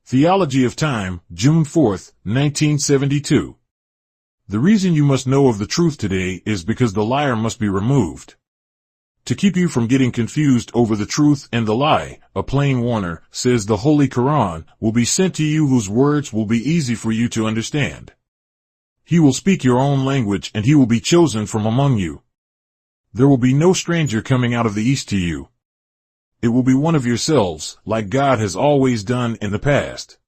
Theology of Time, June 4, 1972. The reason you must know of the truth today is because the liar must be removed. To keep you from getting confused over the truth and the lie, a plain warner, says the Holy Quran, will be sent to you whose words will be easy for you to understand. He will speak your own language and he will be chosen from among you. There will be no stranger coming out of the east to you. It will be one of yourselves, like God has always done in the past.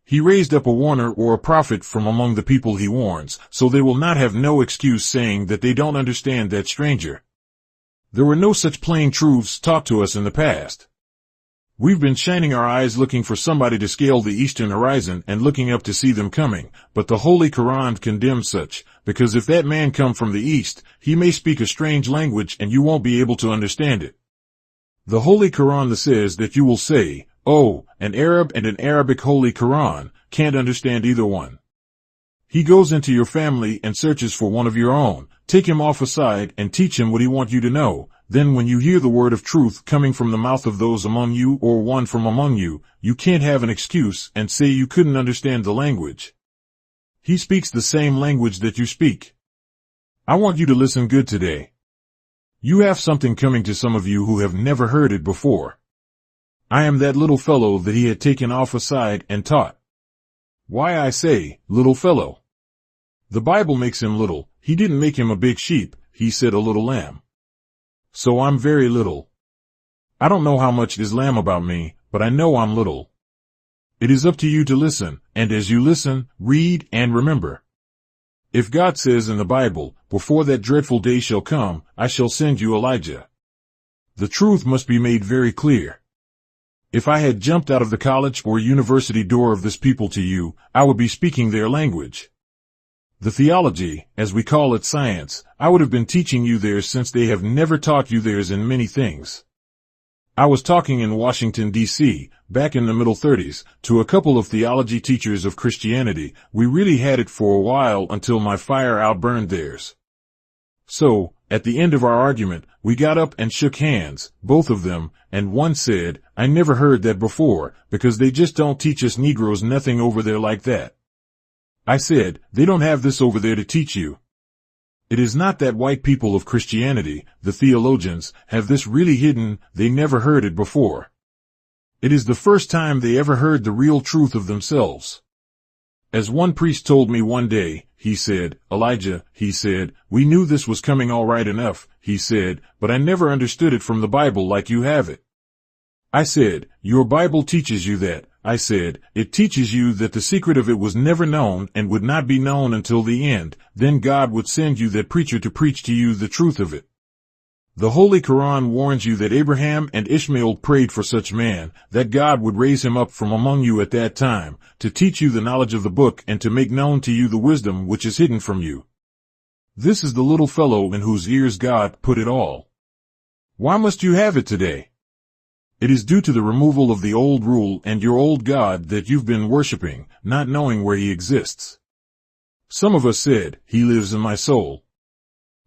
He raised up a warner or a prophet from among the people he warns, so they will not have no excuse saying that they don't understand that stranger. There were no such plain truths taught to us in the past. We've been shining our eyes looking for somebody to scale the eastern horizon and looking up to see them coming, but the Holy Quran condemns such, because if that man come from the east, he may speak a strange language and you won't be able to understand it. The Holy Quran says that you will say, "Oh, an Arab and an Arabic Holy Quran can't understand either one." He goes into your family and searches for one of your own, take him off aside and teach him what he wants you to know. Then when you hear the word of truth coming from the mouth of those among you or one from among you, you can't have an excuse and say you couldn't understand the language. He speaks the same language that you speak. I want you to listen good today. You have something coming to some of you who have never heard it before. I am that little fellow that he had taken off aside and taught. Why I say, little fellow? The Bible makes him little. He didn't make him a big sheep, he said a little lamb. So I'm very little. I don't know how much is lamb about me, but I know I'm little. It is up to you to listen, and as you listen, read and remember. If God says in the Bible, "Before that dreadful day shall come, I shall send you Elijah," the truth must be made very clear. If I had jumped out of the college or university door of this people to you, I would be speaking their language. The theology, as we call it science, I would have been teaching you theirs since they have never taught you theirs in many things. I was talking in Washington, D.C., back in the middle 30s, to a couple of theology teachers of Christianity. We really had it for a while until my fire outburned theirs. So, at the end of our argument, we got up and shook hands, both of them, and one said, "I never heard that before, because they just don't teach us Negroes nothing over there like that." I said, "They don't have this over there to teach you." It is not that white people of Christianity, the theologians, have this really hidden, they never heard it before. It is the first time they ever heard the real truth of themselves. As one priest told me one day, he said, "Elijah," he said, "we knew this was coming all right enough," he said, "but I never understood it from the Bible like you have it." I said, "Your Bible teaches you that." I said, "It teaches you that the secret of it was never known and would not be known until the end. Then God would send you that preacher to preach to you the truth of it." The Holy Quran warns you that Abraham and Ishmael prayed for such man, that God would raise him up from among you at that time, to teach you the knowledge of the book and to make known to you the wisdom which is hidden from you. This is the little fellow in whose ears God put it all. Why must you have it today? It is due to the removal of the old rule and your old God that you've been worshiping, not knowing where he exists. Some of us said, "He lives in my soul."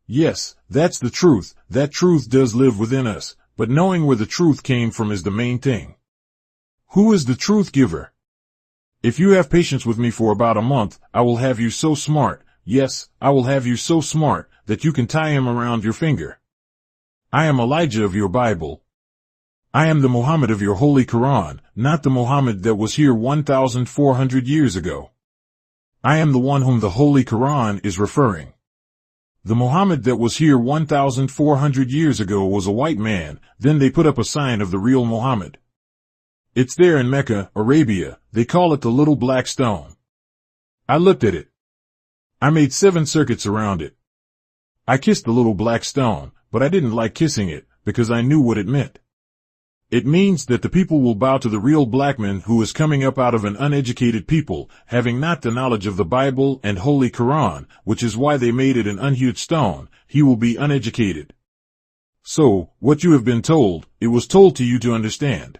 Yes, that's the truth. That truth does live within us, but knowing where the truth came from is the main thing. Who is the truth giver? If you have patience with me for about a month, I will have you so smart, yes, I will have you so smart, that you can tie him around your finger. I am Elijah of your Bible. I am the Muhammad of your Holy Quran, not the Muhammad that was here 1,400 years ago. I am the one whom the Holy Quran is referring. The Muhammad that was here 1,400 years ago was a white man, then they put up a sign of the real Muhammad. It's there in Mecca, Arabia. They call it the little black stone. I looked at it. I made 7 circuits around it. I kissed the little black stone, but I didn't like kissing it, because I knew what it meant. It means that the people will bow to the real black man who is coming up out of an uneducated people, having not the knowledge of the Bible and Holy Quran, which is why they made it an unhewed stone. He will be uneducated. So, what you have been told, it was told to you to understand.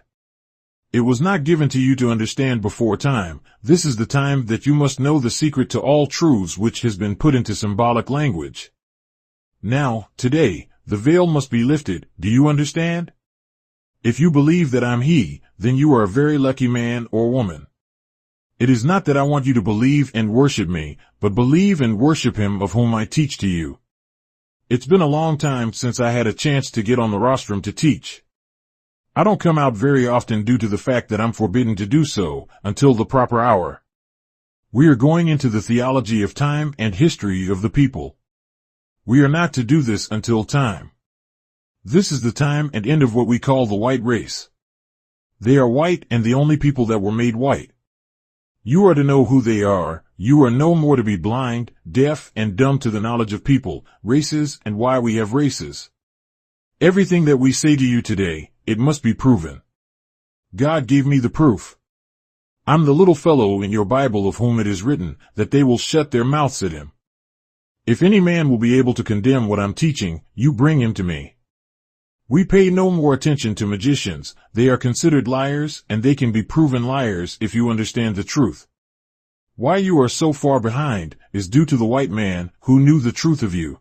It was not given to you to understand before time. This is the time that you must know the secret to all truths which has been put into symbolic language. Now, today, the veil must be lifted. Do you understand? If you believe that I'm he, then you are a very lucky man or woman. It is not that I want you to believe and worship me, but believe and worship him of whom I teach to you. It's been a long time since I had a chance to get on the rostrum to teach. I don't come out very often due to the fact that I'm forbidden to do so until the proper hour. We are going into the theology of time and history of the people. We are not to do this until time. This is the time and end of what we call the white race. They are white and the only people that were made white. You are to know who they are. You are no more to be blind, deaf, and dumb to the knowledge of people, races, and why we have races. Everything that we say to you today, it must be proven. God gave me the proof. I'm the little fellow in your Bible of whom it is written that they will shut their mouths at him. If any man will be able to condemn what I'm teaching, you bring him to me. We pay no more attention to magicians. They are considered liars, and they can be proven liars if you understand the truth. Why you are so far behind is due to the white man who knew the truth of you.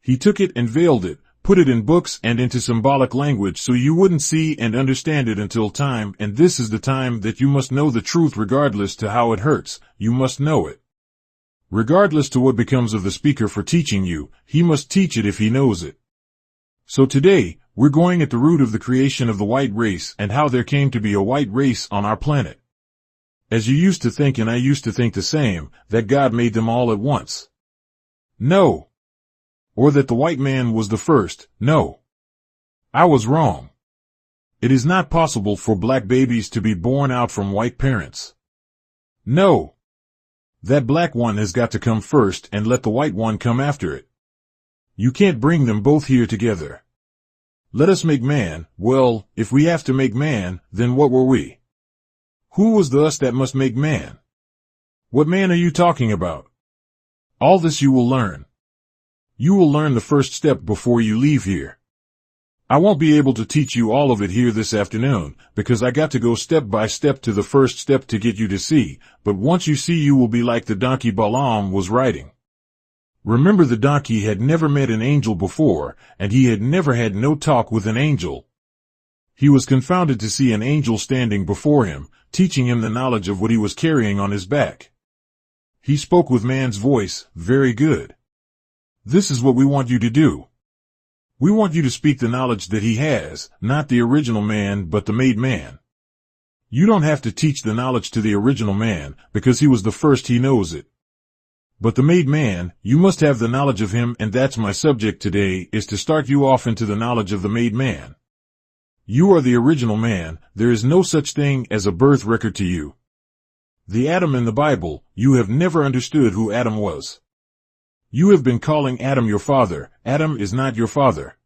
He took it and veiled it, put it in books and into symbolic language so you wouldn't see and understand it until time, and this is the time that you must know the truth regardless to how it hurts. You must know it. Regardless to what becomes of the speaker for teaching you, he must teach it if he knows it. So today, we're going at the root of the creation of the white race and how there came to be a white race on our planet. As you used to think and I used to think the same, that God made them all at once. No. Or that the white man was the first. No. I was wrong. It is not possible for black babies to be born out from white parents. No. That black one has got to come first and let the white one come after it. You can't bring them both here together. Let us make man. Well, if we have to make man, then what were we? Who was the us that must make man? What man are you talking about? All this you will learn. You will learn the first step before you leave here. I won't be able to teach you all of it here this afternoon, because I got to go step by step to the first step to get you to see, but once you see you will be like the donkey Balaam was riding. Remember, the donkey had never met an angel before, and he had never had no talk with an angel. He was confounded to see an angel standing before him, teaching him the knowledge of what he was carrying on his back. He spoke with man's voice. Very good. This is what we want you to do. We want you to speak the knowledge that he has, not the original man but the made man. You don't have to teach the knowledge to the original man, because he was the first, he knows it. But the made man, you must have the knowledge of him, and that's my subject today, is to start you off into the knowledge of the made man. You are the original man. There is no such thing as a birth record to you. The Adam in the Bible, you have never understood who Adam was. You have been calling Adam your father. Adam is not your father.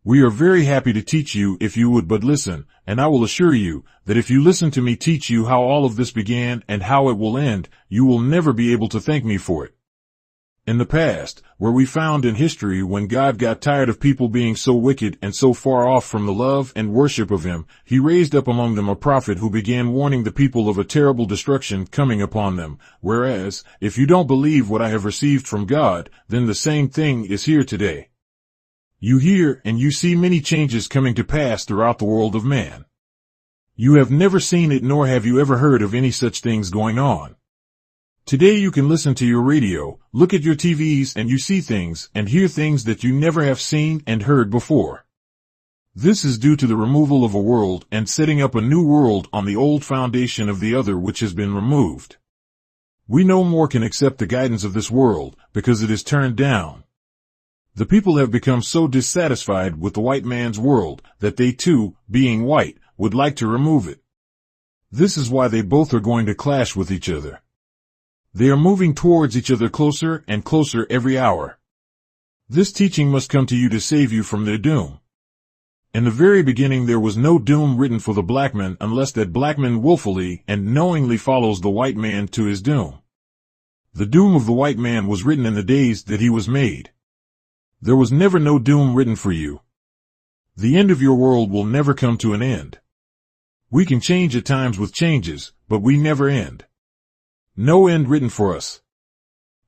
We are very happy to teach you if you would but listen, and I will assure you that if you listen to me teach you how all of this began and how it will end, you will never be able to thank me for it. In the past, where we found in history when God got tired of people being so wicked and so far off from the love and worship of him, he raised up among them a prophet who began warning the people of a terrible destruction coming upon them. Whereas, if you don't believe what I have received from God, then the same thing is here today. You hear and you see many changes coming to pass throughout the world of man. You have never seen it, nor have you ever heard of any such things going on. Today you can listen to your radio, look at your TVs, and you see things and hear things that you never have seen and heard before. This is due to the removal of a world and setting up a new world on the old foundation of the other which has been removed. We no more can accept the guidance of this world because it is turned down. The people have become so dissatisfied with the white man's world that they too, being white, would like to remove it. This is why they both are going to clash with each other. They are moving towards each other closer and closer every hour. This teaching must come to you to save you from their doom. In the very beginning there was no doom written for the black man unless that black man willfully and knowingly follows the white man to his doom. The doom of the white man was written in the days that he was made. There was never no doom written for you. The end of your world will never come to an end. We can change at times with changes, but we never end. No end written for us.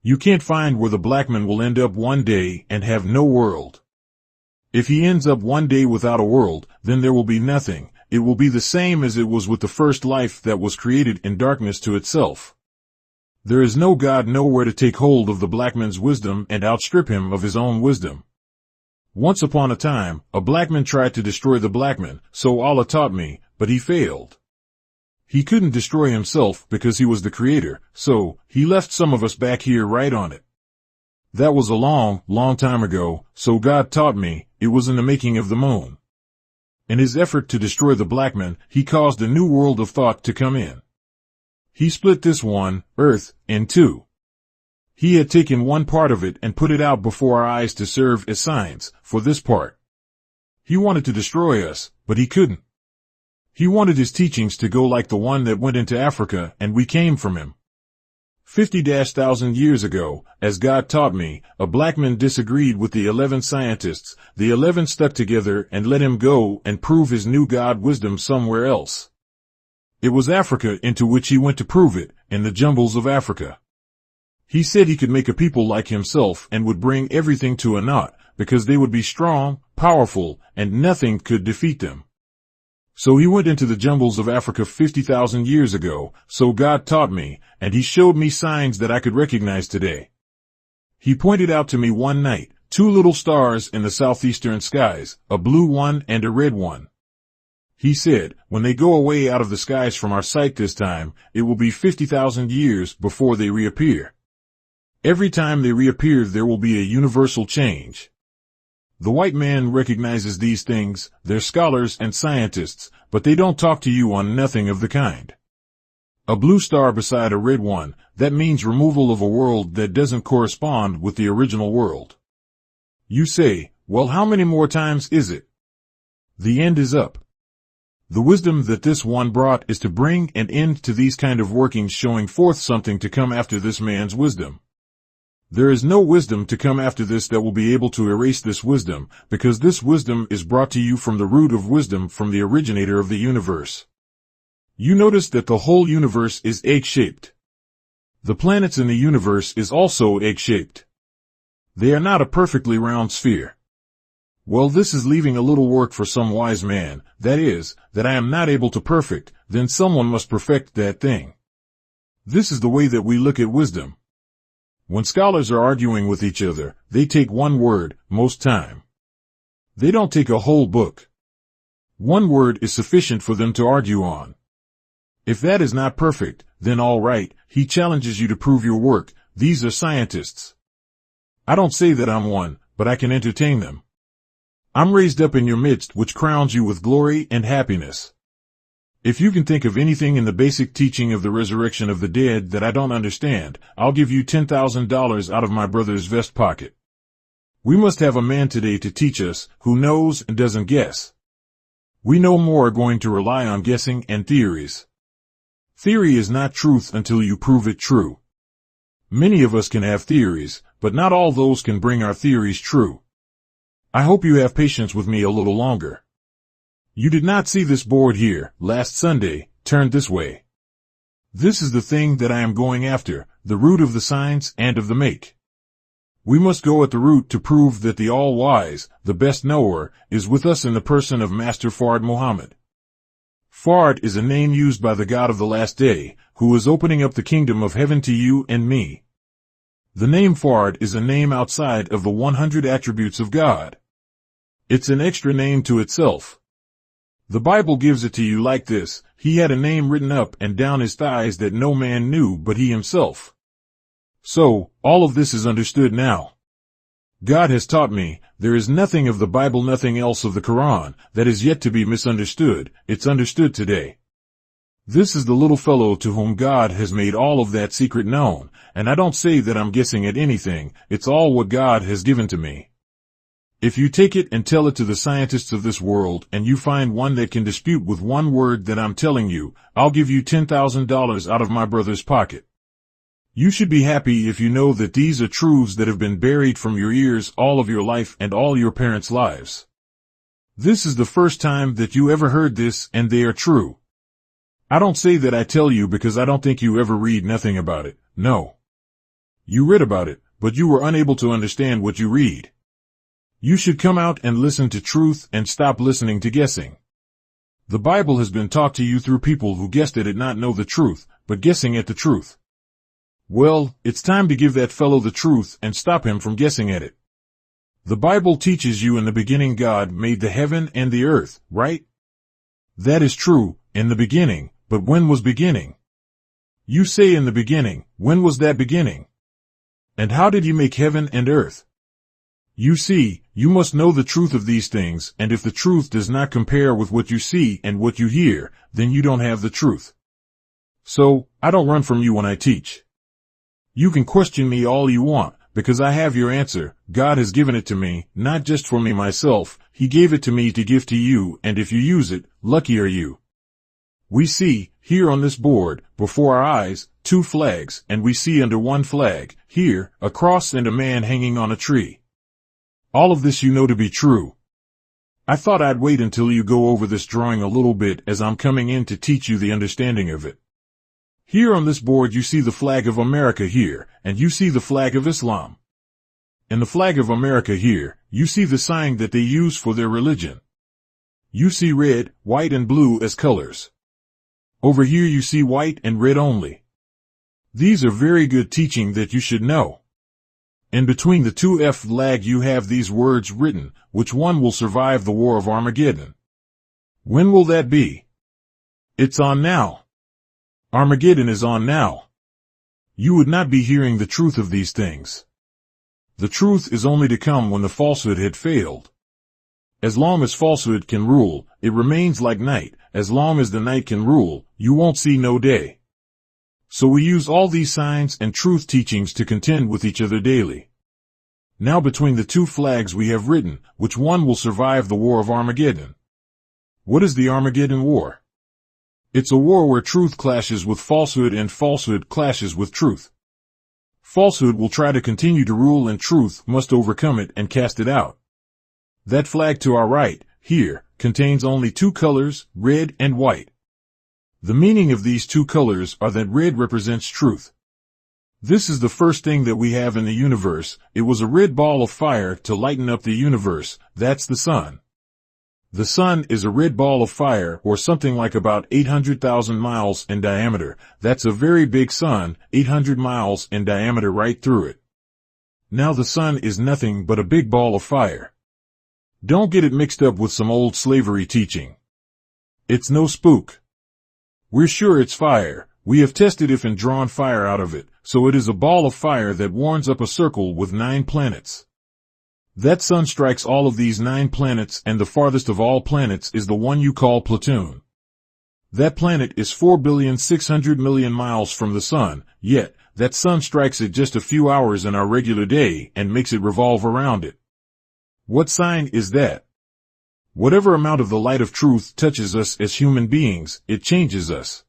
You can't find where the black man will end up one day and have no world. If he ends up one day without a world, then there will be nothing. It will be the same as it was with the first life that was created in darkness to itself. There is no God nowhere to take hold of the black man's wisdom and outstrip him of his own wisdom. Once upon a time, a black man tried to destroy the black man, so Allah taught me, but he failed. He couldn't destroy himself because he was the creator, so he left some of us back here right on it. That was a long, long time ago, so God taught me, it was in the making of the moon. In his effort to destroy the black man, he caused a new world of thought to come in. He split this one, Earth, in two. He had taken one part of it and put it out before our eyes to serve as signs for this part. He wanted to destroy us, but he couldn't. He wanted his teachings to go like the one that went into Africa, and we came from him. 50,000 years ago, as God taught me, a black man disagreed with the 11 scientists. The 11 stuck together and let him go and prove his new God wisdom somewhere else. It was Africa into which he went to prove it, in the jungles of Africa. He said he could make a people like himself and would bring everything to a naught, because they would be strong, powerful, and nothing could defeat them. So he went into the jungles of Africa 50,000 years ago, so God taught me, and he showed me signs that I could recognize today. He pointed out to me one night, 2 little stars in the southeastern skies, a blue one and a red one. He said, when they go away out of the skies from our sight this time, it will be 50,000 years before they reappear. Every time they reappear there will be a universal change. The white man recognizes these things, they're scholars and scientists, but they don't talk to you on nothing of the kind. A blue star beside a red one, that means removal of a world that doesn't correspond with the original world. You say, well, how many more times is it? The end is up. The wisdom that this one brought is to bring an end to these kind of workings, showing forth something to come after this man's wisdom. There is no wisdom to come after this that will be able to erase this wisdom, because this wisdom is brought to you from the root of wisdom, from the originator of the universe. You notice that the whole universe is egg-shaped. The planets in the universe is also egg-shaped. They are not a perfectly round sphere. Well, this is leaving a little work for some wise man, that is, that I am not able to perfect, then someone must perfect that thing. This is the way that we look at wisdom. When scholars are arguing with each other, they take one word, most time. They don't take a whole book. One word is sufficient for them to argue on. If that is not perfect, then all right, he challenges you to prove your work. These are scientists. I don't say that I'm one, but I can entertain them. I'm raised up in your midst, which crowns you with glory and happiness. If you can think of anything in the basic teaching of the resurrection of the dead that I don't understand, I'll give you $10,000 out of my brother's vest pocket. We must have a man today to teach us, who knows and doesn't guess. We no more are going to rely on guessing and theories. Theory is not truth until you prove it true. Many of us can have theories, but not all those can bring our theories true. I hope you have patience with me a little longer. You did not see this board here, last Sunday, turned this way. This is the thing that I am going after, the root of the signs and of the make. We must go at the root to prove that the all-wise, the best knower, is with us in the person of Master Fard Muhammad. Fard is a name used by the God of the last day, who is opening up the kingdom of heaven to you and me. The name Fard is a name outside of the 100 attributes of God. It's an extra name to itself. The Bible gives it to you like this: he had a name written up and down his thighs that no man knew but he himself. So, all of this is understood now. God has taught me, there is nothing of the Bible, nothing else of the Quran, that is yet to be misunderstood. It's understood today. This is the little fellow to whom God has made all of that secret known, and I don't say that I'm guessing at anything, it's all what God has given to me. If you take it and tell it to the scientists of this world and you find one that can dispute with one word that I'm telling you, I'll give you $10,000 out of my brother's pocket. You should be happy if you know that these are truths that have been buried from your ears all of your life and all your parents' lives. This is the first time that you ever heard this, and they are true. I don't say that I tell you because I don't think you ever read nothing about it, no. You read about it, but you were unable to understand what you read. You should come out and listen to truth and stop listening to guessing. The Bible has been taught to you through people who guessed at it not know the truth, but guessing at the truth. Well, it's time to give that fellow the truth and stop him from guessing at it. The Bible teaches you in the beginning God made the heaven and the earth, right? That is true, in the beginning, but when was beginning? You say in the beginning, when was that beginning? And how did you make heaven and earth? You see, you must know the truth of these things, and if the truth does not compare with what you see and what you hear, then you don't have the truth. So, I don't run from you when I teach. You can question me all you want, because I have your answer. God has given it to me, not just for me myself, He gave it to me to give to you, and if you use it, lucky are you. We see, here on this board, before our eyes, 2 flags, and we see under one flag, here, a cross and a man hanging on a tree. All of this you know to be true. I thought I'd wait until you go over this drawing a little bit as I'm coming in to teach you the understanding of it. Here on this board you see the flag of America here, and you see the flag of Islam. In the flag of America here, you see the sign that they use for their religion. You see red, white, and blue as colors. Over here you see white and red only. These are very good teaching that you should know. In between the 2F flag you have these words written, which one will survive the war of Armageddon? When will that be? It's on now. Armageddon is on now. You would not be hearing the truth of these things. The truth is only to come when the falsehood had failed. As long as falsehood can rule, it remains like night. As long as the night can rule, you won't see no day. So we use all these signs and truth teachings to contend with each other daily. Now between the 2 flags we have written, which one will survive the war of Armageddon? What is the Armageddon War? It's a war where truth clashes with falsehood and falsehood clashes with truth. Falsehood will try to continue to rule and truth must overcome it and cast it out. That flag to our right, here, contains only 2 colors, red and white. The meaning of these 2 colors are that red represents truth. This is the first thing that we have in the universe. It was a red ball of fire to lighten up the universe. That's the sun. The sun is a red ball of fire, or something like about 800,000 miles in diameter. That's a very big sun, 800 miles in diameter right through it. Now the sun is nothing but a big ball of fire. Don't get it mixed up with some old slavery teaching. It's no spook. We're sure it's fire. We have tested it and drawn fire out of it, so it is a ball of fire that warms up a circle with 9 planets. That sun strikes all of these 9 planets, and the farthest of all planets is the one you call Platoon. That planet is 4,600,000,000 miles from the sun, yet that sun strikes it just a few hours in our regular day and makes it revolve around it. What sign is that? Whatever amount of the light of truth touches us as human beings, it changes us.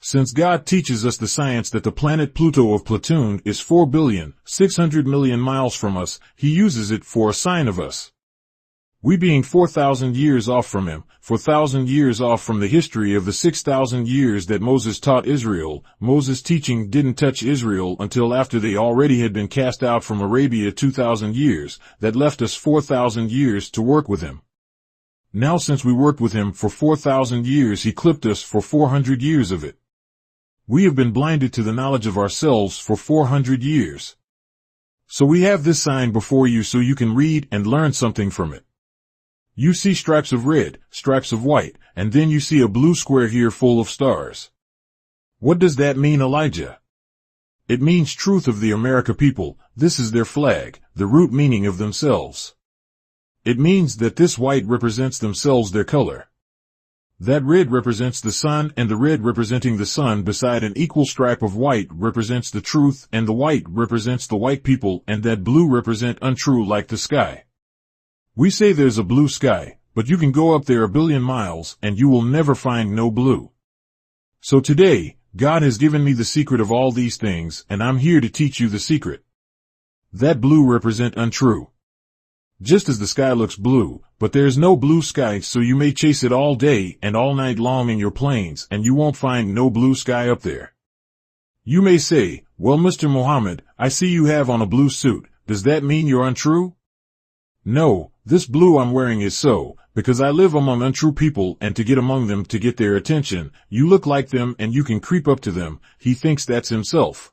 Since God teaches us the science that the planet Pluto of Platoon is 4,600,000,000 miles from us, He uses it for a sign of us. We being 4,000 years off from Him, 4,000 years off from the history of the 6,000 years that Moses taught Israel, Moses' teaching didn't touch Israel until after they already had been cast out from Arabia 2,000 years, that left us 4,000 years to work with Him. Now since we worked with Him for 4,000 years, He clipped us for 400 years of it. We have been blinded to the knowledge of ourselves for 400 years. So we have this sign before you so you can read and learn something from it. You see stripes of red, stripes of white, and then you see a blue square here full of stars. What does that mean, Elijah? It means truth of the America people. This is their flag, the root meaning of themselves. It means that this white represents themselves, their color. That red represents the sun, and the red representing the sun beside an equal stripe of white represents the truth, and the white represents the white people, and that blue represent untrue like the sky. We say there's a blue sky, but you can go up there 1,000,000,000 miles and you will never find no blue. So today, God has given me the secret of all these things, and I'm here to teach you the secret. That blue represent untrue. Just as the sky looks blue, but there's no blue sky, so you may chase it all day and all night long in your planes and you won't find no blue sky up there. You may say, well, Mr. Muhammad, I see you have on a blue suit. Does that mean you're untrue? No, this blue I'm wearing is so, because I live among untrue people and to get among them to get their attention. You look like them and you can creep up to them. He thinks that's himself.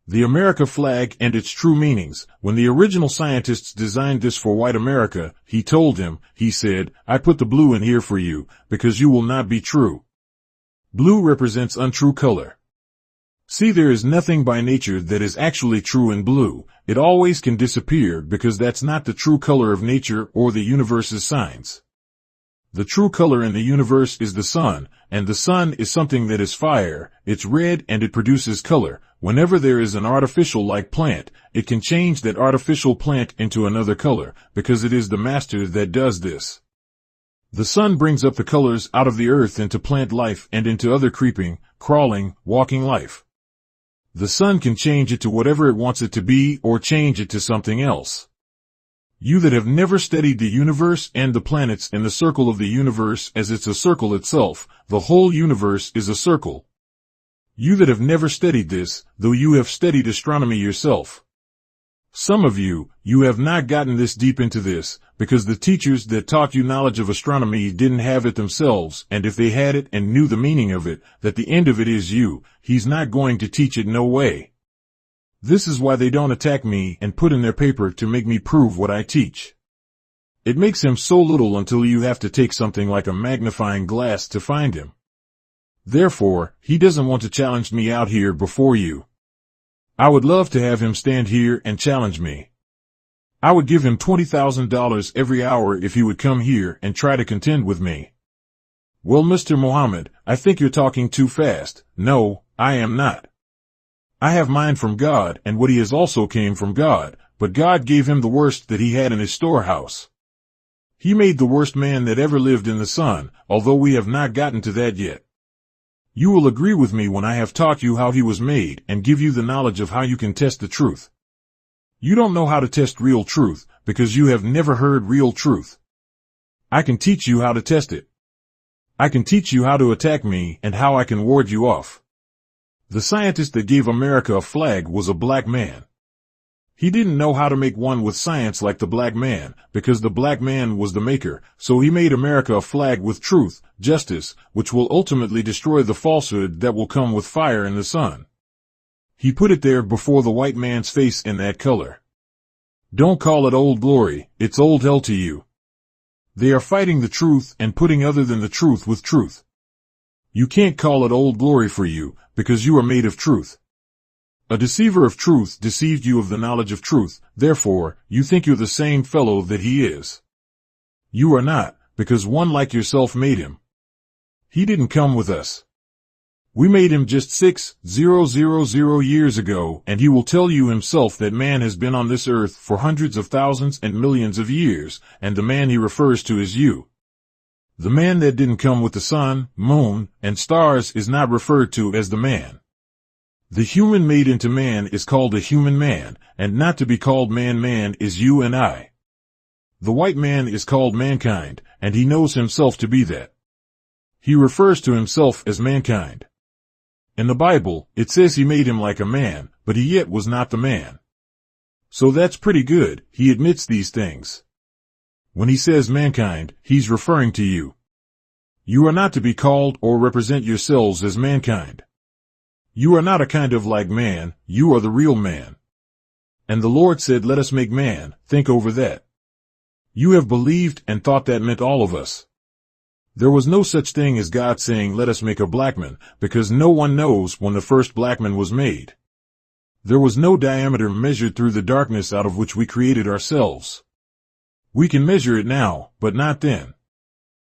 The America flag and its true meanings. When the original scientists designed this for white America, he said, I put the blue in here for you, because you will not be true. Blue represents untrue color. See, there is nothing by nature that is actually true in blue. It always can disappear because that's not the true color of nature or the universe's signs. The true color in the universe is the sun, and the sun is something that is fire. It's red and it produces color. Whenever there is an artificial-like plant, it can change that artificial plant into another color, because it is the master that does this. The sun brings up the colors out of the earth into plant life and into other creeping, crawling, walking life. The sun can change it to whatever it wants it to be or change it to something else. You that have never studied the universe and the planets in the circle of the universe as it's a circle itself, the whole universe is a circle. You that have never studied this, though you have studied astronomy yourself. Some of you have not gotten this deep into this, because the teachers that taught you knowledge of astronomy didn't have it themselves, and if they had it and knew the meaning of it, that the end of it is you, he's not going to teach it no way. This is why they don't attack me and put in their paper to make me prove what I teach. It makes him so little until you have to take something like a magnifying glass to find him. Therefore, he doesn't want to challenge me out here before you. I would love to have him stand here and challenge me. I would give him $20,000 every hour if he would come here and try to contend with me. Well, Mr. Muhammad, I think you're talking too fast. No, I am not. I have mine from God, and what he has also came from God, but God gave him the worst that he had in his storehouse. He made the worst man that ever lived in the sun, although we have not gotten to that yet. You will agree with me when I have taught you how he was made and give you the knowledge of how you can test the truth. You don't know how to test real truth, because you have never heard real truth. I can teach you how to test it. I can teach you how to attack me and how I can ward you off. The scientist that gave America a flag was a black man. He didn't know how to make one with science like the black man, because the black man was the maker, so he made America a flag with truth, justice, which will ultimately destroy the falsehood that will come with fire in the sun. He put it there before the white man's face in that color. Don't call it old glory, it's old hell to you. They are fighting the truth and putting other than the truth with truth. You can't call it old glory for you, because you are made of truth. A deceiver of truth deceived you of the knowledge of truth, therefore, you think you're the same fellow that he is. You are not, because one like yourself made him. He didn't come with us. We made him just 6,000 years ago, and he will tell you himself that man has been on this earth for hundreds of thousands and millions of years, and the man he refers to is you. The man that didn't come with the sun, moon, and stars is not referred to as the man. The human made into man is called a human man, and not to be called man is you and I. The white man is called mankind, and he knows himself to be that. He refers to himself as mankind. In the Bible, it says he made him like a man, but he yet was not the man. So that's pretty good, he admits these things. When he says mankind, he's referring to you. You are not to be called or represent yourselves as mankind. You are not a kind of like man, you are the real man. And the Lord said, let us make man, think over that. You have believed and thought that meant all of us. There was no such thing as God saying, let us make a black man, because no one knows when the first black man was made. There was no diameter measured through the darkness out of which we created ourselves. We can measure it now, but not then.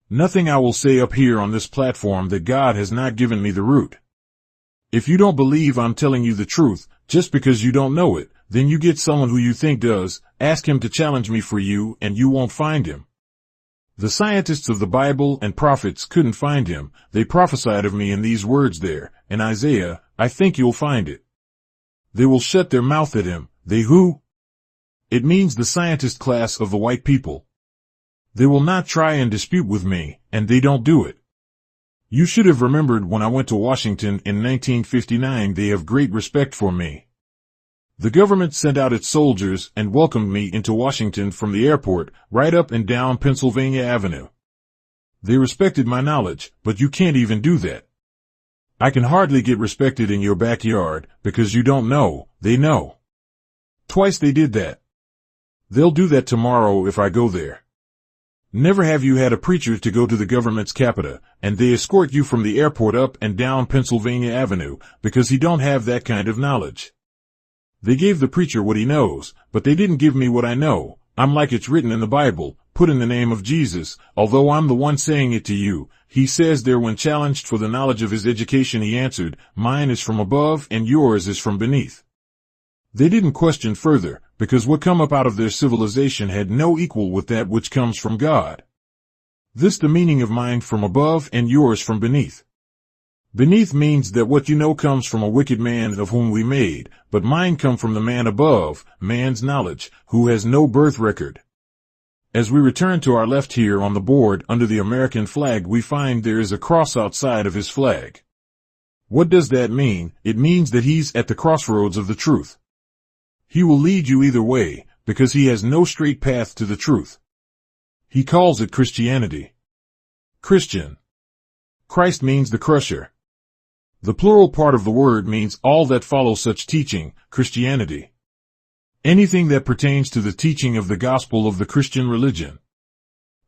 Nothing I will say up here on this platform that God has not given me the root. If you don't believe I'm telling you the truth, just because you don't know it, then you get someone who you think does, ask him to challenge me for you, and you won't find him. The scientists of the Bible and prophets couldn't find him. They prophesied of me in these words there, in Isaiah, I think you'll find it. They will shut their mouth at him. They who? It means the scientist class of the white people. They will not try and dispute with me, and they don't do it. You should have remembered when I went to Washington in 1959, they have great respect for me. The government sent out its soldiers and welcomed me into Washington from the airport, right up and down Pennsylvania Avenue. They respected my knowledge, but you can't even do that. I can hardly get respected in your backyard, because you don't know, they know. Twice they did that. They'll do that tomorrow if I go there. Never have you had a preacher to go to the government's capita, and they escort you from the airport up and down Pennsylvania Avenue, because he don't have that kind of knowledge. They gave the preacher what he knows, but they didn't give me what I know. I'm like it's written in the Bible, put in the name of Jesus, although I'm the one saying it to you. He says there when challenged for the knowledge of his education he answered, mine is from above and yours is from beneath. They didn't question further, because what come up out of their civilization had no equal with that which comes from God. This the meaning of mine from above and yours from beneath. Beneath means that what you know comes from a wicked man of whom we made, but mine come from the man above, man's knowledge, who has no birth record. As we return to our left here on the board under the American flag, we find there is a cross outside of his flag. What does that mean? It means that he's at the crossroads of the truth. He will lead you either way, because he has no straight path to the truth. He calls it Christianity. Christian. Christ means the crusher. The plural part of the word means all that follow such teaching, Christianity. Anything that pertains to the teaching of the gospel of the Christian religion.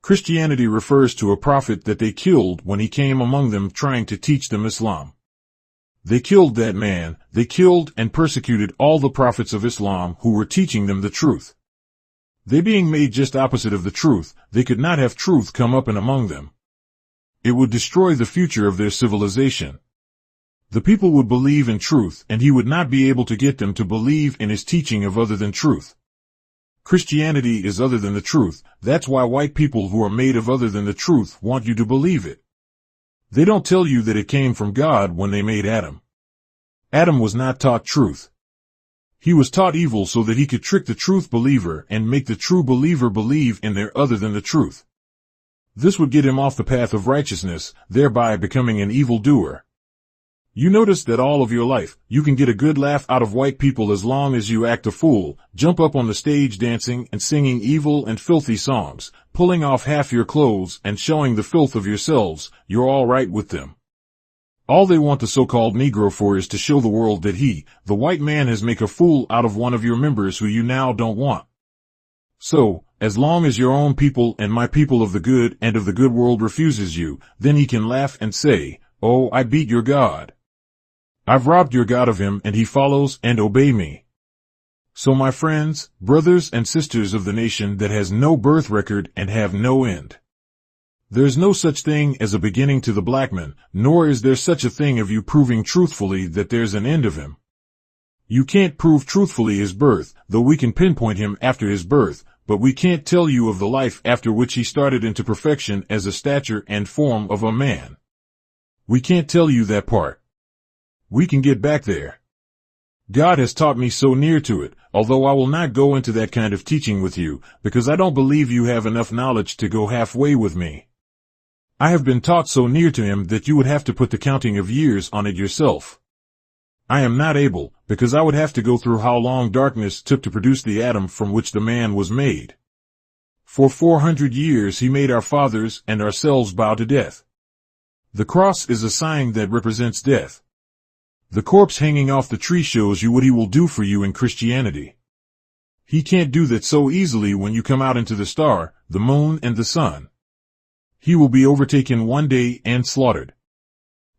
Christianity refers to a prophet that they killed when he came among them trying to teach them Islam. They killed that man. They killed and persecuted all the prophets of Islam who were teaching them the truth. They being made just opposite of the truth, they could not have truth come up and among them. It would destroy the future of their civilization. The people would believe in truth, and he would not be able to get them to believe in his teaching of other than truth. Christianity is other than the truth. That's why white people who are made of other than the truth want you to believe it. They don't tell you that it came from God when they made Adam. Adam was not taught truth. He was taught evil so that he could trick the truth believer and make the true believer believe in their other than the truth. This would get him off the path of righteousness, thereby becoming an evildoer. You notice that all of your life, you can get a good laugh out of white people as long as you act a fool, jump up on the stage dancing and singing evil and filthy songs, pulling off half your clothes and showing the filth of yourselves. You're all right with them. All they want the so-called Negro for is to show the world that he, the white man, has made a fool out of one of your members who you now don't want. So, as long as your own people and my people of the good and of the good world refuses you, then he can laugh and say, oh, I beat your God. I've robbed your God of him and he follows and obey me. So my friends, brothers and sisters of the nation that has no birth record and have no end. There's no such thing as a beginning to the black man, nor is there such a thing of you proving truthfully that there's an end of him. You can't prove truthfully his birth, though we can pinpoint him after his birth, but we can't tell you of the life after which he started into perfection as a stature and form of a man. We can't tell you that part. We can get back there. God has taught me so near to it, although I will not go into that kind of teaching with you, because I don't believe you have enough knowledge to go halfway with me. I have been taught so near to him that you would have to put the counting of years on it yourself. I am not able, because I would have to go through how long darkness took to produce the atom from which the man was made. For 400 years he made our fathers and ourselves bow to death. The cross is a sign that represents death. The corpse hanging off the tree shows you what he will do for you in Christianity. He can't do that so easily when you come out into the star, the moon, and the sun. He will be overtaken one day and slaughtered.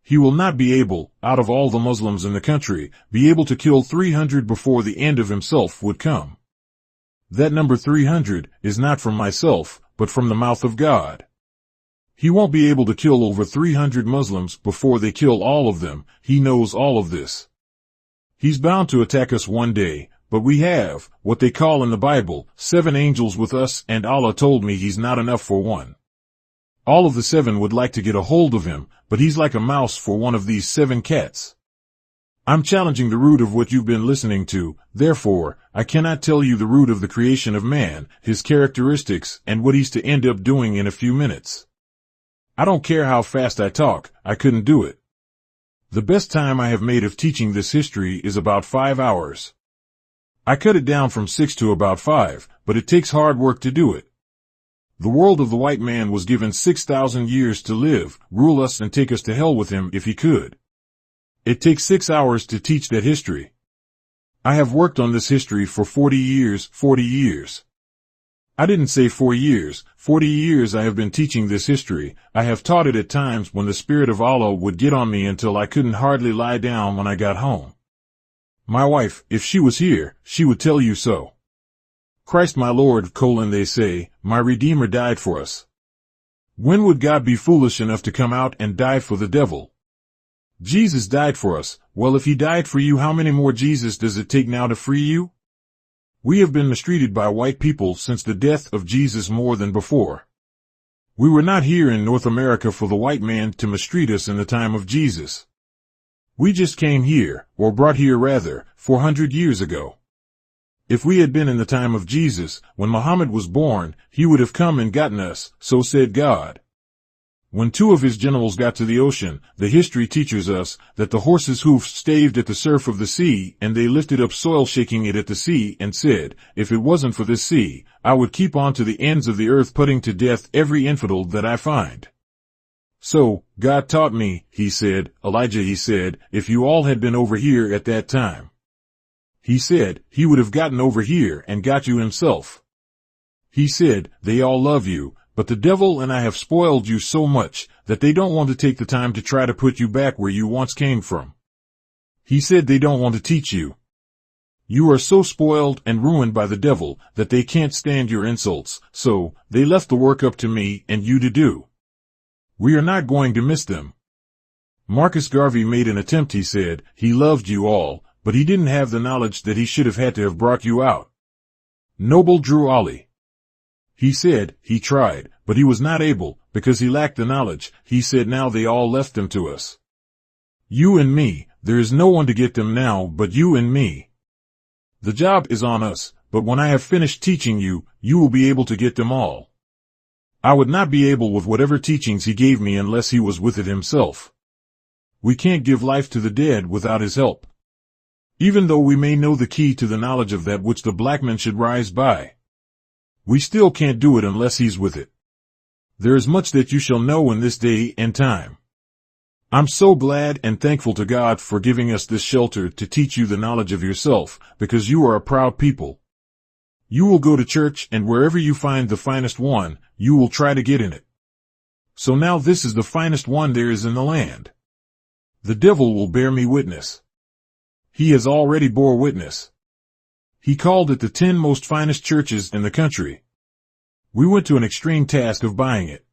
He will not be able, out of all the Muslims in the country, be able to kill 300 before the end of himself would come. That number 300 is not from myself, but from the mouth of God. He won't be able to kill over 300 Muslims before they kill all of them. He knows all of this. He's bound to attack us one day, but we have, what they call in the Bible, 7 angels with us, and Allah told me he's not enough for one. All of the 7 would like to get a hold of him, but he's like a mouse for one of these 7 cats. I'm challenging the root of what you've been listening to, therefore, I cannot tell you the root of the creation of man, his characteristics, and what he's to end up doing in a few minutes. I don't care how fast I talk, I couldn't do it. The best time I have made of teaching this history is about 5 hours. I cut it down from 6 to about 5, but it takes hard work to do it. The world of the white man was given 6,000 years to live, rule us and take us to hell with him if he could. It takes 6 hours to teach that history. I have worked on this history for 40 years, 40 years. I didn't say 4 years, 40 years I have been teaching this history. I have taught it at times when the Spirit of Allah would get on me until I couldn't hardly lie down when I got home. My wife, if she was here, she would tell you so. Christ my Lord, they say, my Redeemer died for us. When would God be foolish enough to come out and die for the devil? Jesus died for us. Well, if he died for you, how many more Jesus does it take now to free you? We have been mistreated by white people since the death of Jesus more than before. We were not here in North America for the white man to mistreat us in the time of Jesus. We just came here, or brought here rather, 400 years ago. If we had been in the time of Jesus, when Muhammad was born, he would have come and gotten us, so said God. When 2 of his generals got to the ocean, the history teaches us that the horses' hoofs staved at the surf of the sea, and they lifted up soil shaking it at the sea, and said, if it wasn't for this sea, I would keep on to the ends of the earth putting to death every infidel that I find. So, God taught me, he said, Elijah, he said, if you all had been over here at that time. He said, he would have gotten over here and got you himself. He said, they all love you, but the devil and I have spoiled you so much that they don't want to take the time to try to put you back where you once came from. He said they don't want to teach you. You are so spoiled and ruined by the devil that they can't stand your insults, so they left the work up to me and you to do. We are not going to miss them. Marcus Garvey made an attempt, he said. He loved you all, but he didn't have the knowledge that he should have had to have brought you out. Noble Drew Ollie. He said, he tried, but he was not able, because he lacked the knowledge. He said now they all left them to us. You and me, there is no one to get them now but you and me. The job is on us, but when I have finished teaching you, you will be able to get them all. I would not be able with whatever teachings he gave me unless he was with it himself. We can't give life to the dead without his help. Even though we may know the key to the knowledge of that which the black man should rise by, we still can't do it unless he's with it. There is much that you shall know in this day and time. I'm so glad and thankful to God for giving us this shelter to teach you the knowledge of yourself, because you are a proud people. You will go to church, and wherever you find the finest one, you will try to get in it. So now this is the finest one there is in the land. The devil will bear me witness. He has already bore witness. He called it the 10 most finest churches in the country. We went to an extreme task of buying it.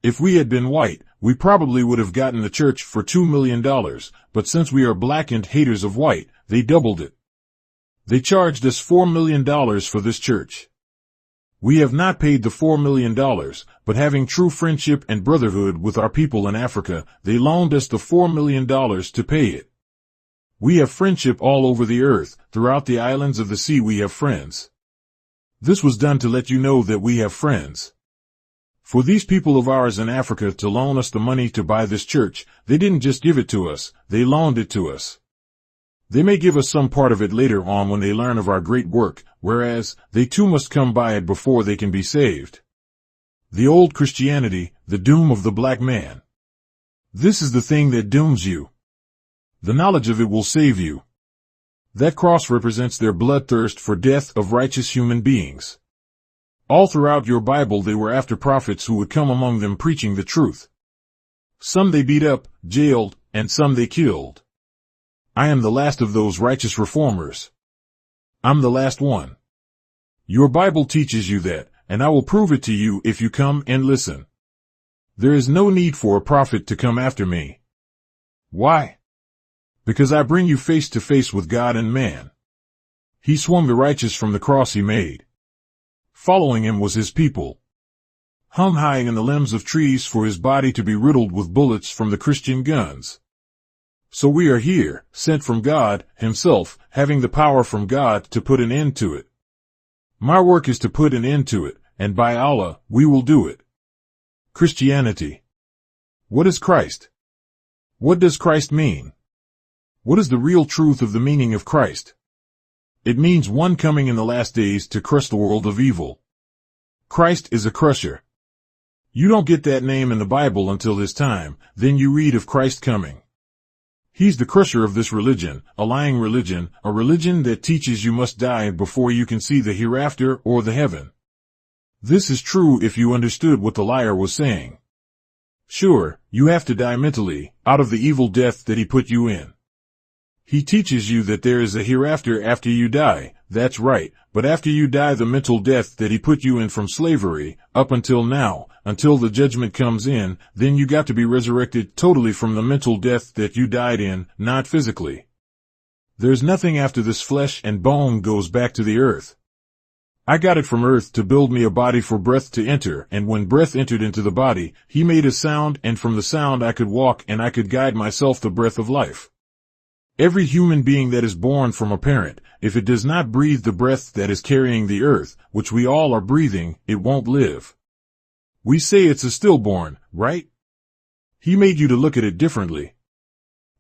If we had been white, we probably would have gotten the church for $2 million, but since we are black and haters of white, they doubled it. They charged us $4 million for this church. We have not paid the $4 million, but having true friendship and brotherhood with our people in Africa, they loaned us the $4 million to pay it. We have friendship all over the earth, throughout the islands of the sea we have friends. This was done to let you know that we have friends. For these people of ours in Africa to loan us the money to buy this church, they didn't just give it to us, they loaned it to us. They may give us some part of it later on when they learn of our great work, whereas they too must come by it before they can be saved. The old Christianity, the doom of the black man. This is the thing that dooms you. The knowledge of it will save you. That cross represents their bloodthirst for death of righteous human beings. All throughout your Bible they were after prophets who would come among them preaching the truth. Some they beat up, jailed, and some they killed. I am the last of those righteous reformers. I'm the last one. Your Bible teaches you that, and I will prove it to you if you come and listen. There is no need for a prophet to come after me. Why? Because I bring you face to face with God and man. He swung the righteous from the cross he made. Following him was his people. Hung high in the limbs of trees for his body to be riddled with bullets from the Christian guns. So we are here, sent from God himself, having the power from God to put an end to it. My work is to put an end to it, and by Allah, we will do it. Christianity. What is Christ? What does Christ mean? What is the real truth of the meaning of Christ? It means one coming in the last days to crush the world of evil. Christ is a crusher. You don't get that name in the Bible until his time, then you read of Christ coming. He's the crusher of this religion, a lying religion, a religion that teaches you must die before you can see the hereafter or the heaven. This is true if you understood what the liar was saying. Sure, you have to die mentally, out of the evil death that he put you in. He teaches you that there is a hereafter after you die, that's right, but after you die the mental death that he put you in from slavery, up until now, until the judgment comes in, then you got to be resurrected totally from the mental death that you died in, not physically. There's nothing after this flesh and bone goes back to the earth. I got it from earth to build me a body for breath to enter, and when breath entered into the body, he made a sound, and from the sound I could walk and I could guide myself the breath of life. Every human being that is born from a parent, if it does not breathe the breath that is carrying the earth, which we all are breathing, it won't live. We say it's a stillborn, right? He made you to look at it differently.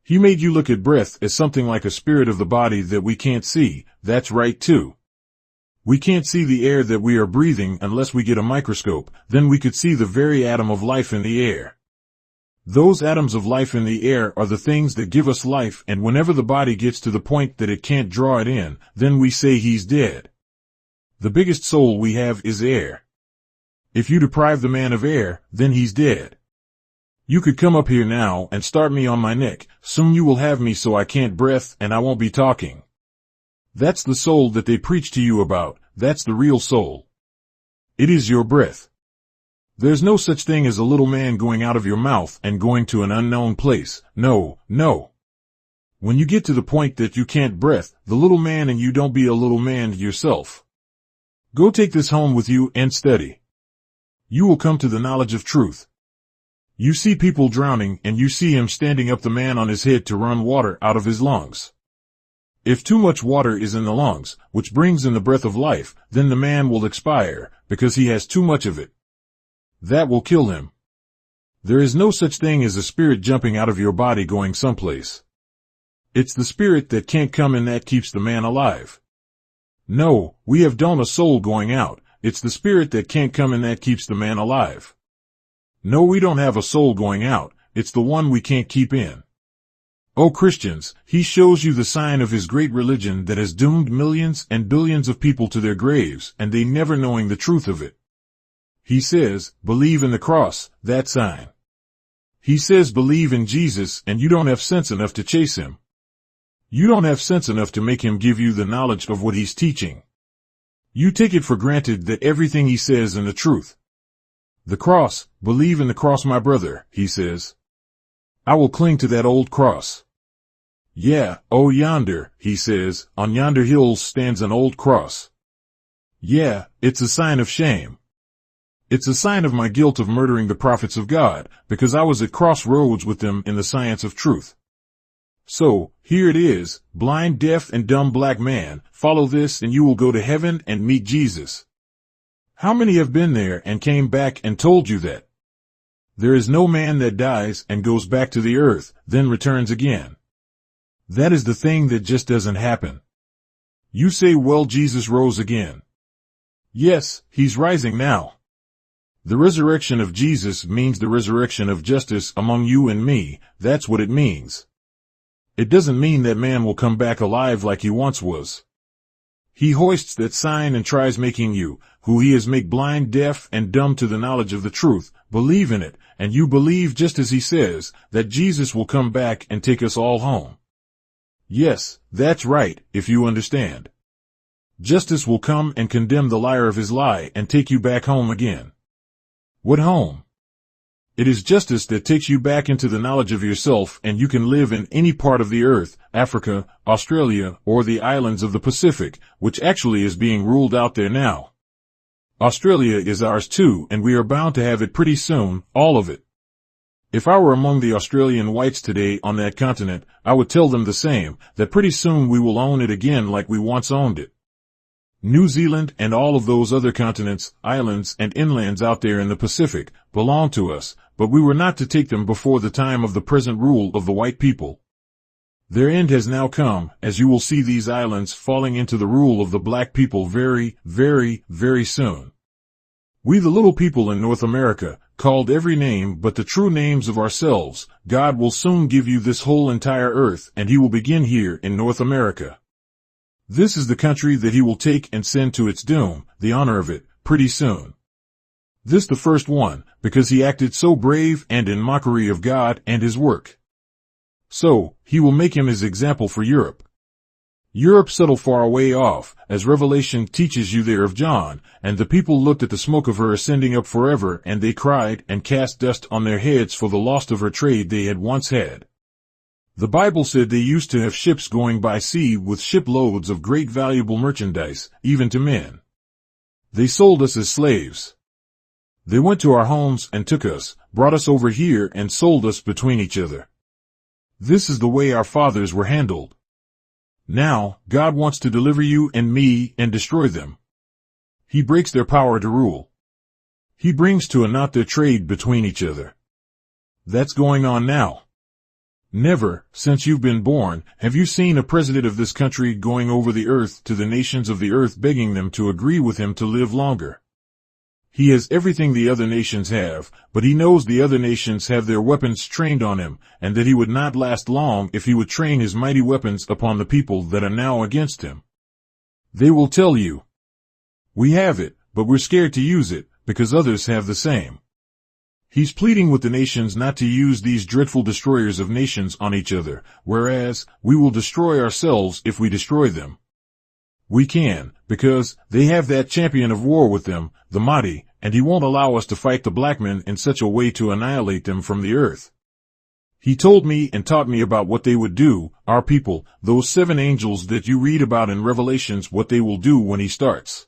He made you look at breath as something like a spirit of the body that we can't see, that's right too. We can't see the air that we are breathing unless we get a microscope, then we could see the very atom of life in the air. Those atoms of life in the air are the things that give us life, and whenever the body gets to the point that it can't draw it in, then we say he's dead. The biggest soul we have is air. If you deprive the man of air, then he's dead. You could come up here now and start me on my neck, soon you will have me so I can't breath and I won't be talking. That's the soul that they preach to you about, that's the real soul. It is your breath. There's no such thing as a little man going out of your mouth and going to an unknown place, no, no. When you get to the point that you can't breath, the little man and you don't be a little man yourself. Go take this home with you and study. You will come to the knowledge of truth. You see people drowning and you see him standing up the man on his head to run water out of his lungs. If too much water is in the lungs, which brings in the breath of life, then the man will expire, because he has too much of it. That will kill him. There is no such thing as a spirit jumping out of your body going someplace. It's the spirit that can't come in that keeps the man alive. No, we have done a soul going out, it's the spirit that can't come in that keeps the man alive. No, we don't have a soul going out, it's the one we can't keep in. O Christians, he shows you the sign of his great religion that has doomed millions and billions of people to their graves, and they never knowing the truth of it. He says, believe in the cross, that sign. He says believe in Jesus, and you don't have sense enough to chase him. You don't have sense enough to make him give you the knowledge of what he's teaching. You take it for granted that everything he says is the truth. The cross, believe in the cross, my brother, he says. I will cling to that old cross. Yeah, oh yonder, he says, on yonder hills stands an old cross. Yeah, it's a sign of shame. It's a sign of my guilt of murdering the prophets of God, because I was at crossroads with them in the science of truth. So, here it is, blind, deaf, and dumb black man, follow this and you will go to heaven and meet Jesus. How many have been there and came back and told you that? There is no man that dies and goes back to the earth, then returns again. That is the thing that just doesn't happen. You say, well, Jesus rose again. Yes, he's rising now. The resurrection of Jesus means the resurrection of justice among you and me, that's what it means. It doesn't mean that man will come back alive like he once was. He hoists that sign and tries making you, who he has made blind, deaf, and dumb to the knowledge of the truth, believe in it, and you believe just as he says, that Jesus will come back and take us all home. Yes, that's right, if you understand. Justice will come and condemn the liar of his lie and take you back home again. What home? It is justice that takes you back into the knowledge of yourself, and you can live in any part of the earth, Africa, Australia, or the islands of the Pacific, which actually is being ruled out there now. Australia is ours too, and we are bound to have it pretty soon, all of it. If I were among the Australian whites today on that continent, I would tell them the same, that pretty soon we will own it again like we once owned it. New Zealand and all of those other continents, islands, and inlands out there in the Pacific belong to us, but we were not to take them before the time of the present rule of the white people. Their end has now come, as you will see these islands falling into the rule of the black people very, very, very soon. We the little people in North America, called every name but the true names of ourselves, God will soon give you this whole entire earth, and he will begin here in North America. This is the country that he will take and send to its doom, the honor of it, pretty soon. This the first one, because he acted so brave and in mockery of God and his work. So, he will make him his example for Europe. Europe settled far away off, as Revelation teaches you there of John, and the people looked at the smoke of her ascending up forever, and they cried and cast dust on their heads for the loss of her trade they had once had. The Bible said they used to have ships going by sea with shiploads of great valuable merchandise, even to men. They sold us as slaves. They went to our homes and took us, brought us over here and sold us between each other. This is the way our fathers were handled. Now, God wants to deliver you and me and destroy them. He breaks their power to rule. He brings to a naught their trade between each other. That's going on now. Never, since you've been born, have you seen a president of this country going over the earth to the nations of the earth begging them to agree with him to live longer. He has everything the other nations have, but he knows the other nations have their weapons trained on him, and that he would not last long if he would train his mighty weapons upon the people that are now against him. They will tell you, "We have it, but we're scared to use it, because others have the same." He's pleading with the nations not to use these dreadful destroyers of nations on each other, whereas we will destroy ourselves if we destroy them. We can, because they have that champion of war with them, the Mahdi, and he won't allow us to fight the black men in such a way to annihilate them from the earth. He told me and taught me about what they would do, our people, those 7 angels that you read about in Revelations, what they will do when he starts.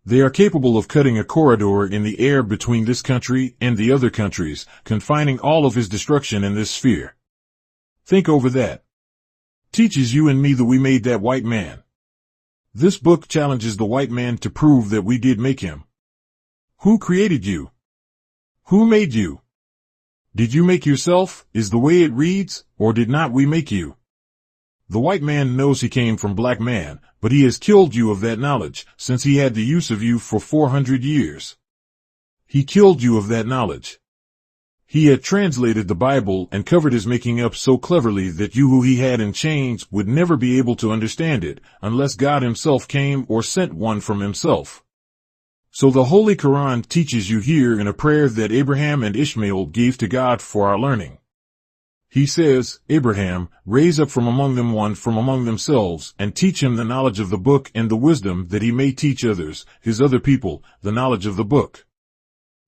They are capable of cutting a corridor in the air between this country and the other countries, confining all of his destruction in this sphere. Think over that. Teaches you and me that we made that white man. This book challenges the white man to prove that we did make him. Who created you? Who made you? Did you make yourself, is the way it reads, or did not we make you? The white man knows he came from black man, but he has killed you of that knowledge, since he had the use of you for 400 years. He killed you of that knowledge. He had translated the Bible and covered his making up so cleverly that you who he had in chains would never be able to understand it, unless God himself came or sent one from himself. So the Holy Quran teaches you here in a prayer that Abraham and Ishmael gave to God for our learning. He says, "Abraham, raise up from among them one from among themselves, and teach him the knowledge of the book and the wisdom that he may teach others, his other people, the knowledge of the book."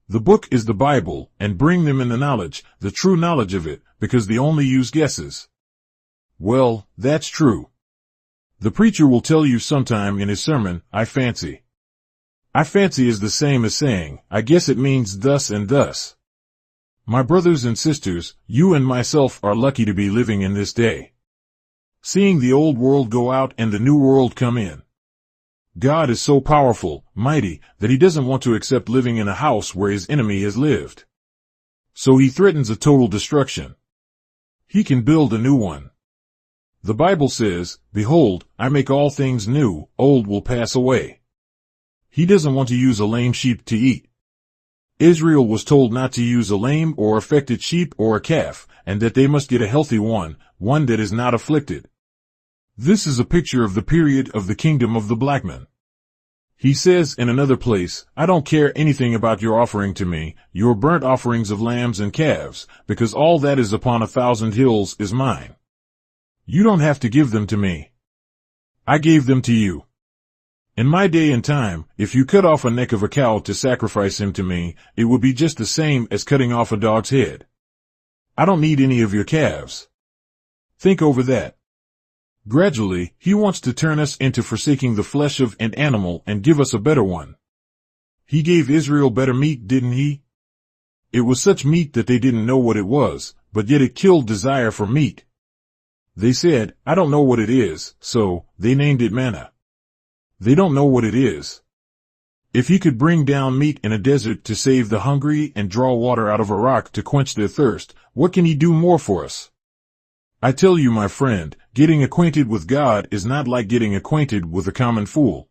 The book is the Bible, and bring them in the knowledge, the true knowledge of it, because they only use guesses. Well, that's true. The preacher will tell you sometime in his sermon, I fancy. I fancy is the same as saying, I guess it means thus and thus. My brothers and sisters, you and myself are lucky to be living in this day. Seeing the old world go out and the new world come in. God is so powerful, mighty, that he doesn't want to accept living in a house where his enemy has lived. So he threatens a total destruction. He can build a new one. The Bible says, "Behold, I make all things new, old will pass away." He doesn't want to use a lame sheep to eat. Israel was told not to use a lame or affected sheep or a calf, and that they must get a healthy one, one that is not afflicted. This is a picture of the period of the kingdom of the black man. He says in another place, "I don't care anything about your offering to me, your burnt offerings of lambs and calves, because all that is upon 1,000 hills is mine. You don't have to give them to me. I gave them to you. In my day and time, if you cut off a neck of a cow to sacrifice him to me, it would be just the same as cutting off a dog's head. I don't need any of your calves." Think over that. Gradually, he wants to turn us into forsaking the flesh of an animal and give us a better one. He gave Israel better meat, didn't he? It was such meat that they didn't know what it was, but yet it killed desire for meat. They said, "I don't know what it is," so they named it manna. They don't know what it is. If he could bring down meat in a desert to save the hungry and draw water out of a rock to quench their thirst, what can he do more for us? I tell you, my friend, getting acquainted with God is not like getting acquainted with a common fool.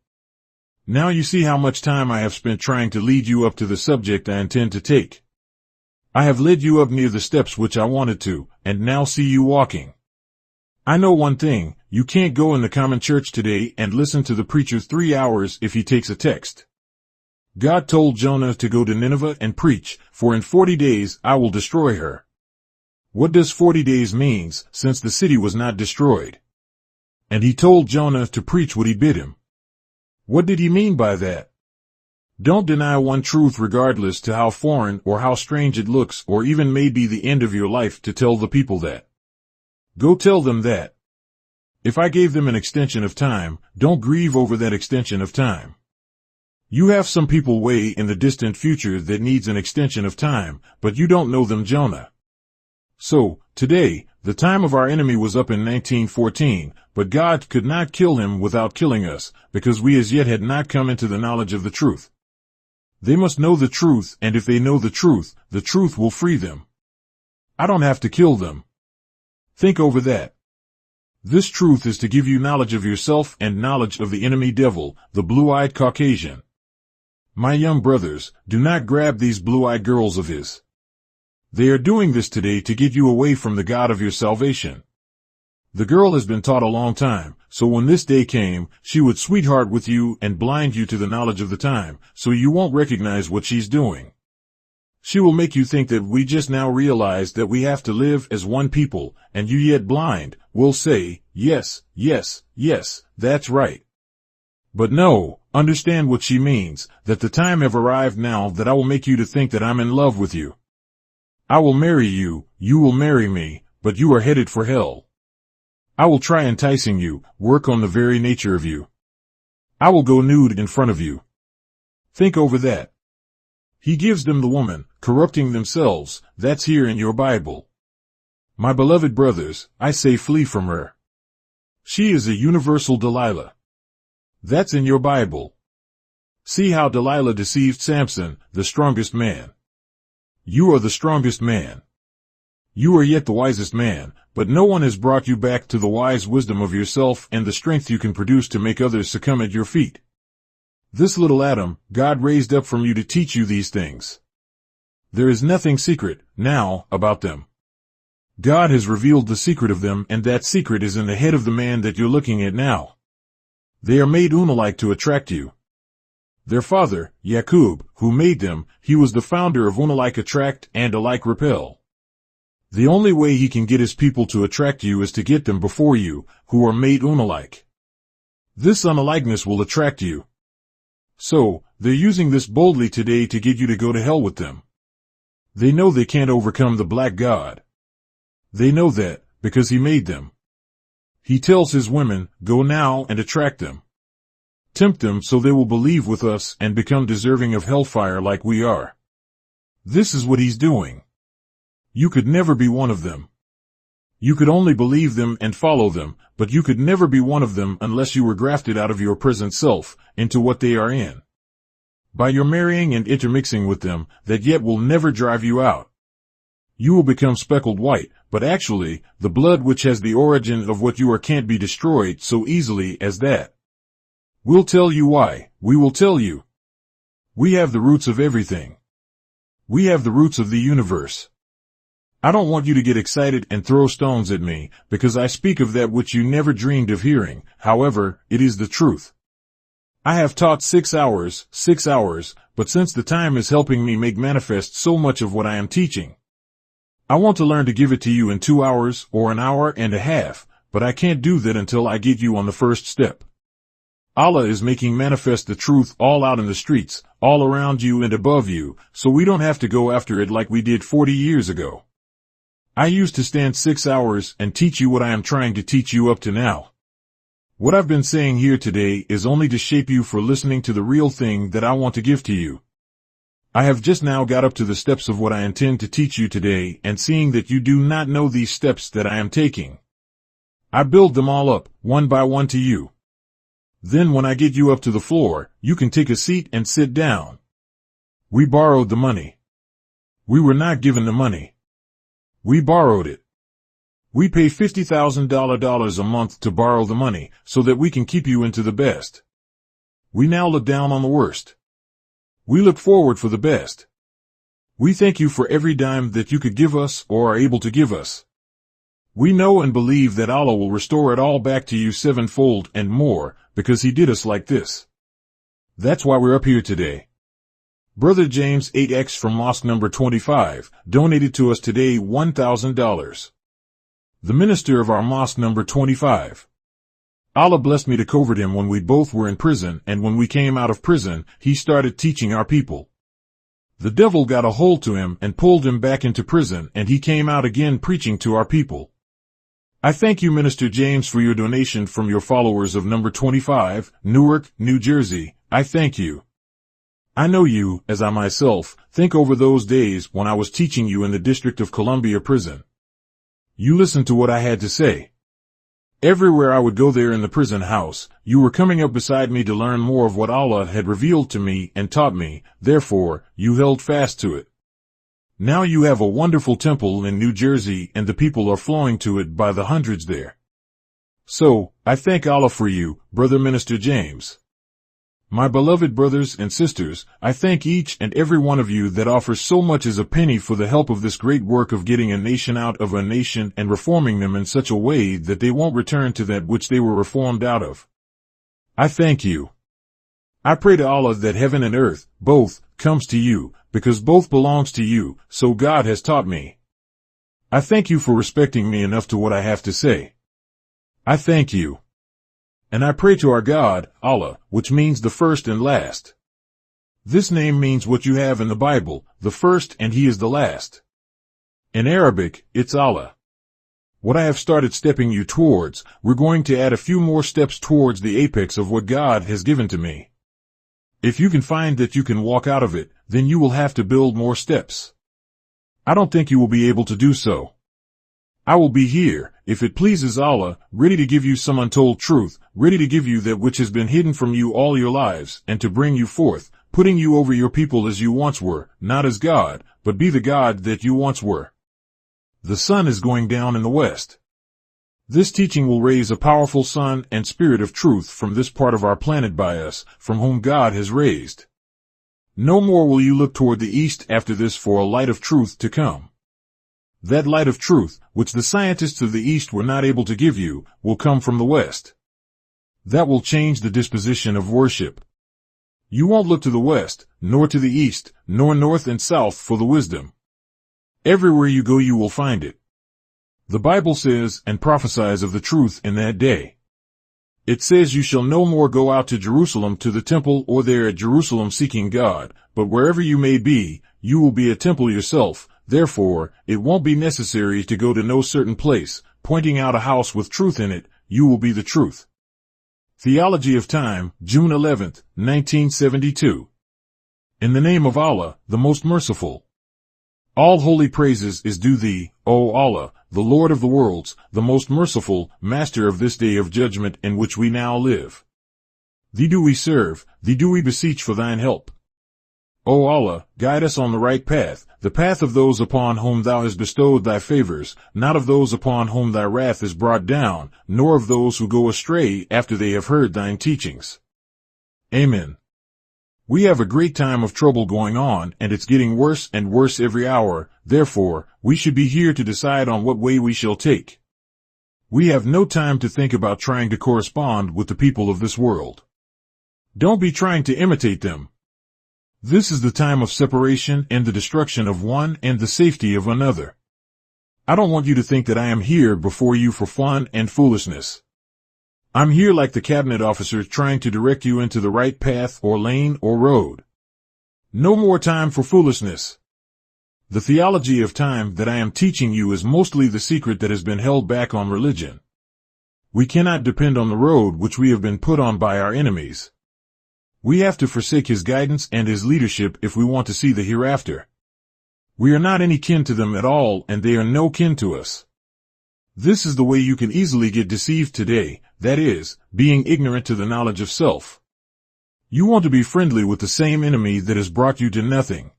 Now you see how much time I have spent trying to lead you up to the subject I intend to take. I have led you up near the steps which I wanted to, and now see you walking. I know one thing, you can't go in the common church today and listen to the preacher 3 hours if he takes a text. God told Jonah to go to Nineveh and preach, for in 40 days I will destroy her. What does 40 days means, since the city was not destroyed? And he told Jonah to preach what he bid him. What did he mean by that? Don't deny one truth regardless to how foreign or how strange it looks or even may be the end of your life to tell the people that. Go tell them that. If I gave them an extension of time, don't grieve over that extension of time. You have some people way in the distant future that needs an extension of time, but you don't know them, Jonah. So, today, the time of our enemy was up in 1914, but God could not kill him without killing us, because we as yet had not come into the knowledge of the truth. They must know the truth, and if they know the truth will free them. I don't have to kill them. Think over that. This truth is to give you knowledge of yourself and knowledge of the enemy devil, the blue-eyed Caucasian. My young brothers, do not grab these blue-eyed girls of his. They are doing this today to get you away from the God of your salvation. The girl has been taught a long time, so when this day came, she would sweetheart with you and blind you to the knowledge of the time, so you won't recognize what she's doing. She will make you think that we just now realize that we have to live as one people, and you yet blind, will say, yes, yes, yes, that's right. But no, understand what she means, that the time have arrived now that I will make you to think that I'm in love with you. I will marry you, you will marry me, but you are headed for hell. I will try enticing you, work on the very nature of you. I will go nude in front of you. Think over that. He gives them the woman, corrupting themselves, that's here in your Bible. My beloved brothers, I say flee from her. She is a universal Delilah. That's in your Bible. See how Delilah deceived Samson, the strongest man. You are the strongest man. You are yet the wisest man, but no one has brought you back to the wise wisdom of yourself and the strength you can produce to make others succumb at your feet. This little Adam, God raised up from you to teach you these things. There is nothing secret, now, about them. God has revealed the secret of them, and that secret is in the head of the man that you're looking at now. They are made Una-like to attract you. Their father, Yakub, who made them, he was the founder of Una-like attract and alike repel. The only way he can get his people to attract you is to get them before you, who are made Una-like. This unalikeness will attract you. So, they're using this boldly today to get you to go to hell with them. They know they can't overcome the black God. They know that, because he made them. He tells his women, go now and attract them. Tempt them so they will believe with us and become deserving of hellfire like we are. This is what he's doing. You could never be one of them. You could only believe them and follow them, but you could never be one of them unless you were grafted out of your present self, into what they are in. By your marrying and intermixing with them, that yet will never drive you out. You will become speckled white, but actually, the blood which has the origin of what you are can't be destroyed so easily as that. We'll tell you why, we will tell you. We have the roots of everything. We have the roots of the universe. I don't want you to get excited and throw stones at me, because I speak of that which you never dreamed of hearing. However, it is the truth. I have taught 6 hours, but since the time is helping me make manifest so much of what I am teaching, I want to learn to give it to you in 2 hours or an hour and a half, but I can't do that until I get you on the first step. Allah is making manifest the truth all out in the streets, all around you and above you, so we don't have to go after it like we did 40 years ago. I used to stand 6 hours and teach you what I am trying to teach you up to now. What I've been saying here today is only to shape you for listening to the real thing that I want to give to you. I have just now got up to the steps of what I intend to teach you today, and seeing that you do not know these steps that I am taking, I build them all up, one by one to you. Then when I get you up to the floor, you can take a seat and sit down. We borrowed the money. We were not given the money. We borrowed it. We pay $50,000 a month to borrow the money so that we can keep you into the best. We now look down on the worst. We look forward for the best. We thank you for every dime that you could give us or are able to give us. We know and believe that Allah will restore it all back to you sevenfold and more, because He did us like this. That's why we're up here today. Brother James 8X from Mosque number 25 donated to us today $1,000. The minister of our mosque number 25. Allah blessed me to covert him when we both were in prison, and when we came out of prison, he started teaching our people. The devil got a hold to him and pulled him back into prison, and he came out again preaching to our people. I thank you, Minister James, for your donation from your followers of number 25, Newark, New Jersey. I thank you. I know you, as I myself, think over those days when I was teaching you in the District of Columbia prison. You listened to what I had to say. Everywhere I would go there in the prison house, you were coming up beside me to learn more of what Allah had revealed to me and taught me, therefore, you held fast to it. Now you have a wonderful temple in New Jersey, and the people are flowing to it by the hundreds there. So, I thank Allah for you, Brother Minister James. My beloved brothers and sisters, I thank each and every one of you that offers so much as a penny for the help of this great work of getting a nation out of a nation and reforming them in such a way that they won't return to that which they were reformed out of. I thank you. I pray to Allah that heaven and earth, both, comes to you, because both belongs to you, so God has taught me. I thank you for respecting me enough to what I have to say. I thank you. And I pray to our God, Allah, which means the first and last. This name means what you have in the Bible, the first and He is the last. In Arabic, it's Allah. What I have started stepping you towards, we're going to add a few more steps towards the apex of what God has given to me. If you can find that you can walk out of it, then you will have to build more steps. I don't think you will be able to do so. I will be here, if it pleases Allah, ready to give you some untold truth, ready to give you that which has been hidden from you all your lives, and to bring you forth, putting you over your people as you once were, not as God, but be the God that you once were. The sun is going down in the west. This teaching will raise a powerful sun and spirit of truth from this part of our planet by us, from whom God has raised. No more will you look toward the east after this for a light of truth to come. That light of truth, which the scientists of the East were not able to give you, will come from the West. That will change the disposition of worship. You won't look to the West, nor to the East, nor North and South for the wisdom. Everywhere you go you will find it. The Bible says and prophesies of the truth in that day. It says you shall no more go out to Jerusalem to the temple or there at Jerusalem seeking God, but wherever you may be, you will be a temple yourself. Therefore, it won't be necessary to go to no certain place, pointing out a house with truth in it, you will be the truth. Theology of Time, June 11, 1972. In the name of Allah, the most merciful. All holy praises is due thee, O Allah, the Lord of the worlds, the most merciful, master of this day of judgment in which we now live. Thee do we serve, thee do we beseech for thine help. O Allah, guide us on the right path, the path of those upon whom thou hast bestowed thy favors, not of those upon whom thy wrath is brought down, nor of those who go astray after they have heard thine teachings. Amen. We have a great time of trouble going on, and it's getting worse and worse every hour, therefore, we should be here to decide on what way we shall take. We have no time to think about trying to correspond with the people of this world. Don't be trying to imitate them. This is the time of separation and the destruction of one and the safety of another. I don't want you to think that I am here before you for fun and foolishness. I'm here like the cabinet officer trying to direct you into the right path or lane or road. No more time for foolishness. The theology of time that I am teaching you is mostly the secret that has been held back on religion. We cannot depend on the road which we have been put on by our enemies. We have to forsake his guidance and his leadership if we want to see the hereafter. We are not any kin to them at all, and they are no kin to us. This is the way you can easily get deceived today, that is, being ignorant to the knowledge of self. You want to be friendly with the same enemy that has brought you to nothing.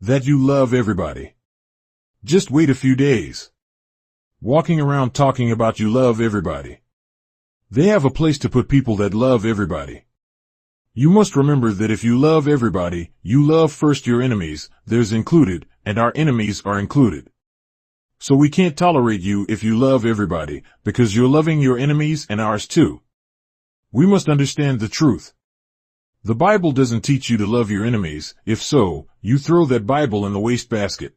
That you love everybody. Just wait a few days. walking around talking about you love everybody. They have a place to put people that love everybody. You must remember that if you love everybody, you love first your enemies, theirs included, and our enemies are included. So we can't tolerate you if you love everybody, because you're loving your enemies and ours too. We must understand the truth. The Bible doesn't teach you to love your enemies. If so, you throw that Bible in the wastebasket.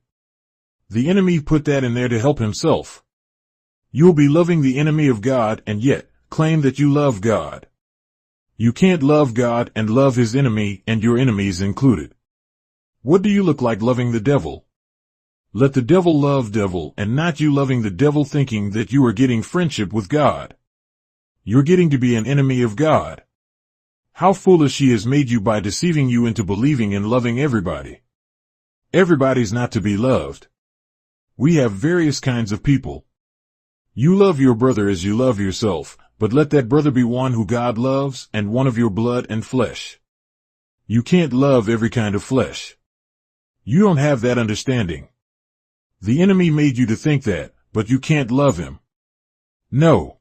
The enemy put that in there to help himself. You'll be loving the enemy of God and yet claim that you love God. You can't love God and love his enemy and your enemies included. What do you look like loving the devil? Let the devil love devil and not you loving the devil thinking that you are getting friendship with God. You're getting to be an enemy of God. How foolish he has made you by deceiving you into believing and loving everybody. Everybody's not to be loved. We have various kinds of people. You love your brother as you love yourself, but let that brother be one who God loves and one of your blood and flesh. You can't love every kind of flesh. You don't have that understanding. The enemy made you to think that, but you can't love him. No.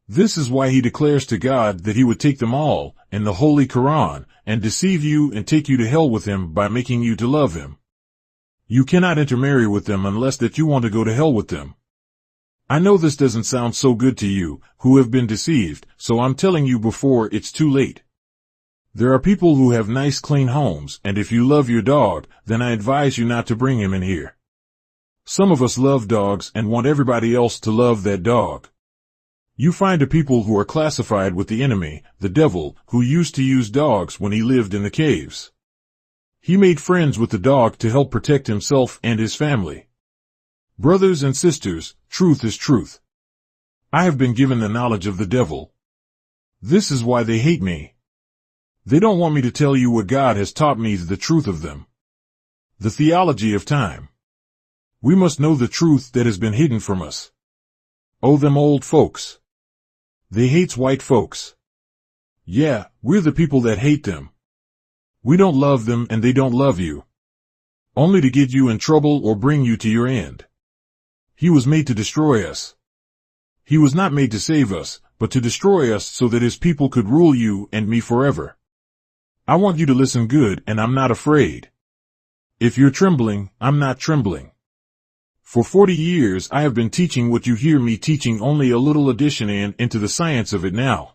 This is why he declares to God that he would take them all, in the Holy Quran, and deceive you and take you to hell with him by making you to love him. You cannot intermarry with them unless that you want to go to hell with them. I know this doesn't sound so good to you, who have been deceived, so I'm telling you before it's too late. There are people who have nice clean homes, and if you love your dog, then I advise you not to bring him in here. Some of us love dogs and want everybody else to love that dog. You find a people who are classified with the enemy, the devil, who used to use dogs when he lived in the caves. He made friends with the dog to help protect himself and his family. Brothers and sisters, truth is truth. I have been given the knowledge of the devil. This is why they hate me. They don't want me to tell you what God has taught me, the truth of them. The theology of time. We must know the truth that has been hidden from us. Oh, them old folks. They hates white folks. Yeah, we're the people that hate them. We don't love them and they don't love you. Only to get you in trouble or bring you to your end. He was made to destroy us. He was not made to save us, but to destroy us so that his people could rule you and me forever. I want you to listen good, and I'm not afraid. If you're trembling, I'm not trembling. For 40 years I have been teaching what you hear me teaching, only a little addition into the science of it now.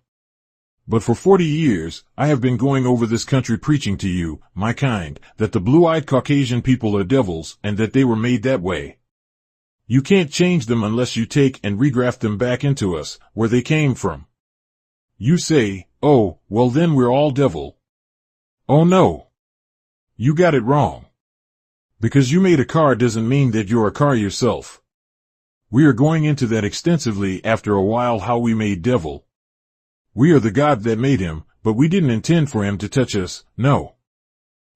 But for 40 years, I have been going over this country preaching to you, my kind, that the blue-eyed Caucasian people are devils and that they were made that way. You can't change them unless you take and regraft them back into us, where they came from. You say, oh, well then we're all devil. Oh no. You got it wrong. Because you made a car doesn't mean that you're a car yourself. We are going into that extensively after a while, how we made devil. We are the God that made him, but we didn't intend for him to touch us, no.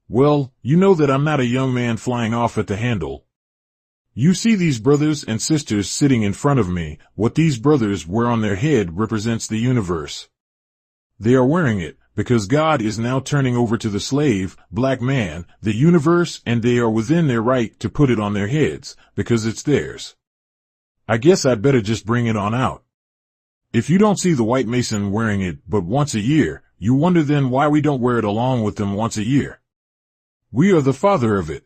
Well, you know that I'm not a young man flying off at the handle. You see these brothers and sisters sitting in front of me. What these brothers wear on their head represents the universe. They are wearing it because God is now turning over to the slave, black man, the universe, and they are within their right to put it on their heads, because it's theirs. I guess I'd better just bring it on out. If you don't see the white Mason wearing it but once a year, you wonder then why we don't wear it along with them once a year. We are the father of it.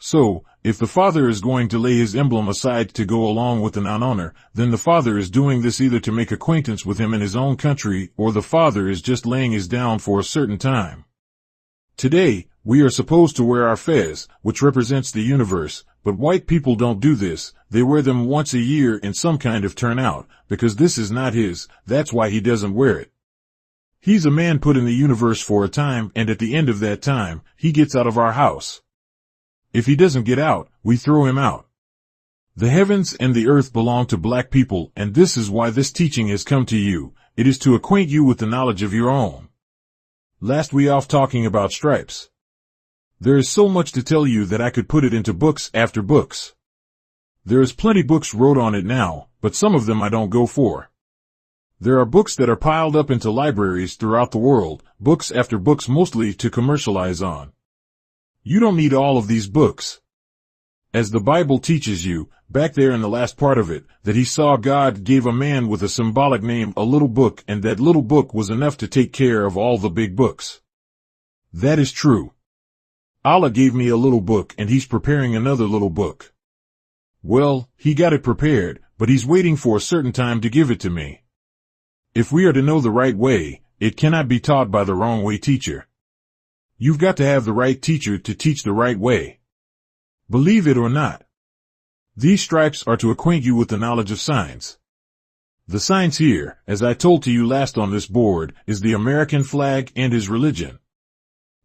So, if the father is going to lay his emblem aside to go along with an honor, then the father is doing this either to make acquaintance with him in his own country, or the father is just laying his down for a certain time. Today, we are supposed to wear our fez, which represents the universe, but white people don't do this. They wear them once a year in some kind of turnout, because this is not his, that's why he doesn't wear it. He's a man put in the universe for a time, and at the end of that time, he gets out of our house. If he doesn't get out, we throw him out. The heavens and the earth belong to black people, and this is why this teaching has come to you. It is to acquaint you with the knowledge of your own. Last we off talking about stripes. There is so much to tell you that I could put it into books after books. There is plenty books wrote on it now, but some of them I don't go for. There are books that are piled up into libraries throughout the world, books after books, mostly to commercialize on. You don't need all of these books. As the Bible teaches you, back there in the last part of it, that he saw God gave a man with a symbolic name a little book, and that little book was enough to take care of all the big books. That is true. Allah gave me a little book, and he's preparing another little book. Well, he got it prepared, but he's waiting for a certain time to give it to me. If we are to know the right way, it cannot be taught by the wrong way teacher. You've got to have the right teacher to teach the right way. Believe it or not. These stripes are to acquaint you with the knowledge of signs. The signs here, as I told to you last on this board, is the American flag and his religion.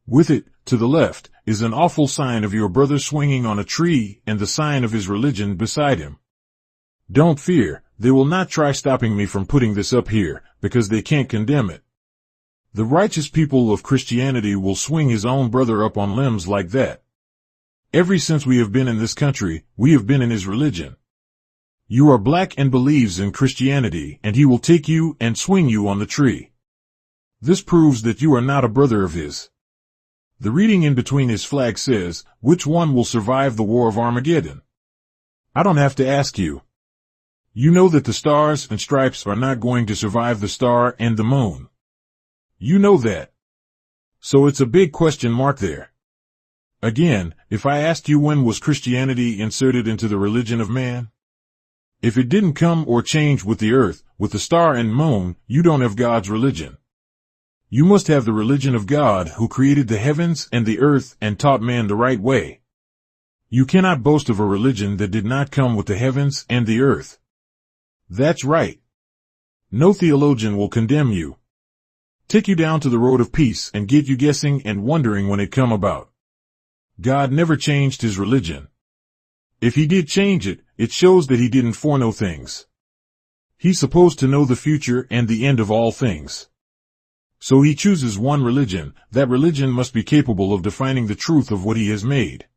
With it, to the left, is an awful sign of your brother swinging on a tree and the sign of his religion beside him. Don't fear, they will not try stopping me from putting this up here, because they can't condemn it. The righteous people of Christianity will swing his own brother up on limbs like that. Ever since we have been in this country, we have been in his religion. You are black and believes in Christianity, and he will take you and swing you on the tree. This proves that you are not a brother of his. The reading in between his flag says, which one will survive the war of Armageddon? I don't have to ask you. You know that the stars and stripes are not going to survive the star and the moon. You know that. So it's a big question mark there. Again, if I asked you when was Christianity inserted into the religion of man? If it didn't come or change with the earth, with the star and moon, you don't have God's religion. You must have the religion of God who created the heavens and the earth and taught man the right way. You cannot boast of a religion that did not come with the heavens and the earth. That's right. No theologian will condemn you. Take you down to the road of peace and get you guessing and wondering when it come about. God never changed his religion. If he did change it, it shows that he didn't foreknow things. He's supposed to know the future and the end of all things. So he chooses one religion. That religion must be capable of defining the truth of what he has made.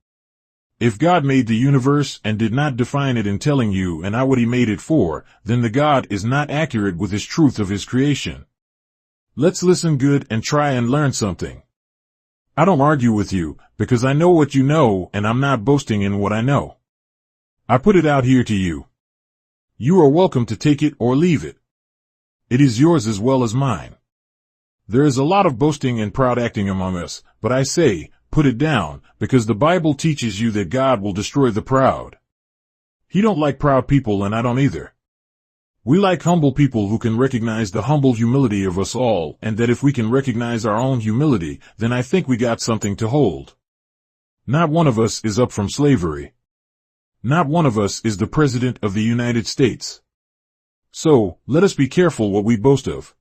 If God made the universe and did not define it in telling you and what he made it for, then the God is not accurate with his truth of his creation. Let's listen good and try and learn something. I don't argue with you, because I know what you know and I'm not boasting in what I know. I put it out here to you. You are welcome to take it or leave it. It is yours as well as mine. There is a lot of boasting and proud acting among us, but I say, put it down, because the Bible teaches you that God will destroy the proud. He don't like proud people, and I don't either. We like humble people who can recognize the humble humility of us all, and that if we can recognize our own humility, then I think we got something to hold. Not one of us is up from slavery. Not one of us is the President of the United States. So, let us be careful what we boast of.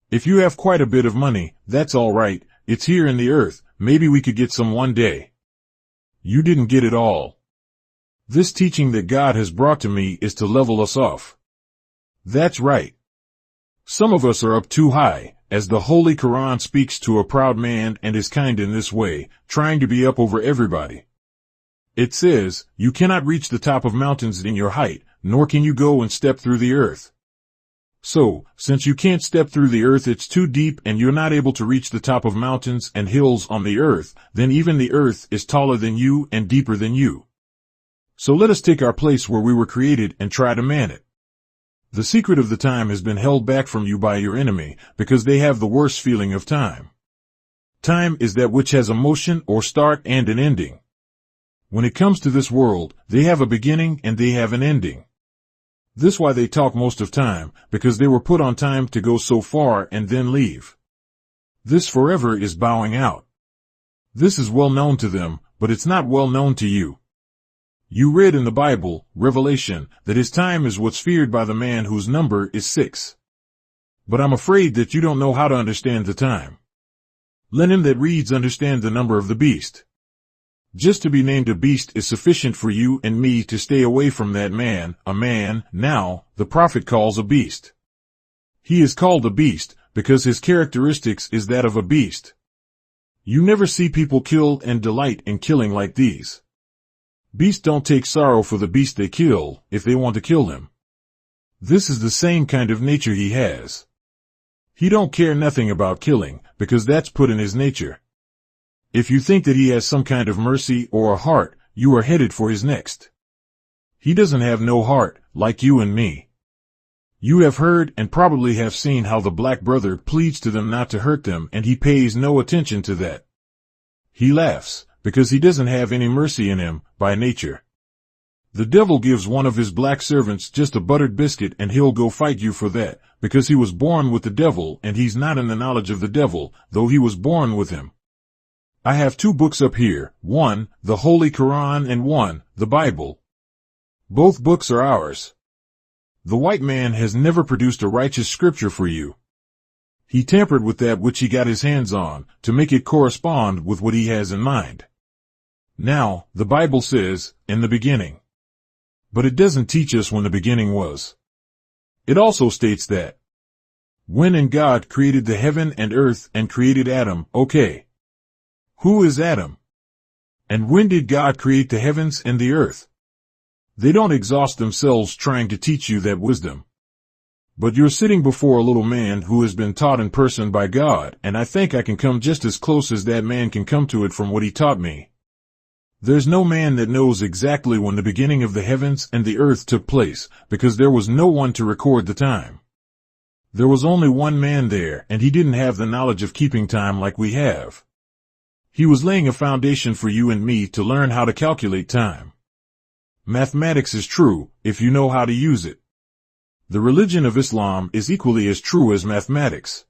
If you have quite a bit of money, that's all right, it's here in the earth, maybe we could get some one day. You didn't get it all. This teaching that God has brought to me is to level us off. That's right. Some of us are up too high, as the Holy Quran speaks to a proud man and is kind in this way, trying to be up over everybody. It says, you cannot reach the top of mountains in your height, nor can you go and step through the earth. So, since you can't step through the earth, it's too deep and you're not able to reach the top of mountains and hills on the earth, then even the earth is taller than you and deeper than you. So let us take our place where we were created and try to man it. The secret of the time has been held back from you by your enemy, because they have the worst feeling of time. Time is that which has a motion or start and an ending. When it comes to this world, they have a beginning and they have an ending. This why they talk most of time, because they were put on time to go so far and then leave. This forever is bowing out. This is well known to them, but it's not well known to you. You read in the Bible, Revelation, that his time is what's feared by the man whose number is 6. But I'm afraid that you don't know how to understand the time. Let him that reads understand the number of the beast. Just to be named a beast is sufficient for you and me to stay away from that man, a man, now, the prophet calls a beast. He is called a beast, because his characteristics is that of a beast. You never see people kill and delight in killing like these. Beasts don't take sorrow for the beast they kill, if they want to kill him. This is the same kind of nature he has. He don't care nothing about killing, because that's put in his nature. If you think that he has some kind of mercy or a heart, you are headed for his next. He doesn't have no heart, like you and me. You have heard and probably have seen how the black brother pleads to them not to hurt them, and he pays no attention to that. He laughs, because he doesn't have any mercy in him, by nature. The devil gives one of his black servants just a buttered biscuit and he'll go fight you for that, because he was born with the devil and he's not in the knowledge of the devil, though he was born with him. I have 2 books up here, one, the Holy Quran, and one, the Bible. Both books are ours. The white man has never produced a righteous scripture for you. He tampered with that which he got his hands on, to make it correspond with what he has in mind. Now, the Bible says, in the beginning. But it doesn't teach us when the beginning was. It also states that when and God created the heaven and earth and created Adam, okay. Who is Adam? And when did God create the heavens and the earth? They don't exhaust themselves trying to teach you that wisdom. But you're sitting before a little man who has been taught in person by God, and I think I can come just as close as that man can come to it from what he taught me. There's no man that knows exactly when the beginning of the heavens and the earth took place, because there was no one to record the time. There was only one man there, and he didn't have the knowledge of keeping time like we have. He was laying a foundation for you and me to learn how to calculate time. Mathematics is true, if you know how to use it. The religion of Islam is equally as true as mathematics.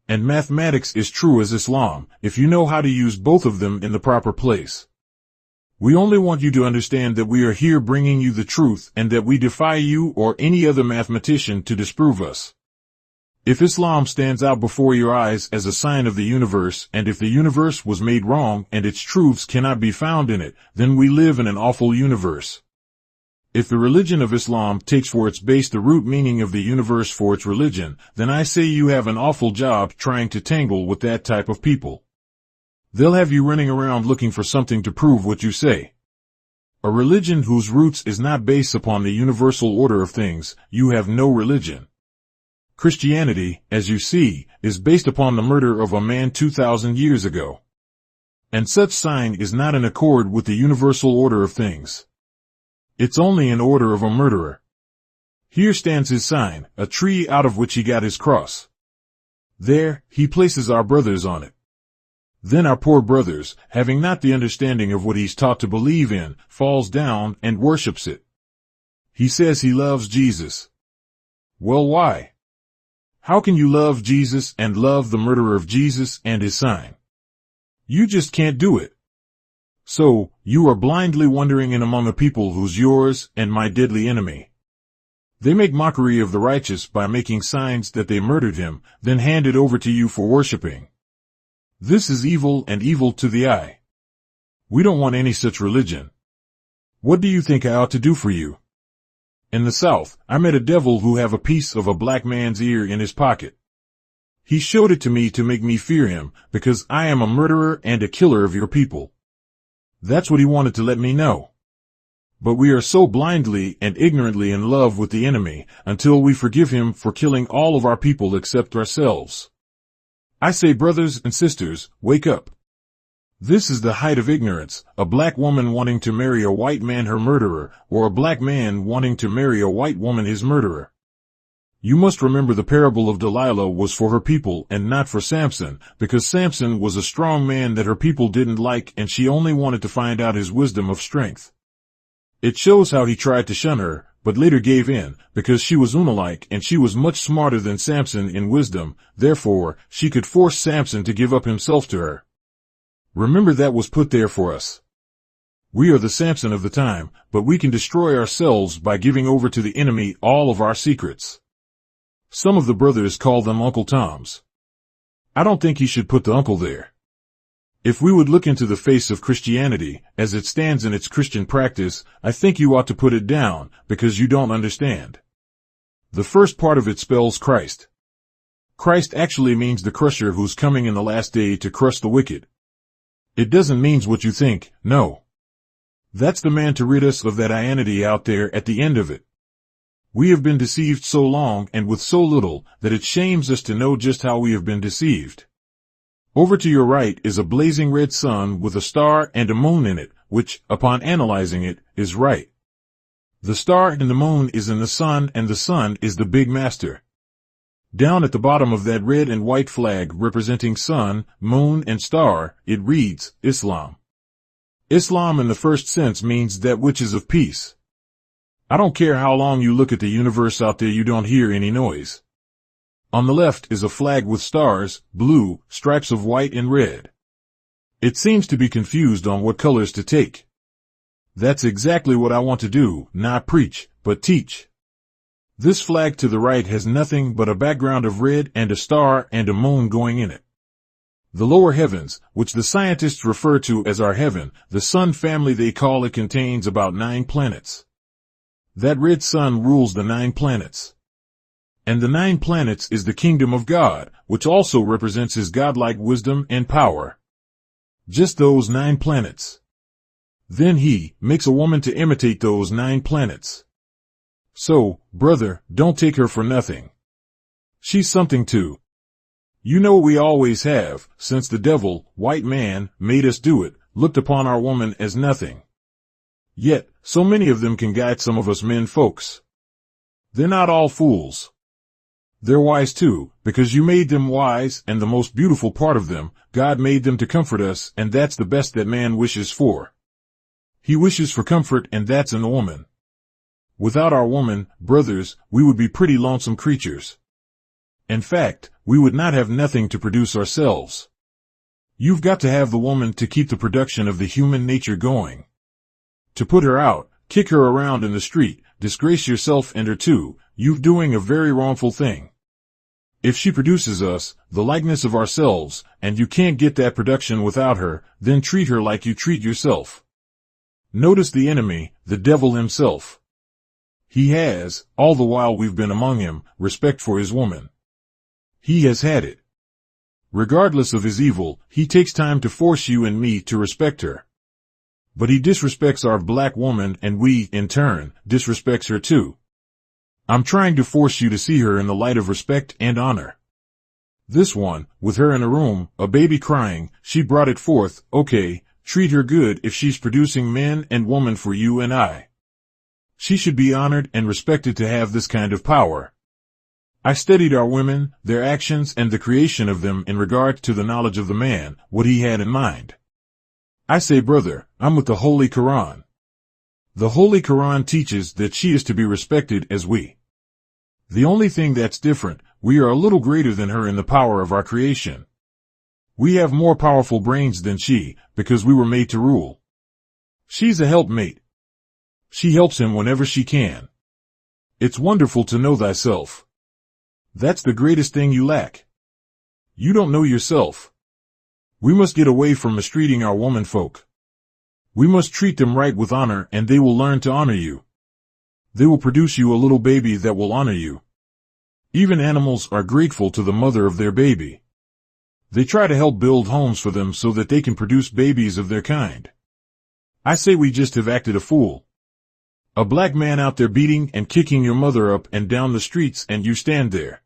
And mathematics is true as Islam, if you know how to use both of them in the proper place. We only want you to understand that we are here bringing you the truth and that we defy you or any other mathematician to disprove us. If Islam stands out before your eyes as a sign of the universe, and if the universe was made wrong and its truths cannot be found in it, then we live in an awful universe. If the religion of Islam takes for its base the root meaning of the universe for its religion, then I say you have an awful job trying to tangle with that type of people. They'll have you running around looking for something to prove what you say. A religion whose roots is not based upon the universal order of things, you have no religion. Christianity, as you see, is based upon the murder of a man 2,000 years ago. And such sign is not in accord with the universal order of things. It's only in order of a murderer. Here stands his sign, a tree out of which he got his cross. There, he places our brothers on it. Then our poor brothers, having not the understanding of what he's taught to believe in, falls down and worships it. He says he loves Jesus. Well, why? How can you love Jesus and love the murderer of Jesus and his sign? You just can't do it. So, you are blindly wandering in among a people who's yours and my deadly enemy. They make mockery of the righteous by making signs that they murdered him, then hand it over to you for worshiping. This is evil and evil to the eye. We don't want any such religion. What do you think I ought to do for you? In the South, I met a devil who have a piece of a black man's ear in his pocket. He showed it to me to make me fear him, because I am a murderer and a killer of your people. That's what he wanted to let me know. But we are so blindly and ignorantly in love with the enemy, until we forgive him for killing all of our people except ourselves. I say, brothers and sisters, wake up. This is the height of ignorance, a black woman wanting to marry a white man her murderer, or a black man wanting to marry a white woman his murderer. You must remember the parable of Delilah was for her people and not for Samson, because Samson was a strong man that her people didn't like and she only wanted to find out his wisdom of strength. It shows how he tried to shun her, but later gave in, because she was Una-like and she was much smarter than Samson in wisdom, therefore, she could force Samson to give up himself to her. Remember that was put there for us. We are the Samson of the time, but we can destroy ourselves by giving over to the enemy all of our secrets. Some of the brothers call them Uncle Toms. I don't think he should put the uncle there. If we would look into the face of Christianity, as it stands in its Christian practice, I think you ought to put it down, because you don't understand. The first part of it spells Christ. Christ actually means the crusher who's coming in the last day to crush the wicked. It doesn't mean what you think, no. That's the man to rid us of that inanity out there at the end of it. We have been deceived so long and with so little that it shames us to know just how we have been deceived. Over to your right is a blazing red sun with a star and a moon in it, which, upon analyzing it, is right. The star and the moon is in the sun, and the sun is the big master. Down at the bottom of that red and white flag representing sun, moon, and star, it reads, Islam. Islam in the first sense means that which is of peace. I don't care how long you look at the universe out there, you don't hear any noise. On the left is a flag with stars, blue, stripes of white and red. It seems to be confused on what colors to take. That's exactly what I want to do, not preach, but teach. This flag to the right has nothing but a background of red and a star and a moon going in it. The lower heavens, which the scientists refer to as our heaven, the sun family they call it, contains about 9 planets. That red sun rules the 9 planets. And the 9 planets is the kingdom of God, which also represents his godlike wisdom and power. Just those 9 planets. Then he makes a woman to imitate those 9 planets. So, brother, don't take her for nothing. She's something too. You know we always have, since the devil, white man, made us do it, looked upon our woman as nothing. Yet, so many of them can guide some of us men folks. They're not all fools. They're wise too, because you made them wise, and the most beautiful part of them, God made them to comfort us, and that's the best that man wishes for. He wishes for comfort, and that's in a woman. Without our woman, brothers, we would be pretty lonesome creatures. In fact, we would not have nothing to produce ourselves. You've got to have the woman to keep the production of the human nature going. To put her out, kick her around in the street, disgrace yourself and her too, you're doing a very wrongful thing. If she produces us, the likeness of ourselves, and you can't get that production without her, then treat her like you treat yourself. Notice the enemy, the devil himself. He has, all the while we've been among him, respect for his woman. He has had it. Regardless of his evil, he takes time to force you and me to respect her. But he disrespects our black woman, and we, in turn, disrespects her too. I'm trying to force you to see her in the light of respect and honor. This one, with her in a room, a baby crying, she brought it forth, okay, treat her good if she's producing man and woman for you and I. She should be honored and respected to have this kind of power. I studied our women, their actions and the creation of them in regard to the knowledge of the man, what he had in mind. I say, brother, I'm with the Holy Quran. The Holy Quran teaches that she is to be respected as we. The only thing that's different, we are a little greater than her in the power of our creation. We have more powerful brains than she, because we were made to rule. She's a helpmate. She helps him whenever she can. It's wonderful to know thyself. That's the greatest thing you lack. You don't know yourself. We must get away from mistreating our woman folk. We must treat them right with honor, and they will learn to honor you. They will produce you a little baby that will honor you. Even animals are grateful to the mother of their baby. They try to help build homes for them so that they can produce babies of their kind. I say we just have acted a fool. A black man out there beating and kicking your mother up and down the streets, and you stand there.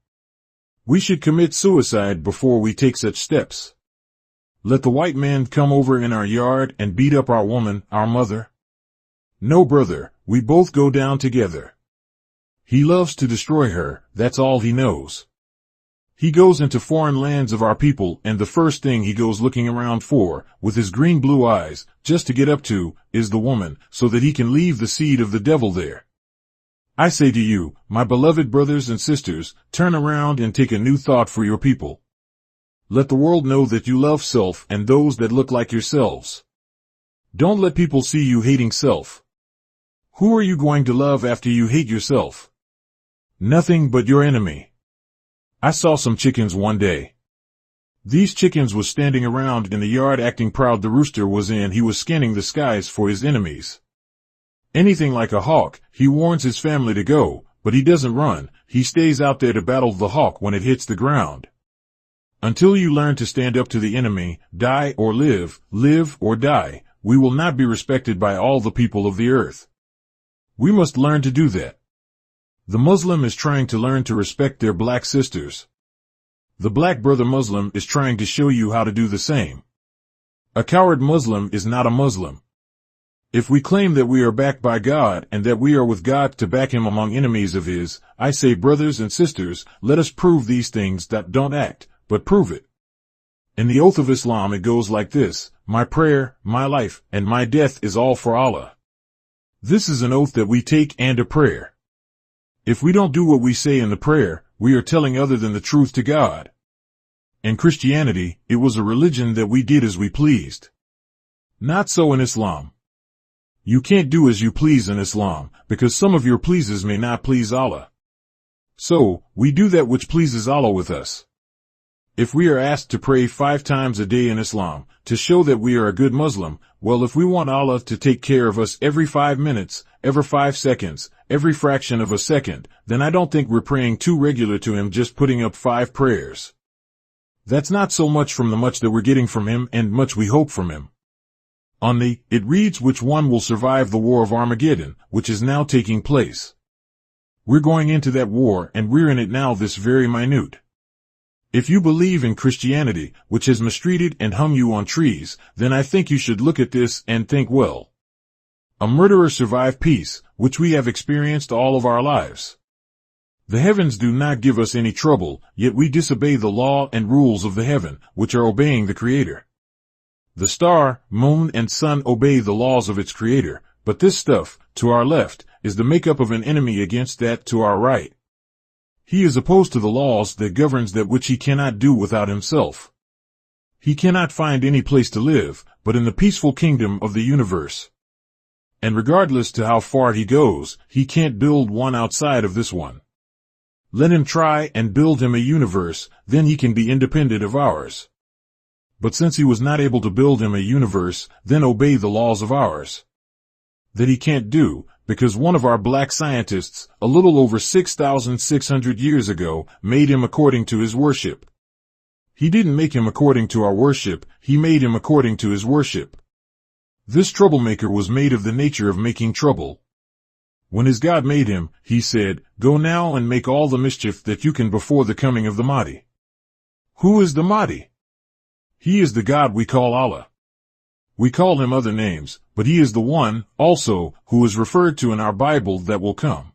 We should commit suicide before we take such steps. Let the white man come over in our yard and beat up our woman, our mother? No, brother, we both go down together. He loves to destroy her, that's all he knows. He goes into foreign lands of our people, and the first thing he goes looking around for, with his green blue eyes, just to get up to, is the woman, so that he can leave the seed of the devil there. I say to you, my beloved brothers and sisters, turn around and take a new thought for your people. Let the world know that you love self and those that look like yourselves. Don't let people see you hating self. Who are you going to love after you hate yourself? Nothing but your enemy. I saw some chickens one day. These chickens was standing around in the yard acting proud. The rooster was in. He was scanning the skies for his enemies. Anything like a hawk, he warns his family to go, but he doesn't run. He stays out there to battle the hawk when it hits the ground. Until you learn to stand up to the enemy, die or live, live or die, we will not be respected by all the people of the earth. We must learn to do that. The Muslim is trying to learn to respect their black sisters. The black brother Muslim is trying to show you how to do the same. A coward Muslim is not a Muslim. If we claim that we are backed by God and that we are with God to back him among enemies of his, I say, brothers and sisters, let us prove these things that don't act, but prove it. In the oath of Islam it goes like this: my prayer, my life, and my death is all for Allah. This is an oath that we take and a prayer. If we don't do what we say in the prayer, we are telling other than the truth to God. In Christianity, it was a religion that we did as we pleased. Not so in Islam. You can't do as you please in Islam, because some of your pleases may not please Allah. So, we do that which pleases Allah with us. If we are asked to pray 5 times a day in Islam, to show that we are a good Muslim, well, if we want Allah to take care of us every 5 minutes, every 5 seconds, every fraction of a second, then I don't think we're praying too regular to him just putting up 5 prayers. That's not so much from the much that we're getting from him and much we hope from him. It reads which one will survive the war of Armageddon, which is now taking place. We're going into that war and we're in it now this very minute. If you believe in Christianity, which has mistreated and hung you on trees, then I think you should look at this and think, well, a murderer survived peace, which we have experienced all of our lives. The heavens do not give us any trouble, yet we disobey the law and rules of the heaven, which are obeying the Creator. The star, moon, and sun obey the laws of its Creator, but this stuff, to our left, is the makeup of an enemy against that to our right. He is opposed to the laws that governs that which he cannot do without himself. He cannot find any place to live, but in the peaceful kingdom of the universe. And regardless to how far he goes, he can't build one outside of this one. Let him try and build him a universe, then he can be independent of ours. But since he was not able to build him a universe, then obey the laws of ours. That he can't do, because one of our black scientists, a little over 6,600 years ago, made him according to his worship. He didn't make him according to our worship, he made him according to his worship. This troublemaker was made of the nature of making trouble. When his God made him, he said, "Go now and make all the mischief that you can before the coming of the Mahdi." Who is the Mahdi? He is the God we call Allah. We call him other names, but he is the one, also, who is referred to in our Bible that will come.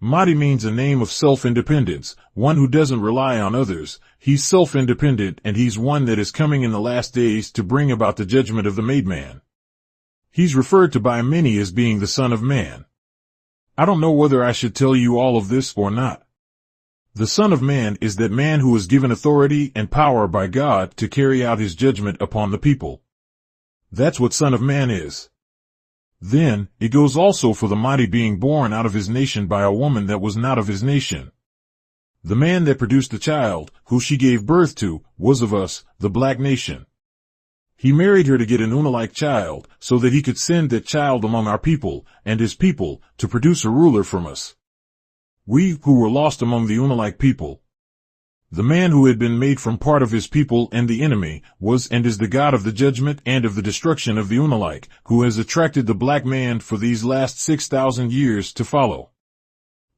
Mahdi means a name of self-independence, one who doesn't rely on others. He's self-independent and he's one that is coming in the last days to bring about the judgment of the made man. He's referred to by many as being the Son of Man. I don't know whether I should tell you all of this or not. The Son of Man is that man who is given authority and power by God to carry out his judgment upon the people. That's what Son of Man is. Then, it goes also for the Mahdi being born out of his nation by a woman that was not of his nation. The man that produced the child, who she gave birth to, was of us, the black nation. He married her to get an Una-like child, so that he could send that child among our people, and his people, to produce a ruler from us. We, who were lost among the Una-like people. The man who had been made from part of his people and the enemy, was and is the God of the judgment and of the destruction of the Una-like, who has attracted the black man for these last 6,000 years to follow.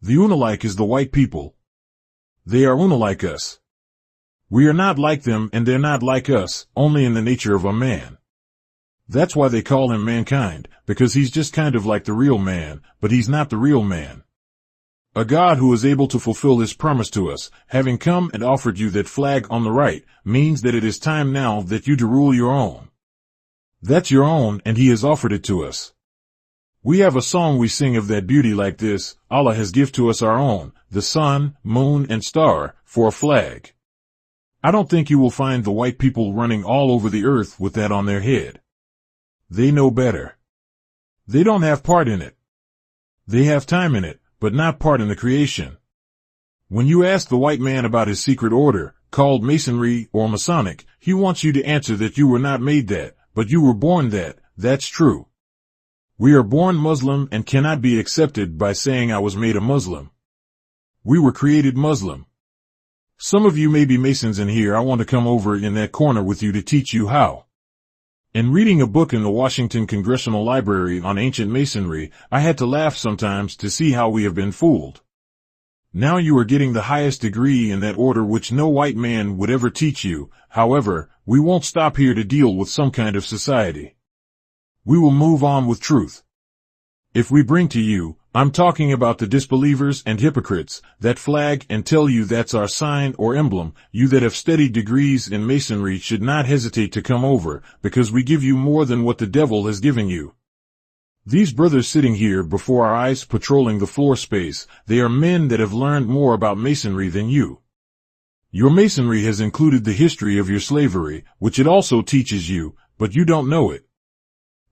The Una-like is the white people. They are Una-like us. We are not like them and they're not like us, only in the nature of a man. That's why they call him mankind, because he's just kind of like the real man, but he's not the real man. A God who is able to fulfill his promise to us, having come and offered you that flag on the right, means that it is time now that you to rule your own. That's your own and he has offered it to us. We have a song we sing of that beauty like this: Allah has given to us our own, the sun, moon and star, for a flag. I don't think you will find the white people running all over the earth with that on their head. They know better. They don't have part in it. They have time in it, but not part in the creation. When you ask the white man about his secret order, called Masonry or Masonic, he wants you to answer that you were not made that, but you were born that. That's true. We are born Muslim and cannot be accepted by saying I was made a Muslim. We were created Muslim. Some of you may be Masons in here. I want to come over in that corner with you to teach you how. In reading a book in the Washington Congressional Library on ancient Masonry, I had to laugh sometimes to see how we have been fooled. Now you are getting the highest degree in that order which no white man would ever teach you. However, we won't stop here to deal with some kind of society. We will move on with truth. If we bring to you, I'm talking about the disbelievers and hypocrites that flag and tell you that's our sign or emblem. You that have studied degrees in masonry should not hesitate to come over, because we give you more than what the devil has given you. These brothers sitting here before our eyes patrolling the floor space, they are men that have learned more about masonry than you. Your masonry has included the history of your slavery, which it also teaches you, but you don't know it.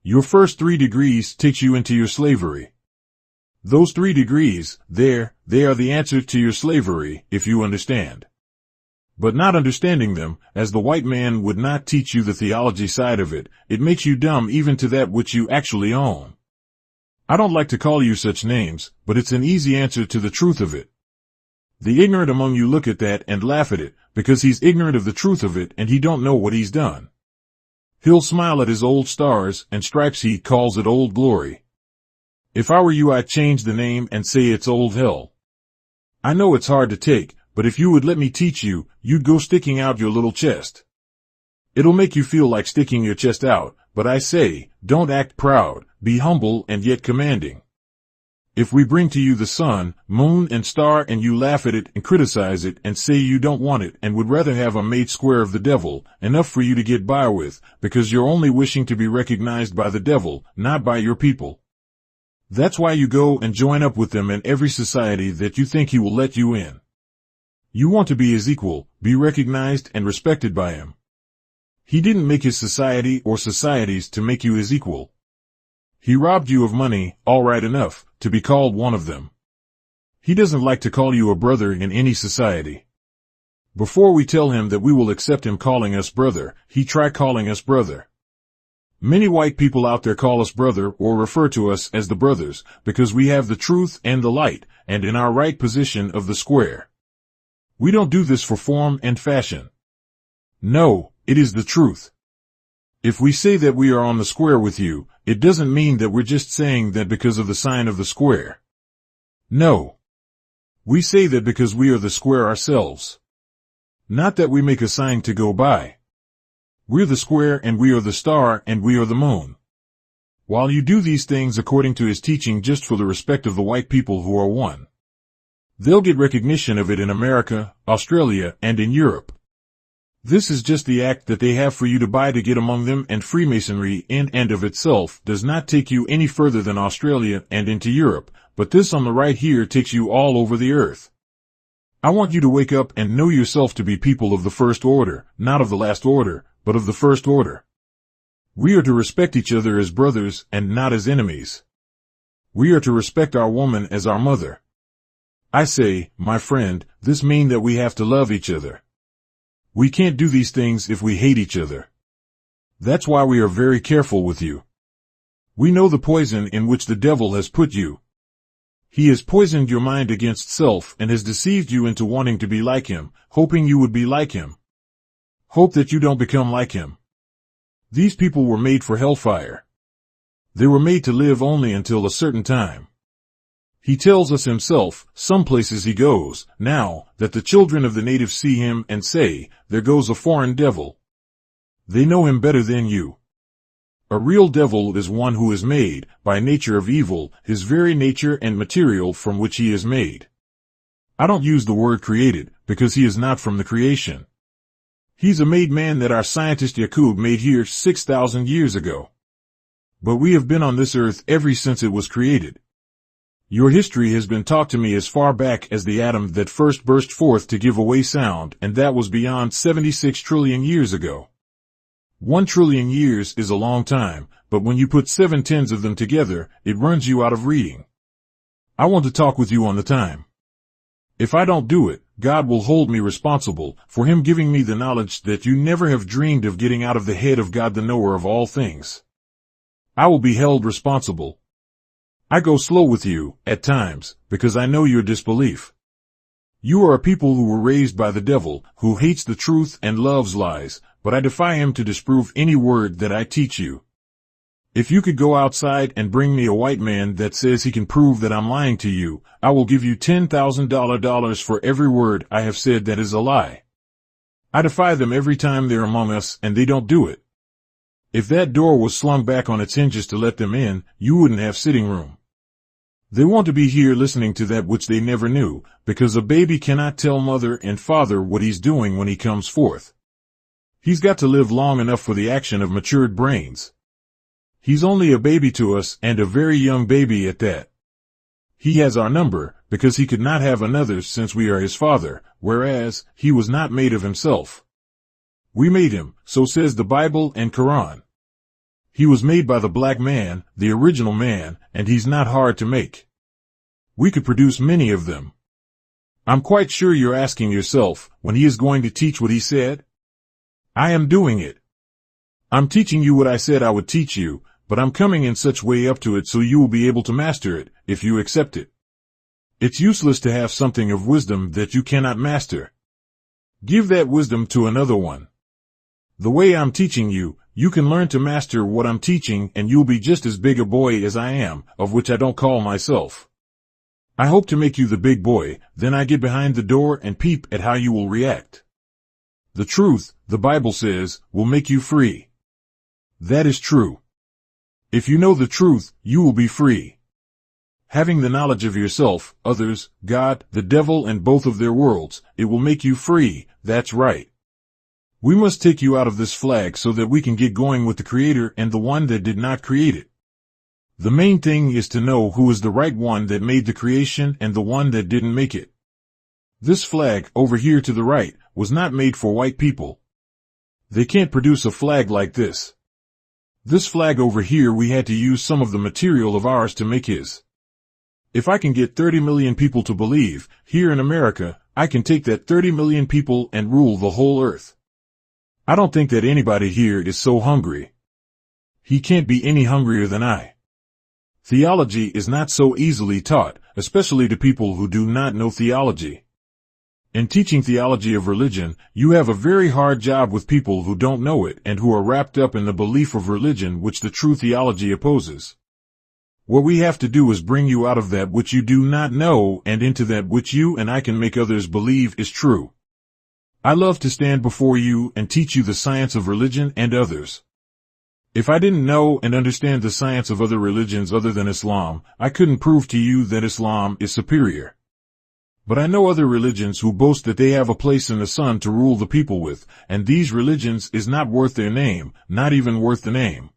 Your first 3 degrees takes you into your slavery. Those 3 degrees, they are the answer to your slavery, if you understand. But not understanding them, as the white man would not teach you the theology side of it, it makes you dumb even to that which you actually own. I don't like to call you such names, but it's an easy answer to the truth of it. The ignorant among you look at that and laugh at it, because he's ignorant of the truth of it and he don't know what he's done. He'll smile at his old stars and stripes, he calls it old glory. If I were you, I'd change the name and say it's old hell. I know it's hard to take, but if you would let me teach you, you'd go sticking out your little chest. It'll make you feel like sticking your chest out, but I say, don't act proud, be humble and yet commanding. If we bring to you the sun, moon and star and you laugh at it and criticize it and say you don't want it and would rather have a made square of the devil, enough for you to get by with, because you're only wishing to be recognized by the devil, not by your people. That's why you go and join up with them in every society that you think he will let you in. You want to be his equal, be recognized and respected by him. He didn't make his society or societies to make you his equal. He robbed you of money, all right enough, to be called one of them. He doesn't like to call you a brother in any society. Before we tell him that we will accept him calling us brother, he try calling us brother. Many white people out there call us brother or refer to us as the brothers, because we have the truth and the light, and in our right position of the square. We don't do this for form and fashion. No, it is the truth. If we say that we are on the square with you, it doesn't mean that we're just saying that because of the sign of the square. No. We say that because we are the square ourselves. Not that we make a sign to go by. We're the square and we are the star and we are the moon. While you do these things according to his teaching just for the respect of the white people who are one, they'll get recognition of it in America, Australia, and in Europe. This is just the act that they have for you to buy to get among them, and Freemasonry in and of itself does not take you any further than Australia and into Europe, but this on the right here takes you all over the earth. I want you to wake up and know yourself to be people of the first order, not of the last order, but of the first order. We are to respect each other as brothers and not as enemies. We are to respect our woman as our mother. I say, my friend, this means that we have to love each other. We can't do these things if we hate each other. That's why we are very careful with you. We know the poison in which the devil has put you. He has poisoned your mind against self and has deceived you into wanting to be like him, hoping you would be like him. Hope that you don't become like him. These people were made for hellfire. They were made to live only until a certain time. He tells us himself, some places he goes, now, that the children of the natives see him and say, there goes a foreign devil. They know him better than you. A real devil is one who is made, by nature of evil, his very nature and material from which he is made. I don't use the word created, because he is not from the creation. He's a made man that our scientist Yakub made here 6,000 years ago. But we have been on this earth ever since it was created. Your history has been taught to me as far back as the atom that first burst forth to give away sound, and that was beyond 76 trillion years ago. 1 trillion years is a long time, but when you put 7 tens of them together, it runs you out of reading. I want to talk with you on the time. If I don't do it, God will hold me responsible for him giving me the knowledge that you never have dreamed of getting out of the head of God, the knower of all things. I will be held responsible. I go slow with you, at times, because I know your disbelief. You are a people who were raised by the devil, who hates the truth and loves lies, but I defy him to disprove any word that I teach you. If you could go outside and bring me a white man that says he can prove that I'm lying to you, I will give you $10,000 for every word I have said that is a lie. I defy them every time they're among us and they don't do it. If that door was slung back on its hinges to let them in, you wouldn't have sitting room. They want to be here listening to that which they never knew, because a baby cannot tell mother and father what he's doing when he comes forth. He's got to live long enough for the action of matured brains. He's only a baby to us, and a very young baby at that. He has our number, because he could not have another since we are his father, whereas he was not made of himself. We made him, so says the Bible and Quran. He was made by the black man, the original man, and he's not hard to make. We could produce many of them. I'm quite sure you're asking yourself, when he is going to teach what he said? I am doing it. I'm teaching you what I said I would teach you, but I'm coming in such way up to it so you will be able to master it, if you accept it. It's useless to have something of wisdom that you cannot master. Give that wisdom to another one. The way I'm teaching you, you can learn to master what I'm teaching and you'll be just as big a boy as I am, of which I don't call myself. I hope to make you the big boy, then I get behind the door and peep at how you will react. The truth, the Bible says, will make you free. That is true. If you know the truth, you will be free. Having the knowledge of yourself, others, God, the devil and both of their worlds, it will make you free, that's right. We must take you out of this flag so that we can get going with the Creator and the one that did not create it. The main thing is to know who is the right one that made the creation and the one that didn't make it. This flag, over here to the right, was not made for white people. They can't produce a flag like this. This flag over here we had to use some of the material of ours to make his. If I can get 30 million people to believe, here in America, I can take that 30 million people and rule the whole earth. I don't think that anybody here is so hungry. He can't be any hungrier than I. Theology is not so easily taught, especially to people who do not know theology. In teaching theology of religion, you have a very hard job with people who don't know it and who are wrapped up in the belief of religion which the true theology opposes. What we have to do is bring you out of that which you do not know and into that which you and I can make others believe is true. I love to stand before you and teach you the science of religion and others. If I didn't know and understand the science of other religions other than Islam, I couldn't prove to you that Islam is superior. But I know other religions who boast that they have a place in the sun to rule the people with, and these religions is not worth their name, not even worth the name.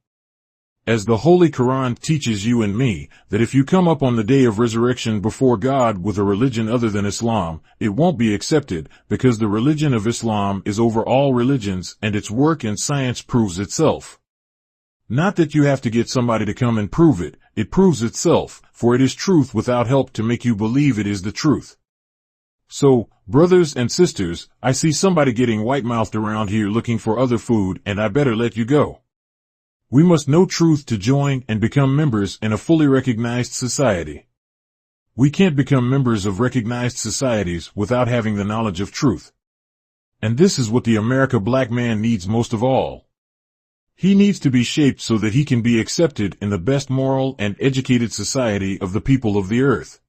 As the Holy Quran teaches you and me, that if you come up on the day of resurrection before God with a religion other than Islam, it won't be accepted, because the religion of Islam is over all religions and its work and science proves itself. Not that you have to get somebody to come and prove it, it proves itself, for it is truth without help to make you believe it is the truth. So, brothers and sisters, I see somebody getting white-mouthed around here looking for other food and I better let you go. We must know truth to join and become members in a fully recognized society. We can't become members of recognized societies without having the knowledge of truth. And this is what the America black man needs most of all. He needs to be shaped so that he can be accepted in the best moral and educated society of the people of the earth.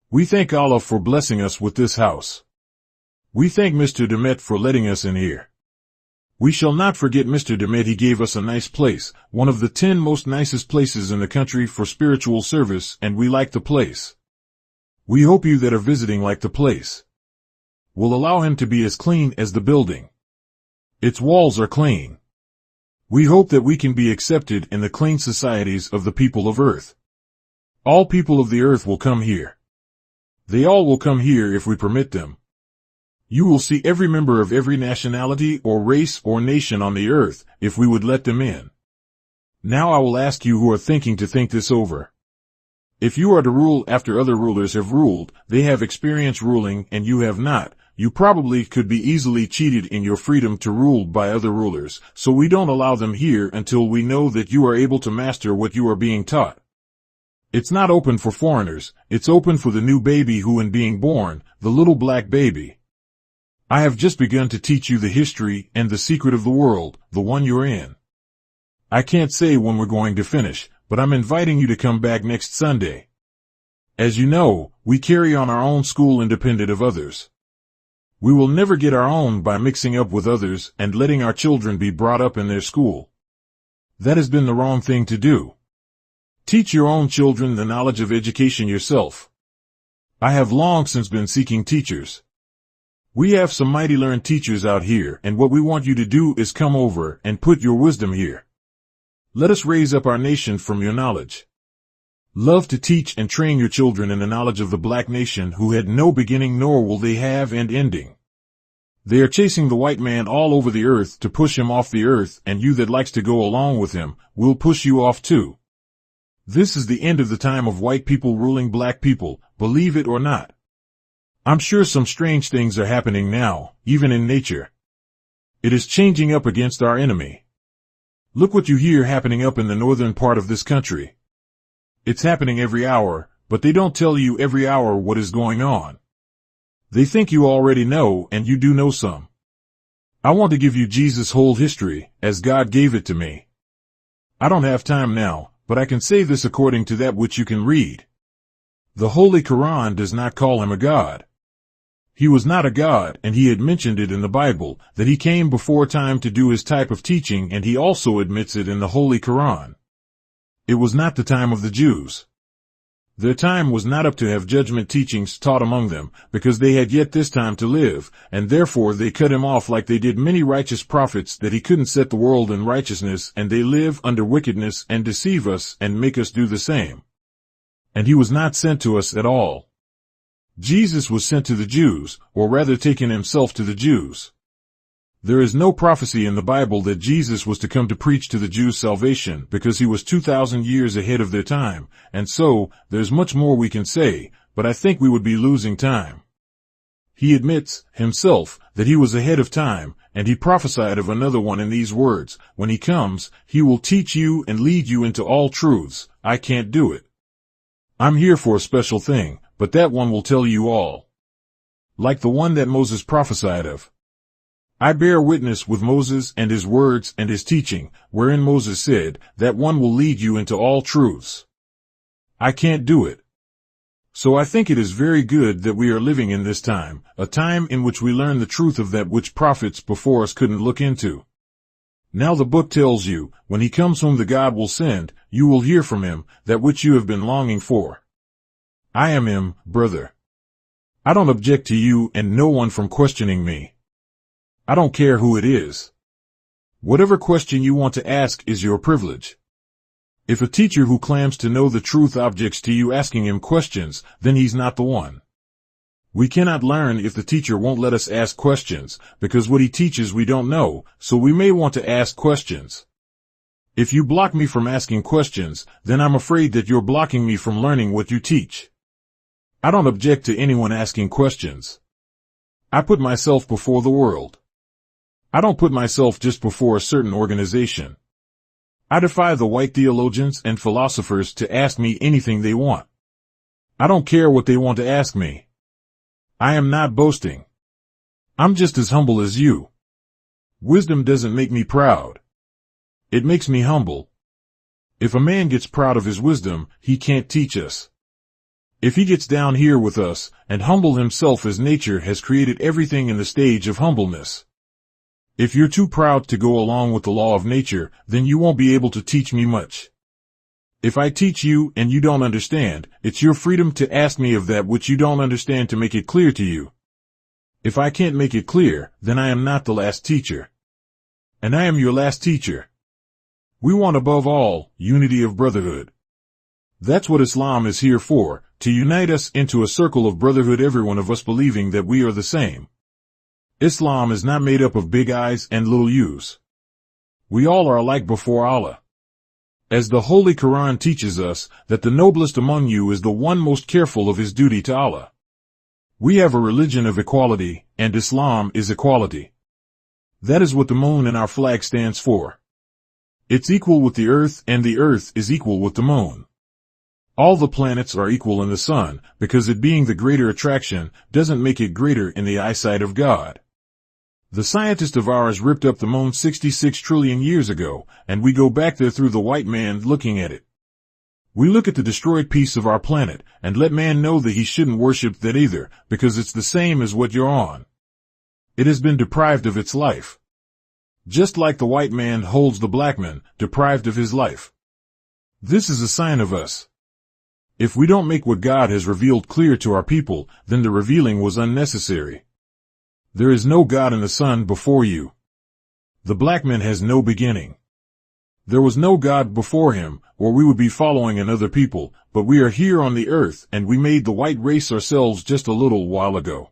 We thank Allah for blessing us with this house. We thank Mr. Demet for letting us in here. We shall not forget Mr. Demet. He gave us a nice place, one of the 10 most nicest places in the country for spiritual service, and we like the place. We hope you that are visiting like the place. We'll allow him to be as clean as the building. Its walls are clean. We hope that we can be accepted in the clean societies of the people of earth. All people of the earth will come here. They all will come here if we permit them. You will see every member of every nationality or race or nation on the earth, if we would let them in. Now I will ask you who are thinking to think this over. If you are to rule after other rulers have ruled, they have experience ruling and you have not, you probably could be easily cheated in your freedom to rule by other rulers, so we don't allow them here until we know that you are able to master what you are being taught. It's not open for foreigners, it's open for the new baby who in being born, the little black baby. I have just begun to teach you the history and the secret of the world, the one you're in. I can't say when we're going to finish, but I'm inviting you to come back next Sunday. As you know, we carry on our own school independent of others. We will never get our own by mixing up with others and letting our children be brought up in their school. That has been the wrong thing to do. Teach your own children the knowledge of education yourself. I have long since been seeking teachers. We have some mighty learned teachers out here, and what we want you to do is come over and put your wisdom here. Let us raise up our nation from your knowledge. Love to teach and train your children in the knowledge of the black nation who had no beginning nor will they have an ending. They are chasing the white man all over the earth to push him off the earth, and you that likes to go along with him will push you off too. This is the end of the time of white people ruling black people, believe it or not. I'm sure some strange things are happening now, even in nature. It is changing up against our enemy. Look what you hear happening up in the northern part of this country. It's happening every hour, but they don't tell you every hour what is going on. They think you already know, and you do know some. I want to give you Jesus' whole history, as God gave it to me. I don't have time now, but I can say this according to that which you can read. The Holy Quran does not call him a god. He was not a god, and he had mentioned it in the Bible, that he came before time to do his type of teaching, and he also admits it in the Holy Quran. It was not the time of the Jews. Their time was not up to have judgment teachings taught among them, because they had yet this time to live, and therefore they cut him off like they did many righteous prophets, that he couldn't set the world in righteousness, and they live under wickedness and deceive us and make us do the same. And he was not sent to us at all. Jesus was sent to the Jews, or rather taken himself to the Jews. There is no prophecy in the Bible that Jesus was to come to preach to the Jews salvation, because he was 2,000 years ahead of their time, and so, there's much more we can say, but I think we would be losing time. He admits, himself, that he was ahead of time, and he prophesied of another one in these words, when he comes, he will teach you and lead you into all truths. I can't do it. I'm here for a special thing, but that one will tell you all. Like the one that Moses prophesied of. I bear witness with Moses and his words and his teaching, wherein Moses said, that one will lead you into all truths. I can't do it. So I think it is very good that we are living in this time, a time in which we learn the truth of that which prophets before us couldn't look into. Now the book tells you, when he comes whom the God will send, you will hear from him, that which you have been longing for. I am him, brother. I don't object to you and no one from questioning me. I don't care who it is. Whatever question you want to ask is your privilege. If a teacher who claims to know the truth objects to you asking him questions, then he's not the one. We cannot learn if the teacher won't let us ask questions, because what he teaches we don't know, so we may want to ask questions. If you block me from asking questions, then I'm afraid that you're blocking me from learning what you teach. I don't object to anyone asking questions. I put myself before the world. I don't put myself just before a certain organization. I defy the white theologians and philosophers to ask me anything they want. I don't care what they want to ask me. I am not boasting. I'm just as humble as you. Wisdom doesn't make me proud. It makes me humble. If a man gets proud of his wisdom, he can't teach us. If he gets down here with us and humble himself as nature has created everything in the stage of humbleness. If you're too proud to go along with the law of nature, then you won't be able to teach me much. If I teach you and you don't understand, it's your freedom to ask me of that which you don't understand to make it clear to you. If I can't make it clear, then I am not the last teacher. And I am your last teacher. We want above all, unity of brotherhood. That's what Islam is here for, to unite us into a circle of brotherhood, every one of us believing that we are the same. Islam is not made up of big I's and little U's. We all are alike before Allah. As the Holy Quran teaches us, that the noblest among you is the one most careful of his duty to Allah. We have a religion of equality, and Islam is equality. That is what the moon in our flag stands for. It's equal with the earth, and the earth is equal with the moon. All the planets are equal in the sun, because it being the greater attraction, doesn't make it greater in the eyesight of God. The scientist of ours ripped up the moon 66 trillion years ago, and we go back there through the white man looking at it. We look at the destroyed piece of our planet, and let man know that he shouldn't worship that either, because it's the same as what you're on. It has been deprived of its life. just like the white man holds the black man, deprived of his life. This is a sign of us. If we don't make what God has revealed clear to our people, then the revealing was unnecessary. There is no God in the sun before you. The black man has no beginning. There was no God before him, or we would be following another people, but we are here on the earth, and we made the white race ourselves just a little while ago.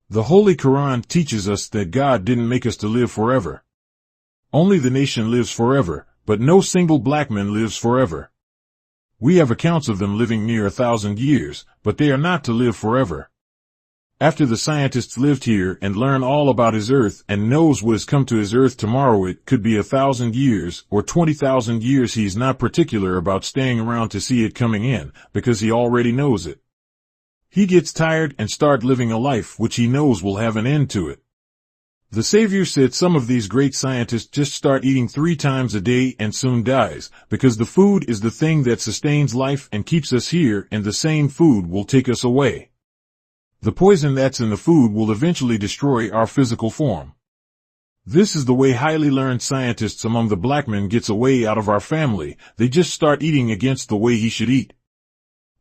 The Holy Quran teaches us that God didn't make us to live forever. Only the nation lives forever, but no single black man lives forever. We have accounts of them living near 1,000 years, but they are not to live forever. After the scientists lived here and learn all about his earth and knows what has come to his earth tomorrow, it could be 1,000 years or 20,000 years. He's not particular about staying around to see it coming in, because he already knows it. He gets tired and start living a life which he knows will have an end to it. The Savior said some of these great scientists just start eating 3 times a day and soon dies, because the food is the thing that sustains life and keeps us here, and the same food will take us away. The poison that's in the food will eventually destroy our physical form. This is the way highly learned scientists among the black men gets away out of our family. They just start eating against the way he should eat.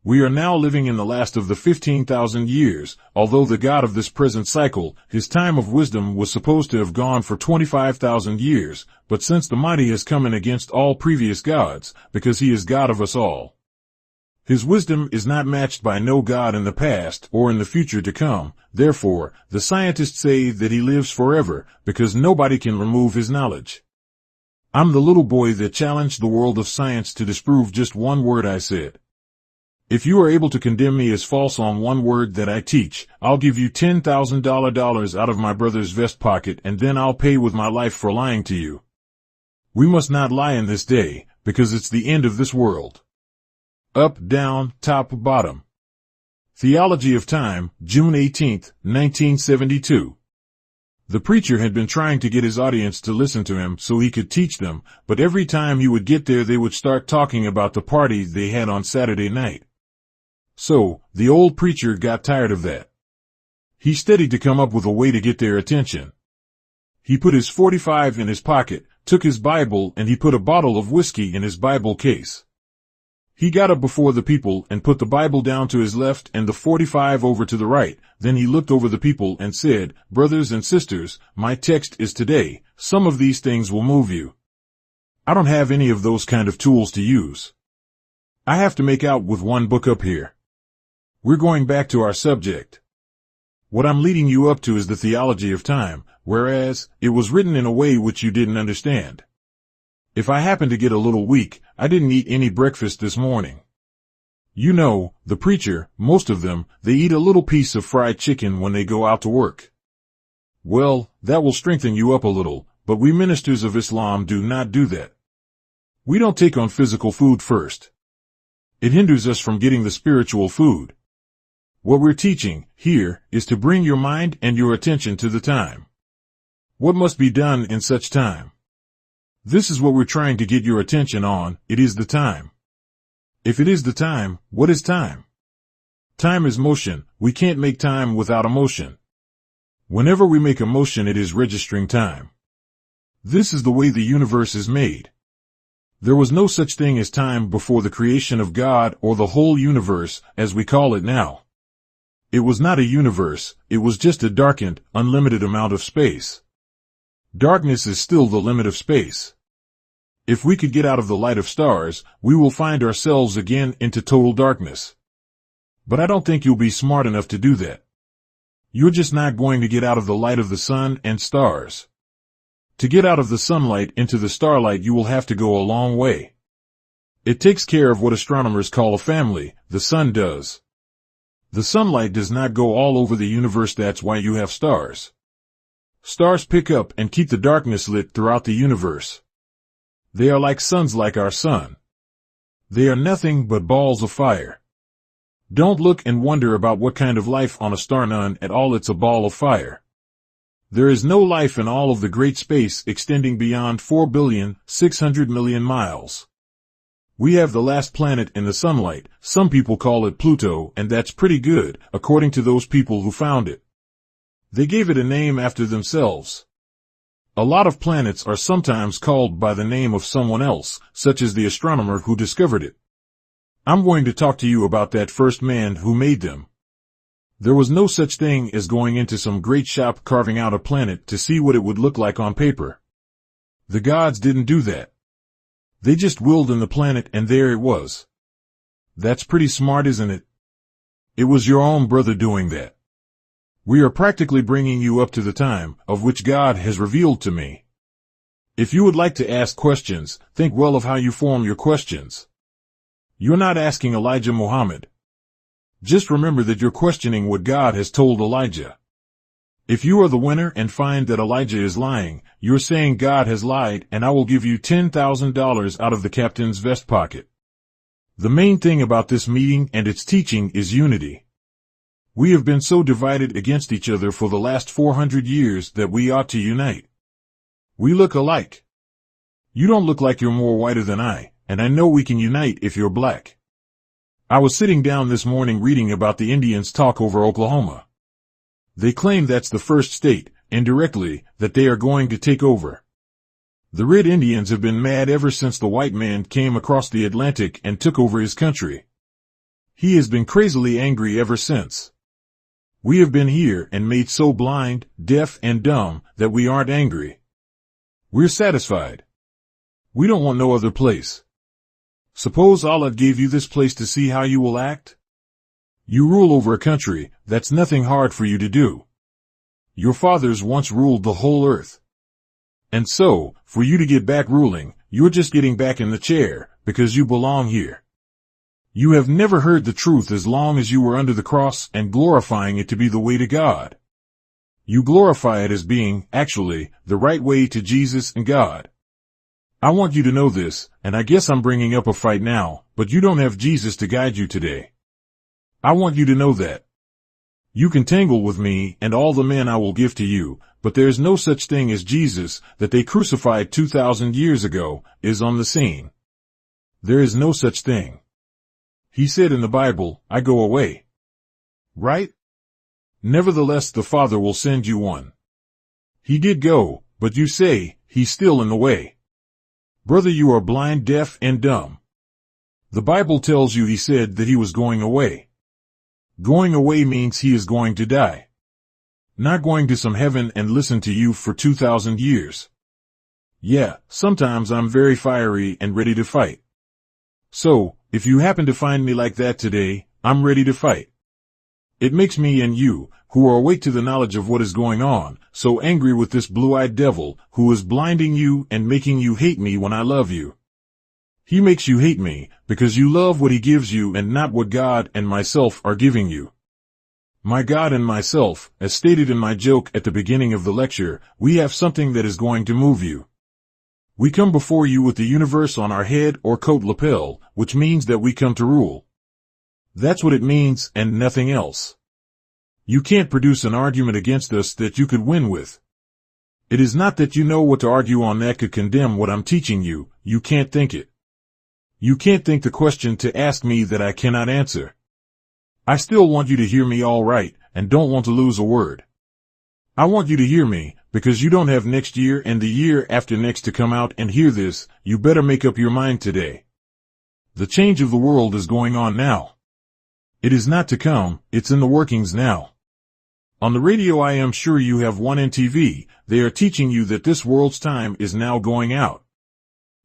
We are now living in the last of the 15,000 years, although the God of this present cycle, his time of wisdom was supposed to have gone for 25,000 years, but since the mighty has come in against all previous gods, because he is God of us all. His wisdom is not matched by no God in the past or in the future to come. Therefore, the scientists say that he lives forever, because nobody can remove his knowledge. I'm the little boy that challenged the world of science to disprove just one word I said. If you are able to condemn me as false on one word that I teach, I'll give you $10,000 out of my brother's vest pocket, and then I'll pay with my life for lying to you. We must not lie in this day, because it's the end of this world. Up, down, top, bottom. Theology of Time, June 18, 1972. The preacher had been trying to get his audience to listen to him so he could teach them, but every time he would get there they would start talking about the party they had on Saturday night. So, the old preacher got tired of that. He studied to come up with a way to get their attention. He put his 45 in his pocket, took his Bible, and he put a bottle of whiskey in his Bible case. He got up before the people and put the Bible down to his left and the 45 over to the right. Then he looked over the people and said, "Brothers and sisters, my text is today. Some of these things will move you. I don't have any of those kind of tools to use. I have to make out with one book up here. We're going back to our subject. What I'm leading you up to is the theology of time, whereas it was written in a way which you didn't understand. If I happen to get a little weak, I didn't eat any breakfast this morning. You know, the preacher, most of them, they eat a little piece of fried chicken when they go out to work. Well, that will strengthen you up a little, but we ministers of Islam do not do that. We don't take on physical food first. It hinders us from getting the spiritual food. What we're teaching here is to bring your mind and your attention to the time. What must be done in such time? This is what we're trying to get your attention on. It is the time. If it is the time, what is time? Time is motion. We can't make time without a motion. Whenever we make a motion, it is registering time. This is the way the universe is made. There was no such thing as time before the creation of God or the whole universe, as we call it now. It was not a universe, it was just a darkened, unlimited amount of space. Darkness is still the limit of space. If we could get out of the light of stars, we will find ourselves again into total darkness. But I don't think you'll be smart enough to do that. You're just not going to get out of the light of the sun and stars. To get out of the sunlight into the starlight, you will have to go a long way. It takes care of what astronomers call a family, the sun does. The sunlight does not go all over the universe, that's why you have stars. Stars pick up and keep the darkness lit throughout the universe. They are like suns, like our sun. They are nothing but balls of fire. Don't look and wonder about what kind of life on a star, none at all, it's a ball of fire. There is no life in all of the great space extending beyond 4,600,000,000 miles. We have the last planet in the sunlight. Some people call it Pluto, and that's pretty good, according to those people who found it. They gave it a name after themselves. A lot of planets are sometimes called by the name of someone else, such as the astronomer who discovered it. I'm going to talk to you about that first man who made them. There was no such thing as going into some great shop carving out a planet to see what it would look like on paper. The gods didn't do that. They just willed in the planet and there it was. That's pretty smart, isn't it? It was your own brother doing that. We are practically bringing you up to the time of which God has revealed to me. If you would like to ask questions, think well of how you form your questions. You're not asking Elijah Muhammad. Just remember that you're questioning what God has told Elijah. If you are the winner and find that Elijah is lying, you're saying God has lied and I will give you $10,000 out of the captain's vest pocket. The main thing about this meeting and its teaching is unity. We have been so divided against each other for the last 400 years that we ought to unite. We look alike. You don't look like you're more whiter than I, and I know we can unite if you're black. I was sitting down this morning reading about the Indians talk over Oklahoma. They claim that's the first state, indirectly, that they are going to take over. The Red Indians have been mad ever since the white man came across the Atlantic and took over his country. He has been crazily angry ever since. We have been here and made so blind, deaf, and dumb that we aren't angry. We're satisfied. We don't want no other place. Suppose Allah gave you this place to see how you will act? You rule over a country, that's nothing hard for you to do. Your fathers once ruled the whole earth. And so, for you to get back ruling, you're just getting back in the chair, because you belong here. You have never heard the truth as long as you were under the cross and glorifying it to be the way to God. You glorify it as being, actually, the right way to Jesus and God. I want you to know this, and I guess I'm bringing up a fight now, but you don't have Jesus to guide you today. I want you to know that. You can tangle with me and all the men I will give to you, but there is no such thing as Jesus that they crucified 2,000 years ago is on the scene. There is no such thing. He said in the Bible, I go away. Right? Nevertheless, the Father will send you one. He did go, but you say, he's still in the way. Brother, you are blind, deaf, and dumb. The Bible tells you he said that he was going away. Going away means he is going to die. Not going to some heaven and listen to you for 2,000 years. Yeah, sometimes I'm very fiery and ready to fight. So, if you happen to find me like that today, I'm ready to fight. It makes me and you, who are awake to the knowledge of what is going on, so angry with this blue-eyed devil, who is blinding you and making you hate me when I love you. He makes you hate me, because you love what he gives you and not what God and myself are giving you. My God and myself, as stated in my joke at the beginning of the lecture, we have something that is going to move you. We come before you with the universe on our head or coat lapel, which means that we come to rule. That's what it means and nothing else. You can't produce an argument against us that you could win with. It is not that you know what to argue on that could condemn what I'm teaching you, you can't think it. You can't think the question to ask me that I cannot answer. I still want you to hear me all right, and don't want to lose a word. I want you to hear me, because you don't have next year and the year after next to come out and hear this, you better make up your mind today. The change of the world is going on now. It is not to come, it's in the workings now. On the radio I am sure you have one in TV, they are teaching you that this world's time is now going out.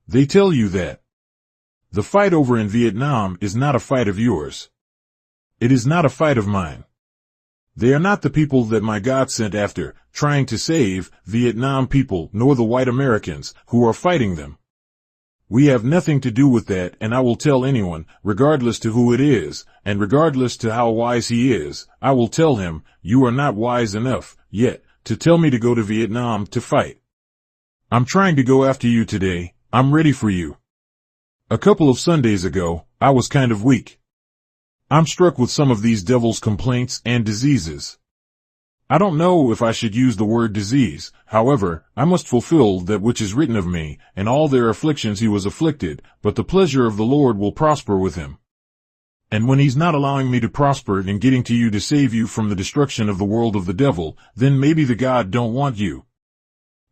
They tell you that. The fight over in Vietnam is not a fight of yours. It is not a fight of mine. They are not the people that my God sent after, trying to save Vietnam people, nor the white Americans, who are fighting them. We have nothing to do with that, and I will tell anyone, regardless to who it is, and regardless to how wise he is, I will tell him, you are not wise enough, yet, to tell me to go to Vietnam to fight. I'm trying to go after you today, I'm ready for you. A couple of Sundays ago, I was kind of weak. I'm struck with some of these devils' complaints and diseases. I don't know if I should use the word disease, however, I must fulfill that which is written of me, and all their afflictions he was afflicted, but the pleasure of the Lord will prosper with him. And when he's not allowing me to prosper in getting to you to save you from the destruction of the world of the devil, then maybe the God don't want you.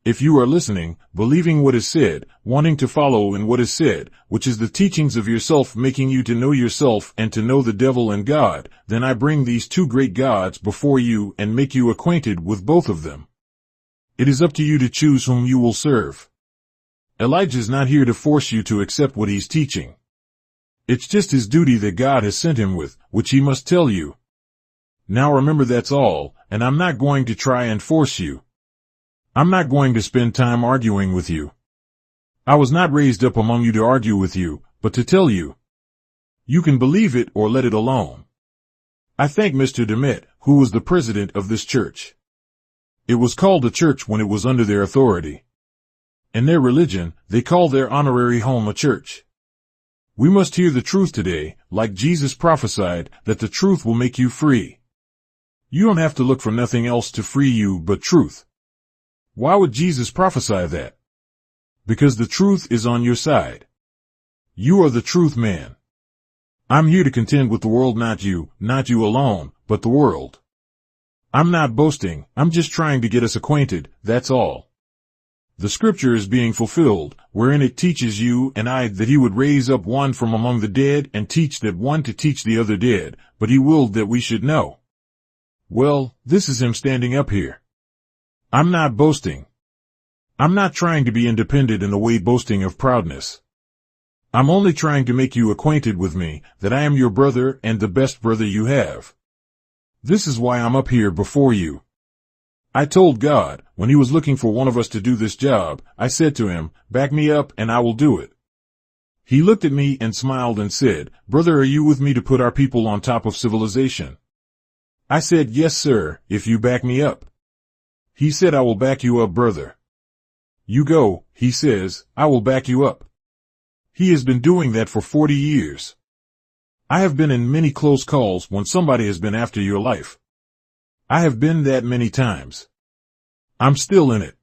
If you are listening, believing what is said, wanting to follow in what is said, which is the teachings of yourself making you to know yourself and to know the devil and God, then I bring these two great gods before you and make you acquainted with both of them. It is up to you to choose whom you will serve. Elijah is not here to force you to accept what he's teaching. It's just his duty that God has sent him with, which he must tell you. Now remember, that's all, and I'm not going to try and force you. I'm not going to spend time arguing with you. I was not raised up among you to argue with you, but to tell you. You can believe it or let it alone. I thank Mr. Demet, who was the president of this church. It was called a church when it was under their authority. In their religion, they call their honorary home a church. We must hear the truth today, like Jesus prophesied, that the truth will make you free. You don't have to look for nothing else to free you but truth. Why would Jesus prophesy that? Because the truth is on your side. You are the truth man. I'm here to contend with the world, not you alone, but the world. I'm not boasting, I'm just trying to get us acquainted, that's all. The scripture is being fulfilled, wherein it teaches you and I that he would raise up one from among the dead and teach that one to teach the other dead, but he willed that we should know. Well, this is him standing up here. I'm not boasting. I'm not trying to be independent in the way boasting of proudness. I'm only trying to make you acquainted with me, that I am your brother and the best brother you have. This is why I'm up here before you. I told God, when he was looking for one of us to do this job, I said to him, back me up and I will do it. He looked at me and smiled and said, brother, are you with me to put our people on top of civilization? I said, yes, sir, if you back me up. He said, I will back you up, brother. You go, he says, I will back you up. He has been doing that for 40 years. I have been in many close calls when somebody has been after your life. I have been that many times. I'm still in it.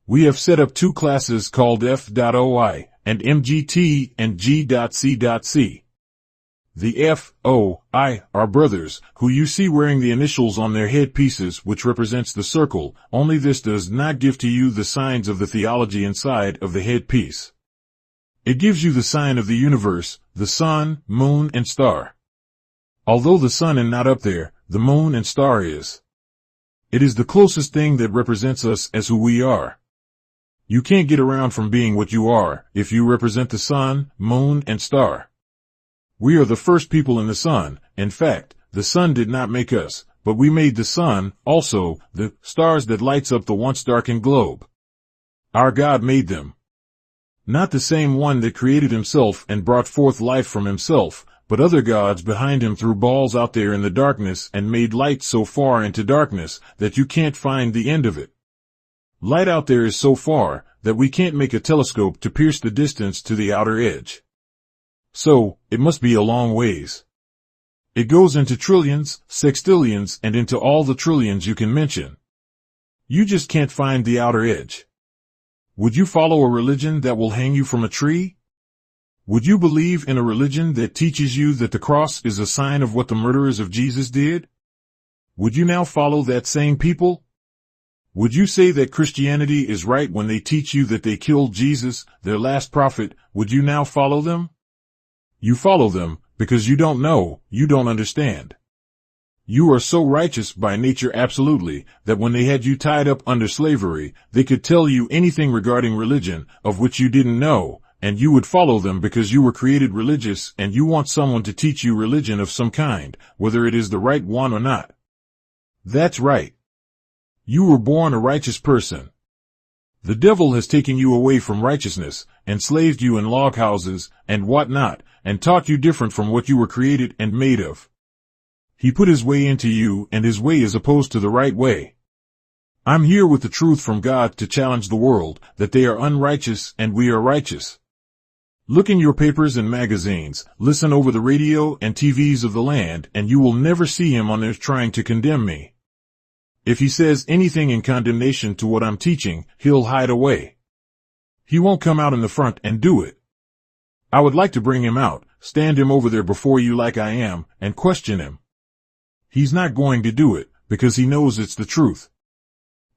We have set up 2 classes called F.OI and MGT and G.C.C. The F.O.I. are brothers, who you see wearing the initials on their headpieces, which represents the circle, only this does not give to you the signs of the theology inside of the headpiece. It gives you the sign of the universe, the sun, moon, and star. Although the sun is not up there, the moon and star is. It is the closest thing that represents us as who we are. You can't get around from being what you are if you represent the sun, moon, and star. We are the first people in the sun. In fact, the sun did not make us, but we made the sun, also, the stars that lights up the once darkened globe. Our God made them. Not the same one that created himself and brought forth life from himself, but other gods behind him threw balls out there in the darkness and made light so far into darkness that you can't find the end of it. Light out there is so far that we can't make a telescope to pierce the distance to the outer edge. So, it must be a long ways. It goes into trillions, sextillions, and into all the trillions you can mention. You just can't find the outer edge. Would you follow a religion that will hang you from a tree? Would you believe in a religion that teaches you that the cross is a sign of what the murderers of Jesus did? Would you now follow that same people? Would you say that Christianity is right when they teach you that they killed Jesus, their last prophet? Would you now follow them? You follow them because you don't know, you don't understand. You are so righteous by nature absolutely that when they had you tied up under slavery, they could tell you anything regarding religion of which you didn't know, and you would follow them because you were created religious and you want someone to teach you religion of some kind, whether it is the right one or not. That's right. You were born a righteous person. The devil has taken you away from righteousness, enslaved you in log houses and whatnot, and taught you different from what you were created and made of. He put his way into you, and his way is opposed to the right way. I'm here with the truth from God to challenge the world, that they are unrighteous and we are righteous. Look in your papers and magazines, listen over the radio and TVs of the land, and you will never see him on there trying to condemn me. If he says anything in condemnation to what I'm teaching, he'll hide away. He won't come out in the front and do it. I would like to bring him out, stand him over there before you like I am, and question him. He's not going to do it, because he knows it's the truth.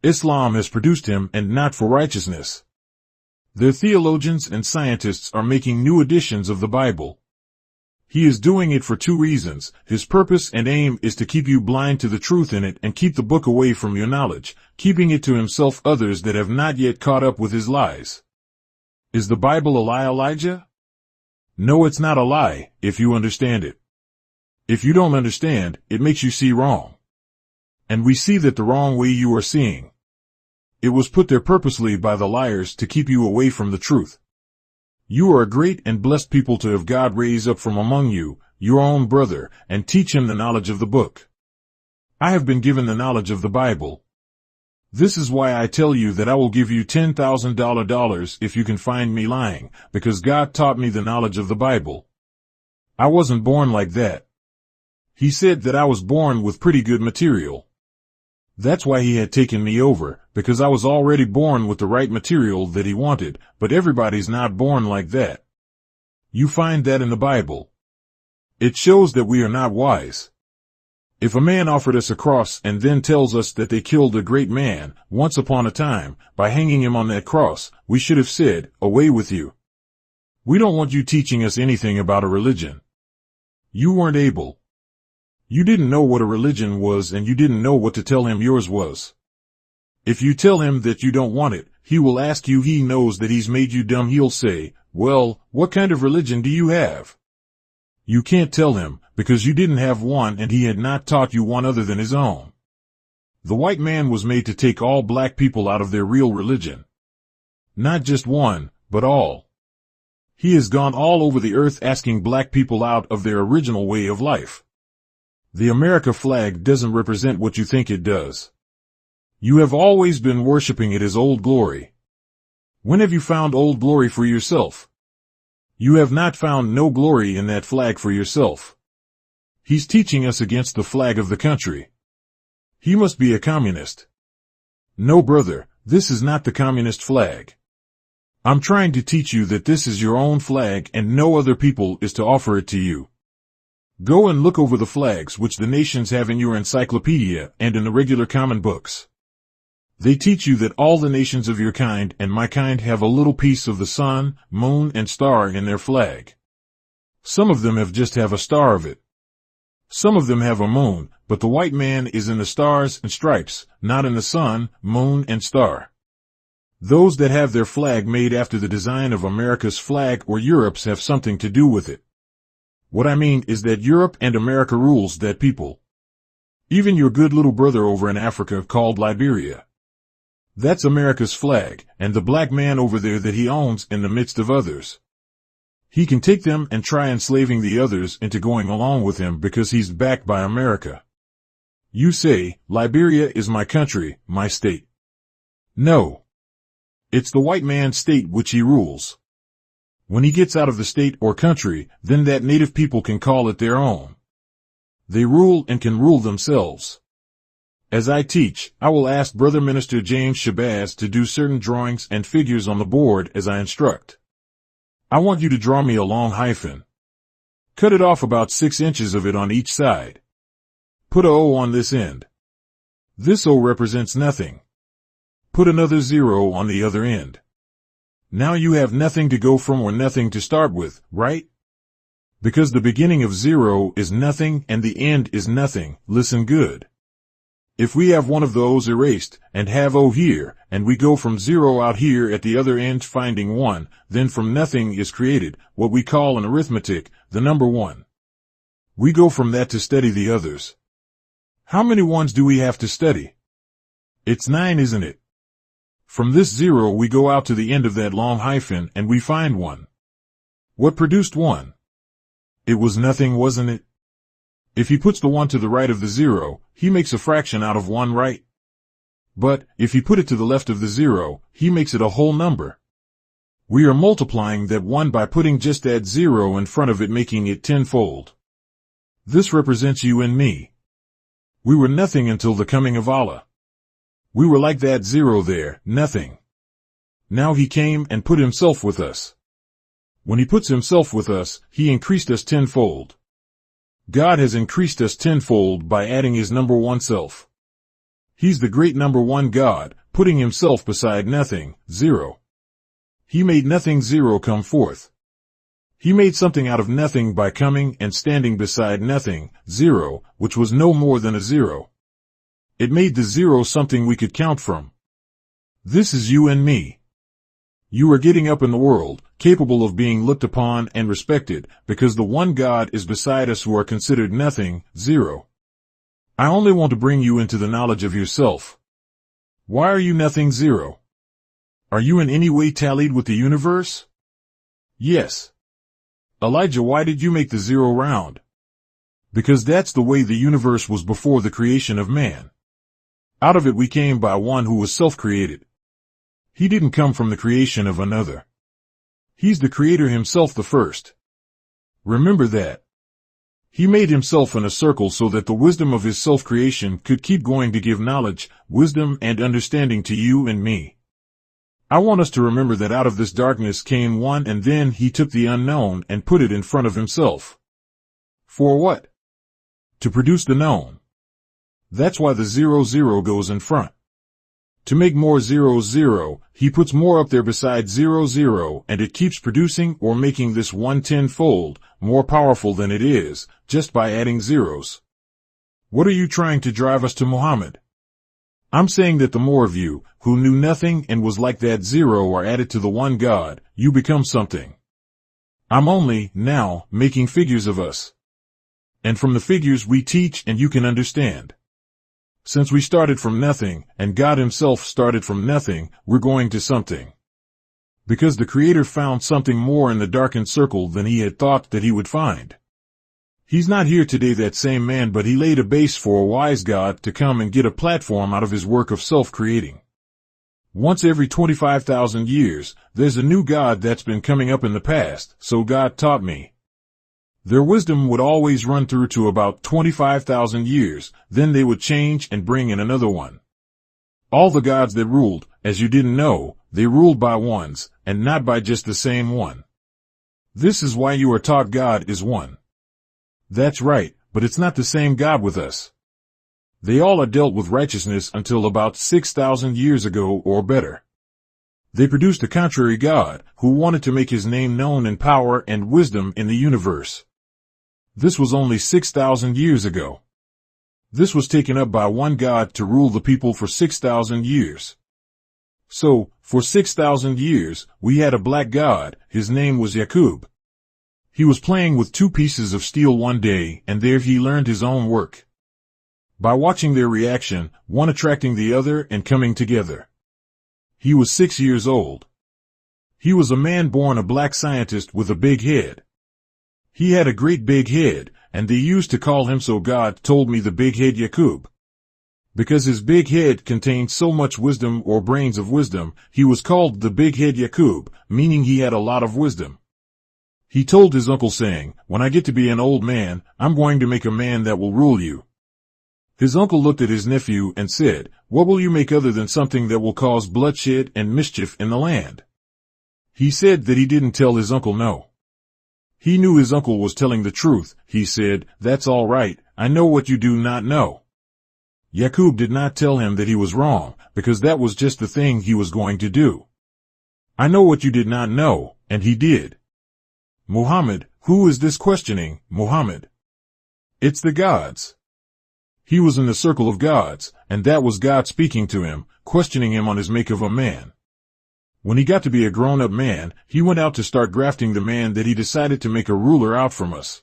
Islam has produced him and not for righteousness. Their theologians and scientists are making new editions of the Bible. He is doing it for two reasons. His purpose and aim is to keep you blind to the truth in it and keep the book away from your knowledge, keeping it to himself others that have not yet caught up with his lies. Is the Bible a lie, Elijah? No, it's not a lie, if you understand it. If you don't understand, it makes you see wrong. And we see that the wrong way you are seeing. It was put there purposely by the liars to keep you away from the truth. You are a great and blessed people to have God raise up from among you, your own brother, and teach him the knowledge of the book. I have been given the knowledge of the Bible. This is why I tell you that I will give you $10,000 if you can find me lying, because God taught me the knowledge of the Bible. I wasn't born like that. He said that I was born with pretty good material. That's why he had taken me over, because I was already born with the right material that he wanted, but everybody's not born like that. You find that in the Bible. It shows that we are not wise. If a man offered us a cross and then tells us that they killed a great man, once upon a time, by hanging him on that cross, we should have said, "Away with you. We don't want you teaching us anything about a religion." You weren't able. You didn't know what a religion was and you didn't know what to tell him yours was. If you tell him that you don't want it, he will ask you. He knows that he's made you dumb. He'll say, "Well, what kind of religion do you have?" You can't tell him, because you didn't have one and he had not taught you one other than his own. The white man was made to take all black people out of their real religion. Not just one, but all. He has gone all over the earth asking black people out of their original way of life. The America flag doesn't represent what you think it does. You have always been worshiping it as Old Glory. When have you found Old Glory for yourself? You have not found no glory in that flag for yourself. He's teaching us against the flag of the country. He must be a communist. No, brother, this is not the communist flag. I'm trying to teach you that this is your own flag and no other people is to offer it to you. Go and look over the flags which the nations have in your encyclopedia and in the regular common books. They teach you that all the nations of your kind and my kind have a little piece of the sun, moon, and star in their flag. Some of them just have a star of it. Some of them have a moon, but the white man is in the stars and stripes, not in the sun, moon, and star. Those that have their flag made after the design of America's flag or Europe's have something to do with it. What I mean is that Europe and America rules that people. Even your good little brother over in Africa called Liberia. That's America's flag, and the black man over there that he owns in the midst of others. He can take them and try enslaving the others into going along with him because he's backed by America. You say, Liberia is my country, my state. No. It's the white man's state which he rules. When he gets out of the state or country, then that native people can call it their own. They rule and can rule themselves. As I teach, I will ask Brother Minister James Shabazz to do certain drawings and figures on the board as I instruct. I want you to draw me a long hyphen. Cut it off about 6 inches of it on each side. Put a O on this end. This O represents nothing. Put another 0 on the other end. Now you have nothing to go from or nothing to start with, right? Because the beginning of 0 is nothing and the end is nothing. Listen good. If we have one of those erased and have O here, and we go from 0 out here at the other end finding 1, then from nothing is created, what we call in arithmetic, the number 1. We go from that to study the others. How many ones do we have to study? It's 9, isn't it? From this 0 we go out to the end of that long hyphen and we find 1. What produced 1? It was nothing, wasn't it? If he puts the 1 to the right of the 0, he makes a fraction out of 1, right? But, if he put it to the left of the 0, he makes it a whole number. We are multiplying that 1 by putting just that 0 in front of it, making it tenfold. This represents you and me. We were nothing until the coming of Allah. We were like that 0 there, nothing. Now he came and put himself with us. When he puts himself with us, he increased us tenfold. God has increased us tenfold by adding his number 1 self. He's the great number one God, putting himself beside nothing, zero. He made nothing, zero, come forth. He made something out of nothing by coming and standing beside nothing, zero, which was no more than a zero. It made the zero something we could count from. This is you and me. You are getting up in the world, capable of being looked upon and respected, because the one God is beside us who are considered nothing, zero. I only want to bring you into the knowledge of yourself. Why are you nothing, zero? Are you in any way tallied with the universe? Yes. Elijah, why did you make the zero round? Because that's the way the universe was before the creation of man. Out of it we came by one who was self-created. He didn't come from the creation of another. He's the creator himself, the first. Remember that. He made himself in a circle so that the wisdom of his self-creation could keep going to give knowledge, wisdom, and understanding to you and me. I want us to remember that out of this darkness came one, and then he took the unknown and put it in front of himself. For what? To produce the known. That's why the 00 goes in front. To make more 00, he puts more up there beside 00, and it keeps producing or making this 110-fold more powerful than it is, just by adding zeros. What are you trying to drive us to, Muhammad? I'm saying that the more of you, who knew nothing and was like that zero, are added to the one God, you become something. I'm only, now, making figures of us. And from the figures we teach and you can understand. Since we started from nothing, and God himself started from nothing, we're going to something. Because the Creator found something more in the darkened circle than he had thought that he would find. He's not here today, that same man, but he laid a base for a wise God to come and get a platform out of his work of self-creating. Once every 25,000 years, there's a new God that's been coming up in the past, so God taught me. Their wisdom would always run through to about 25,000 years, then they would change and bring in another one. All the gods that ruled, as you didn't know, they ruled by ones, and not by just the same one. This is why you are taught God is one. That's right, but it's not the same God with us. They all are dealt with righteousness until about 6,000 years ago or better. They produced a contrary God, who wanted to make his name known in power and wisdom in the universe. This was only 6,000 years ago. This was taken up by one God to rule the people for 6,000 years. So, for 6,000 years, we had a black God. His name was Yaqub. He was playing with two pieces of steel one day, and there he learned his own work. By watching their reaction, one attracting the other and coming together. He was 6 years old. He was a man born a black scientist with a big head. He had a great big head, and they used to call him, so God told me, the big head Yaqub. Because his big head contained so much wisdom, or brains of wisdom, he was called the big head Yaqub, meaning he had a lot of wisdom. He told his uncle, saying, when I get to be an old man, I'm going to make a man that will rule you. His uncle looked at his nephew and said, what will you make other than something that will cause bloodshed and mischief in the land? He said that he didn't tell his uncle no. He knew his uncle was telling the truth. He said, that's all right, I know what you do not know. Yaqub did not tell him that he was wrong, because that was just the thing he was going to do. I know what you did not know, and he did. Muhammad, who is this questioning, Muhammad? It's the gods. He was in the circle of gods, and that was God speaking to him, questioning him on his make of a man. When he got to be a grown-up man, he went out to start grafting the man that he decided to make a ruler out from us.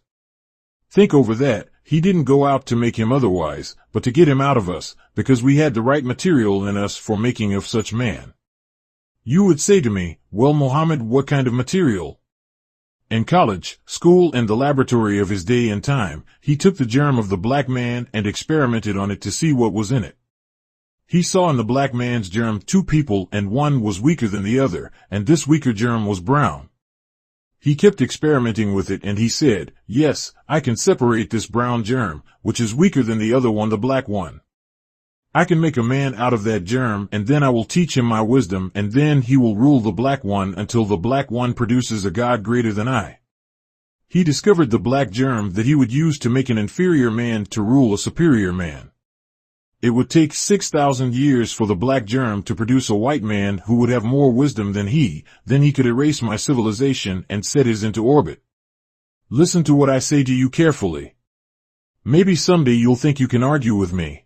Think over that. He didn't go out to make him otherwise, but to get him out of us, because we had the right material in us for making of such man. You would say to me, well, Muhammad, what kind of material? In college, school, and the laboratory of his day and time, he took the germ of the black man and experimented on it to see what was in it. He saw in the black man's germ two people, and one was weaker than the other, and this weaker germ was brown. He kept experimenting with it, and he said, yes, I can separate this brown germ, which is weaker than the other one, the black one. I can make a man out of that germ, and then I will teach him my wisdom, and then he will rule the black one until the black one produces a God greater than I. He discovered the black germ that he would use to make an inferior man to rule a superior man. It would take 6,000 years for the black germ to produce a white man who would have more wisdom than he, then he could erase my civilization and set his into orbit. Listen to what I say to you carefully. Maybe someday you'll think you can argue with me.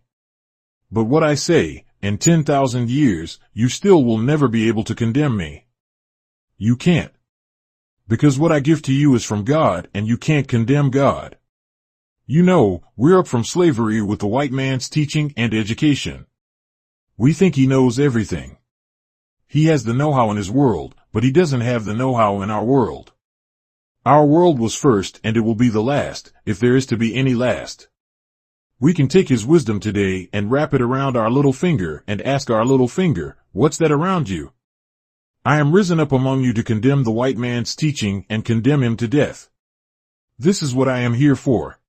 But what I say, in 10,000 years, you still will never be able to condemn me. You can't. Because what I give to you is from God, and you can't condemn God. You know, we're up from slavery with the white man's teaching and education. We think he knows everything. He has the know-how in his world, but he doesn't have the know-how in our world. Our world was first, and it will be the last, if there is to be any last. We can take his wisdom today and wrap it around our little finger and ask our little finger, what's that around you? I am risen up among you to condemn the white man's teaching and condemn him to death. This is what I am here for.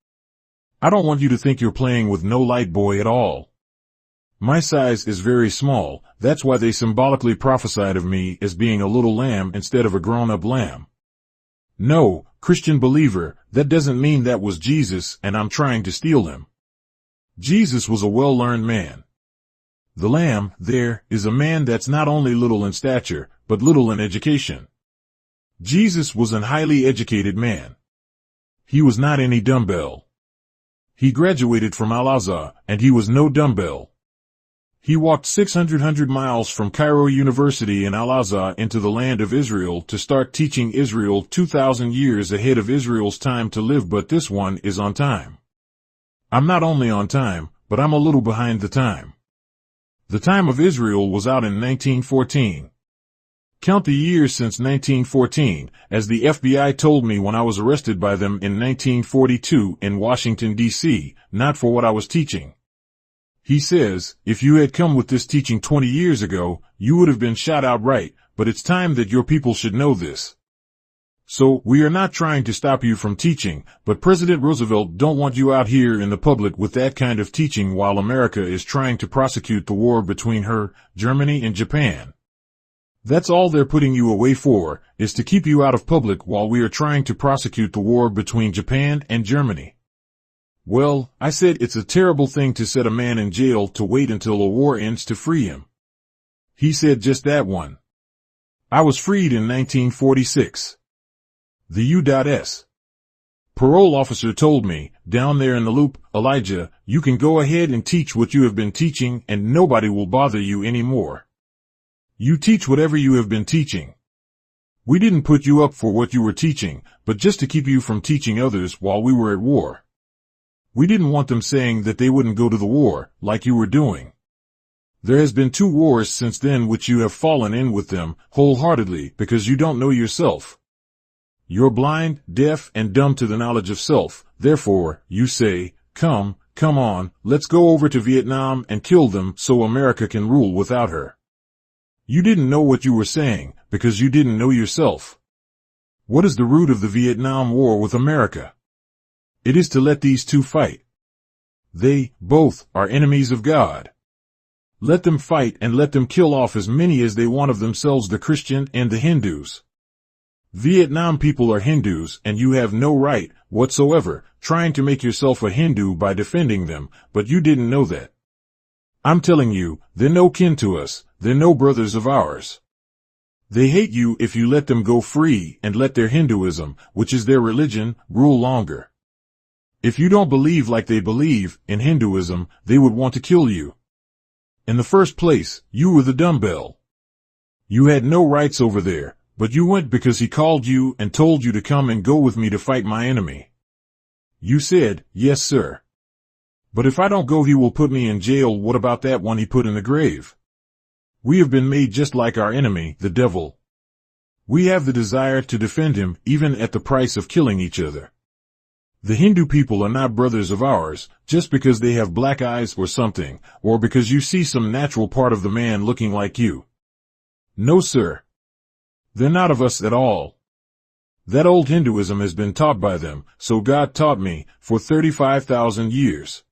I don't want you to think you're playing with no light boy at all. My size is very small, that's why they symbolically prophesied of me as being a little lamb instead of a grown-up lamb. No, Christian believer, that doesn't mean that was Jesus and I'm trying to steal him. Jesus was a well-learned man. The lamb, there, is a man that's not only little in stature, but little in education. Jesus was an highly educated man. He was not any dumbbell. He graduated from Al-Azhar, and he was no dumbbell. He walked 600 miles from Cairo University in Al-Azhar into the land of Israel to start teaching Israel 2,000 years ahead of Israel's time to live, but this one is on time. I'm not only on time, but I'm a little behind the time. The time of Israel was out in 1914. Count the years since 1914, as the FBI told me when I was arrested by them in 1942 in Washington, D.C., not for what I was teaching. He says, if you had come with this teaching 20 years ago, you would have been shot outright, but it's time that your people should know this. So, we are not trying to stop you from teaching, but President Roosevelt don't want you out here in the public with that kind of teaching while America is trying to prosecute the war between her, Germany and Japan. That's all they're putting you away for, is to keep you out of public while we are trying to prosecute the war between Japan and Germany. Well, I said it's a terrible thing to set a man in jail to wait until a war ends to free him. He said just that one. I was freed in 1946. The U.S. parole officer told me, down there in the loop, Elijah, you can go ahead and teach what you have been teaching and nobody will bother you anymore. You teach whatever you have been teaching. We didn't put you up for what you were teaching, but just to keep you from teaching others while we were at war. We didn't want them saying that they wouldn't go to the war, like you were doing. There has been 2 wars since then which you have fallen in with them, wholeheartedly, because you don't know yourself. You're blind, deaf, and dumb to the knowledge of self, therefore, you say, come on, let's go over to Vietnam and kill them so America can rule without her. You didn't know what you were saying, because you didn't know yourself. What is the root of the Vietnam War with America? It is to let these 2 fight. They, both, are enemies of God. Let them fight and let them kill off as many as they want of themselves, the Christian and the Hindus. Vietnam people are Hindus and you have no right, whatsoever, trying to make yourself a Hindu by defending them, but you didn't know that. I'm telling you, they're no kin to us, they're no brothers of ours. They hate you if you let them go free and let their Hinduism, which is their religion, rule longer. If you don't believe like they believe, in Hinduism, they would want to kill you. In the first place, you were the dumbbell. You had no rights over there, but you went because he called you and told you to come and go with me to fight my enemy. You said, yes sir. But if I don't go he will put me in jail. What about that one he put in the grave? We have been made just like our enemy, the devil. We have the desire to defend him, even at the price of killing each other. The Hindu people are not brothers of ours, just because they have black eyes or something, or because you see some natural part of the man looking like you. No sir. They're not of us at all. That old Hinduism has been taught by them, so God taught me, for 35,000 years.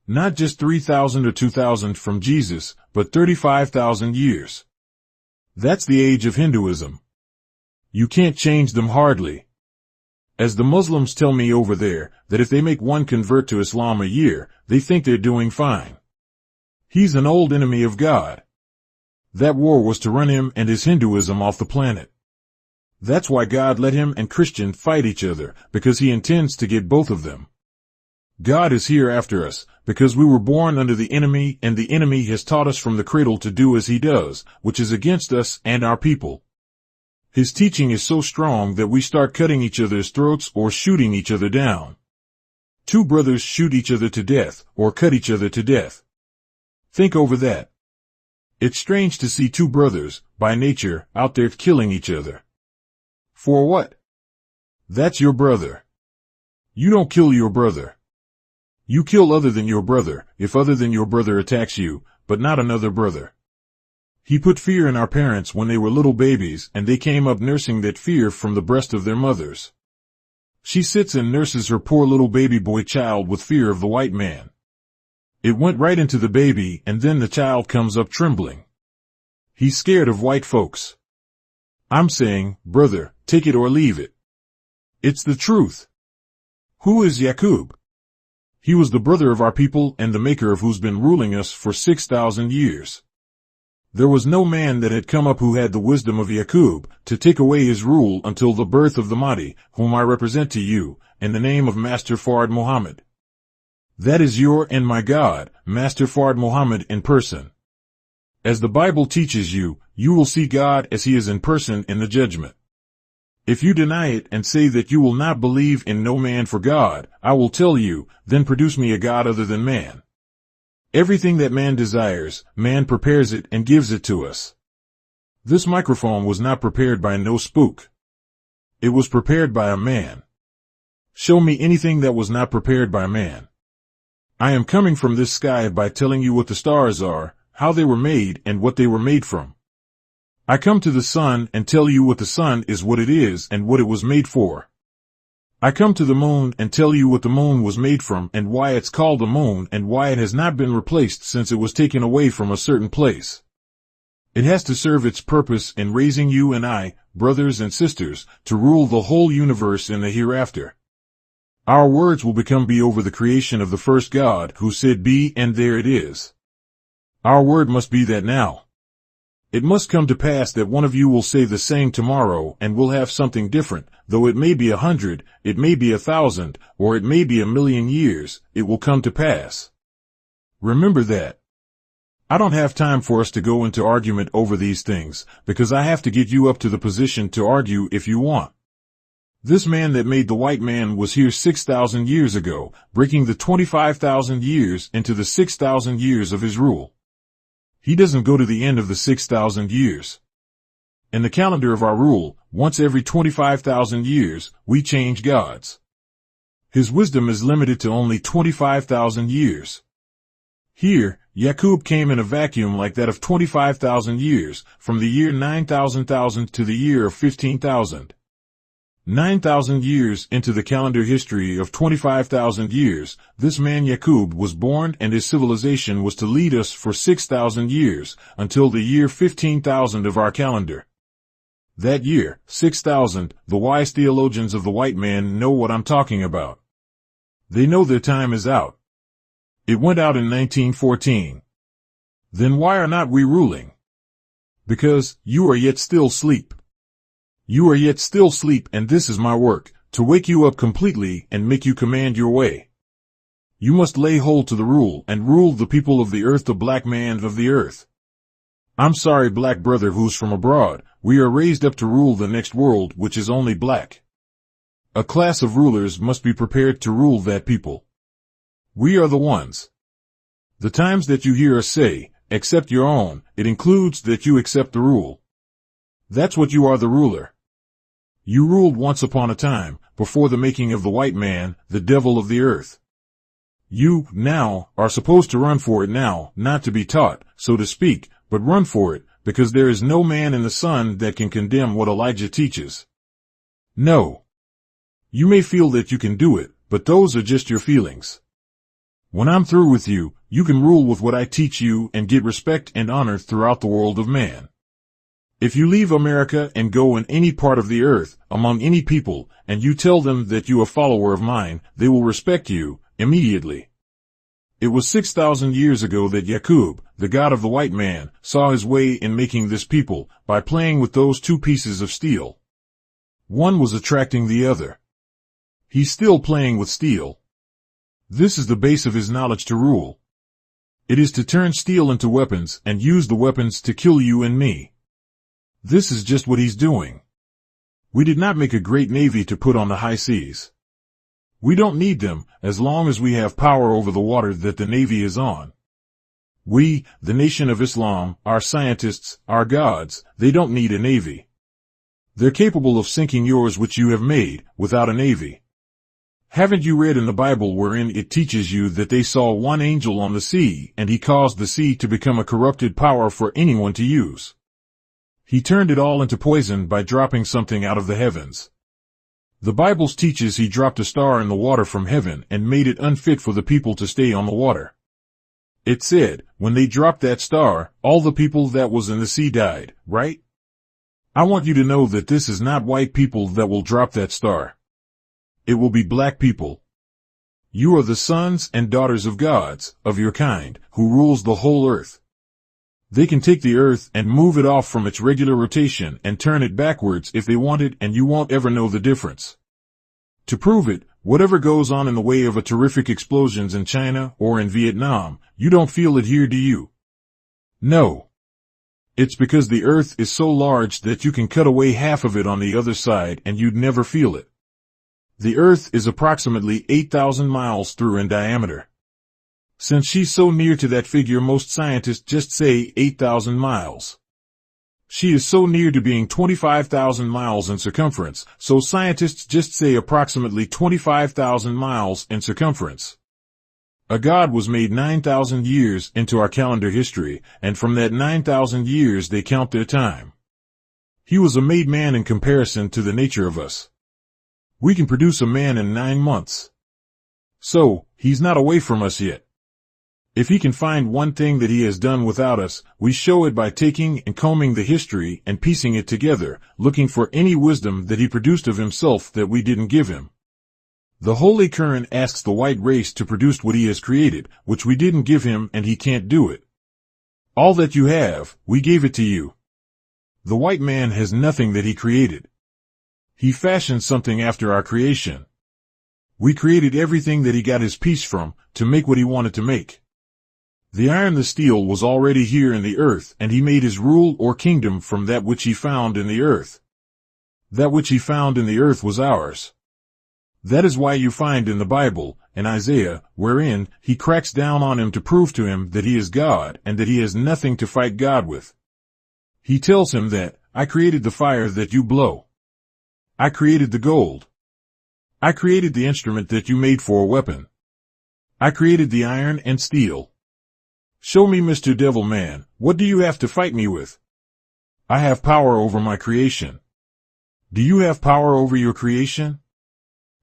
Not just 3,000 or 2,000 from Jesus, but 35,000 years. That's the age of Hinduism. You can't change them hardly. As the Muslims tell me over there, that if they make one convert to Islam a year, they think they're doing fine. He's an old enemy of God. That war was to run him and his Hinduism off the planet. That's why God let him and Christian fight each other, because he intends to get both of them. God is here after us, because we were born under the enemy, and the enemy has taught us from the cradle to do as he does, which is against us and our people. His teaching is so strong that we start cutting each other's throats or shooting each other down. Two brothers shoot each other to death, or cut each other to death. Think over that. It's strange to see two brothers, by nature, out there killing each other. For what? That's your brother. You don't kill your brother. You kill other than your brother, if other than your brother attacks you, but not another brother. He put fear in our parents when they were little babies, and they came up nursing that fear from the breast of their mothers. She sits and nurses her poor little baby boy child with fear of the white man. It went right into the baby, and then the child comes up trembling. He's scared of white folks. I'm saying, brother, take it or leave it. It's the truth. Who is Yaqub? He was the brother of our people and the maker of who's been ruling us for 6,000 years. There was no man that had come up who had the wisdom of Yaqub to take away his rule until the birth of the Mahdi, whom I represent to you, in the name of Master Fard Muhammad. That is your and my God, Master Fard Muhammad in person. As the Bible teaches you, you will see God as he is in person in the judgment. If you deny it and say that you will not believe in no man for God, I will tell you, then produce me a God other than man. Everything that man desires, man prepares it and gives it to us. This microphone was not prepared by no spook. It was prepared by a man. Show me anything that was not prepared by man. I am coming from this sky by telling you what the stars are, how they were made, and what they were made from. I come to the sun and tell you what the sun is, what it is, and what it was made for. I come to the moon and tell you what the moon was made from and why it's called the moon and why it has not been replaced since it was taken away from a certain place. It has to serve its purpose in raising you and I, brothers and sisters, to rule the whole universe in the hereafter. Our words will become be over the creation of the first God who said be, and there it is. Our word must be that now. It must come to pass that one of you will say the same tomorrow and will have something different, though it may be 100, it may be 1,000, or it may be 1,000,000 years, it will come to pass. Remember that. I don't have time for us to go into argument over these things, because I have to get you up to the position to argue if you want. This man that made the white man was here 6,000 years ago, breaking the 25,000 years into the 6,000 years of his rule. He doesn't go to the end of the 6,000 years. In the calendar of our rule, once every 25,000 years, we change gods. His wisdom is limited to only 25,000 years. Here, Yaqub came in a vacuum like that of 25,000 years, from the year 9,000 to the year of 15,000. 9,000 years into the calendar history of 25,000 years, this man Yaqub was born, and his civilization was to lead us for 6,000 years, until the year 15,000 of our calendar. That year, 6,000, the wise theologians of the white man know what I'm talking about. They know their time is out. It went out in 1914. Then why are not we ruling? Because you are yet still asleep. You are yet still asleep, and this is my work, to wake you up completely and make you command your way. You must lay hold to the rule and rule the people of the earth, the black man of the earth. I'm sorry, black brother who's from abroad, we are raised up to rule the next world, which is only black. A class of rulers must be prepared to rule that people. We are the ones. The times that you hear us say, accept your own, it includes that you accept the rule. That's what you are, the ruler. You ruled once upon a time, before the making of the white man, the devil of the earth. You, now, are supposed to run for it now, not to be taught, so to speak, but run for it, because there is no man in the sun that can condemn what Elijah teaches. No. You may feel that you can do it, but those are just your feelings. When I'm through with you, you can rule with what I teach you and get respect and honor throughout the world of man. If you leave America and go in any part of the earth, among any people, and you tell them that you are a follower of mine, they will respect you, immediately. It was 6,000 years ago that Yaqub, the god of the white man, saw his way in making this people by playing with those two pieces of steel. One was attracting the other. He's still playing with steel. This is the base of his knowledge to rule. It is to turn steel into weapons and use the weapons to kill you and me. This is just what he's doing. We did not make a great navy to put on the high seas. We don't need them, as long as we have power over the water that the navy is on. We, the Nation of Islam, our scientists, our gods, they don't need a navy. They're capable of sinking yours which you have made, without a navy. Haven't you read in the Bible wherein it teaches you that they saw one angel on the sea, and he caused the sea to become a corrupted power for anyone to use? He turned it all into poison by dropping something out of the heavens. The Bible teaches he dropped a star in the water from heaven and made it unfit for the people to stay on the water. It said, when they dropped that star, all the people that was in the sea died, right? I want you to know that this is not white people that will drop that star. It will be black people. You are the sons and daughters of gods, of your kind, who rules the whole earth. They can take the earth and move it off from its regular rotation and turn it backwards if they want it, and you won't ever know the difference. To prove it, whatever goes on in the way of a terrific explosions in China or in Vietnam, you don't feel it here, do you? No. It's because the earth is so large that you can cut away half of it on the other side and you'd never feel it. The earth is approximately 8,000 miles through in diameter. Since she's so near to that figure, most scientists just say 8,000 miles. She is so near to being 25,000 miles in circumference, so scientists just say approximately 25,000 miles in circumference. A god was made 9,000 years into our calendar history, and from that 9,000 years they count their time. He was a made man in comparison to the nature of us. We can produce a man in 9 months. So, he's not away from us yet. If he can find one thing that he has done without us, we show it by taking and combing the history and piecing it together, looking for any wisdom that he produced of himself that we didn't give him. The Holy Quran asks the white race to produce what he has created, which we didn't give him, and he can't do it. All that you have, we gave it to you. The white man has nothing that he created. He fashioned something after our creation. We created everything that he got his piece from, to make what he wanted to make. The iron, the steel, was already here in the earth, and he made his rule or kingdom from that which he found in the earth. That which he found in the earth was ours. That is why you find in the Bible, in Isaiah, wherein he cracks down on him to prove to him that he is God and that he has nothing to fight God with. He tells him that, I created the fire that you blow. I created the gold. I created the instrument that you made for a weapon. I created the iron and steel. Show me, Mr. Devil Man, what do you have to fight me with? I have power over my creation. Do you have power over your creation?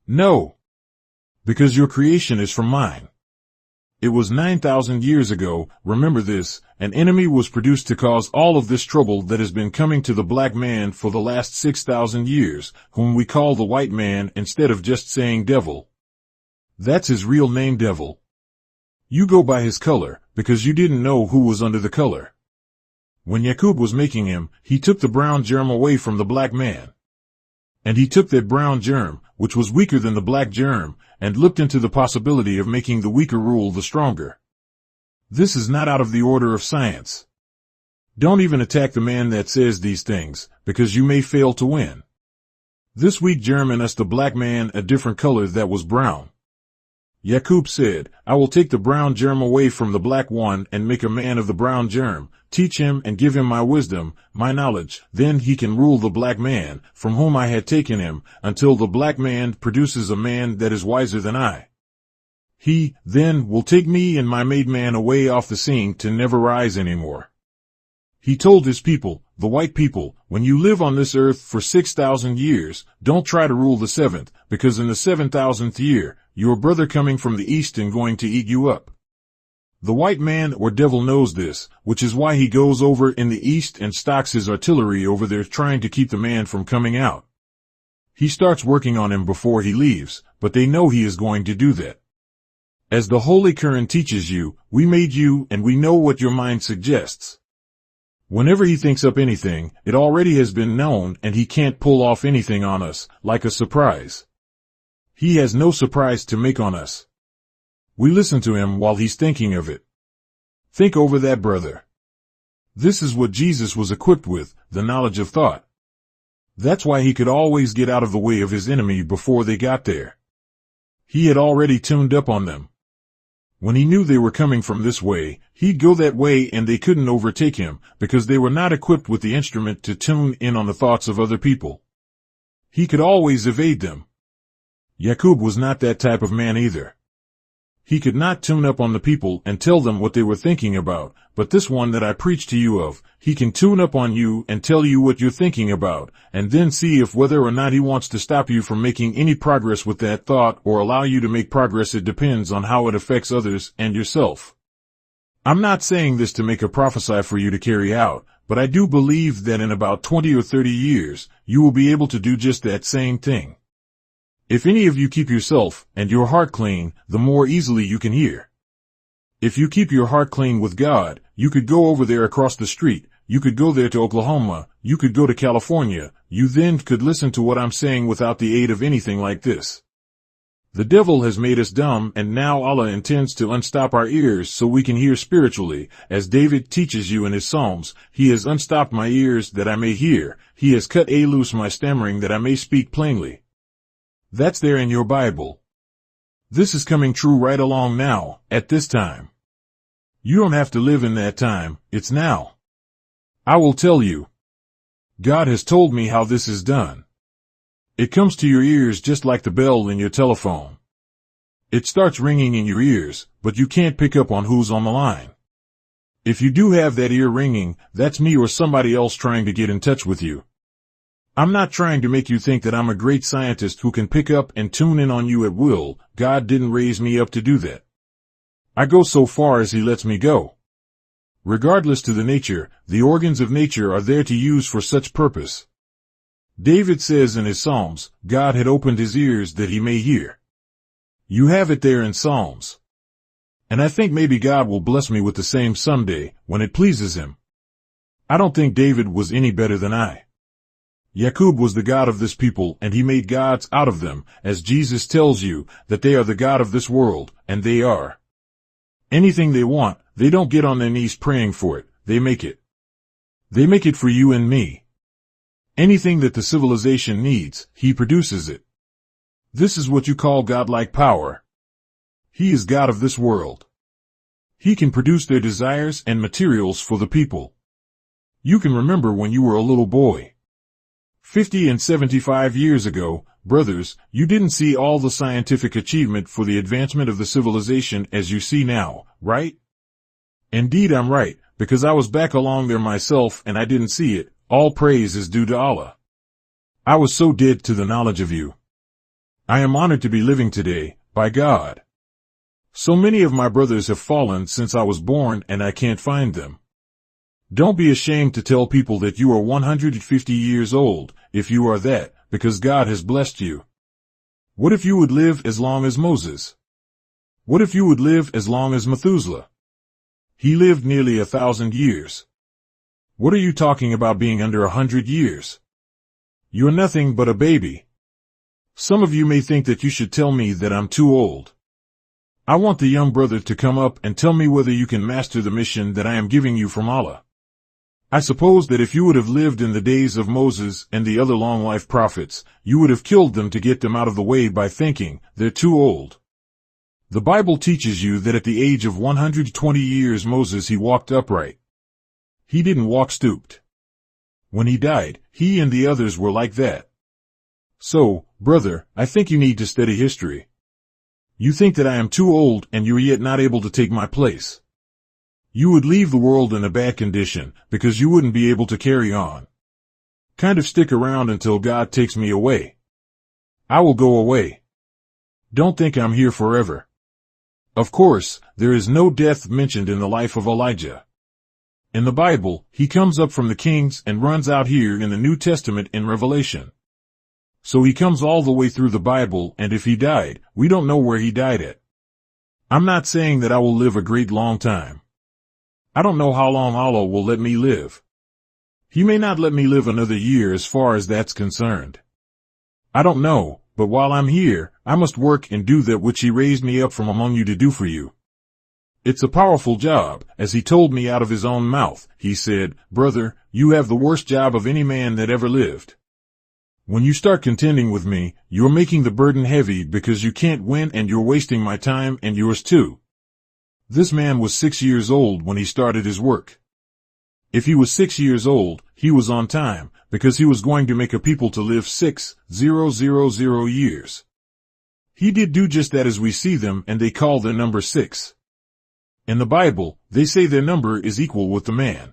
No. Because your creation is from mine. It was 9,000 years ago, remember this, an enemy was produced to cause all of this trouble that has been coming to the black man for the last 6,000 years, whom we call the white man instead of just saying devil. That's his real name, devil. You go by his color, because you didn't know who was under the color. When Yaqub was making him, he took the brown germ away from the black man. And he took that brown germ, which was weaker than the black germ, and looked into the possibility of making the weaker rule the stronger. This is not out of the order of science. Don't even attack the man that says these things, because you may fail to win. This weak germ in us, the black man, a different color that was brown. Yaqub said, I will take the brown germ away from the black one and make a man of the brown germ, teach him and give him my wisdom, my knowledge, then he can rule the black man, from whom I had taken him, until the black man produces a man that is wiser than I. He, then, will take me and my made man away off the scene to never rise any more. He told his people, the white people, when you live on this earth for 6,000 years, don't try to rule the 7th, because in the 7,000th year, your brother coming from the east and going to eat you up. The white man or devil knows this, which is why he goes over in the east and stocks his artillery over there trying to keep the man from coming out. He starts working on him before he leaves, but they know he is going to do that. As the Holy Current teaches you, we made you and we know what your mind suggests. Whenever he thinks up anything, it already has been known and he can't pull off anything on us, like a surprise. He has no surprise to make on us. We listen to him while he's thinking of it. Think over that, brother. This is what Jesus was equipped with, the knowledge of thought. That's why he could always get out of the way of his enemy before they got there. He had already tuned up on them. When he knew they were coming from this way, he'd go that way and they couldn't overtake him because they were not equipped with the instrument to tune in on the thoughts of other people. He could always evade them. Yaqub was not that type of man either. He could not tune up on the people and tell them what they were thinking about, but this one that I preach to you of, he can tune up on you and tell you what you're thinking about, and then see if whether or not he wants to stop you from making any progress with that thought or allow you to make progress. It depends on how it affects others and yourself. I'm not saying this to make a prophecy for you to carry out, but I do believe that in about 20 or 30 years, you will be able to do just that same thing. If any of you keep yourself and your heart clean, the more easily you can hear. If you keep your heart clean with God, you could go over there across the street, you could go there to Oklahoma, you could go to California, you then could listen to what I'm saying without the aid of anything like this. The devil has made us dumb and now Allah intends to unstop our ears so we can hear spiritually. As David teaches you in his Psalms, he has unstopped my ears that I may hear, he has cut loose my stammering that I may speak plainly. That's there in your Bible. This is coming true right along now, at this time. You don't have to live in that time, it's now. I will tell you. God has told me how this is done. It comes to your ears just like the bell in your telephone. It starts ringing in your ears, but you can't pick up on who's on the line. If you do have that ear ringing, that's me or somebody else trying to get in touch with you. I'm not trying to make you think that I'm a great scientist who can pick up and tune in on you at will. God didn't raise me up to do that. I go so far as he lets me go. Regardless to the nature, the organs of nature are there to use for such purpose. David says in his Psalms, God had opened his ears that he may hear. You have it there in Psalms. And I think maybe God will bless me with the same someday, when it pleases him. I don't think David was any better than I. Yaqub was the God of this people and he made gods out of them, as Jesus tells you, that they are the God of this world, and they are. Anything they want, they don't get on their knees praying for it, they make it. They make it for you and me. Anything that the civilization needs, he produces it. This is what you call godlike power. He is God of this world. He can produce their desires and materials for the people. You can remember when you were a little boy. 50 and 75 years ago, brothers, you didn't see all the scientific achievement for the advancement of the civilization as you see now, right? Indeed I'm right, because I was back along there myself and I didn't see it. All praise is due to Allah. I was so dead to the knowledge of you. I am honored to be living today, by God. So many of my brothers have fallen since I was born and I can't find them. Don't be ashamed to tell people that you are 150 years old, if you are that, because God has blessed you. What if you would live as long as Moses? What if you would live as long as Methuselah? He lived nearly 1,000 years. What are you talking about being under 100 years? You're nothing but a baby. Some of you may think that you should tell me that I'm too old. I want the young brother to come up and tell me whether you can master the mission that I am giving you from Allah. I suppose that if you would have lived in the days of Moses and the other long-life prophets, you would have killed them to get them out of the way by thinking, they're too old. The Bible teaches you that at the age of 120 years Moses he walked upright. He didn't walk stooped. When he died, he and the others were like that. So, brother, I think you need to study history. You think that I am too old and you're yet not able to take my place. You would leave the world in a bad condition, because you wouldn't be able to carry on. Kind of stick around until God takes me away. I will go away. Don't think I'm here forever. Of course, there is no death mentioned in the life of Elijah. In the Bible, he comes up from the kings and runs out here in the New Testament in Revelation. So he comes all the way through the Bible, and if he died, we don't know where he died at. I'm not saying that I will live a great long time. I don't know how long Allah will let me live. He may not let me live another year as far as that's concerned. I don't know, but while I'm here, I must work and do that which He raised me up from among you to do for you. It's a powerful job, as He told me out of His own mouth. He said, "Brother, you have the worst job of any man that ever lived. When you start contending with me, you're making the burden heavy because you can't win and you're wasting my time and yours too." This man was 6 years old when he started his work. If he was 6 years old, he was on time, because he was going to make a people to live 6,000 years. He did do just that as we see them, and they call their number 6. In the Bible, they say their number is equal with the man.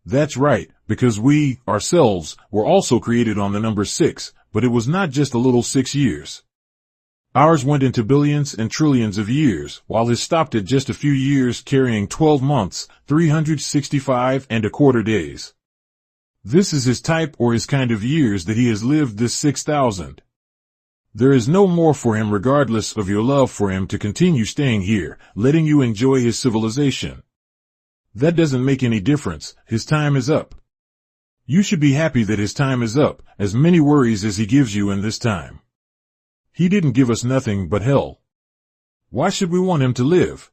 That's right, because we, ourselves, were also created on the number 6, but it was not just a little 6 years. Ours went into billions and trillions of years, while his stopped at just a few years, carrying 12 months, 365 and a quarter days. This is his type or his kind of years that he has lived, this 6,000. There is no more for him regardless of your love for him to continue staying here, letting you enjoy his civilization. That doesn't make any difference. His time is up. You should be happy that his time is up, as many worries as he gives you in this time. He didn't give us nothing but hell. Why should we want him to live?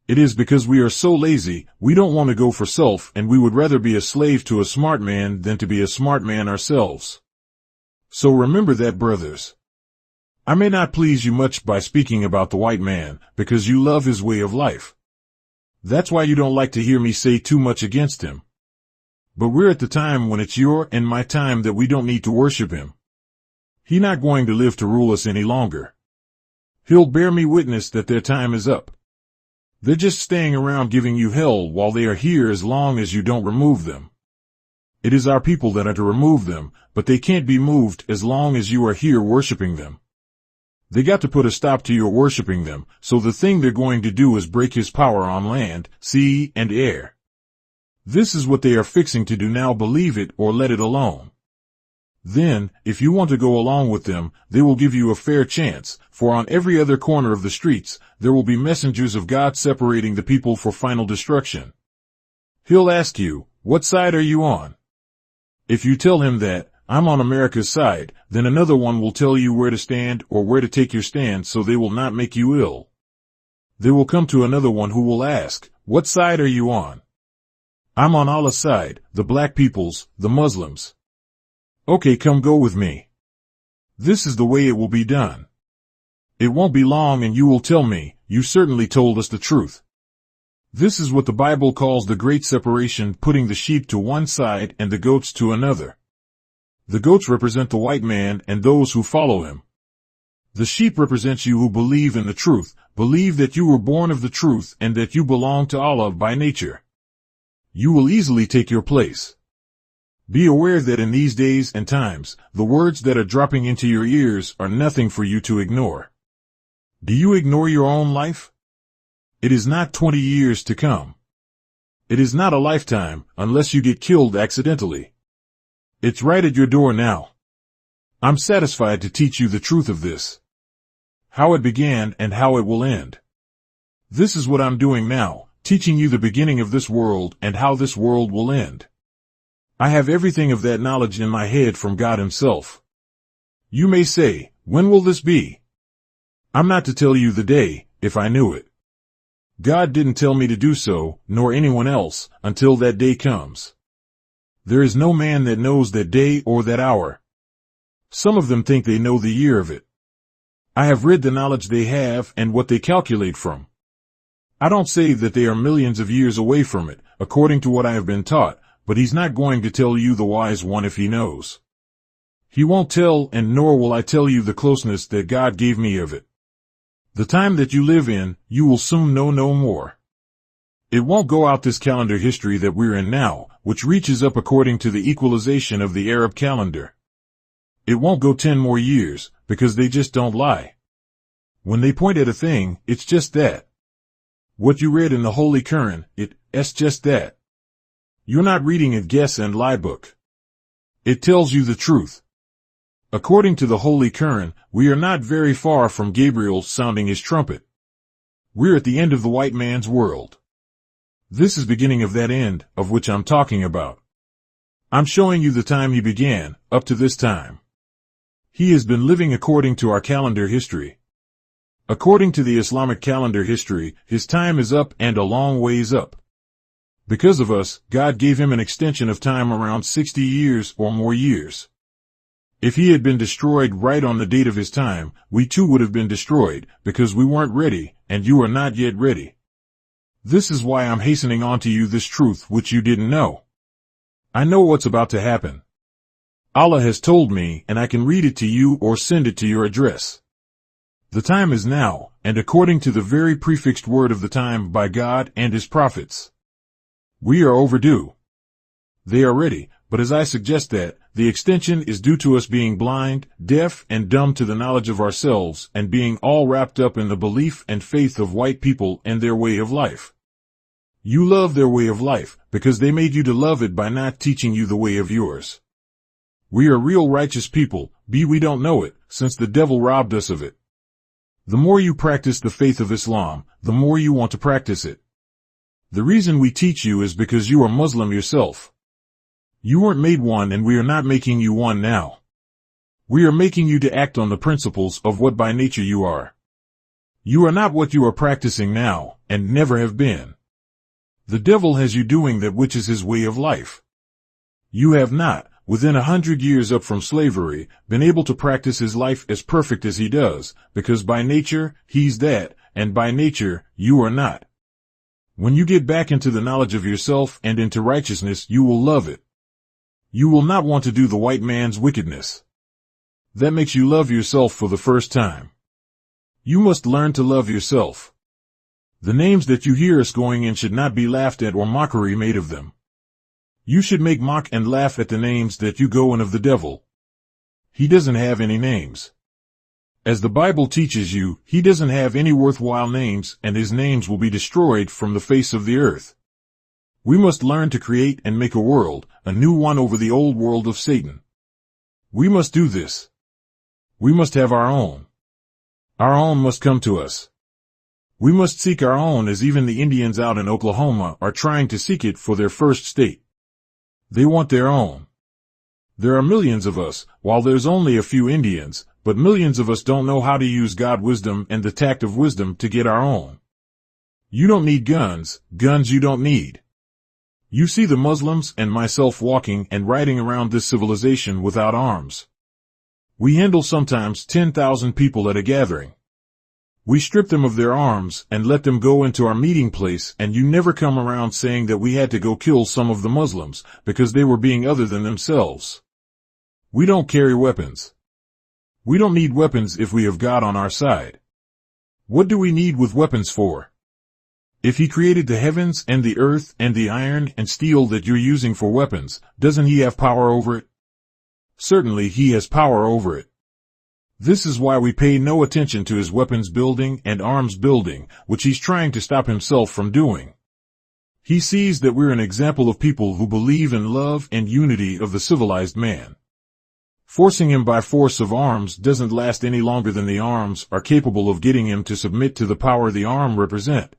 It is because we are so lazy, we don't want to go for self, and we would rather be a slave to a smart man than to be a smart man ourselves. So remember that, brothers. I may not please you much by speaking about the white man, because you love his way of life. That's why you don't like to hear me say too much against him. But we're at the time when it's your and my time that we don't need to worship him. He's not going to live to rule us any longer. He'll bear me witness that their time is up. They're just staying around giving you hell while they are here as long as you don't remove them. It is our people that are to remove them, but they can't be moved as long as you are here worshiping them. They got to put a stop to your worshiping them, so the thing they're going to do is break his power on land, sea, and air. This is what they are fixing to do now. Believe it or let it alone. Then, if you want to go along with them, they will give you a fair chance, for on every other corner of the streets, there will be messengers of God separating the people for final destruction. He'll ask you, what side are you on? If you tell him that, I'm on America's side, then another one will tell you where to stand or where to take your stand so they will not make you ill. They will come to another one who will ask, what side are you on? I'm on Allah's side, the black people's, the Muslims. Okay, come go with me. This is the way it will be done. It won't be long and you will tell me, you certainly told us the truth. This is what the Bible calls the great separation, putting the sheep to one side and the goats to another. The goats represent the white man and those who follow him. The sheep represents you who believe in the truth, believe that you were born of the truth and that you belong to Allah by nature. You will easily take your place. Be aware that in these days and times, the words that are dropping into your ears are nothing for you to ignore. Do you ignore your own life? It is not 20 years to come. It is not a lifetime, unless you get killed accidentally. It's right at your door now. I'm satisfied to teach you the truth of this. How it began and how it will end. This is what I'm doing now, teaching you the beginning of this world and how this world will end. I have everything of that knowledge in my head from God Himself. You may say, when will this be? I'm not to tell you the day, if I knew it. God didn't tell me to do so, nor anyone else, until that day comes. There is no man that knows that day or that hour. Some of them think they know the year of it. I have read the knowledge they have and what they calculate from. I don't say that they are millions of years away from it, according to what I have been taught, but He's not going to tell you, the wise one, if He knows. He won't tell, and nor will I tell you the closeness that God gave me of it. The time that you live in, you will soon know no more. It won't go out this calendar history that we're in now, which reaches up according to the equalization of the Arab calendar. It won't go 10 more years, because they just don't lie. When they point at a thing, it's just that. What you read in the Holy Quran, it's just that. You're not reading a guess and lie book. It tells you the truth. According to the Holy Quran, we are not very far from Gabriel sounding his trumpet. We're at the end of the white man's world. This is beginning of that end, of which I'm talking about. I'm showing you the time he began, up to this time. He has been living according to our calendar history. According to the Islamic calendar history, his time is up and a long ways up. Because of us, God gave him an extension of time around 60 years or more years. If he had been destroyed right on the date of his time, we too would have been destroyed, because we weren't ready, and you are not yet ready. This is why I'm hastening on to you this truth which you didn't know. I know what's about to happen. Allah has told me, and I can read it to you or send it to your address. The time is now, and according to the very prefixed word of the time by God and His prophets. We are overdue. They are ready, but as I suggest that, the extension is due to us being blind, deaf, and dumb to the knowledge of ourselves and being all wrapped up in the belief and faith of white people and their way of life. You love their way of life because they made you to love it by not teaching you the way of yours. We are real righteous people, we don't know it, since the devil robbed us of it. The more you practice the faith of Islam, the more you want to practice it. The reason we teach you is because you are Muslim yourself. You weren't made one and we are not making you one now. We are making you to act on the principles of what by nature you are. You are not what you are practicing now, and never have been. The devil has you doing that which is his way of life. You have not, within 100 years up from slavery, been able to practice his life as perfect as he does, because by nature, he's that, and by nature, you are not. When you get back into the knowledge of yourself and into righteousness, you will love it. You will not want to do the white man's wickedness. That makes you love yourself for the first time. You must learn to love yourself. The names that you hear us going in should not be laughed at or mockery made of them. You should make mock and laugh at the names that you go in of the devil. He doesn't have any names. As the Bible teaches you, he doesn't have any worthwhile names, and his names will be destroyed from the face of the earth. We must learn to create and make a world, a new one over the old world of Satan. We must do this. We must have our own. Our own must come to us. We must seek our own as even the Indians out in Oklahoma are trying to seek it for their first state. They want their own. There are millions of us, while there's only a few Indians, but millions of us don't know how to use God wisdom and the tact of wisdom to get our own. You don't need guns you don't need. You see the Muslims and myself walking and riding around this civilization without arms. We handle sometimes 10,000 people at a gathering. We strip them of their arms and let them go into our meeting place, and you never come around saying that we had to go kill some of the Muslims because they were being other than themselves. We don't carry weapons. We don't need weapons if we have God on our side. What do we need with weapons for? If he created the heavens and the earth and the iron and steel that you're using for weapons, doesn't he have power over it? Certainly he has power over it. This is why we pay no attention to his weapons building and arms building, which he's trying to stop himself from doing. He sees that we're an example of people who believe in love and unity of the civilized man. Forcing him by force of arms doesn't last any longer than the arms are capable of getting him to submit to the power the arm represent.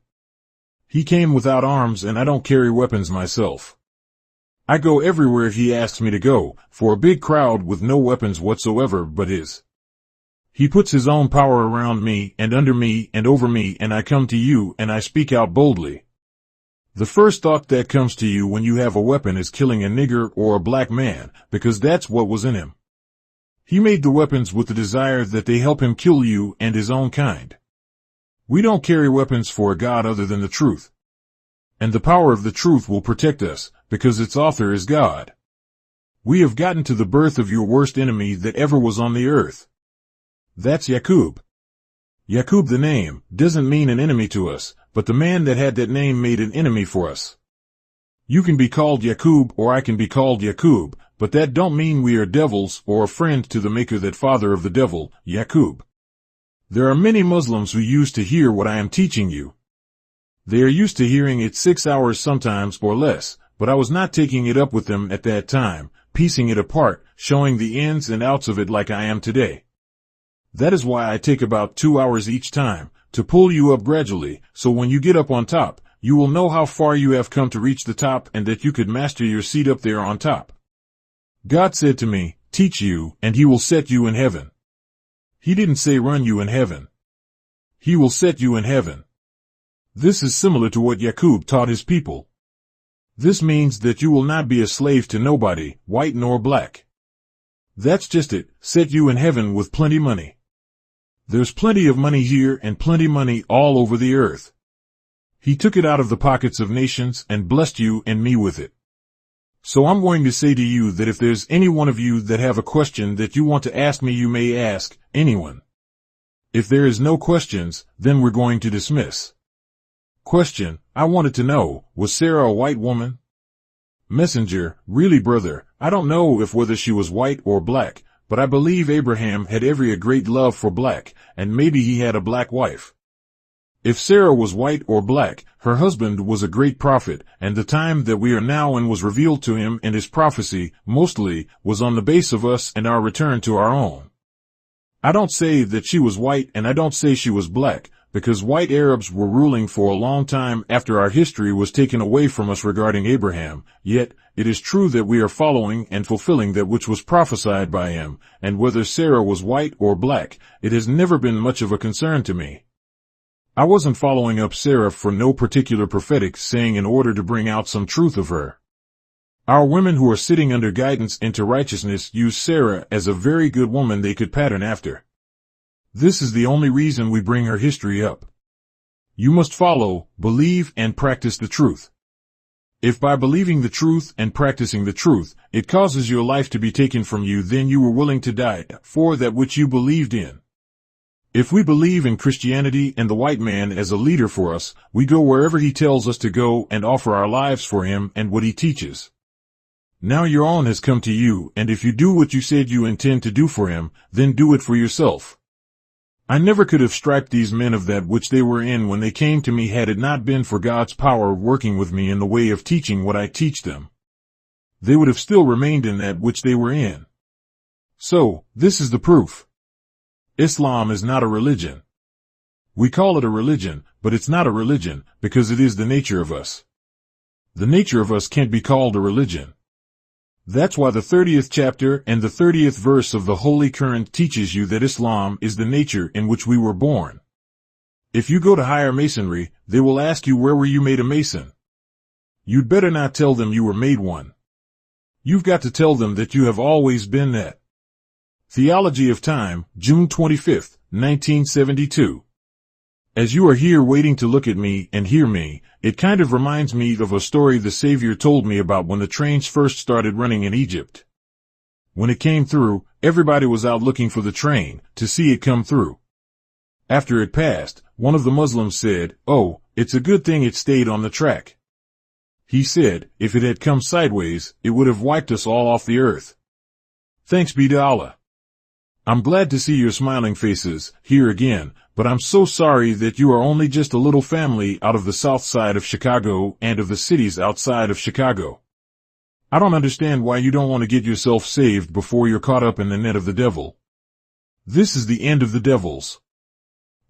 He came without arms, and I don't carry weapons myself. I go everywhere he asks me to go, for a big crowd with no weapons whatsoever but his. He puts his own power around me and under me and over me, and I come to you and I speak out boldly. The first thought that comes to you when you have a weapon is killing a nigger or a black man, because that's what was in him. He made the weapons with the desire that they help him kill you and his own kind. We don't carry weapons for a God other than the truth. And the power of the truth will protect us, because its author is God. We have gotten to the birth of your worst enemy that ever was on the earth. That's Yaqub. Yaqub, the name, doesn't mean an enemy to us, but the man that had that name made an enemy for us. You can be called Yaqub or I can be called Yaqub, but that don't mean we are devils or a friend to the maker that father of the devil, Yaqub. There are many Muslims who used to hear what I am teaching you. They are used to hearing it 6 hours sometimes or less, but I was not taking it up with them at that time, piecing it apart, showing the ins and outs of it like I am today. That is why I take about 2 hours each time, to pull you up gradually, so when you get up on top, you will know how far you have come to reach the top and that you could master your seat up there on top. God said to me, teach you, and he will set you in heaven. He didn't say run you in heaven. He will set you in heaven. This is similar to what Yaqub taught his people. This means that you will not be a slave to nobody, white nor black. That's just it, set you in heaven with plenty money. There's plenty of money here and plenty money all over the earth. He took it out of the pockets of nations and blessed you and me with it. So I'm going to say to you that if there's any one of you that have a question that you want to ask me, you may ask anyone. If there is no questions, then we're going to dismiss. Question: I wanted to know, was Sarah a white woman? Messenger: really, brother, I don't know if whether she was white or black, but I believe Abraham had a great love for black, and maybe he had a black wife. If Sarah was white or black, her husband was a great prophet, and the time that we are now in was revealed to him, and his prophecy, mostly, was on the base of us and our return to our own. I don't say that she was white and I don't say she was black, because white Arabs were ruling for a long time after our history was taken away from us regarding Abraham, yet, it is true that we are following and fulfilling that which was prophesied by him, and whether Sarah was white or black, it has never been much of a concern to me. I wasn't following up Sarah for no particular prophetic saying in order to bring out some truth of her. Our women who are sitting under guidance into righteousness use Sarah as a very good woman they could pattern after. This is the only reason we bring her history up. You must follow, believe, and practice the truth. If by believing the truth and practicing the truth, it causes your life to be taken from you, then you were willing to die for that which you believed in. If we believe in Christianity and the white man as a leader for us, we go wherever he tells us to go and offer our lives for him and what he teaches. Now your own has come to you, and if you do what you said you intend to do for him, then do it for yourself. I never could have stripped these men of that which they were in when they came to me had it not been for God's power working with me in the way of teaching what I teach them. They would have still remained in that which they were in. So, this is the proof. Islam is not a religion. We call it a religion, but it's not a religion, because it is the nature of us. The nature of us can't be called a religion. That's why the 30th chapter and the 30th verse of the Holy Quran teaches you that Islam is the nature in which we were born. If you go to higher masonry, they will ask you where were you made a mason. You'd better not tell them you were made one. You've got to tell them that you have always been that. Theology of Time, June 25, 1972. As you are here waiting to look at me and hear me, it kind of reminds me of a story the Savior told me about when the trains first started running in Egypt. When it came through, everybody was out looking for the train, to see it come through. After it passed, one of the Muslims said, "Oh, it's a good thing it stayed on the track." He said, if it had come sideways, it would have wiped us all off the earth. Thanks be to Allah. I'm glad to see your smiling faces, here again, but I'm so sorry that you are only just a little family out of the south side of Chicago and of the cities outside of Chicago. I don't understand why you don't want to get yourself saved before you're caught up in the net of the devil. This is the end of the devils.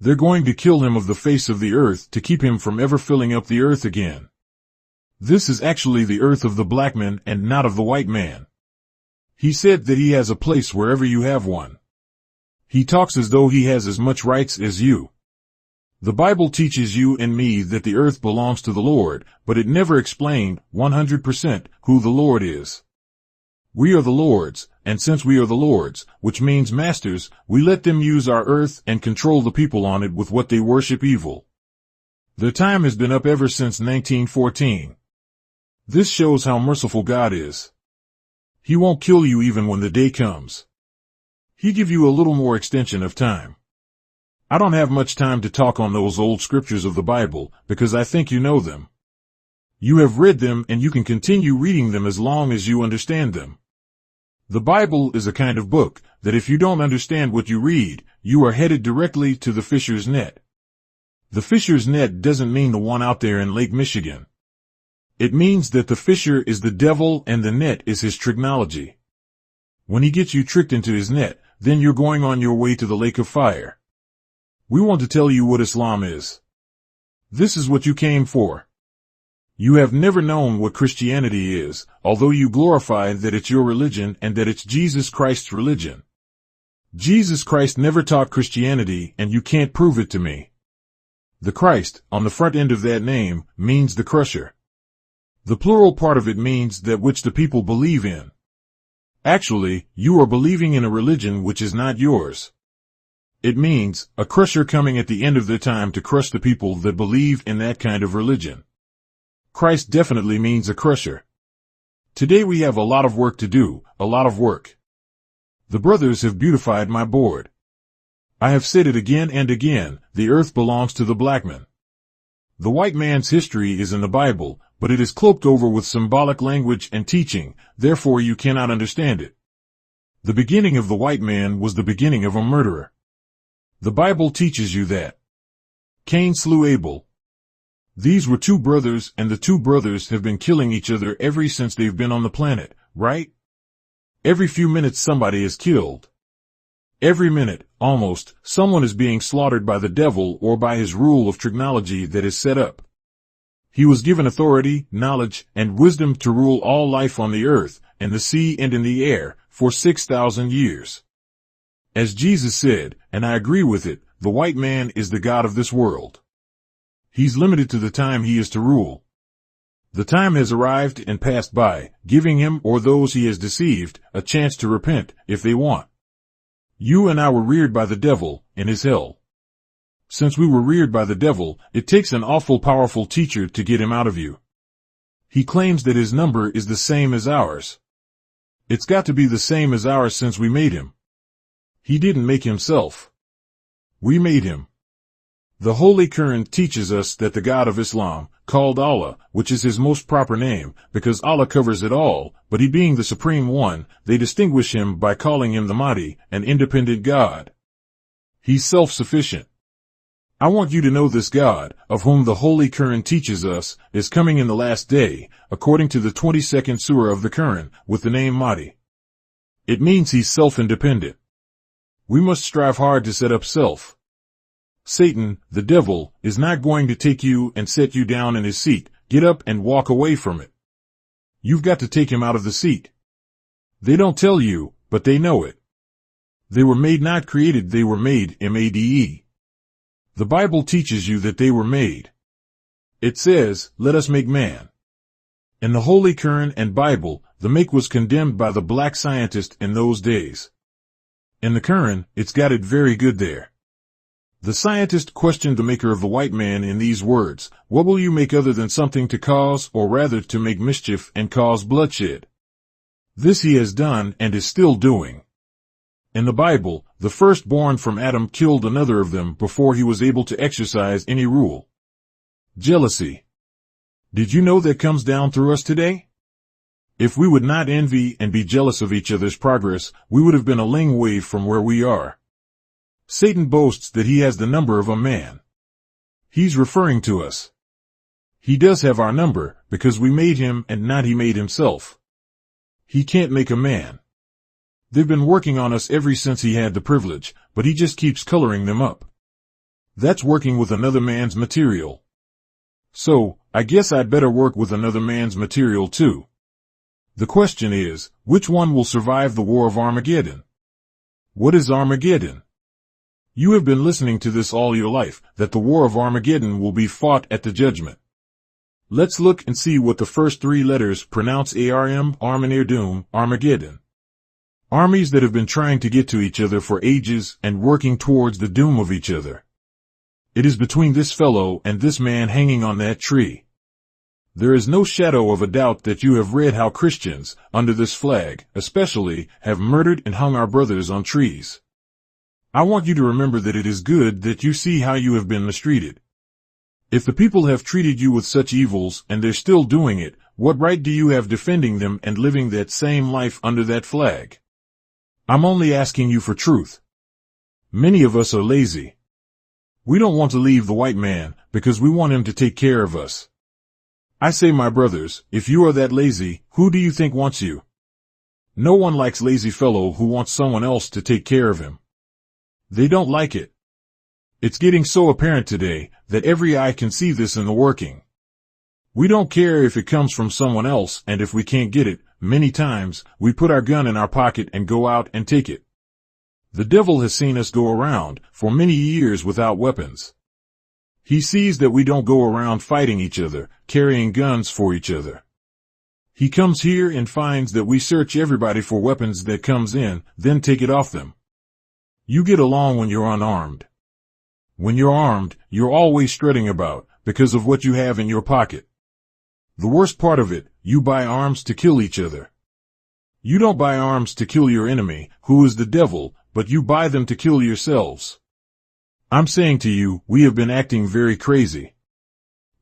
They're going to kill him of the face of the earth to keep him from ever filling up the earth again. This is actually the earth of the black man and not of the white man. He said that he has a place wherever you have one. He talks as though he has as much rights as you. The Bible teaches you and me that the earth belongs to the Lord, but it never explained, 100%, who the Lord is. We are the Lord's, and since we are the Lord's, which means masters, we let them use our earth and control the people on it with what they worship evil. Their time has been up ever since 1914. This shows how merciful God is. He won't kill you even when the day comes. He give you a little more extension of time. I don't have much time to talk on those old scriptures of the Bible, because I think you know them. You have read them and you can continue reading them as long as you understand them. The Bible is a kind of book that if you don't understand what you read, you are headed directly to the fisher's net. The fisher's net doesn't mean the one out there in Lake Michigan. It means that the fisher is the devil and the net is his tricknology. When he gets you tricked into his net, then you're going on your way to the lake of fire. We want to tell you what Islam is. This is what you came for. You have never known what Christianity is, although you glorify that it's your religion and that it's Jesus Christ's religion. Jesus Christ never taught Christianity, and you can't prove it to me. The Christ, on the front end of that name, means the crusher. The plural part of it means that which the people believe in. Actually, you are believing in a religion which is not yours. It means a crusher coming at the end of their time to crush the people that believe in that kind of religion. Christ definitely means a crusher. Today we have a lot of work to do, a lot of work. The brothers have beautified my board. I have said it again and again, the earth belongs to the black man. The white man's history is in the Bible, but it is cloaked over with symbolic language and teaching, therefore you cannot understand it. The beginning of the white man was the beginning of a murderer. The Bible teaches you that. Cain slew Abel. These were two brothers, and the two brothers have been killing each other ever since they've been on the planet, right? Every few minutes somebody is killed. Every minute, almost, someone is being slaughtered by the devil or by his rule of technology that is set up. He was given authority, knowledge, and wisdom to rule all life on the earth, and the sea and in the air, for 6,000 years. As Jesus said, and I agree with it, the white man is the God of this world. He's limited to the time he is to rule. The time has arrived and passed by, giving him or those he has deceived a chance to repent, if they want. You and I were reared by the devil, in his hell. Since we were reared by the devil, it takes an awful powerful teacher to get him out of you. He claims that his number is the same as ours. It's got to be the same as ours since we made him. He didn't make himself. We made him. The Holy Quran teaches us that the God of Islam, called Allah, which is his most proper name, because Allah covers it all, but he being the Supreme One, they distinguish him by calling him the Mahdi, an independent God. He's self-sufficient. I want you to know this God, of whom the Holy Quran teaches us, is coming in the last day, according to the 22nd surah of the Quran, with the name Mahdi. It means he's self-independent. We must strive hard to set up self. Satan, the devil, is not going to take you and set you down in his seat, get up and walk away from it. You've got to take him out of the seat. They don't tell you, but they know it. They were made, not created, they were made, M-A-D-E. The Bible teaches you that they were made. It says, let us make man. In the Holy Quran and Bible, the make was condemned by the black scientist in those days. In the Quran, it's got it very good there. The scientist questioned the maker of the white man in these words, what will you make other than something to cause, or rather to make mischief and cause bloodshed? This he has done and is still doing. In the Bible, the firstborn from Adam killed another of them before he was able to exercise any rule. Jealousy. Did you know that comes down through us today? If we would not envy and be jealous of each other's progress, we would have been a long way from where we are. Satan boasts that he has the number of a man. He's referring to us. He does have our number, because we made him and not he made himself. He can't make a man. They've been working on us ever since he had the privilege, but he just keeps coloring them up. That's working with another man's material. So, I guess I'd better work with another man's material too. The question is, which one will survive the war of Armageddon? What is Armageddon? You have been listening to this all your life, that the war of Armageddon will be fought at the judgment. Let's look and see what the first three letters pronounce. ARM, Armageddon, Armageddon. Armies that have been trying to get to each other for ages and working towards the doom of each other. It is between this fellow and this man hanging on that tree. There is no shadow of a doubt that you have read how Christians, under this flag, especially, have murdered and hung our brothers on trees. I want you to remember that it is good that you see how you have been mistreated. If the people have treated you with such evils and they're still doing it, what right do you have defending them and living that same life under that flag? I'm only asking you for truth. Many of us are lazy. We don't want to leave the white man because we want him to take care of us. I say, my brothers, if you are that lazy, who do you think wants you? No one likes lazy fellow who wants someone else to take care of him. They don't like it. It's getting so apparent today that every eye can see this in the working. We don't care if it comes from someone else, and if we can't get it, many times, we put our gun in our pocket and go out and take it. The devil has seen us go around for many years without weapons. He sees that we don't go around fighting each other, carrying guns for each other. He comes here and finds that we search everybody for weapons that comes in, then take it off them. You get along when you're unarmed. When you're armed, you're always strutting about, because of what you have in your pocket. The worst part of it, you buy arms to kill each other. You don't buy arms to kill your enemy, who is the devil, but you buy them to kill yourselves. I'm saying to you, we have been acting very crazy.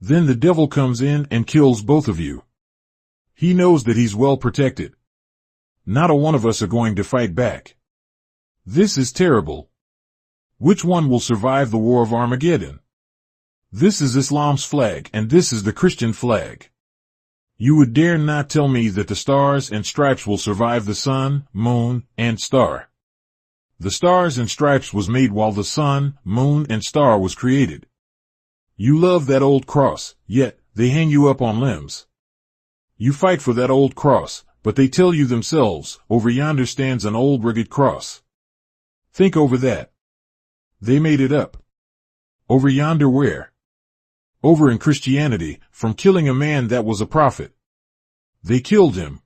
Then the devil comes in and kills both of you. He knows that he's well protected. Not a one of us are going to fight back. This is terrible. Which one will survive the war of Armageddon? This is Islam's flag, and this is the Christian flag. You would dare not tell me that the stars and stripes will survive the sun, moon, and star. The stars and stripes was made while the sun, moon, and star was created. You love that old cross, yet they hang you up on limbs. You fight for that old cross, but they tell you themselves, over yonder stands an old rugged cross. Think over that. They made it up. Over yonder where? Over in Christianity, from killing a man that was a prophet. They killed him.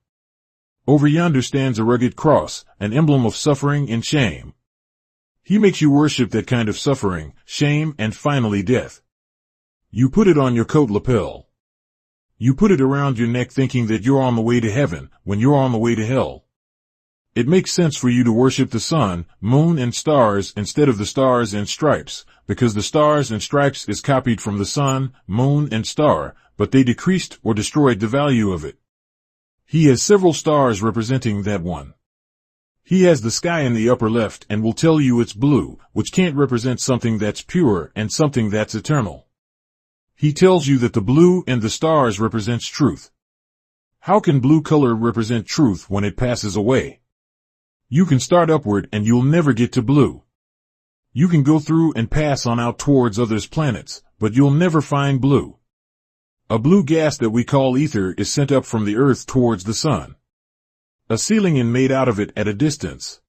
Over yonder stands a rugged cross, an emblem of suffering and shame. He makes you worship that kind of suffering, shame, and finally death. You put it on your coat lapel. You put it around your neck thinking that you're on the way to heaven, when you're on the way to hell. It makes sense for you to worship the sun, moon, and stars instead of the stars and stripes, because the stars and stripes is copied from the sun, moon, and star, but they decreased or destroyed the value of it. He has several stars representing that one. He has the sky in the upper left and will tell you it's blue, which can't represent something that's pure and something that's eternal. He tells you that the blue and the stars represents truth. How can blue color represent truth when it passes away? You can start upward and you'll never get to blue. You can go through and pass on out towards others' planets, but you'll never find blue. A blue gas that we call ether is sent up from the earth towards the sun. A ceiling is made out of it at a distance.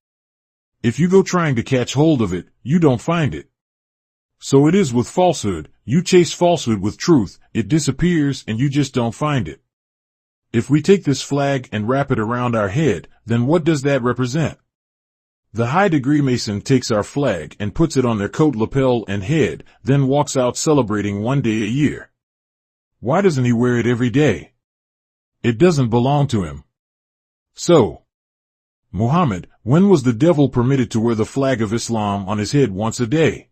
If you go trying to catch hold of it, you don't find it. So it is with falsehood. You chase falsehood with truth, it disappears and you just don't find it. If we take this flag and wrap it around our head, then what does that represent? The high-degree Mason takes our flag and puts it on their coat lapel and head, then walks out celebrating one day a year. Why doesn't he wear it every day? It doesn't belong to him. So, Muhammad, when was the devil permitted to wear the flag of Islam on his head once a day?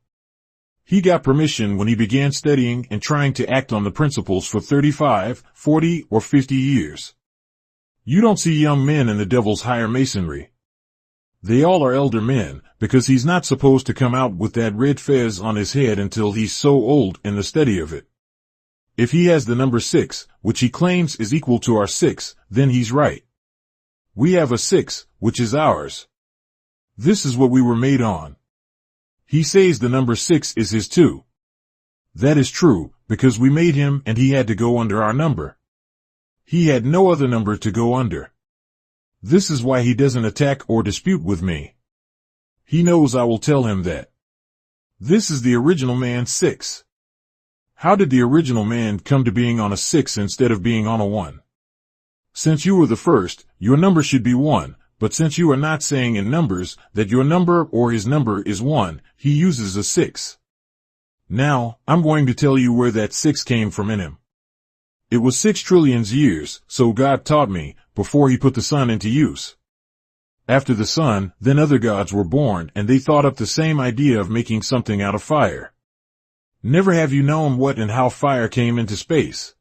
He got permission when he began studying and trying to act on the principles for 35, 40, or 50 years. You don't see young men in the devil's higher masonry. They all are elder men, because he's not supposed to come out with that red fez on his head until he's so old in the study of it. If he has the number 6, which he claims is equal to our 6, then he's right. We have a 6, which is ours. This is what we were made on. He says the number 6 is his too. That is true, because we made him and he had to go under our number. He had no other number to go under. This is why he doesn't attack or dispute with me. He knows I will tell him that. This is the original man 6. How did the original man come to being on a 6 instead of being on a 1? Since you were the first, your number should be 1, but since you are not saying in numbers that your number or his number is 1, he uses a 6. Now, I'm going to tell you where that 6 came from in him. It was 6 trillion years, so God taught me, before he put the sun into use. After the sun, then other gods were born and they thought up the same idea of making something out of fire. Never have you known what and how fire came into space.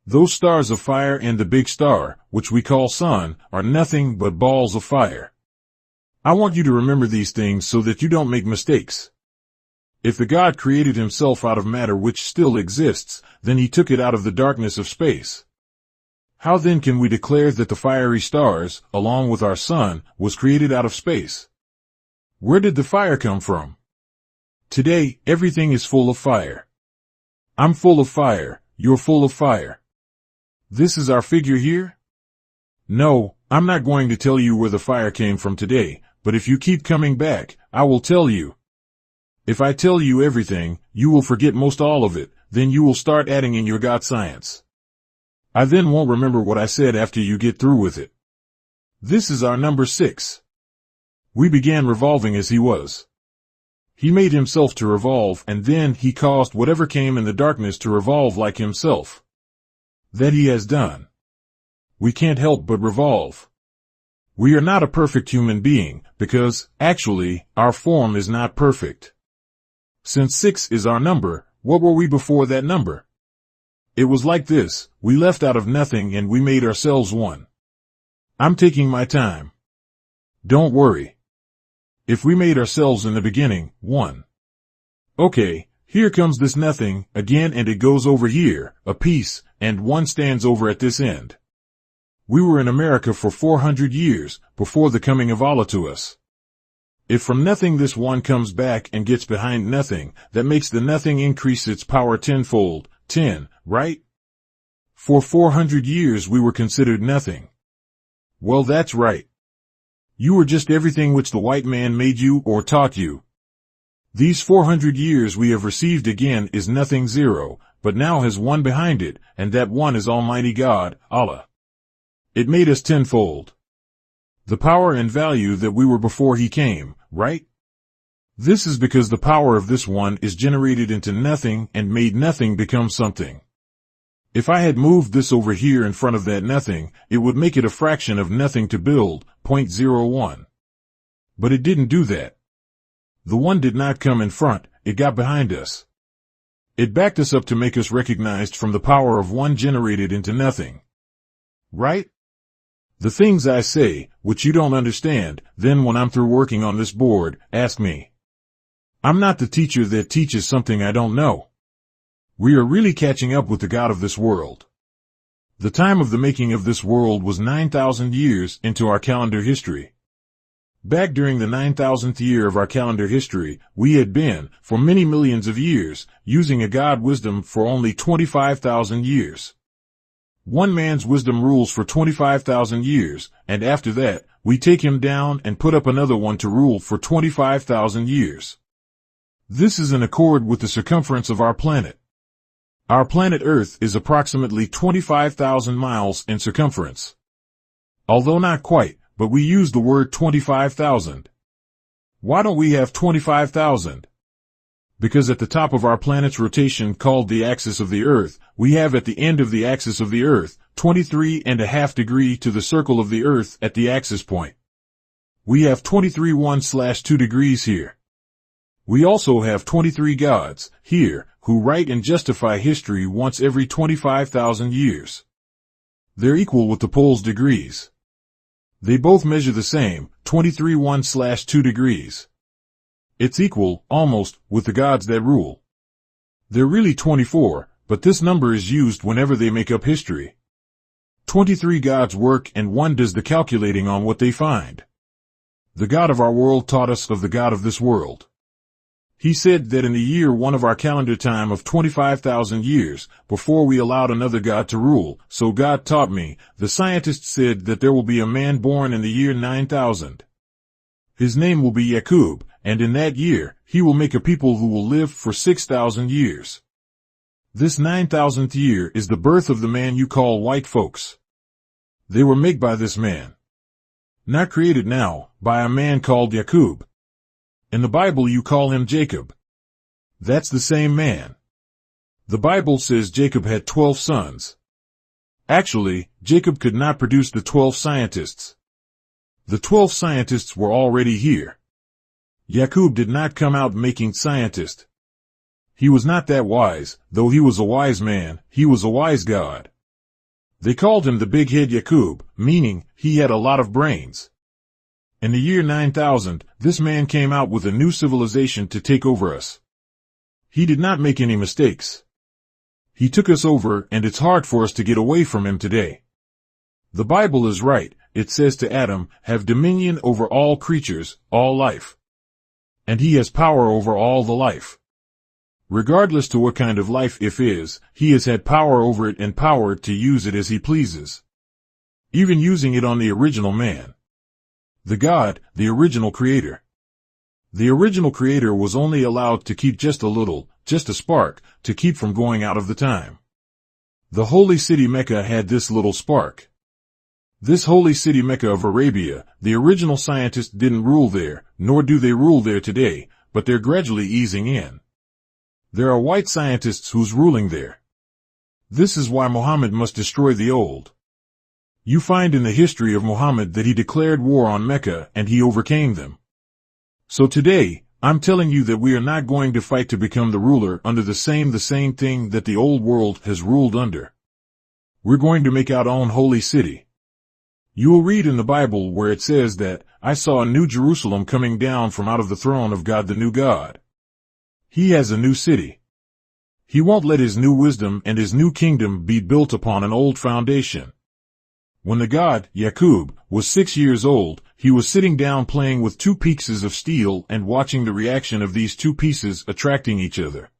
Those stars of fire and the big star, which we call sun, are nothing but balls of fire. I want you to remember these things so that you don't make mistakes. If the God created himself out of matter which still exists, then he took it out of the darkness of space. How then can we declare that the fiery stars, along with our sun, was created out of space? Where did the fire come from? Today, everything is full of fire. I'm full of fire, you're full of fire. This is our figure here? No, I'm not going to tell you where the fire came from today, but if you keep coming back, I will tell you. If I tell you everything, you will forget most all of it, then you will start adding in your God science. I then won't remember what I said after you get through with it. This is our number 6. We began revolving as he was. He made himself to revolve, and then he caused whatever came in the darkness to revolve like himself. That he has done. We can't help but revolve. We are not a perfect human being, because, actually, our form is not perfect. Since 6 is our number, what were we before that number? It was like this, we left out of nothing and we made ourselves one. I'm taking my time. Don't worry. If we made ourselves in the beginning, 1. Okay, here comes this nothing, again, and it goes over here, a piece, and 1 stands over at this end. We were in America for 400 years, before the coming of Allah to us. If from nothing this 1 comes back and gets behind nothing, that makes the nothing increase its power tenfold, 10, right? For 400 years we were considered nothing. Well, that's right. You were just everything which the white man made you or taught you. These 400 years we have received again is nothing 0, but now has 1 behind it, and that 1 is Almighty God, Allah. It made us tenfold. The power and value that we were before he came, right? This is because the power of this 1 is generated into nothing and made nothing become something. If I had moved this over here in front of that nothing, it would make it a fraction of nothing to build, 0.01. But it didn't do that. The 1 did not come in front, it got behind us. It backed us up to make us recognized from the power of 1 generated into nothing. Right? The things I say, which you don't understand, then when I'm through working on this board, ask me. I'm not the teacher that teaches something I don't know. We are really catching up with the God of this world. The time of the making of this world was 9,000 years into our calendar history. Back during the 9,000th year of our calendar history, we had been, for many millions of years, using a God wisdom for only 25,000 years. One man's wisdom rules for 25,000 years, and after that, we take him down and put up another one to rule for 25,000 years. This is in accord with the circumference of our planet. Our planet Earth is approximately 25,000 miles in circumference. Although not quite, but we use the word 25,000. Why don't we have 25,000? Because at the top of our planet's rotation called the axis of the Earth, we have at the end of the axis of the Earth, 23.5 degrees to the circle of the Earth at the axis point. We have 23.1/2 degrees here. We also have 23 gods, here, who write and justify history once every 25,000 years. They're equal with the pole's degrees. They both measure the same, 23.1/2 degrees. It's equal, almost, with the gods that rule. They're really 24, but this number is used whenever they make up history. 23 gods work and 1 does the calculating on what they find. The God of our world taught us of the God of this world. He said that in the year 1 of our calendar time of 25,000 years, before we allowed another God to rule, so God taught me, the scientists said that there will be a man born in the year 9000. His name will be Yaqub, and in that year, he will make a people who will live for 6,000 years. This 9,000th year is the birth of the man you call white folks. They were made by this man. Not created now, by a man called Yaqub. In the Bible you call him Jacob. That's the same man. The Bible says Jacob had 12 sons. Actually, Jacob could not produce the 12 scientists. The 12 scientists were already here. Yaqub did not come out making scientists. He was not that wise, though he was a wise man, he was a wise God. They called him the big head Yaqub, meaning, he had a lot of brains. In the year 9000, this man came out with a new civilization to take over us. He did not make any mistakes. He took us over, and it's hard for us to get away from him today. The Bible is right, it says to Adam, have dominion over all creatures, all life. And he has power over all the life. Regardless to what kind of life if is, he has had power over it and power to use it as he pleases. Even using it on the original man. The God, the original creator. The original creator was only allowed to keep just a little, just a spark, to keep from going out of the time. The holy city Mecca had this little spark. This holy city Mecca of Arabia, the original scientists didn't rule there, nor do they rule there today, but they're gradually easing in. There are white scientists who's ruling there. This is why Muhammad must destroy the old. You find in the history of Muhammad that he declared war on Mecca and he overcame them. So today, I'm telling you that we are not going to fight to become the ruler under the same thing that the old world has ruled under. We're going to make our own holy city. You will read in the Bible where it says that, I saw a new Jerusalem coming down from out of the throne of God the new God. He has a new city. He won't let his new wisdom and his new kingdom be built upon an old foundation. When the god, Yaqub, was 6 years old, he was sitting down playing with 2 pieces of steel and watching the reaction of these 2 pieces attracting each other.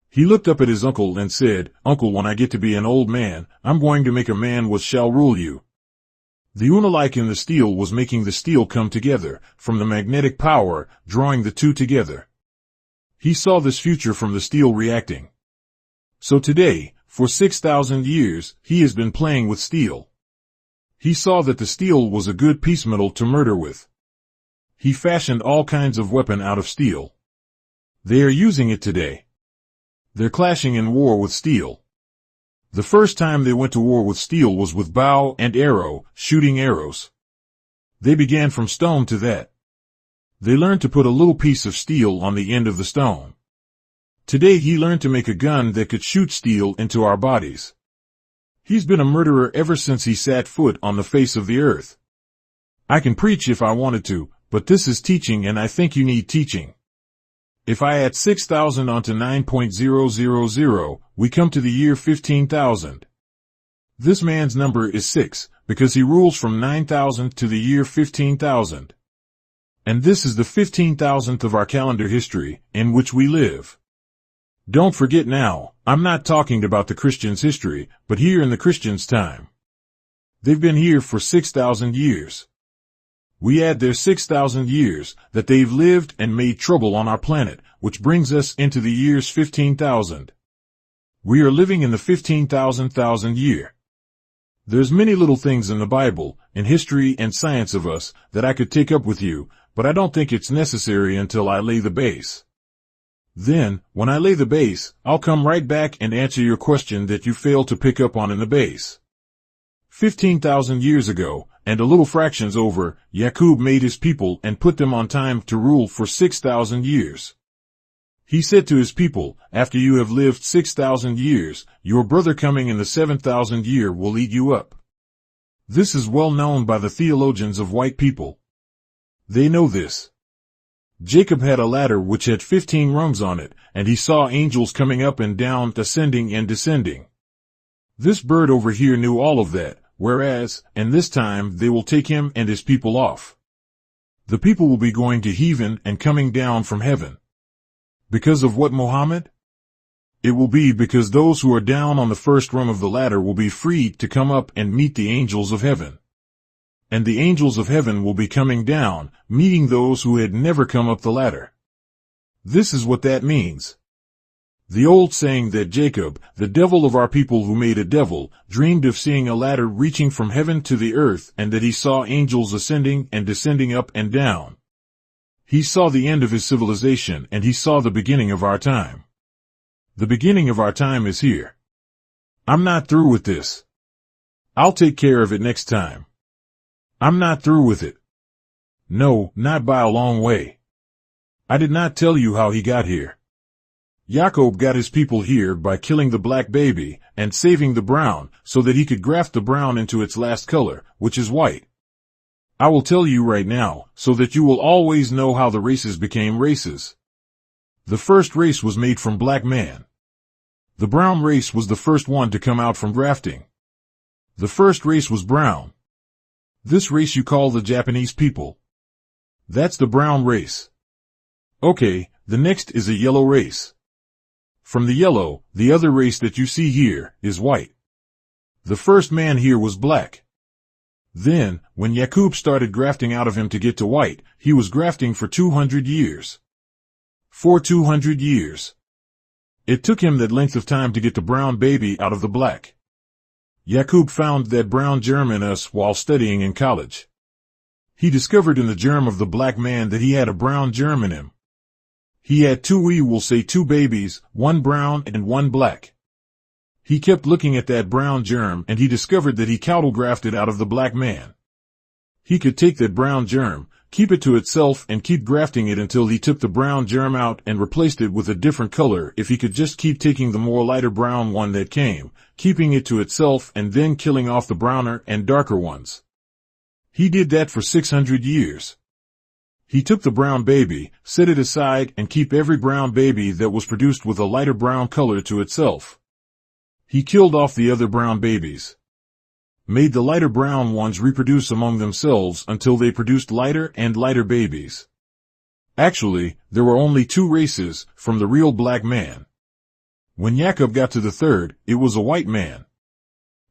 He looked up at his uncle and said, Uncle, when I get to be an old man, I'm going to make a man what shall rule you. The unalike in the steel was making the steel come together, from the magnetic power, drawing the 2 together. He saw this future from the steel reacting. So today, for 6,000 years, he has been playing with steel. He saw that the steel was a good piece metal to murder with. He fashioned all kinds of weapon out of steel. They are using it today. They're clashing in war with steel. The first time they went to war with steel was with bow and arrow, shooting arrows. They began from stone to that. They learned to put a little piece of steel on the end of the stone. Today he learned to make a gun that could shoot steel into our bodies. He's been a murderer ever since he set foot on the face of the earth. I can preach if I wanted to, but this is teaching and I think you need teaching. If I add 6,000 onto 9.000, we come to the year 15,000. This man's number is 6, because he rules from 9,000 to the year 15,000. And this is the 15,000th of our calendar history, in which we live. Don't forget now, I'm not talking about the Christians' history, but here in the Christians' time. They've been here for 6,000 years. We add their 6,000 years that they've lived and made trouble on our planet, which brings us into the year's 15,000. We are living in the 15,000th year. There's many little things in the Bible, in history and science of us, that I could take up with you, but I don't think it's necessary until I lay the base. Then, when I lay the base, I'll come right back and answer your question that you failed to pick up on in the base. 15,000 years ago, and a little fractions over, Yaqub made his people and put them on time to rule for 6,000 years. He said to his people, after you have lived 6,000 years, your brother coming in the 7,000th year will eat you up. This is well known by the theologians of white people. They know this. Jacob had a ladder which had 15 rungs on it, and he saw angels coming up and down, ascending and descending. This bird over here knew all of that, whereas, and this time they will take him and his people off. The people will be going to heaven and coming down from heaven. Because of what, Muhammad? It will be because those who are down on the first rung of the ladder will be freed to come up and meet the angels of heaven. And the angels of heaven will be coming down, meeting those who had never come up the ladder. This is what that means. The old saying that Jacob, the devil of our people who made a devil, dreamed of seeing a ladder reaching from heaven to the earth and that he saw angels ascending and descending up and down. He saw the end of his civilization and he saw the beginning of our time. The beginning of our time is here. I'm not through with this. I'll take care of it next time. I'm not through with it. No, not by a long way. I did not tell you how he got here. Jacob got his people here by killing the black baby and saving the brown so that he could graft the brown into its last color, which is white. I will tell you right now, so that you will always know how the races became races. The first race was made from black man. The brown race was the first one to come out from grafting. The first race was brown. This race you call the Japanese people. That's the brown race. Okay, the next is a yellow race. From the yellow, the other race that you see here is white. The first man here was black. Then, when Yaqub started grafting out of him to get to white, he was grafting for 200 years. For 200 years. It took him that length of time to get the brown baby out of the black. Yaqub found that brown germ in us while studying in college. He discovered in the germ of the black man that he had a brown germ in him. He had two babies, one brown and one black. He kept looking at that brown germ and he discovered that he cattle grafted out of the black man. He could take that brown germ, keep it to itself and keep grafting it until he took the brown germ out and replaced it with a different color if he could just keep taking the more lighter brown one that came, keeping it to itself and then killing off the browner and darker ones. He did that for 600 years. He took the brown baby, set it aside and keep every brown baby that was produced with a lighter brown color to itself. He killed off the other brown babies. Made the lighter brown ones reproduce among themselves until they produced lighter and lighter babies. Actually, there were only two races from the real black man. When Yaqub got to the third, it was a white man.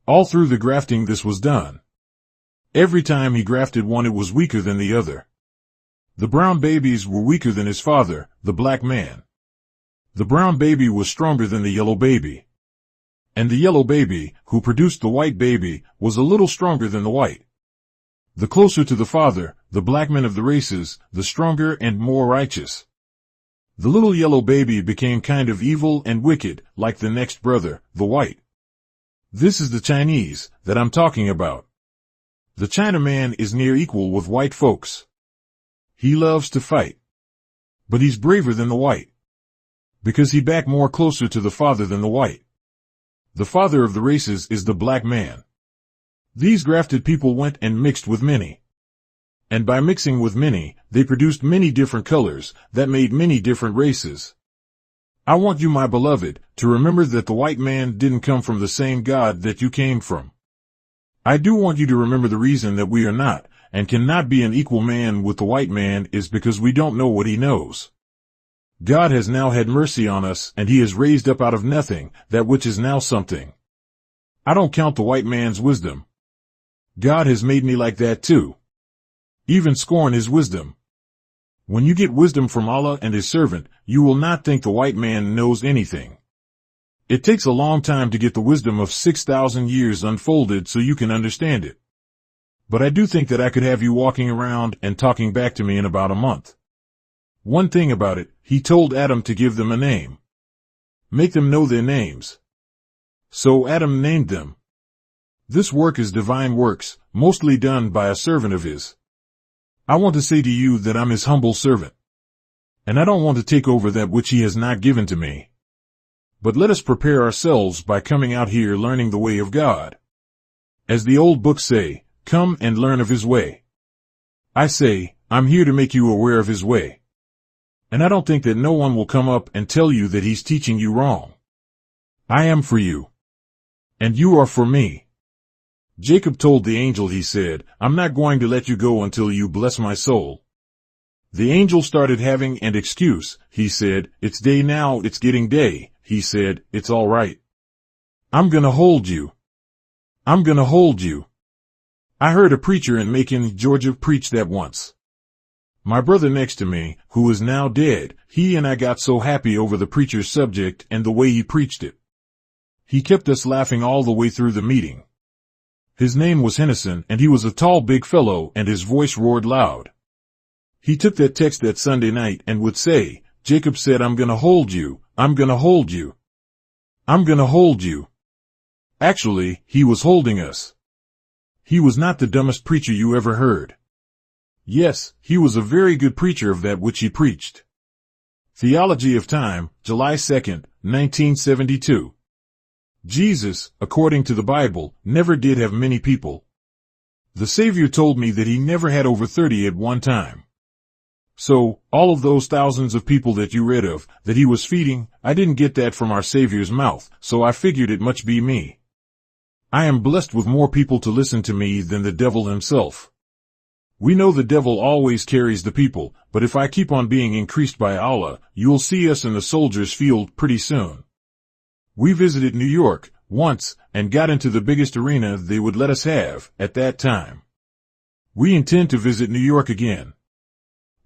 All through the grafting this was done. Every time he grafted one it was weaker than the other. The brown babies were weaker than his father, the black man. The brown baby was stronger than the yellow baby. And the yellow baby, who produced the white baby, was a little stronger than the white. The closer to the father, the black man of the races, the stronger and more righteous. The little yellow baby became kind of evil and wicked, like the next brother, the white. This is the Chinese that I'm talking about. The Chinaman is near equal with white folks. He loves to fight. But he's braver than the white. Because he back more closer to the father than the white. The father of the races is the black man. These grafted people went and mixed with many. And by mixing with many, they produced many different colors that made many different races. I want you, my beloved, to remember that the white man didn't come from the same God that you came from. I do want you to remember the reason that we are not, and cannot be an equal man with the white man is because we don't know what he knows. God has now had mercy on us, and he has raised up out of nothing that which is now something. I don't count the white man's wisdom. God has made me like that too. Even scorn his wisdom. When you get wisdom from Allah and his servant, you will not think the white man knows anything. It takes a long time to get the wisdom of 6,000 years unfolded so you can understand it. But I do think that I could have you walking around and talking back to me in about a month. One thing about it, he told Adam to give them a name. Make them know their names. So Adam named them. This work is divine works, mostly done by a servant of his. I want to say to you that I'm his humble servant. And I don't want to take over that which he has not given to me. But let us prepare ourselves by coming out here learning the way of God. As the old books say, come and learn of his way. I say, I'm here to make you aware of his way. And I don't think that no one will come up and tell you that he's teaching you wrong. I am for you. And you are for me. Jacob told the angel, he said, I'm not going to let you go until you bless my soul. The angel started having an excuse. He said, it's day now, it's getting day. He said, it's all right. I'm gonna hold you. I'm gonna hold you. I heard a preacher in Macon, Georgia preach that once. My brother next to me, who is now dead, he and I got so happy over the preacher's subject and the way he preached it. He kept us laughing all the way through the meeting. His name was Hennison, and he was a tall big fellow and his voice roared loud. He took that text that Sunday night and would say, Jacob said, I'm gonna hold you, I'm gonna hold you. I'm gonna hold you. Actually, he was holding us. He was not the dumbest preacher you ever heard. Yes, he was a very good preacher of that which he preached. Theology of Time, July 2nd, 1972. Jesus, according to the Bible, never did have many people. The Savior told me that he never had over 30 at one time. So, all of those thousands of people that you read of, that he was feeding, I didn't get that from our Savior's mouth, so I figured it must be me. I am blessed with more people to listen to me than the devil himself. We know the devil always carries the people, but if I keep on being increased by Allah, you'll see us in the soldiers' field pretty soon. We visited New York once and got into the biggest arena they would let us have at that time. We intend to visit New York again.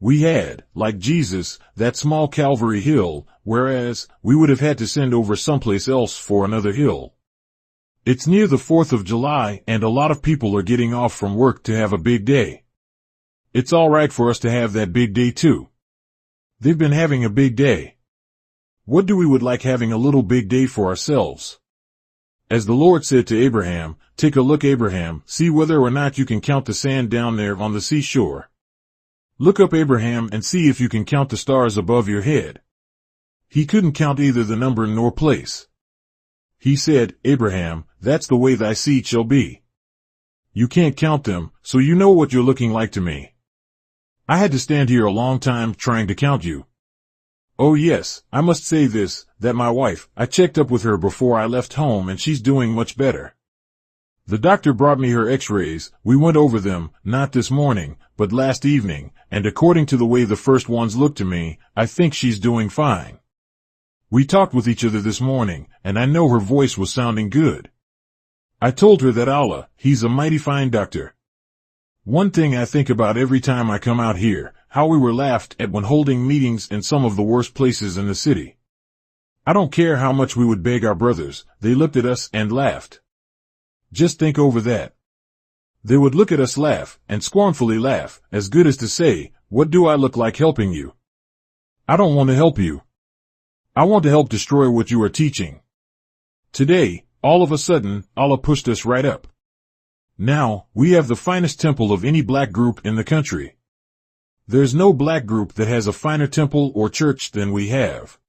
We had, like Jesus, that small Calvary Hill, whereas we would have had to send over someplace else for another hill. It's near the 4th of July and a lot of people are getting off from work to have a big day. It's all right for us to have that big day too. They've been having a big day. What do we would like having a little big day for ourselves? As the Lord said to Abraham, take a look, Abraham, see whether or not you can count the sand down there on the seashore. Look up, Abraham, and see if you can count the stars above your head. He couldn't count either the number nor place. He said, Abraham, that's the way thy seed shall be. You can't count them, so you know what you're looking like to me. I had to stand here a long time trying to count you. Oh yes, I must say this, that my wife, I checked up with her before I left home and she's doing much better. The doctor brought me her x-rays, we went over them, not this morning, but last evening, and according to the way the first ones looked to me, I think she's doing fine. We talked with each other this morning, and I know her voice was sounding good. I told her that Allah, He's a mighty fine doctor. One thing I think about every time I come out here, how we were laughed at when holding meetings in some of the worst places in the city. I don't care how much we would beg our brothers, they looked at us and laughed. Just think over that. They would look at us laugh, and scornfully laugh, as good as to say, what do I look like helping you? I don't want to help you. I want to help destroy what you are teaching. Today, all of a sudden, Allah pushed us right up. Now, we have the finest temple of any black group in the country. There's no black group that has a finer temple or church than we have.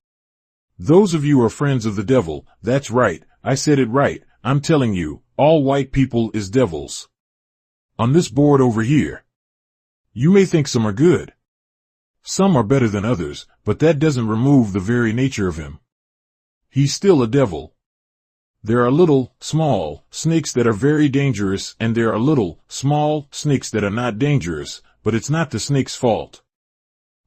Those of you are friends of the devil, that's right, I said it right, I'm telling you, all white people is devils. On this board over here. You may think some are good. Some are better than others, but that doesn't remove the very nature of him. He's still a devil. There are little, small, snakes that are very dangerous, and there are little, small, snakes that are not dangerous, but it's not the snake's fault.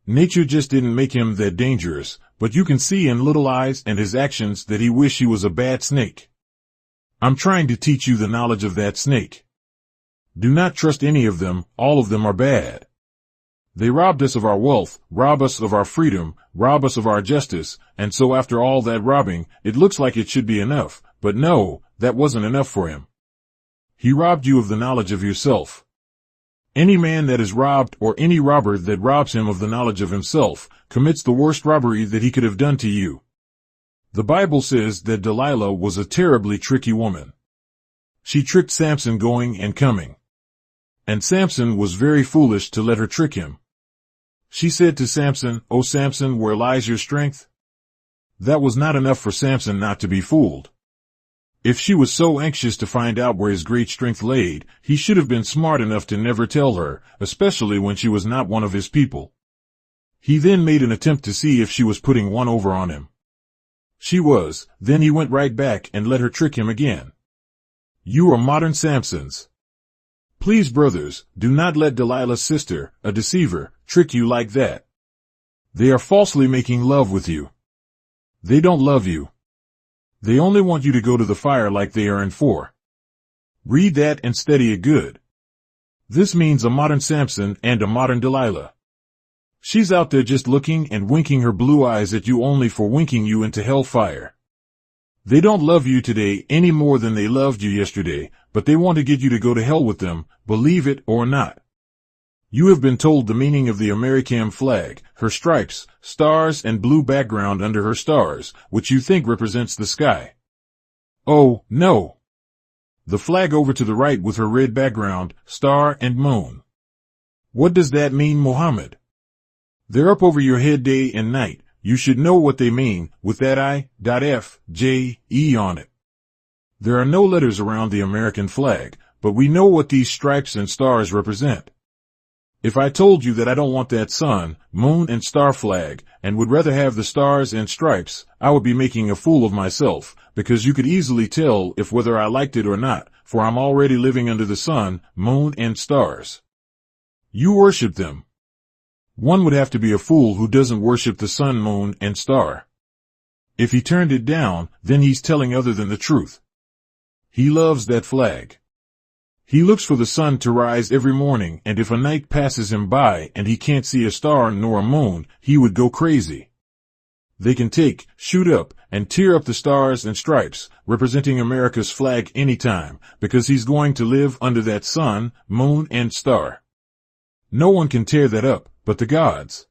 Nature just didn't make him that dangerous, but you can see in Little Eyes and his actions that he wish he was a bad snake. I'm trying to teach you the knowledge of that snake. Do not trust any of them, all of them are bad. They robbed us of our wealth, rob us of our freedom, rob us of our justice, and so after all that robbing, it looks like it should be enough, but no, that wasn't enough for him. He robbed you of the knowledge of yourself. Any man that is robbed or any robber that robs him of the knowledge of himself commits the worst robbery that he could have done to you. The Bible says that Delilah was a terribly tricky woman. She tricked Samson going and coming. And Samson was very foolish to let her trick him. She said to Samson, "O Samson, where lies your strength?" That was not enough for Samson not to be fooled. If she was so anxious to find out where his great strength laid, he should have been smart enough to never tell her, especially when she was not one of his people. He then made an attempt to see if she was putting one over on him. She was, then he went right back and let her trick him again. You are modern Samsons. Please, brothers, do not let Delilah's sister, a deceiver, trick you like that. They are falsely making love with you. They don't love you. They only want you to go to the fire like they are in for. Read that and study it good. This means a modern Samson and a modern Delilah. She's out there just looking and winking her blue eyes at you only for winking you into hellfire. They don't love you today any more than they loved you yesterday, but they want to get you to go to hell with them, believe it or not. You have been told the meaning of the American flag, her stripes, stars and blue background under her stars, which you think represents the sky. Oh, no. The flag over to the right with her red background, star and moon. What does that mean, Muhammad? They're up over your head day and night. You should know what they mean, with that I.F.J.E. on it. There are no letters around the American flag, but we know what these stripes and stars represent. If I told you that I don't want that sun, moon and star flag, and would rather have the stars and stripes, I would be making a fool of myself, because you could easily tell if whether I liked it or not, for I'm already living under the sun, moon and stars. You worship them. One would have to be a fool who doesn't worship the sun, moon, and star. If he turned it down, then he's telling other than the truth. He loves that flag. He looks for the sun to rise every morning, and if a night passes him by and he can't see a star nor a moon, he would go crazy. They can take, shoot up, and tear up the stars and stripes, representing America's flag anytime, because he's going to live under that sun, moon, and star. No one can tear that up, but the gods.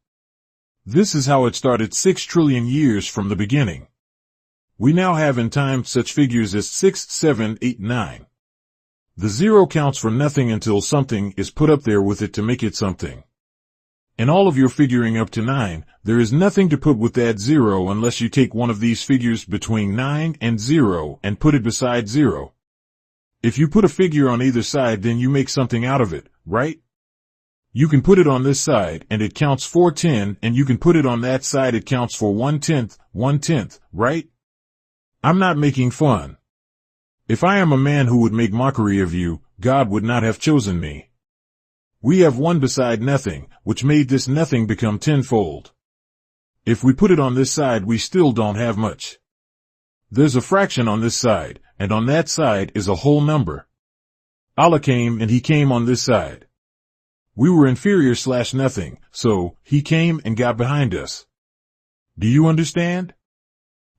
This is how it started 6 trillion years from the beginning. We now have in time such figures as 6, 7, 8, 9. The zero counts for nothing until something is put up there with it to make it something. In all of your figuring up to 9, there is nothing to put with that 0 unless you take one of these figures between 9 and 0 and put it beside 0. If you put a figure on either side, then you make something out of it, right? You can put it on this side and it counts for 10, and you can put it on that side, it counts for 1/10, right? I'm not making fun. If I am a man who would make mockery of you, God would not have chosen me. We have 1 beside nothing, which made this nothing become 10-fold. If we put it on this side, we still don't have much. There's a fraction on this side, and on that side is a whole number. Allah came and he came on this side. We were inferior/nothing, so he came and got behind us. Do you understand?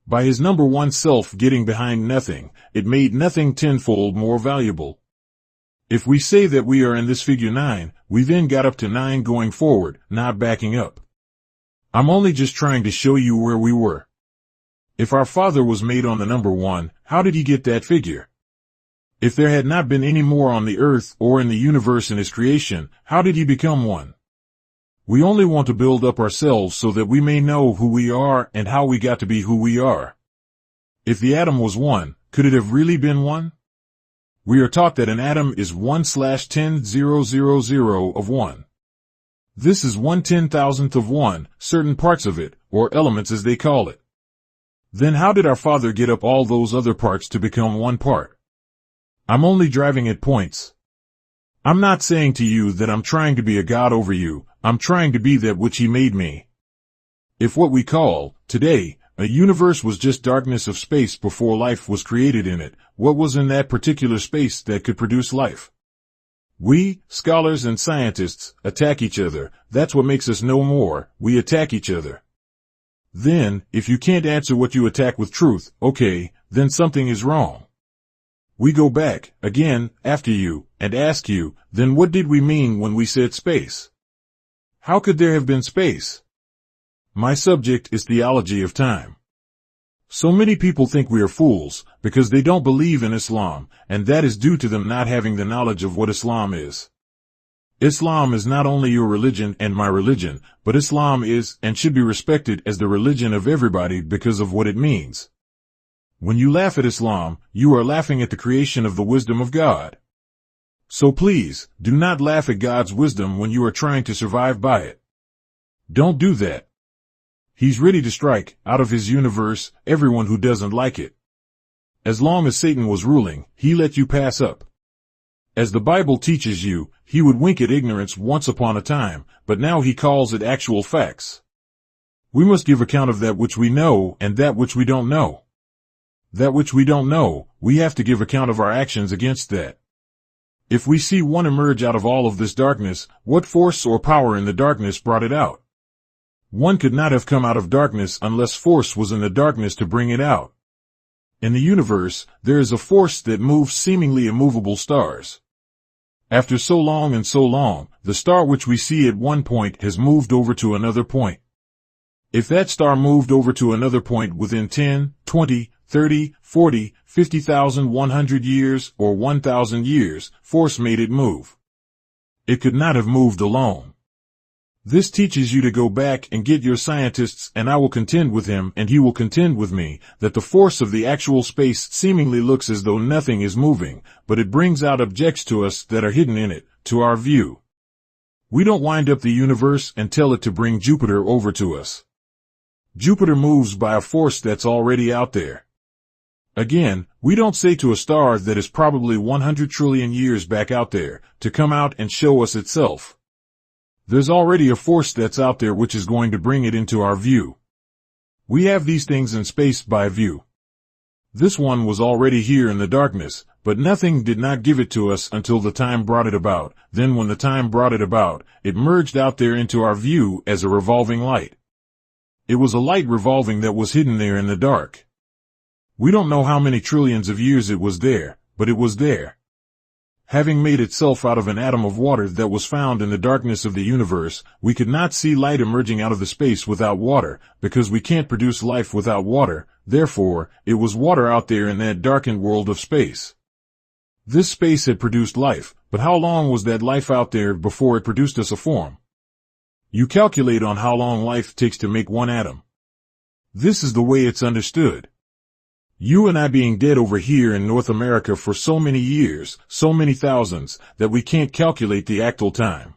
By his number 1 self getting behind nothing, it made nothing 10-fold more valuable. If we say that we are in this figure 9, we then got up to 9 going forward, not backing up. I'm only just trying to show you where we were. If our Father was made on the number 1, how did he get that figure? If there had not been any more on the earth or in the universe in his creation, how did he become 1? We only want to build up ourselves so that we may know who we are and how we got to be who we are. If the atom was 1, could it have really been 1? We are taught that an atom is 1/10,000 of 1. This is 1/10,000th of 1, certain parts of it, or elements as they call it. Then how did our Father get up all those other parts to become 1 part? I'm only driving at points. I'm not saying to you that I'm trying to be a God over you, I'm trying to be that which he made me. If what we call, today, a universe was just darkness of space before life was created in it, what was in that particular space that could produce life? We, scholars and scientists, attack each other. That's what makes us know more. We attack each other. Then, if you can't answer what you attack with truth, okay, then something is wrong. We go back, again, after you, and ask you, then what did we mean when we said space? How could there have been space? My subject is theology of time. So many people think we are fools, because they don't believe in Islam, and that is due to them not having the knowledge of what Islam is. Islam is not only your religion and my religion, but Islam is and should be respected as the religion of everybody because of what it means. When you laugh at Islam, you are laughing at the creation of the wisdom of God. So please, do not laugh at God's wisdom when you are trying to survive by it. Don't do that. He's ready to strike, out of his universe, everyone who doesn't like it. As long as Satan was ruling, he let you pass up. As the Bible teaches you, he would wink at ignorance once upon a time, but now he calls it actual facts. We must give account of that which we know and that which we don't know. That which we don't know, we have to give account of our actions against that. If we see one emerge out of all of this darkness, what force or power in the darkness brought it out? One could not have come out of darkness unless force was in the darkness to bring it out. In the universe, there is a force that moves seemingly immovable stars. After so long and so long, the star which we see at one point has moved over to another point. If that star moved over to another point within 10, 20, 30, 40, 50,000, 100 years, or 1,000 years, force made it move. It could not have moved alone. This teaches you to go back and get your scientists, and I will contend with him and he will contend with me, that the force of the actual space seemingly looks as though nothing is moving, but it brings out objects to us that are hidden in it, to our view. We don't wind up the universe and tell it to bring Jupiter over to us. Jupiter moves by a force that's already out there. Again, we don't say to a star that is probably 100 trillion years back out there, to come out and show us itself. There's already a force that's out there which is going to bring it into our view. We have these things in space by view. This one was already here in the darkness, but nothing did not give it to us until the time brought it about. Then when the time brought it about, it merged out there into our view as a revolving light. It was a light revolving that was hidden there in the dark. We don't know how many trillions of years it was there, but it was there. Having made itself out of an atom of water that was found in the darkness of the universe, we could not see light emerging out of the space without water, because we can't produce life without water. Therefore, it was water out there in that darkened world of space. This space had produced life, but how long was that life out there before it produced us a form? You calculate on how long life takes to make one atom. This is the way it's understood. You and I being dead over here in North America for so many years, so many thousands, that we can't calculate the actual time.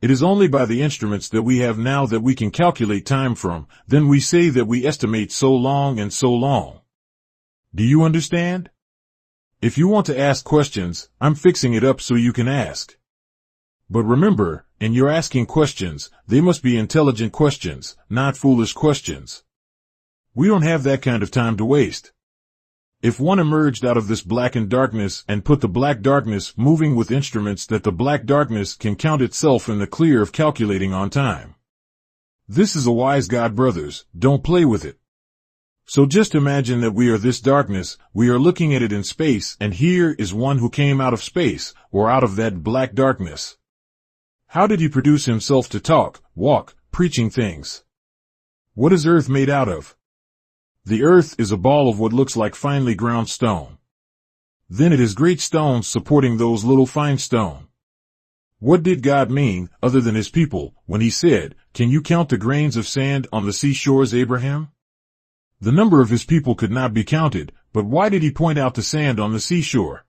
It is only by the instruments that we have now that we can calculate time from. Then we say that we estimate so long and so long. Do you understand? If you want to ask questions, I'm fixing it up so you can ask. But remember, in your asking questions, they must be intelligent questions, not foolish questions. We don't have that kind of time to waste. If one emerged out of this blackened darkness and put the black darkness moving with instruments that the black darkness can count itself in the clear of calculating on time. This is a wise God, brothers, don't play with it. So just imagine that we are this darkness, we are looking at it in space, and here is one who came out of space, or out of that black darkness. How did he produce himself to talk, walk, preaching things? What is earth made out of? The earth is a ball of what looks like finely ground stone. Then it is great stones supporting those little fine stone. What did God mean, other than his people, when he said, "Can you count the grains of sand on the seashores, Abraham?" The number of his people could not be counted, but why did he point out the sand on the seashore?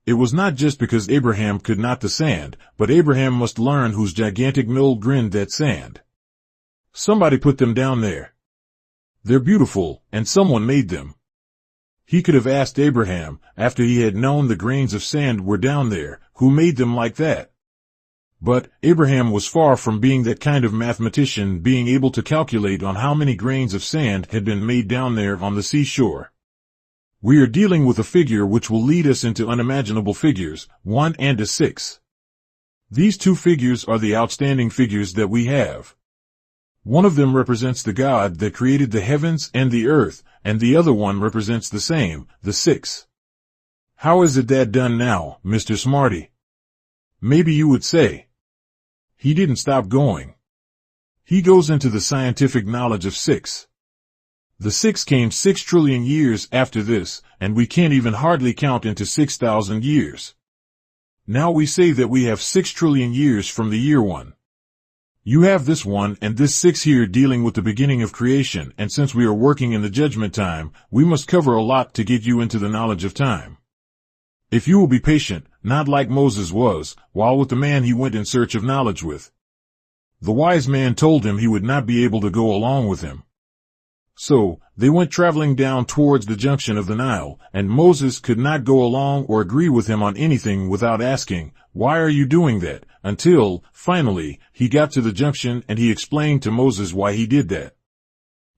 It was not just because Abraham could not the sand, but Abraham must learn whose gigantic mill grinned that sand. Somebody put them down there. They're beautiful, and someone made them. He could have asked Abraham, after he had known the grains of sand were down there, who made them like that. But Abraham was far from being that kind of mathematician, being able to calculate on how many grains of sand had been made down there on the seashore. We are dealing with a figure which will lead us into unimaginable figures, 1 and a 6. These two figures are the outstanding figures that we have. One of them represents the God that created the heavens and the earth, and the other one represents the same, the 6. How is it that done now, Mr. Smarty? Maybe you would say. He didn't stop going. He goes into the scientific knowledge of 6. The 6 came 6 trillion years after this, and we can't even hardly count into 6,000 years. Now we say that we have 6 trillion years from the year 1. You have this 1 and this 6 here dealing with the beginning of creation, and since we are working in the judgment time, we must cover a lot to get you into the knowledge of time. If you will be patient, not like Moses was, while with the man he went in search of knowledge with. The wise man told him he would not be able to go along with him. So, they went traveling down towards the junction of the Nile, and Moses could not go along or agree with him on anything without asking, "Why are you doing that?" Until, finally, he got to the junction and he explained to Moses why he did that.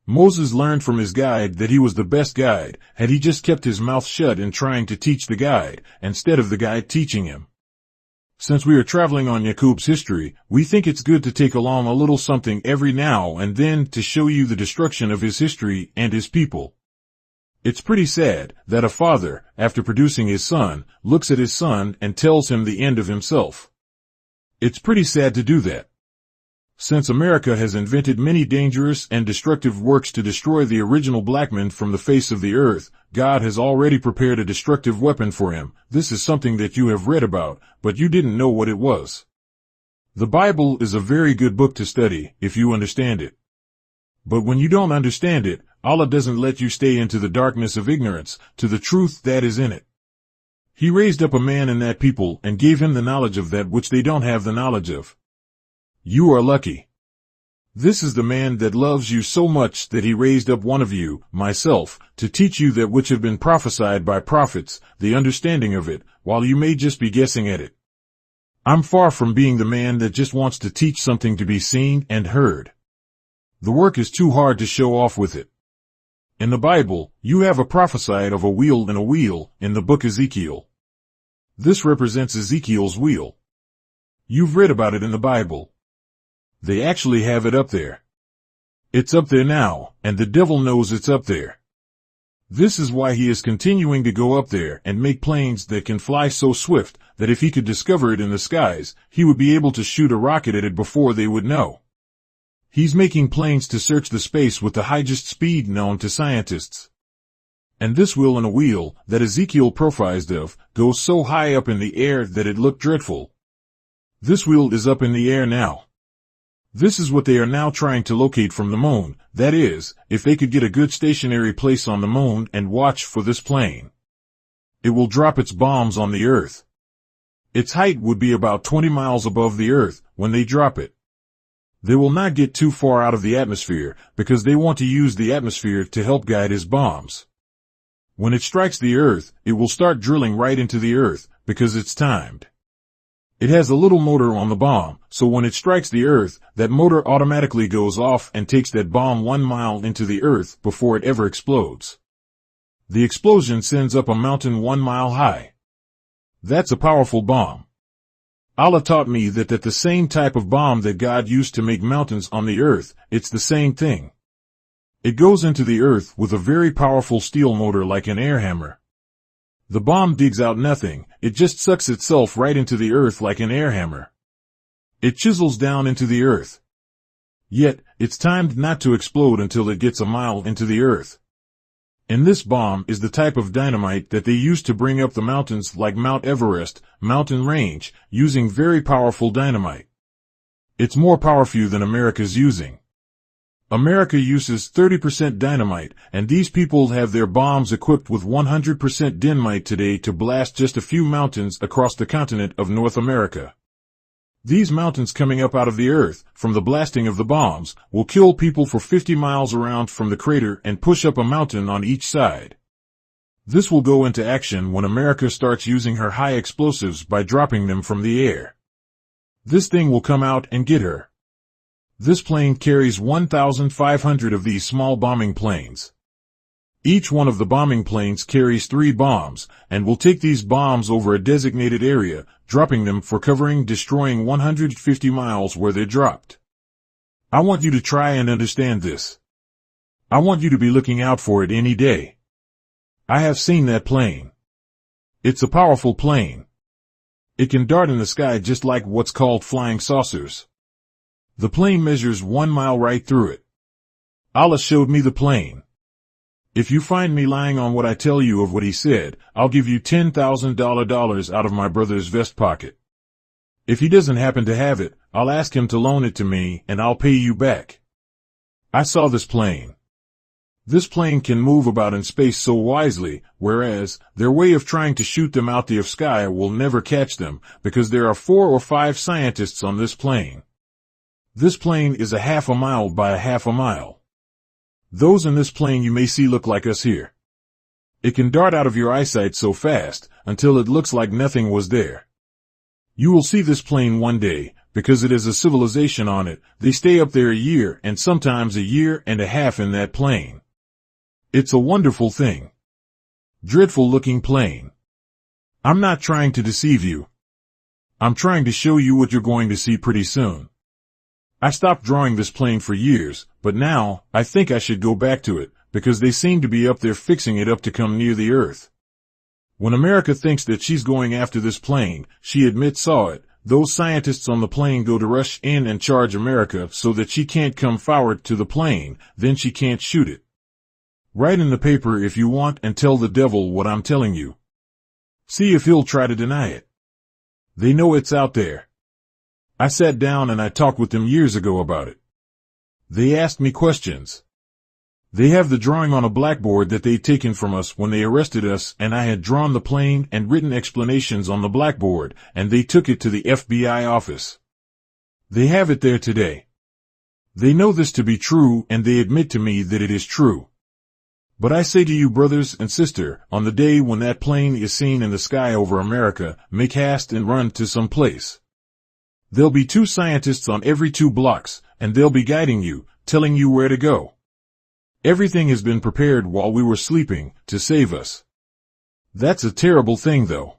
Moses learned from his guide that he was the best guide, had he just kept his mouth shut in trying to teach the guide, instead of the guide teaching him. Since we are traveling on Yaqub's history, we think it's good to take along a little something every now and then to show you the destruction of his history and his people. It's pretty sad that a father, after producing his son, looks at his son and tells him the end of himself. It's pretty sad to do that. Since America has invented many dangerous and destructive works to destroy the original black man from the face of the earth, God has already prepared a destructive weapon for him. This is something that you have read about, but you didn't know what it was. The Bible is a very good book to study, if you understand it. But when you don't understand it, Allah doesn't let you stay into the darkness of ignorance, to the truth that is in it. He raised up a man in that people and gave him the knowledge of that which they don't have the knowledge of. You are lucky. This is the man that loves you so much that he raised up one of you, myself, to teach you that which have been prophesied by prophets, the understanding of it, while you may just be guessing at it. I'm far from being the man that just wants to teach something to be seen and heard. The work is too hard to show off with it. In the Bible, you have a prophesied of a wheel and a wheel in the book Ezekiel. This represents Ezekiel's wheel. You've read about it in the Bible. They actually have it up there. It's up there now, and the devil knows it's up there. This is why he is continuing to go up there and make planes that can fly so swift that if he could discover it in the skies, he would be able to shoot a rocket at it before they would know. He's making planes to search the space with the highest speed known to scientists. And this wheel and a wheel that Ezekiel prophesied of goes so high up in the air that it looked dreadful. This wheel is up in the air now. This is what they are now trying to locate from the moon, that is, if they could get a good stationary place on the moon and watch for this plane. It will drop its bombs on the Earth. Its height would be about 20 miles above the Earth when they drop it. They will not get too far out of the atmosphere because they want to use the atmosphere to help guide his bombs. When it strikes the Earth, it will start drilling right into the Earth because it's timed. It has a little motor on the bomb, so when it strikes the Earth, that motor automatically goes off and takes that bomb 1 mile into the Earth before it ever explodes. The explosion sends up a mountain 1 mile high. That's a powerful bomb. Allah taught me that the same type of bomb that God used to make mountains on the Earth, it's the same thing. It goes into the Earth with a very powerful steel motor like an air hammer. The bomb digs out nothing, it just sucks itself right into the Earth like an air hammer. It chisels down into the Earth. Yet, it's timed not to explode until it gets a mile into the Earth. And this bomb is the type of dynamite that they use to bring up the mountains like Mount Everest, mountain range, using very powerful dynamite. It's more powerful than America's using. America uses 30% dynamite, and these people have their bombs equipped with 100% dynamite today to blast just a few mountains across the continent of North America. These mountains coming up out of the Earth, from the blasting of the bombs, will kill people for 50 miles around from the crater and push up a mountain on each side. This will go into action when America starts using her high explosives by dropping them from the air. This thing will come out and get her. This plane carries 1,500 of these small bombing planes. Each one of the bombing planes carries 3 bombs, and will take these bombs over a designated area, dropping them for covering destroying 150 miles where they're dropped. I want you to try and understand this. I want you to be looking out for it any day. I have seen that plane. It's a powerful plane. It can dart in the sky just like what's called flying saucers. The plane measures 1 mile right through it. Allah showed me the plane. If you find me lying on what I tell you of what he said, I'll give you $10,000 out of my brother's vest pocket. If he doesn't happen to have it, I'll ask him to loan it to me and I'll pay you back. I saw this plane. This plane can move about in space so wisely, whereas their way of trying to shoot them out the sky will never catch them because there are 4 or 5 scientists on this plane. This plane is a half a mile by a half a mile. Those in this plane you may see look like us here. It can dart out of your eyesight so fast, until it looks like nothing was there. You will see this plane one day, because it is a civilization on it. They stay up there a year and sometimes a year and a half in that plane. It's a wonderful thing. Dreadful looking plane. I'm not trying to deceive you. I'm trying to show you what you're going to see pretty soon. I stopped drawing this plane for years, but now, I think I should go back to it, because they seem to be up there fixing it up to come near the Earth. When America thinks that she's going after this plane, she admits saw it, those scientists on the plane go to rush in and charge America so that she can't come forward to the plane, then she can't shoot it. Write in the paper if you want and tell the devil what I'm telling you. See if he'll try to deny it. They know it's out there. I sat down and I talked with them years ago about it. They asked me questions. They have the drawing on a blackboard that they'd taken from us when they arrested us, and I had drawn the plane and written explanations on the blackboard, and they took it to the FBI office. They have it there today. They know this to be true and they admit to me that it is true. But I say to you, brothers and sister, on the day when that plane is seen in the sky over America, make haste and run to some place. There'll be 2 scientists on every 2 blocks, and they'll be guiding you, telling you where to go. Everything has been prepared while we were sleeping, to save us. That's a terrible thing though.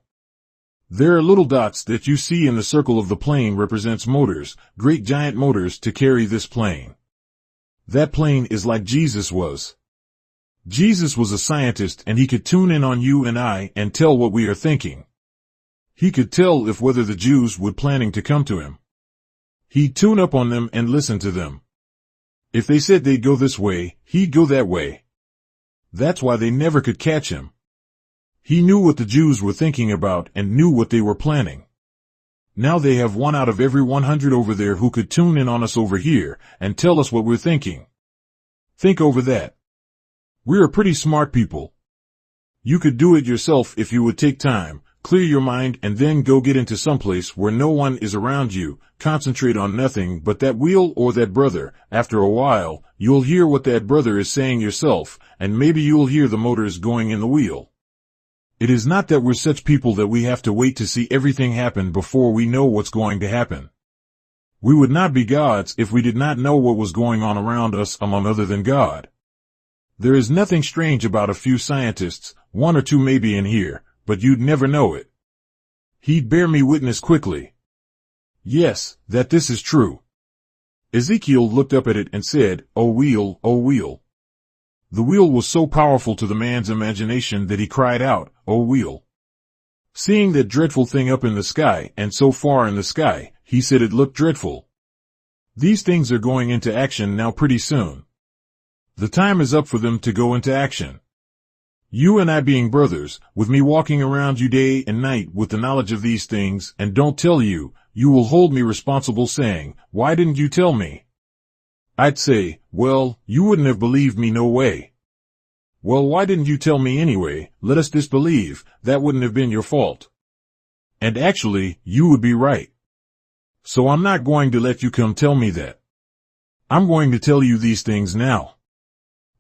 There are little dots that you see in the circle of the plane represents motors, great giant motors to carry this plane. That plane is like Jesus was. Jesus was a scientist and he could tune in on you and I and tell what we are thinking. He could tell if whether the Jews were planning to come to him. He'd tune up on them and listen to them. If they said they'd go this way, he'd go that way. That's why they never could catch him. He knew what the Jews were thinking about and knew what they were planning. Now they have 1 out of every 100 over there who could tune in on us over here and tell us what we're thinking. Think over that. We're a pretty smart people. You could do it yourself if you would take time, clear your mind, and then go get into someplace where no one is around you, concentrate on nothing but that wheel or that brother. After a while, you'll hear what that brother is saying yourself, and maybe you'll hear the motors going in the wheel. It is not that we're such people that we have to wait to see everything happen before we know what's going to happen. We would not be gods if we did not know what was going on around us among other than God. There is nothing strange about a few scientists, 1 or 2 maybe in here, but you'd never know it. He'd bear me witness quickly. Yes, that this is true. Ezekiel looked up at it and said, "O wheel, O wheel." The wheel was so powerful to the man's imagination that he cried out, "O wheel." Seeing that dreadful thing up in the sky and so far in the sky, he said it looked dreadful. These things are going into action now pretty soon. The time is up for them to go into action. You and I being brothers, with me walking around you day and night with the knowledge of these things, and don't tell you, you will hold me responsible saying, "Why didn't you tell me?" I'd say, "Well, you wouldn't have believed me no way." "Well, why didn't you tell me anyway? Let us disbelieve, that wouldn't have been your fault." And actually, you would be right. So I'm not going to let you come tell me that. I'm going to tell you these things now.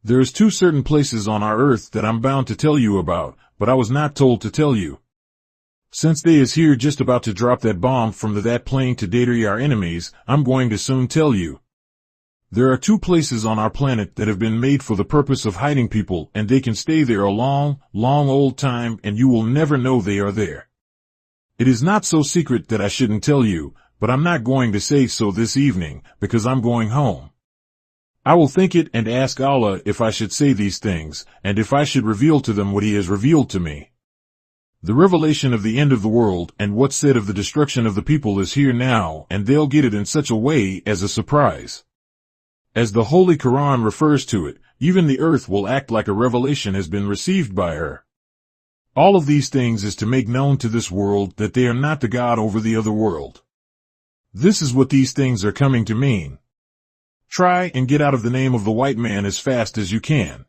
There's 2 certain places on our earth that I'm bound to tell you about, but I was not told to tell you. Since they is here just about to drop that bomb from that plane to deter our enemies, I'm going to soon tell you. There are 2 places on our planet that have been made for the purpose of hiding people, and they can stay there a long, long old time and you will never know they are there. It is not so secret that I shouldn't tell you, but I'm not going to say so this evening, because I'm going home. I will think it and ask Allah if I should say these things, and if I should reveal to them what He has revealed to me. The revelation of the end of the world and what's said of the destruction of the people is here now, and they'll get it in such a way as a surprise. As the Holy Quran refers to it, even the earth will act like a revelation has been received by her. All of these things is to make known to this world that they are not the God over the other world. This is what these things are coming to mean. Try and get out of the name of the white man as fast as you can.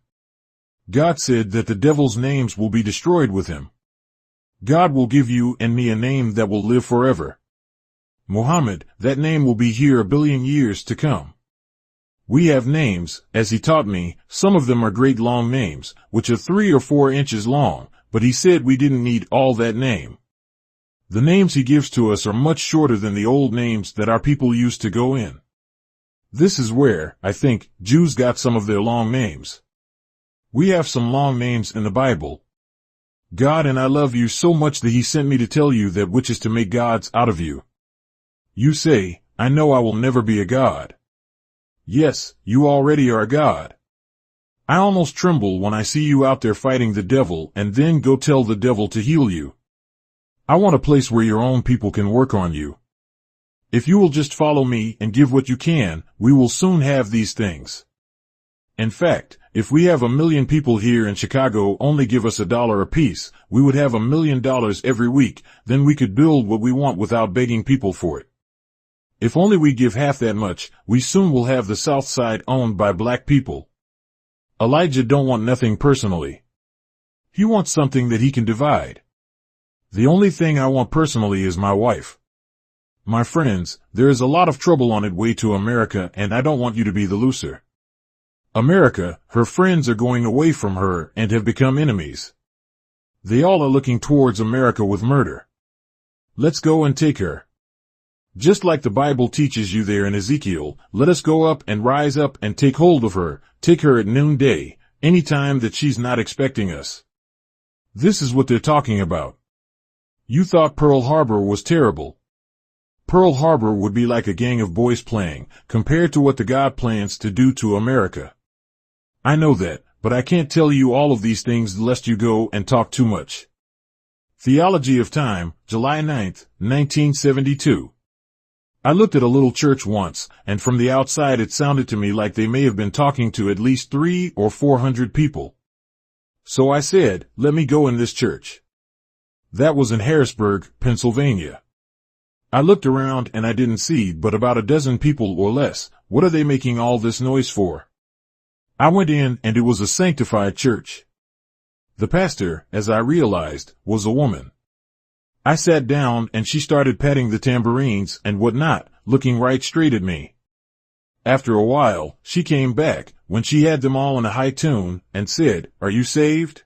God said that the devil's names will be destroyed with him. God will give you and me a name that will live forever. Muhammad, that name will be here 1 billion years to come. We have names, as he taught me, some of them are great long names, which are 3 or 4 inches long, but he said we didn't need all that name. The names he gives to us are much shorter than the old names that our people used to go in. This is where, I think, Jews got some of their long names. We have some long names in the Bible. God and I love you so much that He sent me to tell you that which is to make gods out of you. You say, I know I will never be a god. Yes, you already are a god. I almost tremble when I see you out there fighting the devil and then go tell the devil to heal you. I want a place where your own people can work on you. If you will just follow me and give what you can, we will soon have these things. In fact, if we have 1 million people here in Chicago only give us $1 apiece, we would have $1 million every week, then we could build what we want without begging people for it. If only we give half that much, we soon will have the South Side owned by black people. Elijah don't want nothing personally. He wants something that he can divide. The only thing I want personally is my wife. My friends, there is a lot of trouble on its way to America and I don't want you to be the loser. America, her friends are going away from her and have become enemies. They all are looking towards America with murder. Let's go and take her. Just like the Bible teaches you there in Ezekiel, let us go up and rise up and take hold of her, take her at noonday, any time that she's not expecting us. This is what they're talking about. You thought Pearl Harbor was terrible. Pearl Harbor would be like a gang of boys playing, compared to what the God plans to do to America. I know that, but I can't tell you all of these things lest you go and talk too much. Theology of Time, July 9th, 1972. I looked at a little church once, and from the outside it sounded to me like they may have been talking to at least 300 or 400 people. So I said, let me go in this church. That was in Harrisburg, Pennsylvania. I looked around and I didn't see but about a dozen people or less. What are they making all this noise for? I went in and it was a sanctified church. The pastor, as I realized, was a woman. I sat down and she started patting the tambourines and whatnot, looking right straight at me. After a while, she came back, when she had them all in a high tune, and said, "Are you saved?"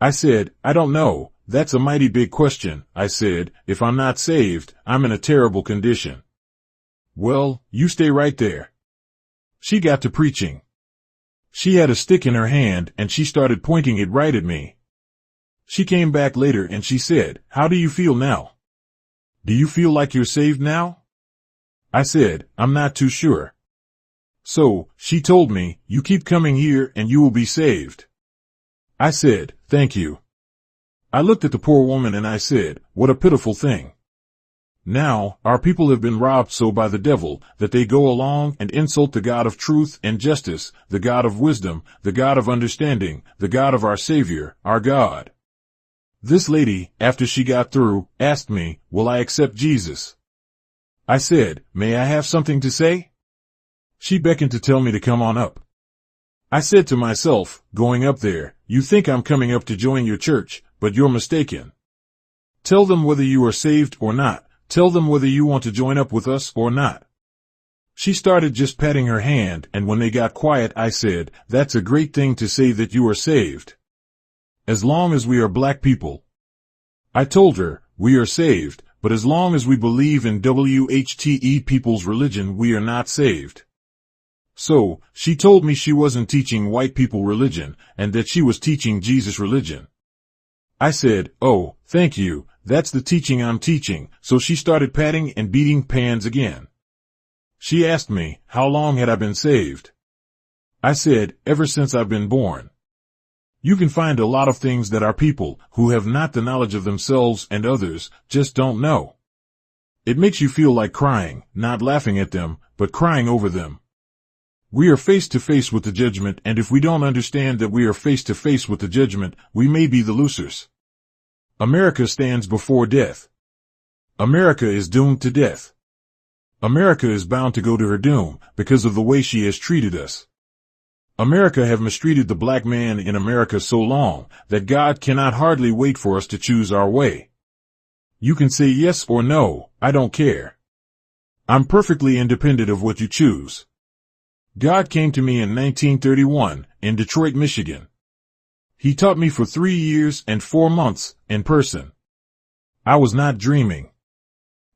I said, "I don't know, that's a mighty big question." I said, "If I'm not saved, I'm in a terrible condition." "Well, you stay right there." She got to preaching. She had a stick in her hand and she started pointing it right at me. She came back later and she said, "How do you feel now? Do you feel like you're saved now?" I said, "I'm not too sure." So, she told me, "You keep coming here and you will be saved." I said, "Thank you." I looked at the poor woman and I said, "What a pitiful thing. Now, our people have been robbed so by the devil that they go along and insult the God of truth and justice, the God of wisdom, the God of understanding, the God of our Savior, our God." This lady, after she got through, asked me, "Will I accept Jesus?" I said, "May I have something to say?" She beckoned to tell me to come on up. I said to myself, going up there, "You think I'm coming up to join your church, but you're mistaken. Tell them whether you are saved or not. Tell them whether you want to join up with us or not." She started just patting her hand, and when they got quiet I said, "That's a great thing to say that you are saved. As long as we are black people." I told her, "We are saved, but as long as we believe in WHTE people's religion we are not saved." So, she told me she wasn't teaching white people religion, and that she was teaching Jesus religion. I said, "Oh, thank you, that's the teaching I'm teaching." So she started patting and beating pans again. She asked me, how long had I been saved? I said, "Ever since I've been born." You can find a lot of things that our people, who have not the knowledge of themselves and others, just don't know. It makes you feel like crying, not laughing at them, but crying over them. We are face to face with the judgment, and if we don't understand that we are face to face with the judgment, we may be the losers. America stands before death. America is doomed to death. America is bound to go to her doom because of the way she has treated us. America have mistreated the black man in America so long that God cannot hardly wait for us to choose our way. You can say yes or no, I don't care. I'm perfectly independent of what you choose. God came to me in 1931, in Detroit, Michigan. He taught me for 3 years and 4 months, in person. I was not dreaming.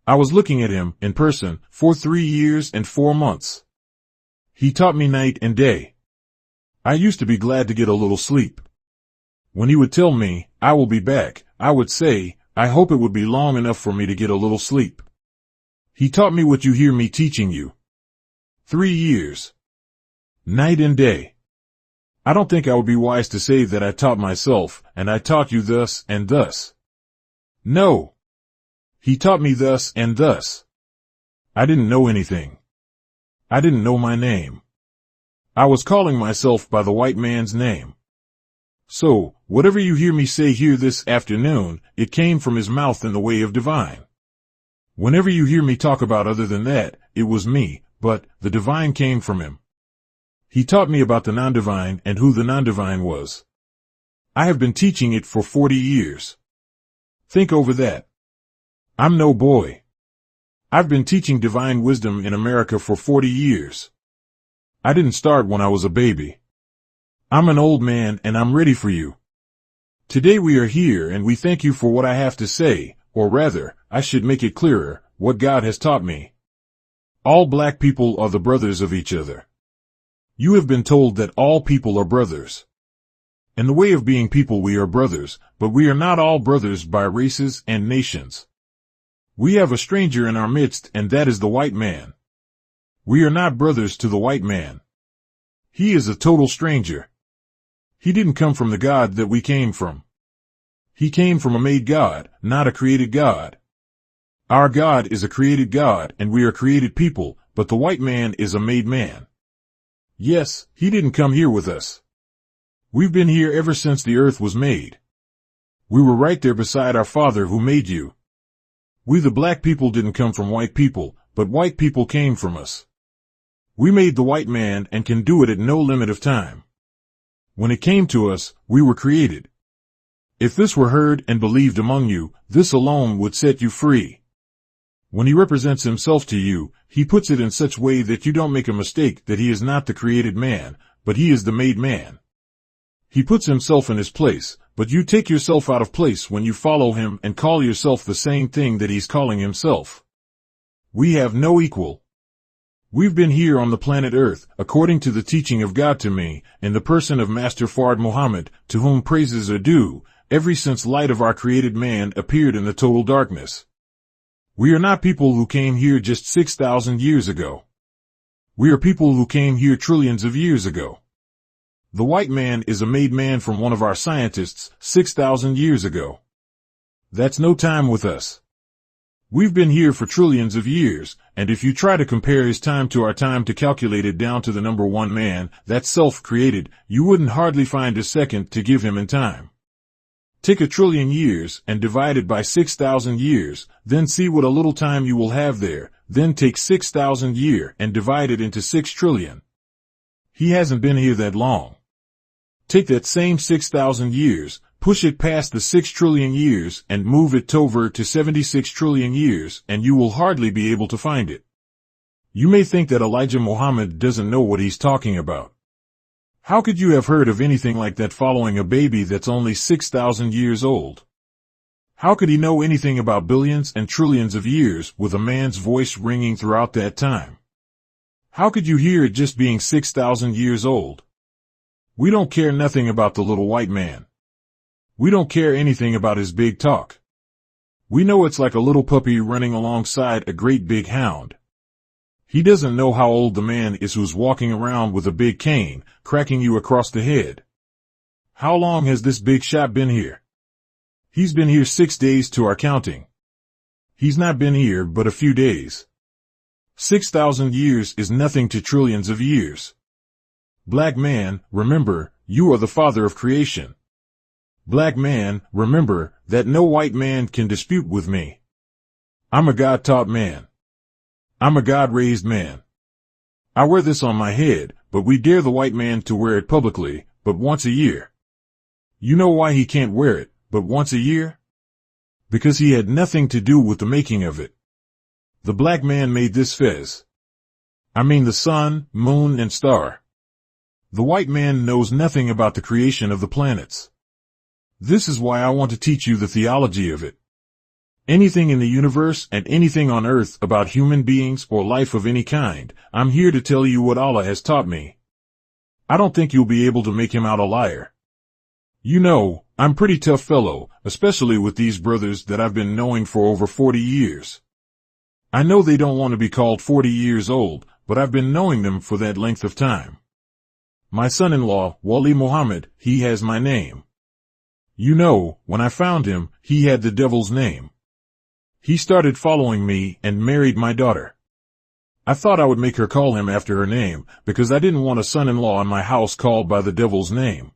I was looking at him, in person, for 3 years and 4 months. He taught me night and day. I used to be glad to get a little sleep. When he would tell me, "I will be back," I would say, "I hope it would be long enough for me to get a little sleep." He taught me what you hear me teaching you. 3 years. Night and day. I don't think I would be wise to say that I taught myself, and I taught you thus and thus. No. He taught me thus and thus. I didn't know anything. I didn't know my name. I was calling myself by the white man's name. So, whatever you hear me say here this afternoon, it came from his mouth in the way of divine. Whenever you hear me talk about other than that, it was me, but the divine came from him. He taught me about the non-divine and who the non-divine was. I have been teaching it for 40 years. Think over that. I'm no boy. I've been teaching divine wisdom in America for 40 years. I didn't start when I was a baby. I'm an old man and I'm ready for you. Today we are here and we thank you for what I have to say, or rather, I should make it clearer, what God has taught me. All black people are the brothers of each other. You have been told that all people are brothers. In the way of being people, we are brothers, but we are not all brothers by races and nations. We have a stranger in our midst, and that is the white man. We are not brothers to the white man. He is a total stranger. He didn't come from the God that we came from. He came from a made God, not a created God. Our God is a created God, and we are created people, but the white man is a made man. Yes, he didn't come here with us. We've been here ever since the earth was made. We were right there beside our Father who made you. We the black people didn't come from white people, but white people came from us. We made the white man and can do it at no limit of time. When it came to us, we were created. If this were heard and believed among you, this alone would set you free. When he represents himself to you, he puts it in such a way that you don't make a mistake that he is not the created man, but he is the made man. He puts himself in his place, but you take yourself out of place when you follow him and call yourself the same thing that he's calling himself. We have no equal. We've been here on the planet Earth, according to the teaching of God to me, in the person of Master Fard Muhammad, to whom praises are due, ever since light of our created man appeared in the total darkness. We are not people who came here just 6,000 years ago. We are people who came here trillions of years ago. The white man is a made man from one of our scientists 6,000 years ago. That's no time with us. We've been here for trillions of years, and if you try to compare his time to our time to calculate it down to the number one man, that's self-created, you wouldn't hardly find a second to give him in time. Take 1,000,000,000,000 years and divide it by 6,000 years, then see what a little time you will have there, then take 6,000 years and divide it into 6,000,000,000,000. He hasn't been here that long. Take that same 6,000 years, push it past the 6,000,000,000,000 years and move it over to 76,000,000,000,000 years and you will hardly be able to find it. You may think that Elijah Muhammad doesn't know what he's talking about. How could you have heard of anything like that following a baby that's only 6,000 years old? How could he know anything about billions and trillions of years with a man's voice ringing throughout that time? How could you hear it just being 6,000 years old? We don't care nothing about the little white man. We don't care anything about his big talk. We know it's like a little puppy running alongside a great big hound. He doesn't know how old the man is who's walking around with a big cane, cracking you across the head. How long has this big shot been here? He's been here 6 days to our counting. He's not been here but a few days. 6,000 years is nothing to trillions of years. Black man, remember, you are the father of creation. Black man, remember that no white man can dispute with me. I'm a God-taught man. I'm a God-raised man. I wear this on my head, but we dare the white man to wear it publicly, but once a year. You know why he can't wear it, but once a year? Because he had nothing to do with the making of it. The black man made this fez. I mean the sun, moon, and star. The white man knows nothing about the creation of the planets. This is why I want to teach you the theology of it. Anything in the universe and anything on earth about human beings or life of any kind, I'm here to tell you what Allah has taught me. I don't think you'll be able to make him out a liar. You know, I'm pretty tough fellow, especially with these brothers that I've been knowing for over 40 years. I know they don't want to be called 40 years old, but I've been knowing them for that length of time. My son-in-law, Wali Muhammad, he has my name. You know, when I found him, he had the devil's name. He started following me and married my daughter. I thought I would make her call him after her name, because I didn't want a son-in-law in my house called by the devil's name.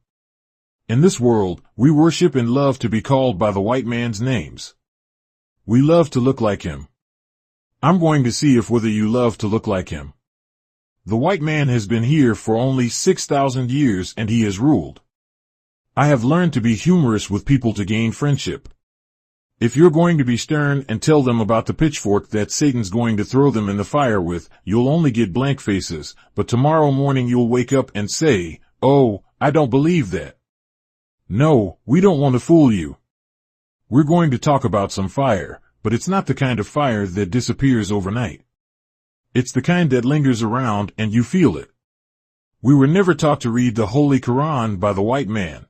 In this world, we worship and love to be called by the white man's names. We love to look like him. I'm going to see if whether you love to look like him. The white man has been here for only 6,000 years and he has ruled. I have learned to be humorous with people to gain friendship. If you're going to be stern and tell them about the pitchfork that Satan's going to throw them in the fire with, you'll only get blank faces, but tomorrow morning you'll wake up and say, "Oh, I don't believe that." No, we don't want to fool you. We're going to talk about some fire, but it's not the kind of fire that disappears overnight. It's the kind that lingers around and you feel it. We were never taught to read the Holy Quran by the white man.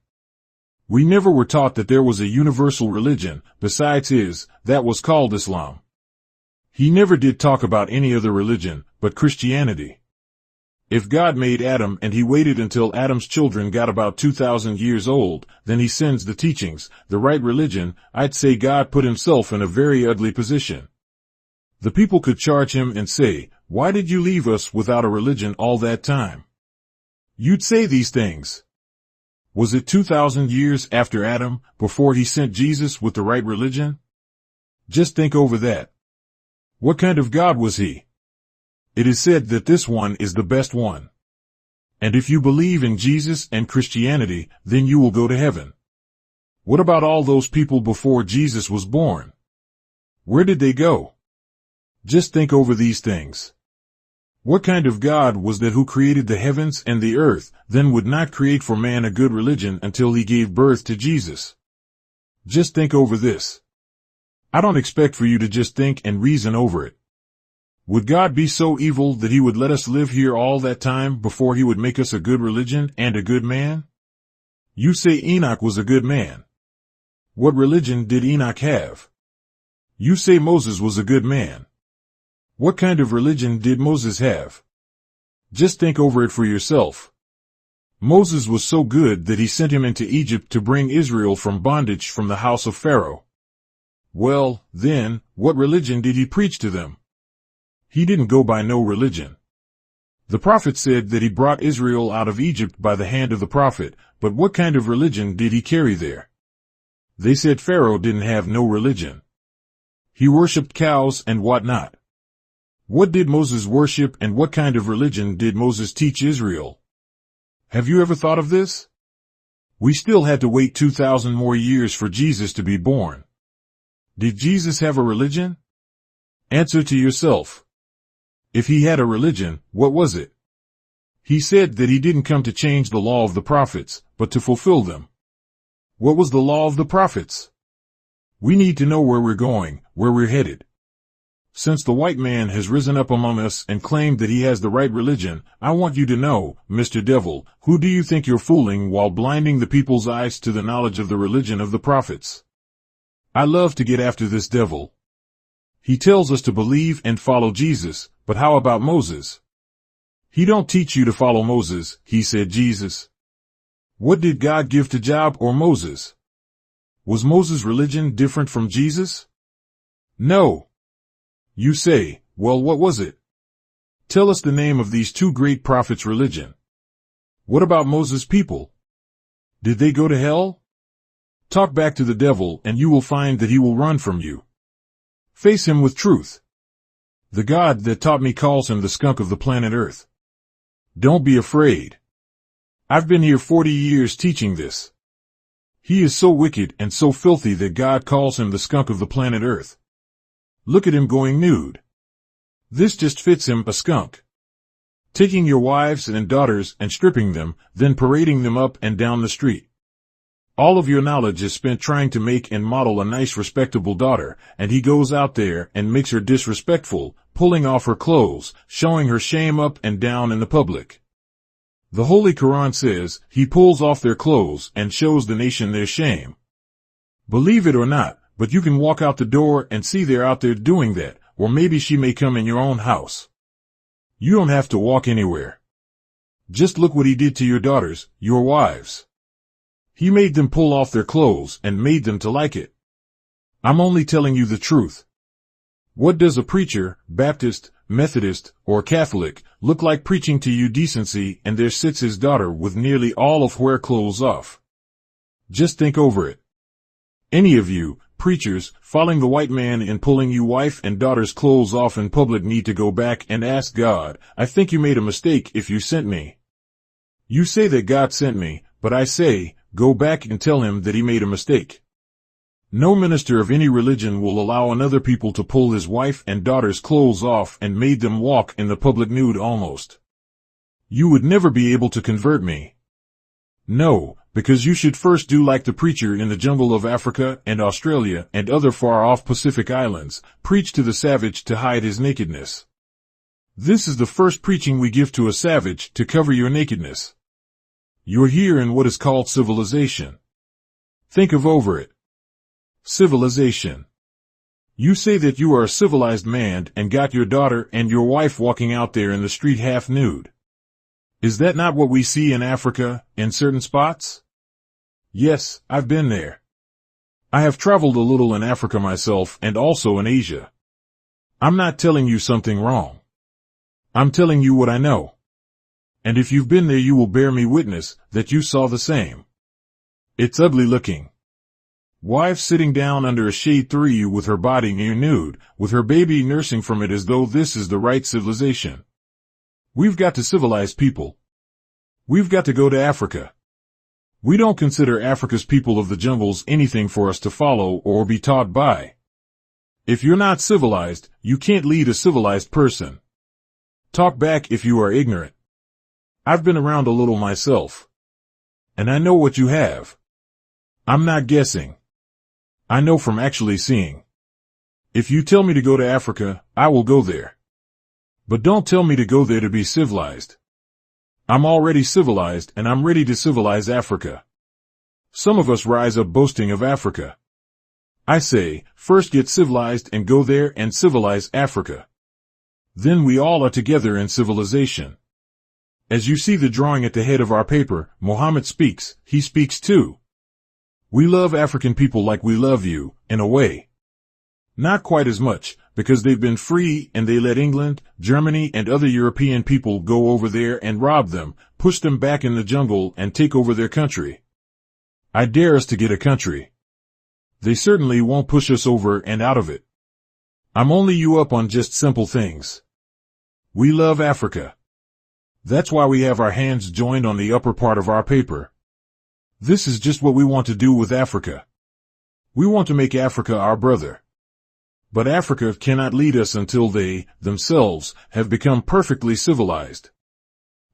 We never were taught that there was a universal religion, besides his, that was called Islam. He never did talk about any other religion, but Christianity. If God made Adam and he waited until Adam's children got about 2,000 years old, then he sends the teachings, the right religion, I'd say God put himself in a very ugly position. The people could charge him and say, "Why did you leave us without a religion all that time?" You'd say these things. Was it 2,000 years after Adam, before he sent Jesus with the right religion? Just think over that. What kind of God was he? It is said that this one is the best one. And if you believe in Jesus and Christianity, then you will go to heaven. What about all those people before Jesus was born? Where did they go? Just think over these things. What kind of God was that who created the heavens and the earth, then would not create for man a good religion until he gave birth to Jesus? Just think over this. I don't expect for you to just think and reason over it. Would God be so evil that he would let us live here all that time before he would make us a good religion and a good man? You say Enoch was a good man. What religion did Enoch have? You say Moses was a good man. What kind of religion did Moses have? Just think over it for yourself. Moses was so good that he sent him into Egypt to bring Israel from bondage from the house of Pharaoh. Well, then, what religion did he preach to them? He didn't go by no religion. The prophet said that he brought Israel out of Egypt by the hand of the prophet, but what kind of religion did he carry there? They said Pharaoh didn't have no religion. He worshipped cows and whatnot. What did Moses worship and what kind of religion did Moses teach Israel? Have you ever thought of this? We still had to wait 2,000 more years for Jesus to be born. Did Jesus have a religion? Answer to yourself. If he had a religion, what was it? He said that he didn't come to change the law of the prophets, but to fulfill them. What was the law of the prophets? We need to know where we're going, where we're headed. Since the white man has risen up among us and claimed that he has the right religion, I want you to know, Mr. Devil, who do you think you're fooling while blinding the people's eyes to the knowledge of the religion of the prophets? I love to get after this devil. He tells us to believe and follow Jesus, but how about Moses? He don't teach you to follow Moses, he said Jesus. What did God give to Job or Moses? Was Moses' religion different from Jesus? No. You say, well, what was it? Tell us the name of these two great prophets' religion. What about Moses' people? Did they go to hell? Talk back to the devil and you will find that he will run from you. Face him with truth. The God that taught me calls him the skunk of the planet Earth. Don't be afraid. I've been here 40 years teaching this. He is so wicked and so filthy that God calls him the skunk of the planet Earth. Look at him going nude. This just fits him, a skunk. Taking your wives and daughters and stripping them, then parading them up and down the street. All of your knowledge is spent trying to make and model a nice respectable daughter, and he goes out there and makes her disrespectful, pulling off her clothes, showing her shame up and down in the public. The Holy Quran says, he pulls off their clothes and shows the nation their shame. Believe it or not, but you can walk out the door and see they're out there doing that, or maybe she may come in your own house. You don't have to walk anywhere. Just look what he did to your daughters, your wives. He made them pull off their clothes and made them to like it. I'm only telling you the truth. What does a preacher, Baptist, Methodist, or Catholic, look like preaching to you decency, and there sits his daughter with nearly all of her clothes off? Just think over it. Any of you, preachers, following the white man in pulling you wife and daughter's clothes off in public need to go back and ask God, I think you made a mistake if you sent me. You say that God sent me, but I say, go back and tell him that he made a mistake. No minister of any religion will allow another people to pull his wife and daughter's clothes off and made them walk in the public nude almost. You would never be able to convert me. No, Because you should first do like the preacher in the jungle of Africa and Australia and other far-off Pacific islands, preach to the savage to hide his nakedness. This is the first preaching we give to a savage to cover your nakedness. You're here in what is called civilization. Think over it. Civilization. You say that you are a civilized man and got your daughter and your wife walking out there in the street half nude. Is that not what we see in Africa, in certain spots? Yes, I've been there. I have traveled a little in Africa myself and also in Asia. I'm not telling you something wrong. I'm telling you what I know. And if you've been there, you will bear me witness that you saw the same. It's ugly looking. Wife sitting down under a shade tree with her body near nude, with her baby nursing from it as though this is the right civilization. We've got to civilize people. We've got to go to Africa. We don't consider Africa's people of the jungles anything for us to follow or be taught by. If you're not civilized, you can't lead a civilized person. Talk back if you are ignorant. I've been around a little myself. And I know what you have. I'm not guessing. I know from actually seeing. If you tell me to go to Africa, I will go there. But don't tell me to go there to be civilized. I'm already civilized and I'm ready to civilize Africa. Some of us rise up boasting of Africa. I say, first get civilized and go there and civilize Africa. Then we all are together in civilization. As you see the drawing at the head of our paper, Muhammad speaks, he speaks too. We love African people like we love you, in a way. Not quite as much, because they've been free and they let England, Germany and other European people go over there and rob them, push them back in the jungle and take over their country. I dare us to get a country. They certainly won't push us over and out of it. I'm only you up on just simple things. We love Africa. That's why we have our hands joined on the upper part of our paper. This is just what we want to do with Africa. We want to make Africa our brother. But Africa cannot lead us until they, themselves, have become perfectly civilized.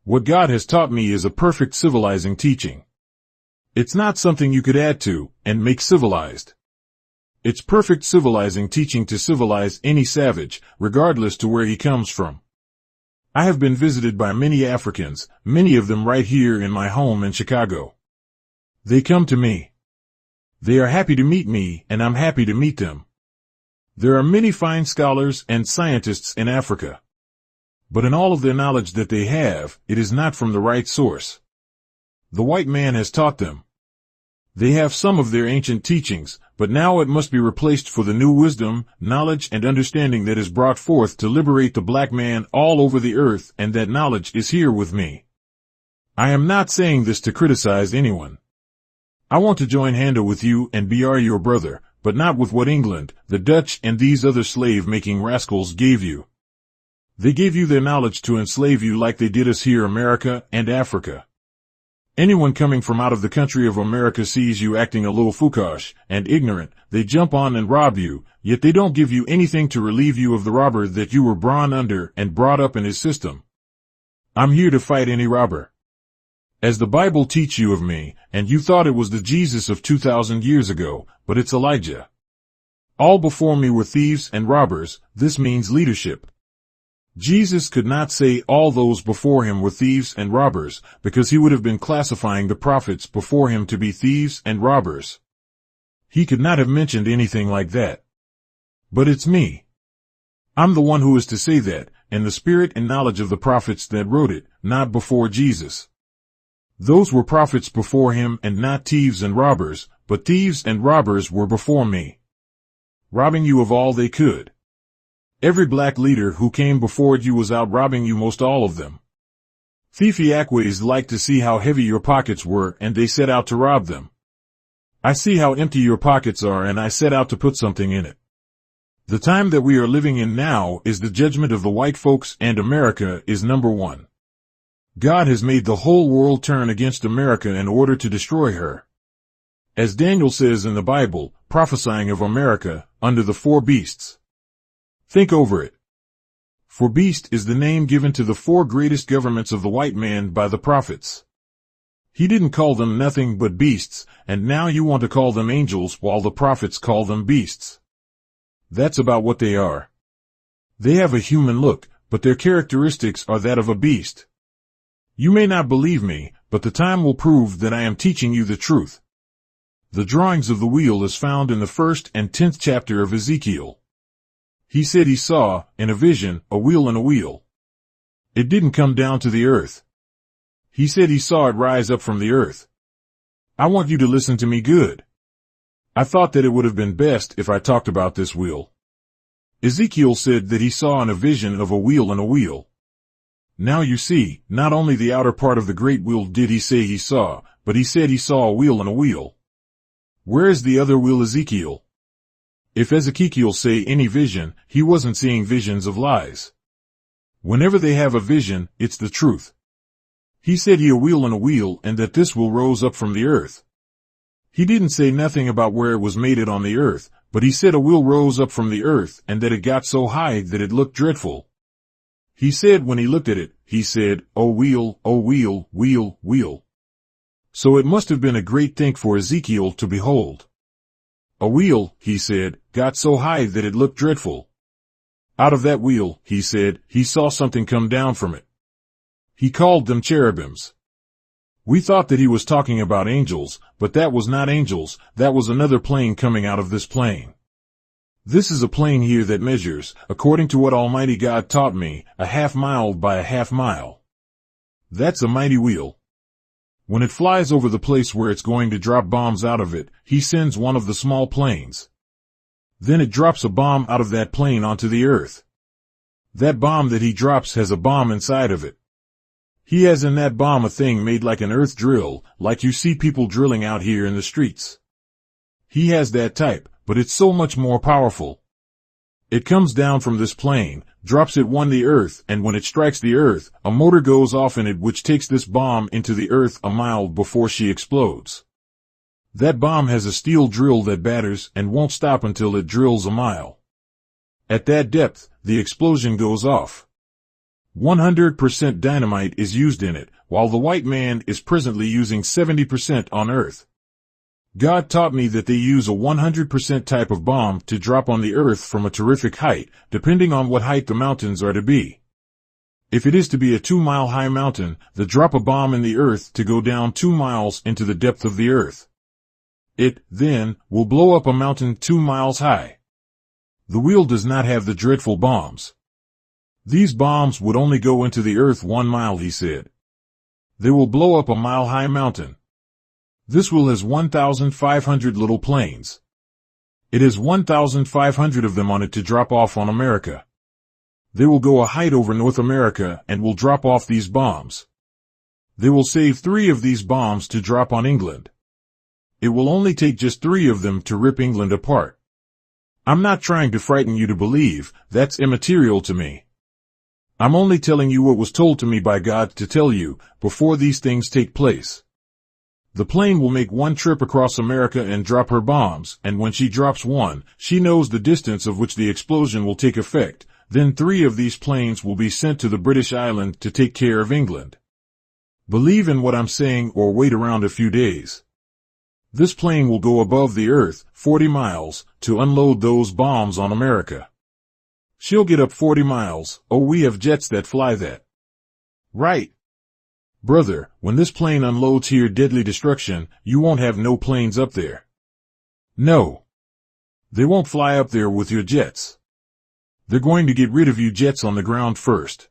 What God has taught me is a perfect civilizing teaching. It's not something you could add to and make civilized. It's perfect civilizing teaching to civilize any savage, regardless to where he comes from. I have been visited by many Africans, many of them right here in my home in Chicago. They come to me. They are happy to meet me, and I'm happy to meet them. There are many fine scholars and scientists in Africa. But in all of their knowledge that they have, it is not from the right source. The white man has taught them. They have some of their ancient teachings, but now it must be replaced for the new wisdom, knowledge and understanding that is brought forth to liberate the black man all over the earth, and that knowledge is here with me. I am not saying this to criticize anyone. I want to join hand with you and be your brother, but not with what England, the Dutch and these other slave-making rascals gave you. They gave you their knowledge to enslave you like they did us here, America and Africa. Anyone coming from out of the country of America sees you acting a little foolish and ignorant, they jump on and rob you, yet they don't give you anything to relieve you of the robber that you were born under and brought up in his system. I'm here to fight any robber. As the Bible teach you of me, and you thought it was the Jesus of 2,000 years ago, but it's Elijah. All before me were thieves and robbers, this means leadership. Jesus could not say all those before him were thieves and robbers, because he would have been classifying the prophets before him to be thieves and robbers. He could not have mentioned anything like that. But it's me. I'm the one who is to say that, and the spirit and knowledge of the prophets that wrote it, not before Jesus. Those were prophets before him and not thieves and robbers, but thieves and robbers were before me, robbing you of all they could. Every black leader who came before you was out robbing you, most all of them. Thiefy Aquays liked to see how heavy your pockets were and they set out to rob them. I see how empty your pockets are and I set out to put something in it. The time that we are living in now is the judgment of the white folks, and America is number one. God has made the whole world turn against America in order to destroy her. As Daniel says in the Bible, prophesying of America, under the four beasts. Think over it. For beast is the name given to the four greatest governments of the white man by the prophets. He didn't call them nothing but beasts, and now you want to call them angels while the prophets call them beasts. That's about what they are. They have a human look, but their characteristics are that of a beast. You may not believe me, but the time will prove that I am teaching you the truth. The drawings of the wheel is found in the 1st and 10th chapter of Ezekiel. He said he saw, in a vision, a wheel and a wheel. It didn't come down to the earth. He said he saw it rise up from the earth. I want you to listen to me good. I thought that it would have been best if I talked about this wheel. Ezekiel said that he saw in a vision of a wheel and a wheel. Now you see, not only the outer part of the great wheel did he say he saw, but he said he saw a wheel and a wheel. Where is the other wheel, Ezekiel? If Ezekiel say any vision, he wasn't seeing visions of lies. Whenever they have a vision, it's the truth. He said he a wheel and that this wheel rose up from the earth. He didn't say nothing about where it was made it on the earth, but he said a wheel rose up from the earth and that it got so high that it looked dreadful. He said when he looked at it, he said, "Oh wheel, wheel, wheel." So it must have been a great thing for Ezekiel to behold. A wheel, he said, got so high that it looked dreadful. Out of that wheel, he said, he saw something come down from it. He called them cherubims. We thought that he was talking about angels, but that was not angels, that was another plane coming out of this plane. This is a plane here that measures, according to what Almighty God taught me, a half mile by a half mile. That's a mighty wheel. When it flies over the place where it's going to drop bombs out of it, he sends one of the small planes. Then it drops a bomb out of that plane onto the earth. That bomb that he drops has a bomb inside of it. He has in that bomb a thing made like an earth drill, like you see people drilling out here in the streets. He has that type, but it's so much more powerful. It comes down from this plane, drops it on the earth, and when it strikes the earth, a motor goes off in it which takes this bomb into the earth a mile before she explodes. That bomb has a steel drill that batters and won't stop until it drills a mile. At that depth, the explosion goes off. 100% dynamite is used in it, while the white man is presently using 70% on earth. God taught me that they use a 100% type of bomb to drop on the earth from a terrific height, depending on what height the mountains are to be. If it is to be a 2-mile high mountain, they drop a bomb in the earth to go down 2 miles into the depth of the earth. It, then, will blow up a mountain 2 miles high. The wheel does not have the dreadful bombs. These bombs would only go into the earth 1 mile, he said. They will blow up a mile-high mountain. This wheel has 1,500 little planes. It has 1,500 of them on it to drop off on America. They will go a height over North America and will drop off these bombs. They will save 3 of these bombs to drop on England. It will only take just 3 of them to rip England apart. I'm not trying to frighten you to believe, that's immaterial to me. I'm only telling you what was told to me by God to tell you, before these things take place. The plane will make 1 trip across America and drop her bombs, and when she drops 1, she knows the distance of which the explosion will take effect. Then 3 of these planes will be sent to the British island to take care of England. Believe in what I'm saying or wait around a few days. This plane will go above the earth, 40 miles, to unload those bombs on America. She'll get up 40 miles. Oh, we have jets that fly that. Right. Brother, when this plane unloads here deadly destruction, you won't have no planes up there. No. They won't fly up there with your jets. They're going to get rid of you jets on the ground first.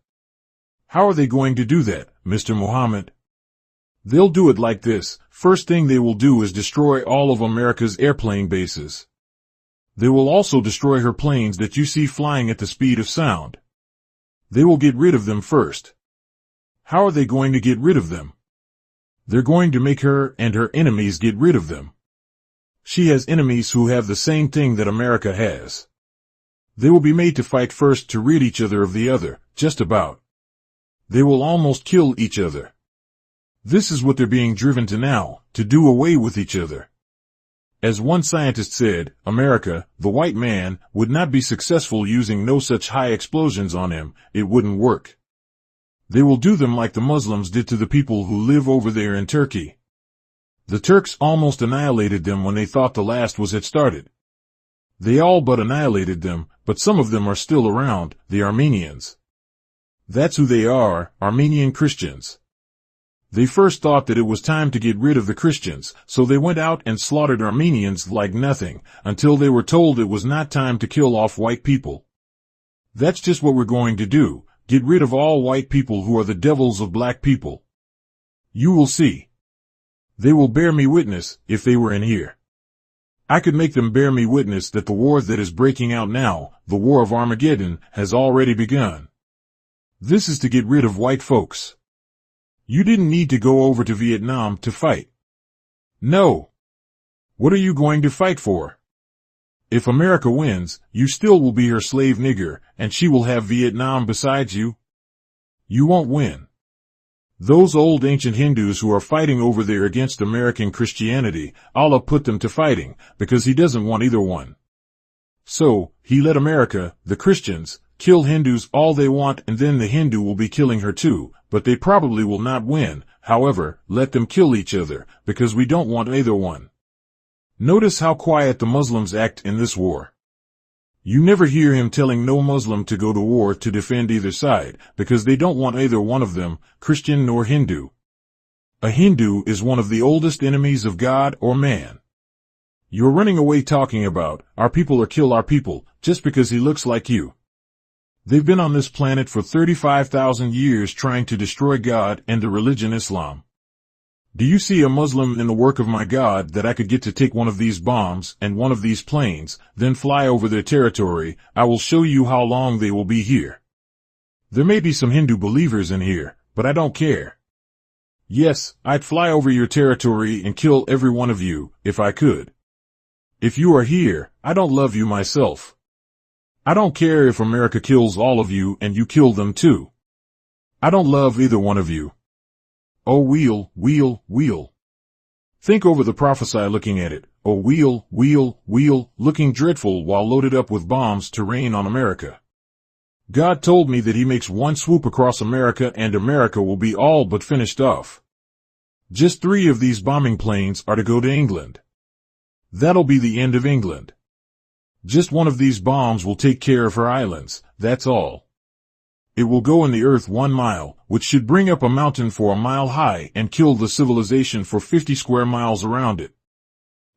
How are they going to do that, Mr. Muhammad? They'll do it like this. First thing they will do is destroy all of America's airplane bases. They will also destroy her planes that you see flying at the speed of sound. They will get rid of them first. How are they going to get rid of them? They're going to make her and her enemies get rid of them. She has enemies who have the same thing that America has. They will be made to fight first to rid each other of the other, just about. They will almost kill each other. This is what they're being driven to now, to do away with each other. As one scientist said, America, the white man, would not be successful using no such high explosions on him, it wouldn't work. They will do them like the Muslims did to the people who live over there in Turkey. The Turks almost annihilated them when they thought the last was had started. They all but annihilated them, but some of them are still around, the Armenians. That's who they are, Armenian Christians. They first thought that it was time to get rid of the Christians, so they went out and slaughtered Armenians like nothing, until they were told it was not time to kill off white people. That's just what we're going to do, get rid of all white people who are the devils of black people. You will see. They will bear me witness, if they were in here. I could make them bear me witness that the war that is breaking out now, the war of Armageddon, has already begun. This is to get rid of white folks. You didn't need to go over to Vietnam to fight. No. What are you going to fight for? If America wins, you still will be her slave nigger, and she will have Vietnam besides you. You won't win. Those old ancient Hindus who are fighting over there against American Christianity, Allah put them to fighting, because He doesn't want either one. So, He let America, the Christians, kill Hindus all they want, and then the Hindu will be killing her too, but they probably will not win. However, let them kill each other, because we don't want either one. Notice how quiet the Muslims act in this war. You never hear him telling no Muslim to go to war to defend either side, because they don't want either one of them, Christian nor Hindu. A Hindu is one of the oldest enemies of God or man. You're running away talking about, our people or kill our people, just because he looks like you. They've been on this planet for 35,000 years trying to destroy God and the religion Islam. Do you see a Muslim in the work of my God that I could get to take one of these bombs and one of these planes, then fly over their territory? I will show you how long they will be here. There may be some Hindu believers in here, but I don't care. Yes, I'd fly over your territory and kill every one of you, if I could. If you are here, I don't love you myself. I don't care if America kills all of you and you kill them too. I don't love either one of you. Oh wheel, wheel, wheel. Think over the prophesy looking at it. Oh wheel, wheel, wheel, looking dreadful while loaded up with bombs to rain on America. God told me that He makes one swoop across America and America will be all but finished off. Just 3 of these bombing planes are to go to England. That'll be the end of England. Just one of these bombs will take care of her islands, that's all. It will go in the earth 1 mile, which should bring up a mountain for a mile high and kill the civilization for 50 square miles around it.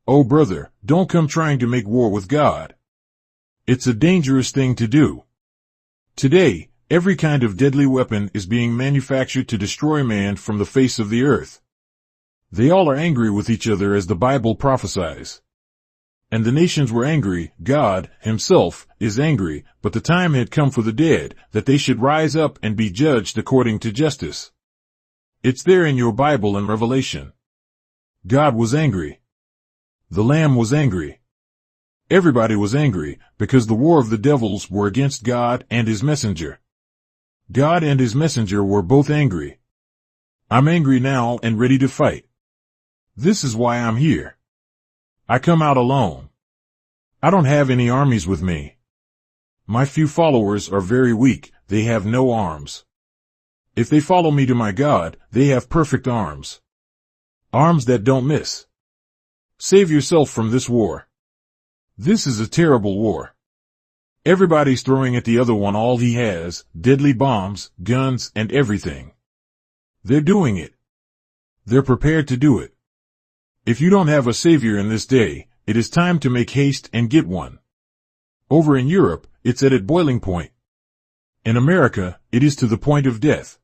Oh brother, don't come trying to make war with God. It's a dangerous thing to do. Today, every kind of deadly weapon is being manufactured to destroy man from the face of the earth. They all are angry with each other as the Bible prophesies. And the nations were angry, God, Himself, is angry, but the time had come for the dead, that they should rise up and be judged according to justice. It's there in your Bible and Revelation. God was angry. The Lamb was angry. Everybody was angry, because the war of the devils were against God and His messenger. God and His messenger were both angry. I'm angry now and ready to fight. This is why I'm here. I come out alone. I don't have any armies with me. My few followers are very weak, they have no arms. If they follow me to my God, they have perfect arms. Arms that don't miss. Save yourself from this war. This is a terrible war. Everybody's throwing at the other one all he has, deadly bombs, guns, and everything. They're doing it. They're prepared to do it. If you don't have a savior in this day, it is time to make haste and get one. Over in Europe, it's at boiling point. In America, it is to the point of death.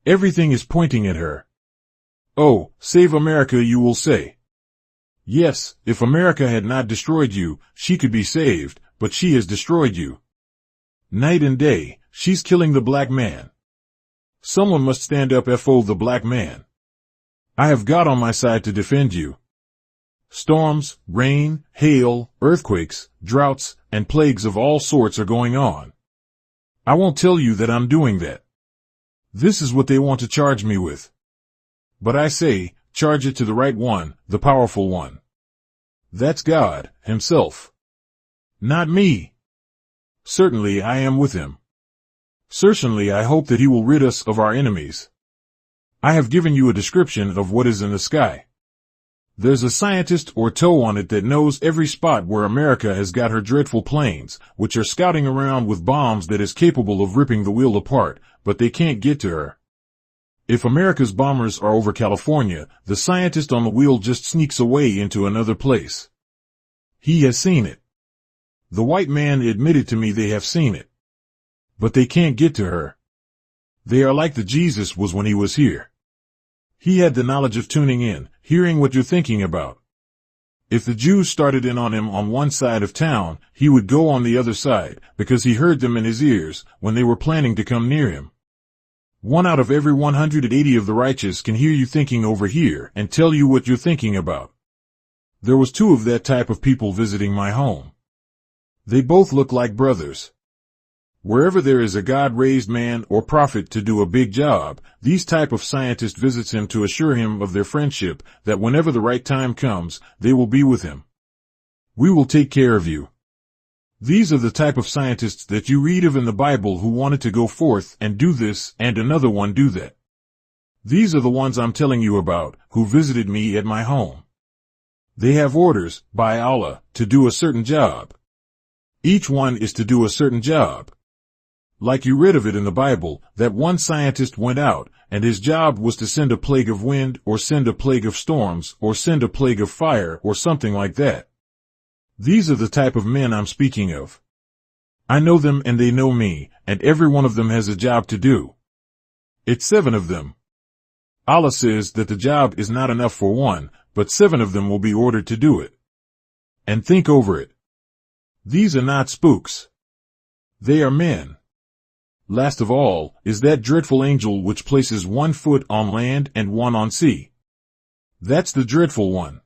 Everything is pointing at her. Oh, save America, you will say. Yes, if America had not destroyed you, she could be saved, but she has destroyed you. Night and day, she's killing the black man. Someone must stand up for the black man. I have God on my side to defend you. Storms, rain, hail, earthquakes, droughts, and plagues of all sorts are going on. I won't tell you that I'm doing that. This is what they want to charge me with. But I say, charge it to the right one, the powerful one. That's God, Himself. Not me. Certainly I am with Him. Certainly I hope that he will rid us of our enemies. I have given you a description of what is in the sky. There's a scientist or toe on it that knows every spot where America has got her dreadful planes, which are scouting around with bombs that is capable of ripping the wheel apart, but they can't get to her. If America's bombers are over California, the scientist on the wheel just sneaks away into another place. He has seen it. The white man admitted to me they have seen it. But they can't get to her. They are like the Jesus was when he was here. He had the knowledge of tuning in, hearing what you're thinking about. If the Jews started in on him on one side of town, he would go on the other side, because he heard them in his ears when they were planning to come near him. 1 out of every 180 of the righteous can hear you thinking over here and tell you what you're thinking about. There was 2 of that type of people visiting my home. They both look like brothers. Wherever there is a God-raised man or prophet to do a big job, these type of scientists visits him to assure him of their friendship, that whenever the right time comes, they will be with him. We will take care of you. These are the type of scientists that you read of in the Bible who wanted to go forth and do this and another one do that. These are the ones I'm telling you about, who visited me at my home. They have orders, by Allah, to do a certain job. Each one is to do a certain job. Like you read of it in the Bible, that one scientist went out, and his job was to send a plague of wind, or send a plague of storms, or send a plague of fire, or something like that. These are the type of men I'm speaking of. I know them and they know me, and every one of them has a job to do. It's 7 of them. Allah says that the job is not enough for one, but 7 of them will be ordered to do it. And think over it. These are not spooks. They are men. Last of all, is that dreadful angel which places 1 foot on land and 1 on sea. That's the dreadful one.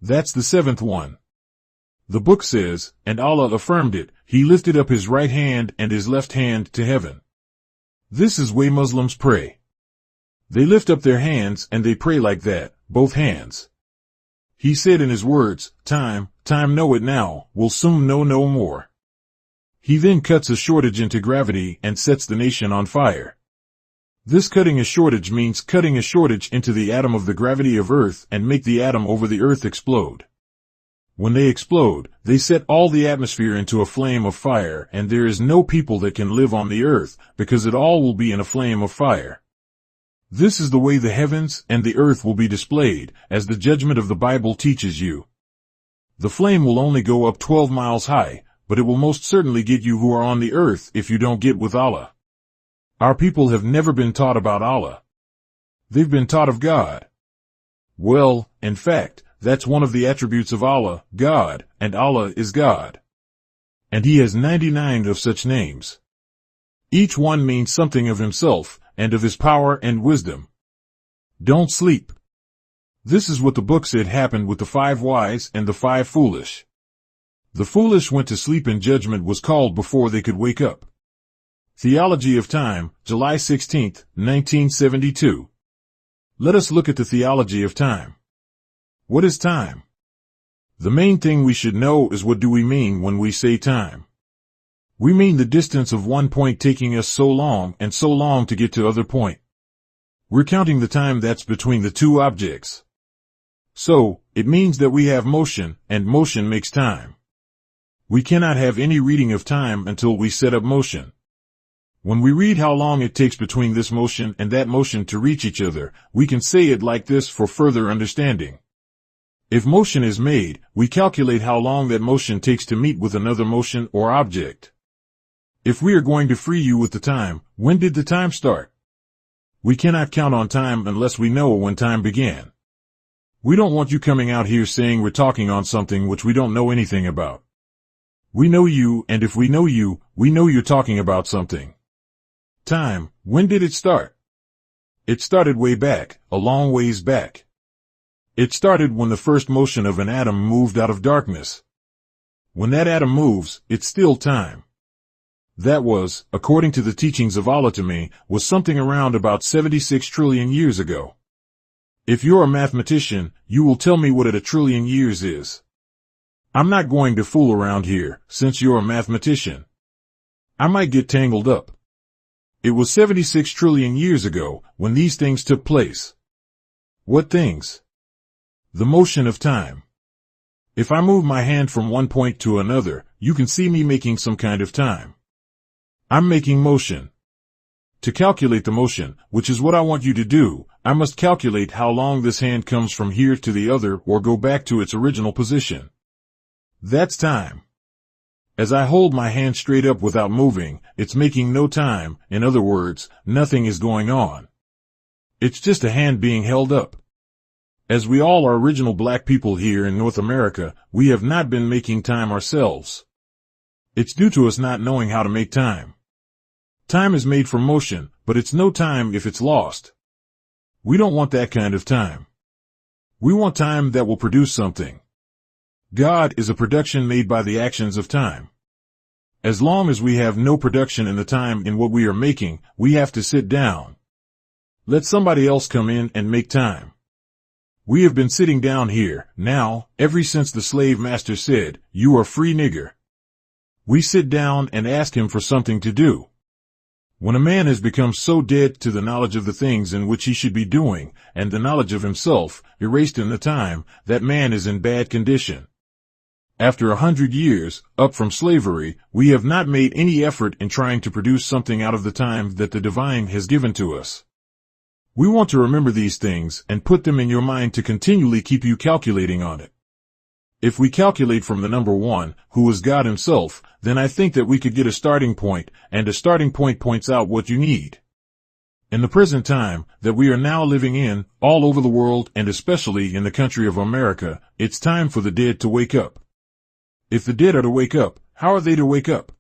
That's the 7th one. The book says, and Allah affirmed it, he lifted up his right hand and his left hand to heaven. This is way Muslims pray. They lift up their hands and they pray like that, both hands. He said in his words, time know it now, will soon know no more. He then cuts a shortage into gravity and sets the nation on fire. This cutting a shortage means cutting a shortage into the atom of the gravity of Earth and make the atom over the Earth explode. When they explode, they set all the atmosphere into a flame of fire, and there is no people that can live on the earth, because it all will be in a flame of fire. This is the way the heavens and the earth will be displayed, as the judgment of the Bible teaches you. The flame will only go up 12 miles high, but it will most certainly get you who are on the earth if you don't get with Allah. Our people have never been taught about Allah. They've been taught of God. Well, in fact, that's one of the attributes of Allah, God, and Allah is God. And He has 99 of such names. Each one means something of Himself, and of His power and wisdom. Don't sleep. This is what the book said happened with the 5 wise and the 5 foolish. The foolish went to sleep and judgment was called before they could wake up. Theology of Time, July 16, 1972. Let us look at the theology of time. What is time? The main thing we should know is what do we mean when we say time. We mean the distance of one point taking us so long and so long to get to other point. We're counting the time that's between the 2 objects. So, it means that we have motion, and motion makes time. We cannot have any reading of time until we set up motion. When we read how long it takes between this motion and that motion to reach each other, we can say it like this for further understanding. If motion is made, we calculate how long that motion takes to meet with another motion or object. If we are going to free you with the time, when did the time start? We cannot count on time unless we know when time began. We don't want you coming out here saying we're talking on something which we don't know anything about. We know you, and if we know you, we know you're talking about something. Time, when did it start? It started way back, a long ways back. It started when the first motion of an atom moved out of darkness. When that atom moves, it's still time. That was, according to the teachings of Allah to me, was something around about 76 trillion years ago. If you're a mathematician, you will tell me what a trillion years is. I'm not going to fool around here, since you're a mathematician. I might get tangled up. It was 76 trillion years ago when these things took place. What things? The motion of time. If I move my hand from one point to another, you can see me making some kind of time. I'm making motion. To calculate the motion, which is what I want you to do, I must calculate how long this hand comes from here to the other or go back to its original position. That's time. As I hold my hand straight up without moving, it's making no time. In other words, nothing is going on. It's just a hand being held up. As we all are original black people here in North America, we have not been making time ourselves. It's due to us not knowing how to make time. Time is made for motion, but it's no time if it's lost. We don't want that kind of time. We want time that will produce something. God is a production made by the actions of time. As long as we have no production in the time in what we are making, we have to sit down. Let somebody else come in and make time. We have been sitting down here, now, ever since the slave master said, "You are free, nigger." We sit down and ask him for something to do. When a man has become so dead to the knowledge of the things in which he should be doing, and the knowledge of himself, erased in the time, that man is in bad condition. After 100 years, up from slavery, we have not made any effort in trying to produce something out of the time that the divine has given to us. We want to remember these things and put them in your mind to continually keep you calculating on it. If we calculate from the number 1, who is God himself, then I think that we could get a starting point, and a starting point points out what you need. In the present time that we are now living in, all over the world and especially in the country of America, it's time for the dead to wake up. If the dead are to wake up, how are they to wake up?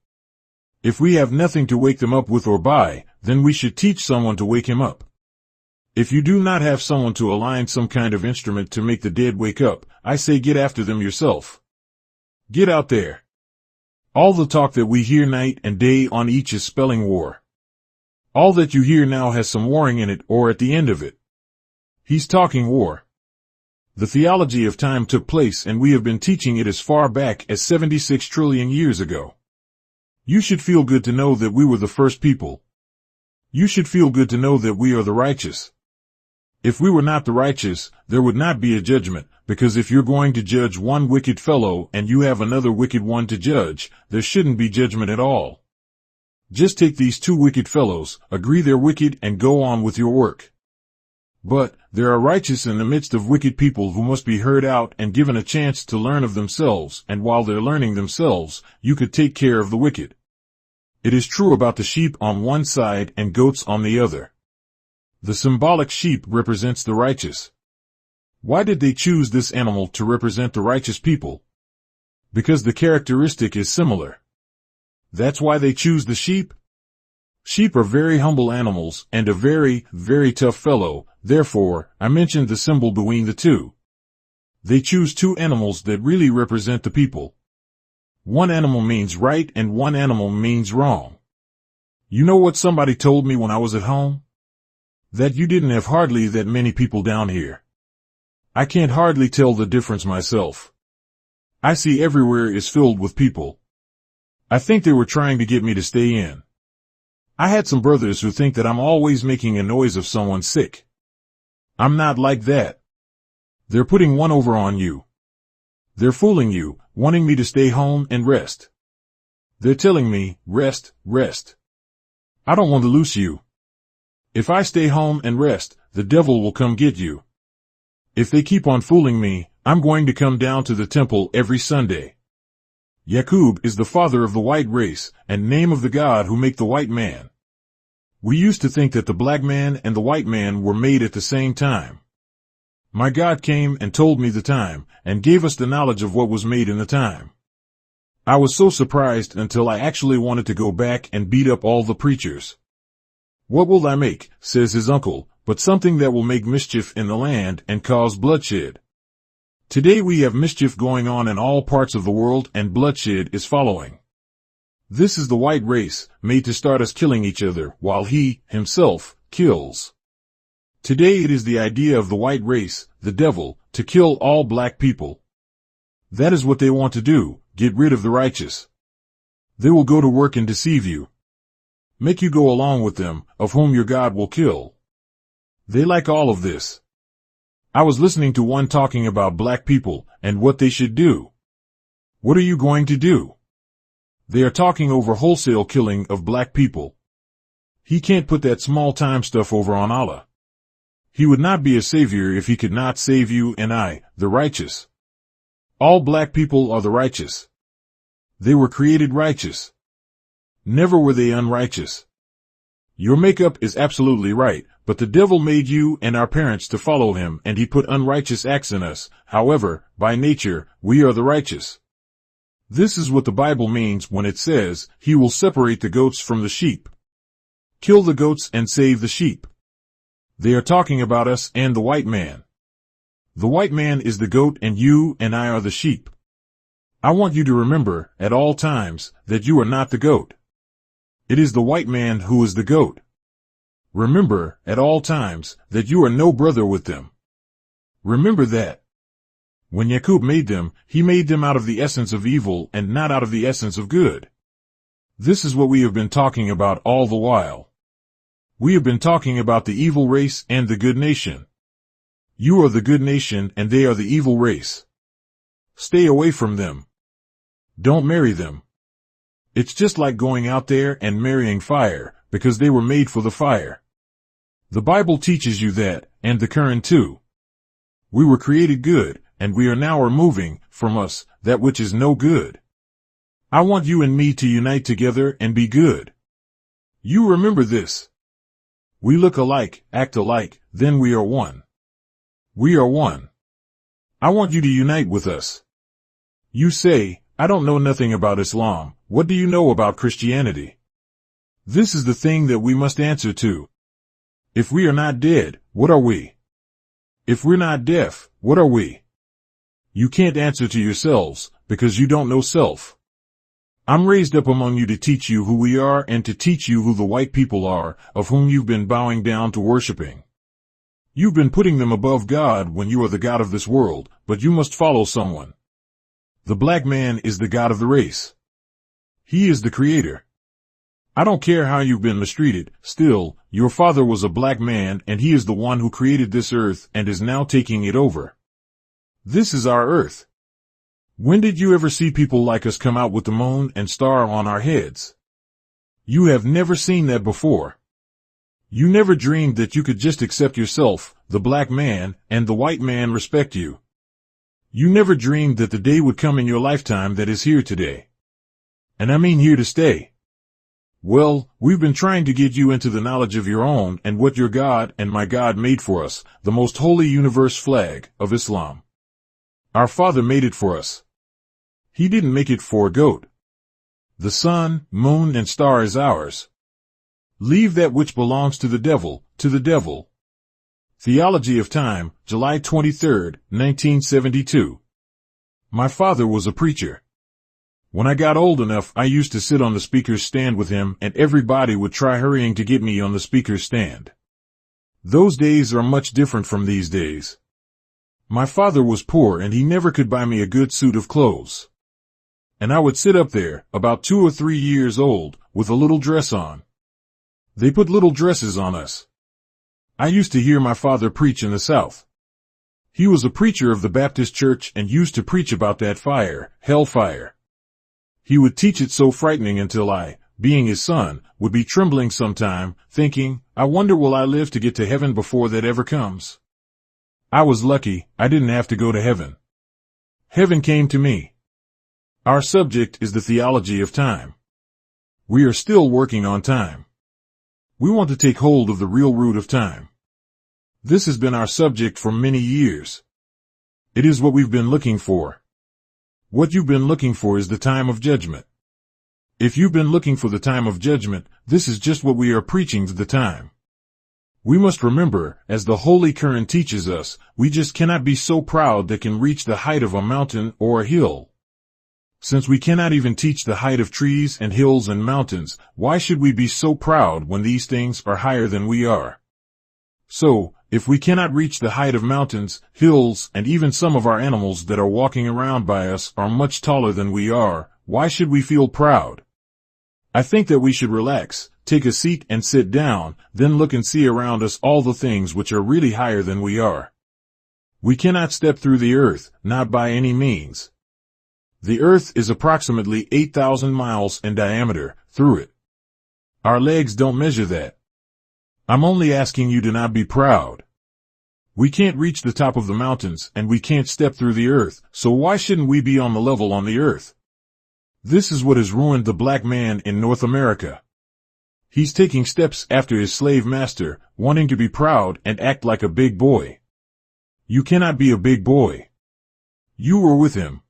If we have nothing to wake them up with or by, then we should teach someone to wake him up. If you do not have someone to align some kind of instrument to make the dead wake up, I say get after them yourself. Get out there. All the talk that we hear night and day on each is spelling war. All that you hear now has some warring in it or at the end of it. He's talking war. The theology of time took place and we have been teaching it as far back as 76 trillion years ago. You should feel good to know that we were the first people. You should feel good to know that we are the righteous. If we were not the righteous, there would not be a judgment, because if you're going to judge one wicked fellow and you have another wicked one to judge, there shouldn't be judgment at all. Just take these two wicked fellows, agree they're wicked, and go on with your work. But there are righteous in the midst of wicked people who must be heard out and given a chance to learn of themselves, and while they're learning themselves, you could take care of the wicked. It is true about the sheep on one side and goats on the other. The symbolic sheep represents the righteous. Why did they choose this animal to represent the righteous people? Because the characteristic is similar. That's why they choose the sheep? Sheep are very humble animals and a very, very tough fellow, therefore, I mentioned the symbol between the two. They choose two animals that really represent the people. One animal means right and one animal means wrong. You know what somebody told me when I was at home? That you didn't have hardly that many people down here. I can't hardly tell the difference myself. I see everywhere is filled with people. I think they were trying to get me to stay in. I had some brothers who think that I'm always making a noise if someone's sick. I'm not like that. They're putting one over on you. They're fooling you, wanting me to stay home and rest. They're telling me, rest, rest. I don't want to lose you. If I stay home and rest, the devil will come get you. If they keep on fooling me, I'm going to come down to the temple every Sunday. Yaqub is the father of the white race, and name of the God who make the white man. We used to think that the black man and the white man were made at the same time. My God came and told me the time, and gave us the knowledge of what was made in the time. I was so surprised until I actually wanted to go back and beat up all the preachers. What will I make, says his uncle, but something that will make mischief in the land and cause bloodshed. Today we have mischief going on in all parts of the world and bloodshed is following. This is the white race, made to start us killing each other, while he, himself, kills. Today it is the idea of the white race, the devil, to kill all black people. That is what they want to do, get rid of the righteous. They will go to work and deceive you. make you go along with them, of whom your God will kill. They like all of this. I was listening to one talking about black people and what they should do. What are you going to do? They are talking over wholesale killing of black people. He can't put that small-time stuff over on Allah. He would not be a savior if he could not save you and I, the righteous. All black people are the righteous. They were created righteous. Never were they unrighteous. Your makeup is absolutely right, but the devil made you and our parents to follow him, and he put unrighteous acts in us. However, by nature, we are the righteous. This is what the Bible means when it says, he will separate the goats from the sheep. Kill the goats and save the sheep. They are talking about us and the white man. The white man is the goat and you and I are the sheep. I want you to remember, at all times, that you are not the goat. It is the white man who is the goat. Remember, at all times, that you are no brother with them. Remember that. When Yaqub made them, he made them out of the essence of evil and not out of the essence of good. This is what we have been talking about all the while. We have been talking about the evil race and the good nation. You are the good nation and they are the evil race. Stay away from them. Don't marry them. It's just like going out there and marrying fire, because they were made for the fire. The Bible teaches you that, and the Quran too. We were created good, and we are now removing from us that which is no good. I want you and me to unite together and be good. You remember this. We look alike, act alike, then we are one. We are one. I want you to unite with us. You say, I don't know nothing about Islam. What do you know about Christianity? This is the thing that we must answer to. If we are not dead, what are we? If we're not deaf, what are we? You can't answer to yourselves, because you don't know self. I'm raised up among you to teach you who we are and to teach you who the white people are, of whom you've been bowing down to worshiping. You've been putting them above God when you are the God of this world, but you must follow someone. The black man is the God of the race. He is the creator. I don't care how you've been mistreated, still, your father was a black man and he is the one who created this earth and is now taking it over. This is our earth. When did you ever see people like us come out with the moon and star on our heads? You have never seen that before. You never dreamed that you could just accept yourself, the black man, and the white man respect you. You never dreamed that the day would come in your lifetime that is here today. And I mean here to stay. Well, we've been trying to get you into the knowledge of your own and what your God and my God made for us, the most holy universe flag of Islam. Our Father made it for us. He didn't make it for a goat. The sun, moon, and star is ours. Leave that which belongs to the devil, to the devil. Theology of Time, July 23, 1972. My father was a preacher. When I got old enough, I used to sit on the speaker's stand with him, and everybody would try hurrying to get me on the speaker's stand. Those days are much different from these days. My father was poor and he never could buy me a good suit of clothes. And I would sit up there, about 2 or 3 years old, with a little dress on. They put little dresses on us. I used to hear my father preach in the South. He was a preacher of the Baptist church and used to preach about that fire, hellfire. He would teach it so frightening until I, being his son, would be trembling sometime, thinking, I wonder will I live to get to heaven before that ever comes? I was lucky, I didn't have to go to heaven. Heaven came to me. Our subject is the theology of time. We are still working on time. We want to take hold of the real root of time. This has been our subject for many years. It is what we've been looking for. What you've been looking for is the time of judgment. If you've been looking for the time of judgment, this is just what we are preaching to the time. We must remember, as the Holy Quran teaches us, we just cannot be so proud that can reach the height of a mountain or a hill. Since we cannot even teach the height of trees and hills and mountains, why should we be so proud when these things are higher than we are? So, if we cannot reach the height of mountains, hills, and even some of our animals that are walking around by us are much taller than we are, why should we feel proud? I think that we should relax, take a seat and sit down, then look and see around us all the things which are really higher than we are. We cannot step through the earth, not by any means. The earth is approximately 8,000 miles in diameter, through it. Our legs don't measure that. I'm only asking you to not be proud. We can't reach the top of the mountains and we can't step through the earth, so why shouldn't we be on the level on the earth? This is what has ruined the black man in North America. He's taking steps after his slave master, wanting to be proud and act like a big boy. You cannot be a big boy. You were with him.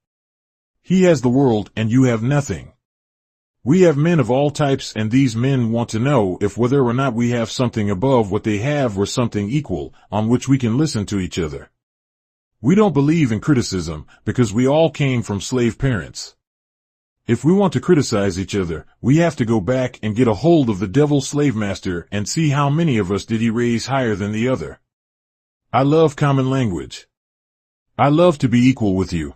He has the world and you have nothing. We have men of all types and these men want to know if whether or not we have something above what they have or something equal, on which we can listen to each other. We don't believe in criticism because we all came from slave parents. If we want to criticize each other, we have to go back and get a hold of the devil's slave master and see how many of us did he raise higher than the other. I love common language. I love to be equal with you.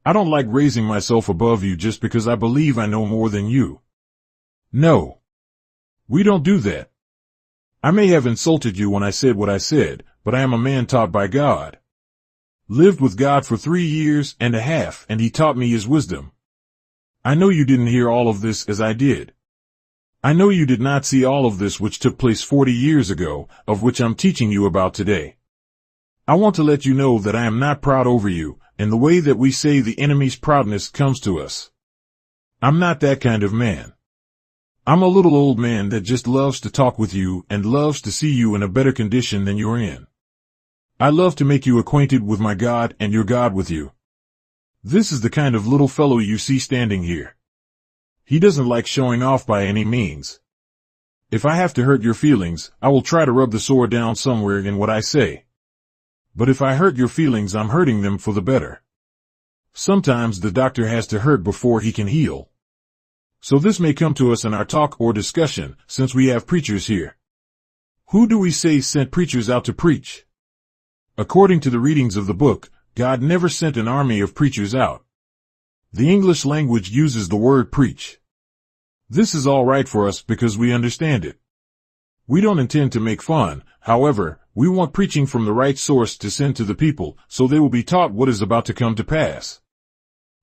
I don't like raising myself above you just because I believe I know more than you. No. We don't do that. I may have insulted you when I said what I said, but I am a man taught by God. Lived with God for 3 years and a half, and he taught me his wisdom. I know you didn't hear all of this as I did. I know you did not see all of this which took place 40 years ago, of which I'm teaching you about today. I want to let you know that I am not proud over you, in the way that we say the enemy's proudness comes to us. I'm not that kind of man. I'm a little old man that just loves to talk with you and loves to see you in a better condition than you're in. I love to make you acquainted with my God and your God with you. This is the kind of little fellow you see standing here. He doesn't like showing off by any means. If I have to hurt your feelings, I will try to rub the sore down somewhere in what I say. But if I hurt your feelings, I'm hurting them for the better. Sometimes the doctor has to hurt before he can heal. So this may come to us in our talk or discussion, since we have preachers here. Who do we say sent preachers out to preach? According to the readings of the book, God never sent an army of preachers out. The English language uses the word preach. This is all right for us because we understand it. We don't intend to make fun, however, we want preaching from the right source to send to the people, so they will be taught what is about to come to pass.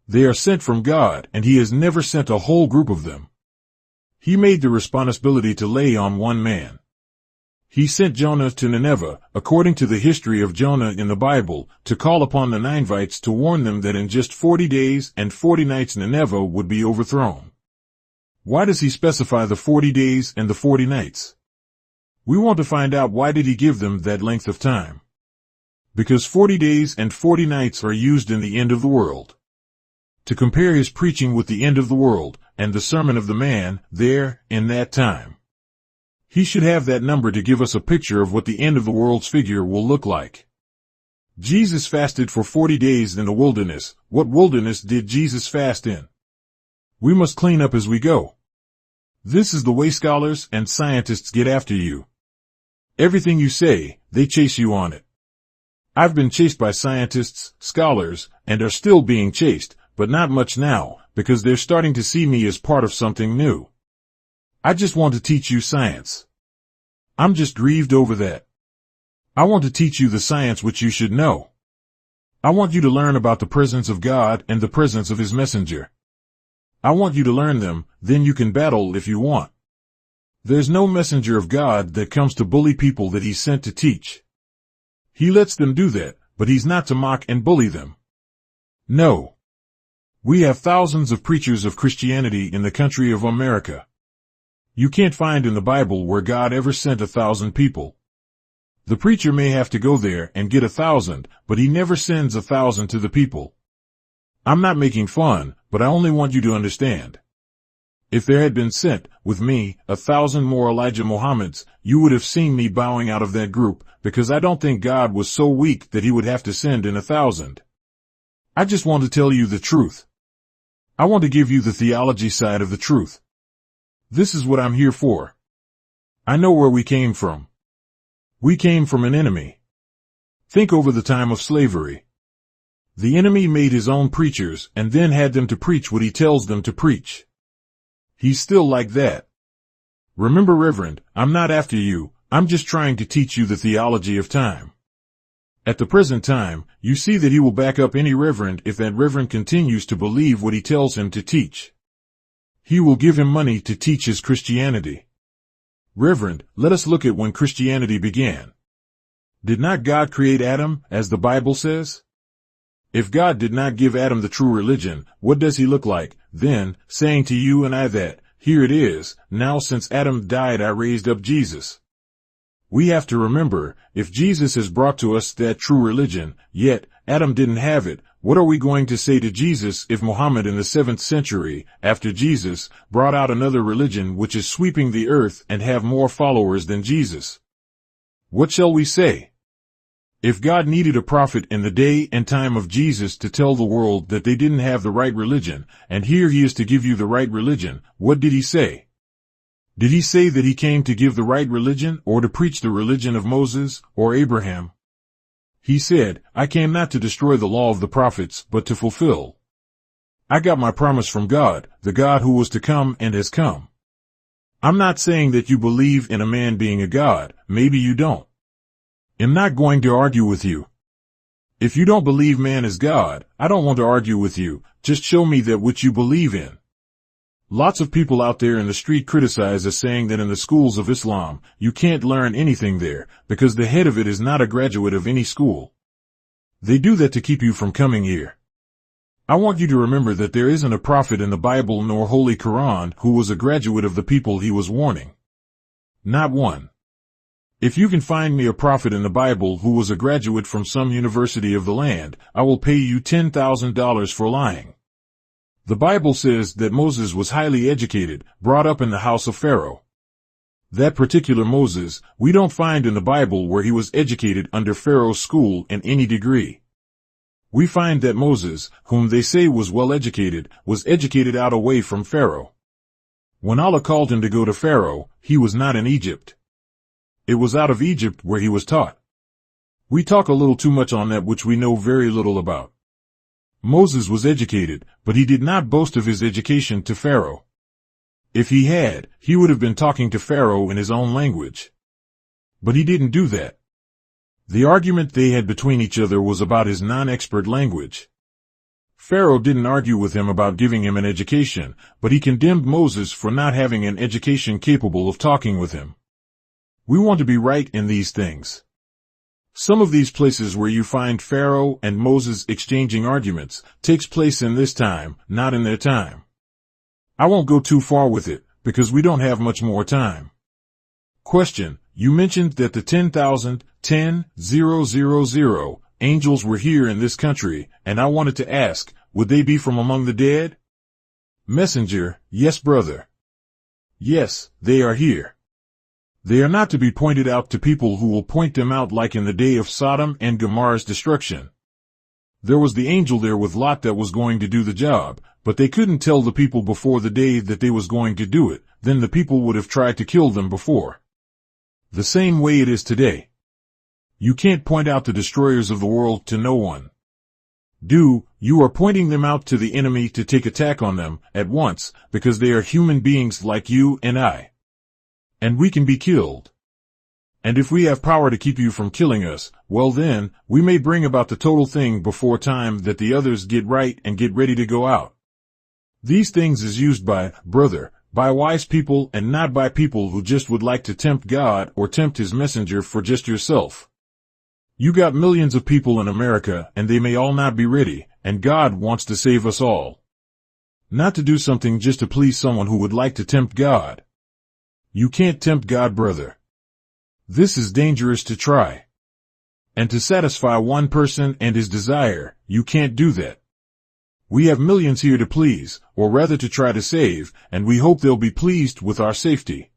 They are sent from God, and he has never sent a whole group of them. He made the responsibility to lay on one man. He sent Jonah to Nineveh, according to the history of Jonah in the Bible, to call upon the Ninevites to warn them that in just 40 days and 40 nights Nineveh would be overthrown. Why does he specify the 40 days and the 40 nights? We want to find out why did he give them that length of time. Because 40 days and 40 nights are used in the end of the world. To compare his preaching with the end of the world, and the sermon of the man, there, in that time. He should have that number to give us a picture of what the end of the world's figure will look like. Jesus fasted for 40 days in the wilderness. What wilderness did Jesus fast in? We must clean up as we go. This is the way scholars and scientists get after you. Everything you say, they chase you on it. I've been chased by scientists, scholars, and are still being chased, but not much now, because they're starting to see me as part of something new. I just want to teach you science. I'm just grieved over that. I want to teach you the science which you should know. I want you to learn about the presence of God and the presence of his messenger. I want you to learn them, then you can battle if you want. There's no messenger of God that comes to bully people that he's sent to teach. He lets them do that, but he's not to mock and bully them. No. We have thousands of preachers of Christianity in the country of America. You can't find in the Bible where God ever sent 1,000 people. The preacher may have to go there and get 1,000, but he never sends 1,000 to the people. I'm not making fun, but I only want you to understand. If there had been sent, with me, 1,000 more Elijah Muhammads, you would have seen me bowing out of that group, because I don't think God was so weak that he would have to send in 1,000. I just want to tell you the truth. I want to give you the theology side of the truth. This is what I'm here for. I know where we came from. We came from an enemy. Think over the time of slavery. The enemy made his own preachers and then had them to preach what he tells them to preach. He's still like that. Remember, Reverend, I'm not after you, I'm just trying to teach you the theology of time. At the present time, you see that he will back up any reverend if that reverend continues to believe what he tells him to teach. He will give him money to teach his Christianity. Reverend, let us look at when Christianity began. Did not God create Adam, as the Bible says? If God did not give Adam the true religion, what does he look like, then, saying to you and I that, here it is, now since Adam died I raised up Jesus? We have to remember, if Jesus has brought to us that true religion, yet Adam didn't have it, what are we going to say to Jesus if Muhammad in the 7th century, after Jesus, brought out another religion which is sweeping the earth and have more followers than Jesus? What shall we say? If God needed a prophet in the day and time of Jesus to tell the world that they didn't have the right religion, and here he is to give you the right religion, what did he say? Did he say that he came to give the right religion or to preach the religion of Moses or Abraham? He said, I came not to destroy the law of the prophets, but to fulfill. I got my promise from God, the God who was to come and has come. I'm not saying that you believe in a man being a God, maybe you don't. I'm not going to argue with you. If you don't believe man is God, I don't want to argue with you, just show me that which you believe in. Lots of people out there in the street criticize us saying that in the schools of Islam, you can't learn anything there, because the head of it is not a graduate of any school. They do that to keep you from coming here. I want you to remember that there isn't a prophet in the Bible nor Holy Quran who was a graduate of the people he was warning. Not one. If you can find me a prophet in the Bible who was a graduate from some university of the land, I will pay you $10,000 for lying. The Bible says that Moses was highly educated, brought up in the house of Pharaoh. That particular Moses, we don't find in the Bible where he was educated under Pharaoh's school in any degree. We find that Moses, whom they say was well educated, was educated out away from Pharaoh. When Allah called him to go to Pharaoh, he was not in Egypt. It was out of Egypt where he was taught. We talk a little too much on that which we know very little about. Moses was educated, but he did not boast of his education to Pharaoh. If he had, he would have been talking to Pharaoh in his own language. But he didn't do that. The argument they had between each other was about his non-expert language. Pharaoh didn't argue with him about giving him an education, but he condemned Moses for not having an education capable of talking with him. We want to be right in these things. Some of these places where you find Pharaoh and Moses exchanging arguments takes place in this time, not in their time. I won't go too far with it, because we don't have much more time. Question: you mentioned that the 10,000 angels were here in this country, and I wanted to ask, would they be from among the dead? Messenger: yes, brother. Yes, they are here. They are not to be pointed out to people who will point them out like in the day of Sodom and Gomorrah's destruction. There was the angel there with Lot that was going to do the job, but they couldn't tell the people before the day that they was going to do it, then the people would have tried to kill them before. The same way it is today. You can't point out the destroyers of the world to no one. You are pointing them out to the enemy to take attack on them at once, because they are human beings like you and I. And we can be killed. And if we have power to keep you from killing us, well then, we may bring about the total thing before time that the others get right and get ready to go out. These things is used by wise people and not by people who just would like to tempt God or tempt his messenger for just yourself. You got millions of people in America and they may all not be ready, and God wants to save us all. Not to do something just to please someone who would like to tempt God. You can't tempt God, brother. This is dangerous to try. And to satisfy one person and his desire, you can't do that. We have millions here to please, or rather to try to save, and we hope they'll be pleased with our safety.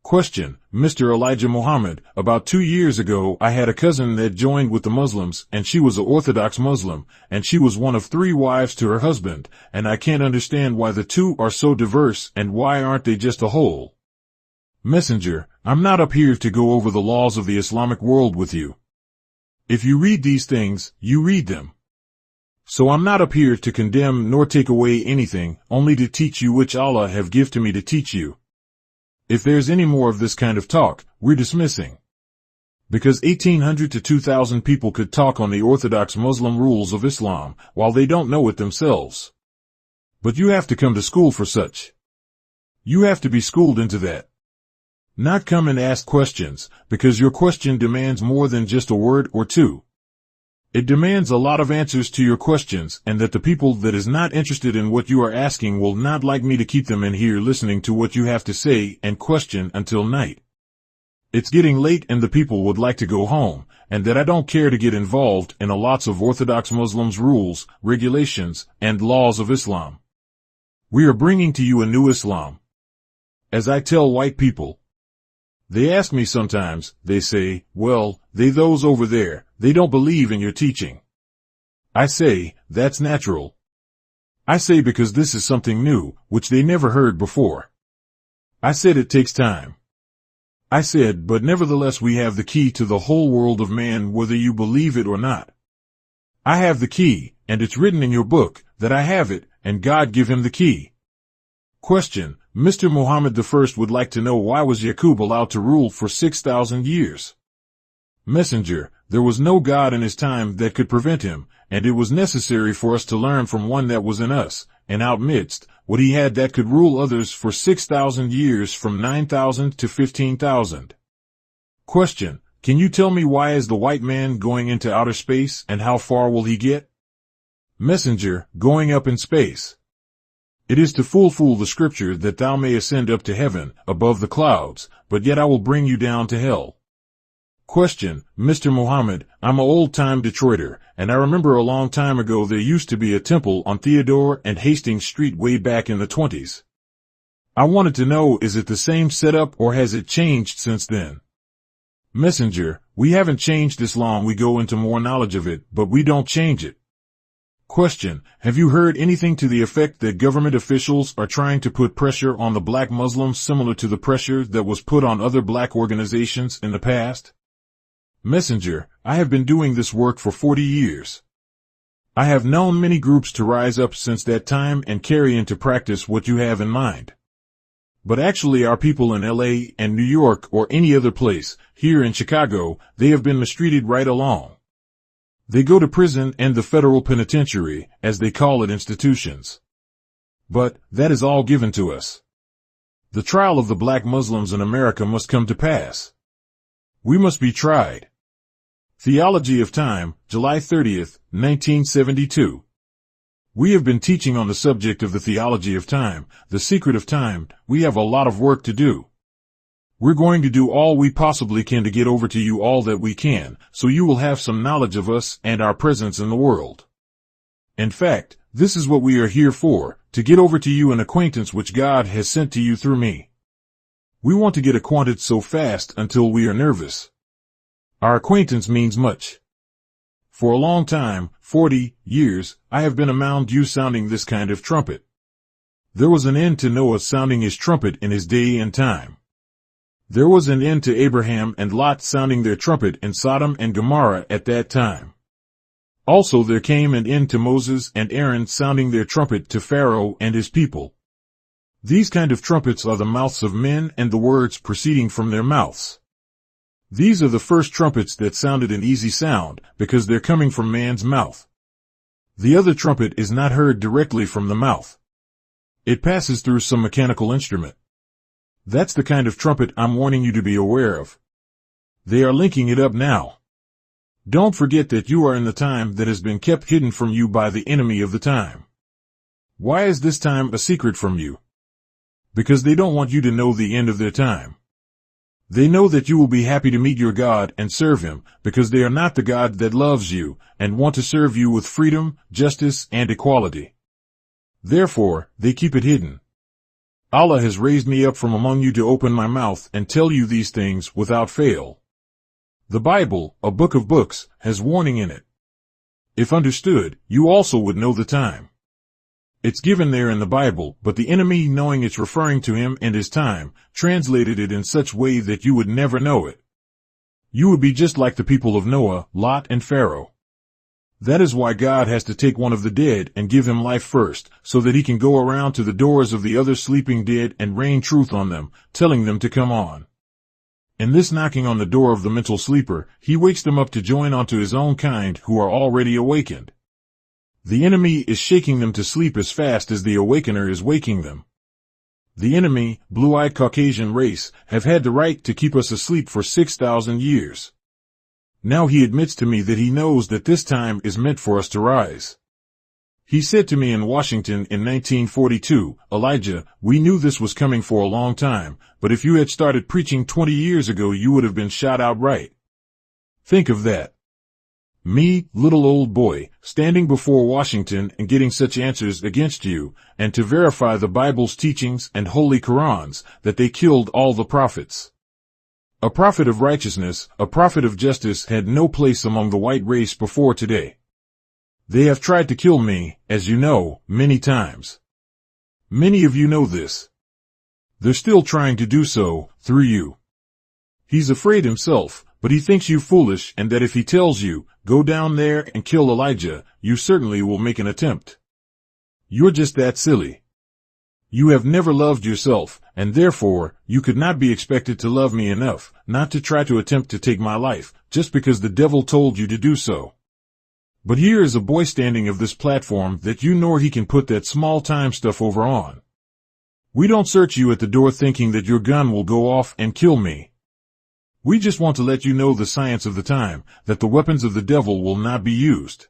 Question: Mr. Elijah Muhammad, about 2 years ago I had a cousin that joined with the Muslims, and she was an Orthodox Muslim, and she was one of 3 wives to her husband, and I can't understand why the two are so diverse and why aren't they just a whole? Messenger: I'm not up here to go over the laws of the Islamic world with you. If you read these things, you read them. So I'm not up here to condemn nor take away anything, only to teach you which Allah have give to me to teach you. If there's any more of this kind of talk, we're dismissing. Because 1,800 to 2,000 people could talk on the orthodox Muslim rules of Islam, while they don't know it themselves. But you have to come to school for such. You have to be schooled into that. Not come and ask questions, because your question demands more than just a word or two. It demands a lot of answers to your questions, and that the people that is not interested in what you are asking will not like me to keep them in here listening to what you have to say and question until night. It's getting late and the people would like to go home, and that I don't care to get involved in a lots of Orthodox Muslims' rules, regulations, and laws of Islam. We are bringing to you a new Islam. As I tell white people, they ask me sometimes, they say, well, those over there, they don't believe in your teaching. I say, that's natural. I say because this is something new, which they never heard before. I said it takes time. I said, but nevertheless we have the key to the whole world of man whether you believe it or not. I have the key, and it's written in your book, that I have it, and God give him the key. Question: Mr. Muhammad I would like to know why was Yaqub allowed to rule for 6,000 years? Messenger: there was no God in his time that could prevent him, and it was necessary for us to learn from one that was in us, and outmidst, what he had that could rule others for 6,000 years from 9,000 to 15,000. Question: can you tell me why is the white man going into outer space and how far will he get? Messenger: going up in space. It is to fulfill the scripture that thou may ascend up to heaven, above the clouds, but yet I will bring you down to hell. Question: Mr. Muhammad, I'm a old-time Detroiter, and I remember a long time ago there used to be a temple on Theodore and Hastings Street way back in the 20s. I wanted to know, is it the same setup or has it changed since then? Messenger: we haven't changed Islam, we go into more knowledge of it, but we don't change it. Question: have you heard anything to the effect that government officials are trying to put pressure on the black Muslims similar to the pressure that was put on other black organizations in the past? Messenger: I have been doing this work for 40 years. I have known many groups to rise up since that time and carry into practice what you have in mind. But actually our people in LA and New York or any other place, here in Chicago, they have been mistreated right along. They go to prison and the federal penitentiary, as they call it, institutions. But that is all given to us. The trial of the black Muslims in America must come to pass. We must be tried. Theology of Time, July 30th, 1972. We have been teaching on the subject of the theology of time, the secret of time. We have a lot of work to do. We're going to do all we possibly can to get over to you all that we can, so you will have some knowledge of us and our presence in the world. In fact, this is what we are here for, to get over to you an acquaintance which God has sent to you through me. We want to get acquainted so fast until we are nervous. Our acquaintance means much. For a long time, 40 years, I have been around you sounding this kind of trumpet. There was an end to Noah sounding his trumpet in his day and time. There was an end to Abraham and Lot sounding their trumpet in Sodom and Gomorrah at that time. Also there came an end to Moses and Aaron sounding their trumpet to Pharaoh and his people. These kind of trumpets are the mouths of men and the words proceeding from their mouths. These are the first trumpets that sounded an easy sound, because they're coming from man's mouth. The other trumpet is not heard directly from the mouth. It passes through some mechanical instrument. That's the kind of trumpet I'm warning you to be aware of. They are linking it up now. Don't forget that you are in the time that has been kept hidden from you by the enemy of the time. Why is this time a secret from you? Because they don't want you to know the end of their time. They know that you will be happy to meet your God and serve him, because they are not the God that loves you and want to serve you with freedom, justice, and equality. Therefore, they keep it hidden. Allah has raised me up from among you to open my mouth and tell you these things without fail. The Bible, a book of books, has warning in it. If understood, you also would know the time. It's given there in the Bible, but the enemy, knowing it's referring to him and his time, translated it in such way that you would never know it. You would be just like the people of Noah, Lot, and Pharaoh. That is why God has to take one of the dead and give him life first, so that he can go around to the doors of the other sleeping dead and rain truth on them, telling them to come on. In this knocking on the door of the mental sleeper, he wakes them up to join onto his own kind who are already awakened. The enemy is shaking them to sleep as fast as the awakener is waking them. The enemy, blue-eyed Caucasian race, have had the right to keep us asleep for 6,000 years. Now he admits to me that he knows that this time is meant for us to rise. He said to me in Washington in 1942, "Elijah, we knew this was coming for a long time, but if you had started preaching 20 years ago you would have been shot outright." Think of that. Me, little old boy, standing before Washington and getting such answers against you, and to verify the Bible's teachings and holy Qurans, that they killed all the prophets. A prophet of righteousness, a prophet of justice had no place among the white race before today. They have tried to kill me, as you know, many times. Many of you know this. They're still trying to do so, through you. He's afraid himself, but he thinks you foolish and that if he tells you, "Go down there and kill Elijah," you certainly will make an attempt. You're just that silly. You have never loved yourself, and therefore, you could not be expected to love me enough, not to try to attempt to take my life, just because the devil told you to do so. But here is a boy standing of this platform that you know he can put that small time stuff over on. We don't search you at the door thinking that your gun will go off and kill me. We just want to let you know the science of the time, that the weapons of the devil will not be used.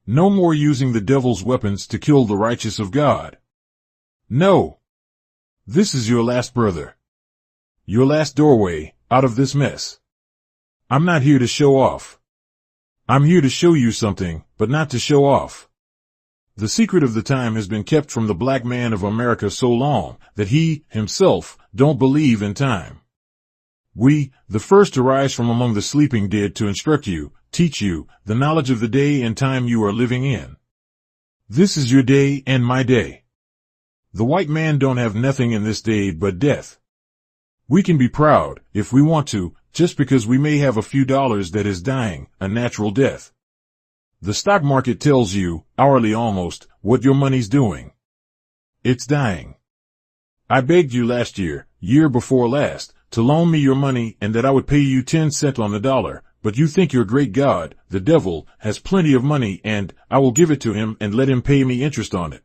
No more using the devil's weapons to kill the righteous of God. No. This is your last brother. Your last doorway, out of this mess. I'm not here to show off. I'm here to show you something, but not to show off. The secret of the time has been kept from the black man of America so long, that he, himself, don't believe in time. We, the first to rise from among the sleeping dead to instruct you, teach you, the knowledge of the day and time you are living in. This is your day and my day. The white man don't have nothing in this day but death. We can be proud, if we want to, just because we may have a few dollars that is dying, a natural death. The stock market tells you, hourly almost, what your money's doing. It's dying. I begged you last year, year before last, to loan me your money and that I would pay you 10 cents on the dollar, but you think your great God, the devil, has plenty of money and I will give it to him and let him pay me interest on it.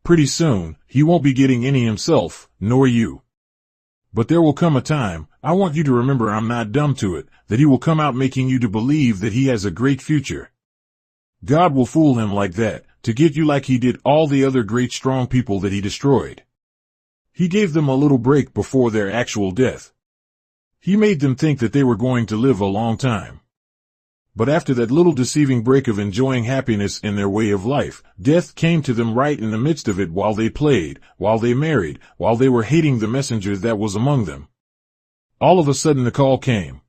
Pretty soon, he won't be getting any himself, nor you. But there will come a time, I want you to remember I'm not dumb to it, that he will come out making you to believe that he has a great future. God will fool him like that, to get you like he did all the other great strong people that he destroyed. He gave them a little break before their actual death. He made them think that they were going to live a long time. But after that little deceiving break of enjoying happiness in their way of life, death came to them right in the midst of it while they played, while they married, while they were hating the messenger that was among them. All of a sudden the call came.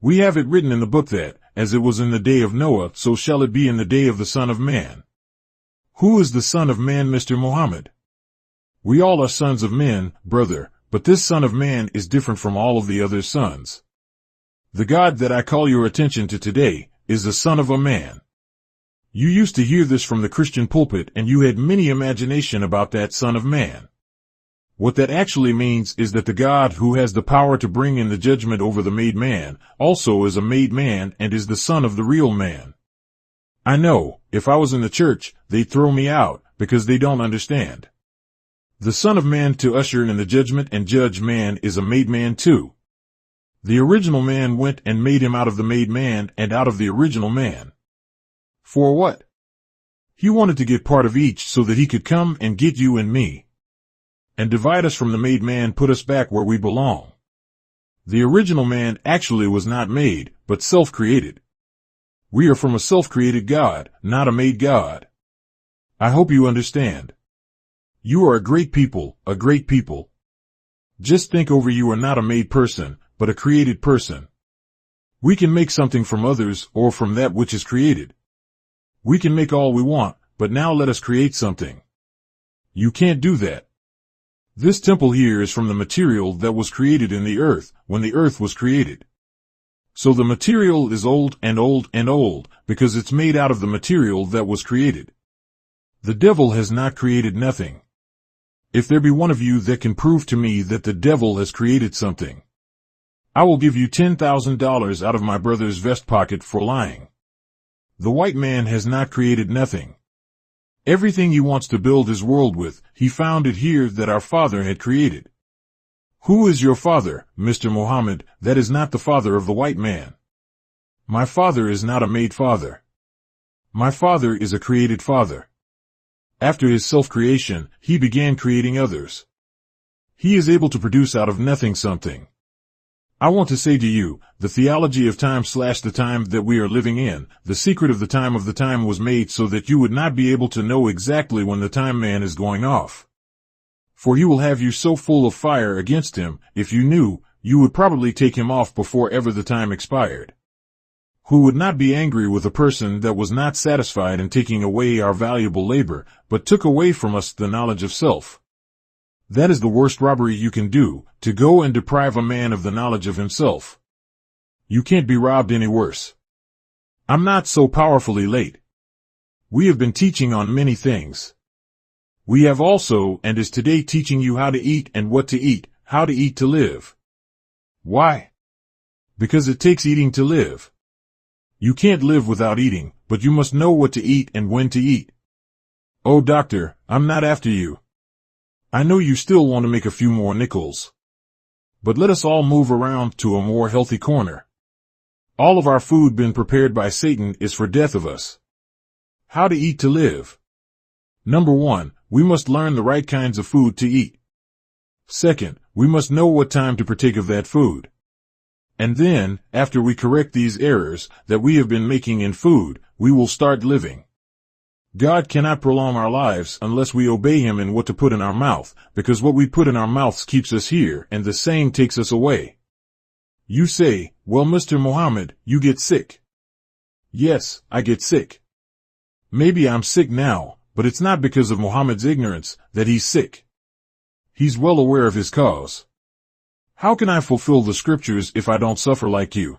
We have it written in the book that, as it was in the day of Noah, so shall it be in the day of the Son of Man. Who is the Son of Man, Mr. Muhammad? We all are sons of men, brother, but this Son of Man is different from all of the other sons. The God that I call your attention to today is the Son of a Man. You used to hear this from the Christian pulpit and you had many imagination about that Son of Man. What that actually means is that the God who has the power to bring in the judgment over the made man also is a made man and is the son of the real man. I know, if I was in the church, they'd throw me out because they don't understand. The Son of Man to usher in the judgment and judge man is a made man too. The original man went and made him out of the made man and out of the original man. For what? He wanted to get part of each so that he could come and get you and me. And divide us from the made man, put us back where we belong. The original man actually was not made, but self-created. We are from a self-created God, not a made God. I hope you understand. You are a great people, a great people. Just think over, you are not a made person, but a created person. We can make something from others or from that which is created. We can make all we want, but now let us create something. You can't do that. This temple here is from the material that was created in the earth when the earth was created. So the material is old and old and old, because it's made out of the material that was created. The devil has not created nothing. If there be one of you that can prove to me that the devil has created something, I will give you $10,000 out of my brother's vest pocket for lying. The white man has not created nothing. Everything he wants to build his world with, he found it here that our Father had created. Who is your father, Mr. Muhammad? That is not the father of the white man. My father is not a made father. My father is a created father. After his self-creation, he began creating others. He is able to produce out of nothing something. I want to say to you, the theology of time/the time that we are living in, the secret of the time was made so that you would not be able to know exactly when the time man is going off. For he will have you so full of fire against him, if you knew, you would probably take him off before ever the time expired. Who would not be angry with a person that was not satisfied in taking away our valuable labor, but took away from us the knowledge of self? That is the worst robbery you can do, to go and deprive a man of the knowledge of himself. You can't be robbed any worse. I'm not so powerfully late. We have been teaching on many things. We have also, and is today, teaching you how to eat and what to eat, how to eat to live. Why? Because it takes eating to live. You can't live without eating, but you must know what to eat and when to eat. Oh, doctor, I'm not after you. I know you still want to make a few more nickels. But let us all move around to a more healthy corner. All of our food been prepared by Satan is for death of us. How to eat to live. Number 1, we must learn the right kinds of food to eat. Second, we must know what time to partake of that food. And then, after we correct these errors that we have been making in food, we will start living. God cannot prolong our lives unless we obey Him in what to put in our mouth, because what we put in our mouths keeps us here and the same takes us away. You say, well, Mr. Muhammad, you get sick. Yes, I get sick. Maybe I'm sick now, but it's not because of Muhammad's ignorance that he's sick. He's well aware of his cause. How can I fulfill the scriptures if I don't suffer like you?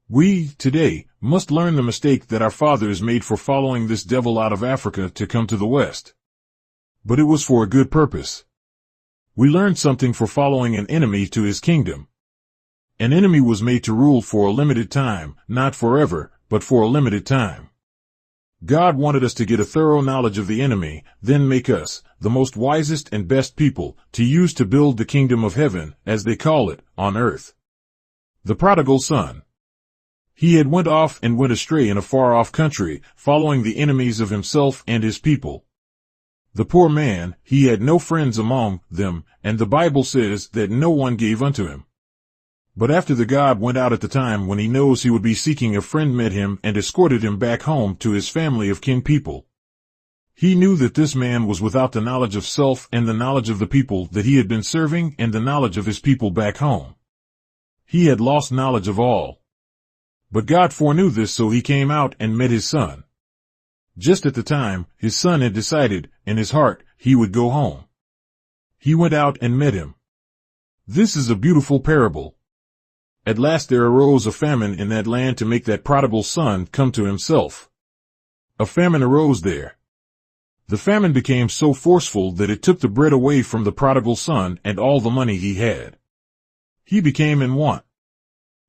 We, today, must learn the mistake that our fathers made for following this devil out of Africa to come to the West. But it was for a good purpose. We learned something for following an enemy to his kingdom. An enemy was made to rule for a limited time, not forever, but for a limited time. God wanted us to get a thorough knowledge of the enemy, then make us, the most wisest and best people, to use to build the kingdom of heaven, as they call it, on earth. The prodigal son. He had went off and went astray in a far-off country, following the enemies of himself and his people. The poor man, he had no friends among them, and the Bible says that no one gave unto him. But after the God went out at the time when he knows he would be seeking a friend met him and escorted him back home to his family of kin people. He knew that this man was without the knowledge of self and the knowledge of the people that he had been serving and the knowledge of his people back home. He had lost knowledge of all. But God foreknew this, so he came out and met his son. Just at the time, his son had decided, in his heart, he would go home. He went out and met him. This is a beautiful parable. At last there arose a famine in that land to make that prodigal son come to himself. A famine arose there. The famine became so forceful that it took the bread away from the prodigal son and all the money he had. He became in want.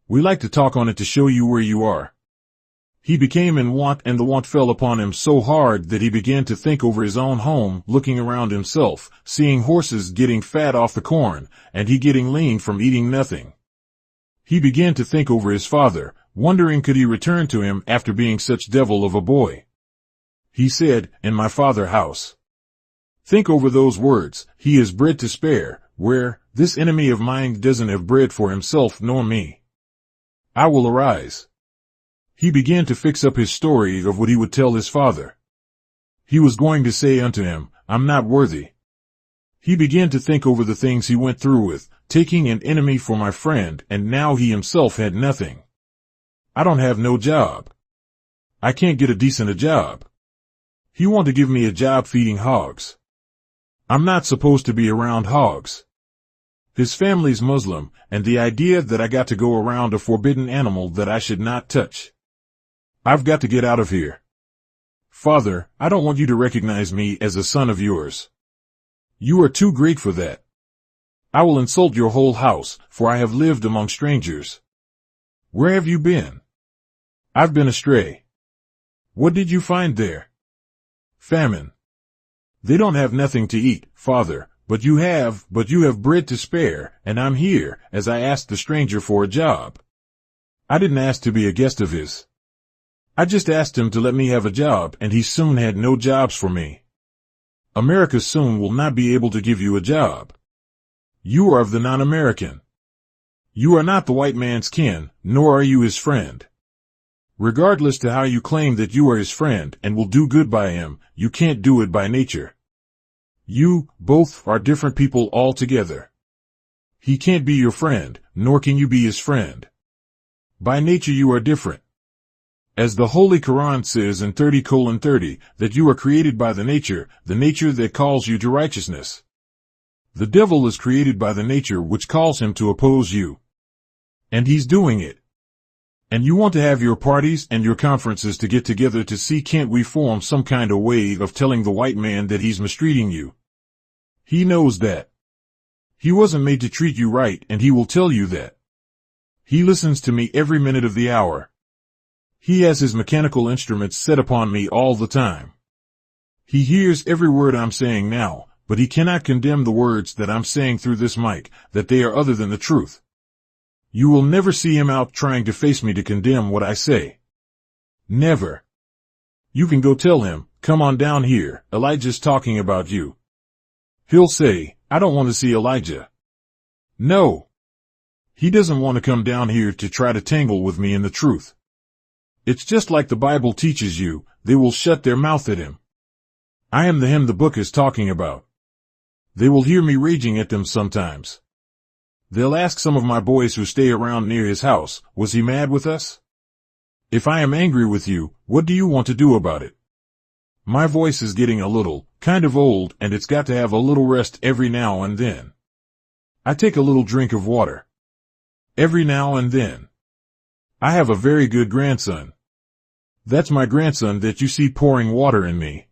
We like to talk on it to show you where you are. He became in want, and the want fell upon him so hard that he began to think over his own home, looking around himself, seeing horses getting fat off the corn, and he getting lean from eating nothing. He began to think over his father, wondering could he return to him after being such devil of a boy. He said, in my father's house. Think over those words, he has bread to spare, where, this enemy of mine doesn't have bread for himself nor me. I will arise. He began to fix up his story of what he would tell his father. He was going to say unto him, I'm not worthy. He began to think over the things he went through with, taking an enemy for my friend, and now he himself had nothing. I don't have no job. I can't get a decent job. He want to give me a job feeding hogs. I'm not supposed to be around hogs. His family's Muslim, and the idea that I got to go around a forbidden animal that I should not touch. I've got to get out of here. Father, I don't want you to recognize me as a son of yours. You are too great for that. I will insult your whole house, for I have lived among strangers. Where have you been? I've been astray. What did you find there? Famine. They don't have nothing to eat, Father, but you have bread to spare, and I'm here, as I asked the stranger for a job. I didn't ask to be a guest of his. I just asked him to let me have a job, and he soon had no jobs for me. America soon will not be able to give you a job. You are of the non-American. You are not the white man's kin, nor are you his friend. Regardless to how you claim that you are his friend and will do good by him, you can't do it by nature. You, both, are different people altogether. He can't be your friend, nor can you be his friend. By nature you are different. As the Holy Quran says in 30:30, that you are created by the nature that calls you to righteousness. The devil is created by the nature which calls him to oppose you. And he's doing it. And you want to have your parties and your conferences to get together to see can't we form some kind of way of telling the white man that he's mistreating you. He knows that. He wasn't made to treat you right, and he will tell you that. He listens to me every minute of the hour. He has his mechanical instruments set upon me all the time. He hears every word I'm saying now, but he cannot condemn the words that I'm saying through this mic, that they are other than the truth. You will never see him out trying to face me to condemn what I say. Never. You can go tell him, come on down here, Elijah's talking about you. He'll say, I don't want to see Elijah. No. He doesn't want to come down here to try to tangle with me in the truth. It's just like the Bible teaches you, they will shut their mouth at him. I am the him the book is talking about. They will hear me raging at them sometimes. They'll ask some of my boys who stay around near his house, was he mad with us? If I am angry with you, what do you want to do about it? My voice is getting a little, kind of old, and it's got to have a little rest every now and then. I take a little drink of water. Every now and then. I have a very good grandson. That's my grandson that you see pouring water in me.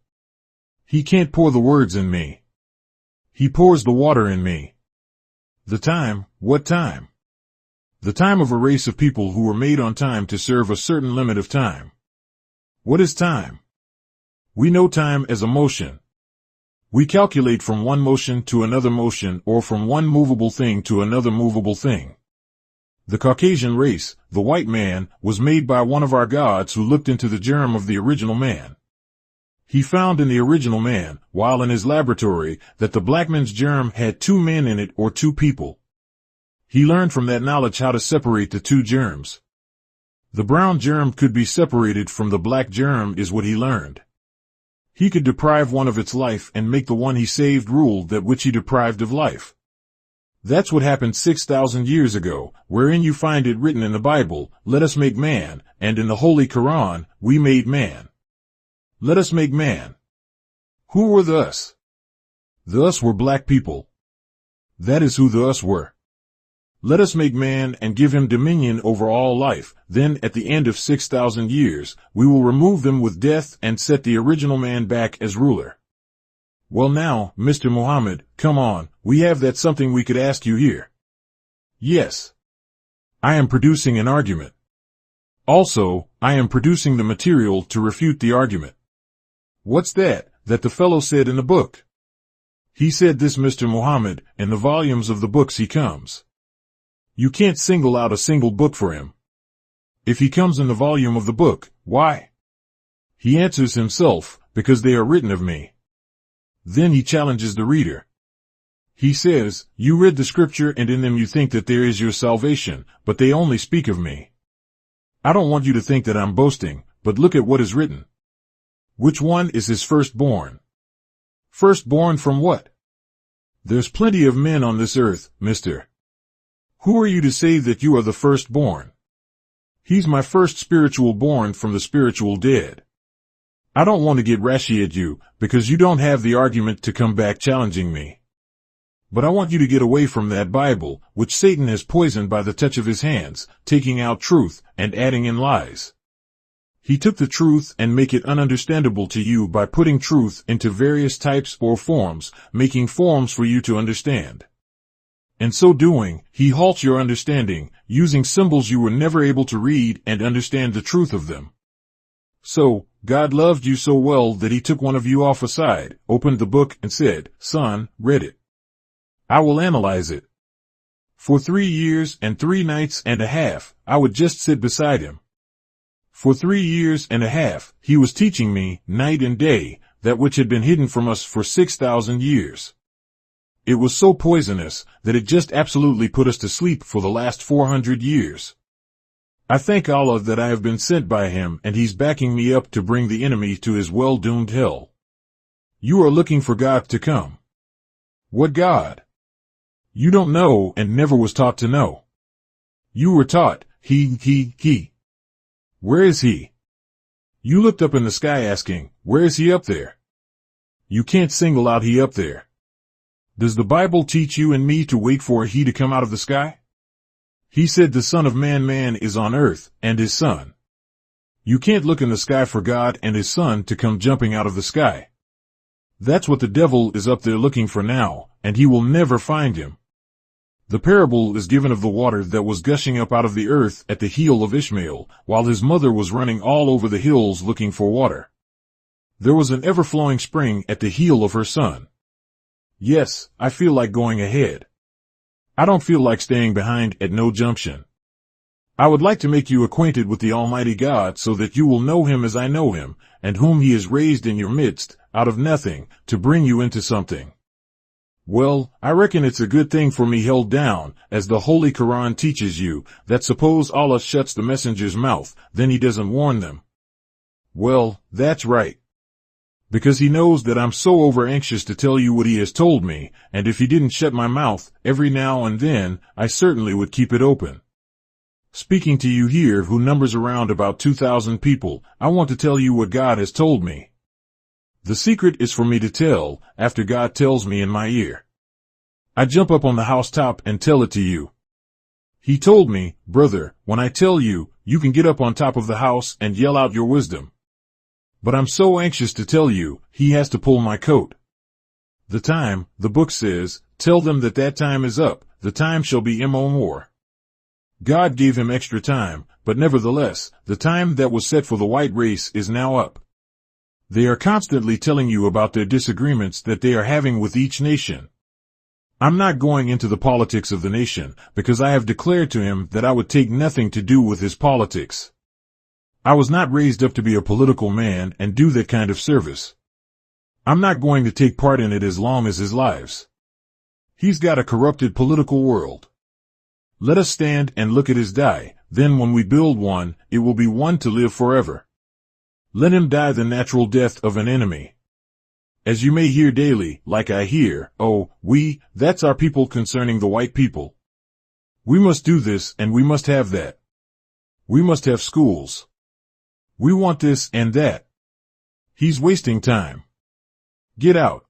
He can't pour the words in me. He pours the water in me. The time, what time? The time of a race of people who were made on time to serve a certain limit of time. What is time? We know time as a motion. We calculate from one motion to another motion, or from one movable thing to another movable thing. The Caucasian race, the white man, was made by one of our gods who looked into the germ of the original man. He found in the original man, while in his laboratory, that the black man's germ had two men in it or two people. He learned from that knowledge how to separate the two germs. The brown germ could be separated from the black germ is what he learned. He could deprive one of its life and make the one he saved rule that which he deprived of life. That's what happened 6,000 years ago, wherein you find it written in the Bible, let us make man, and in the Holy Quran, we made man. Let us make man. Who were the us? The us were black people. That is who the us were. Let us make man and give him dominion over all life, then at the end of 6,000 years, we will remove them with death and set the original man back as ruler. Well now, Mr. Muhammad, come on, we have that something we could ask you here. Yes. I am producing an argument. Also, I am producing the material to refute the argument. What's that the fellow said in the book? He said this, Mr. Muhammad, in the volumes of the books he comes. You can't single out a single book for him. If he comes in the volume of the book, why? He answers himself, because they are written of me. Then he challenges the reader. He says, you read the scripture and in them you think that there is your salvation, but they only speak of me. I don't want you to think that I'm boasting, but look at what is written. Which one is his firstborn? Firstborn from what? There's plenty of men on this earth, mister. Who are you to say that you are the firstborn? He's my first spiritual born from the spiritual dead. I don't want to get rashy at you, because you don't have the argument to come back challenging me. But I want you to get away from that Bible, which Satan has poisoned by the touch of his hands, taking out truth and adding in lies. He took the truth and make it ununderstandable to you by putting truth into various types or forms, making forms for you to understand. In so doing, he halts your understanding, using symbols you were never able to read and understand the truth of them. So, God loved you so well that he took one of you off aside, opened the book and said, "Son, read it. I will analyze it." For 3 years and 3 nights and a half, I would just sit beside him. For 3 years and a half, he was teaching me, night and day, that which had been hidden from us for 6,000 years. It was so poisonous that it just absolutely put us to sleep for the last 400 years. I thank Allah that I have been sent by him and he's backing me up to bring the enemy to his well-doomed hell. You are looking for God to come. What God? You don't know and never was taught to know. You were taught, he. Where is he? You looked up in the sky asking, where is he up there? You can't single out he up there. Does the Bible teach you and me to wait for he to come out of the sky? He said the Son of Man is on earth, and his Son. You can't look in the sky for God and his Son to come jumping out of the sky. That's what the devil is up there looking for now, and he will never find him. The parable is given of the water that was gushing up out of the earth at the heel of Ishmael, while his mother was running all over the hills looking for water. There was an ever-flowing spring at the heel of her son. Yes, I feel like going ahead. I don't feel like staying behind at no junction. I would like to make you acquainted with the Almighty God so that you will know him as I know him, and whom he has raised in your midst, out of nothing, to bring you into something. Well, I reckon it's a good thing for me held down, as the Holy Quran teaches you, that suppose Allah shuts the messenger's mouth, then he doesn't warn them. Well, that's right. Because he knows that I'm so over-anxious to tell you what he has told me, and if he didn't shut my mouth, every now and then, I certainly would keep it open. Speaking to you here who numbers around about 2,000 people, I want to tell you what God has told me. The secret is for me to tell, after God tells me in my ear. I jump up on the housetop and tell it to you. He told me, brother, when I tell you, you can get up on top of the house and yell out your wisdom. But I'm so anxious to tell you, he has to pull my coat. The time, the book says, tell them that that time is up, the time shall be no more. God gave him extra time, but nevertheless, the time that was set for the white race is now up. They are constantly telling you about their disagreements that they are having with each nation. I'm not going into the politics of the nation, because I have declared to him that I would take nothing to do with his politics. I was not raised up to be a political man and do that kind of service. I'm not going to take part in it as long as his lives. He's got a corrupted political world. Let us stand and look at his die, then when we build one, it will be one to live forever. Let him die the natural death of an enemy. As you may hear daily, like I hear, oh, that's our people concerning the white people. We must do this and we must have that. We must have schools. We want this and that. He's wasting time. Get out.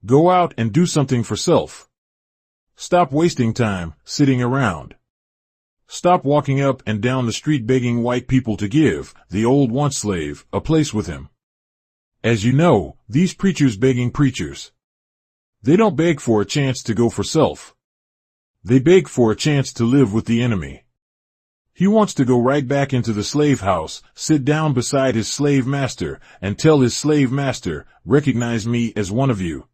Go out and do something for self. Stop wasting time, sitting around. Stop walking up and down the street begging white people to give, the old once slave, a place with him. As you know, these preachers begging preachers. They don't beg for a chance to go for self. They beg for a chance to live with the enemy. He wants to go right back into the slave house, sit down beside his slave master, and tell his slave master, recognize me as one of you.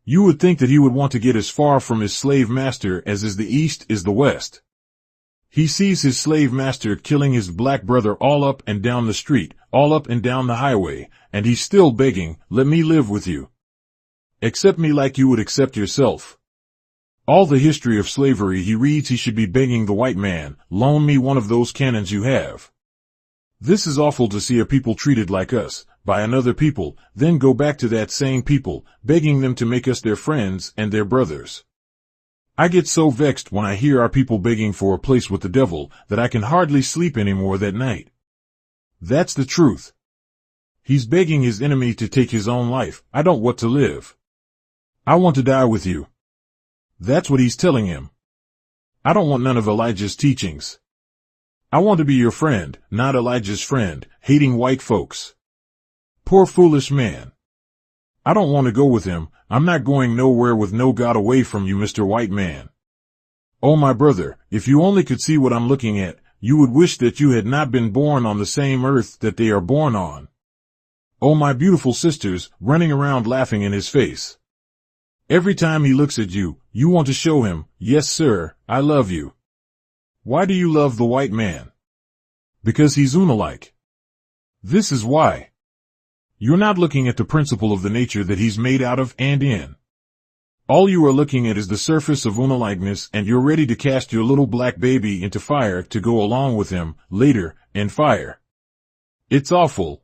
You would think that he would want to get as far from his slave master as is the east is the west. He sees his slave master killing his black brother all up and down the street, all up and down the highway, and he's still begging, let me live with you. Accept me like you would accept yourself. All the history of slavery he reads he should be begging the white man, loan me one of those cannons you have. This is awful to see a people treated like us, by another people, then go back to that same people, begging them to make us their friends and their brothers. I get so vexed when I hear our people begging for a place with the devil that I can hardly sleep anymore that night. That's the truth. He's begging his enemy to take his own life. I don't want to live. I want to die with you. That's what he's telling him. I don't want none of Elijah's teachings. I want to be your friend, not Elijah's friend, hating white folks. Poor foolish man. I don't want to go with him. I'm not going nowhere with no God away from you, Mr. White Man. Oh, my brother, if you only could see what I'm looking at, you would wish that you had not been born on the same earth that they are born on. Oh, my beautiful sisters, running around laughing in his face. Every time he looks at you, you want to show him, yes, sir, I love you. Why do you love the white man? Because he's Una-like. This is why. You're not looking at the principle of the nature that he's made out of and in. All you are looking at is the surface of Una-likeness, and you're ready to cast your little black baby into fire to go along with him, later, in fire. It's awful.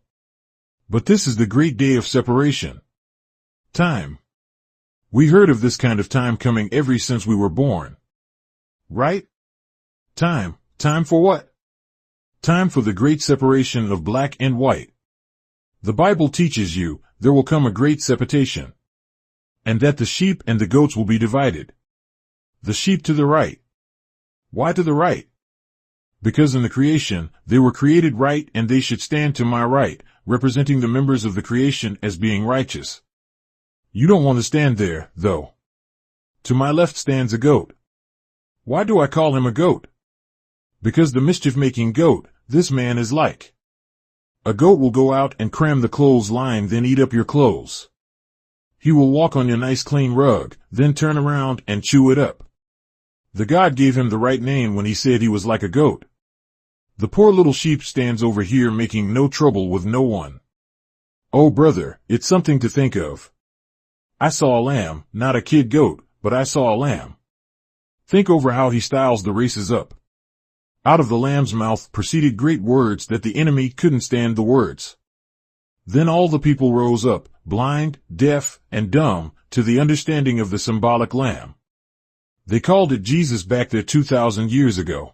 But this is the great day of separation. Time. We heard of this kind of time coming ever since we were born. Right? Time. Time for what? Time for the great separation of black and white. The Bible teaches you, there will come a great separation. And that the sheep and the goats will be divided. The sheep to the right. Why to the right? Because in the creation, they were created right and they should stand to my right, representing the members of the creation as being righteous. You don't want to stand there, though. To my left stands a goat. Why do I call him a goat? Because the mischief-making goat, this man is like. A goat will go out and cram the clothesline, then eat up your clothes. He will walk on your nice clean rug, then turn around and chew it up. The God gave him the right name when he said he was like a goat. The poor little sheep stands over here making no trouble with no one. Oh, brother, it's something to think of. I saw a lamb, not a kid goat, but I saw a lamb. Think over how he styles the races up. Out of the lamb's mouth proceeded great words that the enemy couldn't stand the words. Then all the people rose up, blind, deaf, and dumb, to the understanding of the symbolic lamb. They called it Jesus back there 2,000 years ago.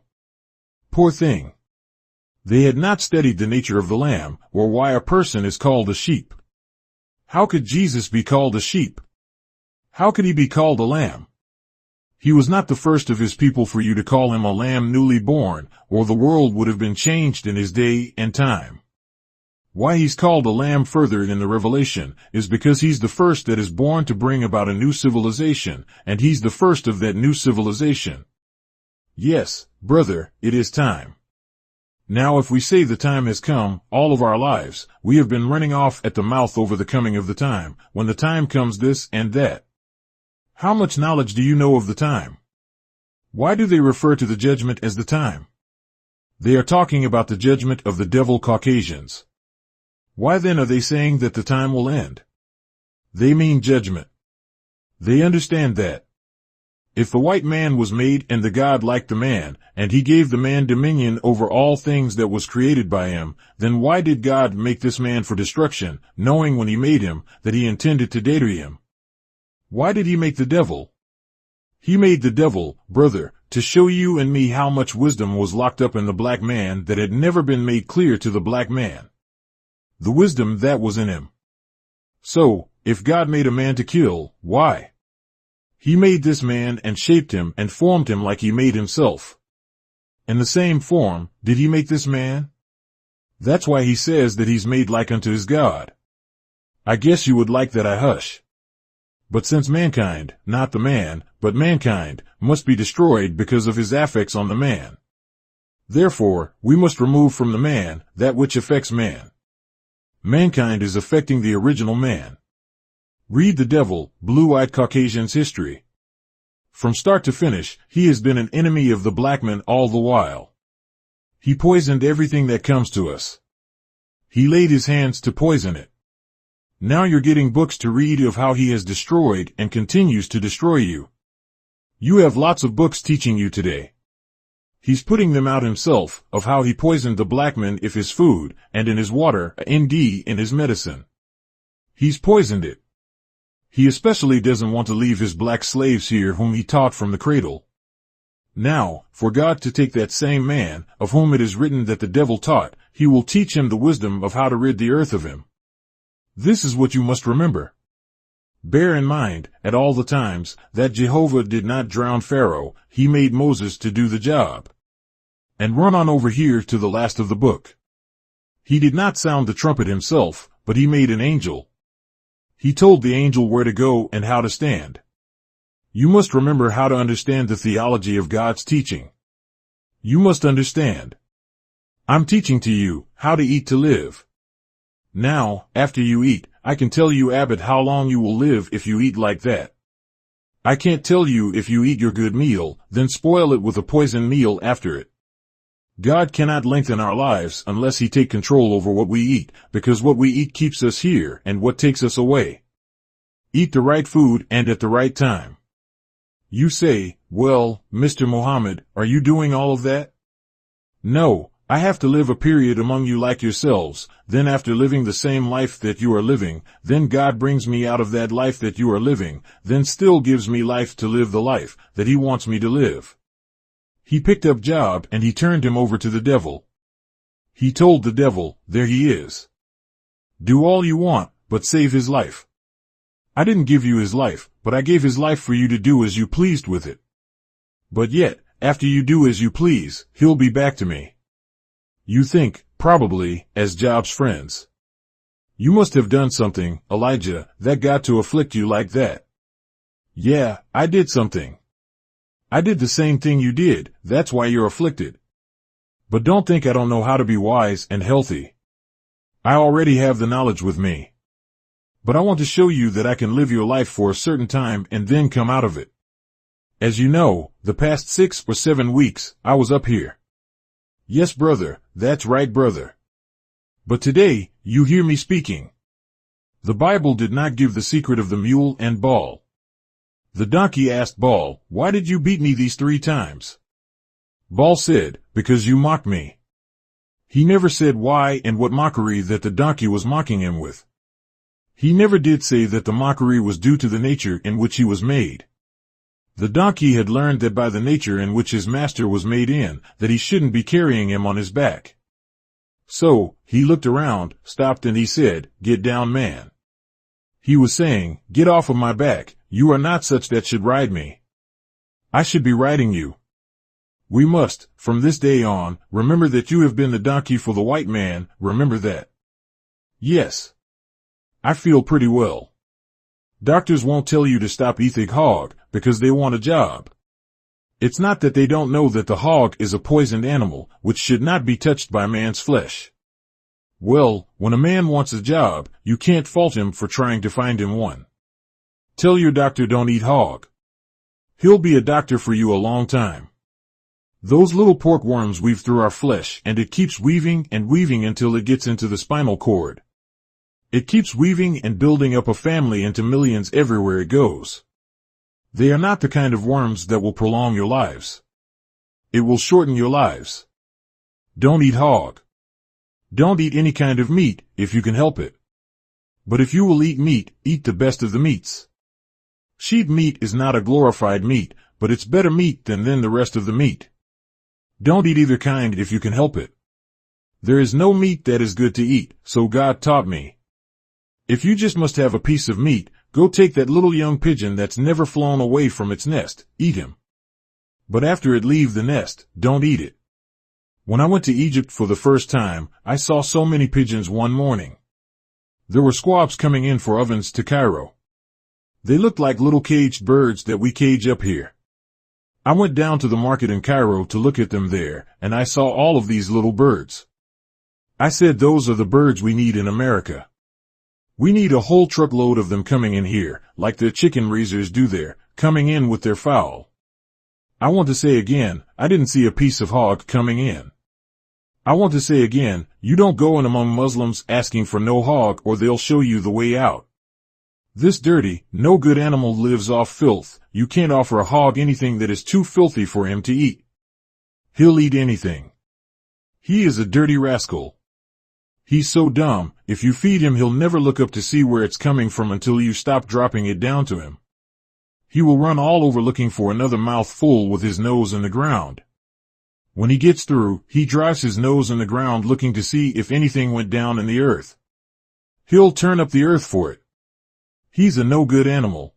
Poor thing. They had not studied the nature of the lamb, or why a person is called a sheep. How could Jesus be called a sheep? How could he be called a lamb? He was not the first of his people for you to call him a lamb newly born, or the world would have been changed in his day and time. Why he's called a lamb further in the Revelation is because he's the first that is born to bring about a new civilization, and he's the first of that new civilization. Yes, brother, it is time. Now if we say the time has come, all of our lives, we have been running off at the mouth over the coming of the time, when the time comes this and that. How much knowledge do you know of the time? Why do they refer to the judgment as the time? They are talking about the judgment of the devil Caucasians. Why then are they saying that the time will end? They mean judgment. They understand that. If the white man was made and the God like the man, and he gave the man dominion over all things that was created by him, then why did God make this man for destruction, knowing when he made him that he intended to deter him? Why did he make the devil? He made the devil, brother, to show you and me how much wisdom was locked up in the black man that had never been made clear to the black man. The wisdom that was in him. So, if God made a man to kill, why? He made this man and shaped him and formed him like he made himself. In the same form, did he make this man? That's why he says that he's made like unto his God. I guess you would like that I hush. But since mankind, not the man, but mankind, must be destroyed because of his affects on the man. Therefore, we must remove from the man that which affects man. Mankind is affecting the original man. Read the devil, blue-eyed Caucasian's history. From start to finish, he has been an enemy of the black man all the while. He poisoned everything that comes to us. He laid his hands to poison it. Now you're getting books to read of how he has destroyed and continues to destroy you. You have lots of books teaching you today. He's putting them out himself, of how he poisoned the black man in his food, and in his water, and in his medicine. He's poisoned it. He especially doesn't want to leave his black slaves here whom he taught from the cradle. Now, for God to take that same man, of whom it is written that the devil taught, he will teach him the wisdom of how to rid the earth of him. This is what you must remember. Bear in mind, at all the times, that Jehovah did not drown Pharaoh, he made Moses to do the job. And run on over here to the last of the book. He did not sound the trumpet himself, but he made an angel. He told the angel where to go and how to stand. You must remember how to understand the theology of God's teaching. You must understand. I'm teaching to you how to eat to live. Now, after you eat, I can tell you, Abbott, how long you will live if you eat like that. I can't tell you if you eat your good meal, then spoil it with a poison meal after it. God cannot lengthen our lives unless He take control over what we eat, because what we eat keeps us here and what takes us away. Eat the right food and at the right time. You say, well, Mr. Muhammad, are you doing all of that? No, I have to live a period among you like yourselves, then after living the same life that you are living, then God brings me out of that life that you are living, then still gives me life to live the life that He wants me to live. He picked up Job and he turned him over to the devil. He told the devil, there he is. Do all you want, but save his life. I didn't give you his life, but I gave his life for you to do as you pleased with it. But yet, after you do as you please, he'll be back to me. You think, probably, as Job's friends. You must have done something, Elijah, that got to afflict you like that. Yeah, I did something. I did the same thing you did, that's why you're afflicted. But don't think I don't know how to be wise and healthy. I already have the knowledge with me. But I want to show you that I can live your life for a certain time and then come out of it. As you know, the past 6 or 7 weeks, I was up here. Yes, brother, that's right, brother. But today, you hear me speaking. The Bible did not give the secret of the mule and Baal. The donkey asked Baal, why did you beat me these 3 times? Baal said, because you mocked me. He never said why and what mockery that the donkey was mocking him with. He never did say that the mockery was due to the nature in which he was made. The donkey had learned that by the nature in which his master was made in, that he shouldn't be carrying him on his back. So, he looked around, stopped, and he said, get down, man. He was saying, get off of my back, you are not such that should ride me. I should be riding you. We must, from this day on, remember that you have been the donkey for the white man, remember that. Yes. I feel pretty well. Doctors won't tell you to stop eating hog, because they want a job. It's not that they don't know that the hog is a poisoned animal, which should not be touched by man's flesh. Well, when a man wants a job, you can't fault him for trying to find him one. Tell your doctor don't eat hog. He'll be a doctor for you a long time. Those little pork worms weave through our flesh, and it keeps weaving and weaving until it gets into the spinal cord. It keeps weaving and building up a family into millions everywhere it goes. They are not the kind of worms that will prolong your lives. It will shorten your lives. Don't eat hog. Don't eat any kind of meat, if you can help it. But if you will eat meat, eat the best of the meats. Sheep meat is not a glorified meat, but it's better meat than the rest of the meat. Don't eat either kind if you can help it. There is no meat that is good to eat, so God taught me. If you just must have a piece of meat, go take that little young pigeon that's never flown away from its nest, eat him. But after it leave the nest, don't eat it. When I went to Egypt for the first time, I saw so many pigeons one morning. There were squabs coming in for ovens to Cairo. They looked like little caged birds that we cage up here. I went down to the market in Cairo to look at them there, and I saw all of these little birds. I said those are the birds we need in America. We need a whole truckload of them coming in here, like the chicken raisers do there, coming in with their fowl. I want to say again, I didn't see a piece of hog coming in. I want to say again, you don't go in among Muslims asking for no hog or they'll show you the way out. This dirty, no good animal lives off filth. You can't offer a hog anything that is too filthy for him to eat. He'll eat anything. He is a dirty rascal. He's so dumb, if you feed him he'll never look up to see where it's coming from until you stop dropping it down to him. He will run all over looking for another mouthful with his nose in the ground. When he gets through, he drives his nose in the ground looking to see if anything went down in the earth. He'll turn up the earth for it. He's a no-good animal.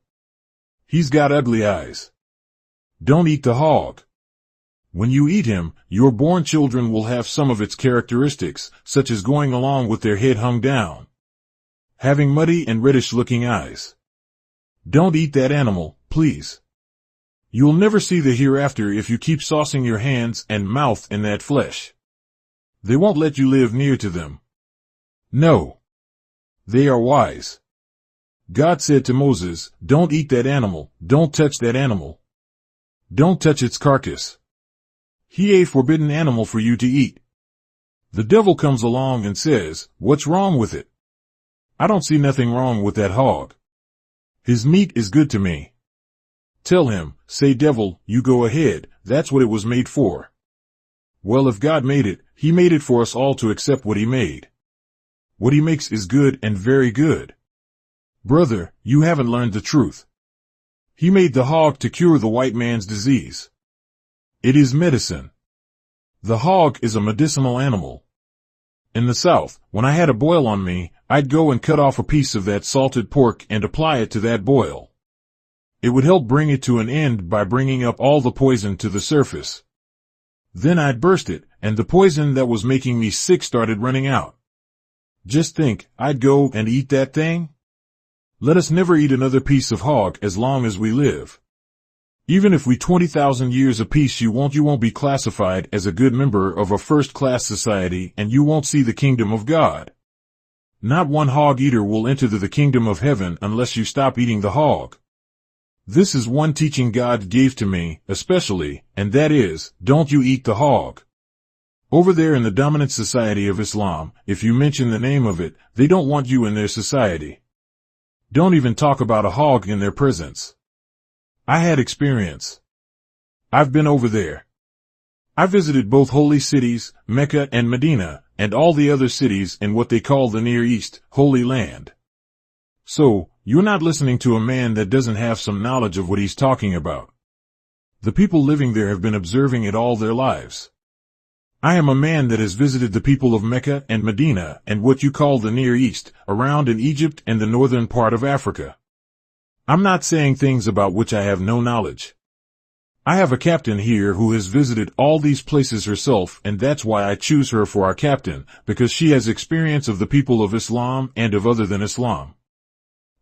He's got ugly eyes. Don't eat the hog. When you eat him, your born children will have some of its characteristics, such as going along with their head hung down, having muddy and reddish-looking eyes. Don't eat that animal, please. You'll never see the hereafter if you keep saucing your hands and mouth in that flesh. They won't let you live near to them. No. They are wise. God said to Moses, don't eat that animal, don't touch that animal. Don't touch its carcass. He a forbidden animal for you to eat. The devil comes along and says, what's wrong with it? I don't see nothing wrong with that hog. His meat is good to me. Tell him, say devil, you go ahead, that's what it was made for. Well, if God made it, he made it for us all to accept what he made. What he makes is good and very good. Brother, you haven't learned the truth. He made the hog to cure the white man's disease. It is medicine. The hog is a medicinal animal. In the South, when I had a boil on me, I'd go and cut off a piece of that salted pork and apply it to that boil. It would help bring it to an end by bringing up all the poison to the surface. Then I'd burst it, and the poison that was making me sick started running out. Just think, I'd go and eat that thing? Let us never eat another piece of hog as long as we live. Even if we 20,000 years apiece, you won't be classified as a good member of a first-class society, and you won't see the kingdom of God. Not one hog eater will enter the kingdom of heaven unless you stop eating the hog. This is one teaching God gave to me, especially, and that is, don't you eat the hog. Over there in the dominant society of Islam, if you mention the name of it, they don't want you in their society. Don't even talk about a hog in their presence. I had experience. I've been over there. I visited both holy cities, Mecca and Medina, and all the other cities in what they call the Near East, Holy Land. So, you're not listening to a man that doesn't have some knowledge of what he's talking about. The people living there have been observing it all their lives. I am a man that has visited the people of Mecca and Medina and what you call the Near East, around in Egypt and the northern part of Africa. I'm not saying things about which I have no knowledge. I have a captain here who has visited all these places herself, and that's why I choose her for our captain, because she has experience of the people of Islam and of other than Islam.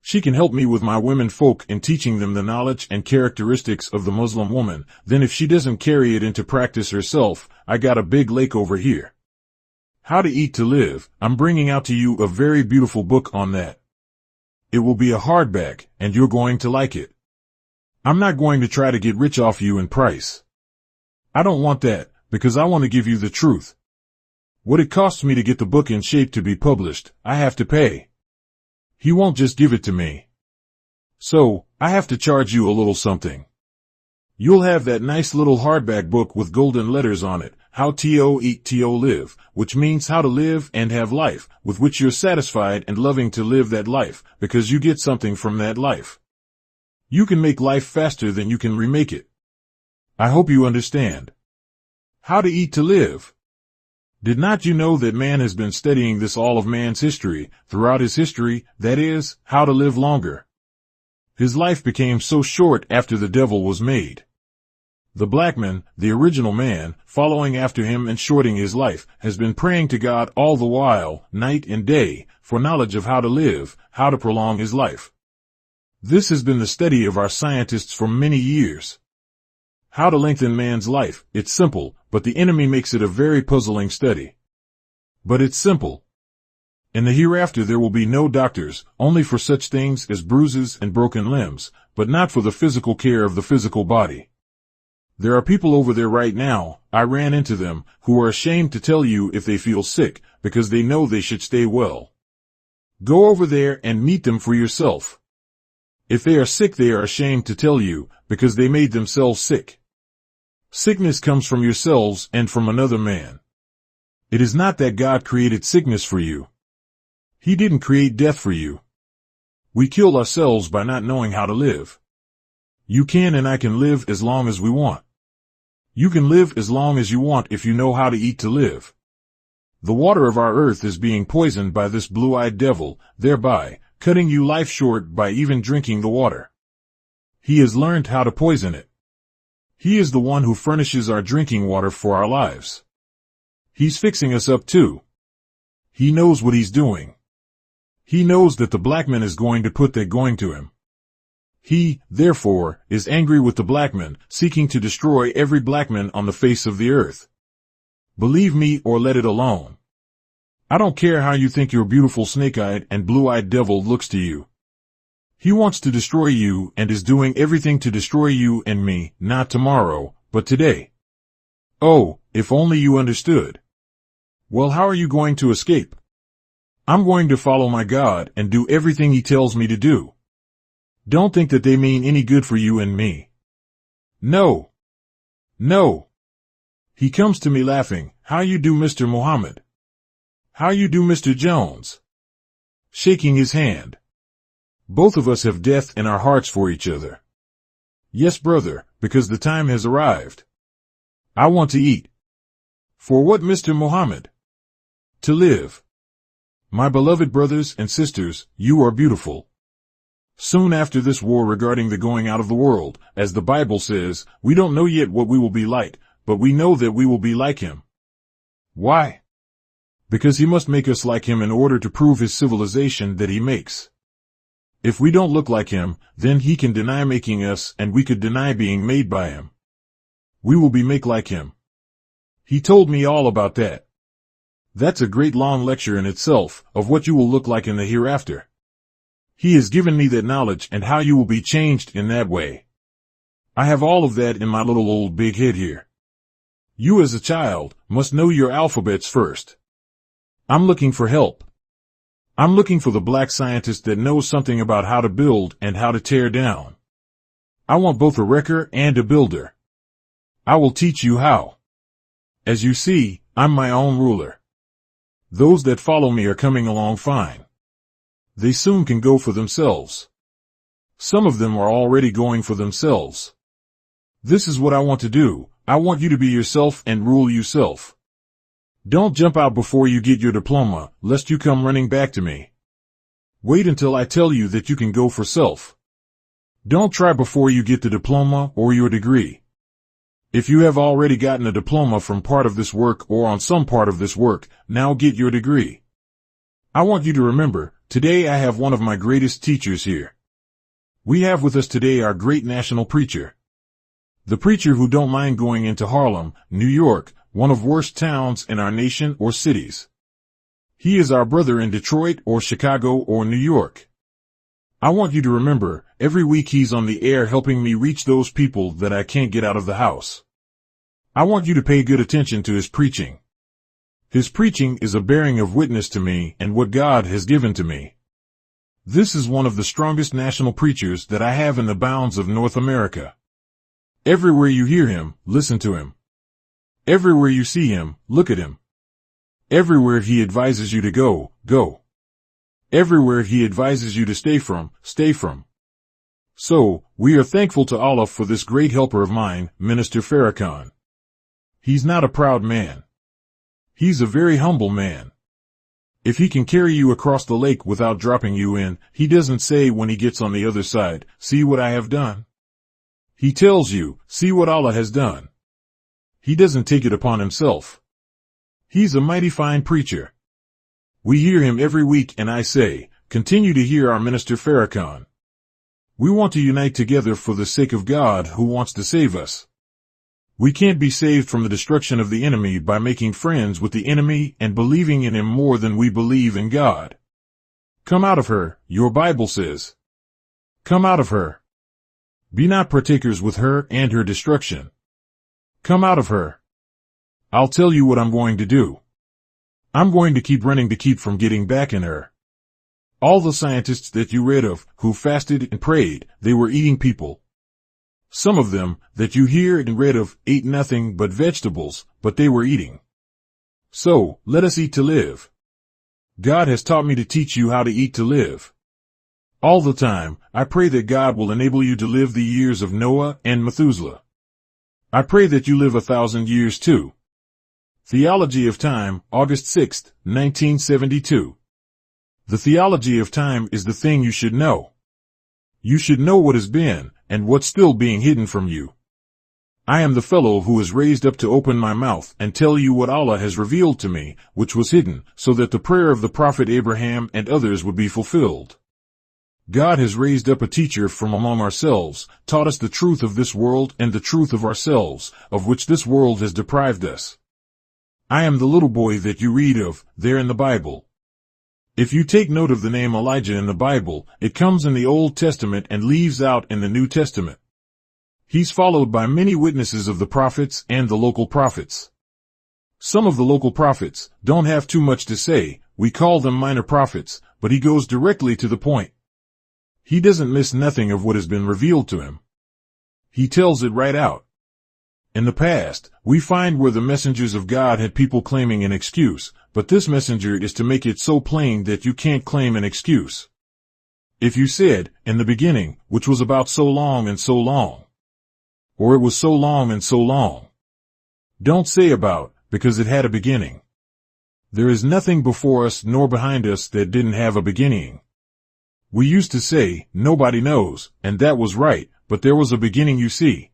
She can help me with my women folk in teaching them the knowledge and characteristics of the Muslim woman. Then if she doesn't carry it into practice herself, I got a big lake over here. How to Eat to Live. I'm bringing out to you a very beautiful book on that. It will be a hardback, and you're going to like it. I'm not going to try to get rich off you in price. I don't want that, because I want to give you the truth. What it costs me to get the book in shape to be published, I have to pay. He won't just give it to me. So, I have to charge you a little something. You'll have that nice little hardback book with golden letters on it, How to Eat to Live, which means how to live and have life, with which you're satisfied and loving to live that life, because you get something from that life. You can make life faster than you can remake it. I hope you understand. How to Eat to Live. Did not you know that man has been studying this all of man's history, throughout his history, that is, how to live longer? His life became so short after the devil was made. The black man, the original man, following after him and shorting his life, has been praying to God all the while, night and day, for knowledge of how to live, how to prolong his life. This has been the study of our scientists for many years. How to lengthen man's life. It's simple, but the enemy makes it a very puzzling study. But it's simple. In the hereafter there will be no doctors, only for such things as bruises and broken limbs, but not for the physical care of the physical body. There are people over there right now, I ran into them, who are ashamed to tell you if they feel sick, because they know they should stay well. Go over there and meet them for yourself. If they are sick, they are ashamed to tell you, because they made themselves sick. Sickness comes from yourselves and from another man. It is not that God created sickness for you. He didn't create death for you. We kill ourselves by not knowing how to live. You can and I can live as long as we want. You can live as long as you want if you know how to eat to live. The water of our earth is being poisoned by this blue-eyed devil, thereby cutting you life short by even drinking the water. He has learned how to poison it. He is the one who furnishes our drinking water for our lives. He's fixing us up too. He knows what he's doing. He knows that the black man is going to put that going to him. He, therefore, is angry with the black man, seeking to destroy every black man on the face of the earth. Believe me or let it alone. I don't care how you think your beautiful snake-eyed and blue-eyed devil looks to you. He wants to destroy you and is doing everything to destroy you and me, not tomorrow, but today. Oh, if only you understood. Well, how are you going to escape? I'm going to follow my God and do everything He tells me to do. Don't think that they mean any good for you and me. No. No. He comes to me laughing, "How you do, Mr. Muhammad? How you do, Mr. Jones?" Shaking his hand. Both of us have death in our hearts for each other. Yes, brother, because the time has arrived. I want to eat. For what, Mr. Muhammad? To live. My beloved brothers and sisters, you are beautiful. Soon after this war regarding the going out of the world, as the Bible says, we don't know yet what we will be like, but we know that we will be like Him. Why? Because He must make us like Him in order to prove His civilization that He makes. If we don't look like Him, then He can deny making us and we could deny being made by Him. We will be made like Him. He told me all about that. That's a great long lecture in itself, of what you will look like in the hereafter. He has given me that knowledge and how you will be changed in that way. I have all of that in my little old big head here. You as a child must know your alphabets first. I'm looking for help. I'm looking for the black scientist that knows something about how to build and how to tear down. I want both a wrecker and a builder. I will teach you how. As you see, I'm my own ruler. Those that follow me are coming along fine. They soon can go for themselves. Some of them are already going for themselves. This is what I want to do. I want you to be yourself and rule yourself. Don't jump out before you get your diploma, lest you come running back to me. Wait until I tell you that you can go for self. Don't try before you get the diploma or your degree. If you have already gotten a diploma from part of this work or on some part of this work, now get your degree. I want you to remember, today I have one of my greatest teachers here. We have with us today our great national preacher. The preacher who don't mind going into Harlem, New York, one of worst towns in our nation or cities. He is our brother in Detroit or Chicago or New York. I want you to remember, every week he's on the air helping me reach those people that I can't get out of the house. I want you to pay good attention to his preaching. His preaching is a bearing of witness to me and what God has given to me. This is one of the strongest national preachers that I have in the bounds of North America. Everywhere you hear him, listen to him. Everywhere you see him, look at him. Everywhere he advises you to go, go. Everywhere he advises you to stay from, stay from. So, we are thankful to Allah for this great helper of mine, Minister Farrakhan. He's not a proud man. He's a very humble man. If he can carry you across the lake without dropping you in, he doesn't say when he gets on the other side, "See what I have done." He tells you, "See what Allah has done." He doesn't take it upon himself. He's a mighty fine preacher. We hear him every week and I say, continue to hear our Minister Farrakhan. We want to unite together for the sake of God who wants to save us. We can't be saved from the destruction of the enemy by making friends with the enemy and believing in him more than we believe in God. Come out of her, your Bible says. Come out of her. Be not partakers with her and her destruction. Come out of her. I'll tell you what I'm going to do. I'm going to keep running to keep from getting back in her. All the scientists that you read of, who fasted and prayed, they were eating people. Some of them, that you hear and read of, ate nothing but vegetables, but they were eating. So, let us eat to live. God has taught me to teach you how to eat to live. All the time, I pray that God will enable you to live the years of Noah and Methuselah. I pray that you live 1,000 years too. Theology of Time, August 6, 1972. The theology of time is the thing you should know. You should know what has been, and what's still being hidden from you. I am the fellow who is raised up to open my mouth and tell you what Allah has revealed to me, which was hidden, so that the prayer of the Prophet Abraham and others would be fulfilled. God has raised up a teacher from among ourselves, taught us the truth of this world and the truth of ourselves, of which this world has deprived us. I am the little boy that you read of, there in the Bible. If you take note of the name Elijah in the Bible, it comes in the Old Testament and leaves out in the New Testament. He's followed by many witnesses of the prophets and the local prophets. Some of the local prophets don't have too much to say, we call them minor prophets, but he goes directly to the point. He doesn't miss nothing of what has been revealed to him. He tells it right out. In the past, we find where the messengers of God had people claiming an excuse, but this messenger is to make it so plain that you can't claim an excuse. If you said, in the beginning, which was about so long and so long, or it was so long and so long, don't say about, because it had a beginning. There is nothing before us nor behind us that didn't have a beginning. We used to say, nobody knows, and that was right, but there was a beginning, you see.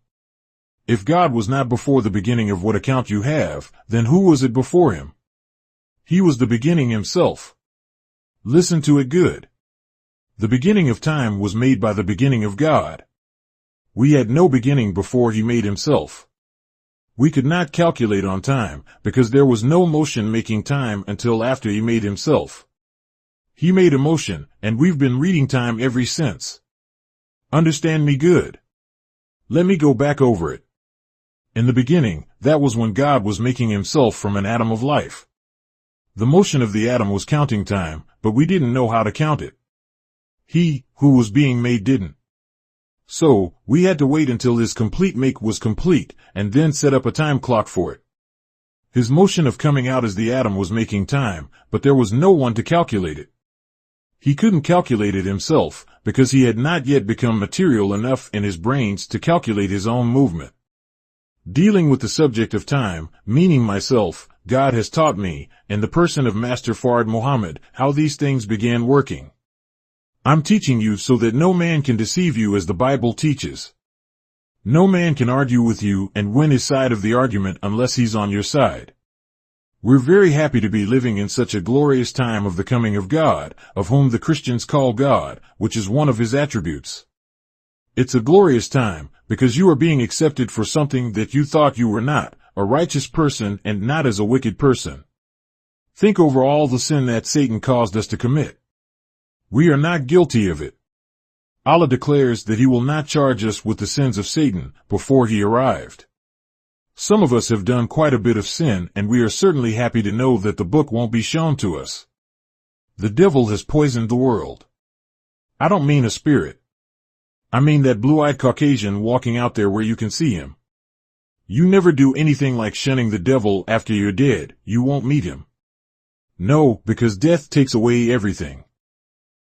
If God was not before the beginning of what account you have, then who was it before him? He was the beginning himself. Listen to it good. The beginning of time was made by the beginning of God. We had no beginning before he made himself. We could not calculate on time, because there was no motion making time until after he made himself. He made a motion, and we've been reading time ever since. Understand me good. Let me go back over it. In the beginning, that was when God was making himself from an atom of life. The motion of the atom was counting time, but we didn't know how to count it. He, who was being made, didn't. So, we had to wait until his complete make was complete, and then set up a time clock for it. His motion of coming out as the atom was making time, but there was no one to calculate it. He couldn't calculate it himself, because he had not yet become material enough in his brains to calculate his own movement. Dealing with the subject of time, meaning myself, God has taught me, in the person of Master Fard Muhammad, how these things began working. I'm teaching you so that no man can deceive you as the Bible teaches. No man can argue with you and win his side of the argument unless he's on your side. We're very happy to be living in such a glorious time of the coming of God, of whom the Christians call God, which is one of his attributes. It's a glorious time, because you are being accepted for something that you thought you were not, a righteous person and not as a wicked person. Think over all the sin that Satan caused us to commit. We are not guilty of it. Allah declares that he will not charge us with the sins of Satan before he arrived. Some of us have done quite a bit of sin, and we are certainly happy to know that the book won't be shown to us. The devil has poisoned the world. I don't mean a spirit. I mean that blue-eyed Caucasian walking out there where you can see him. You never do anything like shunning the devil after you're dead. You won't meet him. No, because death takes away everything.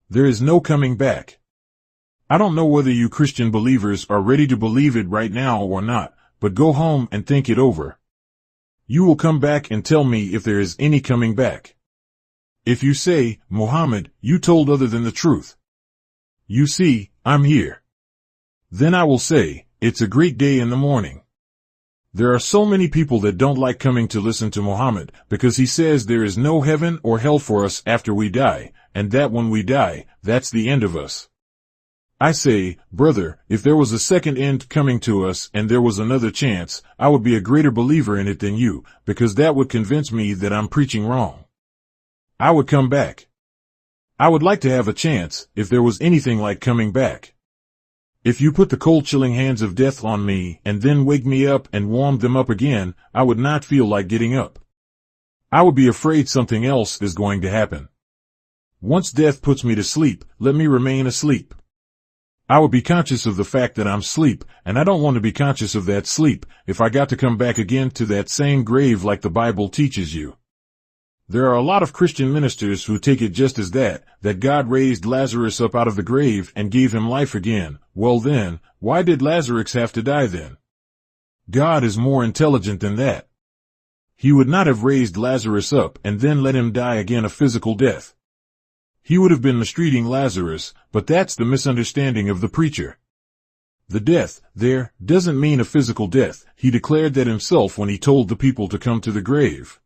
There is no coming back. I don't know whether you Christian believers are ready to believe it right now or not, but go home and think it over. You will come back and tell me if there is any coming back. If you say, Muhammad, you told other than the truth. You see, I'm here. Then I will say, it's a great day in the morning. There are so many people that don't like coming to listen to Muhammad, because he says there is no heaven or hell for us after we die, and that when we die, that's the end of us. I say, brother, if there was a second end coming to us and there was another chance, I would be a greater believer in it than you, because that would convince me that I'm preaching wrong. I would come back. I would like to have a chance, if there was anything like coming back. If you put the cold chilling hands of death on me and then wake me up and warm them up again, I would not feel like getting up. I would be afraid something else is going to happen. Once death puts me to sleep, let me remain asleep. I would be conscious of the fact that I'm asleep, and I don't want to be conscious of that sleep if I got to come back again to that same grave like the Bible teaches you. There are a lot of Christian ministers who take it just as that God raised Lazarus up out of the grave and gave him life again. Well then, why did Lazarus have to die then? God is more intelligent than that. He would not have raised Lazarus up and then let him die again a physical death. He would have been mistreating Lazarus, but that's the misunderstanding of the preacher. The death there doesn't mean a physical death. He declared that himself when he told the people to come to the grave.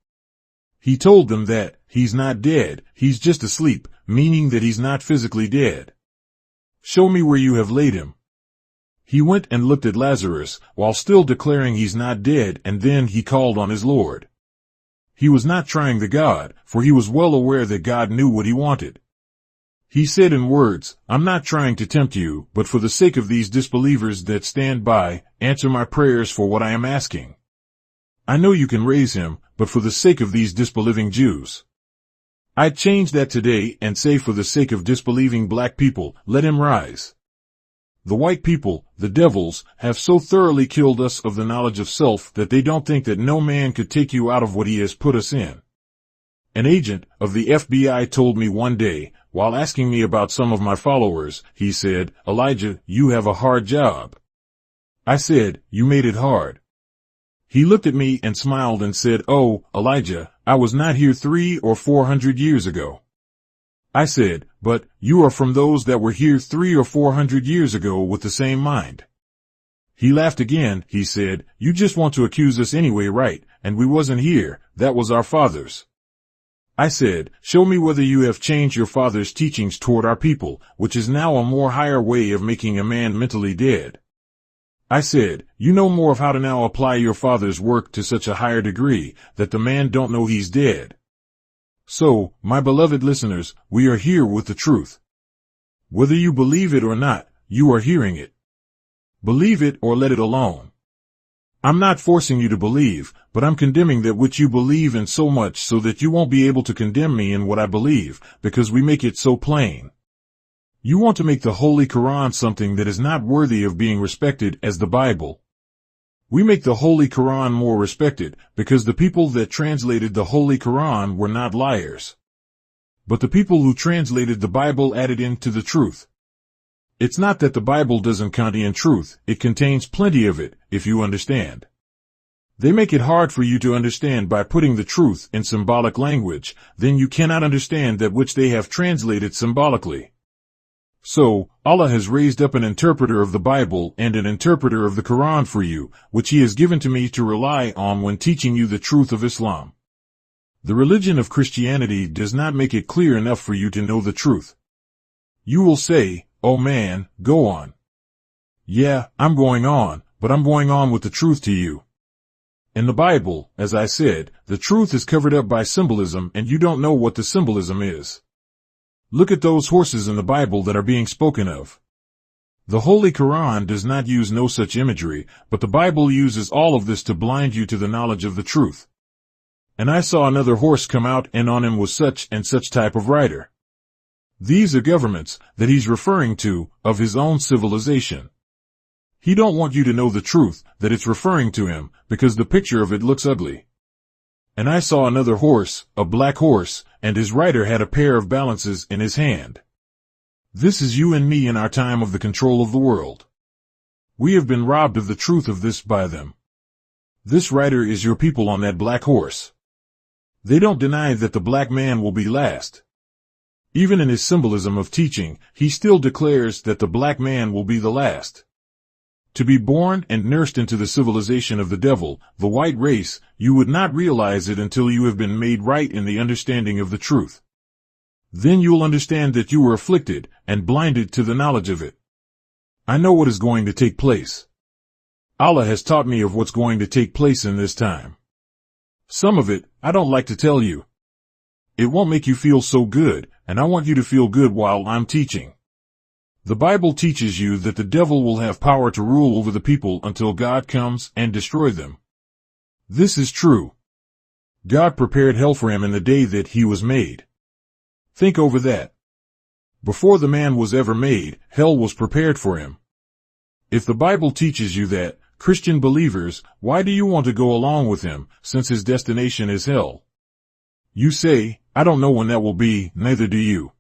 He told them that he's not dead, he's just asleep, meaning that he's not physically dead. Show me where you have laid him. He went and looked at Lazarus, while still declaring he's not dead, and then he called on his Lord. He was not trying the God, for he was well aware that God knew what he wanted. He said in words, I'm not trying to tempt you, but for the sake of these disbelievers that stand by, answer my prayers for what I am asking. I know you can raise him, but for the sake of these disbelieving Jews. I'd change that today and say for the sake of disbelieving black people, let him rise. The white people, the devils, have so thoroughly killed us of the knowledge of self that they don't think that no man could take you out of what he has put us in. An agent of the FBI told me one day, while asking me about some of my followers, he said, Elijah, you have a hard job. I said, you made it hard. He looked at me and smiled and said, oh, Elijah, I was not here 300 or 400 years ago. I said, but you are from those that were here 300 or 400 years ago with the same mind. He laughed again. He said, you just want to accuse us anyway, right? And we wasn't here. That was our fathers. I said, show me whether you have changed your father's teachings toward our people, which is now a more higher way of making a man mentally dead. I said, you know more of how to now apply your father's work to such a higher degree that the man don't know he's dead. So, my beloved listeners, we are here with the truth. Whether you believe it or not, you are hearing it. Believe it or let it alone. I'm not forcing you to believe, but I'm condemning that which you believe in so much so that you won't be able to condemn me in what I believe, because we make it so plain. You want to make the Holy Quran something that is not worthy of being respected as the Bible. We make the Holy Quran more respected because the people that translated the Holy Quran were not liars. But the people who translated the Bible added into the truth. It's not that the Bible doesn't contain truth, it contains plenty of it, if you understand. They make it hard for you to understand by putting the truth in symbolic language, then you cannot understand that which they have translated symbolically. So, Allah has raised up an interpreter of the Bible and an interpreter of the Quran for you, which He has given to me to rely on when teaching you the truth of Islam. The religion of Christianity does not make it clear enough for you to know the truth. You will say, oh man, go on. Yeah, I'm going on, but I'm going on with the truth to you. In the Bible, as I said, the truth is covered up by symbolism and you don't know what the symbolism is. Look at those horses in the Bible that are being spoken of. The Holy Quran does not use no such imagery, but the Bible uses all of this to blind you to the knowledge of the truth. And I saw another horse come out and on him was such and such type of rider. These are governments that he's referring to of his own civilization. He don't want you to know the truth that it's referring to him because the picture of it looks ugly. And I saw another horse, a black horse, and his rider had a pair of balances in his hand. This is you and me in our time of the control of the world. We have been robbed of the truth of this by them. This rider is your people on that black horse. They don't deny that the black man will be last. Even in his symbolism of teaching, he still declares that the black man will be the last. To be born and nursed into the civilization of the devil, the white race, you would not realize it until you have been made right in the understanding of the truth. Then you'll understand that you were afflicted and blinded to the knowledge of it. I know what is going to take place. Allah has taught me of what's going to take place in this time. Some of it, I don't like to tell you. It won't make you feel so good, and I want you to feel good while I'm teaching. The Bible teaches you that the devil will have power to rule over the people until God comes and destroy them. This is true. God prepared hell for him in the day that he was made. Think over that. Before the man was ever made, hell was prepared for him. If the Bible teaches you that, Christian believers, why do you want to go along with him, since his destination is hell? You say, I don't know when that will be, neither do you.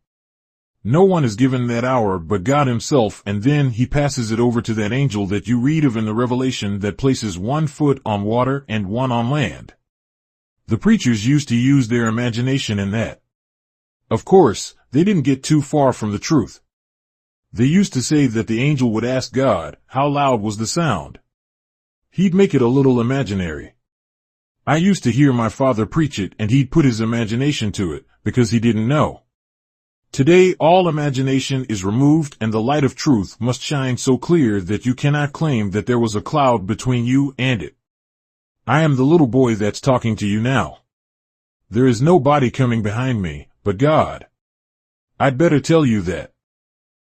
No one is given that hour but God himself, and then he passes it over to that angel that you read of in the Revelation that places 1 foot on water and 1 on land. The preachers used to use their imagination in that. Of course, they didn't get too far from the truth. They used to say that the angel would ask God, how loud was the sound? He'd make it a little imaginary. I used to hear my father preach it, and he'd put his imagination to it, because he didn't know. Today all imagination is removed, and the light of truth must shine so clear that you cannot claim that there was a cloud between you and it. I am the little boy that's talking to you now. There is no body coming behind me, but God. I'd better tell you that.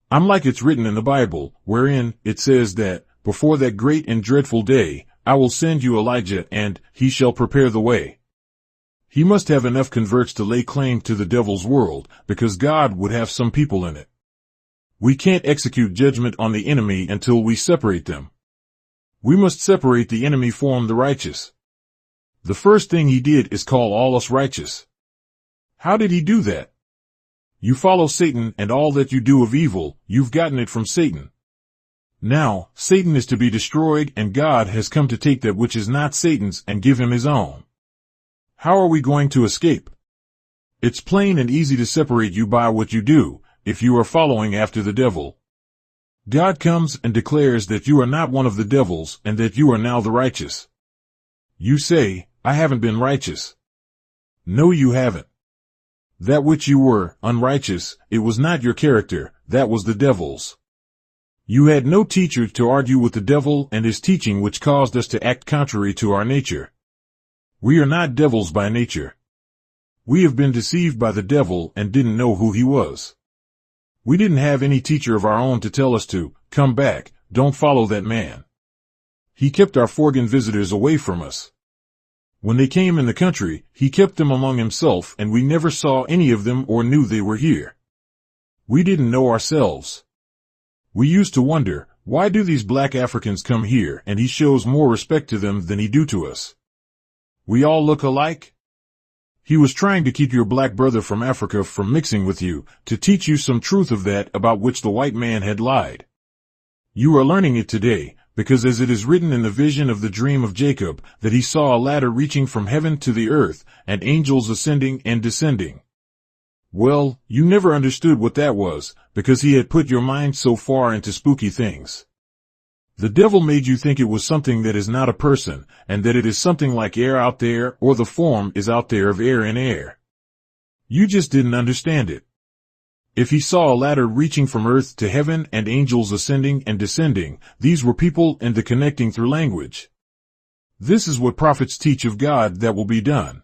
I'm like it's written in the Bible, wherein it says that, before that great and dreadful day, I will send you Elijah, and he shall prepare the way. He must have enough converts to lay claim to the devil's world, because God would have some people in it. We can't execute judgment on the enemy until we separate them. We must separate the enemy from the righteous. The first thing he did is call all us righteous. How did he do that? You follow Satan, and all that you do of evil, you've gotten it from Satan. Now, Satan is to be destroyed, and God has come to take that which is not Satan's and give him his own. How are we going to escape? It's plain and easy to separate you by what you do, if you are following after the devil. God comes and declares that you are not one of the devils, and that you are now the righteous. You say, I haven't been righteous. No, you haven't. That which you were, unrighteous, it was not your character, that was the devil's. You had no teacher to argue with the devil and his teaching, which caused us to act contrary to our nature. We are not devils by nature. We have been deceived by the devil and didn't know who he was. We didn't have any teacher of our own to tell us to, come back, don't follow that man. He kept our foreign visitors away from us. When they came in the country, he kept them among himself, and we never saw any of them or knew they were here. We didn't know ourselves. We used to wonder, why do these black Africans come here and he shows more respect to them than he do to us? We all look alike? He was trying to keep your black brother from Africa from mixing with you, to teach you some truth of that about which the white man had lied. You are learning it today, because as it is written in the vision of the dream of Jacob, that he saw a ladder reaching from heaven to the earth, and angels ascending and descending. Well, you never understood what that was, because he had put your mind so far into spooky things. The devil made you think it was something that is not a person, and that it is something like air out there, or the form is out there of air in air. You just didn't understand it. If he saw a ladder reaching from earth to heaven and angels ascending and descending, these were people and the connecting through language. This is what prophets teach of God that will be done.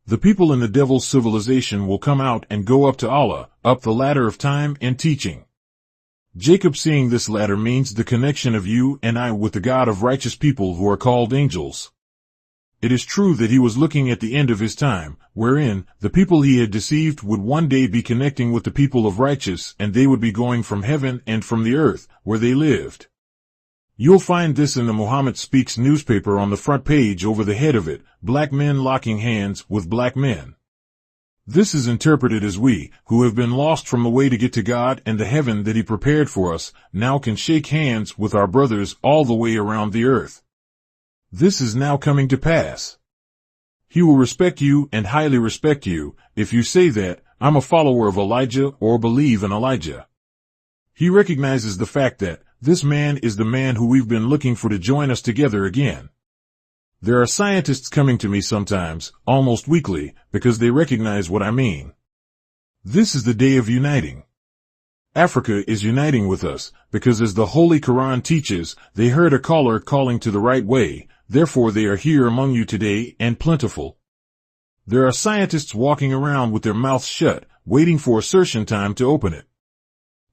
The people in the devil's civilization will come out and go up to Allah, up the ladder of time and teaching. Jacob seeing this ladder means the connection of you and I with the God of righteous people who are called angels. It is true that he was looking at the end of his time, wherein the people he had deceived would one day be connecting with the people of righteous, and they would be going from heaven and from the earth, where they lived. You'll find this in the Muhammad Speaks newspaper on the front page over the head of it, black men locking hands with black men. This is interpreted as we, who have been lost from the way to get to God and the heaven that he prepared for us, now can shake hands with our brothers all the way around the earth. This is now coming to pass. He will respect you and highly respect you, if you say that, I'm a follower of Elijah or believe in Elijah. He recognizes the fact that, this man is the man who we've been looking for to join us together again. There are scientists coming to me sometimes, almost weekly, because they recognize what I mean. This is the day of uniting. Africa is uniting with us, because as the Holy Quran teaches, they heard a caller calling to the right way, therefore they are here among you today and plentiful. There are scientists walking around with their mouths shut, waiting for assertion time to open it.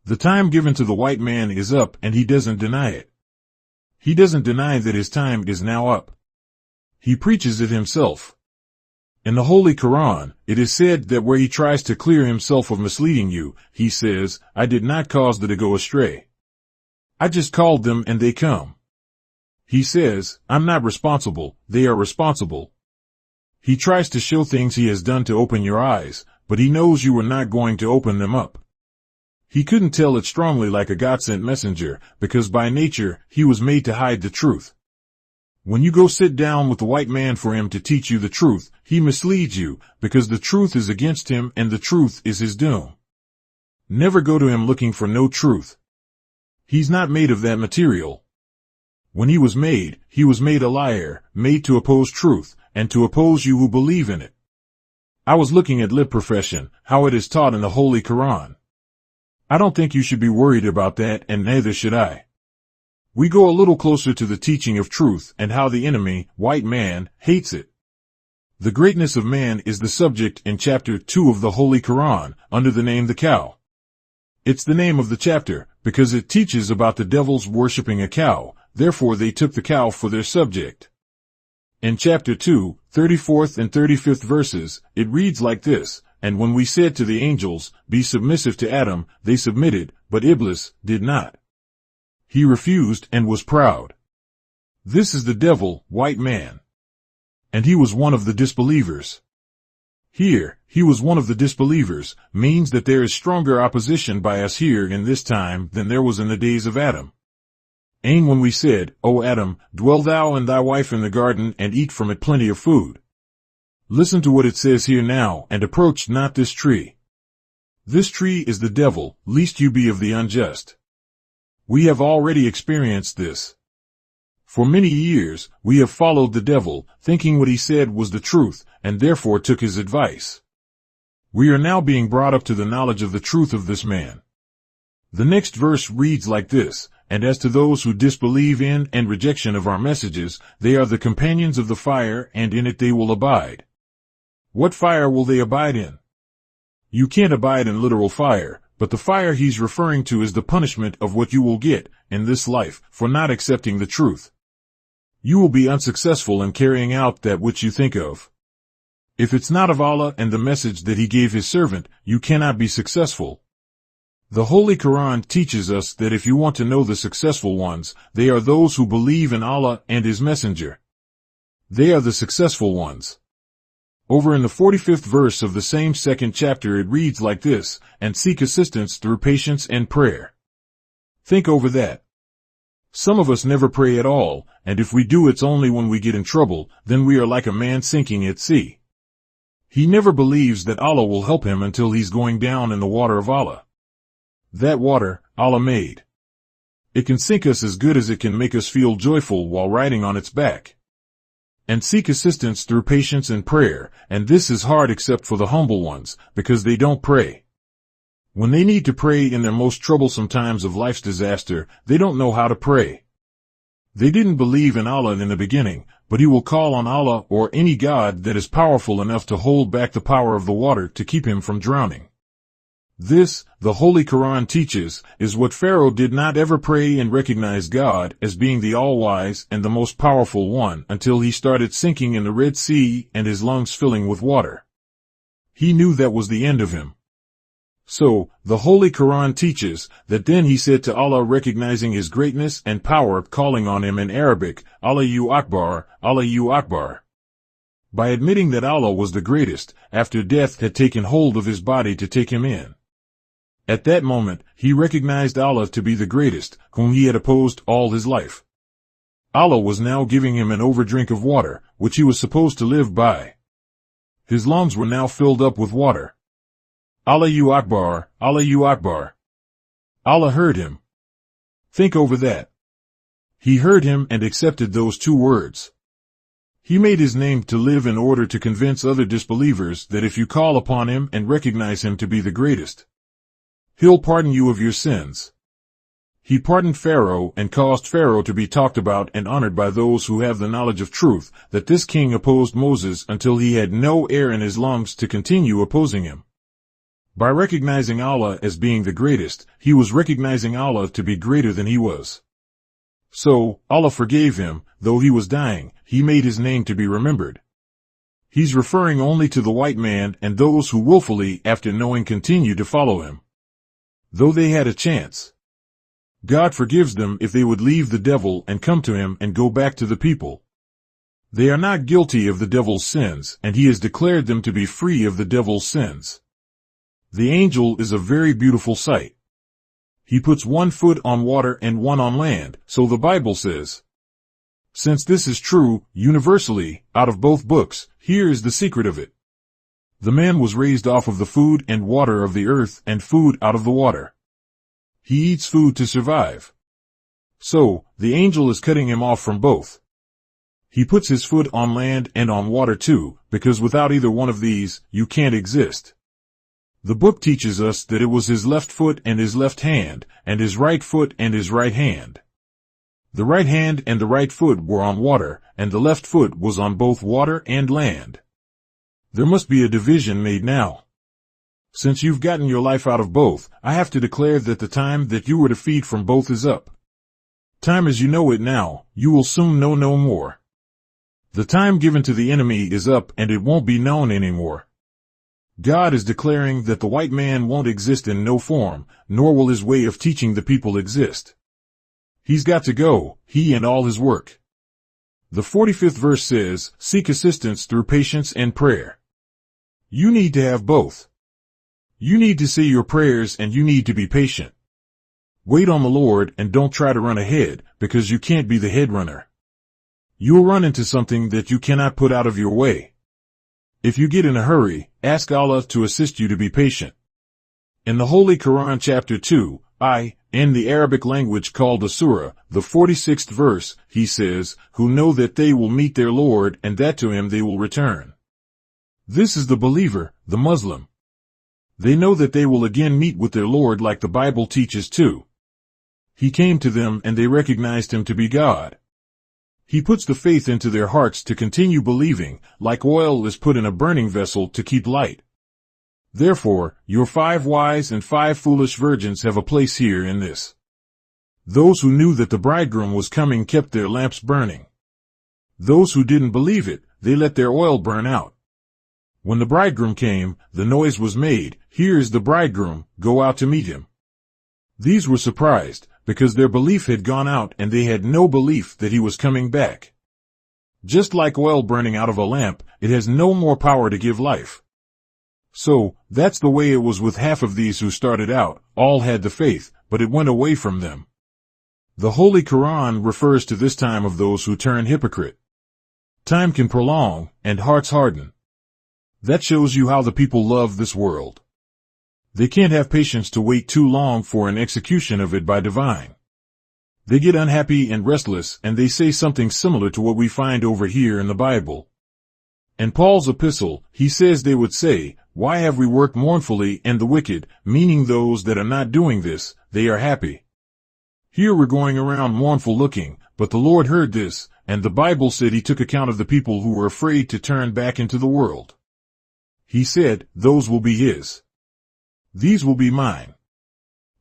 The time given to the white man is up and he doesn't deny it. He doesn't deny that his time is now up. He preaches it himself. In the Holy Quran, it is said that where he tries to clear himself of misleading you, he says, I did not cause them to go astray. I just called them and they come. He says, I'm not responsible, they are responsible. He tries to show things he has done to open your eyes, but he knows you are not going to open them up. He couldn't tell it strongly like a God-sent messenger, because by nature, he was made to hide the truth. When you go sit down with the white man for him to teach you the truth, he misleads you, because the truth is against him and the truth is his doom. Never go to him looking for no truth. He's not made of that material. When he was made a liar, made to oppose truth, and to oppose you who believe in it. I was looking at lip profession, how it is taught in the Holy Quran. I don't think you should be worried about that, and neither should I. We go a little closer to the teaching of truth and how the enemy, white man, hates it. The greatness of man is the subject in chapter 2 of the Holy Quran, under the name the cow. It's the name of the chapter, because it teaches about the devils worshipping a cow, therefore they took the cow for their subject. In chapter 2, 34th and 35th verses, it reads like this, "And when we said to the angels, be submissive to Adam, they submitted, but Iblis did not. He refused and was proud." This is the devil, white man. And he was one of the disbelievers. Here, he was one of the disbelievers, means that there is stronger opposition by us here in this time than there was in the days of Adam. And when we said, O Adam, dwell thou and thy wife in the garden and eat from it plenty of food. Listen to what it says here now, and approach not this tree. This tree is the devil, lest you be of the unjust. We have already experienced this. For many years, we have followed the devil, thinking what he said was the truth, and therefore took his advice. We are now being brought up to the knowledge of the truth of this man. The next verse reads like this, "And as to those who disbelieve in and rejection of our messages, they are the companions of the fire, and in it they will abide." What fire will they abide in? You can't abide in literal fire, but the fire he's referring to is the punishment of what you will get in this life for not accepting the truth. You will be unsuccessful in carrying out that which you think of. If it's not of Allah and the message that he gave his servant, you cannot be successful. The Holy Quran teaches us that if you want to know the successful ones, they are those who believe in Allah and his messenger. They are the successful ones. Over in the 45th verse of the same second chapter it reads like this, "And seek assistance through patience and prayer." Think over that. Some of us never pray at all, and if we do it's only when we get in trouble, then we are like a man sinking at sea. He never believes that Allah will help him until he's going down in the water of Allah. That water, Allah made. It can sink us as good as it can make us feel joyful while riding on its back. And seek assistance through patience and prayer, and this is hard except for the humble ones, because they don't pray. When they need to pray in their most troublesome times of life's disaster, they don't know how to pray. They didn't believe in Allah in the beginning, but he will call on Allah or any God that is powerful enough to hold back the power of the water to keep him from drowning. This, the Holy Quran teaches, is what Pharaoh did not ever pray and recognize God as being the all-wise and the most powerful one until he started sinking in the Red Sea and his lungs filling with water. He knew that was the end of him. So, the Holy Quran teaches that then he said to Allah, recognizing his greatness and power, calling on him in Arabic, Allahu Akbar, Allahu Akbar. By admitting that Allah was the greatest, after death had taken hold of his body to take him in. At that moment, he recognized Allah to be the greatest, whom he had opposed all his life. Allah was now giving him an overdrink of water, which he was supposed to live by. His lungs were now filled up with water. Allahu Akbar, Allahu Akbar. Allah heard him. Think over that. He heard him and accepted those two words. He made his name to live in order to convince other disbelievers that if you call upon him and recognize him to be the greatest, he'll pardon you of your sins. He pardoned Pharaoh and caused Pharaoh to be talked about and honored by those who have the knowledge of truth, that this king opposed Moses until he had no air in his lungs to continue opposing him. By recognizing Allah as being the greatest, he was recognizing Allah to be greater than he was. So, Allah forgave him, though he was dying, he made his name to be remembered. He's referring only to the white man and those who willfully, after knowing, continue to follow him. Though they had a chance, God forgives them if they would leave the devil and come to him and go back to the people. They are not guilty of the devil's sins, and he has declared them to be free of the devil's sins. The angel is a very beautiful sight. He puts one foot on water and one on land, so the Bible says. Since this is true, universally, out of both books, here is the secret of it. The man was raised off of the food and water of the earth and food out of the water. He eats food to survive. So, the angel is cutting him off from both. He puts his foot on land and on water too, because without either one of these, you can't exist. The book teaches us that it was his left foot and his left hand, and his right foot and his right hand. The right hand and the right foot were on water, and the left foot was on both water and land. There must be a division made now. Since you've gotten your life out of both, I have to declare that the time that you were to feed from both is up. Time as you know it now, you will soon know no more. The time given to the enemy is up and it won't be known anymore. God is declaring that the white man won't exist in no form, nor will his way of teaching the people exist. He's got to go, he and all his work. The 45th verse says, seek assistance through patience and prayer. You need to have both. You need to say your prayers and you need to be patient. Wait on the Lord and don't try to run ahead, because you can't be the head runner. You'll run into something that you cannot put out of your way. If you get in a hurry, ask Allah to assist you to be patient. In the Holy Quran chapter 2, in the Arabic language called the Surah, the 46th verse, he says, who know that they will meet their Lord and that to him they will return. This is the believer, the Muslim. They know that they will again meet with their Lord like the Bible teaches too. He came to them and they recognized him to be God. He puts the faith into their hearts to continue believing, like oil is put in a burning vessel to keep light. Therefore, your 5 wise and 5 foolish virgins have a place here in this. Those who knew that the bridegroom was coming kept their lamps burning. Those who didn't believe it, they let their oil burn out. When the bridegroom came, the noise was made, here is the bridegroom, go out to meet him. These were surprised, because their belief had gone out and they had no belief that he was coming back. Just like oil burning out of a lamp, it has no more power to give life. So, that's the way it was with half of these who started out, all had the faith, but it went away from them. The Holy Quran refers to this time of those who turn hypocrite. Time can prolong, and hearts harden. That shows you how the people love this world. They can't have patience to wait too long for an execution of it by divine. They get unhappy and restless and they say something similar to what we find over here in the Bible. In Paul's epistle, he says they would say, why have we worked mournfully and the wicked, meaning those that are not doing this, they are happy. Here we're going around mournful looking, but the Lord heard this, and the Bible said he took account of the people who were afraid to turn back into the world. He said, those will be his. These will be mine.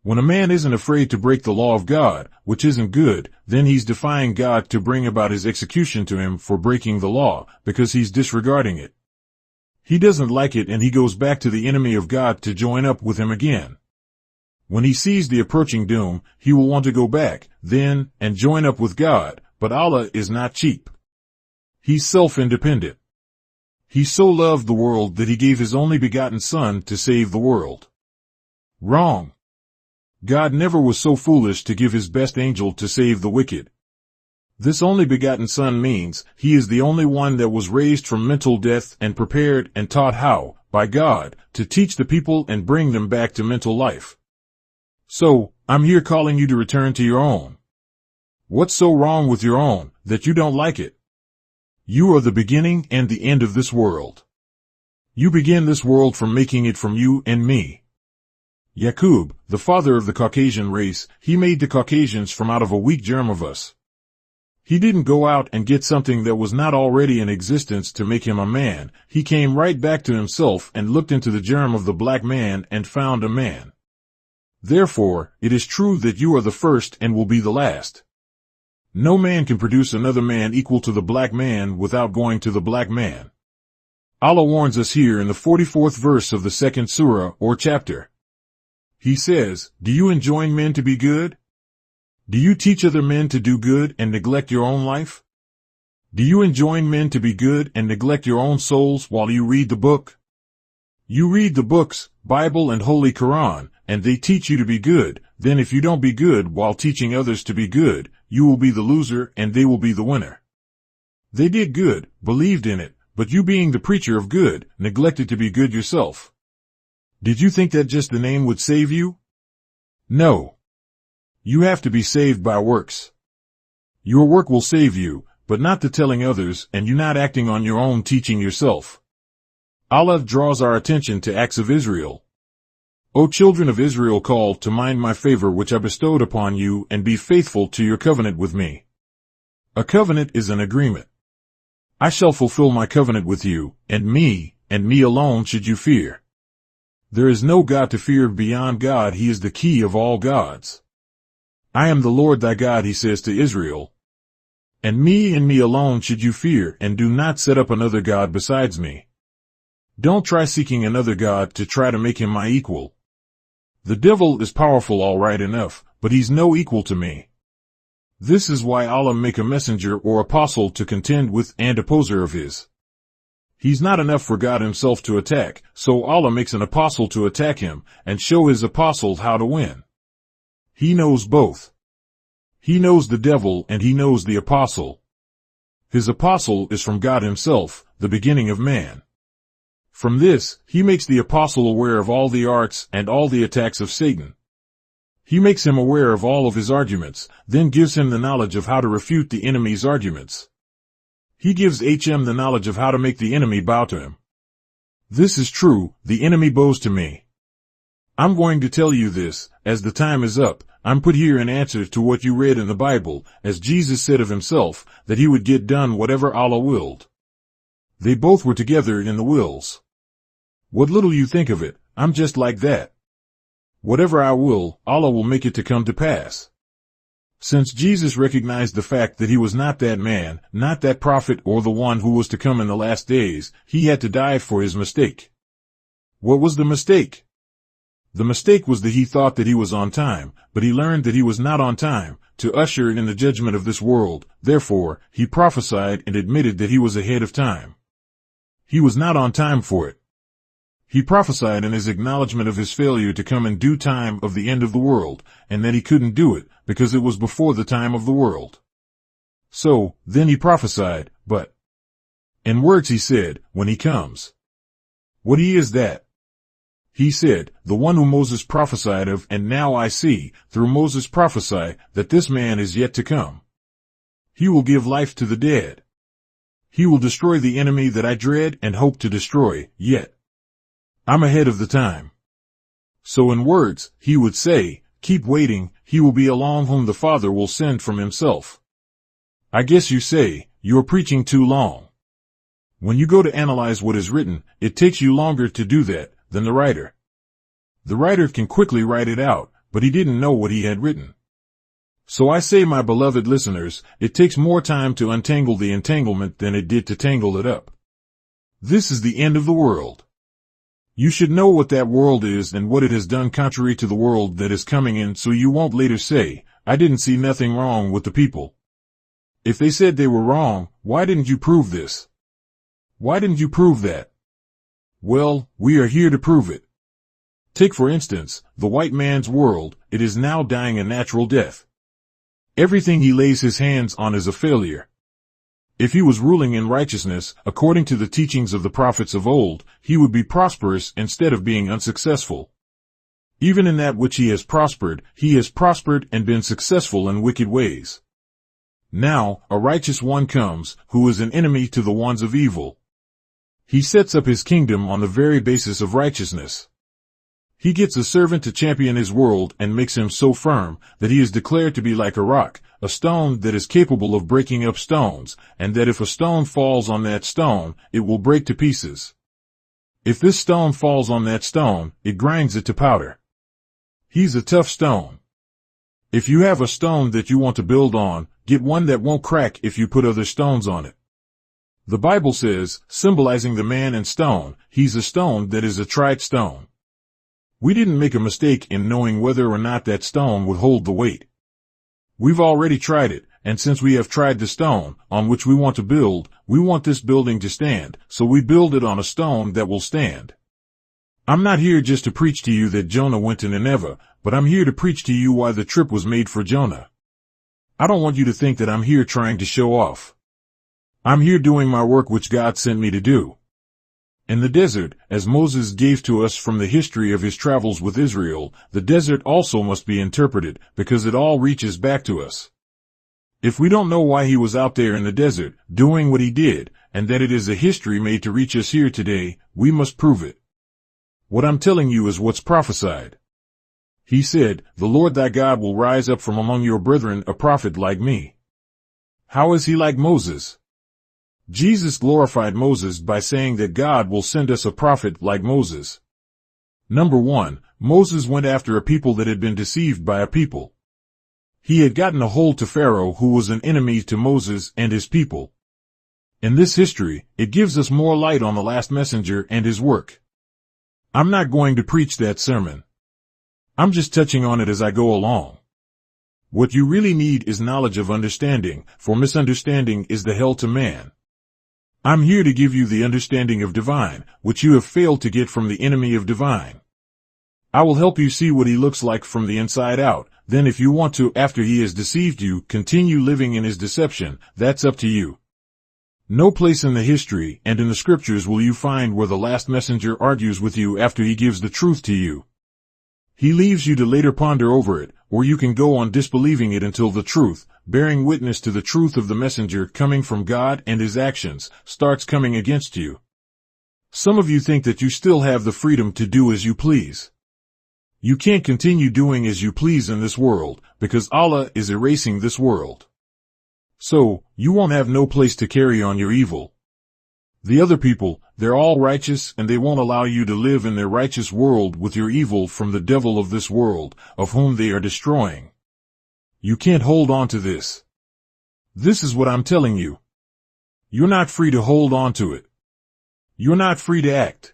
When a man isn't afraid to break the law of God, which isn't good, then he's defying God to bring about his execution to him for breaking the law, because he's disregarding it. He doesn't like it and he goes back to the enemy of God to join up with him again. When he sees the approaching doom, he will want to go back, then, and join up with God, but Allah is not cheap. He's self-independent. He so loved the world that he gave his only begotten Son to save the world. Wrong. God never was so foolish to give his best angel to save the wicked. This only begotten Son means he is the only one that was raised from mental death and prepared and taught how, by God, to teach the people and bring them back to mental life. So, I'm here calling you to return to your own. What's so wrong with your own, that you don't like it? You are the beginning and the end of this world. You begin this world from making it from you and me. Yaqub, the father of the Caucasian race, he made the Caucasians from out of a weak germ of us. He didn't go out and get something that was not already in existence to make him a man. He came right back to himself and looked into the germ of the black man and found a man. Therefore, it is true that you are the first and will be the last. No man can produce another man equal to the black man without going to the black man. Allah warns us here in the 44th verse of the 2nd surah or chapter. He says, do you enjoin men to be good? Do you teach other men to do good and neglect your own life? Do you enjoin men to be good and neglect your own souls while you read the book? You read the books, Bible and Holy Quran, and they teach you to be good. Then if you don't be good while teaching others to be good, you will be the loser and they will be the winner. They did good, believed in it, but you being the preacher of good, neglected to be good yourself. Did you think that just the name would save you? No. You have to be saved by works. Your work will save you, but not the telling others and you not acting on your own teaching yourself. Allah draws our attention to acts of Israel. O children of Israel, call to mind my favor which I bestowed upon you, and be faithful to your covenant with me. A covenant is an agreement. I shall fulfill my covenant with you, and me alone should you fear. There is no God to fear beyond God. He is the key of all gods. I am the Lord thy God, he says to Israel. And me alone should you fear, and do not set up another God besides me. Don't try seeking another God to try to make him my equal. The devil is powerful all right enough, but he's no equal to me. This is why Allah make a messenger or apostle to contend with and opposer of his. He's not enough for God himself to attack, so Allah makes an apostle to attack him and show his apostles how to win. He knows both. He knows the devil and he knows the apostle. His apostle is from God himself, the beginning of man. From this, he makes the apostle aware of all the arts and all the attacks of Satan. He makes him aware of all of his arguments, then gives him the knowledge of how to refute the enemy's arguments. He gives him the knowledge of how to make the enemy bow to him. This is true, the enemy bows to me. I'm going to tell you this, as the time is up. I'm put here in answer to what you read in the Bible, as Jesus said of himself, that he would get done whatever Allah willed. They both were together in the wills. What little you think of it, I'm just like that. Whatever I will, Allah will make it to come to pass. Since Jesus recognized the fact that he was not that man, not that prophet or the one who was to come in the last days, he had to die for his mistake. What was the mistake? The mistake was that he thought that he was on time, but he learned that he was not on time, to usher in the judgment of this world. Therefore, he prophesied and admitted that he was ahead of time. He was not on time for it. He prophesied in his acknowledgement of his failure to come in due time of the end of the world, and that he couldn't do it, because it was before the time of the world. So, then he prophesied, but in words he said, when he comes. What he is that? He said, the one who Moses prophesied of, and now I see, through Moses prophesy, that this man is yet to come. He will give life to the dead. He will destroy the enemy that I dread and hope to destroy, yet I'm ahead of the time. So in words, he would say, keep waiting, he will be along whom the Father will send from himself. I guess you say, you're preaching too long. When you go to analyze what is written, it takes you longer to do that than the writer. The writer can quickly write it out, but he didn't know what he had written. So I say, my beloved listeners, it takes more time to untangle the entanglement than it did to tangle it up. This is the end of the world. You should know what that world is and what it has done contrary to the world that is coming in, so you won't later say, I didn't see nothing wrong with the people. If they said they were wrong, why didn't you prove this? Why didn't you prove that? Well, we are here to prove it. Take for instance, the white man's world. It is now dying a natural death. Everything he lays his hands on is a failure. If he was ruling in righteousness, according to the teachings of the prophets of old, he would be prosperous instead of being unsuccessful. Even in that which he has prospered and been successful in wicked ways. Now, a righteous one comes, who is an enemy to the ones of evil. He sets up his kingdom on the very basis of righteousness. He gets a servant to champion his world and makes him so firm that he is declared to be like a rock, a stone that is capable of breaking up stones, and that if a stone falls on that stone, it will break to pieces. If this stone falls on that stone, it grinds it to powder. He's a tough stone. If you have a stone that you want to build on, get one that won't crack if you put other stones on it. The Bible says, symbolizing the man and stone, he's a stone that is a tried stone. We didn't make a mistake in knowing whether or not that stone would hold the weight. We've already tried it, and since we have tried the stone on which we want to build, we want this building to stand, so we build it on a stone that will stand. I'm not here just to preach to you that Jonah went to Nineveh, but I'm here to preach to you why the trip was made for Jonah. I don't want you to think that I'm here trying to show off. I'm here doing my work which God sent me to do. In the desert, as Moses gave to us from the history of his travels with Israel, the desert also must be interpreted, because it all reaches back to us. If we don't know why he was out there in the desert, doing what he did, and that it is a history made to reach us here today, we must prove it. What I'm telling you is what's prophesied. He said, "The Lord thy God will rise up from among your brethren a prophet like me." How is he like Moses? Jesus glorified Moses by saying that God will send us a prophet like Moses. Number 1, Moses went after a people that had been deceived by a people. He had gotten a hold to Pharaoh, who was an enemy to Moses and his people. In this history, it gives us more light on the last messenger and his work. I'm not going to preach that sermon. I'm just touching on it as I go along. What you really need is knowledge of understanding, for misunderstanding is the hell to man. I'm here to give you the understanding of divine, which you have failed to get from the enemy of divine. I will help you see what he looks like from the inside out. Then if you want to, after he has deceived you, continue living in his deception, that's up to you. No place in the history and in the scriptures will you find where the last messenger argues with you after he gives the truth to you. He leaves you to later ponder over it, or you can go on disbelieving it until the truth, bearing witness to the truth of the messenger coming from God and his actions, starts coming against you. Some of you think that you still have the freedom to do as you please. You can't continue doing as you please in this world, because Allah is erasing this world. So, you won't have no place to carry on your evil. The other people, they're all righteous, and they won't allow you to live in their righteous world with your evil from the devil of this world, of whom they are destroying. You can't hold on to this. This is what I'm telling you. You're not free to hold on to it. You're not free to act.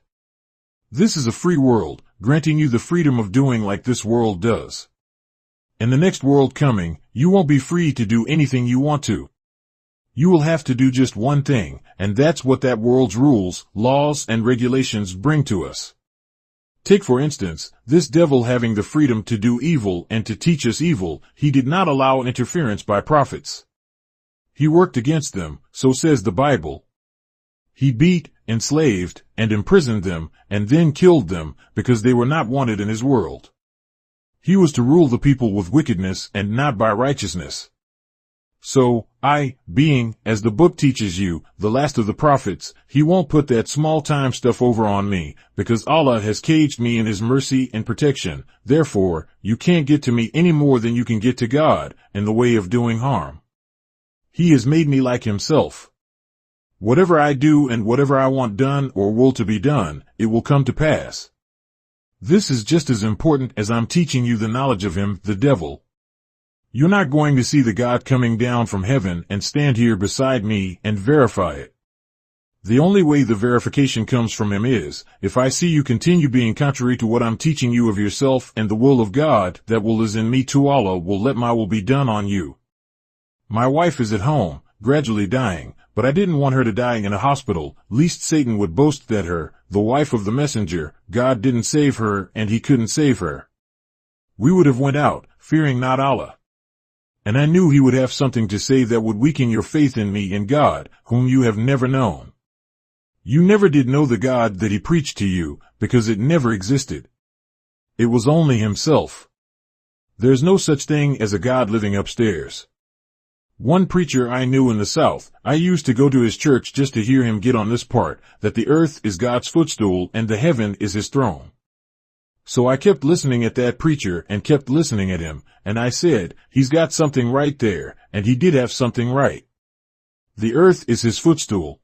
This is a free world, granting you the freedom of doing like this world does. In the next world coming, you won't be free to do anything you want to. You will have to do just one thing, and that's what that world's rules, laws, and regulations bring to us. Take for instance, this devil having the freedom to do evil and to teach us evil, he did not allow interference by prophets. He worked against them, so says the Bible. He beat, enslaved, and imprisoned them, and then killed them, because they were not wanted in his world. He was to rule the people with wickedness and not by righteousness. So, being, as the book teaches you, the last of the prophets, he won't put that small-time stuff over on me, because Allah has caged me in his mercy and protection. Therefore, you can't get to me any more than you can get to God, in the way of doing harm. He has made me like himself. Whatever I do and whatever I want done or will to be done, it will come to pass. This is just as important as I'm teaching you the knowledge of him, the devil. You're not going to see the God coming down from heaven and stand here beside me and verify it. The only way the verification comes from him is, if I see you continue being contrary to what I'm teaching you of yourself and the will of God, that will is in me to Allah will let my will be done on you. My wife is at home, gradually dying, but I didn't want her to die in a hospital, lest Satan would boast that her, the wife of the messenger, God didn't save her and he couldn't save her. We would have went out, fearing not Allah. And I knew he would have something to say that would weaken your faith in me and God, whom you have never known. You never did know the God that he preached to you, because it never existed. It was only himself. There's no such thing as a God living upstairs. One preacher I knew in the South, I used to go to his church just to hear him get on this part, that the earth is God's footstool and the heaven is his throne. So I kept listening at that preacher and kept listening at him, and I said, he's got something right there, and he did have something right. The earth is his footstool.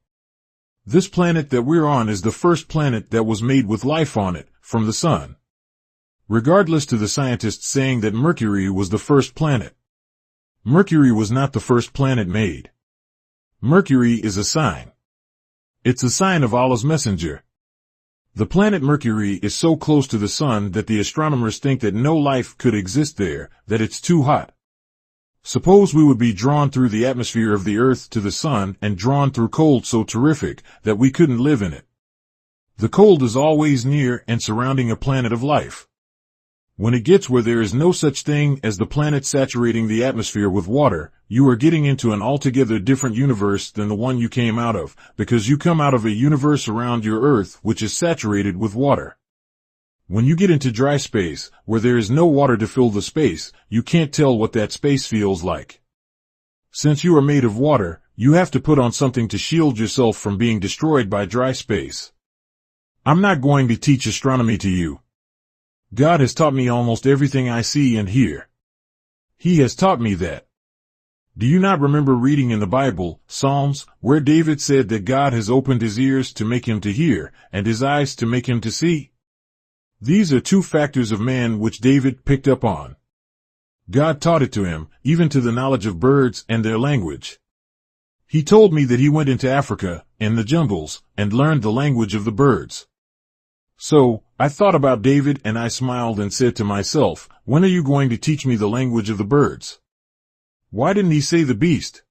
This planet that we're on is the first planet that was made with life on it, from the sun. Regardless to the scientists saying that Mercury was the first planet. Mercury was not the first planet made. Mercury is a sign. It's a sign of Allah's messenger. The planet Mercury is so close to the sun that the astronomers think that no life could exist there, that it's too hot. Suppose we would be drawn through the atmosphere of the earth to the sun and drawn through cold so terrific that we couldn't live in it. The cold is always near and surrounding a planet of life. When it gets where there is no such thing as the planet saturating the atmosphere with water, you are getting into an altogether different universe than the one you came out of, because you come out of a universe around your Earth which is saturated with water. When you get into dry space, where there is no water to fill the space, you can't tell what that space feels like. Since you are made of water, you have to put on something to shield yourself from being destroyed by dry space. I'm not going to teach astronomy to you. God has taught me almost everything I see and hear. He has taught me that. Do you not remember reading in the Bible, Psalms, where David said that God has opened his ears to make him to hear, and his eyes to make him to see? These are two factors of man which David picked up on. God taught it to him, even to the knowledge of birds and their language. He told me that he went into Africa, in the jungles, and learned the language of the birds. So, I thought about David and I smiled and said to myself, when are you going to teach me the language of the birds? Why didn't he say the beast?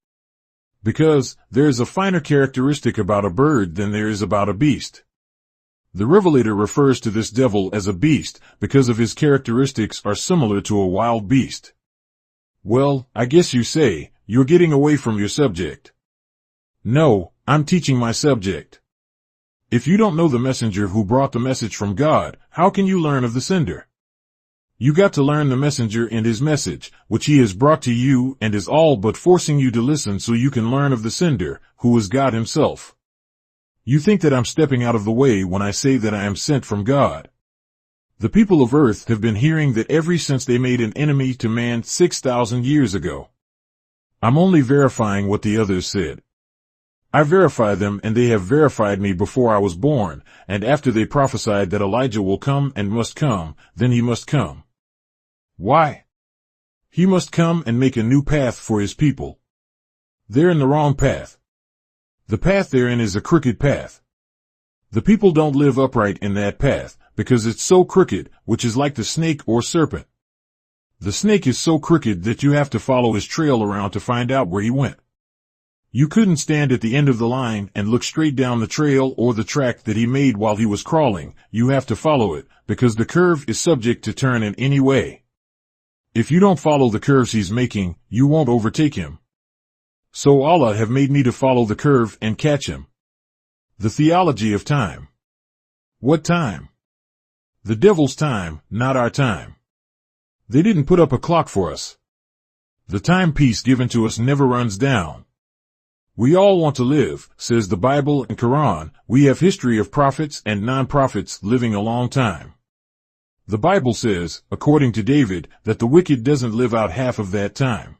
Because there is a finer characteristic about a bird than there is about a beast. The Revelator refers to this devil as a beast because of his characteristics are similar to a wild beast. Well, I guess you say, you're getting away from your subject. No, I'm teaching my subject. If you don't know the messenger who brought the message from God, how can you learn of the sender? You got to learn the messenger and his message, which he has brought to you and is all but forcing you to listen so you can learn of the sender, who is God himself. You think that I'm stepping out of the way when I say that I am sent from God. The people of earth have been hearing that ever since they made an enemy to man 6,000 years ago. I'm only verifying what the others said. I verify them and they have verified me before I was born, and after they prophesied that Elijah will come and must come, then he must come. Why? He must come and make a new path for his people. They're in the wrong path. The path they're in is a crooked path. The people don't live upright in that path, because it's so crooked, which is like the snake or serpent. The snake is so crooked that you have to follow his trail around to find out where he went. You couldn't stand at the end of the line and look straight down the trail or the track that he made while he was crawling. You have to follow it, because the curve is subject to turn in any way. If you don't follow the curves he's making, you won't overtake him. So Allah have made me to follow the curve and catch him. The theology of time. What time? The devil's time, not our time. They didn't put up a clock for us. The timepiece given to us never runs down. We all want to live, says the Bible and Quran. We have history of prophets and non-prophets living a long time. The Bible says, according to David, that the wicked doesn't live out half of that time.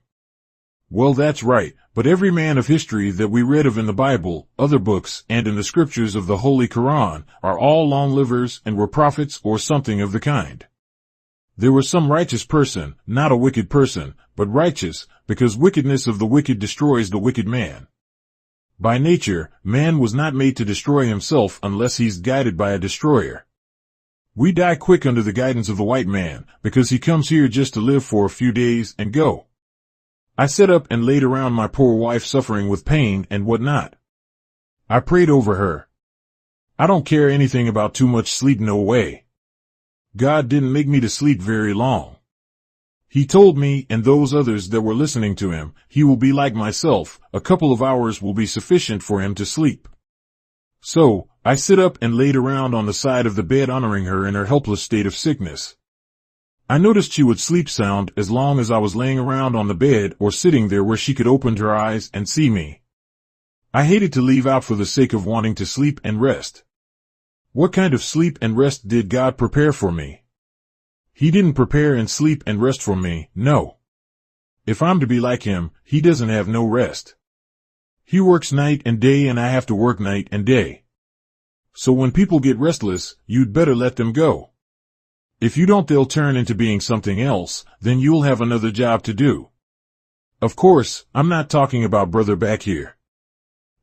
Well, that's right, but every man of history that we read of in the Bible, other books, and in the scriptures of the Holy Quran, are all long livers and were prophets or something of the kind. There was some righteous person, not a wicked person, but righteous, because wickedness of the wicked destroys the wicked man. By nature, man was not made to destroy himself unless he's guided by a destroyer. We die quick under the guidance of the white man, because he comes here just to live for a few days and go. I sat up and laid around my poor wife suffering with pain and whatnot. I prayed over her. I don't care anything about too much sleep, no way. God didn't make me to sleep very long. He told me and those others that were listening to him, he will be like myself, a couple of hours will be sufficient for him to sleep. So, I sit up and laid around on the side of the bed honoring her in her helpless state of sickness. I noticed she would sleep sound as long as I was laying around on the bed or sitting there where she could open her eyes and see me. I hated to leave out for the sake of wanting to sleep and rest. What kind of sleep and rest did God prepare for me? He didn't prepare and sleep and rest for me, no. If I'm to be like him, he doesn't have no rest. He works night and day and I have to work night and day. So when people get restless, you'd better let them go. If you don't, they'll turn into being something else, then you'll have another job to do. Of course, I'm not talking about brother back here.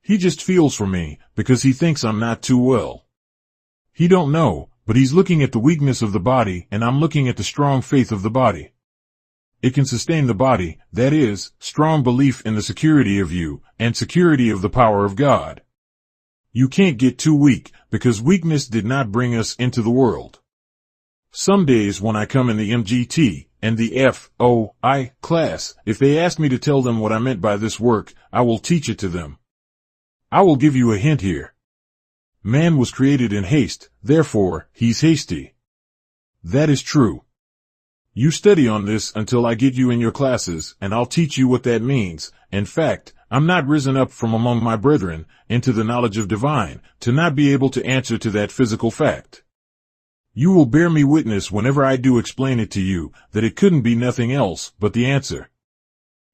He just feels for me, because he thinks I'm not too well. He don't know, but he's looking at the weakness of the body and I'm looking at the strong faith of the body. It can sustain the body, that is, strong belief in the security of you, and security of the power of God. You can't get too weak, because weakness did not bring us into the world. Some days when I come in the MGT and the FOI class, if they ask me to tell them what I meant by this work, I will teach it to them. I will give you a hint here. Man was created in haste, therefore, he's hasty. That is true. You study on this until I get you in your classes, and I'll teach you what that means. In fact, I'm not risen up from among my brethren into the knowledge of divine, to not be able to answer to that physical fact. You will bear me witness whenever I do explain it to you, that it couldn't be nothing else but the answer.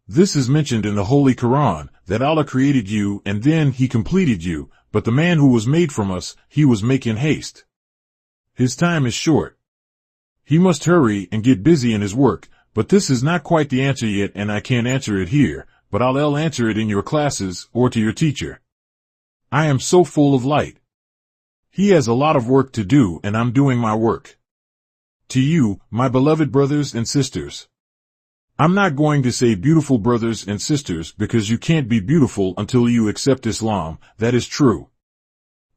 This is mentioned in the Holy Quran, that Allah created you and then He completed you, but the man who was made from us, He was making haste. His time is short. He must hurry and get busy in his work, but this is not quite the answer yet and I can't answer it here, but I'll answer it in your classes or to your teacher. I am so full of light. He has a lot of work to do and I'm doing my work. To you, my beloved brothers and sisters. I'm not going to say beautiful brothers and sisters because you can't be beautiful until you accept Islam, that is true.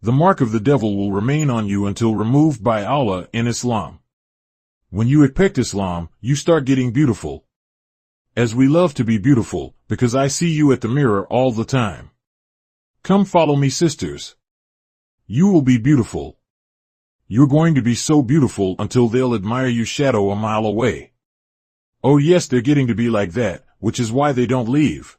The mark of the devil will remain on you until removed by Allah in Islam. When you accept Islam, you start getting beautiful. As we love to be beautiful, because I see you at the mirror all the time. Come follow me, sisters. You will be beautiful. You're going to be so beautiful until they'll admire you shadow a mile away. Oh yes, they're getting to be like that, which is why they don't leave.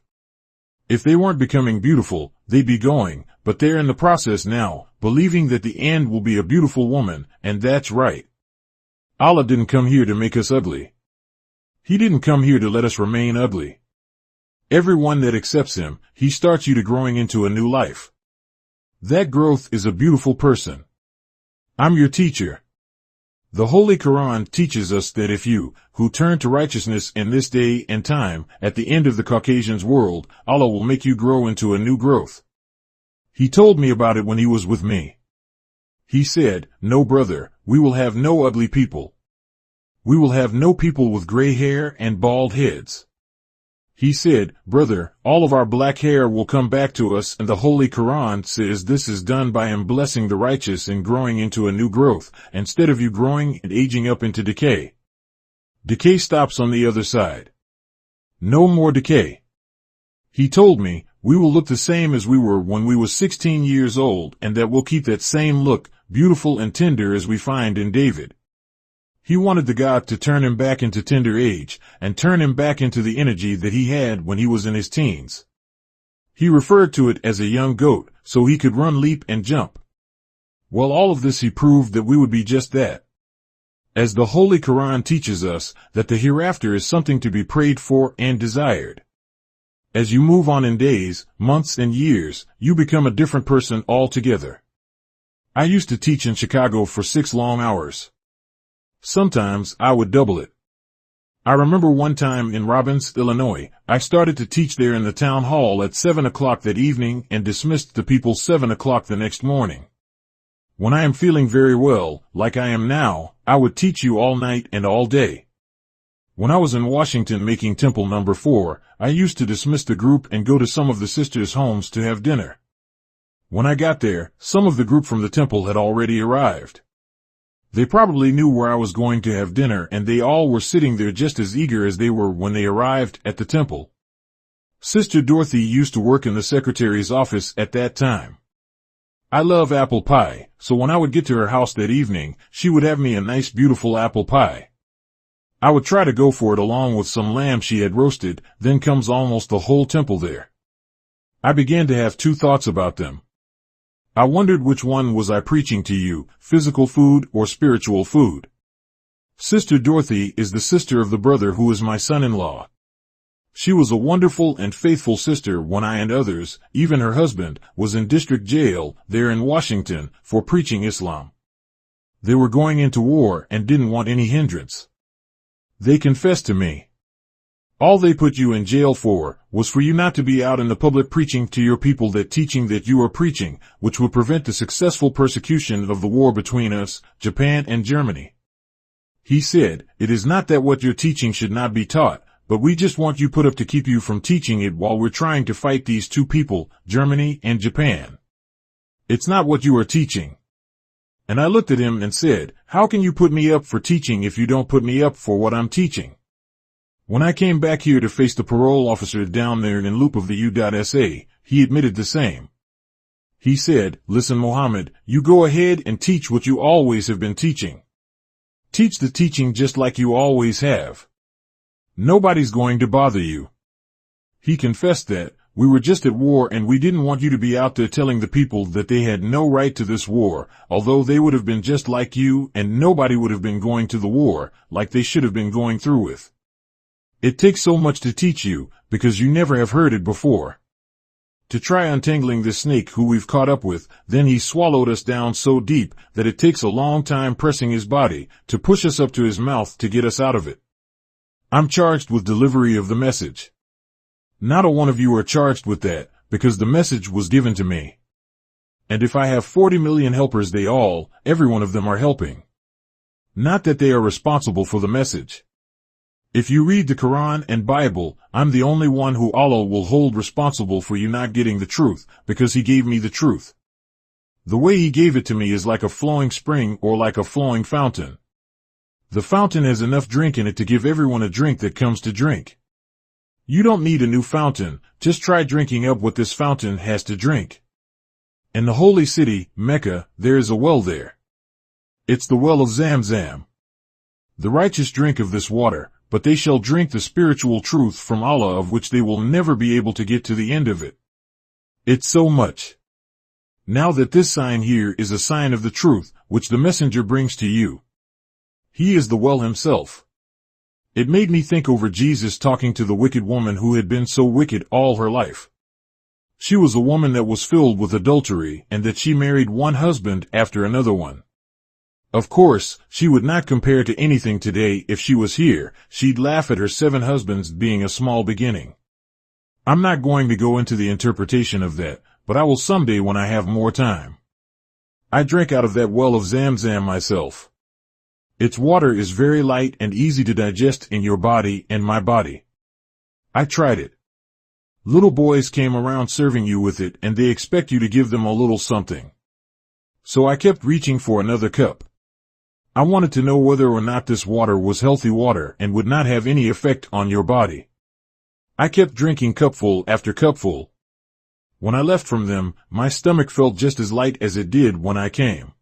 If they weren't becoming beautiful, they'd be going, but they're in the process now, believing that the end will be a beautiful woman, and that's right. Allah didn't come here to make us ugly. He didn't come here to let us remain ugly. Everyone that accepts Him, He starts you to growing into a new life. That growth is a beautiful person. I'm your teacher. The Holy Quran teaches us that if you, who turn to righteousness in this day and time, at the end of the Caucasian's world, Allah will make you grow into a new growth. He told me about it when He was with me. He said, "No, brother, we will have no ugly people. We will have no people with gray hair and bald heads." He said, "Brother, all of our black hair will come back to us," and the Holy Quran says this is done by Him blessing the righteous and growing into a new growth, instead of you growing and aging up into decay. Decay stops on the other side. No more decay. He told me, we will look the same as we were when we were 16 years old, and that we'll keep that same look, beautiful and tender as we find in David. He wanted the God to turn him back into tender age, and turn him back into the energy that he had when he was in his teens. He referred to it as a young goat, so he could run, leap, and jump. Well, all of this He proved that we would be just that. As the Holy Quran teaches us, that the hereafter is something to be prayed for and desired. As you move on in days, months, and years, you become a different person altogether. I used to teach in Chicago for 6 long hours. Sometimes I would double it. I remember one time in Robbins, Illinois, I started to teach there in the town hall at 7 o'clock that evening and dismissed the people 7 o'clock the next morning. When I am feeling very well, like I am now, I would teach you all night and all day. When I was in Washington making Temple number 4, I used to dismiss the group and go to some of the sisters' homes to have dinner. When I got there, some of the group from the temple had already arrived. They probably knew where I was going to have dinner, and they all were sitting there just as eager as they were when they arrived at the temple. Sister Dorothy used to work in the secretary's office at that time. I love apple pie, so when I would get to her house that evening, she would have me a nice beautiful apple pie. I would try to go for it along with some lamb she had roasted, then comes almost the whole temple there. I began to have 2 thoughts about them. I wondered which one was I preaching to you, physical food or spiritual food. Sister Dorothy is the sister of the brother who is my son-in-law. She was a wonderful and faithful sister when I and others, even her husband, was in district jail there in Washington for preaching Islam. They were going into war and didn't want any hindrance. They confessed to me. All they put you in jail for was for you not to be out in the public preaching to your people that teaching that you are preaching, which would prevent the successful persecution of the war between us, Japan and Germany. He said, "It is not that what you're teaching should not be taught, but we just want you put up to keep you from teaching it while we're trying to fight these 2 people, Germany and Japan. It's not what you are teaching. And I looked at him and said, "How can you put me up for teaching if you don't put me up for what I'm teaching?" When I came back here to face the parole officer down there in loop of the U.SA, he admitted the same. He said, "Listen, Muhammad, you go ahead and teach what you always have been teaching. Teach the teaching just like you always have. Nobody's going to bother you." He confessed that, "We were just at war and we didn't want you to be out there telling the people that they had no right to this war, although they would have been just like you and nobody would have been going to the war like they should have been going through with. It takes so much to teach you, because you never have heard it before. To try untangling this snake who we've caught up with, then he swallowed us down so deep that it takes a long time pressing his body to push us up to his mouth to get us out of it. I'm charged with delivery of the message. Not a one of you are charged with that, because the message was given to me. And if I have 40 million helpers, every one of them are helping. Not that they are responsible for the message. If you read the Quran and Bible, I'm the only one who Allah will hold responsible for you not getting the truth, because He gave me the truth. The way He gave it to me is like a flowing spring or like a flowing fountain. The fountain has enough drink in it to give everyone a drink that comes to drink. You don't need a new fountain, just try drinking up what this fountain has to drink. In the holy city, Mecca, there is a well there. It's the well of Zamzam. The righteous drink of this water, but they shall drink the spiritual truth from Allah, of which they will never be able to get to the end of it. It's so much. Now that this sign here is a sign of the truth, which the messenger brings to you. He is the well himself. It made me think over Jesus talking to the wicked woman who had been so wicked all her life. She was a woman that was filled with adultery, and that she married one husband after another one. Of course, she would not compare to anything today. If she was here, she'd laugh at her 7 husbands being a small beginning. I'm not going to go into the interpretation of that, but I will someday when I have more time. I drank out of that well of Zamzam myself. Its water is very light and easy to digest in your body and my body. I tried it. Little boys came around serving you with it, and they expect you to give them a little something. So I kept reaching for another cup. I wanted to know whether or not this water was healthy water and would not have any effect on your body. I kept drinking cupful after cupful. When I left from them, my stomach felt just as light as it did when I came.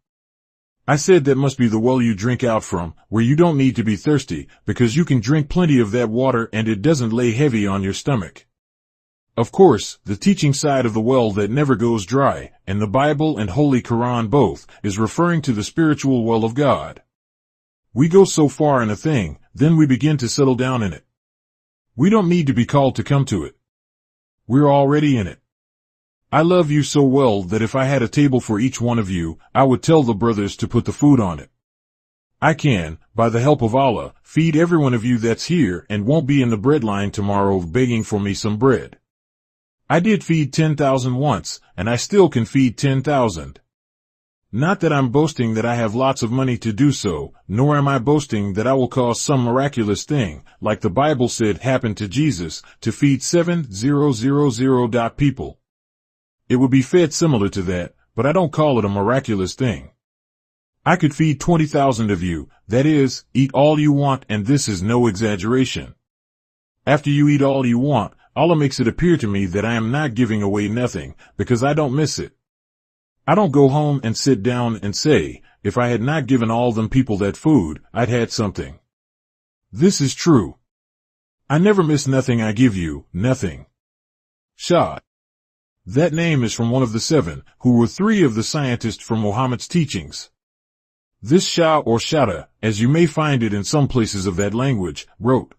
I said that must be the well you drink out from, where you don't need to be thirsty, because you can drink plenty of that water and it doesn't lay heavy on your stomach. Of course, the teaching side of the well that never goes dry, and the Bible and Holy Quran both, is referring to the spiritual well of God. We go so far in a thing, then we begin to settle down in it. We don't need to be called to come to it. We're already in it. I love you so well that if I had a table for each one of you, I would tell the brothers to put the food on it. I can, by the help of Allah, feed every one of you that's here and won't be in the bread line tomorrow begging for me some bread. I did feed 10,000 once, and I still can feed 10,000. Not that I'm boasting that I have lots of money to do so, nor am I boasting that I will cause some miraculous thing, like the Bible said happened to Jesus, to feed 7,000 people. It would be fed similar to that, but I don't call it a miraculous thing. I could feed 20,000 of you, that is, eat all you want, and this is no exaggeration. After you eat all you want, Allah makes it appear to me that I am not giving away nothing, because I don't miss it. I don't go home and sit down and say, if I had not given all them people that food, I'd had something. This is true. I never miss nothing I give you, nothing. Shah. That name is from one of the 7, who were 3 of the scientists from Muhammad's teachings. This Shah or Shada, as you may find it in some places of that language, wrote.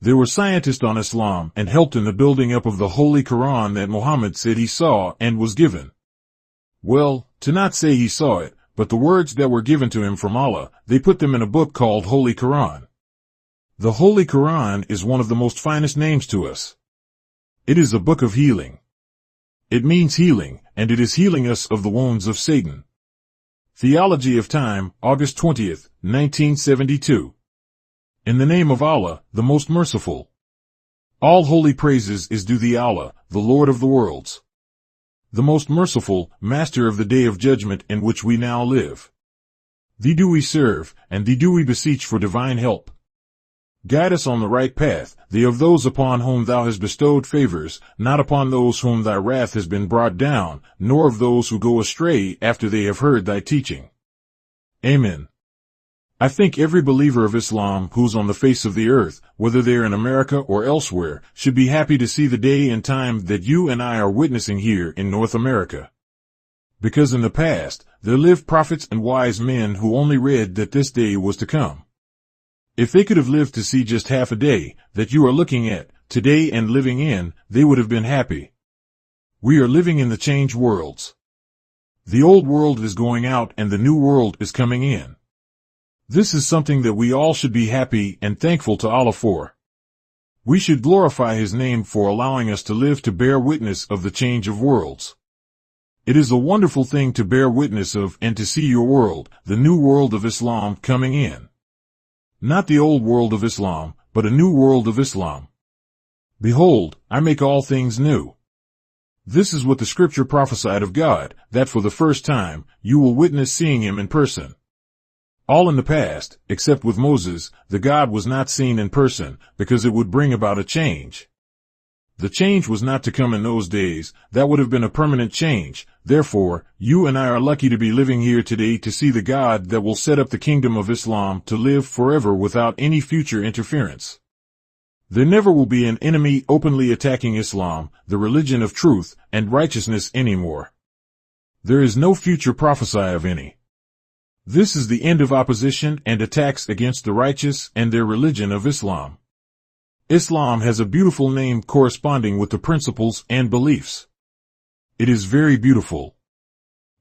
There were scientists on Islam and helped in the building up of the Holy Quran that Muhammad said he saw and was given. Well, to not say he saw it, but the words that were given to him from Allah, they put them in a book called Holy Quran. The Holy Quran is one of the most finest names to us. It is a book of healing. It means healing, and it is healing us of the wounds of Satan. Theology of Time, August 20th, 1972. In the name of Allah, the most merciful. All holy praises is due thee Allah, the Lord of the worlds. the most merciful, master of the day of judgment in which we now live. Thee do we serve, and thee do we beseech for divine help. Guide us on the right path, thee of those upon whom thou hast bestowed favors, not upon those whom thy wrath has been brought down, nor of those who go astray after they have heard thy teaching. Amen. I think every believer of Islam who's on the face of the earth, whether they're in America or elsewhere, should be happy to see the day and time that you and I are witnessing here in North America. Because in the past, there lived prophets and wise men who only read that this day was to come. If they could have lived to see just half a day that you are looking at today and living in, they would have been happy. We are living in the changed worlds. The old world is going out and the new world is coming in. This is something that we all should be happy and thankful to Allah for. We should glorify His name for allowing us to live to bear witness of the change of worlds. It is a wonderful thing to bear witness of and to see your world, the new world of Islam, coming in. Not the old world of Islam, but a new world of Islam. Behold, I make all things new. This is what the scripture prophesied of God, that for the first time, you will witness seeing Him in person. All in the past, except with Moses, the God was not seen in person, because it would bring about a change. The change was not to come in those days, that would have been a permanent change. Therefore, you and I are lucky to be living here today to see the God that will set up the kingdom of Islam to live forever without any future interference. There never will be an enemy openly attacking Islam, the religion of truth and righteousness, anymore. There is no future prophesy of any. This is the end of opposition and attacks against the righteous and their religion of Islam. Islam has a beautiful name corresponding with the principles and beliefs. It is very beautiful.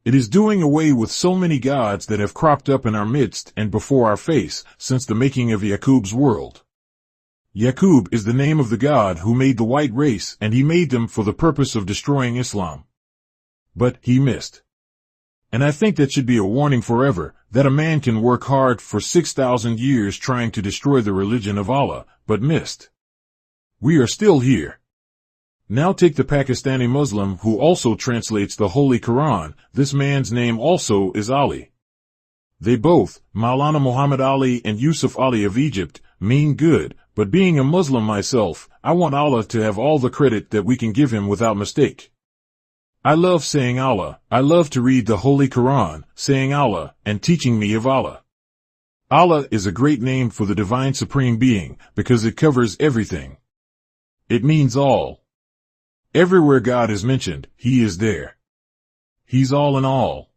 It is doing away with so many gods that have cropped up in our midst and before our face since the making of Yaqub's world. Yaqub is the name of the God who made the white race, and he made them for the purpose of destroying Islam. But he missed. And I think that should be a warning forever, that a man can work hard for 6,000 years trying to destroy the religion of Allah, but missed. We are still here. Now take the Pakistani Muslim who also translates the Holy Quran. This man's name also is Ali. They both, Maulana Muhammad Ali and Yusuf Ali of Egypt, mean good, but being a Muslim myself, I want Allah to have all the credit that we can give Him without mistake. I love saying Allah. I love to read the Holy Quran, saying Allah, and teaching me of Allah. Allah is a great name for the Divine Supreme Being, because it covers everything. It means all. Everywhere God is mentioned, He is there. He's all in all.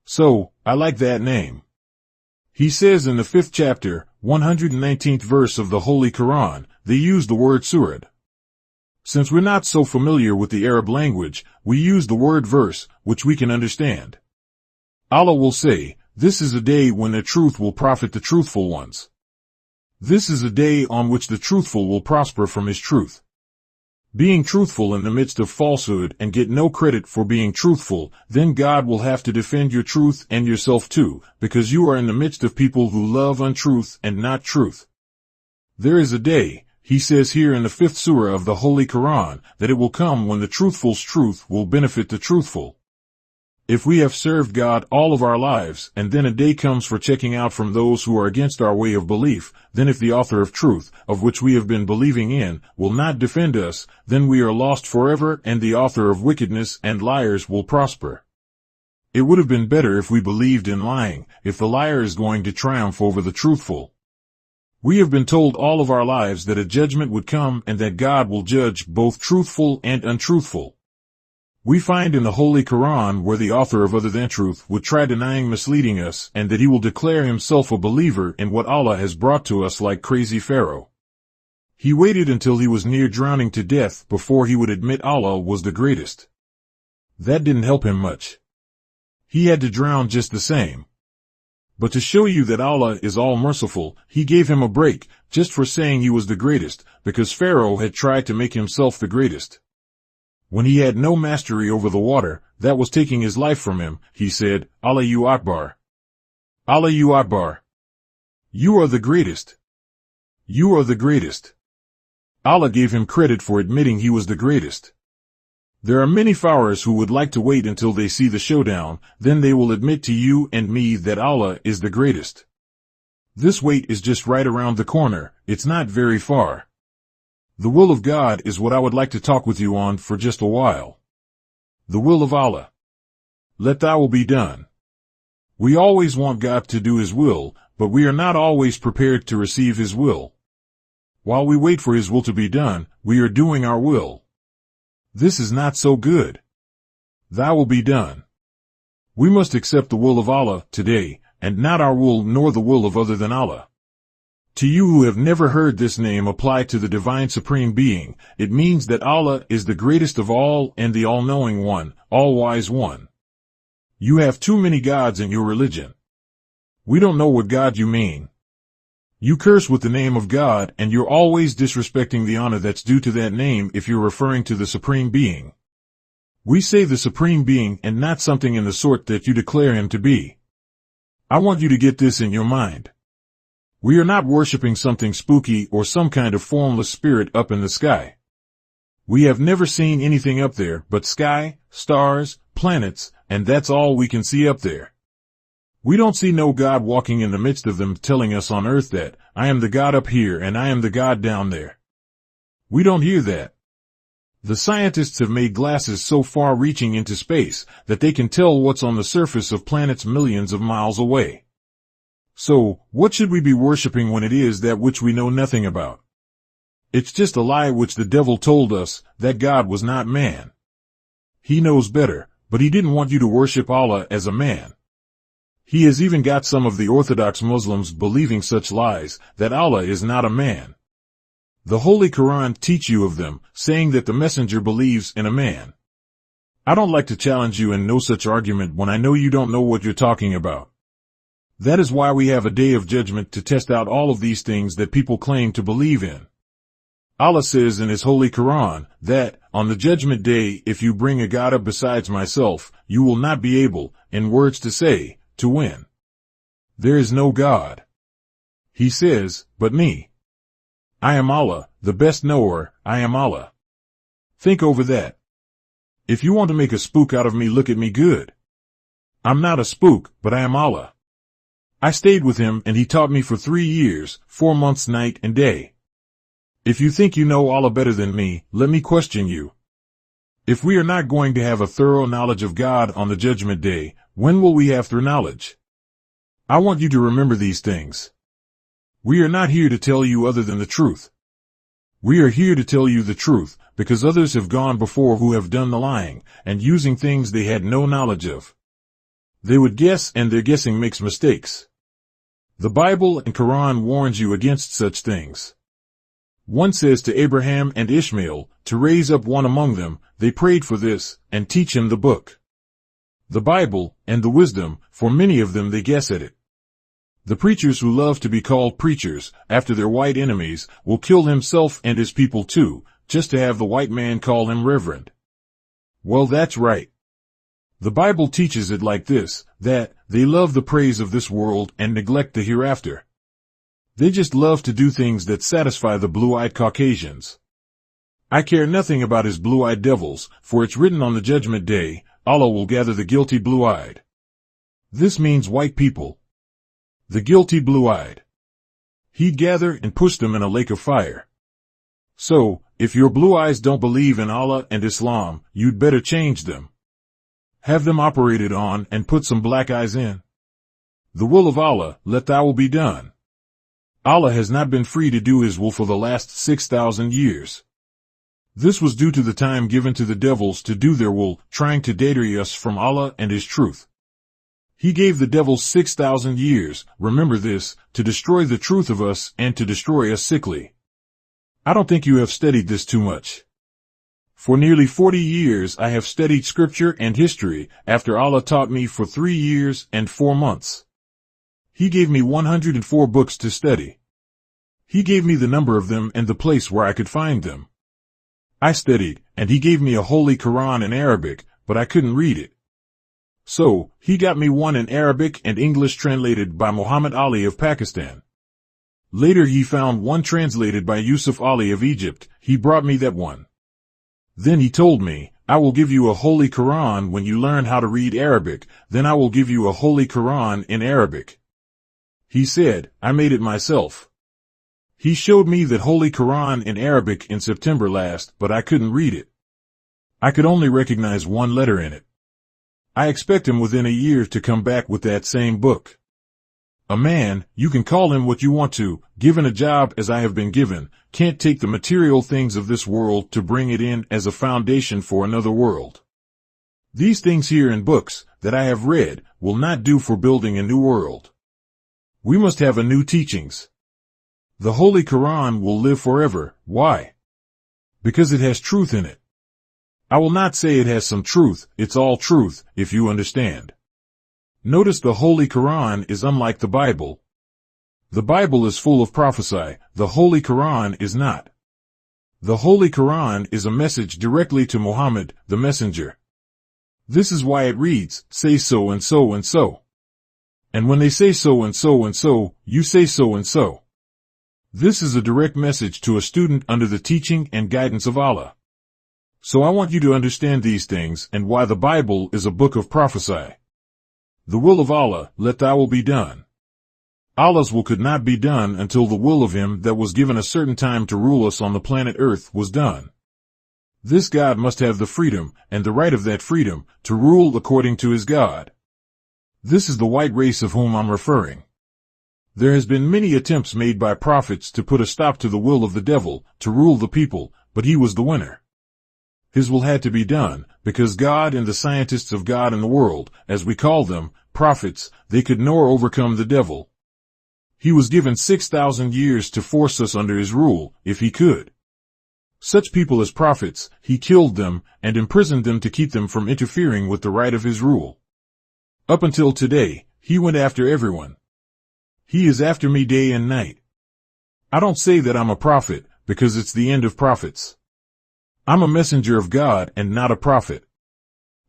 So, I like that name. He says in the 5th chapter, 119th verse of the Holy Quran, they use the word surah. Since we're not so familiar with the Arab language, we use the word verse, which we can understand. Allah will say, this is a day when the truth will profit the truthful ones. This is a day on which the truthful will prosper from his truth. Being truthful in the midst of falsehood and get no credit for being truthful, then God will have to defend your truth and yourself too, because you are in the midst of people who love untruth and not truth. There is a day, He says here in the 5th surah of the Holy Quran, that it will come when the truthful's truth will benefit the truthful. If we have served God all of our lives, and then a day comes for checking out from those who are against our way of belief, then if the author of truth, of which we have been believing in, will not defend us, then we are lost forever, and the author of wickedness and liars will prosper. It would have been better if we believed in lying, if the liar is going to triumph over the truthful. We have been told all of our lives that a judgment would come and that God will judge both truthful and untruthful. We find in the Holy Quran where the author of other than truth would try denying misleading us, and that he will declare himself a believer in what Allah has brought to us like crazy Pharaoh. He waited until he was near drowning to death before he would admit Allah was the greatest. That didn't help him much. He had to drown just the same. But to show you that Allah is all merciful, He gave him a break, just for saying he was the greatest, because Pharaoh had tried to make himself the greatest. When he had no mastery over the water, that was taking his life from him, he said, Allahu Akbar. Allahu Akbar. You are the greatest. You are the greatest. Allah gave him credit for admitting he was the greatest. There are many followers who would like to wait until they see the showdown, then they will admit to you and me that Allah is the greatest. This wait is just right around the corner, it's not very far. The will of God is what I would like to talk with you on for just a while. The will of Allah. Let thy will be done. We always want God to do His will, but we are not always prepared to receive His will. While we wait for His will to be done, we are doing our will. This is not so good. Thy will be done. We must accept the will of Allah today, and not our will nor the will of other than Allah. To you who have never heard this name applied to the Divine Supreme Being, it means that Allah is the greatest of all and the all-knowing one, all-wise one. You have too many gods in your religion. We don't know what God you mean. You curse with the name of God, and you're always disrespecting the honor that's due to that name if you're referring to the Supreme Being. We say the Supreme Being and not something in the sort that you declare Him to be. I want you to get this in your mind. We are not worshiping something spooky or some kind of formless spirit up in the sky. We have never seen anything up there but sky, stars, planets, and that's all we can see up there. We don't see no God walking in the midst of them telling us on earth that, I am the God up here and I am the God down there. We don't hear that. The scientists have made glasses so far reaching into space that they can tell what's on the surface of planets millions of miles away. So, what should we be worshiping when it is that which we know nothing about? It's just a lie which the devil told us, that God was not man. He knows better, but he didn't want you to worship Allah as a man. He has even got some of the Orthodox Muslims believing such lies, that Allah is not a man. The Holy Quran teach you of them, saying that the messenger believes in a man. I don't like to challenge you in no such argument when I know you don't know what you're talking about. That is why we have a day of judgment to test out all of these things that people claim to believe in. Allah says in His Holy Quran that, on the judgment day, if you bring a God up besides myself, you will not be able, in words to say, to win. There is no God. He says, but me. I am Allah, the best knower, I am Allah. Think over that. If you want to make a spook out of me, look at me good. I'm not a spook, but I am Allah. I stayed with Him and He taught me for 3 years, 4 months night and day. If you think you know Allah better than me, let me question you. If we are not going to have a thorough knowledge of God on the judgment day, when will we have thorough knowledge? I want you to remember these things. We are not here to tell you other than the truth. We are here to tell you the truth, because others have gone before who have done the lying, and using things they had no knowledge of. They would guess, and their guessing makes mistakes. The Bible and Quran warns you against such things. One says to Abraham and Ishmael, to raise up one among them, they prayed for this, and teach him the book. The Bible, and the wisdom, for many of them they guess at it. The preachers who love to be called preachers, after their white enemies, will kill himself and his people too, just to have the white man call him reverend. Well, that's right. The Bible teaches it like this, that they love the praise of this world and neglect the hereafter. They just love to do things that satisfy the blue-eyed Caucasians. I care nothing about his blue-eyed devils, for it's written on the judgment day, Allah will gather the guilty blue-eyed. This means white people. The guilty blue-eyed. He'd gather and push them in a lake of fire. So, if your blue eyes don't believe in Allah and Islam, you'd better change them. Have them operated on and put some black eyes in. The will of Allah, let thy will be done. Allah has not been free to do His will for the last 6,000 years. This was due to the time given to the devils to do their will, trying to deter us from Allah and His truth. He gave the devils 6,000 years, remember this, to destroy the truth of us and to destroy us sickly. I don't think you have studied this too much. For nearly 40 years I have studied scripture and history, after Allah taught me for 3 years and 4 months. He gave me 104 books to study. He gave me the number of them and the place where I could find them. I studied, and He gave me a Holy Quran in Arabic, but I couldn't read it. So, He got me one in Arabic and English translated by Muhammad Ali of Pakistan. Later He found one translated by Yusuf Ali of Egypt. He brought me that one. Then He told me, I will give you a holy Quran when you learn how to read Arabic, then I will give you a holy Quran in Arabic. He said, I made it myself. He showed me that holy Quran in Arabic in September last, but I couldn't read it. I could only recognize one letter in it. I expect him within a year to come back with that same book. A man, you can call him what you want to, given a job as I have been given, can't take the material things of this world to bring it in as a foundation for another world. These things here in books that I have read will not do for building a new world. We must have a new teachings. The Holy Quran will live forever. Why? Because it has truth in it. I will not say it has some truth, it's all truth, if you understand. Notice the Holy Quran is unlike the Bible. The Bible is full of prophecy, the Holy Quran is not. The Holy Quran is a message directly to Muhammad, the messenger. This is why it reads, say so and so and so. And when they say so and so and so, you say so and so. This is a direct message to a student under the teaching and guidance of Allah. So I want you to understand these things and why the Bible is a book of prophecy. The will of Allah, let thy will be done. Allah's will could not be done until the will of him that was given a certain time to rule us on the planet Earth was done. This God must have the freedom, and the right of that freedom, to rule according to his God. This is the white race of whom I'm referring. There has been many attempts made by prophets to put a stop to the will of the devil, to rule the people, but he was the winner. His will had to be done, because God and the scientists of God in the world, as we call them, prophets, they could nor overcome the devil. He was given 6,000 years to force us under his rule, if he could. Such people as prophets, he killed them, and imprisoned them to keep them from interfering with the right of his rule. Up until today, he went after everyone. He is after me day and night. I don't say that I'm a prophet, because it's the end of prophets. I'm a messenger of God and not a prophet.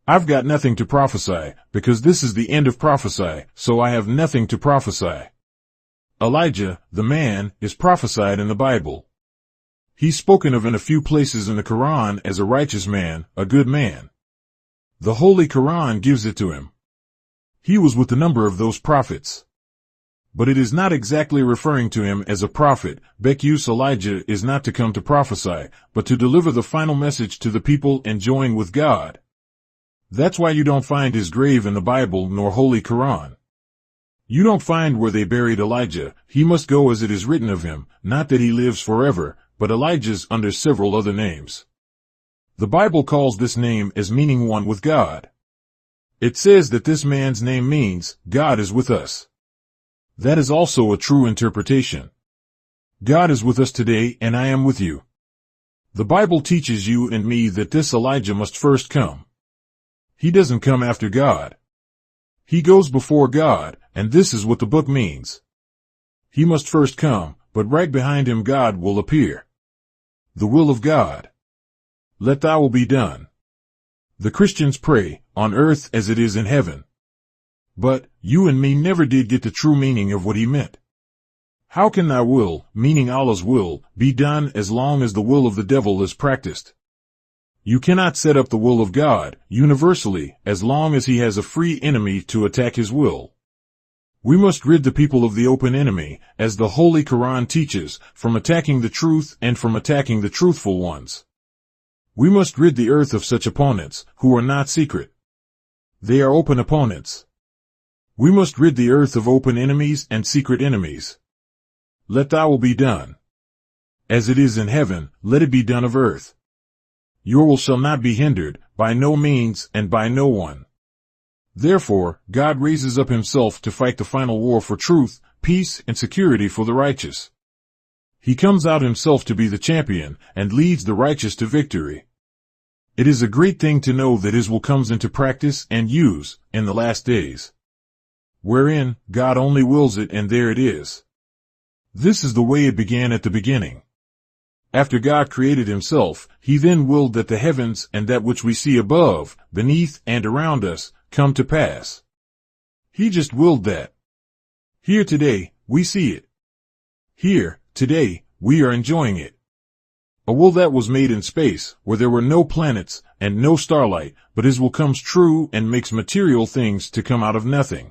I've got nothing to prophesy, because this is the end of prophecy, so I have nothing to prophesy. Elijah, the man, is prophesied in the Bible. He's spoken of in a few places in the Quran as a righteous man, a good man. The Holy Quran gives it to him. He was with the number of those prophets. But it is not exactly referring to him as a prophet. Because Elijah is not to come to prophesy, but to deliver the final message to the people and join with God. That's why you don't find his grave in the Bible nor Holy Quran. You don't find where they buried Elijah. He must go as it is written of him, not that he lives forever, but Elijah's under several other names. The Bible calls this name as meaning one with God. It says that this man's name means, God is with us. That is also a true interpretation. God is with us today and I am with you. The Bible teaches you and me that this Elijah must first come. He doesn't come after God. He goes before God, and this is what the book means. He must first come, but right behind him God will appear. The will of God. Let thy will be done. The Christians pray, on earth as it is in heaven. But, you and me never did get the true meaning of what he meant. How can thy will, meaning Allah's will, be done as long as the will of the devil is practiced? You cannot set up the will of God, universally, as long as he has a free enemy to attack his will. We must rid the people of the open enemy, as the Holy Quran teaches, from attacking the truth and from attacking the truthful ones. We must rid the earth of such opponents, who are not secret. They are open opponents. We must rid the earth of open enemies and secret enemies. Let thy will be done. As it is in heaven, let it be done of earth. Your will shall not be hindered, by no means and by no one. Therefore, God raises up himself to fight the final war for truth, peace, and security for the righteous. He comes out himself to be the champion, and leads the righteous to victory. It is a great thing to know that his will comes into practice and use, in the last days. Wherein, God only wills it and there it is. This is the way it began at the beginning. After God created himself, he then willed that the heavens and that which we see above, beneath, and around us, come to pass. He just willed that. Here today, we see it. Here, today, we are enjoying it. A will that was made in space, where there were no planets and no starlight, but his will comes true and makes material things to come out of nothing.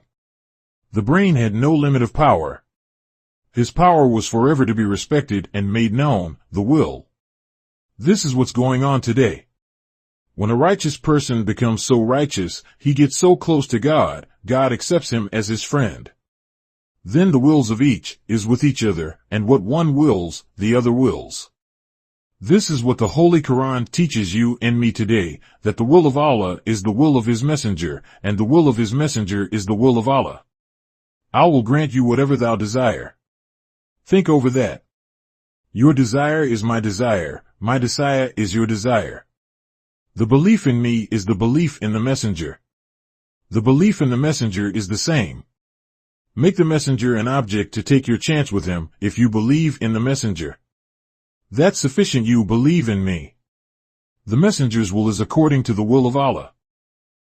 The brain had no limit of power. His power was forever to be respected and made known, the will. This is what's going on today. When a righteous person becomes so righteous, he gets so close to God, God accepts him as his friend. Then the wills of each is with each other, and what one wills, the other wills. This is what the Holy Quran teaches you and me today, that the will of Allah is the will of his messenger, and the will of his messenger is the will of Allah. I will grant you whatever thou desire. Think over that. Your desire is my desire is your desire. The belief in me is the belief in the messenger. The belief in the messenger is the same. Make the messenger an object to take your chance with him if you believe in the messenger. That's sufficient. You believe in me. The messenger's will is according to the will of Allah.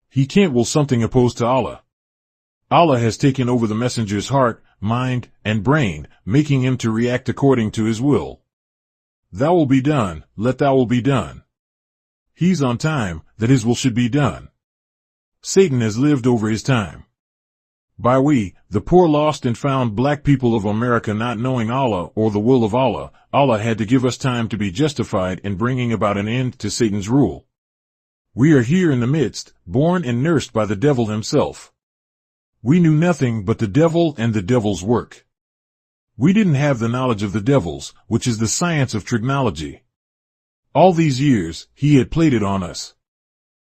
He can't will something opposed to Allah. Allah has taken over the messenger's heart, mind, and brain, making him to react according to his will. Thou will be done, let thou will be done. He's on time, that his will should be done. Satan has lived over his time. By we, the poor lost and found black people of America not knowing Allah or the will of Allah, Allah had to give us time to be justified in bringing about an end to Satan's rule. We are here in the midst, born and nursed by the devil himself. We knew nothing but the devil and the devil's work. We didn't have the knowledge of the devils, which is the science of trigonometry. All these years, he had played it on us.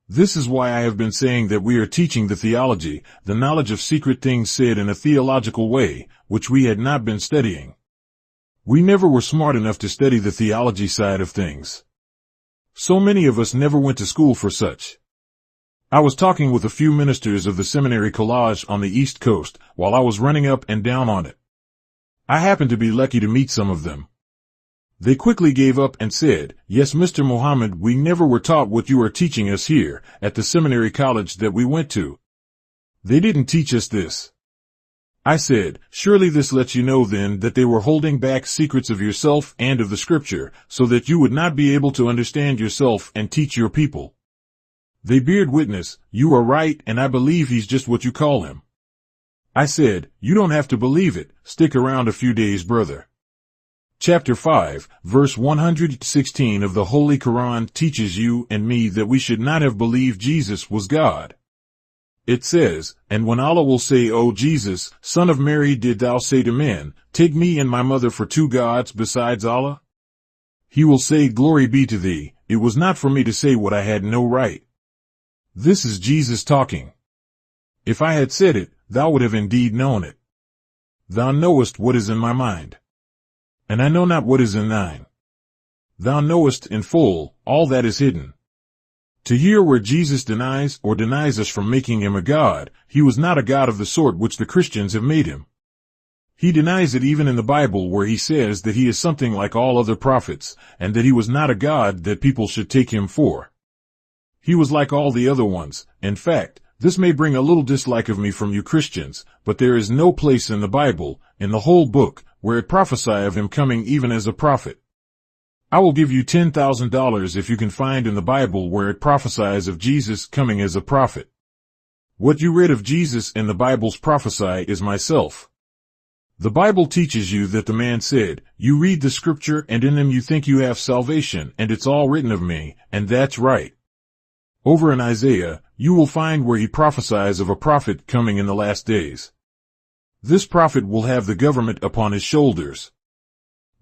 This is why I have been saying that we are teaching the theology, the knowledge of secret things said in a theological way, which we had not been studying. We never were smart enough to study the theology side of things. So many of us never went to school for such. I was talking with a few ministers of the seminary college on the East Coast while I was running up and down on it. I happened to be lucky to meet some of them. They quickly gave up and said, "Yes, Mr. Muhammad, we never were taught what you are teaching us here, at the seminary college that we went to. They didn't teach us this." I said, "Surely this lets you know then that they were holding back secrets of yourself and of the scripture, so that you would not be able to understand yourself and teach your people." They beard witness, "You are right, and I believe he's just what you call him." I said, "You don't have to believe it, stick around a few days, brother." Chapter 5, verse 116 of the Holy Quran teaches you and me that we should not have believed Jesus was God. It says, "And when Allah will say, O Jesus, son of Mary, did thou say to men, take me and my mother for two gods besides Allah? He will say, Glory be to thee, it was not for me to say what I had no right." This is Jesus talking. If I had said it, thou would have indeed known it. Thou knowest what is in my mind. And I know not what is in thine. Thou knowest in full all that is hidden. To hear where Jesus denies us from making him a God, he was not a God of the sort which the Christians have made him. He denies it even in the Bible where he says that he is something like all other prophets, and that he was not a God that people should take him for. He was like all the other ones. In fact, this may bring a little dislike of me from you Christians, but there is no place in the Bible, in the whole book, where it prophesy of him coming even as a prophet. I will give you $10,000 if you can find in the Bible where it prophesies of Jesus coming as a prophet. What you read of Jesus in the Bible's prophesy is myself. The Bible teaches you that the man said, "You read the scripture and in them you think you have salvation, and it's all written of me," and that's right. Over in Isaiah, you will find where he prophesies of a prophet coming in the last days. This prophet will have the government upon his shoulders.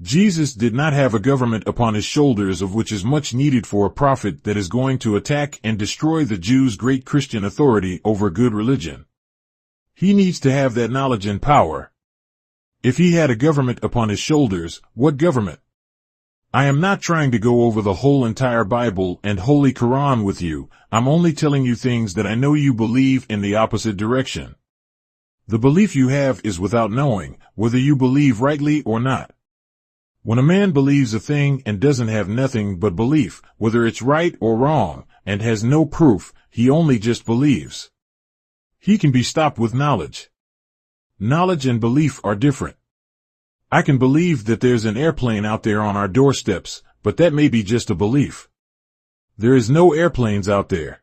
Jesus did not have a government upon his shoulders, of which is much needed for a prophet that is going to attack and destroy the Jews' great Christian authority over good religion. He needs to have that knowledge and power. If he had a government upon his shoulders, what government? I am not trying to go over the whole entire Bible and Holy Quran with you. I'm only telling you things that I know you believe in the opposite direction. The belief you have is without knowing whether you believe rightly or not. When a man believes a thing and doesn't have nothing but belief, whether it's right or wrong, and has no proof, he only just believes. He can be stopped with knowledge. Knowledge and belief are different. I can believe that there's an airplane out there on our doorsteps, but that may be just a belief. There is no airplanes out there.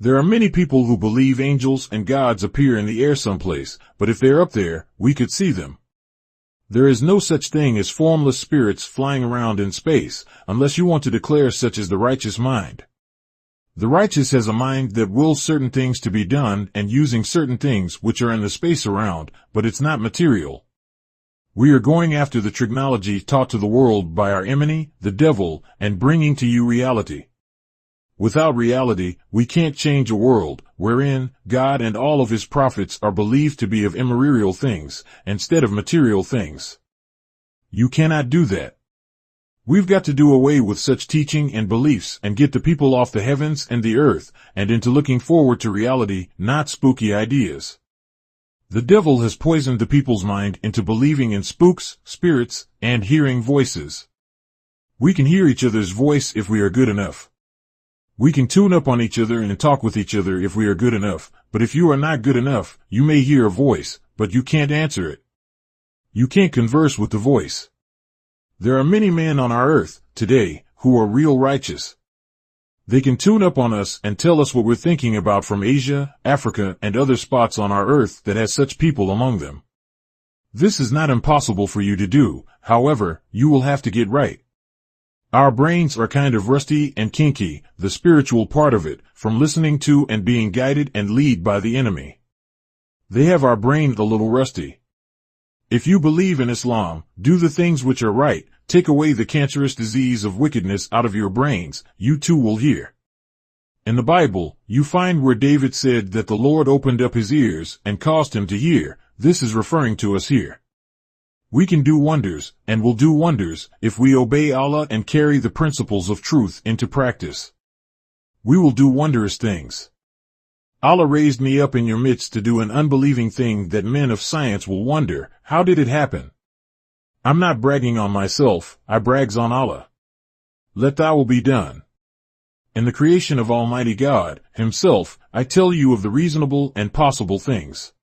There are many people who believe angels and gods appear in the air someplace, but if they're up there, we could see them. There is no such thing as formless spirits flying around in space, unless you want to declare such as the righteous mind. The righteous has a mind that wills certain things to be done and using certain things which are in the space around, but it's not material. We are going after the trigonology taught to the world by our enemy, the devil, and bringing to you reality. Without reality, we can't change a world wherein God and all of his prophets are believed to be of immaterial things instead of material things. You cannot do that. We've got to do away with such teaching and beliefs and get the people off the heavens and the earth and into looking forward to reality, not spooky ideas. The devil has poisoned the people's mind into believing in spooks, spirits, and hearing voices. We can hear each other's voice if we are good enough. We can tune up on each other and talk with each other if we are good enough, but if you are not good enough, you may hear a voice, but you can't answer it. You can't converse with the voice. There are many men on our earth, today, who are real righteous. They can tune up on us and tell us what we're thinking about from Asia, Africa, and other spots on our earth that has such people among them. This is not impossible for you to do, however, you will have to get right. Our brains are kind of rusty and kinky, the spiritual part of it, from listening to and being guided and led by the enemy. They have our brain a little rusty. If you believe in Islam, do the things which are right, take away the cancerous disease of wickedness out of your brains, you too will hear. In the Bible, you find where David said that the Lord opened up his ears and caused him to hear. This is referring to us here. We can do wonders, and will do wonders, if we obey Allah and carry the principles of truth into practice. We will do wondrous things. Allah raised me up in your midst to do an unbelieving thing that men of science will wonder, how did it happen? I'm not bragging on myself, I brags on Allah. Let thy will be done. In the creation of Almighty God, Himself, I tell you of the reasonable and possible things.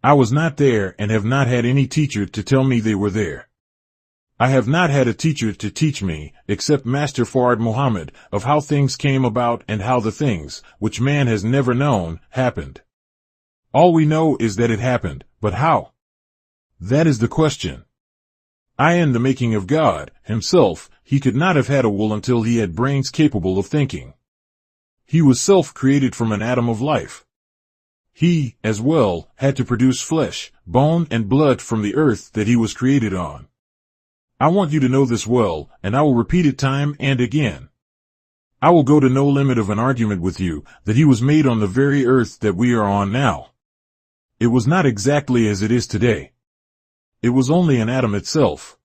I was not there and have not had any teacher to tell me they were there. I have not had a teacher to teach me, except Master Fard Muhammad, of how things came about and how the things, which man has never known, happened. All we know is that it happened, but how? That is the question. In the making of God, Himself, He could not have had a will until He had brains capable of thinking. He was self-created from an atom of life. He, as well, had to produce flesh, bone, and blood from the earth that He was created on. I want you to know this well, and I will repeat it time and again. I will go to no limit of an argument with you, that He was made on the very earth that we are on now. It was not exactly as it is today. It was only an atom itself.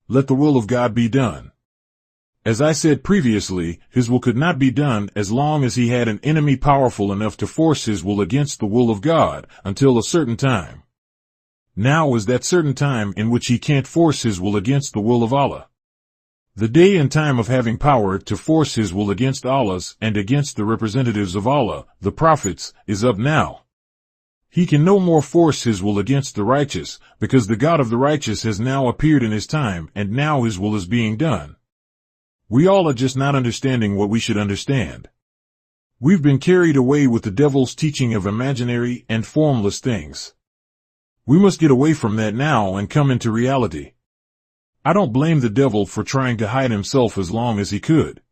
Let the will of God be done. As I said previously, His will could not be done as long as He had an enemy powerful enough to force His will against the will of God, until a certain time. Now is that certain time in which He can't force His will against the will of Allah. The day and time of having power to force His will against Allah's and against the representatives of Allah, the prophets, is up now. He can no more force His will against the righteous, because the God of the righteous has now appeared in His time and now His will is being done. We all are just not understanding what we should understand. We've been carried away with the devil's teaching of imaginary and formless things. We must get away from that now and come into reality. I don't blame the devil for trying to hide himself as long as he could.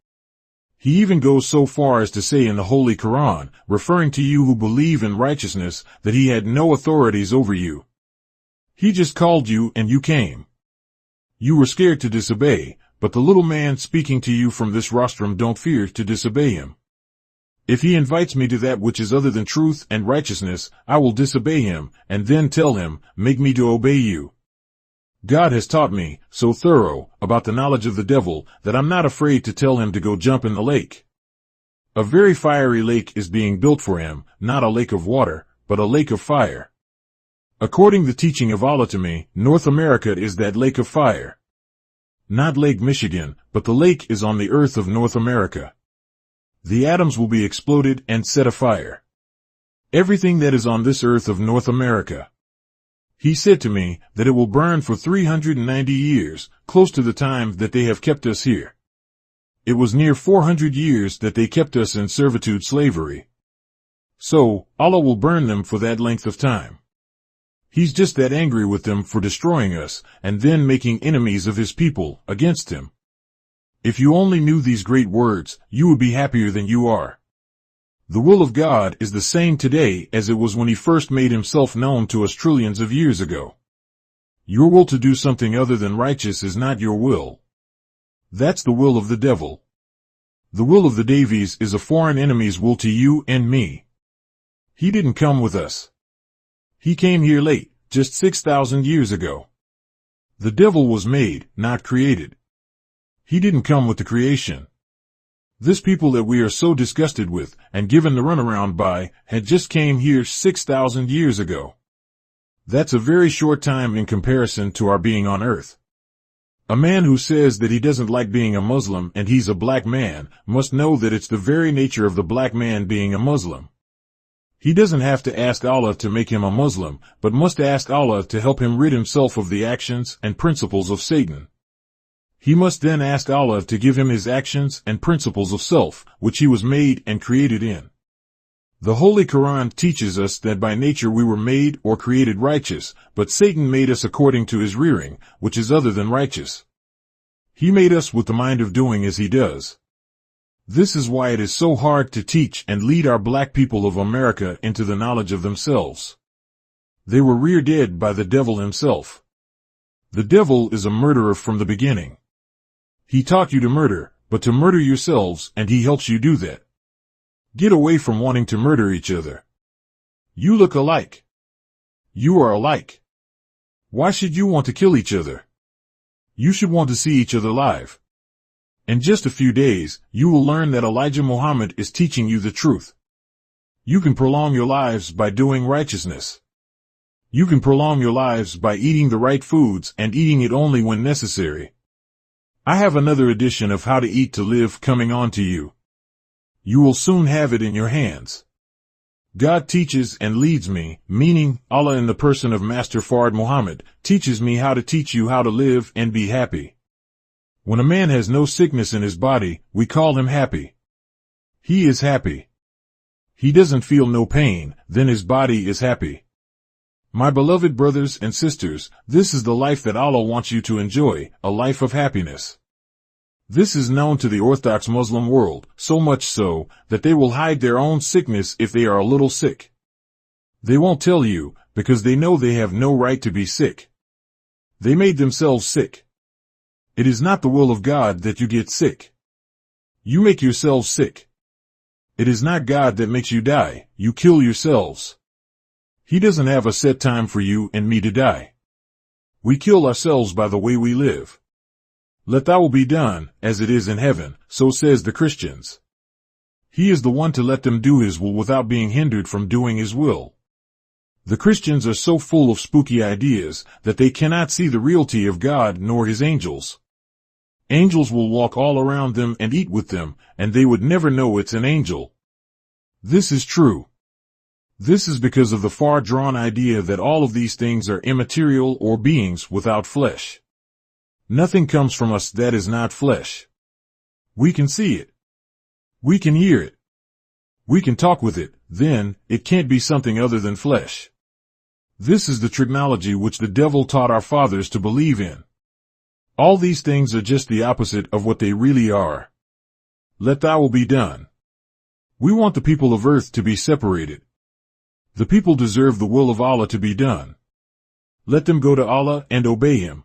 He even goes so far as to say in the Holy Quran, referring to you who believe in righteousness, that he had no authorities over you. He just called you and you came. You were scared to disobey, but the little man speaking to you from this rostrum don't fear to disobey him. If he invites me to that which is other than truth and righteousness, I will disobey him, and then tell him, make me to obey you. God has taught me, so thorough, about the knowledge of the devil, that I'm not afraid to tell him to go jump in the lake. A very fiery lake is being built for him, not a lake of water, but a lake of fire. According to the teaching of Allah to me, North America is that lake of fire. Not Lake Michigan, but the lake is on the earth of North America. The atoms will be exploded and set afire. Everything that is on this earth of North America. He said to me that it will burn for 390 years, close to the time that they have kept us here. It was near 400 years that they kept us in servitude slavery. So, Allah will burn them for that length of time. He's just that angry with them for destroying us, and then making enemies of his people against him. If you only knew these great words, you would be happier than you are. The will of God is the same today as it was when he first made himself known to us trillions of years ago. Your will to do something other than righteous is not your will. That's the will of the devil. The will of the Davies is a foreign enemy's will to you and me. He didn't come with us. He came here late, just 6,000 years ago. The devil was made, not created. He didn't come with the creation. This people that we are so disgusted with, and given the runaround by, had just came here 6,000 years ago. That's a very short time in comparison to our being on earth. A man who says that he doesn't like being a Muslim and he's a black man, must know that it's the very nature of the black man being a Muslim. He doesn't have to ask Allah to make him a Muslim, but must ask Allah to help him rid himself of the actions and principles of Satan. He must then ask Allah to give him his actions and principles of self, which he was made and created in. The Holy Quran teaches us that by nature we were made or created righteous, but Satan made us according to his rearing, which is other than righteous. He made us with the mind of doing as he does. This is why it is so hard to teach and lead our black people of America into the knowledge of themselves. They were reared by the devil himself. The devil is a murderer from the beginning. He taught you to murder, but to murder yourselves, and he helps you do that. Get away from wanting to murder each other. You look alike. You are alike. Why should you want to kill each other? You should want to see each other live. In just a few days, you will learn that Elijah Muhammad is teaching you the truth. You can prolong your lives by doing righteousness. You can prolong your lives by eating the right foods and eating it only when necessary. I have another edition of How to Eat to Live coming on to you. You will soon have it in your hands. God teaches and leads me, meaning Allah in the person of Master Fard Muhammad, teaches me how to teach you how to live and be happy. When a man has no sickness in his body, we call him happy. He is happy. He doesn't feel no pain, then his body is happy. My beloved brothers and sisters, this is the life that Allah wants you to enjoy, a life of happiness. This is known to the Orthodox Muslim world, so much so, that they will hide their own sickness if they are a little sick. They won't tell you, because they know they have no right to be sick. They made themselves sick. It is not the will of God that you get sick. You make yourselves sick. It is not God that makes you die, you kill yourselves. He doesn't have a set time for you and me to die. We kill ourselves by the way we live. Let thy will be done, as it is in heaven, so says the Christians. He is the one to let them do his will without being hindered from doing his will. The Christians are so full of spooky ideas that they cannot see the reality of God nor his angels. Angels will walk all around them and eat with them, and they would never know it's an angel. This is true. This is because of the far-drawn idea that all of these things are immaterial or beings without flesh. Nothing comes from us that is not flesh. We can see it. We can hear it. We can talk with it, then, it can't be something other than flesh. This is the trigonology which the devil taught our fathers to believe in. All these things are just the opposite of what they really are. Let thy will be done. We want the people of earth to be separated. The people deserve the will of Allah to be done. Let them go to Allah and obey him.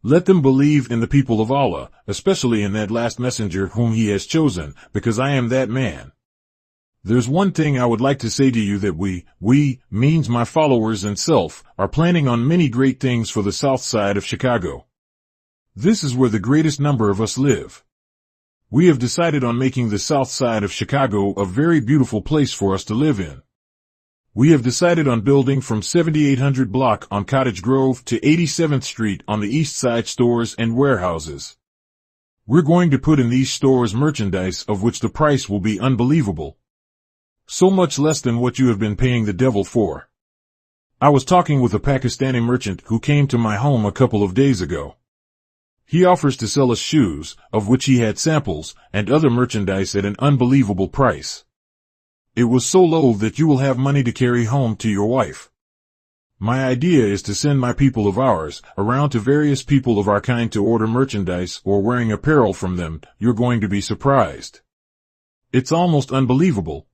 Let them believe in the people of Allah, especially in that last messenger whom he has chosen, because I am that man. There's one thing I would like to say to you, that we means my followers and self, are planning on many great things for the south side of Chicago. This is where the greatest number of us live. We have decided on making the south side of Chicago a very beautiful place for us to live in. We have decided on building from 7800 block on Cottage Grove to 87th Street on the east side stores and warehouses. We're going to put in these stores merchandise of which the price will be unbelievable. So much less than what you have been paying the devil for. I was talking with a Pakistani merchant who came to my home a couple of days ago. He offers to sell us shoes, of which he had samples, and other merchandise at an unbelievable price. It was so low that you will have money to carry home to your wife. My idea is to send my people of ours around to various people of our kind to order merchandise or wearing apparel from them. You're going to be surprised. It's almost unbelievable.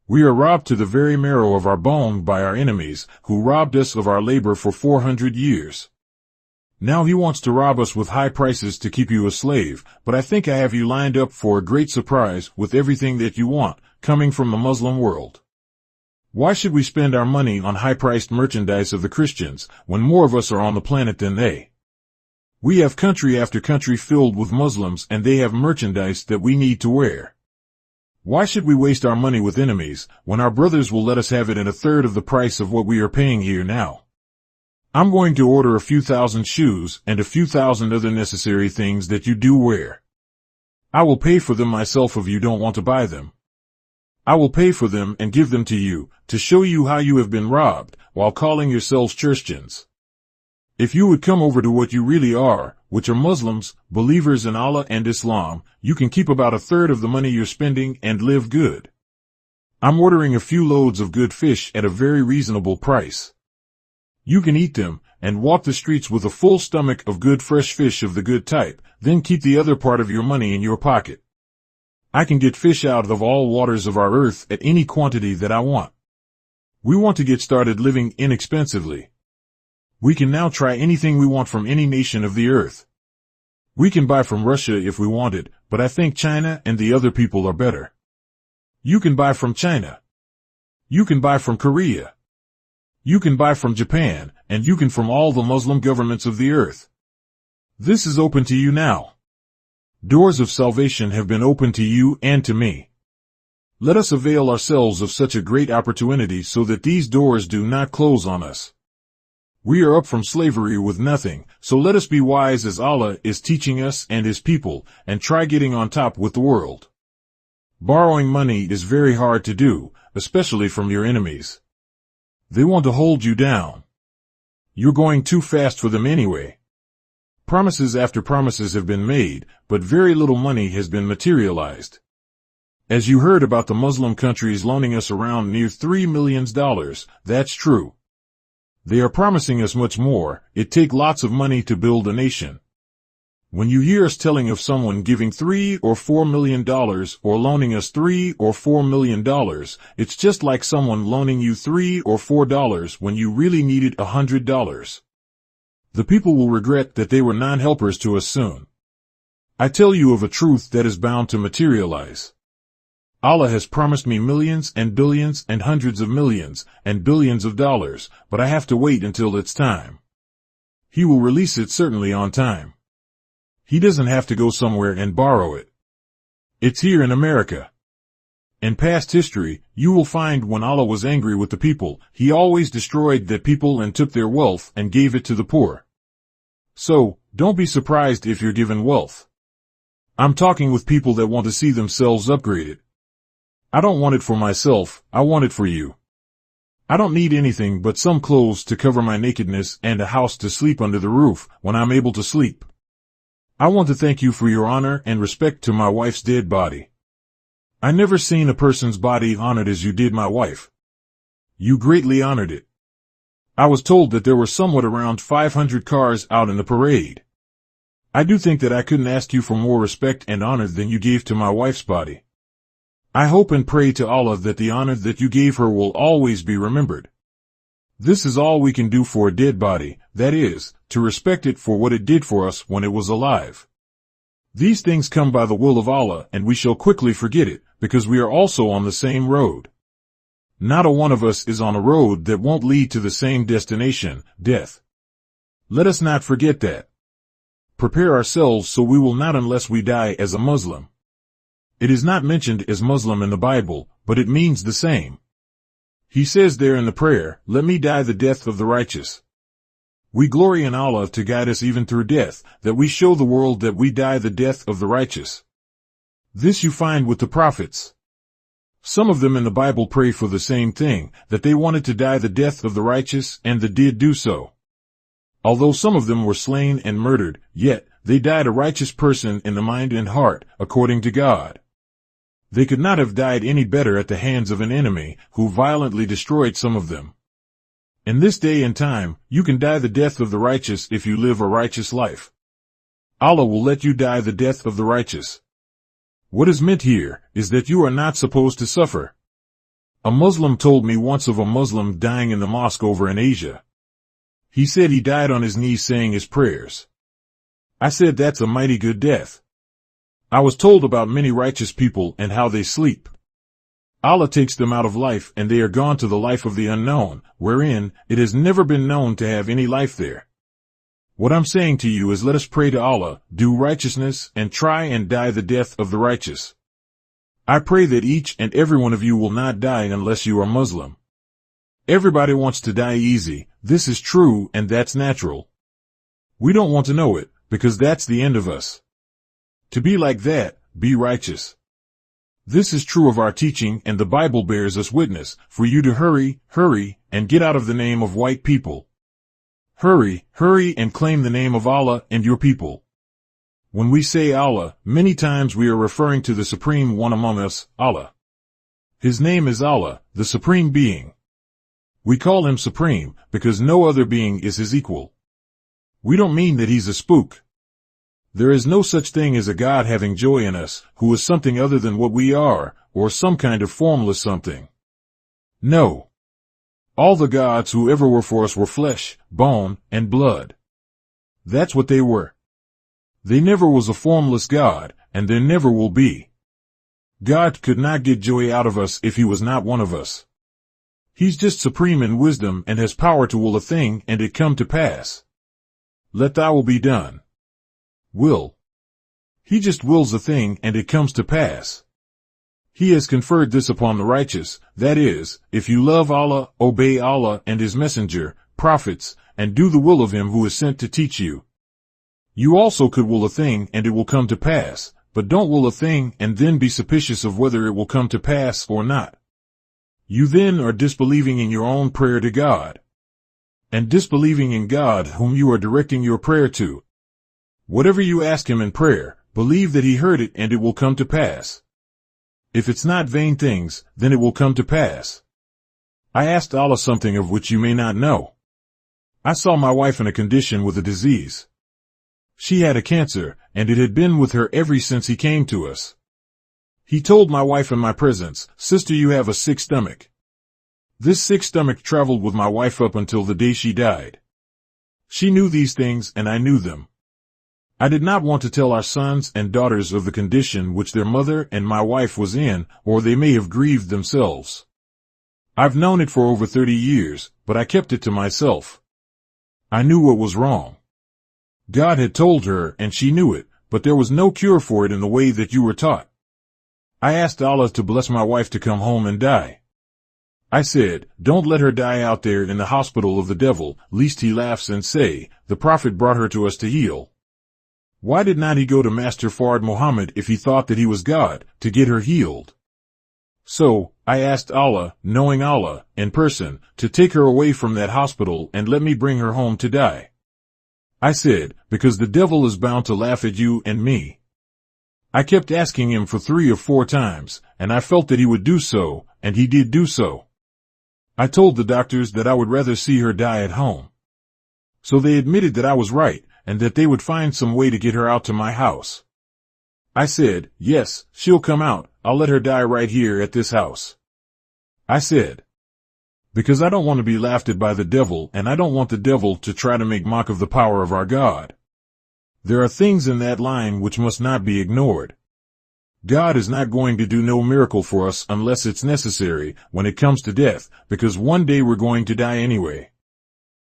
We are robbed to the very marrow of our bone by our enemies, who robbed us of our labor for 400 years. Now he wants to rob us with high prices to keep you a slave, but I think I have you lined up for a great surprise with everything that you want, coming from the Muslim world. Why should we spend our money on high-priced merchandise of the Christians, when more of us are on the planet than they? We have country after country filled with Muslims, and they have merchandise that we need to wear. Why should we waste our money with enemies, when our brothers will let us have it at a third of the price of what we are paying here now? I'm going to order a few thousand shoes and a few thousand other necessary things that you do wear. I will pay for them myself if you don't want to buy them. I will pay for them and give them to you, to show you how you have been robbed, while calling yourselves Christians. If you would come over to what you really are, which are Muslims, believers in Allah and Islam, you can keep about a third of the money you're spending and live good. I'm ordering a few loads of good fish at a very reasonable price. You can eat them, and walk the streets with a full stomach of good fresh fish of the good type, then keep the other part of your money in your pocket. I can get fish out of all waters of our earth at any quantity that I want. We want to get started living inexpensively. We can now try anything we want from any nation of the earth. We can buy from Russia if we wanted, but I think China and the other people are better. You can buy from China. You can buy from Korea. You can buy from Japan, and you can from all the Muslim governments of the earth. This is open to you now. Doors of salvation have been opened to you and to me. Let us avail ourselves of such a great opportunity so that these doors do not close on us. We are up from slavery with nothing, so let us be wise as Allah is teaching us and His people, and try getting on top with the world. Borrowing money is very hard to do, especially from your enemies. They want to hold you down. You're going too fast for them anyway. Promises after promises have been made, but very little money has been materialized. As you heard about the Muslim countries loaning us around near $3 million, that's true. They are promising us much more. It takes lots of money to build a nation. When you hear us telling of someone giving $3 or $4 million or loaning us $3 or $4 million, it's just like someone loaning you $3 or $4 when you really needed $100. The people will regret that they were non-helpers to us soon. I tell you of a truth that is bound to materialize. Allah has promised me millions and billions and hundreds of millions and billions of dollars, but I have to wait until it's time. He will release it certainly on time. He doesn't have to go somewhere and borrow it. It's here in America. In past history, you will find when Allah was angry with the people, He always destroyed that people and took their wealth and gave it to the poor. So, don't be surprised if you're given wealth. I'm talking with people that want to see themselves upgraded. I don't want it for myself, I want it for you. I don't need anything but some clothes to cover my nakedness and a house to sleep under the roof when I'm able to sleep. I want to thank you for your honor and respect to my wife's dead body. I never seen a person's body honored as you did my wife. You greatly honored it. I was told that there were somewhat around 500 cars out in the parade. I do think that I couldn't ask you for more respect and honor than you gave to my wife's body. I hope and pray to Allah that the honor that you gave her will always be remembered. This is all we can do for a dead body, that is, to respect it for what it did for us when it was alive. These things come by the will of Allah, and we shall quickly forget it, because we are also on the same road. Not a one of us is on a road that won't lead to the same destination, death. Let us not forget that. Prepare ourselves so we will not unless we die as a Muslim. It is not mentioned as Muslim in the Bible, but it means the same. He says there in the prayer, "Let me die the death of the righteous." We glory in Allah to guide us even through death, that we show the world that we die the death of the righteous. This you find with the prophets. Some of them in the Bible pray for the same thing, that they wanted to die the death of the righteous, and they did do so. Although some of them were slain and murdered, yet they died a righteous person in the mind and heart, according to God. They could not have died any better at the hands of an enemy, who violently destroyed some of them. In this day and time, you can die the death of the righteous if you live a righteous life. Allah will let you die the death of the righteous. What is meant here is that you are not supposed to suffer. A Muslim told me once of a Muslim dying in the mosque over in Asia. He said he died on his knees saying his prayers. I said that's a mighty good death. I was told about many righteous people and how they sleep. Allah takes them out of life and they are gone to the life of the unknown, wherein it has never been known to have any life there. What I'm saying to you is let us pray to Allah, do righteousness, and try and die the death of the righteous. I pray that each and every one of you will not die unless you are Muslim. Everybody wants to die easy, this is true and that's natural. We don't want to know it, because that's the end of us. To be like that, be righteous. This is true of our teaching and the Bible bears us witness, for you to hurry, and get out of the name of white people. Hurry and claim the name of Allah and your people. When we say Allah, many times we are referring to the Supreme One among us, Allah. His name is Allah, the Supreme Being. We call him Supreme because no other being is his equal. We don't mean that he's a spook. There is no such thing as a God having joy in us, who is something other than what we are, or some kind of formless something. No. All the gods who ever were for us were flesh, bone, and blood. That's what they were. There never was a formless God, and there never will be. God could not get joy out of us if he was not one of us. He's just supreme in wisdom and has power to will a thing and it come to pass. Let thy will be done. Will. He just wills a thing and it comes to pass. He has conferred this upon the righteous, that is, if you love Allah, obey Allah and his messenger, prophets, and do the will of him who is sent to teach you. You also could will a thing and it will come to pass, but don't will a thing and then be suspicious of whether it will come to pass or not. You then are disbelieving in your own prayer to God. And disbelieving in God whom you are directing your prayer to. Whatever you ask him in prayer, believe that he heard it and it will come to pass. If it's not vain things, then it will come to pass. I asked Allah something of which you may not know. I saw my wife in a condition with a disease. She had a cancer, and it had been with her ever since he came to us. He told my wife in my presence, "Sister, you have a sick stomach." This sick stomach traveled with my wife up until the day she died. She knew these things and I knew them. I did not want to tell our sons and daughters of the condition which their mother and my wife was in, or they may have grieved themselves. I've known it for over 30 years, but I kept it to myself. I knew what was wrong. God had told her and she knew it, but there was no cure for it in the way that you were taught. I asked Allah to bless my wife to come home and die. I said, don't let her die out there in the hospital of the devil, lest he laughs and say, the Prophet brought her to us to heal. Why did not he go to Master Fard Muhammad if he thought that he was God, to get her healed? So, I asked Allah, knowing Allah, in person, to take her away from that hospital and let me bring her home to die. I said, because the devil is bound to laugh at you and me. I kept asking him for 3 or 4 times, and I felt that he would do so, and he did do so. I told the doctors that I would rather see her die at home. So they admitted that I was right, and that they would find some way to get her out to my house. I said, yes, she'll come out, I'll let her die right here at this house. I said, because I don't want to be laughed at by the devil and I don't want the devil to try to make mock of the power of our God. There are things in that line which must not be ignored. God is not going to do no miracle for us unless it's necessary when it comes to death, because one day we're going to die anyway.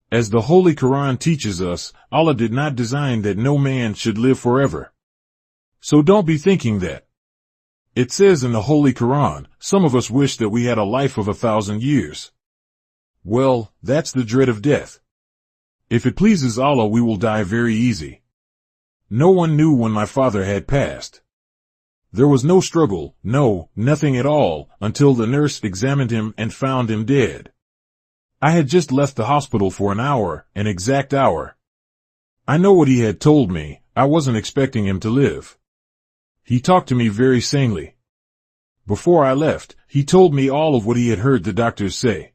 As the Holy Quran teaches us, Allah did not design that no man should live forever. So don't be thinking that. It says in the Holy Quran, some of us wish that we had a life of 1,000 years. Well, that's the dread of death. If it pleases Allah, we will die very easy. No one knew when my father had passed. There was no struggle, no, nothing at all, until the nurse examined him and found him dead. I had just left the hospital for an exact hour. I know what he had told me. I wasn't expecting him to live. He talked to me very sanely. Before I left, he told me all of what he had heard the doctors say.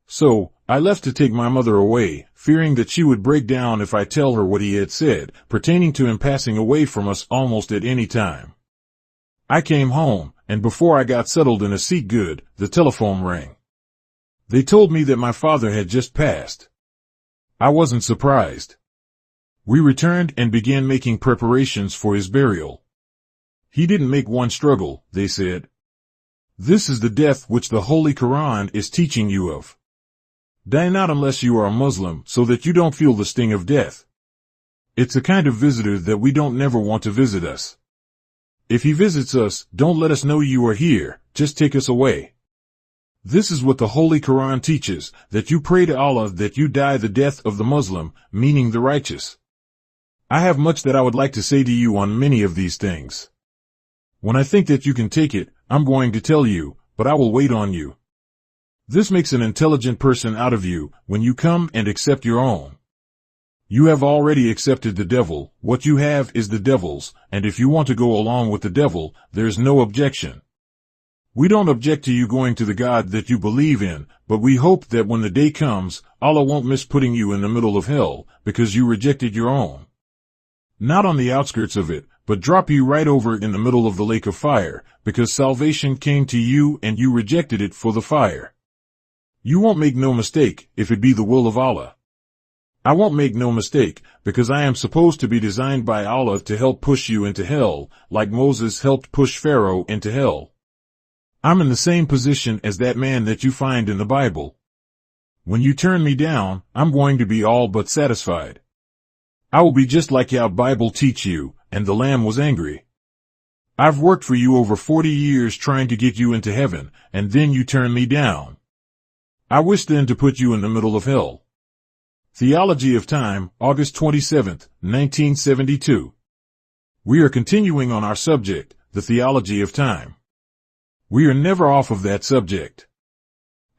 So, I left to take my mother away, fearing that she would break down if I tell her what he had said, pertaining to him passing away from us almost at any time. I came home, and before I got settled in a seat good, the telephone rang. They told me that my father had just passed. I wasn't surprised. We returned and began making preparations for his burial. He didn't make one struggle, they said. This is the death which the Holy Quran is teaching you of. Die not unless you are a Muslim, so that you don't feel the sting of death. It's a kind of visitor that we don't never want to visit us. If he visits us, don't let us know you are here, just take us away. This is what the Holy Quran teaches, that you pray to Allah that you die the death of the Muslim, meaning the righteous. I have much that I would like to say to you on many of these things. When I think that you can take it, I'm going to tell you, but I will wait on you. This makes an intelligent person out of you when you come and accept your own. You have already accepted the devil, what you have is the devil's, and if you want to go along with the devil, there's no objection. We don't object to you going to the God that you believe in, but we hope that when the day comes, Allah won't miss putting you in the middle of hell, because you rejected your own. Not on the outskirts of it, but drop you right over in the middle of the lake of fire, because salvation came to you and you rejected it for the fire. You won't make no mistake, if it be the will of Allah. I won't make no mistake, because I am supposed to be designed by Allah to help push you into hell, like Moses helped push Pharaoh into hell. I'm in the same position as that man that you find in the Bible. When you turn me down, I'm going to be all but satisfied. I will be just like your Bible teach you, and the Lamb was angry. I've worked for you over 40 years trying to get you into heaven, and then you turn me down. I wish then to put you in the middle of hell. Theology of Time, August 27, 1972. We are continuing on our subject, the theology of time. We are never off of that subject.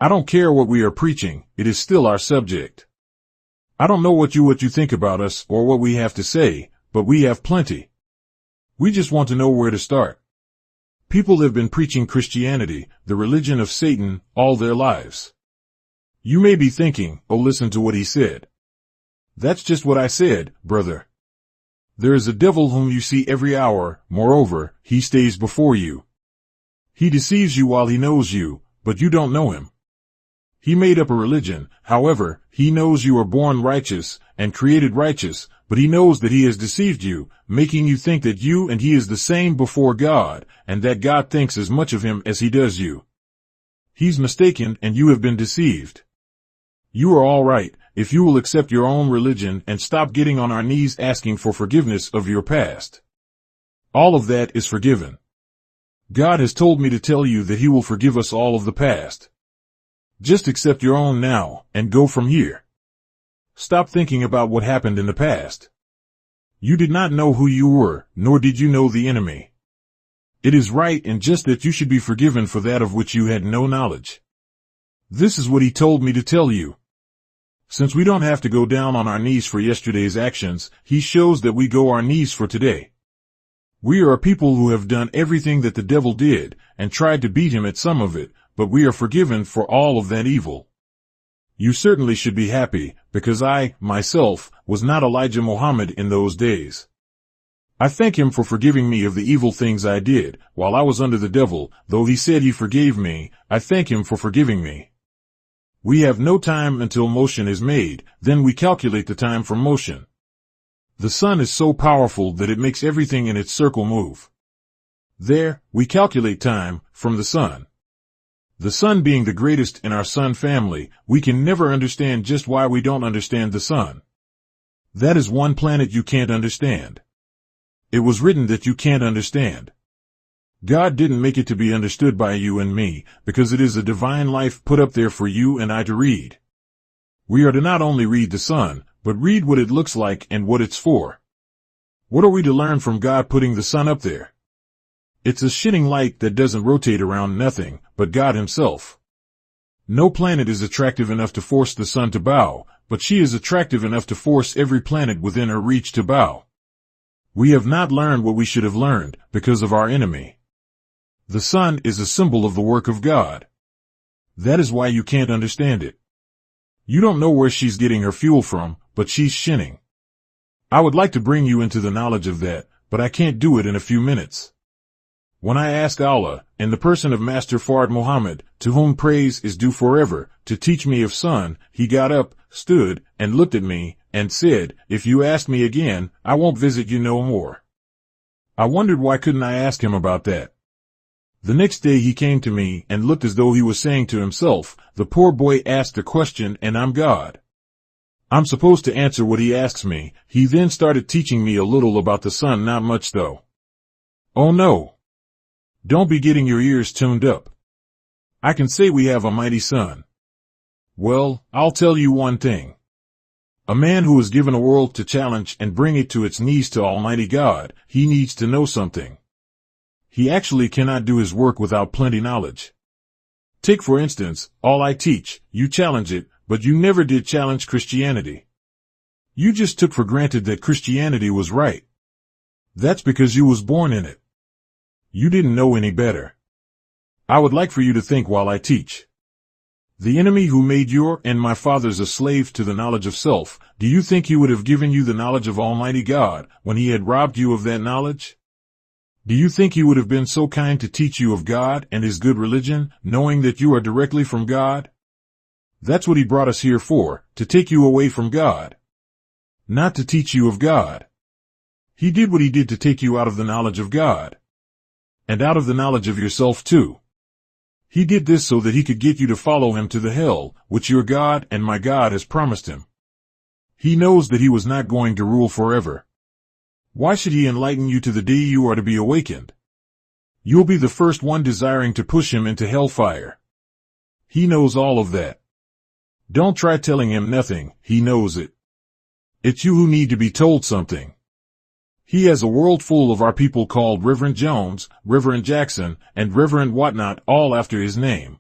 I don't care what we are preaching, it is still our subject. I don't know what you think about us or what we have to say, but we have plenty. We just want to know where to start. People have been preaching Christianity, the religion of Satan, all their lives. You may be thinking, oh, listen to what he said. That's just what I said, brother. There is a devil whom you see every hour, moreover, he stays before you. He deceives you while he knows you, but you don't know him. He made up a religion, however, he knows you are born righteous and created righteous, but he knows that he has deceived you, making you think that you and he is the same before God, and that God thinks as much of him as he does you. He's mistaken and you have been deceived. You are all right if you will accept your own religion and stop getting on our knees asking for forgiveness of your past. All of that is forgiven. God has told me to tell you that he will forgive us all of the past. Just accept your own now, and go from here. Stop thinking about what happened in the past. You did not know who you were, nor did you know the enemy. It is right and just that you should be forgiven for that of which you had no knowledge. This is what he told me to tell you. Since we don't have to go down on our knees for yesterday's actions, he shows that we go our knees for today. We are a people who have done everything that the devil did, and tried to beat him at some of it, but we are forgiven for all of that evil. You certainly should be happy, because I, myself, was not Elijah Muhammad in those days. I thank him for forgiving me of the evil things I did, while I was under the devil, though he said he forgave me, I thank him for forgiving me. We have no time until motion is made, then we calculate the time for motion. The sun is so powerful that it makes everything in its circle move. There, we calculate time, from the sun. The sun being the greatest in our sun family, we can never understand just why we don't understand the sun. That is one planet you can't understand. It was written that you can't understand. God didn't make it to be understood by you and me, because it is a divine life put up there for you and I to read. We are to not only read the sun, but read what it looks like and what it's for. What are we to learn from God putting the sun up there? It's a shining light that doesn't rotate around nothing but God himself. No planet is attractive enough to force the sun to bow, but she is attractive enough to force every planet within her reach to bow. We have not learned what we should have learned because of our enemy. The sun is a symbol of the work of God. That is why you can't understand it. You don't know where she's getting her fuel from, but she's shining. I would like to bring you into the knowledge of that, but I can't do it in a few minutes. When I asked Allah, in the person of Master Fard Muhammad, to whom praise is due forever, to teach me of sun, he got up, stood, and looked at me, and said, "If you ask me again, I won't visit you no more." I wondered why couldn't I ask him about that. The next day he came to me and looked as though he was saying to himself, "The poor boy asked a question and I'm God. I'm supposed to answer what he asks me." He then started teaching me a little about the sun, not much though. Oh no. Don't be getting your ears tuned up. I can say we have a mighty sun. Well, I'll tell you one thing. A man who is given a world to challenge and bring it to its knees to Almighty God, he needs to know something. He actually cannot do his work without plenty knowledge. Take for instance, all I teach, you challenge it, but you never did challenge Christianity. You just took for granted that Christianity was right. That's because you was born in it. You didn't know any better. I would like for you to think while I teach. The enemy who made your and my fathers a slave to the knowledge of self, do you think he would have given you the knowledge of Almighty God when he had robbed you of that knowledge? Do you think he would have been so kind to teach you of God and his good religion, knowing that you are directly from God? That's what he brought us here for, to take you away from God. Not to teach you of God. He did what he did to take you out of the knowledge of God. And out of the knowledge of yourself too. He did this so that he could get you to follow him to the hell, which your God and my God has promised him. He knows that he was not going to rule forever. Why should he enlighten you to the day you are to be awakened? You'll be the first one desiring to push him into hellfire. He knows all of that. Don't try telling him nothing, he knows it. It's you who need to be told something. He has a world full of our people called Reverend Jones, Reverend Jackson, and Reverend whatnot, all after his name.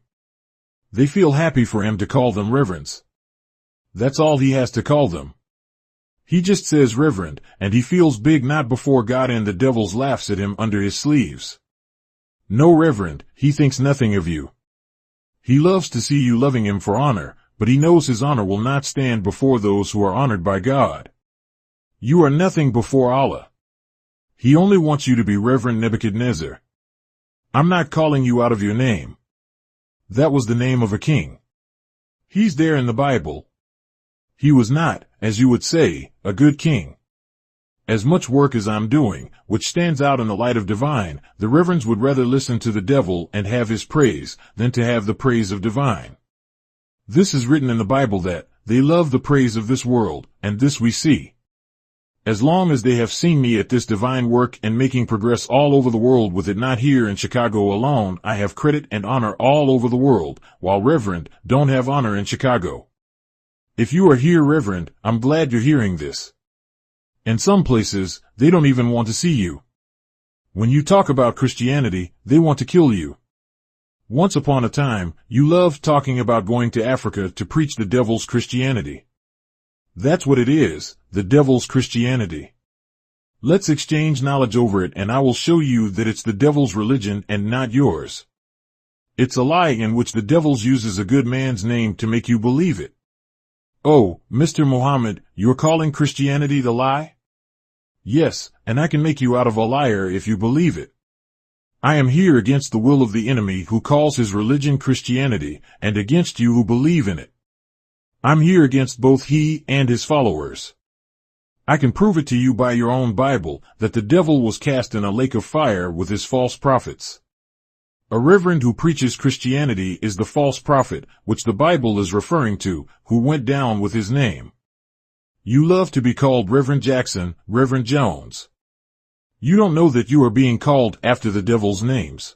They feel happy for him to call them reverends. That's all he has to call them. He just says Reverend, and he feels big not before God, and the devil laughs at him under his sleeves. No Reverend, he thinks nothing of you. He loves to see you loving him for honor, but he knows his honor will not stand before those who are honored by God. You are nothing before Allah. He only wants you to be Reverend Nebuchadnezzar. I'm not calling you out of your name. That was the name of a king. He's there in the Bible. He was not, as you would say, a good king. As much work as I'm doing, which stands out in the light of divine, the reverends would rather listen to the devil and have his praise than to have the praise of divine. This is written in the Bible that they love the praise of this world, and this we see. As long as they have seen me at this divine work and making progress all over the world with it, not here in Chicago alone, I have credit and honor all over the world, while Reverend don't have honor in Chicago. If you are here, Reverend, I'm glad you're hearing this. In some places, they don't even want to see you. When you talk about Christianity, they want to kill you. Once upon a time, you loved talking about going to Africa to preach the devil's Christianity. That's what it is, the devil's Christianity. Let's exchange knowledge over it, and I will show you that it's the devil's religion and not yours. It's a lie in which the devil uses a good man's name to make you believe it. Oh, Mr. Muhammad, you're calling Christianity the lie? Yes, and I can make you out of a liar if you believe it. I am here against the will of the enemy who calls his religion Christianity, and against you who believe in it. I'm here against both he and his followers. I can prove it to you by your own Bible that the devil was cast in a lake of fire with his false prophets. A reverend who preaches Christianity is the false prophet, which the Bible is referring to, who went down with his name. You love to be called Reverend Jackson, Reverend Jones. You don't know that you are being called after the devil's names.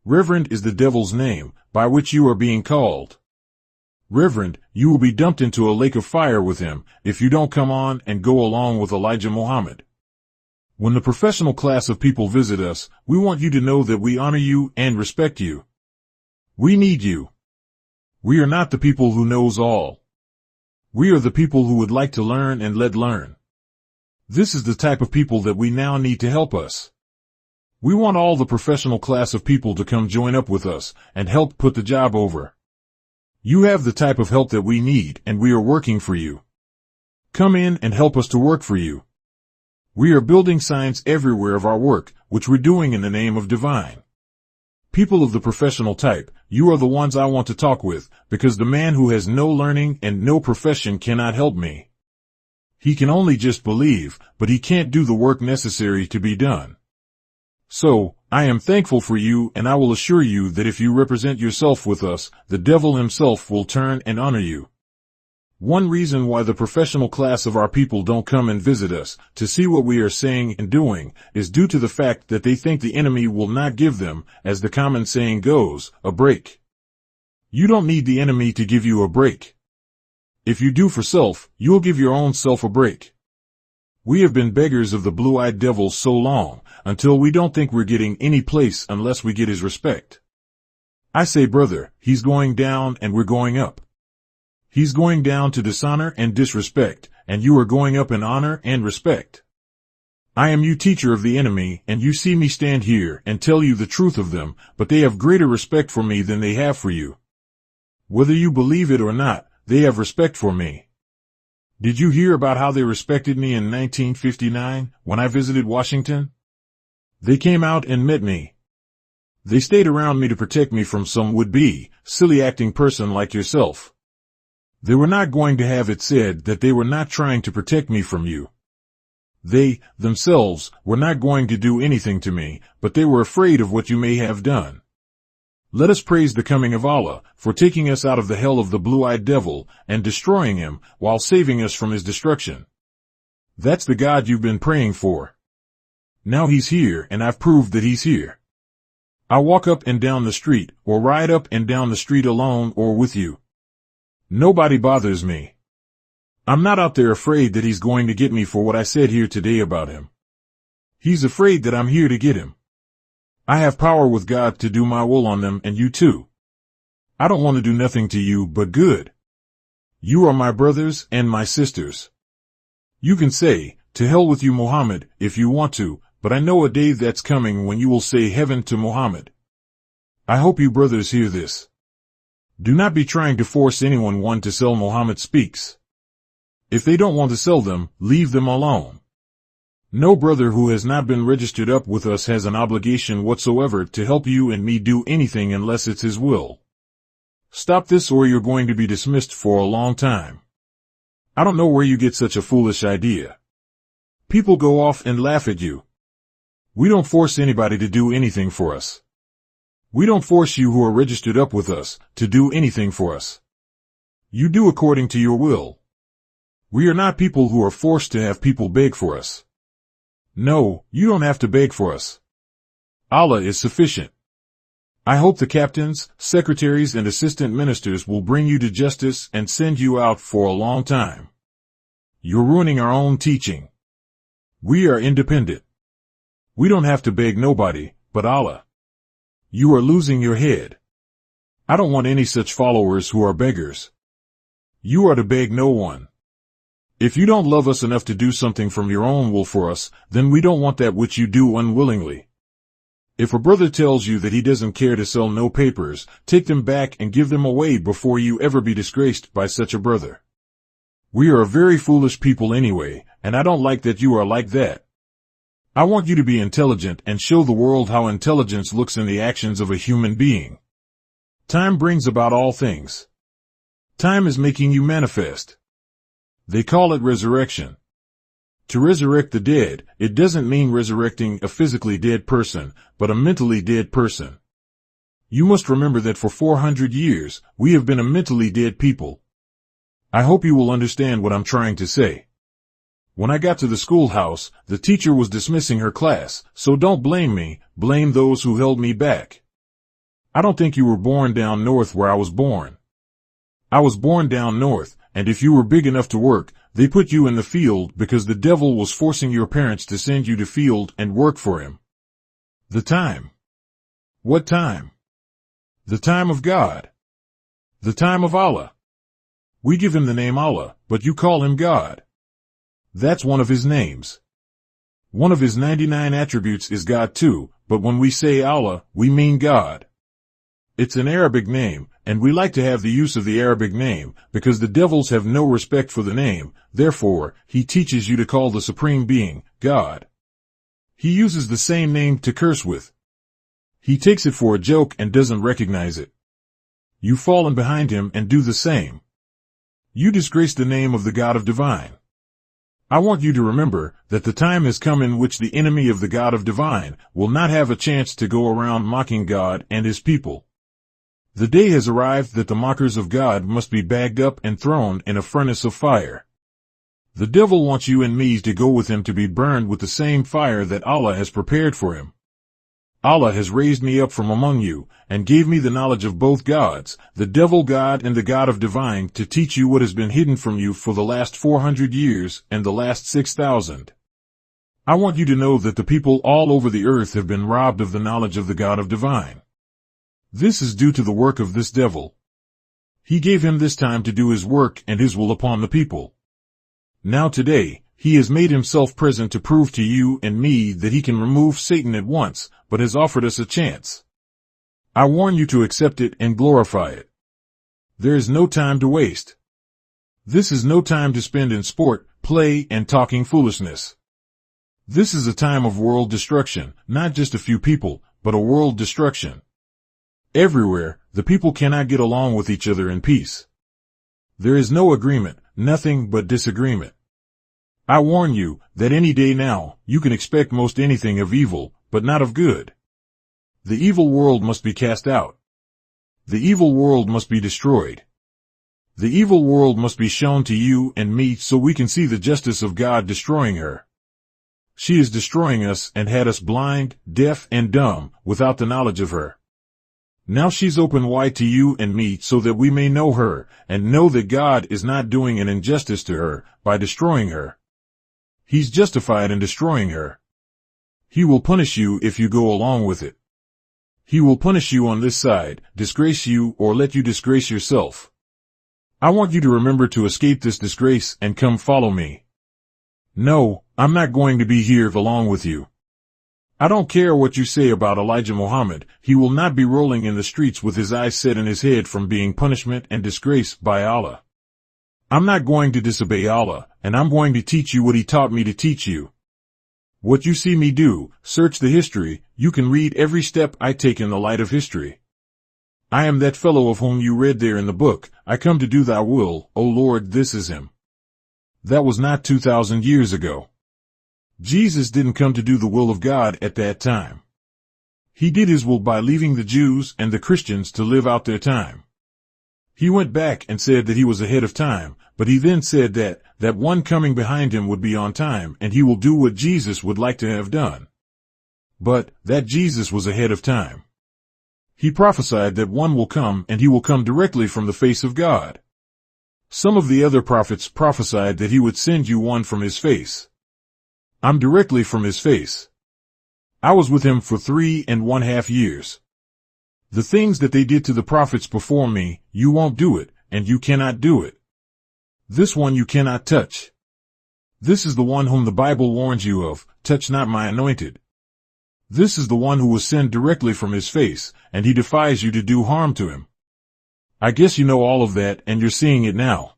Reverend is the devil's name, by which you are being called. Reverend, you will be dumped into a lake of fire with him, if you don't come on and go along with Elijah Muhammad. When the professional class of people visit us, we want you to know that we honor you and respect you. We need you. We are not the people who knows all. We are the people who would like to learn and let learn. This is the type of people that we now need to help us. We want all the professional class of people to come join up with us and help put the job over. You have the type of help that we need, and we are working for you. Come in and help us to work for you. We are building signs everywhere of our work, which we're doing in the name of divine. People of the professional type, you are the ones I want to talk with, because the man who has no learning and no profession cannot help me. He can only just believe, but he can't do the work necessary to be done. So, I am thankful for you, and I will assure you that if you represent yourself with us, the devil himself will turn and honor you. One reason why the professional class of our people don't come and visit us, to see what we are saying and doing, is due to the fact that they think the enemy will not give them, as the common saying goes, a break. You don't need the enemy to give you a break. If you do for self, you'll give your own self a break. We have been beggars of the blue-eyed devil so long, until we don't think we're getting any place unless we get his respect. I say, brother, he's going down and we're going up. He's going down to dishonor and disrespect, and you are going up in honor and respect. I am you teacher of the enemy, and you see me stand here and tell you the truth of them, but they have greater respect for me than they have for you. Whether you believe it or not, they have respect for me. Did you hear about how they respected me in 1959, when I visited Washington? They came out and met me. They stayed around me to protect me from some would-be, silly-acting person like yourself. They were not going to have it said that they were not trying to protect me from you. They, themselves, were not going to do anything to me, but they were afraid of what you may have done. Let us praise the coming of Allah, for taking us out of the hell of the blue-eyed devil, and destroying him, while saving us from his destruction. That's the God you've been praying for. Now he's here, and I've proved that he's here. I walk up and down the street, or ride up and down the street alone or with you. Nobody bothers me. I'm not out there afraid that he's going to get me for what I said here today about him. He's afraid that I'm here to get him. I have power with God to do my will on them, and you too. I don't want to do nothing to you but good. You are my brothers and my sisters. You can say, to hell with you, Muhammad, if you want to, but I know a day that's coming when you will say heaven to Muhammad. I hope you brothers hear this. Do not be trying to force anyone to sell Muhammad speaks. If they don't want to sell them, leave them alone. No brother who has not been registered up with us has an obligation whatsoever to help you and me do anything unless it's his will. Stop this or you're going to be dismissed for a long time. I don't know where you get such a foolish idea. People go off and laugh at you. We don't force anybody to do anything for us. We don't force you who are registered up with us to do anything for us. You do according to your will. We are not people who are forced to have people beg for us. No, you don't have to beg for us. Allah is sufficient. I hope the captains, secretaries, and assistant ministers will bring you to justice and send you out for a long time. You're ruining our own teaching. We are independent. We don't have to beg nobody, but Allah. You are losing your head. I don't want any such followers who are beggars. You are to beg no one. If you don't love us enough to do something from your own will for us, then we don't want that which you do unwillingly. If a brother tells you that he doesn't care to sell no papers, take them back and give them away before you ever be disgraced by such a brother. We are a very foolish people anyway, and I don't like that you are like that. I want you to be intelligent and show the world how intelligence looks in the actions of a human being. Time brings about all things. Time is making you manifest. They call it resurrection. To resurrect the dead, it doesn't mean resurrecting a physically dead person, but a mentally dead person. You must remember that for 400 years, we have been a mentally dead people. I hope you will understand what I'm trying to say. When I got to the schoolhouse, the teacher was dismissing her class, so don't blame me, blame those who held me back. I don't think you were born down north where I was born. I was born down north, and if you were big enough to work, They put you in the field because the devil was forcing your parents to send you to field and work for him. The time. What time? The time of God. The time of Allah. We give him the name Allah, but you call him God. That's one of his names. One of his 99 attributes is God too, but when we say Allah, we mean God. It's an Arabic name, and we like to have the use of the Arabic name, because the devils have no respect for the name. Therefore, he teaches you to call the Supreme Being, God. He uses the same name to curse with. He takes it for a joke and doesn't recognize it. You fall in behind him and do the same. You disgrace the name of the God of Divine. I want you to remember that the time has come in which the enemy of the God of Divine will not have a chance to go around mocking God and his people. The day has arrived that the mockers of God must be bagged up and thrown in a furnace of fire. The devil wants you and me to go with him to be burned with the same fire that Allah has prepared for him. Allah has raised me up from among you, and gave me the knowledge of both gods, the devil God and the God of Divine, to teach you what has been hidden from you for the last 400 years and the last 6,000. I want you to know that the people all over the earth have been robbed of the knowledge of the God of Divine. This is due to the work of this devil. He gave him this time to do his work and his will upon the people. Now today, he has made himself present to prove to you and me that he can remove Satan at once, but has offered us a chance. I warn you to accept it and glorify it. There is no time to waste. This is no time to spend in sport, play, and talking foolishness. This is a time of world destruction, not just a few people, but a world destruction. Everywhere, the people cannot get along with each other in peace. There is no agreement, nothing but disagreement. I warn you that any day now, you can expect most anything of evil, but not of good. The evil world must be cast out. The evil world must be destroyed. The evil world must be shown to you and me so we can see the justice of God destroying her. She is destroying us and had us blind, deaf, and dumb, without the knowledge of her. Now she's open wide to you and me so that we may know her, and know that God is not doing an injustice to her by destroying her. He's justified in destroying her. He will punish you if you go along with it. He will punish you on this side, disgrace you, or let you disgrace yourself. I want you to remember to escape this disgrace and come follow me. No, I'm not going to be here along with you. I don't care what you say about Elijah Muhammad, he will not be rolling in the streets with his eyes set in his head from being punishment and disgrace by Allah. I'm not going to disobey Allah, and I'm going to teach you what he taught me to teach you. What you see me do, search the history, you can read every step I take in the light of history. I am that fellow of whom you read there in the book, I come to do thy will, O Lord, this is him. That was not 2,000 years ago. Jesus didn't come to do the will of God at that time. He did his will by leaving the Jews and the Christians to live out their time. He went back and said that he was ahead of time, but he then said that one coming behind him would be on time and he will do what Jesus would like to have done. But that Jesus was ahead of time. He prophesied that one will come and he will come directly from the face of God. Some of the other prophets prophesied that he would send you one from his face. I'm directly from his face. I was with him for 3.5 years. The things that they did to the prophets before me, you won't do it, and you cannot do it. This one you cannot touch. This is the one whom the Bible warns you of, touch not my anointed. This is the one who was sent directly from his face, and he defies you to do harm to him. I guess you know all of that and you're seeing it now.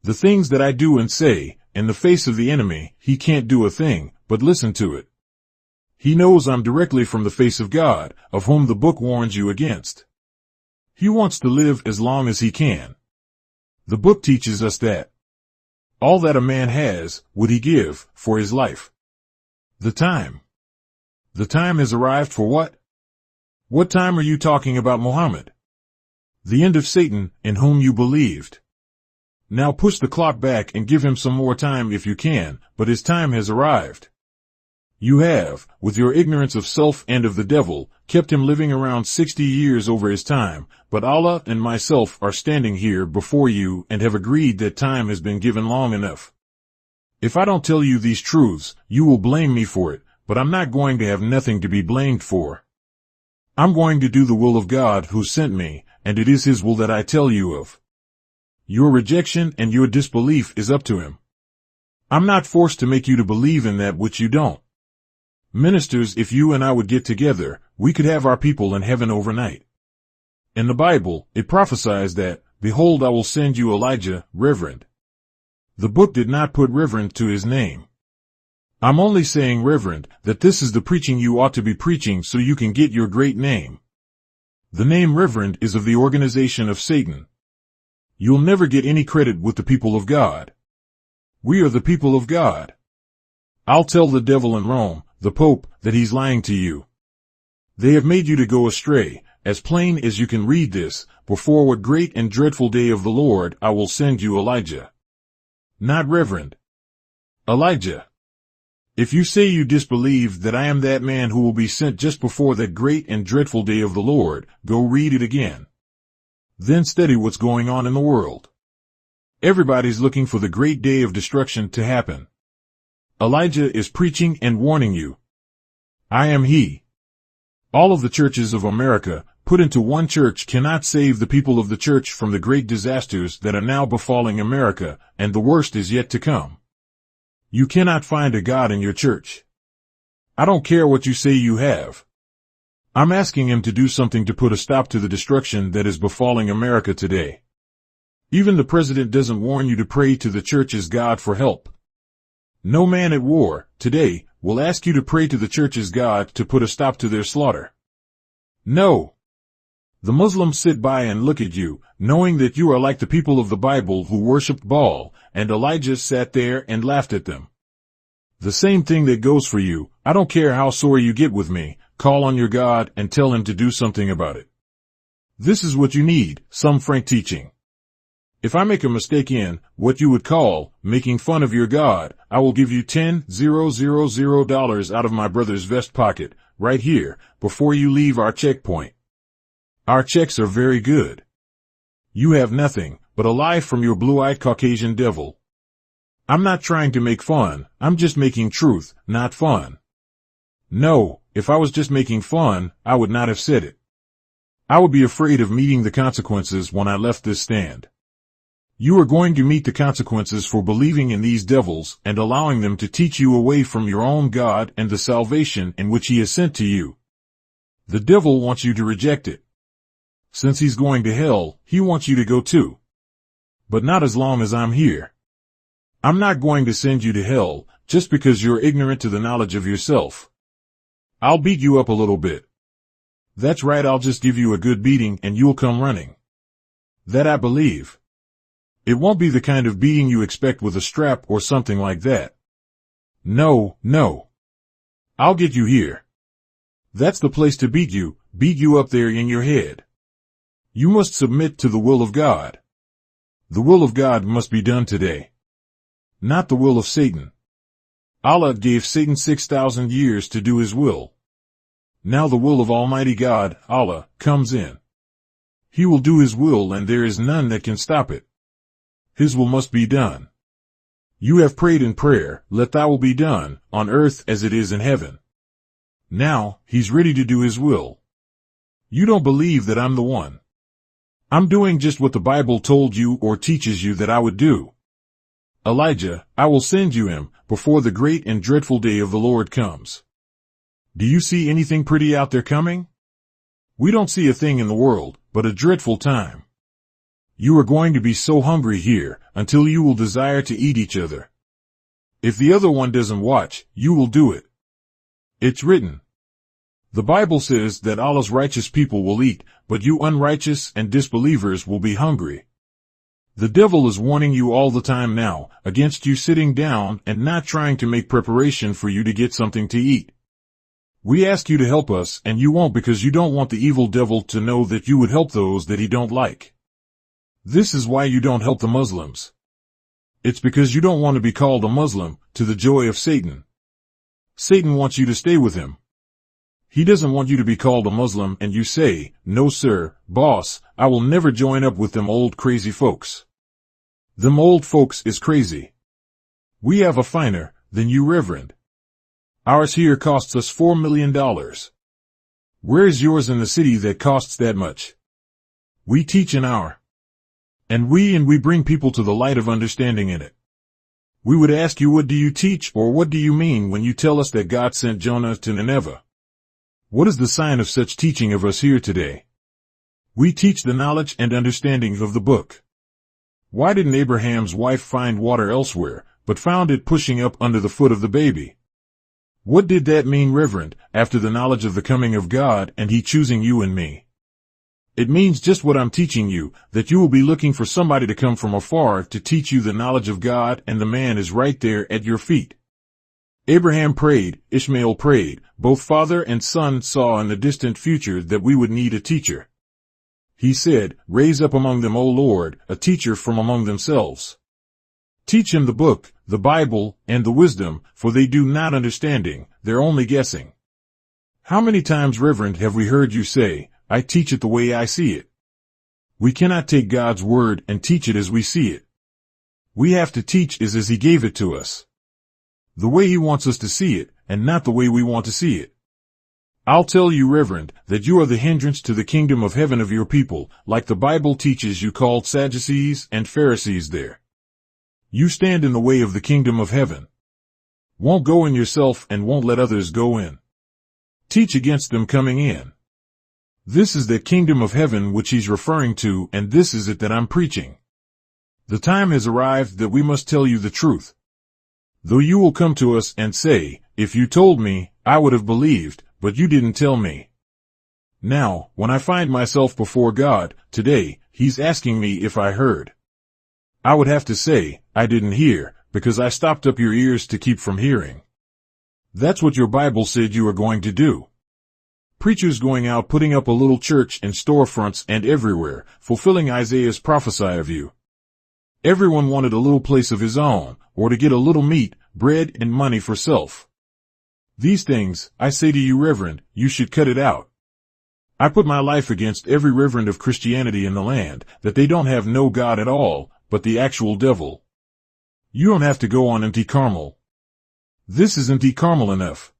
The things that I do and say, in the face of the enemy, he can't do a thing, but listen to it. He knows I'm directly from the face of God, of whom the book warns you against. He wants to live as long as he can. The book teaches us that all that a man has, would he give, for his life. The time. The time has arrived for what? What time are you talking about, Muhammad? The end of Satan, in whom you believed. Now push the clock back and give him some more time if you can, but his time has arrived. You have, with your ignorance of self and of the devil, kept him living around 60 years over his time, but Allah and myself are standing here before you and have agreed that time has been given long enough. If I don't tell you these truths, you will blame me for it, but I'm not going to have nothing to be blamed for. I'm going to do the will of God who sent me, and it is His will that I tell you of. Your rejection and your disbelief is up to Him. I'm not forced to make you to believe in that which you don't. Ministers, if you and I would get together, we could have our people in heaven overnight. In the Bible, it prophesies that, behold, I will send you Elijah, Reverend. The book did not put Reverend to his name. I'm only saying, Reverend, that this is the preaching you ought to be preaching so you can get your great name. The name Reverend is of the organization of Satan. You'll never get any credit with the people of God. We are the people of God. I'll tell the devil in Rome, the Pope, that he's lying to you. They have made you to go astray, as plain as you can read this, before what great and dreadful day of the Lord I will send you Elijah. Not Reverend. Elijah. If you say you disbelieve that I am that man who will be sent just before that great and dreadful day of the Lord, go read it again. Then study what's going on in the world. Everybody's looking for the great day of destruction to happen. Elijah is preaching and warning you. I am he. All of the churches of America, put into one church, cannot save the people of the church from the great disasters that are now befalling America, and the worst is yet to come. You cannot find a God in your church. I don't care what you say you have. I'm asking Him to do something to put a stop to the destruction that is befalling America today. Even the president doesn't warn you to pray to the church's God for help. No man at war, today, will ask you to pray to the church's God to put a stop to their slaughter. No. The Muslims sit by and look at you, knowing that you are like the people of the Bible who worshipped Baal, and Elijah sat there and laughed at them. The same thing that goes for you. I don't care how sore you get with me, call on your God and tell Him to do something about it. This is what you need, some frank teaching. If I make a mistake in what you would call making fun of your God, I will give you $10,000 out of my brother's vest pocket, right here, before you leave our checkpoint. Our checks are very good. You have nothing but a lie from your blue-eyed Caucasian devil. I'm not trying to make fun, I'm just making truth, not fun. No, if I was just making fun, I would not have said it. I would be afraid of meeting the consequences when I left this stand. You are going to meet the consequences for believing in these devils and allowing them to teach you away from your own God and the salvation in which He has sent to you. The devil wants you to reject it. Since he's going to hell, he wants you to go too. But not as long as I'm here. I'm not going to send you to hell just because you're ignorant to the knowledge of yourself. I'll beat you up a little bit. That's right, I'll just give you a good beating and you'll come running. That I believe. It won't be the kind of beating you expect with a strap or something like that. No, no. I'll get you here. That's the place to beat you up there in your head. You must submit to the will of God. The will of God must be done today. Not the will of Satan. Allah gave Satan 6,000 years to do his will. Now the will of Almighty God, Allah, comes in. He will do His will and there is none that can stop it. His will must be done. You have prayed in prayer, let thy will be done, on earth as it is in heaven. Now, He's ready to do His will. You don't believe that I'm the one. I'm doing just what the Bible told you or teaches you that I would do. Elijah, I will send you him, before the great and dreadful day of the Lord comes. Do you see anything pretty out there coming? We don't see a thing in the world, but a dreadful time. You are going to be so hungry here, until you will desire to eat each other. If the other one doesn't watch, you will do it. It's written. The Bible says that Allah's righteous people will eat, but you unrighteous and disbelievers will be hungry. The devil is warning you all the time now, against you sitting down and not trying to make preparation for you to get something to eat. We ask you to help us and you won't because you don't want the evil devil to know that you would help those that he don't like. This is why you don't help the Muslims. It's because you don't want to be called a Muslim, to the joy of Satan. Satan wants you to stay with him. He doesn't want you to be called a Muslim and you say, "No sir, boss, I will never join up with them old crazy folks. Them old folks is crazy. We have a finer than you, Reverend. Ours here costs us $4 million. Where's yours in the city that costs that much? We teach an hour. And we bring people to the light of understanding in it. We would ask you, what do you teach, or what do you mean when you tell us that God sent Jonah to Nineveh? What is the sign of such teaching of us here today? We teach the knowledge and understanding of the book. Why didn't Abraham's wife find water elsewhere, but found it pushing up under the foot of the baby? What did that mean, Reverend, after the knowledge of the coming of God and He choosing you and me? It means just what I'm teaching you, that you will be looking for somebody to come from afar to teach you the knowledge of God, and the man is right there at your feet. Abraham prayed, Ishmael prayed, both father and son saw in the distant future that we would need a teacher. He said, "Raise up among them, O Lord, a teacher from among themselves. Teach him the book, the Bible, and the wisdom, for they do not understanding, they're only guessing." How many times, Reverend, have we heard you say, "I teach it the way I see it"? We cannot take God's word and teach it as we see it. We have to teach it as He gave it to us. The way He wants us to see it, and not the way we want to see it. I'll tell you, Reverend, that you are the hindrance to the kingdom of heaven of your people, like the Bible teaches you called Sadducees and Pharisees there. You stand in the way of the kingdom of heaven. Won't go in yourself and won't let others go in. Teach against them coming in. This is the kingdom of heaven which He's referring to, and this is it that I'm preaching. The time has arrived that we must tell you the truth. Though you will come to us and say, "If you told me, I would have believed, but you didn't tell me." Now, when I find myself before God, today, He's asking me if I heard. I would have to say, I didn't hear, because I stopped up your ears to keep from hearing. That's what your Bible said you were going to do. Preachers going out putting up a little church in storefronts and everywhere, fulfilling Isaiah's prophecy of you. Everyone wanted a little place of his own, or to get a little meat, bread, and money for self. These things, I say to you, Reverend, you should cut it out. I put my life against every reverend of Christianity in the land, that they don't have no God at all, but the actual devil. You don't have to go on empty Carmel. This is empty Carmel enough.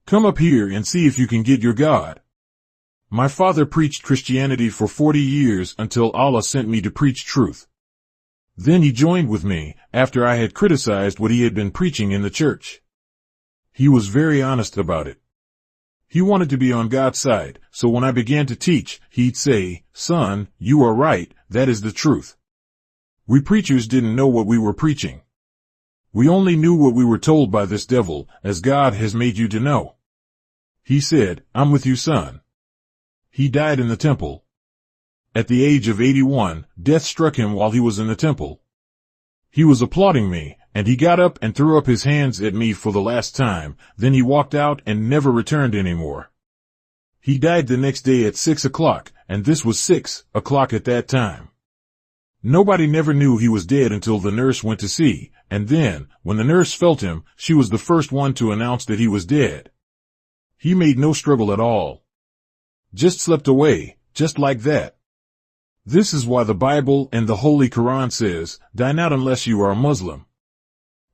Come up here and see if you can get your God. My father preached Christianity for 40 years until Allah sent me to preach truth. Then he joined with me, after I had criticized what he had been preaching in the church. He was very honest about it. He wanted to be on God's side, so when I began to teach, he'd say, "Son, you are right, that is the truth." We preachers didn't know what we were preaching. We only knew what we were told by this devil, as God has made you to know. He said, "I'm with you, son." He died in the temple. At the age of 81, death struck him while he was in the temple. He was applauding me, and he got up and threw up his hands at me for the last time, then he walked out and never returned anymore. He died the next day at 6 o'clock, and this was 6 o'clock at that time. Nobody never knew he was dead until the nurse went to see, and then, when the nurse felt him, she was the first one to announce that he was dead. He made no struggle at all. Just slept away, just like that. This is why the Bible and the Holy Quran says, "Die not unless you are a Muslim."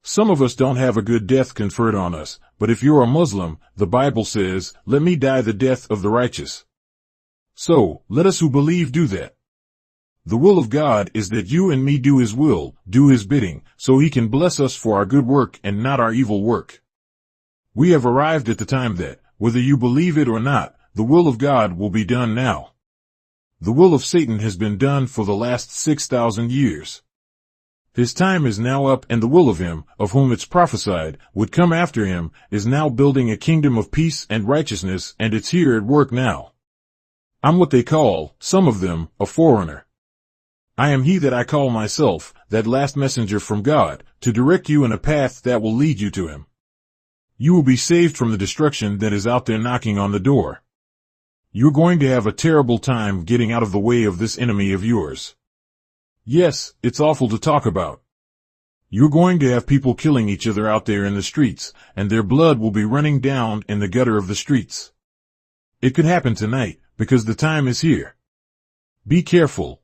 Some of us don't have a good death conferred on us, but if you're a Muslim, the Bible says, "Let me die the death of the righteous." So, let us who believe do that. The will of God is that you and me do His will, do His bidding, so He can bless us for our good work and not our evil work. We have arrived at the time that, whether you believe it or not, the will of God will be done now. The will of Satan has been done for the last 6,000 years. His time is now up, and the will of him, of whom it's prophesied, would come after him, is now building a kingdom of peace and righteousness, and it's here at work now. I'm what they call, some of them, a forerunner. I am he that I call myself, that last messenger from God, to direct you in a path that will lead you to Him. You will be saved from the destruction that is out there knocking on the door. You're going to have a terrible time getting out of the way of this enemy of yours. Yes, it's awful to talk about. You're going to have people killing each other out there in the streets, and their blood will be running down in the gutter of the streets. It could happen tonight, because the time is here. Be careful.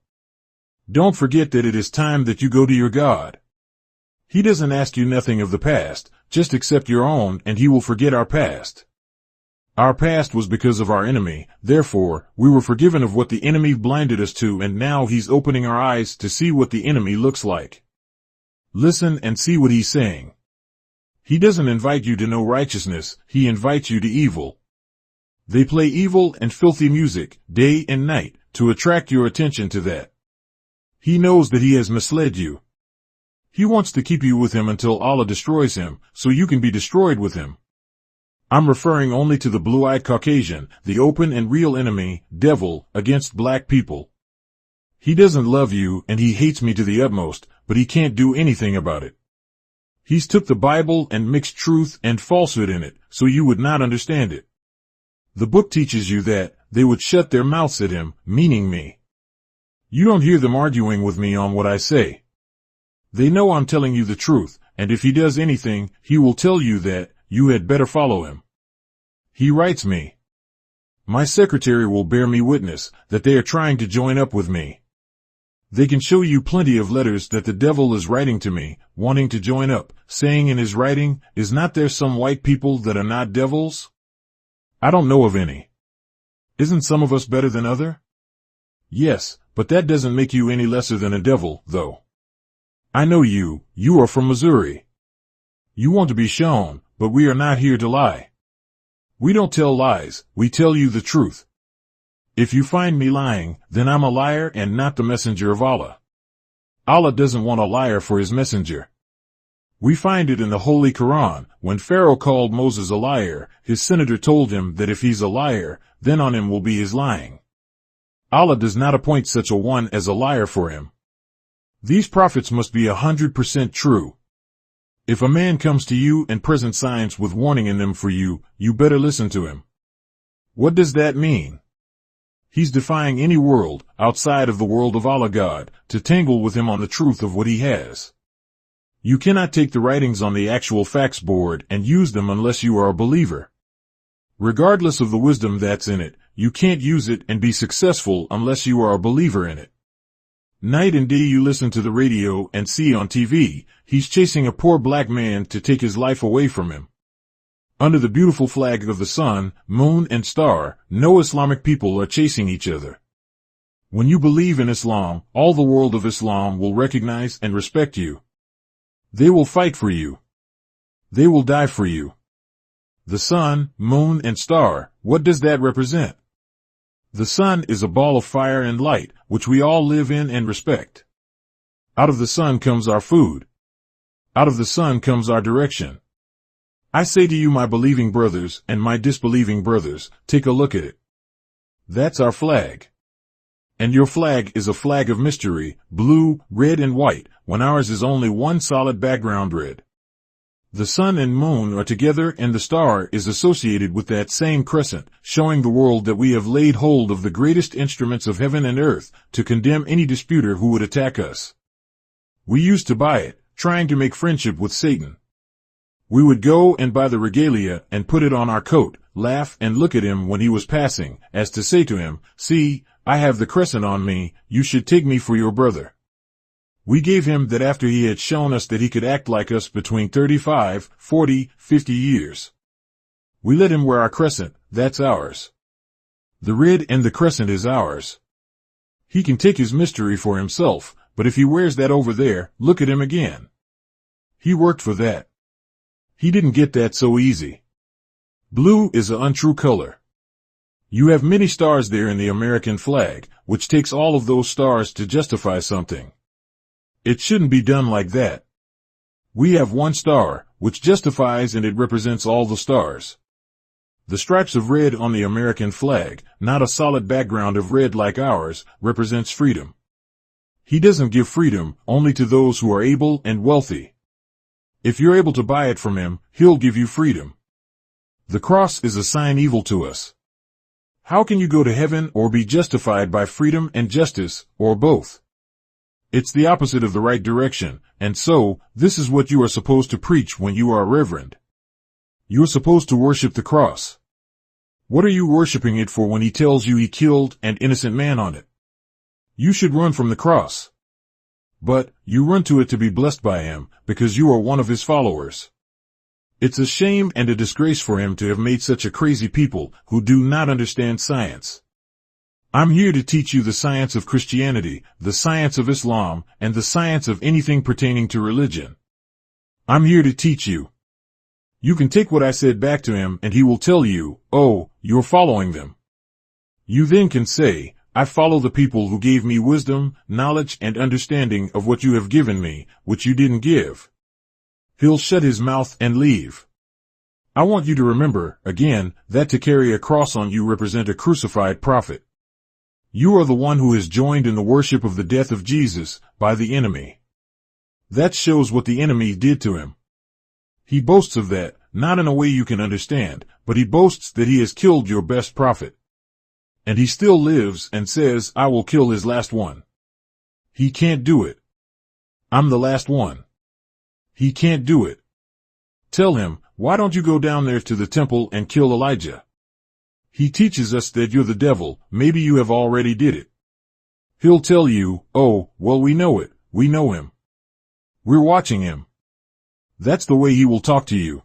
Don't forget that it is time that you go to your God. He doesn't ask you nothing of the past, just accept your own and he will forget our past. Our past was because of our enemy, therefore, we were forgiven of what the enemy blinded us to, and now he's opening our eyes to see what the enemy looks like. Listen and see what he's saying. He doesn't invite you to know righteousness, he invites you to evil. They play evil and filthy music, day and night, to attract your attention to that. He knows that he has misled you. He wants to keep you with him until Allah destroys him, so you can be destroyed with him. I'm referring only to the blue-eyed Caucasian, the open and real enemy, devil, against black people. He doesn't love you and he hates me to the utmost, but he can't do anything about it. He's took the Bible and mixed truth and falsehood in it, so you would not understand it. The book teaches you that they would shut their mouths at him, meaning me. You don't hear them arguing with me on what I say. They know I'm telling you the truth, and if he does anything, he will tell you that you had better follow him. He writes me. My secretary will bear me witness that they are trying to join up with me. They can show you plenty of letters that the devil is writing to me, wanting to join up, saying in his writing, "Is not there some white people that are not devils?" I don't know of any. Isn't some of us better than other? Yes, but that doesn't make you any lesser than a devil, though. I know you are from Missouri. You want to be shown, but we are not here to lie. We don't tell lies, we tell you the truth. If you find me lying, then I'm a liar and not the messenger of Allah. Allah doesn't want a liar for his messenger. We find it in the Holy Quran. When Pharaoh called Moses a liar, his senator told him that if he's a liar, then on him will be his lying. Allah does not appoint such a one as a liar for him. These prophets must be 100% true. If a man comes to you and presents signs with warning in them for you, you better listen to him. What does that mean? He's defying any world, outside of the world of Allah God, to tangle with him on the truth of what he has. You cannot take the writings on the actual facts board and use them unless you are a believer. Regardless of the wisdom that's in it, you can't use it and be successful unless you are a believer in it. Night and day you listen to the radio and see on TV, he's chasing a poor black man to take his life away from him. Under the beautiful flag of the sun, moon and star, no Islamic people are chasing each other. When you believe in Islam, all the world of Islam will recognize and respect you. They will fight for you. They will die for you. The sun, moon and star, what does that represent? The sun is a ball of fire and light, which we all live in and respect. Out of the sun comes our food. Out of the sun comes our direction. I say to you, my believing brothers and my disbelieving brothers, take a look at it. That's our flag. And your flag is a flag of mystery, blue, red and white, when ours is only one solid background red. The sun and moon are together and the star is associated with that same crescent, showing the world that we have laid hold of the greatest instruments of heaven and earth to condemn any disputer who would attack us. We used to buy it, trying to make friendship with Satan. We would go and buy the regalia and put it on our coat, laugh and look at him when he was passing, as to say to him, "See, I have the crescent on me, you should take me for your brother." We gave him that after he had shown us that he could act like us between 35, 40, 50 years. We let him wear our crescent, that's ours. The red and the crescent is ours. He can take his mystery for himself, but if he wears that over there, look at him again. He worked for that. He didn't get that so easy. Blue is an untrue color. You have many stars there in the American flag, which takes all of those stars to justify something. It shouldn't be done like that. We have one star, which justifies, and it represents all the stars. The stripes of red on the American flag, not a solid background of red like ours, represents freedom. He doesn't give freedom only to those who are able and wealthy. If you're able to buy it from him, he'll give you freedom. The cross is a sign evil to us. How can you go to heaven or be justified by freedom and justice, or both? It's the opposite of the right direction, and so, this is what you are supposed to preach when you are a reverend. You are supposed to worship the cross. What are you worshiping it for when he tells you he killed an innocent man on it? You should run from the cross. But, you run to it to be blessed by him, because you are one of his followers. It's a shame and a disgrace for him to have made such a crazy people who do not understand science. I'm here to teach you the science of Christianity, the science of Islam, and the science of anything pertaining to religion. I'm here to teach you. You can take what I said back to him and he will tell you, oh, you're following them. You then can say, I follow the people who gave me wisdom, knowledge, and understanding of what you have given me, which you didn't give. He'll shut his mouth and leave. I want you to remember, again, that to carry a cross on you represent a crucified prophet. You are the one who is joined in the worship of the death of Jesus by the enemy. That shows what the enemy did to him. He boasts of that, not in a way you can understand, but he boasts that he has killed your best prophet. And he still lives and says, I will kill his last one. He can't do it. I'm the last one. He can't do it. Tell him, why don't you go down there to the temple and kill Elijah? He teaches us that you're the devil, maybe you have already did it. He'll tell you, oh, well we know it, we know him. We're watching him. That's the way he will talk to you.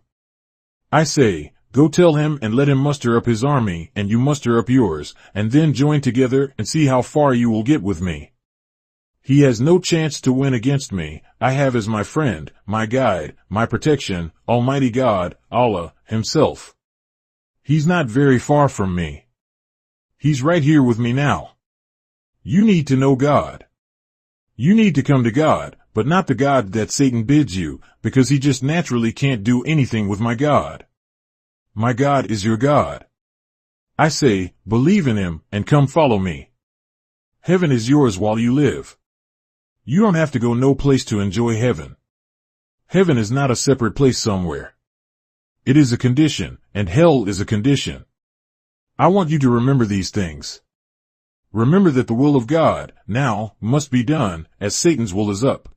I say, go tell him and let him muster up his army and you muster up yours, and then join together and see how far you will get with me. He has no chance to win against me. I have as my friend, my guide, my protection, Almighty God, Allah, himself. He's not very far from me. He's right here with me now. You need to know God. You need to come to God, but not the God that Satan bids you, because he just naturally can't do anything with my God. My God is your God. I say, believe in him and come follow me. Heaven is yours while you live. You don't have to go no place to enjoy heaven. Heaven is not a separate place somewhere. It is a condition, and hell is a condition. I want you to remember these things. Remember that the will of God, now, must be done, as Satan's will is up.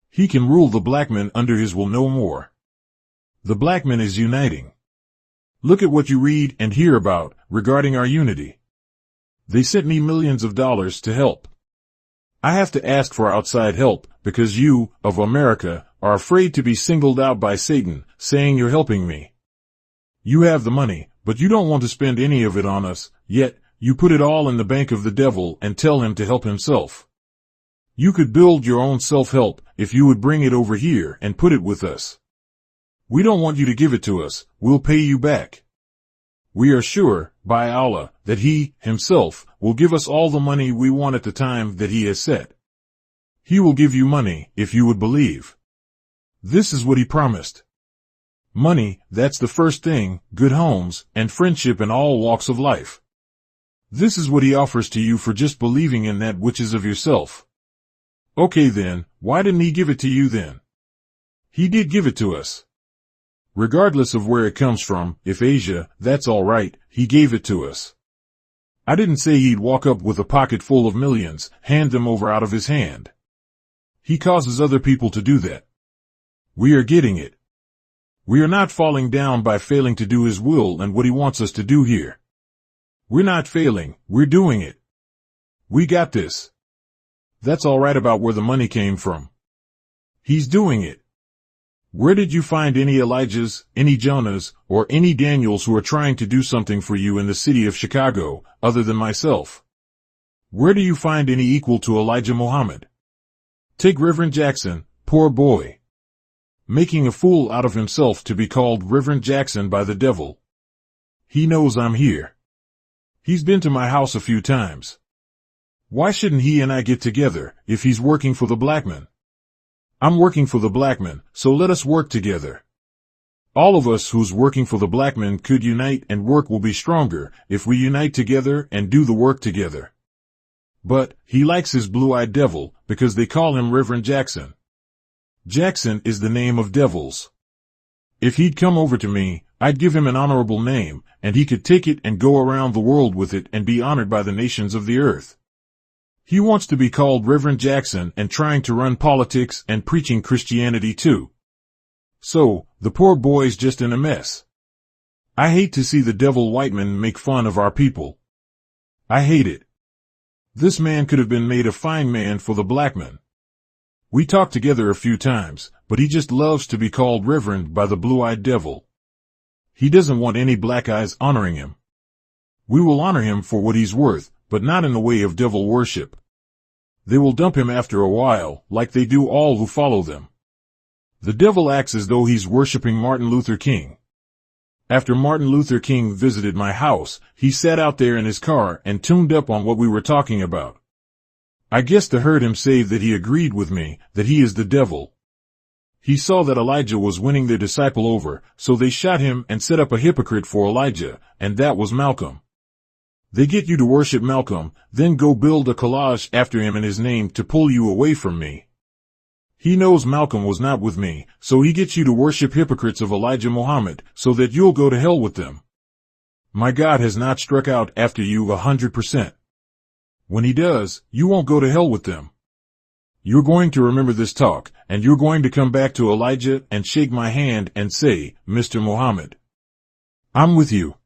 He can rule the black man under his will no more. The black man is uniting. Look at what you read and hear about regarding our unity. They sent me millions of dollars to help. I have to ask for outside help because you, of America, are afraid to be singled out by Satan, saying you're helping me. You have the money, but you don't want to spend any of it on us, yet you put it all in the bank of the devil and tell him to help himself. You could build your own self-help if you would bring it over here and put it with us. We don't want you to give it to us, we'll pay you back. We are sure, by Allah, that He, Himself, will give us all the money we want at the time that He has set. He will give you money, if you would believe. This is what He promised. Money, that's the first thing, good homes, and friendship in all walks of life. This is what He offers to you for just believing in that which is of yourself. Okay then, why didn't He give it to you then? He did give it to us. Regardless of where it comes from, if Asia, that's all right, He gave it to us. I didn't say He'd walk up with a pocket full of millions, hand them over out of His hand. He causes other people to do that. We are getting it. We are not falling down by failing to do His will and what He wants us to do here. We're not failing, we're doing it. We got this. That's all right about where the money came from. He's doing it. Where did you find any Elijahs, any Jonahs, or any Daniels who are trying to do something for you in the city of Chicago, other than myself? Where do you find any equal to Elijah Muhammad? Take Reverend Jackson, poor boy. Making a fool out of himself to be called Reverend Jackson by the devil. He knows I'm here. He's been to my house a few times. Why shouldn't he and I get together, if he's working for the black man? I'm working for the black man, so let us work together. All of us who's working for the black man could unite and work will be stronger if we unite together and do the work together. But, he likes his blue-eyed devil, because they call him Reverend Jackson. Jackson is the name of devils. If he'd come over to me, I'd give him an honorable name, and he could take it and go around the world with it and be honored by the nations of the earth. He wants to be called Reverend Jackson and trying to run politics and preaching Christianity too. So, the poor boy's just in a mess. I hate to see the devil Whiteman make fun of our people. I hate it. This man could have been made a fine man for the black man. We talked together a few times, but he just loves to be called Reverend by the blue-eyed devil. He doesn't want any black eyes honoring him. We will honor him for what he's worth, but not in the way of devil worship. They will dump him after a while, like they do all who follow them. The devil acts as though he's worshiping Martin Luther King. After Martin Luther King visited my house, he sat out there in his car and tuned up on what we were talking about. I guess they heard him say that he agreed with me, that he is the devil. He saw that Elijah was winning their disciple over, so they shot him and set up a hypocrite for Elijah, and that was Malcolm. They get you to worship Malcolm, then go build a collage after him in his name to pull you away from me. He knows Malcolm was not with me, so he gets you to worship hypocrites of Elijah Muhammad, so that you'll go to hell with them. My God has not struck out after you 100%. When he does, you won't go to hell with them. You're going to remember this talk, and you're going to come back to Elijah and shake my hand and say, Mr. Muhammad, I'm with you.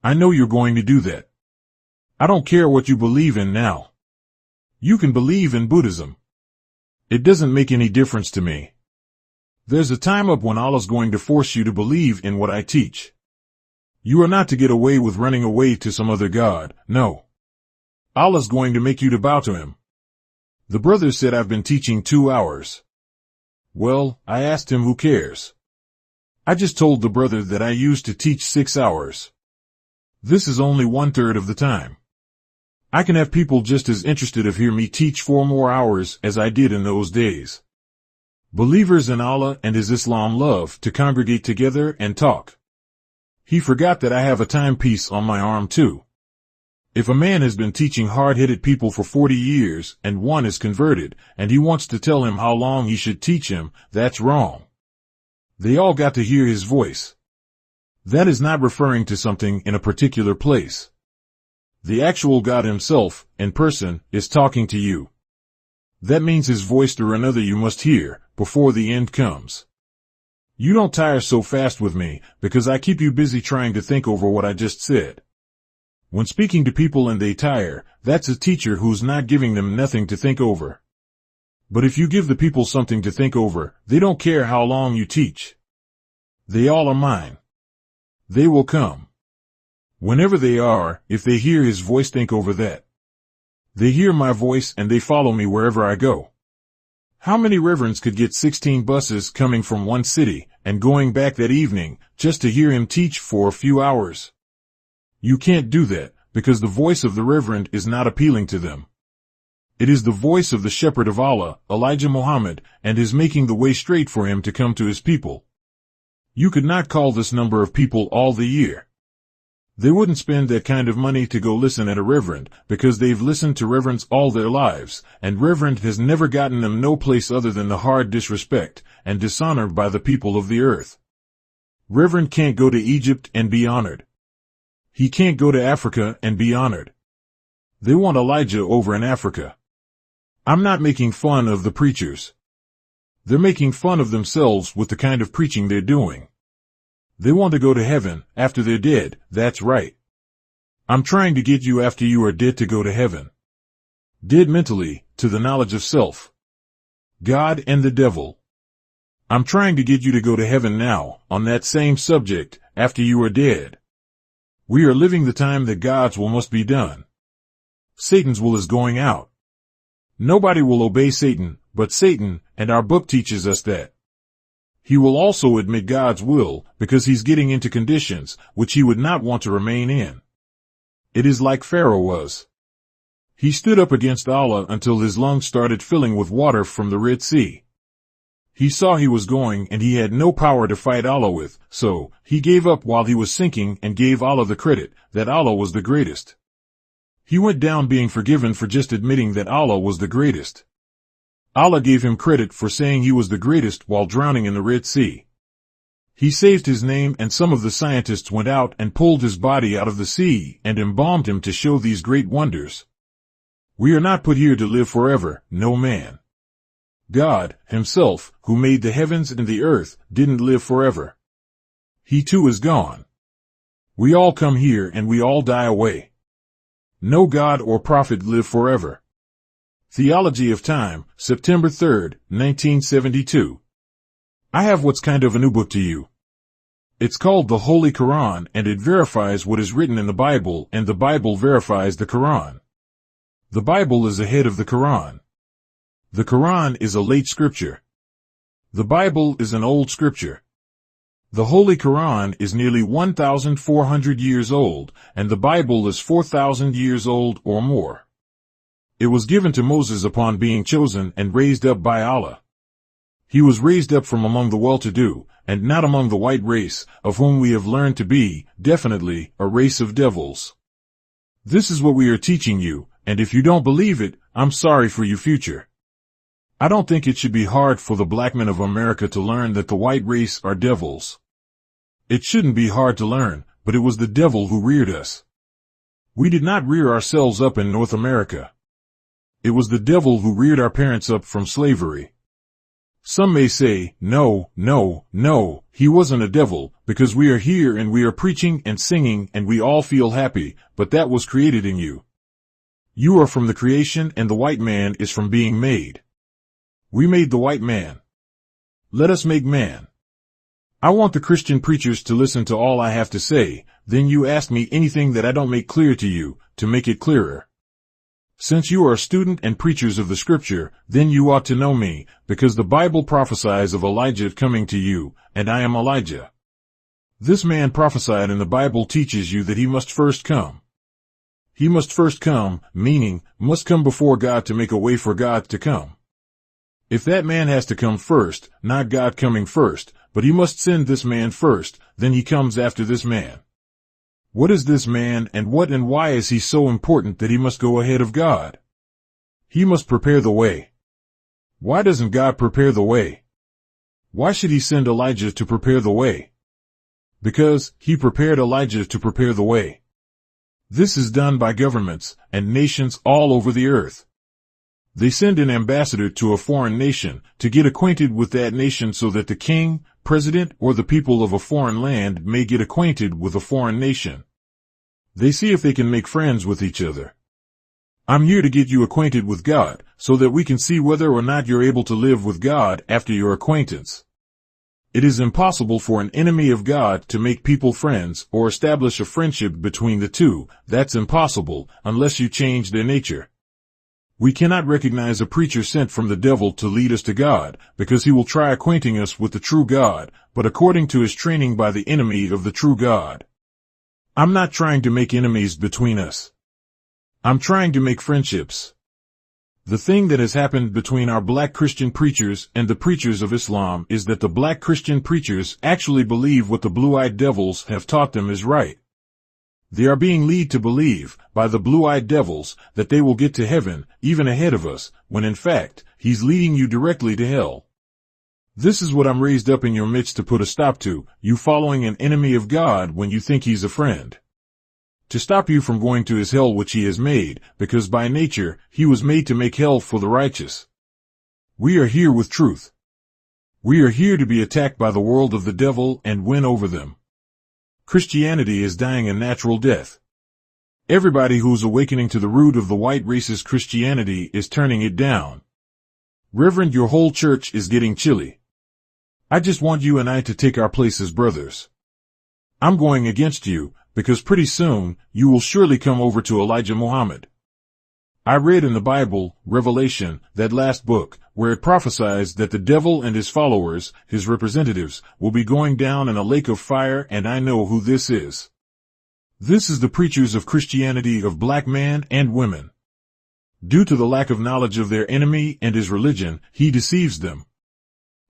I know you're going to do that. I don't care what you believe in now. You can believe in Buddhism. It doesn't make any difference to me. There's a time up when Allah's going to force you to believe in what I teach. You are not to get away with running away to some other god, no. Allah's going to make you to bow to him. The brother said I've been teaching 2 hours. Well, I asked him who cares. I just told the brother that I used to teach 6 hours. This is only 1/3 of the time. I can have people just as interested of hear me teach 4 more hours as I did in those days. Believers in Allah and His Islam love to congregate together and talk. He forgot that I have a timepiece on my arm too. If a man has been teaching hard-headed people for 40 years and one is converted and he wants to tell him how long he should teach him, that's wrong. They all got to hear his voice. That is not referring to something in a particular place. The actual God himself, in person, is talking to you. That means his voice through another you must hear, before the end comes. You don't tire so fast with me, because I keep you busy trying to think over what I just said. When speaking to people and they tire, that's a teacher who's not giving them nothing to think over. But if you give the people something to think over, they don't care how long you teach. They all are mine. They will come. Whenever they are, if they hear his voice, think over that. They hear my voice and they follow me wherever I go. How many reverends could get 16 buses coming from one city and going back that evening just to hear him teach for a few hours? You can't do that, because the voice of the reverend is not appealing to them. It is the voice of the shepherd of Allah, Elijah Muhammad, and is making the way straight for him to come to his people. You could not call this number of people all the year. They wouldn't spend that kind of money to go listen at a reverend, because they've listened to reverends all their lives, and reverend has never gotten them no place other than the hard disrespect and dishonor by the people of the earth. Reverend can't go to Egypt and be honored. He can't go to Africa and be honored. They want Elijah over in Africa. I'm not making fun of the preachers. They're making fun of themselves with the kind of preaching they're doing. They want to go to heaven after they're dead, that's right. I'm trying to get you after you are dead to go to heaven. Dead mentally, to the knowledge of self. God and the devil. I'm trying to get you to go to heaven now, on that same subject, after you are dead. We are living the time that God's will must be done. Satan's will is going out. Nobody will obey Satan, but Satan, and our book teaches us that. He will also admit God's will, because he's getting into conditions which he would not want to remain in. It is like Pharaoh was. He stood up against Allah until his lungs started filling with water from the Red Sea. He saw he was going and he had no power to fight Allah with, so he gave up while he was sinking and gave Allah the credit that Allah was the greatest. He went down being forgiven for just admitting that Allah was the greatest. Allah gave him credit for saying he was the greatest while drowning in the Red Sea. He saved his name, and some of the scientists went out and pulled his body out of the sea and embalmed him to show these great wonders. We are not put here to live forever, no man. God, himself, who made the heavens and the earth, didn't live forever. He too is gone. We all come here and we all die away. No God or prophet live forever. Theology of Time, September 3, 1972. I have what's kind of a new book to you. It's called the Holy Quran, and it verifies what is written in the Bible, and the Bible verifies the Quran. The Bible is ahead of the Quran. The Quran is a late scripture. The Bible is an old scripture. The Holy Quran is nearly 1,400 years old, and the Bible is 4,000 years old or more. It was given to Moses upon being chosen and raised up by Allah. He was raised up from among the well-to-do, and not among the white race, of whom we have learned to be, definitely, a race of devils. This is what we are teaching you, and if you don't believe it, I'm sorry for your future. I don't think it should be hard for the black men of America to learn that the white race are devils. It shouldn't be hard to learn, but it was the devil who reared us. We did not rear ourselves up in North America. It was the devil who reared our parents up from slavery. Some may say, no, he wasn't a devil, because we are here and we are preaching and singing and we all feel happy, but that was created in you. You are from the creation and the white man is from being made. We made the white man. Let us make man. I want the Christian preachers to listen to all I have to say, then you ask me anything that I don't make clear to you, to make it clearer. Since you are a student and preachers of the scripture, then you ought to know me, because the Bible prophesies of Elijah coming to you, and I am Elijah. This man prophesied and the Bible teaches you that he must first come. He must first come, meaning, must come before God to make a way for God to come. If that man has to come first, not God coming first, but he must send this man first, then he comes after this man. What is this man and what and why is he so important that he must go ahead of God? He must prepare the way. Why doesn't God prepare the way? Why should he send Elijah to prepare the way? Because he prepared Elijah to prepare the way. This is done by governments and nations all over the earth. They send an ambassador to a foreign nation to get acquainted with that nation so that the king, president, or the people of a foreign land may get acquainted with a foreign nation. They see if they can make friends with each other. I'm here to get you acquainted with God, so that we can see whether or not you're able to live with God after your acquaintance. It is impossible for an enemy of God to make people friends or establish a friendship between the two. That's impossible, unless you change their nature. We cannot recognize a preacher sent from the devil to lead us to God, because he will try acquainting us with the true God, but according to his training by the enemy of the true God. I'm not trying to make enemies between us. I'm trying to make friendships. The thing that has happened between our black Christian preachers and the preachers of Islam is that the black Christian preachers actually believe what the blue-eyed devils have taught them is right. They are being led to believe, by the blue-eyed devils, that they will get to heaven, even ahead of us, when in fact, he's leading you directly to hell. This is what I'm raised up in your midst to put a stop to, you following an enemy of God when you think he's a friend. To stop you from going to his hell which he has made, because by nature, he was made to make hell for the righteous. We are here with truth. We are here to be attacked by the world of the devil and win over them. Christianity is dying a natural death. Everybody who's awakening to the root of the white race's Christianity is turning it down. Reverend, your whole church is getting chilly. I just want you and I to take our place as brothers. I'm going against you, because pretty soon, you will surely come over to Elijah Muhammad. I read in the Bible, Revelation, that last book, where it prophesies that the devil and his followers, his representatives, will be going down in a lake of fire, and I know who this is. This is the preachers of Christianity of black men and women. Due to the lack of knowledge of their enemy and his religion, he deceives them.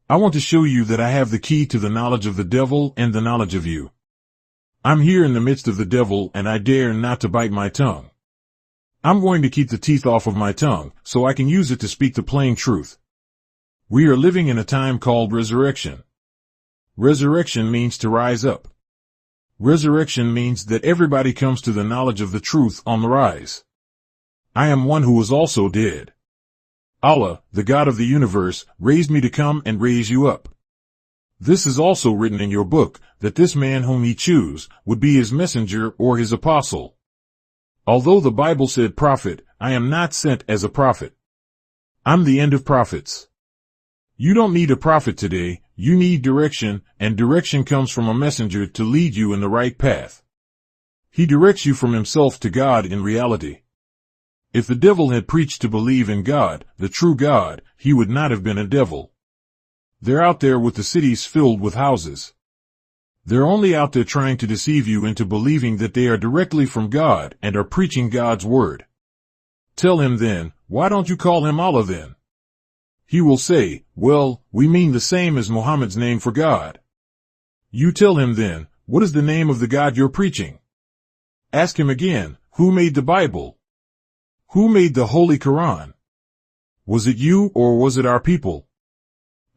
I want to show you that I have the key to the knowledge of the devil and the knowledge of you. I'm here in the midst of the devil and I dare not to bite my tongue. I'm going to keep the teeth off of my tongue, so I can use it to speak the plain truth. We are living in a time called resurrection. Resurrection means to rise up. Resurrection means that everybody comes to the knowledge of the truth on the rise. I am one who was also dead. Allah, the God of the universe, raised me to come and raise you up. This is also written in your book, that this man whom he choose would be his messenger or his apostle. Although the Bible said prophet, I am not sent as a prophet. I'm the end of prophets. You don't need a prophet today, you need direction, and direction comes from a messenger to lead you in the right path. He directs you from himself to God in reality. If the devil had preached to believe in God, the true God, he would not have been a devil. They're out there with the cities filled with houses. They're only out there trying to deceive you into believing that they are directly from God and are preaching God's word. Tell him then, why don't you call him Allah then? He will say, well, we mean the same as Muhammad's name for God. You tell him then, what is the name of the God you're preaching? Ask him again, who made the Bible? Who made the Holy Quran? Was it you or was it our people?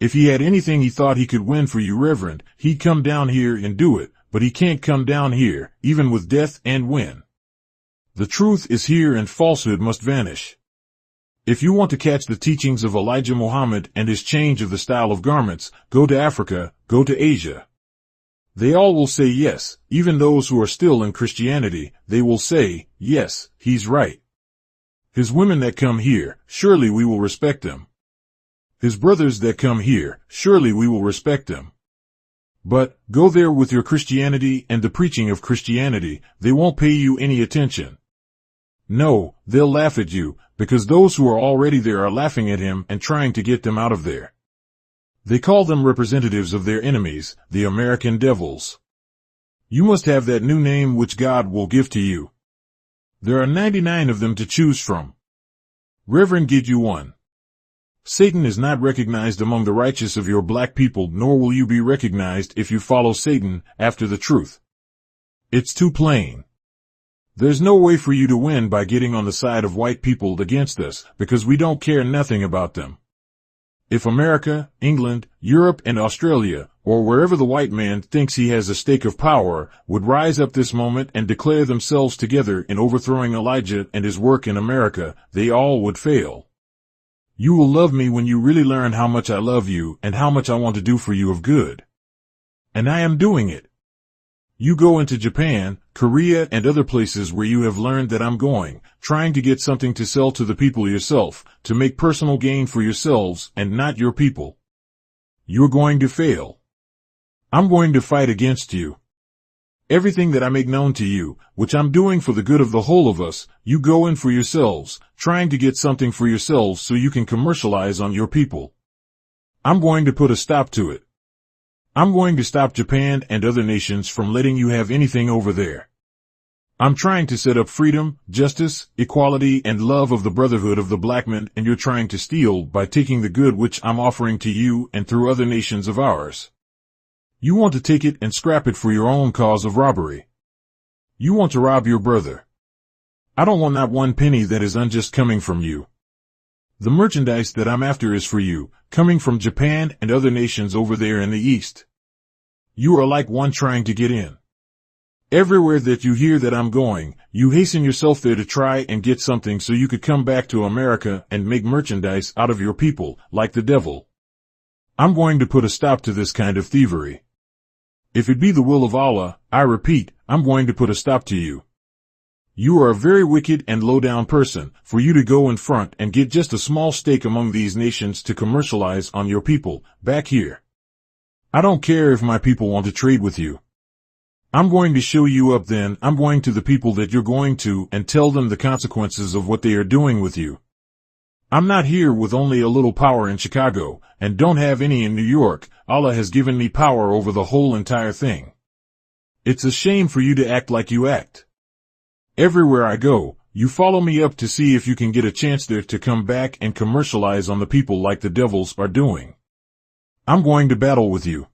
If he had anything he thought he could win for you, Reverend, he'd come down here and do it, but he can't come down here, even with death, and win. The truth is here and falsehood must vanish. If you want to catch the teachings of Elijah Muhammad and his change of the style of garments, go to Africa, go to Asia. They all will say yes, even those who are still in Christianity, they will say, yes, he's right. His women that come here, surely we will respect them. His brothers that come here, surely we will respect them. But, go there with your Christianity and the preaching of Christianity, they won't pay you any attention. No, they'll laugh at you, because those who are already there are laughing at him and trying to get them out of there. They call them representatives of their enemies, the American devils. You must have that new name which God will give to you. There are 99 of them to choose from. Reverend, get you one. Satan is not recognized among the righteous of your black people, nor will you be recognized if you follow Satan after the truth. It's too plain. There's no way for you to win by getting on the side of white people against us, because we don't care nothing about them. If America, England, Europe and Australia, or wherever the white man thinks he has a stake of power, would rise up this moment and declare themselves together in overthrowing Elijah and his work in America, they all would fail. You will love me when you really learn how much I love you and how much I want to do for you of good. And I am doing it. You go into Japan, Korea and other places where you have learned that I'm going, trying to get something to sell to the people yourself, to make personal gain for yourselves and not your people. You're going to fail. I'm going to fight against you. Everything that I make known to you, which I'm doing for the good of the whole of us, you go in for yourselves, trying to get something for yourselves so you can commercialize on your people. I'm going to put a stop to it. I'm going to stop Japan and other nations from letting you have anything over there. I'm trying to set up freedom, justice, equality and love of the brotherhood of the black man, and you're trying to steal by taking the good which I'm offering to you and through other nations of ours. You want to take it and scrap it for your own cause of robbery. You want to rob your brother. I don't want not one penny that is unjust coming from you. The merchandise that I'm after is for you, coming from Japan and other nations over there in the East. You are like one trying to get in. Everywhere that you hear that I'm going, you hasten yourself there to try and get something so you could come back to America and make merchandise out of your people, like the devil. I'm going to put a stop to this kind of thievery. If it be the will of Allah, I repeat, I'm going to put a stop to you. You are a very wicked and low-down person, for you to go in front and get just a small stake among these nations to commercialize on your people, back here. I don't care if my people want to trade with you. I'm going to show you up then, I'm going to the people that you're going to and tell them the consequences of what they are doing with you. I'm not here with only a little power in Chicago, and don't have any in New York. Allah has given me power over the whole entire thing. It's a shame for you to act like you act. Everywhere I go, you follow me up to see if you can get a chance there to come back and commercialize on the people like the devils are doing. I'm going to battle with you.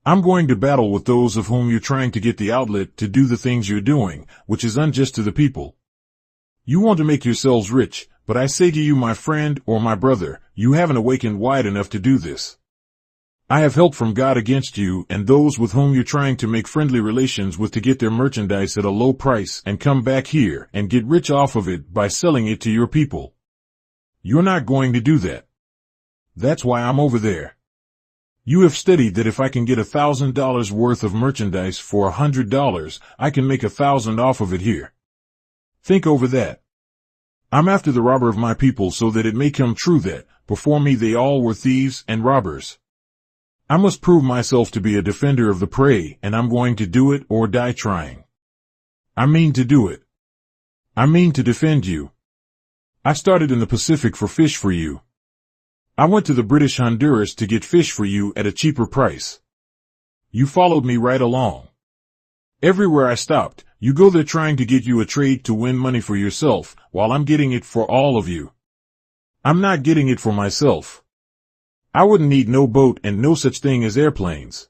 I'm going to battle with those of whom you're trying to get the outlet to do the things you're doing, which is unjust to the people. You want to make yourselves rich, but I say to you, my friend or my brother, you haven't awakened wide enough to do this. I have help from God against you and those with whom you're trying to make friendly relations with to get their merchandise at a low price and come back here and get rich off of it by selling it to your people. You're not going to do that. That's why I'm over there. You have studied that if I can get $1,000 worth of merchandise for $100, I can make 1,000 off of it here. Think over that. I'm after the robber of my people so that it may come true that, before me they all were thieves and robbers. I must prove myself to be a defender of the prey, and I'm going to do it or die trying. I mean to do it. I mean to defend you. I started in the Pacific for fish for you. I went to the British Honduras to get fish for you at a cheaper price. You followed me right along. Everywhere I stopped, you go there trying to get you a trade to win money for yourself, while I'm getting it for all of you. I'm not getting it for myself. I wouldn't need no boat and no such thing as airplanes.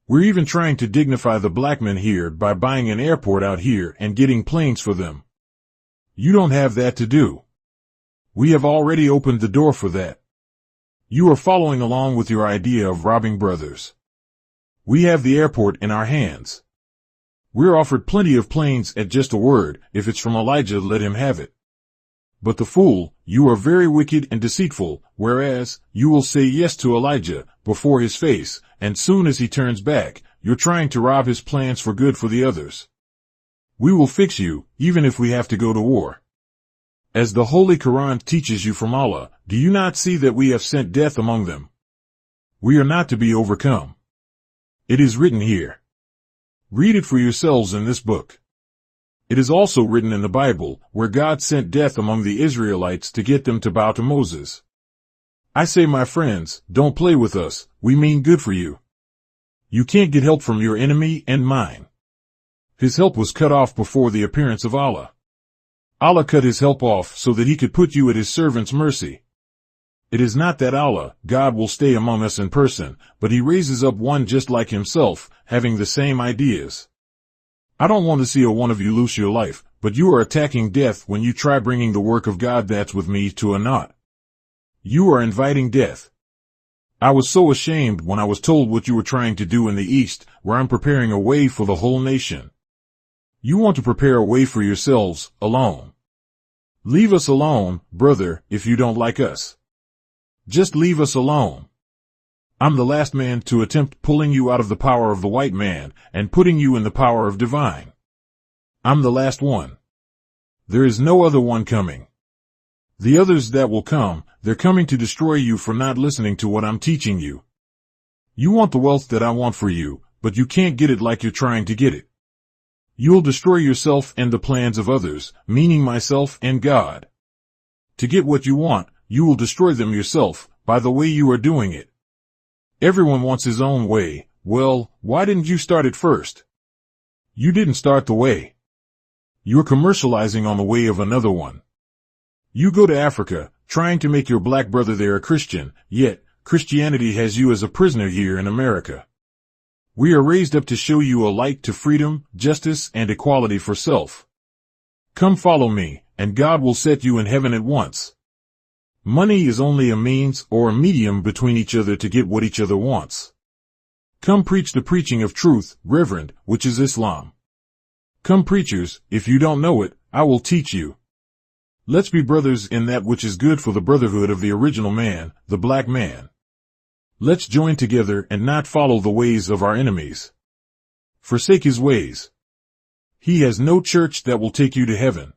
We're even trying to dignify the black men here by buying an airport out here and getting planes for them. You don't have that to do. We have already opened the door for that. You are following along with your idea of robbing brothers. We have the airport in our hands. We're offered plenty of planes at just a word. If it's from Elijah, let him have it. But the fool, you are very wicked and deceitful, whereas you will say yes to Elijah before his face, and soon as he turns back, you're trying to rob his plans for good for the others. We will fix you, even if we have to go to war. As the Holy Quran teaches you from Allah, do you not see that we have sent death among them? We are not to be overcome. It is written here. Read it for yourselves in this book. It is also written in the Bible, where God sent death among the Israelites to get them to bow to Moses. I say, my friends, don't play with us, we mean good for you. You can't get help from your enemy and mine. His help was cut off before the appearance of Allah. Allah cut his help off so that he could put you at his servant's mercy. It is not that Allah, God, will stay among us in person, but he raises up one just like himself, having the same ideas. I don't want to see one of you lose your life, but you are attacking death when you try bringing the work of God that's with me to a naught. You are inviting death. I was so ashamed when I was told what you were trying to do in the East, where I'm preparing a way for the whole nation. You want to prepare a way for yourselves, alone. Leave us alone, brother, if you don't like us. Just leave us alone. I'm the last man to attempt pulling you out of the power of the white man and putting you in the power of divine. I'm the last one. There is no other one coming. The others that will come, they're coming to destroy you for not listening to what I'm teaching you. You want the wealth that I want for you, but you can't get it like you're trying to get it. You'll destroy yourself and the plans of others, meaning myself and God. To get what you want, you will destroy them yourself, by the way you are doing it. Everyone wants his own way. Well, why didn't you start it first? You didn't start the way. You're commercializing on the way of another one. You go to Africa, trying to make your black brother there a Christian, yet Christianity has you as a prisoner here in America. We are raised up to show you a light to freedom, justice, and equality for self. Come follow me, and God will set you in heaven at once. Money is only a means or a medium between each other to get what each other wants. Come preach the preaching of truth, Reverend, which is Islam. Come preachers, if you don't know it, I will teach you. Let's be brothers in that which is good for the brotherhood of the original man, the black man. Let's join together and not follow the ways of our enemies. Forsake his ways. He has no church that will take you to heaven.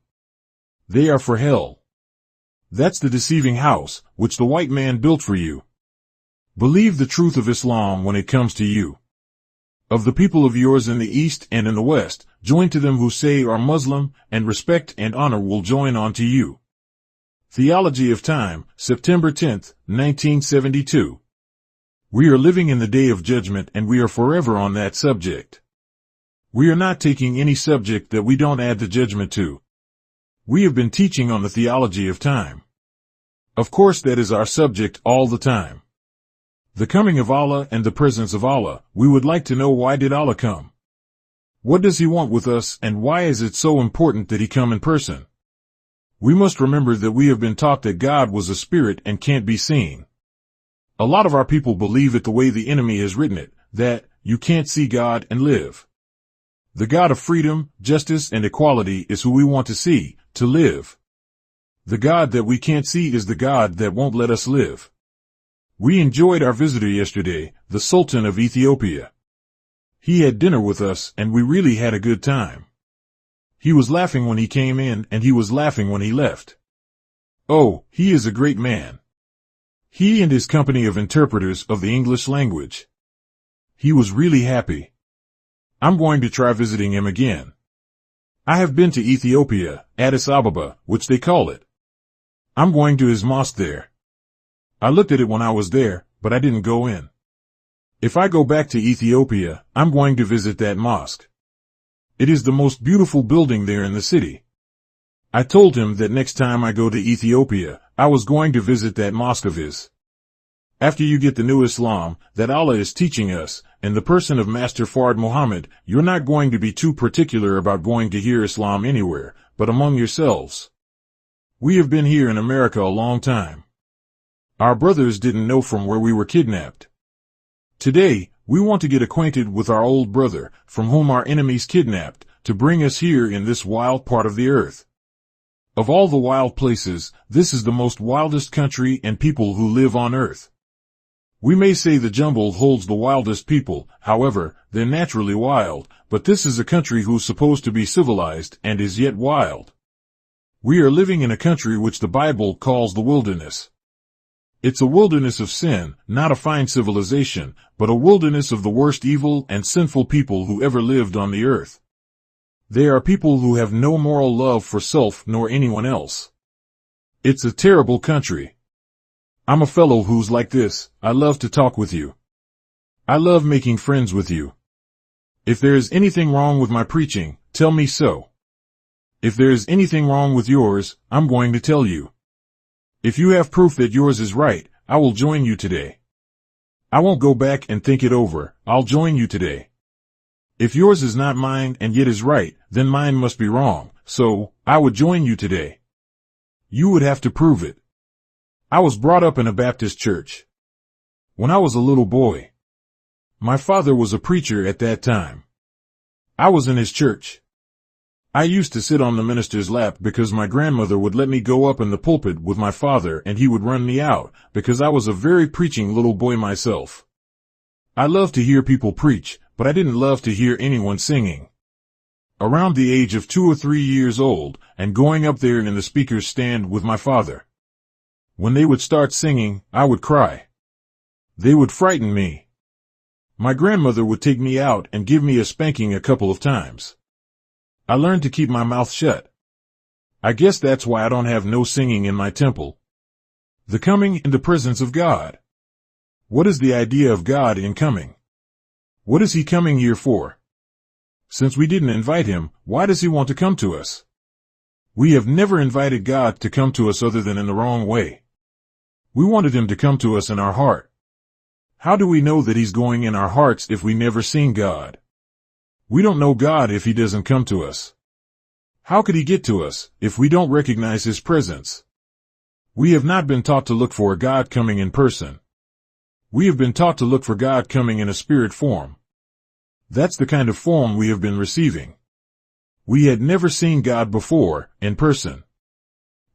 They are for hell. That's the deceiving house, which the white man built for you. Believe the truth of Islam when it comes to you. Of the people of yours in the East and in the West, join to them who say are Muslim, and respect and honor will join on to you. Theology of Time, September 10, 1972. We are living in the day of judgment and we are forever on that subject. We are not taking any subject that we don't add the judgment to. We have been teaching on the theology of time. Of course that is our subject all the time. The coming of Allah and the presence of Allah, we would like to know, why did Allah come? What does he want with us, and why is it so important that he come in person? We must remember that we have been taught that God was a spirit and can't be seen. A lot of our people believe it the way the enemy has written it, that you can't see God and live. The God of freedom, justice, and equality is who we want to see, to live. The God that we can't see is the God that won't let us live. We enjoyed our visitor yesterday, the Sultan of Ethiopia. He had dinner with us and we really had a good time. He was laughing when he came in and he was laughing when he left. Oh, he is a great man. He and his company of interpreters of the English language. He was really happy. I'm going to try visiting him again. I have been to Ethiopia, Addis Ababa, which they call it. I'm going to his mosque there. I looked at it when I was there, but I didn't go in. If I go back to Ethiopia, I'm going to visit that mosque. It is the most beautiful building there in the city. I told him that next time I go to Ethiopia, I was going to visit that mosque of his. After you get the new Islam that Allah is teaching us, in the person of Master Fard Muhammad, you're not going to be too particular about going to hear Islam anywhere, but among yourselves. We have been here in America a long time. Our brothers didn't know from where we were kidnapped. Today, we want to get acquainted with our old brother, from whom our enemies kidnapped, to bring us here in this wild part of the earth. Of all the wild places, this is the most wildest country and people who live on earth. We may say the jungle holds the wildest people, however, they're naturally wild, but this is a country who's supposed to be civilized and is yet wild. We are living in a country which the Bible calls the wilderness. It's a wilderness of sin, not a fine civilization, but a wilderness of the worst evil and sinful people who ever lived on the earth. They are people who have no moral love for self nor anyone else. It's a terrible country. I'm a fellow who's like this. I love to talk with you. I love making friends with you. If there is anything wrong with my preaching, tell me so. If there is anything wrong with yours, I'm going to tell you. If you have proof that yours is right, I will join you today. I won't go back and think it over. I'll join you today. If yours is not mine and yet is right, then mine must be wrong, so I would join you today. You would have to prove it. I was brought up in a Baptist church. When I was a little boy, my father was a preacher at that time. I was in his church. I used to sit on the minister's lap because my grandmother would let me go up in the pulpit with my father and he would run me out because I was a very preaching little boy myself. I loved to hear people preach, but I didn't love to hear anyone singing. Around the age of 2 or 3 years old and going up there in the speaker's stand with my father. When they would start singing, I would cry. They would frighten me. My grandmother would take me out and give me a spanking a couple of times. I learned to keep my mouth shut. I guess that's why I don't have no singing in my temple. The coming in the presence of God. What is the idea of God in coming? What is he coming here for? Since we didn't invite him, why does he want to come to us? We have never invited God to come to us other than in the wrong way. We wanted him to come to us in our heart. How do we know that he's going in our hearts if we never seen God? We don't know God if he doesn't come to us. How could he get to us if we don't recognize his presence? We have not been taught to look for a God coming in person. We have been taught to look for God coming in a spirit form. That's the kind of form we have been receiving. We had never seen God before, in person.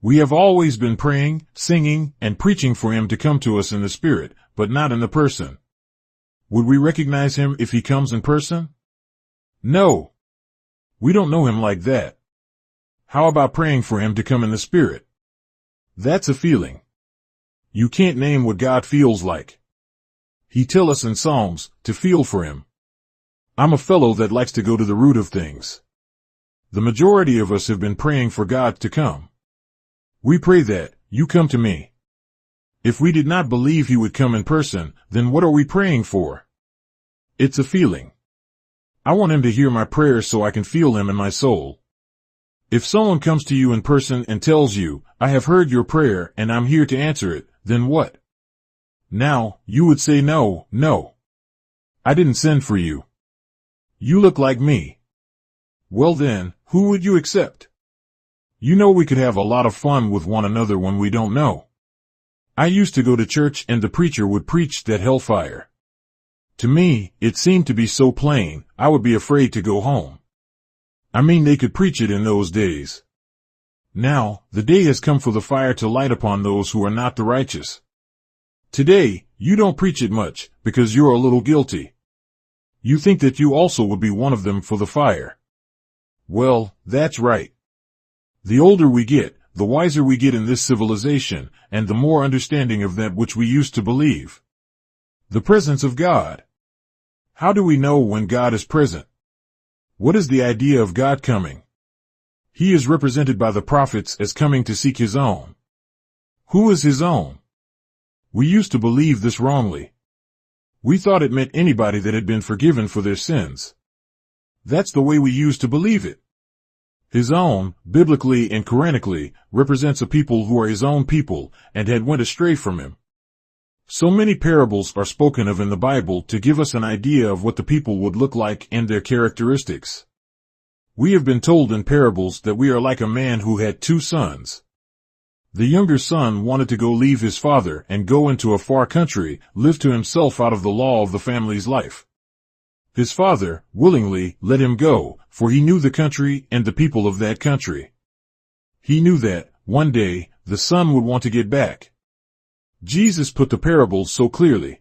We have always been praying, singing, and preaching for him to come to us in the spirit, but not in the person. Would we recognize him if he comes in person? No. We don't know him like that. How about praying for him to come in the spirit? That's a feeling. You can't name what God feels like. He tells us in Psalms to feel for him. I'm a fellow that likes to go to the root of things. The majority of us have been praying for God to come. We pray that, you come to me. If we did not believe he would come in person, then what are we praying for? It's a feeling. I want him to hear my prayers so I can feel him in my soul. If someone comes to you in person and tells you, I have heard your prayer and I'm here to answer it, then what? Now, you would say no. I didn't send for you. You look like me. Well then, who would you accept? You know we could have a lot of fun with one another when we don't know. I used to go to church and the preacher would preach that hellfire. To me, it seemed to be so plain, I would be afraid to go home. I mean, they could preach it in those days. Now, the day has come for the fire to light upon those who are not the righteous. Today, you don't preach it much, because you're a little guilty. You think that you also would be one of them for the fire. Well, that's right. The older we get, the wiser we get in this civilization, and the more understanding of that which we used to believe. The presence of God. How do we know when God is present? What is the idea of God coming? He is represented by the prophets as coming to seek his own. Who is his own? We used to believe this wrongly. We thought it meant anybody that had been forgiven for their sins. That's the way we used to believe it. His own, biblically and Quranically, represents a people who are his own people and had went astray from him. So many parables are spoken of in the Bible to give us an idea of what the people would look like and their characteristics. We have been told in parables that we are like a man who had 2 sons. The younger son wanted to go leave his father and go into a far country, live to himself out of the law of the family's life. His father, willingly, let him go, for he knew the country and the people of that country. He knew that, one day, the son would want to get back. Jesus put the parable so clearly.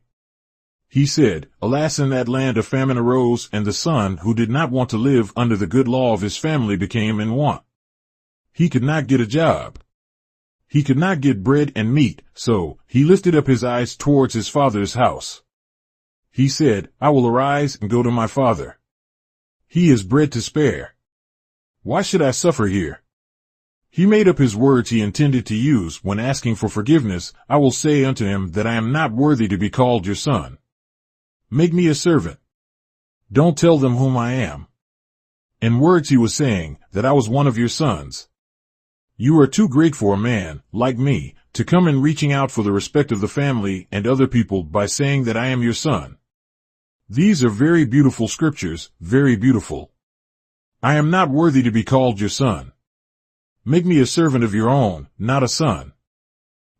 He said, "Alas, in that land a famine arose, and the son, who did not want to live under the good law of his family, became in want. He could not get a job. He could not get bread and meat, so he lifted up his eyes towards his father's house. He said, I will arise and go to my father. He has bread to spare. Why should I suffer here?" He made up his words he intended to use when asking for forgiveness. "I will say unto him that I am not worthy to be called your son. Make me a servant. Don't tell them whom I am." In words he was saying, that I was one of your sons. You are too great for a man, like me, to come in reaching out for the respect of the family and other people by saying that I am your son. These are very beautiful scriptures, very beautiful. I am not worthy to be called your son. Make me a servant of your own, not a son.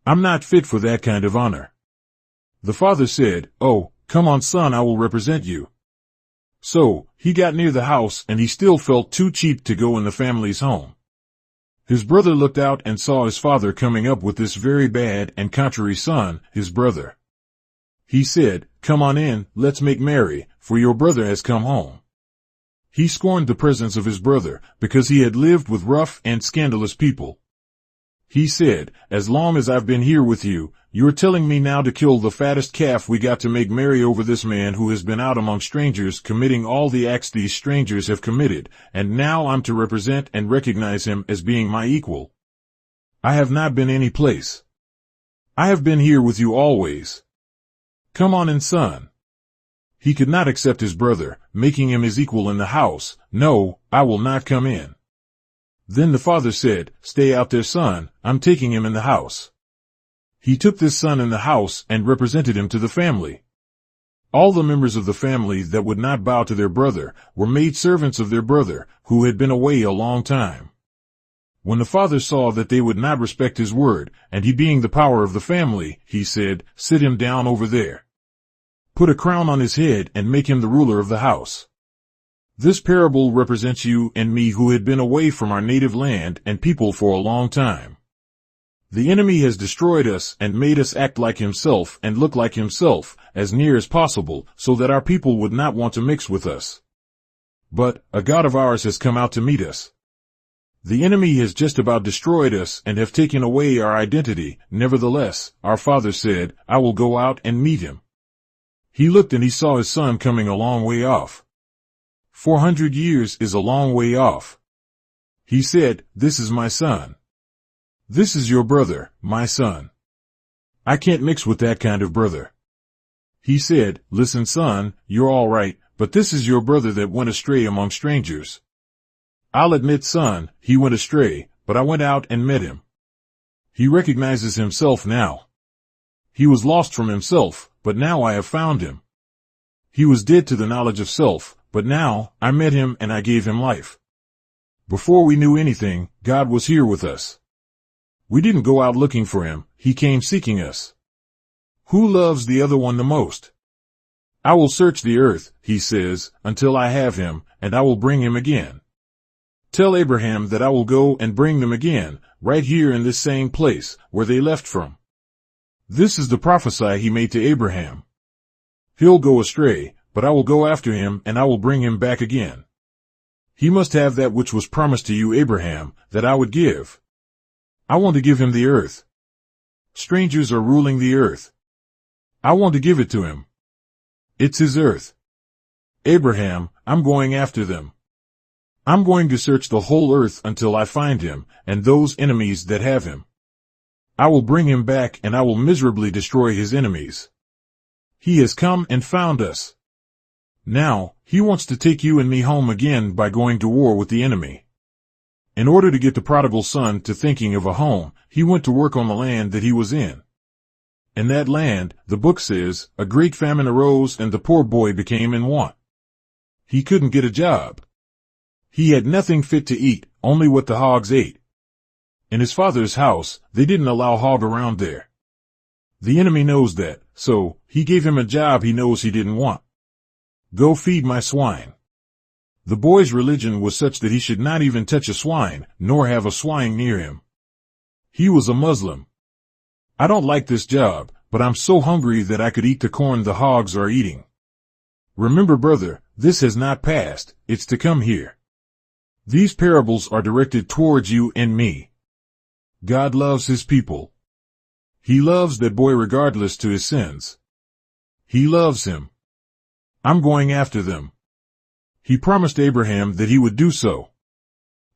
I'm not fit for that kind of honor. The father said, "Oh, come on, son, I will represent you." So, he got near the house and he still felt too cheap to go in the family's home. His brother looked out and saw his father coming up with this very bad and contrary son, his brother. He said, "Come on in, let's make merry, for your brother has come home." He scorned the presence of his brother, because he had lived with rough and scandalous people. He said, "As long as I've been here with you, you're telling me now to kill the fattest calf we got to make merry over this man who has been out among strangers committing all the acts these strangers have committed, and now I'm to represent and recognize him as being my equal. I have not been any place. I have been here with you always. Come on in, son." He could not accept his brother, making him his equal in the house. "No, I will not come in." Then the father said, "Stay out there, son, I'm taking him in the house." He took this son in the house and represented him to the family. All the members of the family that would not bow to their brother were made servants of their brother, who had been away a long time. When the father saw that they would not respect his word, and he being the power of the family, he said, "Sit him down over there. Put a crown on his head and make him the ruler of the house." This parable represents you and me who had been away from our native land and people for a long time. The enemy has destroyed us and made us act like himself and look like himself, as near as possible, so that our people would not want to mix with us. But a God of ours has come out to meet us. The enemy has just about destroyed us and have taken away our identity. Nevertheless, our father said, "I will go out and meet him." He looked and he saw his son coming a long way off. 400 years is a long way off. He said, "This is my son. This is your brother, my son. I can't mix with that kind of brother." He said, "Listen, son, you're all right, but this is your brother that went astray among strangers. I'll admit, son, he went astray, but I went out and met him." He recognizes himself now. He was lost from himself, but now I have found him. He was dead to the knowledge of self, but now I met him and I gave him life. Before we knew anything, God was here with us. We didn't go out looking for him, he came seeking us. Who loves the other one the most? I will search the earth, he says, until I have him, and I will bring him again. Tell Abraham that I will go and bring them again, right here in this same place, where they left from. This is the prophecy he made to Abraham. He'll go astray, but I will go after him and I will bring him back again. He must have that which was promised to you, Abraham, that I would give. I want to give him the earth. Strangers are ruling the earth. I want to give it to him. It's his earth. Abraham, I'm going after them. I'm going to search the whole earth until I find him, and those enemies that have him. I will bring him back and I will miserably destroy his enemies. He has come and found us. Now, he wants to take you and me home again by going to war with the enemy. In order to get the prodigal son to thinking of a home, he went to work on the land that he was in. In that land, the book says, a great famine arose and the poor boy became in want. He couldn't get a job. He had nothing fit to eat, only what the hogs ate. In his father's house, they didn't allow hog around there. The enemy knows that, so he gave him a job he knows he didn't want. Go feed my swine. The boy's religion was such that he should not even touch a swine, nor have a swine near him. He was a Muslim. I don't like this job, but I'm so hungry that I could eat the corn the hogs are eating. Remember, brother, this has not passed, it's to come here. These parables are directed towards you and me. God loves his people. He loves that boy regardless to his sins. He loves him. I'm going after them. He promised Abraham that he would do so.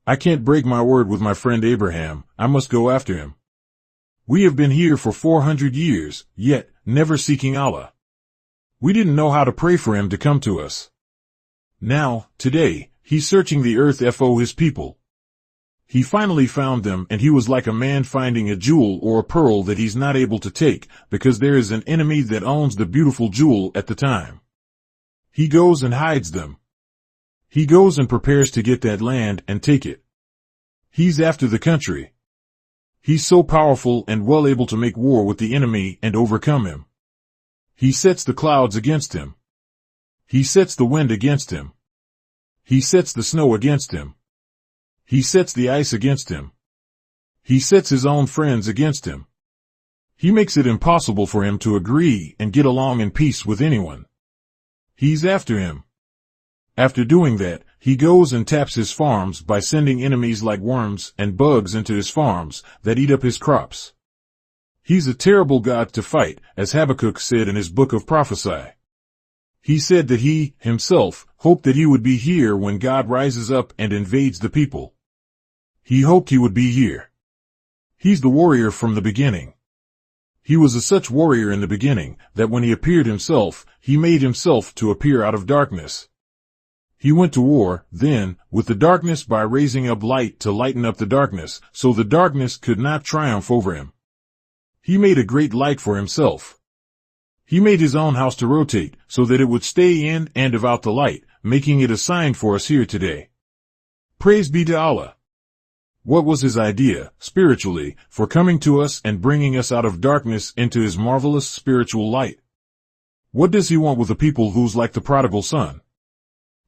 I can't break my word with my friend Abraham, I must go after him. We have been here for 400 years, yet never seeking Allah. We didn't know how to pray for him to come to us. Now, today, he's searching the earth for his people. He finally found them, and he was like a man finding a jewel or a pearl that he's not able to take, because there is an enemy that owns the beautiful jewel at the time. He goes and hides them. He goes and prepares to get that land and take it. He's after the country. He's so powerful and well able to make war with the enemy and overcome him. He sets the clouds against him. He sets the wind against him. He sets the snow against him. He sets the ice against him. He sets his own friends against him. He makes it impossible for him to agree and get along in peace with anyone. He's after him. After doing that, he goes and taps his farms by sending enemies like worms and bugs into his farms that eat up his crops. He's a terrible God to fight, as Habakkuk said in his book of prophecy. He said that he, himself, hoped that he would be here when God rises up and invades the people. He hoped he would be here. He's the warrior from the beginning. He was a such warrior in the beginning that when he appeared himself, he made himself to appear out of darkness. He went to war, then, with the darkness by raising up light to lighten up the darkness, so the darkness could not triumph over him. He made a great light for himself. He made his own house to rotate, so that it would stay in and about the light, making it a sign for us here today. Praise be to Allah. What was his idea, spiritually, for coming to us and bringing us out of darkness into his marvelous spiritual light? What does he want with a people who's like the prodigal son?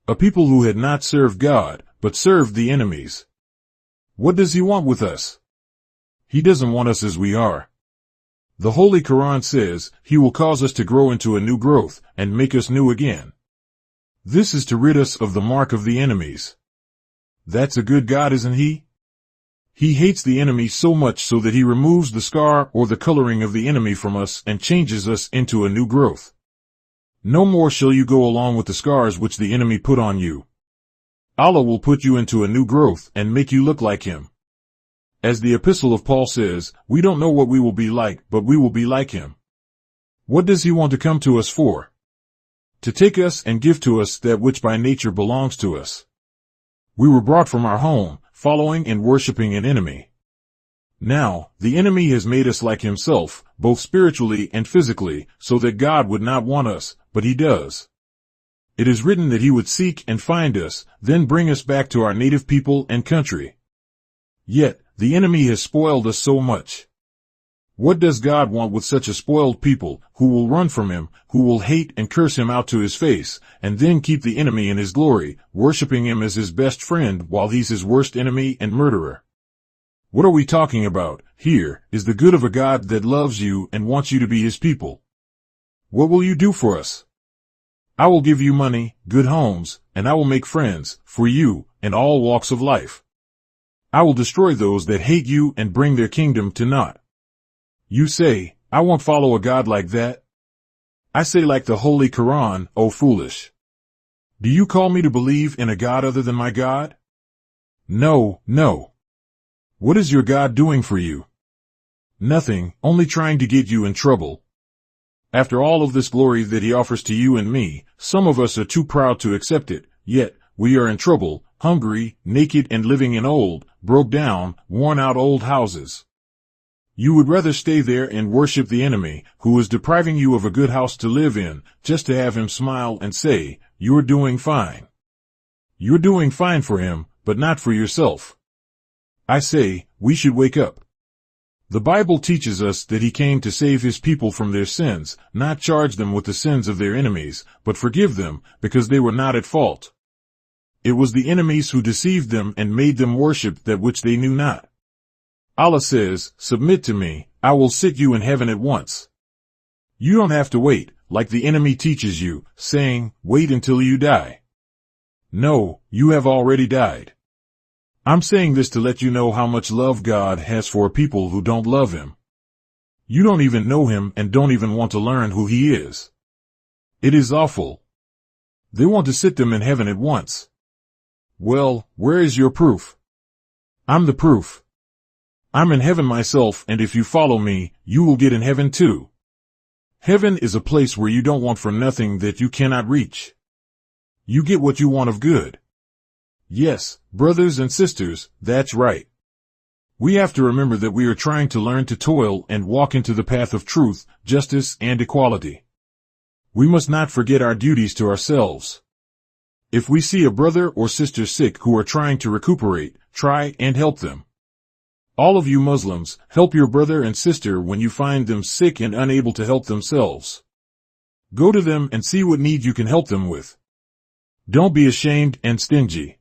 A people who had not served God, but served the enemies. What does he want with us? He doesn't want us as we are. The Holy Quran says, he will cause us to grow into a new growth, and make us new again. This is to rid us of the mark of the enemies. That's a good God, isn't he? He hates the enemy so much so that he removes the scar or the coloring of the enemy from us and changes us into a new growth. No more shall you go along with the scars which the enemy put on you. Allah will put you into a new growth and make you look like him. As the epistle of Paul says, we don't know what we will be like, but we will be like him. What does he want to come to us for? To take us and give to us that which by nature belongs to us. We were brought from our home, following and worshipping an enemy. Now, the enemy has made us like himself, both spiritually and physically, so that God would not want us, but he does. It is written that he would seek and find us, then bring us back to our native people and country. Yet, The enemy has spoiled us so much. What does God want with such a spoiled people, who will run from him, who will hate and curse him out to his face, and then keep the enemy in his glory, worshiping him as his best friend while he's his worst enemy and murderer? What are we talking about here is the good of a God that loves you and wants you to be his people. What will you do for us? I will give you money, good homes, and I will make friends for you in all walks of life. I will destroy those that hate you and bring their kingdom to naught. You say, I won't follow a God like that. I say like the Holy Quran, O foolish. Do you call me to believe in a God other than my God? No, no. What is your God doing for you? Nothing, only trying to get you in trouble. After all of this glory that he offers to you and me, some of us are too proud to accept it, yet we are in trouble, hungry, naked and living in old, broke down, worn out old houses. You would rather stay there and worship the enemy, who is depriving you of a good house to live in, just to have him smile and say, you're doing fine. You're doing fine for him, but not for yourself. I say, we should wake up. The Bible teaches us that he came to save his people from their sins, not charge them with the sins of their enemies, but forgive them, because they were not at fault. It was the enemies who deceived them and made them worship that which they knew not. Allah says, submit to me, I will sit you in heaven at once. You don't have to wait, like the enemy teaches you, saying, wait until you die. No, you have already died. I'm saying this to let you know how much love God has for people who don't love him. You don't even know him and don't even want to learn who he is. It is awful. They want to sit them in heaven at once. Well, where is your proof? I'm the proof. I'm in heaven myself, and if you follow me, you will get in heaven too. Heaven is a place where you don't want for nothing that you cannot reach. You get what you want of good. Yes, brothers and sisters, that's right. We have to remember that we are trying to learn to toil and walk into the path of truth, justice, and equality. We must not forget our duties to ourselves. If we see a brother or sister sick who are trying to recuperate, try and help them. All of you Muslims, help your brother and sister when you find them sick and unable to help themselves. Go to them and see what need you can help them with. Don't be ashamed and stingy.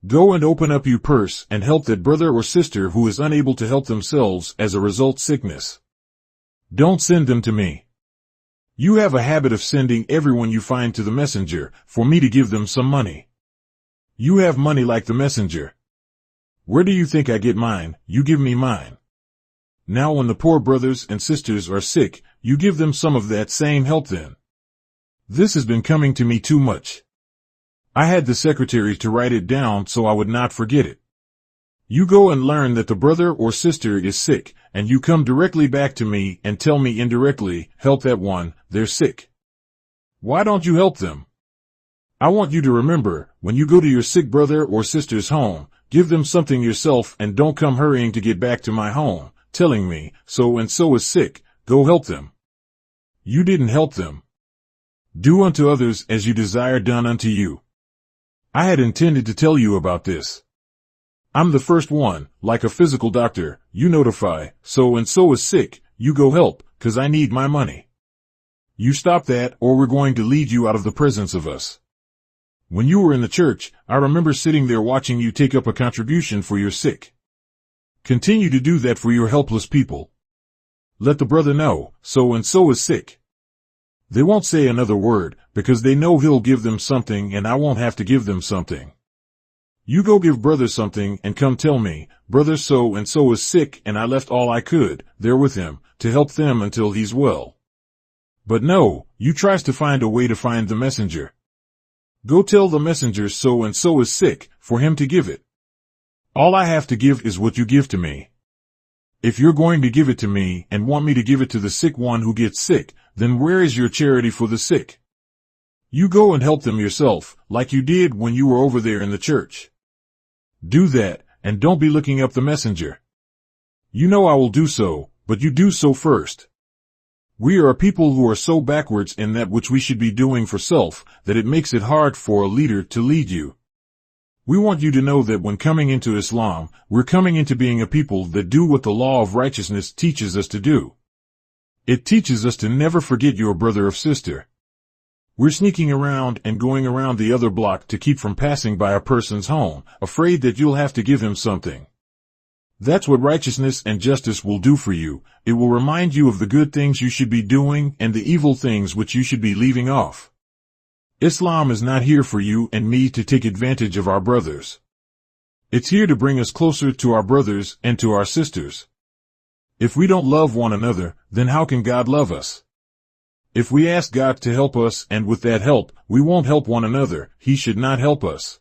Go and open up your purse and help that brother or sister who is unable to help themselves as a result sickness. Don't send them to me. You have a habit of sending everyone you find to the messenger for me to give them some money. You have money like the messenger. Where do you think I get mine? You give me mine. Now when the poor brothers and sisters are sick, you give them some of that same help then. This has been coming to me too much. I had the secretary to write it down so I would not forget it. You go and learn that the brother or sister is sick, and you come directly back to me and tell me indirectly, help that one, they're sick. Why don't you help them? I want you to remember, when you go to your sick brother or sister's home, give them something yourself and don't come hurrying to get back to my home, telling me, so and so is sick, go help them. You didn't help them. Do unto others as you desire done unto you. I had intended to tell you about this. I'm the first one, like a physical doctor, you notify, so and so is sick, you go help, 'cause I need my money. You stop that or we're going to lead you out of the presence of us. When you were in the church, I remember sitting there watching you take up a contribution for your sick. Continue to do that for your helpless people. Let the brother know, so and so is sick. They won't say another word, because they know he'll give them something and I won't have to give them something. You go give brother something and come tell me, brother so and so is sick and I left all I could, there with him, to help them until he's well. But no, you tries to find a way to find the messenger. Go tell the messenger so and so is sick, for him to give it. All I have to give is what you give to me. If you're going to give it to me and want me to give it to the sick one who gets sick, then where is your charity for the sick? You go and help them yourself, like you did when you were over there in the church. Do that, and don't be looking up the messenger. You know I will do so, but you do so first. We are a people who are so backwards in that which we should be doing for self, that it makes it hard for a leader to lead you. We want you to know that when coming into Islam, we're coming into being a people that do what the law of righteousness teaches us to do. It teaches us to never forget your brother or sister. We're sneaking around and going around the other block to keep from passing by a person's home, afraid that you'll have to give him something. That's what righteousness and justice will do for you. It will remind you of the good things you should be doing and the evil things which you should be leaving off. Islam is not here for you and me to take advantage of our brothers. It's here to bring us closer to our brothers and to our sisters. If we don't love one another, then how can God love us? If we ask God to help us and with that help, we won't help one another, He should not help us.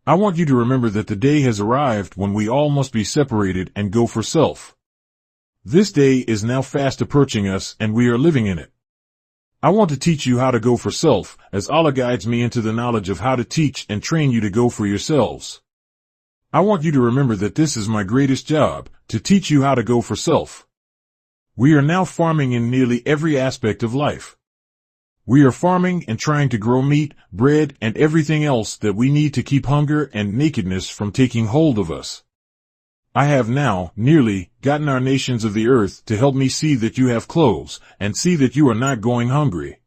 I want you to remember that the day has arrived when we all must be separated and go for self. This day is now fast approaching us and we are living in it. I want to teach you how to go for self, as Allah guides me into the knowledge of how to teach and train you to go for yourselves. I want you to remember that this is my greatest job, to teach you how to go for self. We are now farming in nearly every aspect of life. We are farming and trying to grow meat, bread, and everything else that we need to keep hunger and nakedness from taking hold of us. I have now, nearly, gotten our nations of the earth to help me see that you have clothes, and see that you are not going hungry.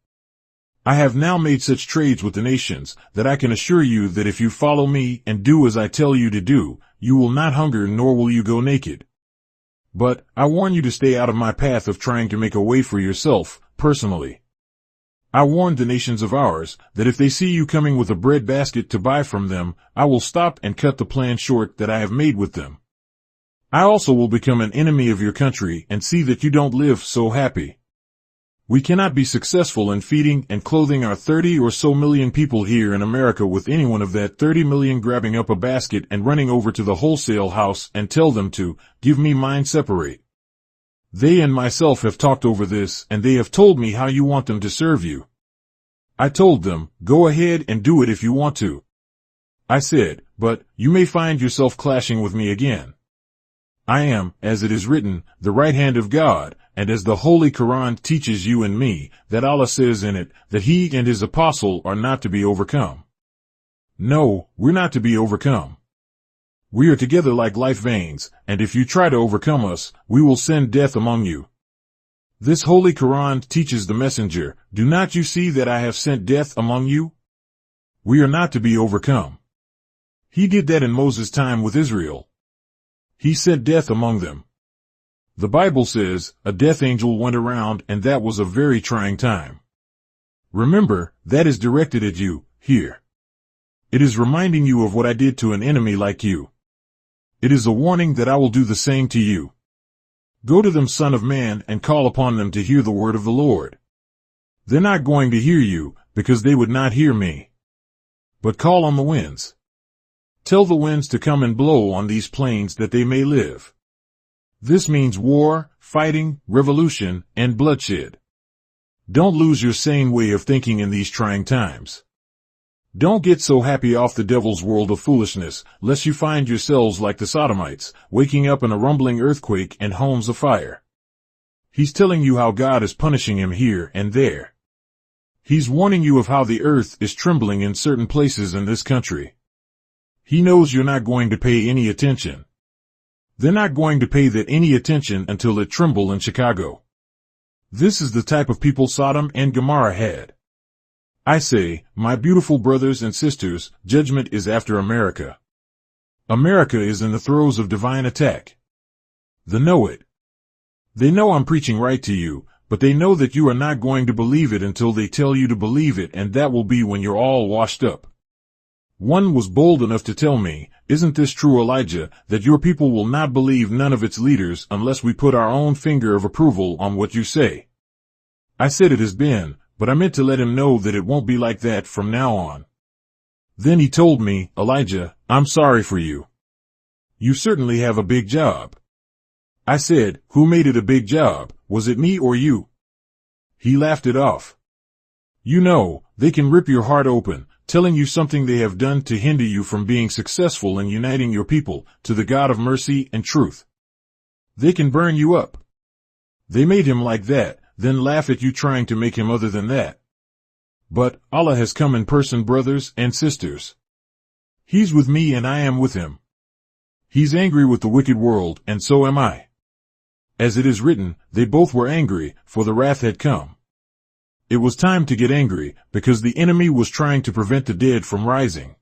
I have now made such trades with the nations, that I can assure you that if you follow me and do as I tell you to do, you will not hunger nor will you go naked. But, I warn you to stay out of my path of trying to make a way for yourself, personally. I warned the nations of ours, that if they see you coming with a bread basket to buy from them, I will stop and cut the plan short that I have made with them. I also will become an enemy of your country and see that you don't live so happy. We cannot be successful in feeding and clothing our 30 or so million people here in America with any one of that 30 million grabbing up a basket and running over to the wholesale house and tell them to, give me mine separate. They and myself have talked over this and they have told me how you want them to serve you. I told them, go ahead and do it if you want to. I said, but you may find yourself clashing with me again. I am, as it is written, the right hand of God, and as the Holy Quran teaches you and me, that Allah says in it, that He and His apostle are not to be overcome. No, we're not to be overcome. We are together like life veins, and if you try to overcome us, we will send death among you. This Holy Quran teaches the messenger, do not you see that I have sent death among you? We are not to be overcome. He did that in Moses' time with Israel. He sent death among them. The Bible says, a death angel went around and that was a very trying time. Remember, that is directed at you, here. It is reminding you of what I did to an enemy like you. It is a warning that I will do the same to you. Go to them, Son of Man, and call upon them to hear the word of the Lord. They're not going to hear you, because they would not hear me. But call on the winds. Tell the winds to come and blow on these plains that they may live. This means war, fighting, revolution, and bloodshed. Don't lose your sane way of thinking in these trying times. Don't get so happy off the devil's world of foolishness, lest you find yourselves like the Sodomites, waking up in a rumbling earthquake and homes afire. He's telling you how God is punishing him here and there. He's warning you of how the earth is trembling in certain places in this country. He knows you're not going to pay any attention. They're not going to pay that any attention until it tremble in Chicago. This is the type of people Sodom and Gomorrah had. I say, my beautiful brothers and sisters, judgment is after America. America is in the throes of divine attack. They know it. They know I'm preaching right to you, but they know that you are not going to believe it until they tell you to believe it, and that will be when you're all washed up. One was bold enough to tell me, isn't this true, Elijah, that your people will not believe none of its leaders unless we put our own finger of approval on what you say? I said it has been, but I meant to let him know that it won't be like that from now on. Then he told me, Elijah, I'm sorry for you. You certainly have a big job. I said, who made it a big job, was it me or you? He laughed it off. You know, they can rip your heart open, telling you something they have done to hinder you from being successful in uniting your people to the God of mercy and truth. They can burn you up. They made him like that, then laugh at you trying to make him other than that. But Allah has come in person, brothers and sisters. He's with me and I am with him. He's angry with the wicked world, and so am I. As it is written, they both were angry, for the wrath had come. It was time to get angry, because the enemy was trying to prevent the dead from rising.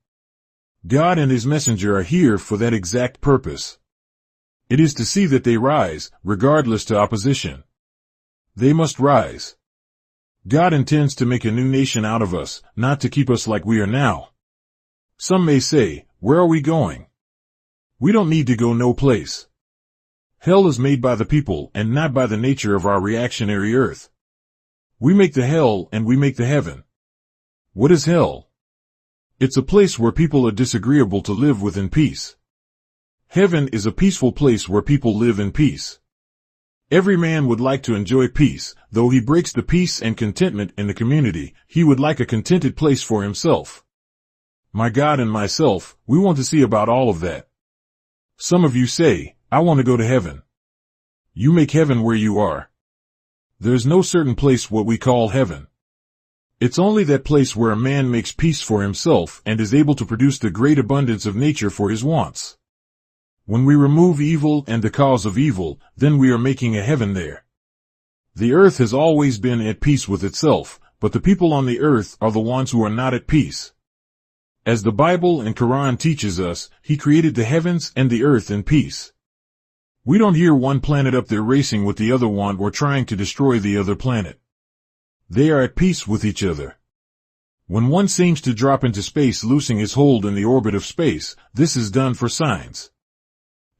God and his messenger are here for that exact purpose. It is to see that they rise, regardless to opposition. They must rise. God intends to make a new nation out of us, not to keep us like we are now. Some may say, where are we going? We don't need to go no place. Hell is made by the people and not by the nature of our reactionary earth. We make the hell and we make the heaven. What is hell? It's a place where people are disagreeable to live with in peace. Heaven is a peaceful place where people live in peace. Every man would like to enjoy peace, though he breaks the peace and contentment in the community. He would like a contented place for himself. My God and myself, we want to see about all of that. Some of you say, I want to go to heaven. You make heaven where you are. There's no certain place what we call heaven. It's only that place where a man makes peace for himself and is able to produce the great abundance of nature for his wants. When we remove evil and the cause of evil, then we are making a heaven there. The earth has always been at peace with itself, but the people on the earth are the ones who are not at peace. As the Bible and Quran teaches us, he created the heavens and the earth in peace. We don't hear one planet up there racing with the other one or trying to destroy the other planet. They are at peace with each other. When one seems to drop into space losing his hold in the orbit of space, this is done for signs.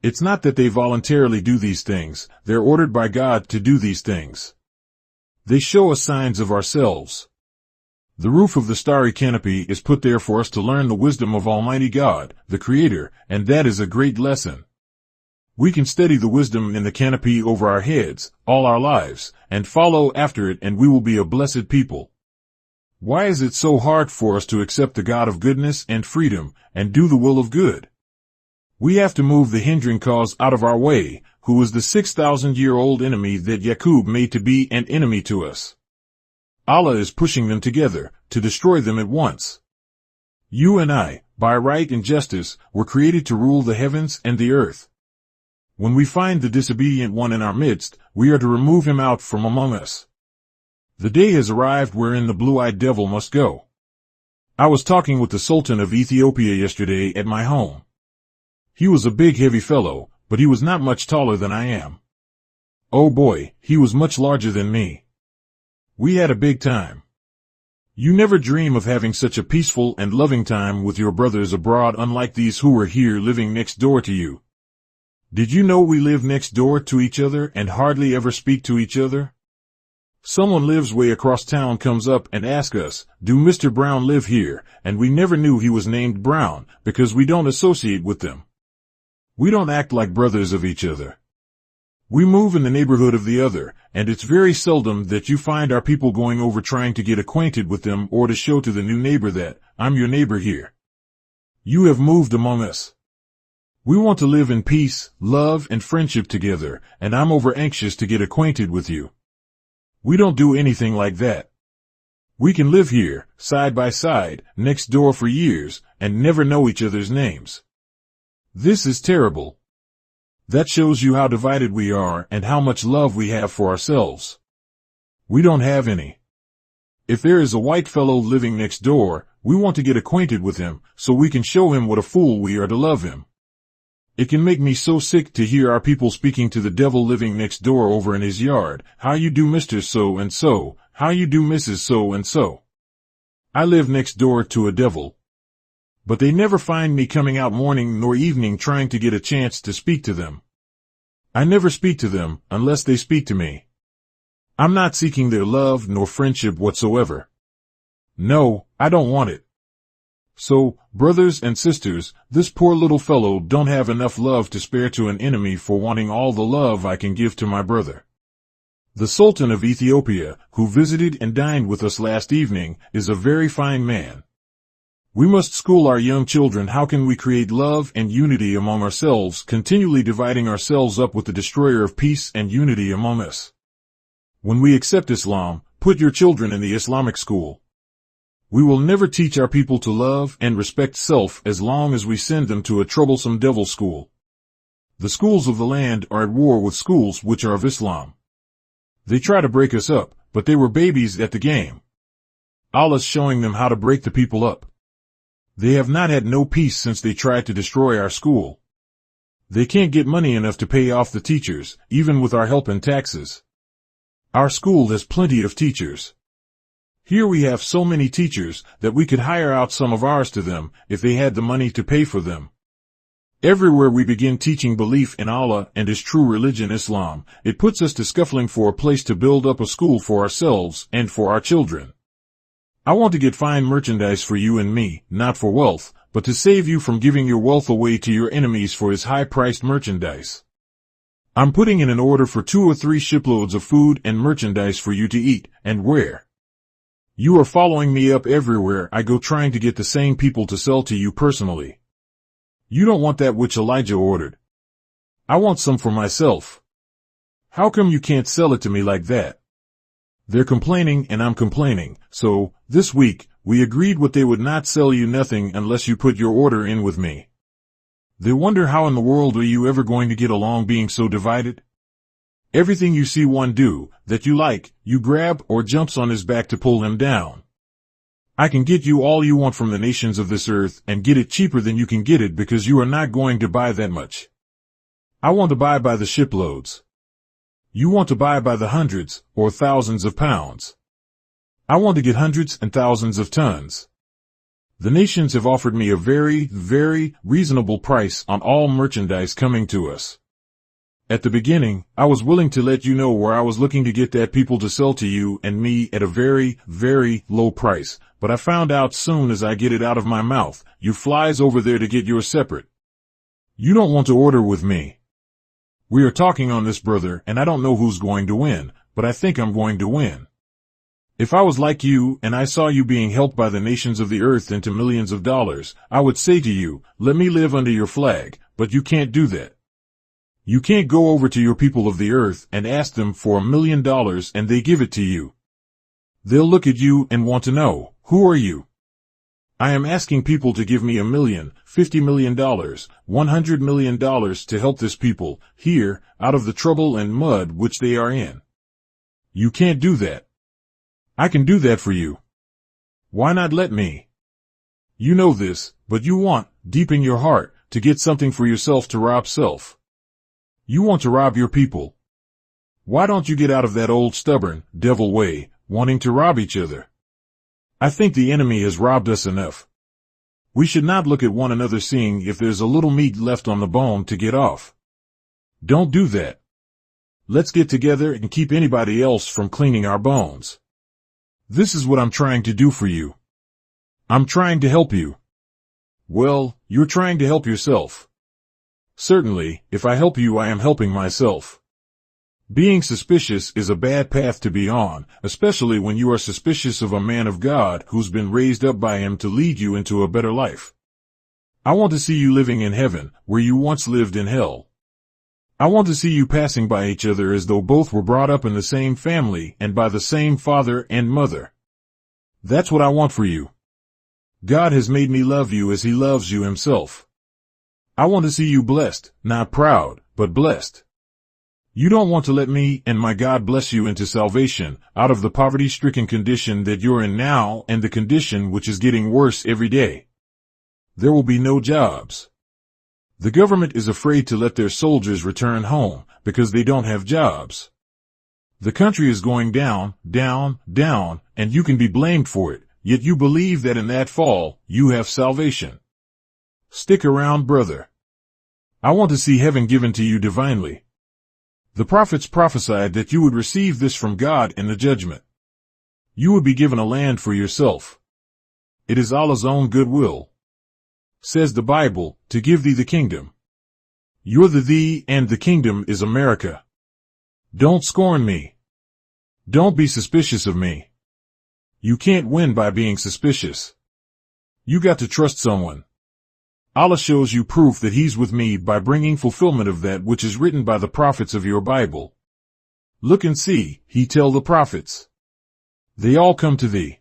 It's not that they voluntarily do these things, they're ordered by God to do these things. They show us signs of ourselves. The roof of the starry canopy is put there for us to learn the wisdom of Almighty God, the Creator, and that is a great lesson. We can study the wisdom in the canopy over our heads, all our lives, and follow after it, and we will be a blessed people. Why is it so hard for us to accept the God of goodness and freedom, and do the will of good? We have to move the hindering cause out of our way, who is the 6,000-year-old enemy that Yaqub made to be an enemy to us. Allah is pushing them together, to destroy them at once. You and I, by right and justice, were created to rule the heavens and the earth. When we find the disobedient one in our midst, we are to remove him out from among us. The day has arrived wherein the blue-eyed devil must go. I was talking with the Sultan of Ethiopia yesterday at my home. He was a big heavy fellow, but he was not much taller than I am. Oh boy, he was much larger than me. We had a big time. You never dream of having such a peaceful and loving time with your brothers abroad, unlike these who were here living next door to you. Did you know we live next door to each other and hardly ever speak to each other? Someone lives way across town comes up and asks us, do Mr. Brown live here? And we never knew he was named Brown, because we don't associate with them. We don't act like brothers of each other. We move in the neighborhood of the other, and it's very seldom that you find our people going over trying to get acquainted with them or to show to the new neighbor that, I'm your neighbor here. You have moved among us. We want to live in peace, love, and friendship together, and I'm over anxious to get acquainted with you. We don't do anything like that. We can live here, side by side, next door for years, and never know each other's names. This is terrible. That shows you how divided we are and how much love we have for ourselves. We don't have any. If there is a white fellow living next door, we want to get acquainted with him so we can show him what a fool we are to love him. It can make me so sick to hear our people speaking to the devil living next door over in his yard. How you do, Mr. So-and-so? How you do, Mrs. So-and-so? I live next door to a devil. But they never find me coming out morning nor evening trying to get a chance to speak to them. I never speak to them unless they speak to me. I'm not seeking their love nor friendship whatsoever. No, I don't want it. So, brothers and sisters, this poor little fellow don't have enough love to spare to an enemy for wanting all the love I can give to my brother. The Sultan of Ethiopia, who visited and dined with us last evening, is a very fine man. We must school our young children how can we create love and unity among ourselves, continually dividing ourselves up with the destroyer of peace and unity among us. When we accept Islam, put your children in the Islamic school. We will never teach our people to love and respect self as long as we send them to a troublesome devil school. The schools of the land are at war with schools which are of Islam. They try to break us up, but they were babies at the game. Allah's showing them how to break the people up. They have not had no peace since they tried to destroy our school. They can't get money enough to pay off the teachers, even with our help and taxes. Our school has plenty of teachers. Here we have so many teachers that we could hire out some of ours to them if they had the money to pay for them. Everywhere we begin teaching belief in Allah and His true religion Islam, it puts us to scuffling for a place to build up a school for ourselves and for our children. I want to get fine merchandise for you and me, not for wealth, but to save you from giving your wealth away to your enemies for his high-priced merchandise. I'm putting in an order for 2 or 3 shiploads of food and merchandise for you to eat and wear. You are following me up everywhere I go trying to get the same people to sell to you personally. You don't want that which Elijah ordered. I want some for myself. How come you can't sell it to me like that? They're complaining and I'm complaining, so, this week, we agreed what they would not sell you nothing unless you put your order in with me. They wonder how in the world are you ever going to get along being so divided? Everything you see one do, that you like, you grab or jumps on his back to pull him down. I can get you all you want from the nations of this earth and get it cheaper than you can get it because you are not going to buy that much. I want to buy by the shiploads. You want to buy by the hundreds or thousands of pounds. I want to get hundreds and thousands of tons. The nations have offered me a very, very reasonable price on all merchandise coming to us. At the beginning, I was willing to let you know where I was looking to get that people to sell to you and me at a very, very low price, but I found out soon as I get it out of my mouth, you flies over there to get yours separate. You don't want to order with me. We are talking on this, brother, and I don't know who's going to win, but I think I'm going to win. If I was like you and I saw you being helped by the nations of the earth into millions of dollars, I would say to you, let me live under your flag, but you can't do that. You can't go over to your people of the earth and ask them for $1 million and they give it to you. They'll look at you and want to know, who are you? I am asking people to give me $1 million, $50 million, $100 million to help this people, here, out of the trouble and mud which they are in. You can't do that. I can do that for you. Why not let me? You know this, but you want, deep in your heart, to get something for yourself to rob self. You want to rob your people. Why don't you get out of that old stubborn, devil way, wanting to rob each other? I think the enemy has robbed us enough. We should not look at one another seeing if there's a little meat left on the bone to get off. Don't do that. Let's get together and keep anybody else from cleaning our bones. This is what I'm trying to do for you. I'm trying to help you. Well, you're trying to help yourself. Certainly, if I help you I am helping myself. Being suspicious is a bad path to be on, especially when you are suspicious of a man of God who's been raised up by Him to lead you into a better life. I want to see you living in heaven, where you once lived in hell. I want to see you passing by each other as though both were brought up in the same family and by the same father and mother. That's what I want for you. God has made me love you as He loves you Himself. I want to see you blessed, not proud, but blessed. You don't want to let me and my God bless you into salvation, out of the poverty-stricken condition that you're in now and the condition which is getting worse every day. There will be no jobs. The government is afraid to let their soldiers return home because they don't have jobs. The country is going down, down, down, and you can be blamed for it, yet you believe that in that fall, you have salvation. Stick around, brother. I want to see heaven given to you divinely. The prophets prophesied that you would receive this from God in the judgment. You would be given a land for yourself. It is Allah's own goodwill. Says the Bible, to give thee the kingdom. You're the thee and the kingdom is America. Don't scorn me. Don't be suspicious of me. You can't win by being suspicious. You got to trust someone. Allah shows you proof that He's with me by bringing fulfillment of that which is written by the prophets of your Bible. Look and see, He tell the prophets. They all come to thee.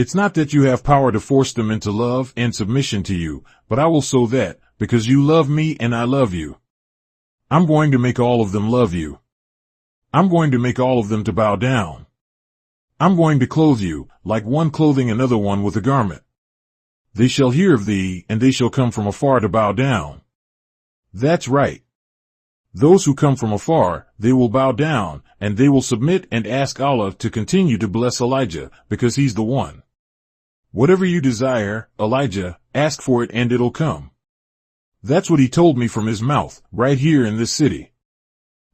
It's not that you have power to force them into love and submission to you, but I will so that, because you love me and I love you, I'm going to make all of them love you. I'm going to make all of them to bow down. I'm going to clothe you, like one clothing another one with a garment. They shall hear of thee, and they shall come from afar to bow down. That's right. Those who come from afar, they will bow down, and they will submit and ask Allah to continue to bless Elijah, because he's the one. Whatever you desire, Elijah, ask for it and it'll come. That's what he told me from his mouth, right here in this city.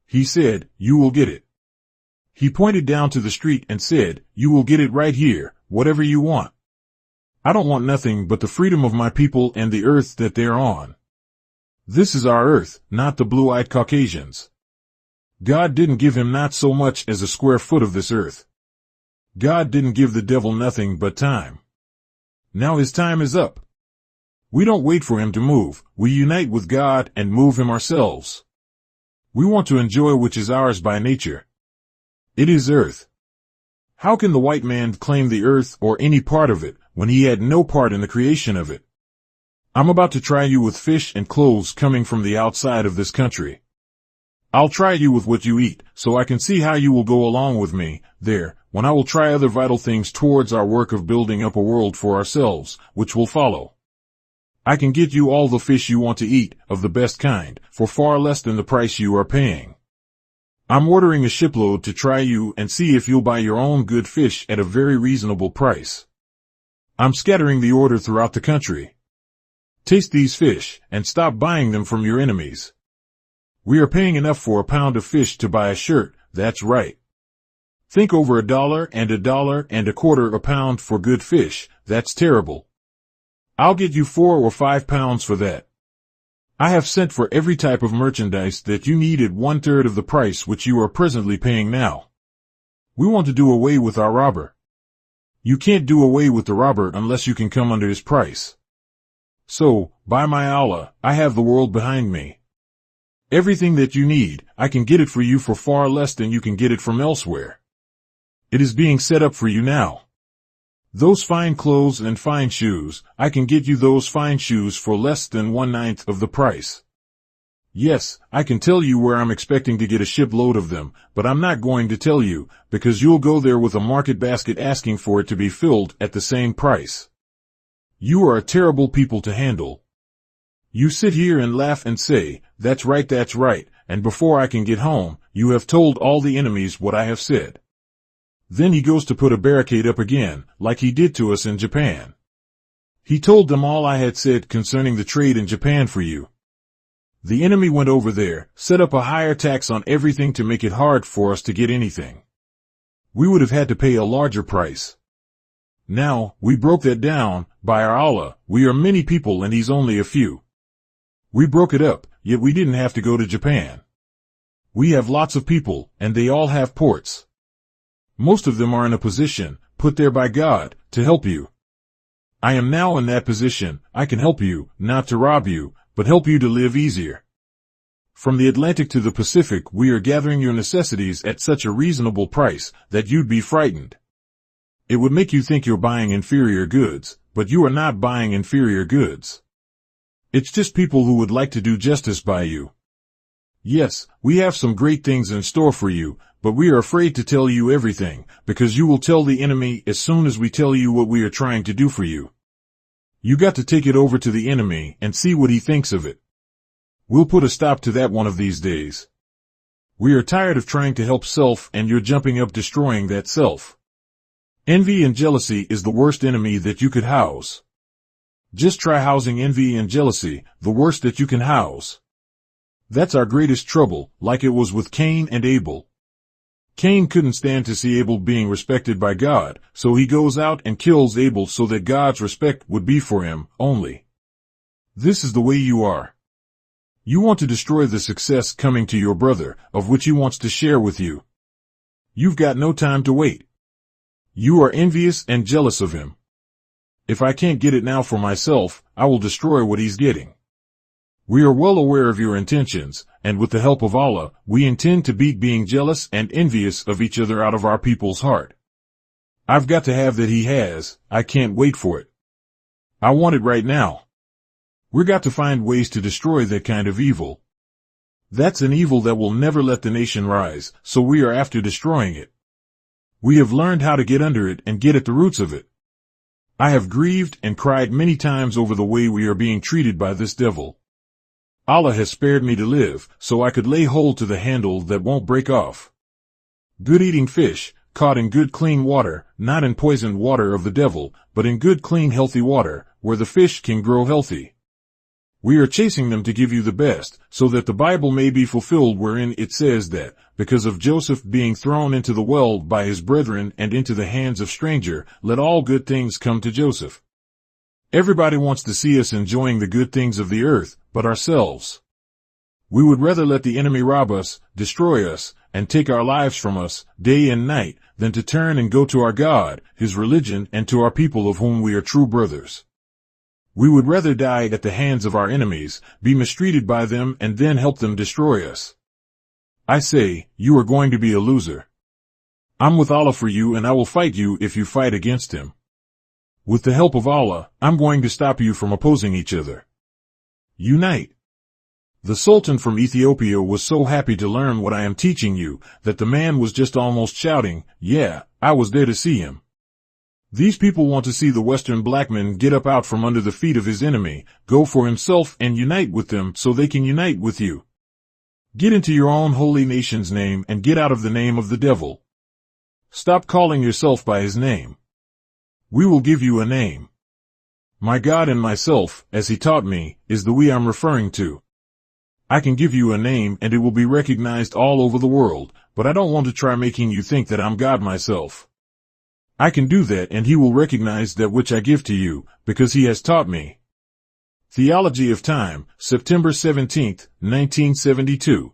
He said, you will get it. He pointed down to the street and said, you will get it right here, whatever you want. I don't want nothing but the freedom of my people and the earth that they're on. This is our earth, not the blue-eyed Caucasians. God didn't give him not so much as a square foot of this earth. God didn't give the devil nothing but time. Now his time is up. We don't wait for him to move, we unite with God and move him ourselves. We want to enjoy which is ours by nature. It is earth. How can the white man claim the earth or any part of it when he had no part in the creation of it? I'm about to try you with fish and clothes coming from the outside of this country. I'll try you with what you eat, so I can see how you will go along with me there, when I will try other vital things towards our work of building up a world for ourselves, which will follow. I can get you all the fish you want to eat, of the best kind, for far less than the price you are paying. I'm ordering a shipload to try you and see if you'll buy your own good fish at a very reasonable price. I'm scattering the order throughout the country. Taste these fish, and stop buying them from your enemies. We are paying enough for a pound of fish to buy a shirt, that's right. Think over $1 and $1.25 a pound for good fish, that's terrible. I'll get you 4 or 5 pounds for that. I have sent for every type of merchandise that you need at 1/3 of the price which you are presently paying now. We want to do away with our robber. You can't do away with the robber unless you can come under his price. So, by my Allah, I have the world behind me. Everything that you need, I can get it for you for far less than you can get it from elsewhere. It is being set up for you now. Those fine clothes and fine shoes, I can get you those fine shoes for less than 1/9 of the price. Yes, I can tell you where I'm expecting to get a shipload of them, but I'm not going to tell you, because you'll go there with a market basket asking for it to be filled at the same price. You are a terrible people to handle. You sit here and laugh and say, that's right, and before I can get home, you have told all the enemies what I have said. Then he goes to put a barricade up again, like he did to us in Japan. He told them all I had said concerning the trade in Japan for you. The enemy went over there, set up a higher tax on everything to make it hard for us to get anything. We would have had to pay a larger price. Now, we broke that down, by our Allah, we are many people and he's only a few. We broke it up, yet we didn't have to go to Japan. We have lots of people, and they all have ports. Most of them are in a position, put there by God, to help you. I am now in that position, I can help you, not to rob you, but help you to live easier. From the Atlantic to the Pacific we are gathering your necessities at such a reasonable price, that you'd be frightened. It would make you think you're buying inferior goods, but you are not buying inferior goods. It's just people who would like to do justice by you. Yes, we have some great things in store for you, but we are afraid to tell you everything, because you will tell the enemy as soon as we tell you what we are trying to do for you. You got to take it over to the enemy and see what he thinks of it. We'll put a stop to that one of these days. We are tired of trying to help self and you're jumping up destroying that self. Envy and jealousy is the worst enemy that you could house. Just try housing envy and jealousy, the worst that you can house. That's our greatest trouble, like it was with Cain and Abel. Cain couldn't stand to see Abel being respected by God, so he goes out and kills Abel so that God's respect would be for him, only. This is the way you are. You want to destroy the success coming to your brother, of which he wants to share with you. You've got no time to wait. You are envious and jealous of him. If I can't get it now for myself, I will destroy what he's getting. We are well aware of your intentions, and with the help of Allah, we intend to beat being jealous and envious of each other out of our people's heart. I've got to have that he has. I can't wait for it. I want it right now. We've got to find ways to destroy that kind of evil. That's an evil that will never let the nation rise, so we are after destroying it. We have learned how to get under it and get at the roots of it. I have grieved and cried many times over the way we are being treated by this devil. Allah has spared me to live, so I could lay hold to the handle that won't break off. Good eating fish, caught in good clean water, not in poisoned water of the devil, but in good clean healthy water, where the fish can grow healthy. We are chasing them to give you the best, so that the Bible may be fulfilled wherein it says that, because of Joseph being thrown into the well by his brethren and into the hands of stranger, let all good things come to Joseph. Everybody wants to see us enjoying the good things of the earth, but ourselves. We would rather let the enemy rob us, destroy us, and take our lives from us, day and night, than to turn and go to our God, his religion, and to our people of whom we are true brothers. We would rather die at the hands of our enemies, be mistreated by them, and then help them destroy us. I say, you are going to be a loser. I'm with Allah for you, and I will fight you if you fight against him. With the help of Allah, I'm going to stop you from opposing each other. Unite. The Sultan from Ethiopia was so happy to learn what I am teaching you, that the man was just almost shouting, yeah, I was there to see him. These people want to see the Western black man get up out from under the feet of his enemy, go for himself and unite with them so they can unite with you. Get into your own holy nation's name and get out of the name of the devil. Stop calling yourself by his name. We will give you a name. My God and myself, as he taught me, is the we I'm referring to. I can give you a name and it will be recognized all over the world, but I don't want to try making you think that I'm God myself. I can do that and he will recognize that which I give to you, because he has taught me. Theology of Time, September 17, 1972.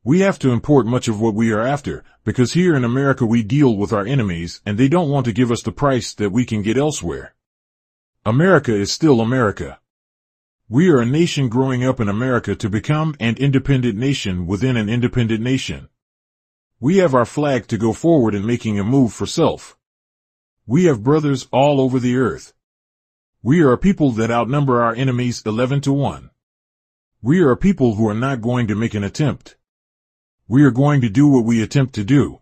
We have to import much of what we are after, because here in America we deal with our enemies and they don't want to give us the price that we can get elsewhere. America is still America. We are a nation growing up in America to become an independent nation within an independent nation. We have our flag to go forward in making a move for self. We have brothers all over the earth. We are a people that outnumber our enemies 11-1. We are a people who are not going to make an attempt. We are going to do what we attempt to do.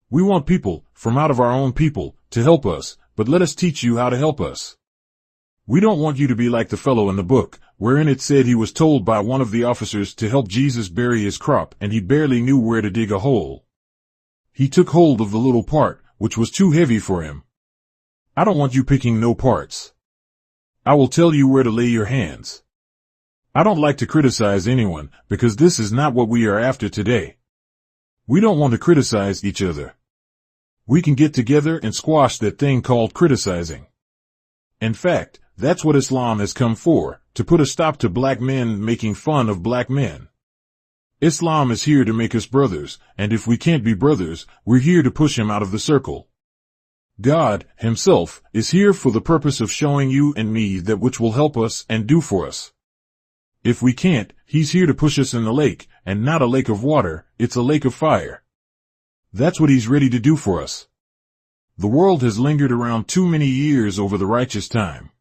We want people, from out of our own people, to help us, but let us teach you how to help us. We don't want you to be like the fellow in the book, wherein it said he was told by one of the officers to help Jesus bury his crop and he barely knew where to dig a hole. He took hold of the little part, which was too heavy for him. I don't want you picking no parts. I will tell you where to lay your hands. I don't like to criticize anyone, because this is not what we are after today. We don't want to criticize each other. We can get together and squash that thing called criticizing. In fact, that's what Islam has come for, to put a stop to black men making fun of black men. Islam is here to make us brothers, and if we can't be brothers, we're here to push him out of the circle. God, himself, is here for the purpose of showing you and me that which will help us and do for us. If we can't, he's here to push us in the lake, and not a lake of water, it's a lake of fire. That's what he's ready to do for us. The world has lingered around too many years over the righteous time.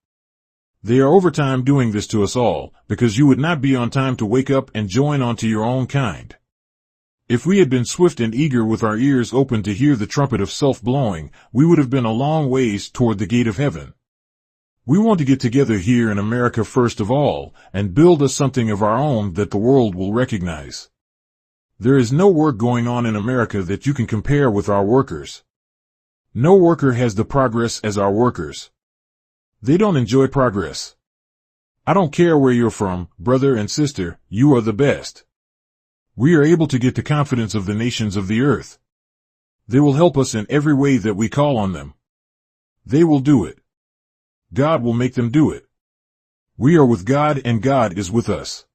They are over time doing this to us all, because you would not be on time to wake up and join onto your own kind. If we had been swift and eager with our ears open to hear the trumpet of self-blowing, we would have been a long ways toward the gate of heaven. We want to get together here in America first of all, and build us something of our own that the world will recognize. There is no work going on in America that you can compare with our workers. No worker has the progress as our workers. They don't enjoy progress. I don't care where you're from, brother and sister, you are the best. We are able to get the confidence of the nations of the earth. They will help us in every way that we call on them. They will do it. God will make them do it. We are with God and God is with us.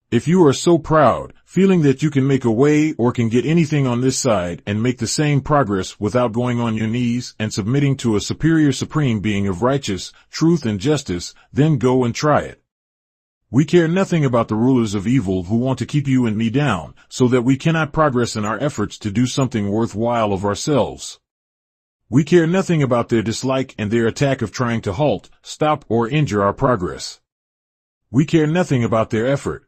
If you are so proud, feeling that you can make a way or can get anything on this side and make the same progress without going on your knees and submitting to a superior supreme being of righteous, truth and justice, then go and try it. We care nothing about the rulers of evil who want to keep you and me down, so that we cannot progress in our efforts to do something worthwhile of ourselves. We care nothing about their dislike and their attack of trying to halt, stop, or injure our progress. We care nothing about their effort.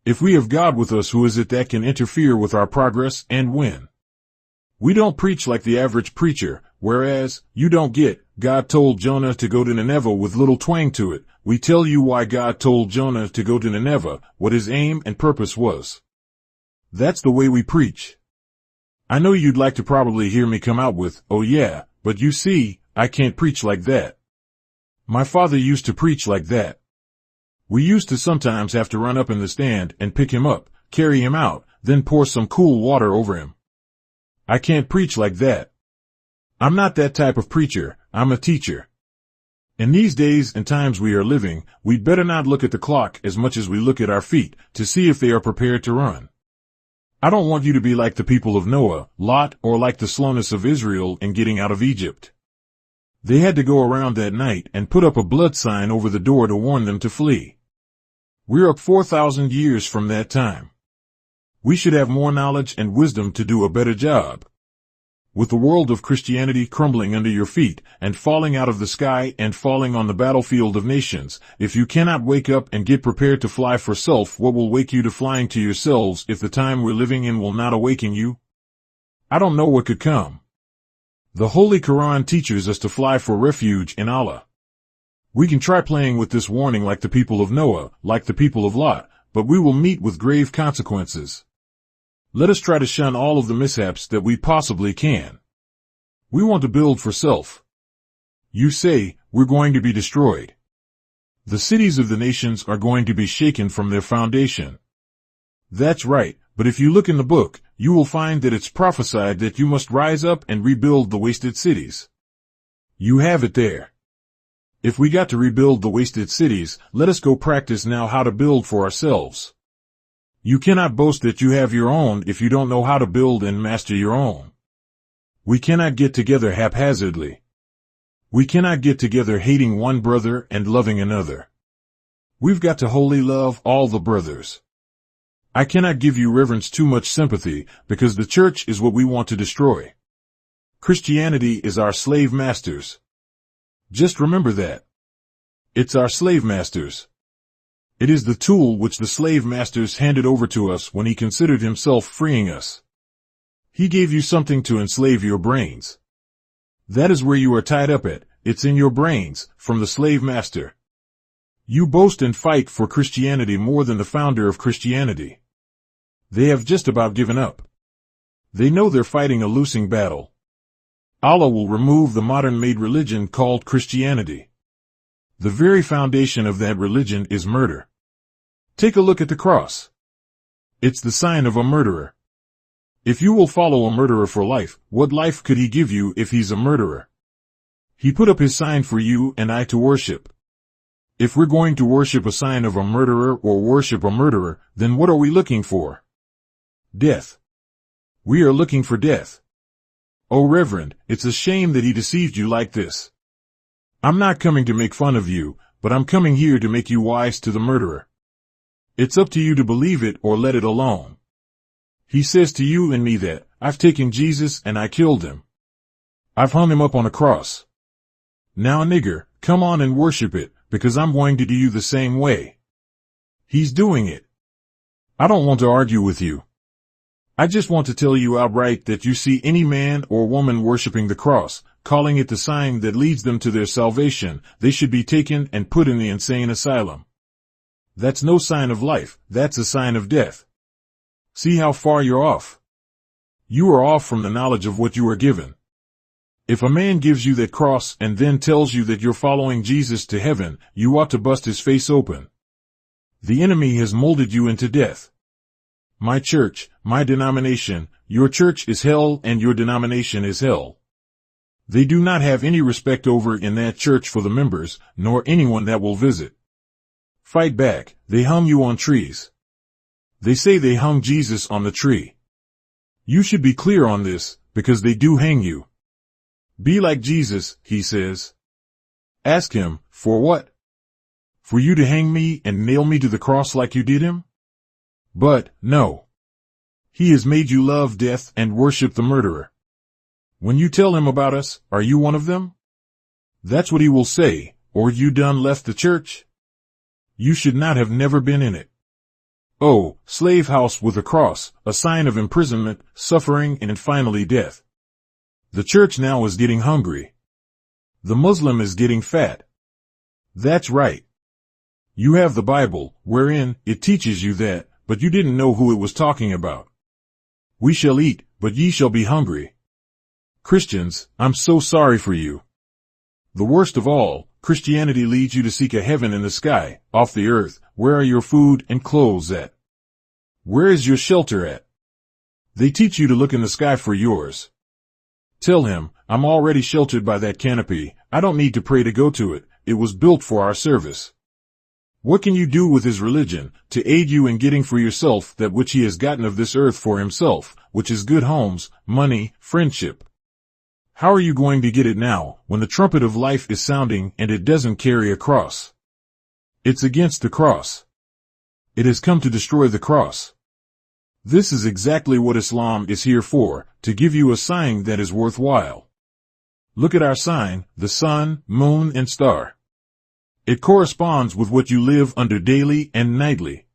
If we have God with us, who is it that can interfere with our progress and win? We don't preach like the average preacher, whereas, you don't get, God told Jonah to go to Nineveh with little twang to it. We tell you why God told Jonah to go to Nineveh, what his aim and purpose was. That's the way we preach. I know you'd like to probably hear me come out with, oh yeah, but you see, I can't preach like that. My father used to preach like that. We used to sometimes have to run up in the stand and pick him up, carry him out, then pour some cool water over him. I can't preach like that. I'm not that type of preacher, I'm a teacher. In these days and times we are living, we'd better not look at the clock as much as we look at our feet to see if they are prepared to run. I don't want you to be like the people of Noah, Lot, or like the slowness of Israel in getting out of Egypt. They had to go around that night and put up a blood sign over the door to warn them to flee. We're up 4,000 years from that time. We should have more knowledge and wisdom to do a better job. With the world of Christianity crumbling under your feet and falling out of the sky and falling on the battlefield of nations, if you cannot wake up and get prepared to fly for self, what will wake you to flying to yourselves if the time we're living in will not awaken you? I don't know what could come. The Holy Quran teaches us to fly for refuge in Allah. We can try playing with this warning like the people of Noah, like the people of Lot, but we will meet with grave consequences. Let us try to shun all of the mishaps that we possibly can. We want to build for self. You say, we're going to be destroyed. The cities of the nations are going to be shaken from their foundation. That's right, but if you look in the book, you will find that it's prophesied that you must rise up and rebuild the wasted cities. You have it there. If we got to rebuild the wasted cities, let us go practice now how to build for ourselves. You cannot boast that you have your own if you don't know how to build and master your own. We cannot get together haphazardly. We cannot get together hating one brother and loving another. We've got to wholly love all the brothers. I cannot give you reverence too much sympathy because the church is what we want to destroy. Christianity is our slave masters. Just remember that. It's our slave masters. It is the tool which the slave masters handed over to us when he considered himself freeing us. He gave you something to enslave your brains. That is where you are tied up at. It's in your brains, from the slave master. You boast and fight for Christianity more than the founder of Christianity. They have just about given up. They know they're fighting a losing battle. Allah will remove the modern-made religion called Christianity. The very foundation of that religion is murder. Take a look at the cross. It's the sign of a murderer. If you will follow a murderer for life, what life could he give you if he's a murderer? He put up his sign for you and I to worship. If we're going to worship a sign of a murderer or worship a murderer, then what are we looking for? Death. We are looking for death. Oh, Reverend, it's a shame that he deceived you like this. I'm not coming to make fun of you, but I'm coming here to make you wise to the murderer. It's up to you to believe it or let it alone. He says to you and me that, I've taken Jesus and I killed him. I've hung him up on a cross. Now, nigger, come on and worship it, because I'm going to do you the same way. He's doing it. I don't want to argue with you. I just want to tell you outright that you see any man or woman worshiping the cross, calling it the sign that leads them to their salvation, they should be taken and put in the insane asylum. That's no sign of life, that's a sign of death. See how far you're off. You are off from the knowledge of what you are given. If a man gives you that cross and then tells you that you're following Jesus to heaven, you ought to bust his face open. The enemy has molded you into death. My church, my denomination, your church is hell and your denomination is hell. They do not have any respect over in that church for the members, nor anyone that will visit. Fight back, they hung you on trees. They say they hung Jesus on the tree. You should be clear on this, because they do hang you. Be like Jesus, he says. Ask him, for what? For you to hang me and nail me to the cross like you did him? But, no. He has made you love death and worship the murderer. When you tell him about us, are you one of them? That's what he will say, or you done left the church? You should not have never been in it. Oh, slave house with a cross, a sign of imprisonment, suffering, and finally death. The church now is getting hungry. The Muslim is getting fat. That's right. You have the Bible, wherein it teaches you that, but you didn't know who it was talking about. We shall eat, but ye shall be hungry. Christians, I'm so sorry for you. The worst of all, Christianity leads you to seek a heaven in the sky, off the earth. Where are your food and clothes at? Where is your shelter at? They teach you to look in the sky for yours. Tell him, I'm already sheltered by that canopy. I don't need to pray to go to it. It was built for our service. What can you do with his religion, to aid you in getting for yourself that which he has gotten of this earth for himself, which is good homes, money, friendship? How are you going to get it now, when the trumpet of life is sounding and it doesn't carry a cross? It's against the cross. It has come to destroy the cross. This is exactly what Islam is here for, to give you a sign that is worthwhile. Look at our sign, the sun, moon, and star. It corresponds with what you live under daily and nightly.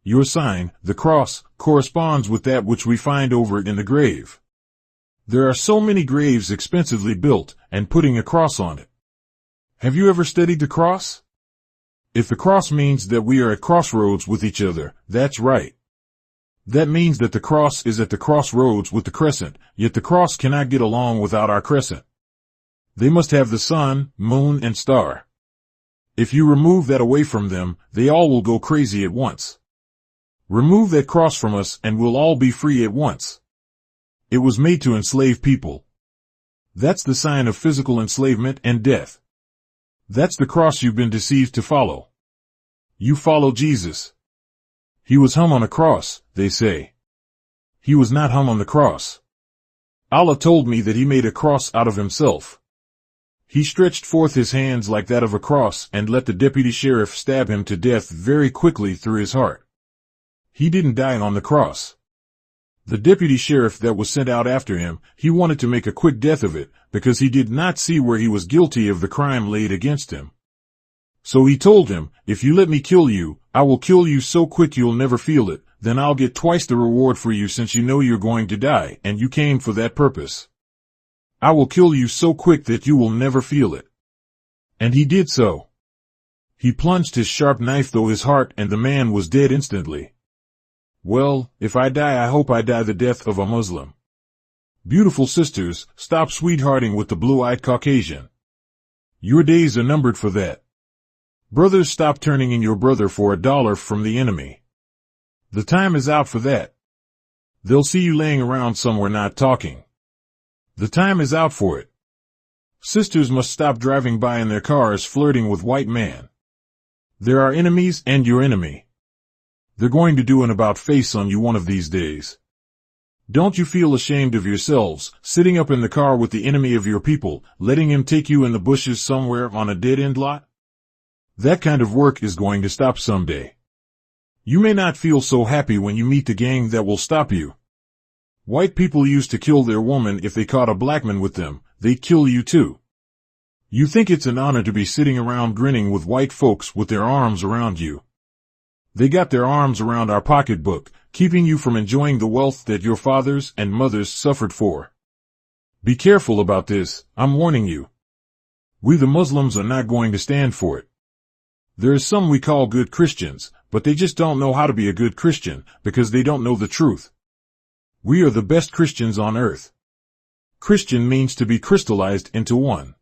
Your sign, the cross, corresponds with that which we find over it in the grave. There are so many graves expensively built, and putting a cross on it. Have you ever studied the cross? If the cross means that we are at crossroads with each other, that's right. That means that the cross is at the crossroads with the crescent, yet the cross cannot get along without our crescent. They must have the sun, moon, and star. If you remove that away from them, they all will go crazy at once. Remove that cross from us and we'll all be free at once. It was made to enslave people. That's the sign of physical enslavement and death. That's the cross you've been deceived to follow. You follow Jesus. He was hung on a cross, they say. He was not hung on the cross. Allah told me that he made a cross out of himself. He stretched forth his hands like that of a cross and let the deputy sheriff stab him to death very quickly through his heart. He didn't die on the cross. The deputy sheriff that was sent out after him, he wanted to make a quick death of it, because he did not see where he was guilty of the crime laid against him. So he told him, if you let me kill you, I will kill you so quick you'll never feel it, then I'll get twice the reward for you since you know you're going to die, and you came for that purpose. I will kill you so quick that you will never feel it. And he did so. He plunged his sharp knife through his heart and the man was dead instantly. Well, if I die, I hope I die the death of a Muslim. Beautiful sisters, stop sweethearting with the blue-eyed Caucasian. Your days are numbered for that. Brothers, stop turning in your brother for $1 from the enemy. The time is out for that. They'll see you laying around somewhere not talking. The time is out for it. Sisters must stop driving by in their cars flirting with white man. There are enemies and your enemy. They're going to do an about-face on you one of these days. Don't you feel ashamed of yourselves, sitting up in the car with the enemy of your people, letting him take you in the bushes somewhere on a dead-end lot? That kind of work is going to stop someday. You may not feel so happy when you meet the gang that will stop you. White people used to kill their woman if they caught a black man with them, they'd kill you too. You think it's an honor to be sitting around grinning with white folks with their arms around you. They got their arms around our pocketbook, keeping you from enjoying the wealth that your fathers and mothers suffered for. Be careful about this, I'm warning you. We the Muslims are not going to stand for it. There are some we call good Christians, but they just don't know how to be a good Christian, because they don't know the truth. We are the best Christians on earth. Christian means to be crystallized into one.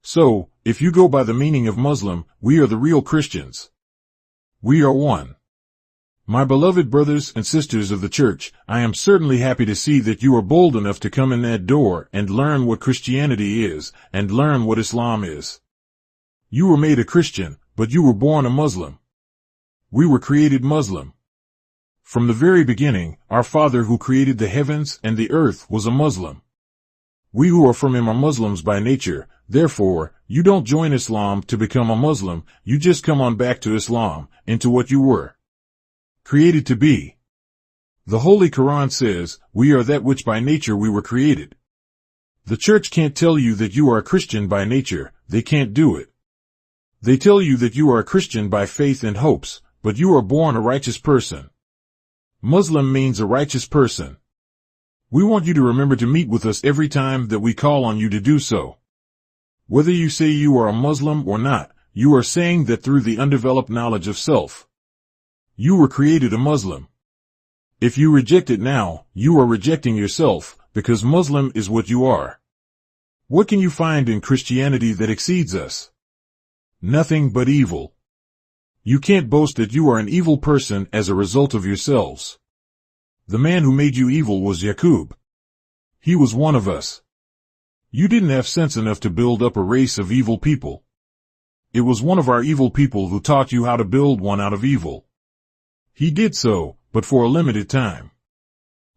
So, if you go by the meaning of Muslim, we are the real Christians. We are one. My beloved brothers and sisters of the church, I am certainly happy to see that you are bold enough to come in that door and learn what Christianity is, and learn what Islam is. You were made a Christian, but you were born a Muslim. We were created Muslim. From the very beginning, our Father who created the heavens and the earth was a Muslim. We who are from him are Muslims by nature. Therefore, you don't join Islam to become a Muslim, you just come on back to Islam, into what you were created to be. The Holy Quran says, we are that which by nature we were created. The church can't tell you that you are a Christian by nature. They can't do it. They tell you that you are a Christian by faith and hopes, but you are born a righteous person. Muslim means a righteous person. We want you to remember to meet with us every time that we call on you to do so. Whether you say you are a Muslim or not, you are saying that through the undeveloped knowledge of self. You were created a Muslim. If you reject it now, you are rejecting yourself, because Muslim is what you are. What can you find in Christianity that exceeds us? Nothing but evil. You can't boast that you are an evil person as a result of yourselves. The man who made you evil was Yaqub. He was one of us. You didn't have sense enough to build up a race of evil people. It was one of our evil people who taught you how to build one out of evil. He did so, but for a limited time.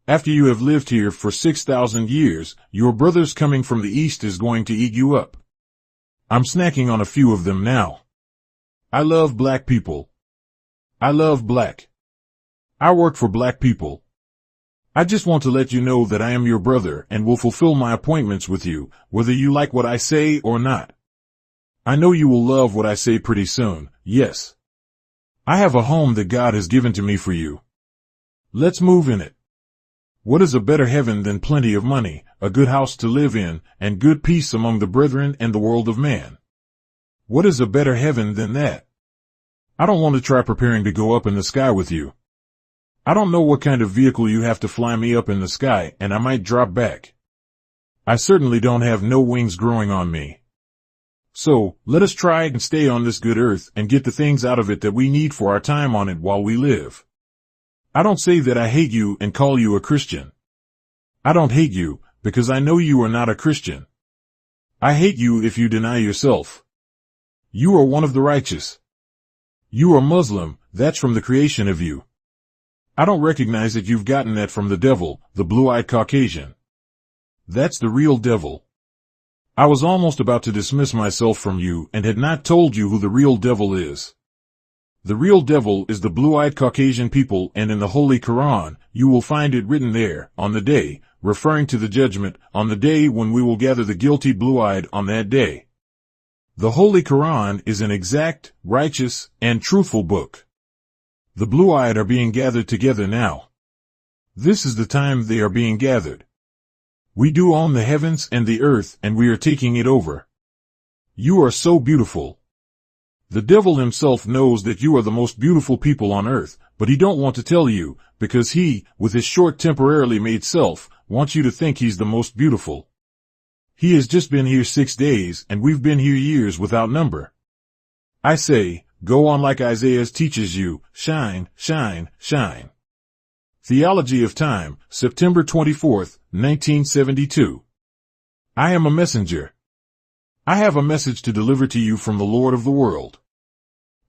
After you have lived here for 6,000 years, your brothers coming from the east is going to eat you up. I'm snacking on a few of them now. I love black people. I love black. I work for black people. I just want to let you know that I am your brother and will fulfill my appointments with you, whether you like what I say or not. I know you will love what I say pretty soon, yes. I have a home that God has given to me for you. Let's move in it. What is a better heaven than plenty of money, a good house to live in, and good peace among the brethren and the world of man? What is a better heaven than that? I don't want to try preparing to go up in the sky with you. I don't know what kind of vehicle you have to fly me up in the sky, and I might drop back. I certainly don't have no wings growing on me. So, let us try and stay on this good earth and get the things out of it that we need for our time on it while we live. I don't say that I hate you and call you a Christian. I don't hate you, because I know you are not a Christian. I hate you if you deny yourself. You are one of the righteous. You are Muslim, that's from the creation of you. I don't recognize that you've gotten that from the devil, the blue-eyed Caucasian. That's the real devil. I was almost about to dismiss myself from you and had not told you who the real devil is. The real devil is the blue-eyed Caucasian people, and in the Holy Quran, you will find it written there, on the day, referring to the judgment, on the day when we will gather the guilty blue-eyed on that day. The Holy Quran is an exact, righteous, and truthful book. The blue-eyed are being gathered together now. This is the time they are being gathered. We do own the heavens and the earth, and we are taking it over. You are so beautiful. The devil himself knows that you are the most beautiful people on earth, but he don't want to tell you, because he, with his short temporarily made self, wants you to think he's the most beautiful. He has just been here 6 days, and we've been here years without number. I say, go on like Isaiah teaches you, shine, shine, shine. Theology of Time, September 24th, 1972. I am a messenger. I have a message to deliver to you from the Lord of the world.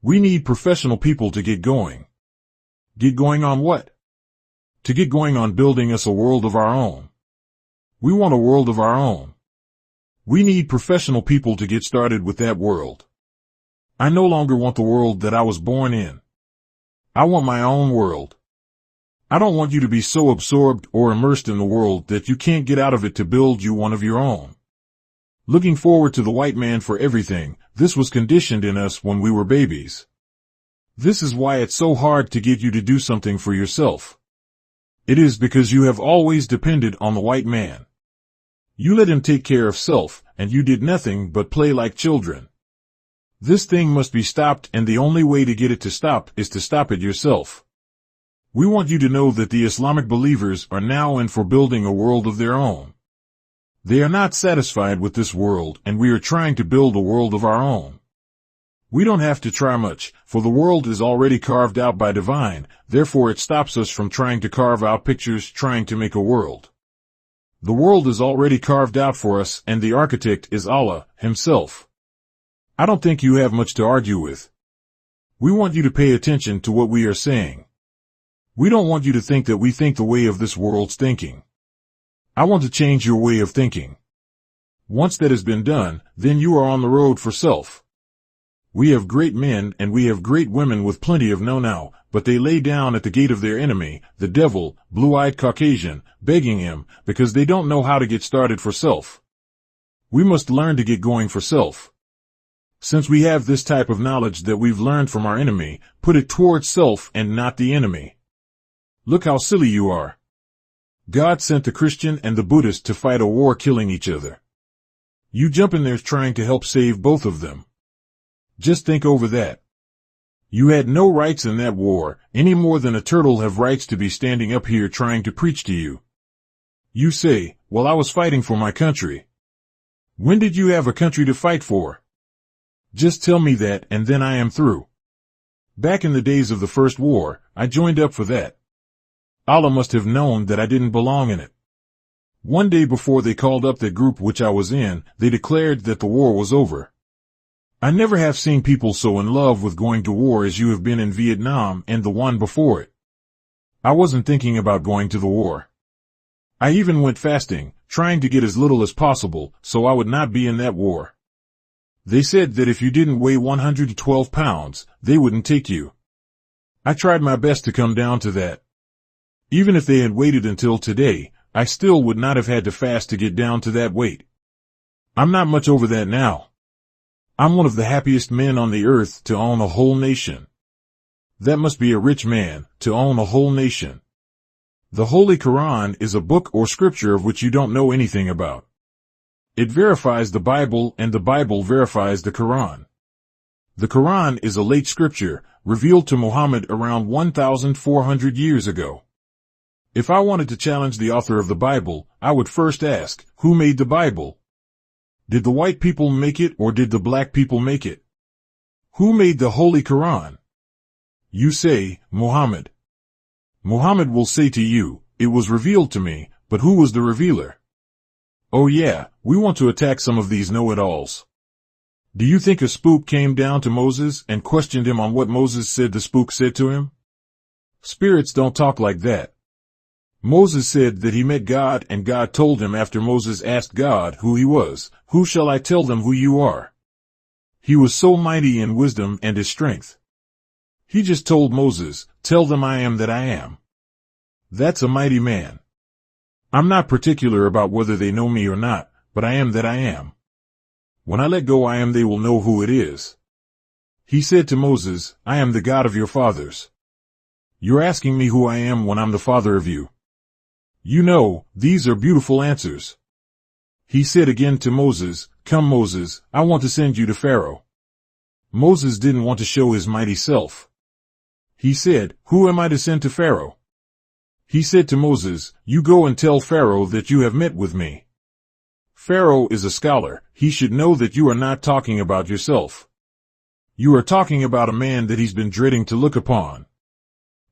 We need professional people to get going. Get going on what? To get going on building us a world of our own. We want a world of our own. We need professional people to get started with that world. I no longer want the world that I was born in. I want my own world. I don't want you to be so absorbed or immersed in the world that you can't get out of it to build you one of your own. Looking forward to the white man for everything, this was conditioned in us when we were babies. This is why it's so hard to get you to do something for yourself. It is because you have always depended on the white man. You let him take care of self, and you did nothing but play like children. This thing must be stopped, and the only way to get it to stop is to stop it yourself. We want you to know that the Islamic believers are now in for building a world of their own. They are not satisfied with this world, and we are trying to build a world of our own. We don't have to try much, for the world is already carved out by divine, therefore it stops us from trying to carve out pictures trying to make a world. The world is already carved out for us, and the architect is Allah himself. I don't think you have much to argue with. We want you to pay attention to what we are saying. We don't want you to think that we think the way of this world's thinking. I want to change your way of thinking. Once that has been done, then you are on the road for self. We have great men and we have great women with plenty of know-how, but they lay down at the gate of their enemy, the devil, blue-eyed Caucasian, begging him, because they don't know how to get started for self. We must learn to get going for self. Since we have this type of knowledge that we've learned from our enemy, put it towards self and not the enemy. Look how silly you are. God sent the Christian and the Buddhist to fight a war killing each other. You jump in there trying to help save both of them. Just think over that. You had no rights in that war, any more than a turtle have rights to be standing up here trying to preach to you. You say, well, I was fighting for my country. When did you have a country to fight for? Just tell me that and then I am through. Back in the days of the First War, I joined up for that. Allah must have known that I didn't belong in it. One day before they called up that group which I was in, they declared that the war was over. I never have seen people so in love with going to war as you have been in Vietnam and the one before it. I wasn't thinking about going to the war. I even went fasting, trying to get as little as possible, so I would not be in that war. They said that if you didn't weigh 112 pounds, they wouldn't take you. I tried my best to come down to that. Even if they had waited until today, I still would not have had to fast to get down to that weight. I'm not much over that now. I'm one of the happiest men on the earth to own a whole nation. That must be a rich man, to own a whole nation. The Holy Quran is a book or scripture of which you don't know anything about. It verifies the Bible and the Bible verifies the Quran. The Quran is a late scripture, revealed to Muhammad around 1,400 years ago. If I wanted to challenge the author of the Bible, I would first ask, who made the Bible? Did the white people make it or did the black people make it? Who made the Holy Quran? You say, Muhammad. Muhammad will say to you, it was revealed to me, but who was the revealer? Oh yeah, we want to attack some of these know-it-alls. Do you think a spook came down to Moses and questioned him on what Moses said the spook said to him? Spirits don't talk like that. Moses said that he met God and God told him after Moses asked God who he was, who shall I tell them who you are? He was so mighty in wisdom and his strength. He just told Moses, tell them I am that I am. That's a mighty man. I'm not particular about whether they know me or not, but I am that I am. When I let go I am, they will know who it is. He said to Moses, I am the God of your fathers. You're asking me who I am when I'm the father of you. You know, these are beautiful answers. He said again to Moses, come Moses, I want to send you to Pharaoh. Moses didn't want to show his mighty self. He said, who am I to send to Pharaoh? He said to Moses, you go and tell Pharaoh that you have met with me. Pharaoh is a scholar, he should know that you are not talking about yourself. You are talking about a man that he's been dreading to look upon.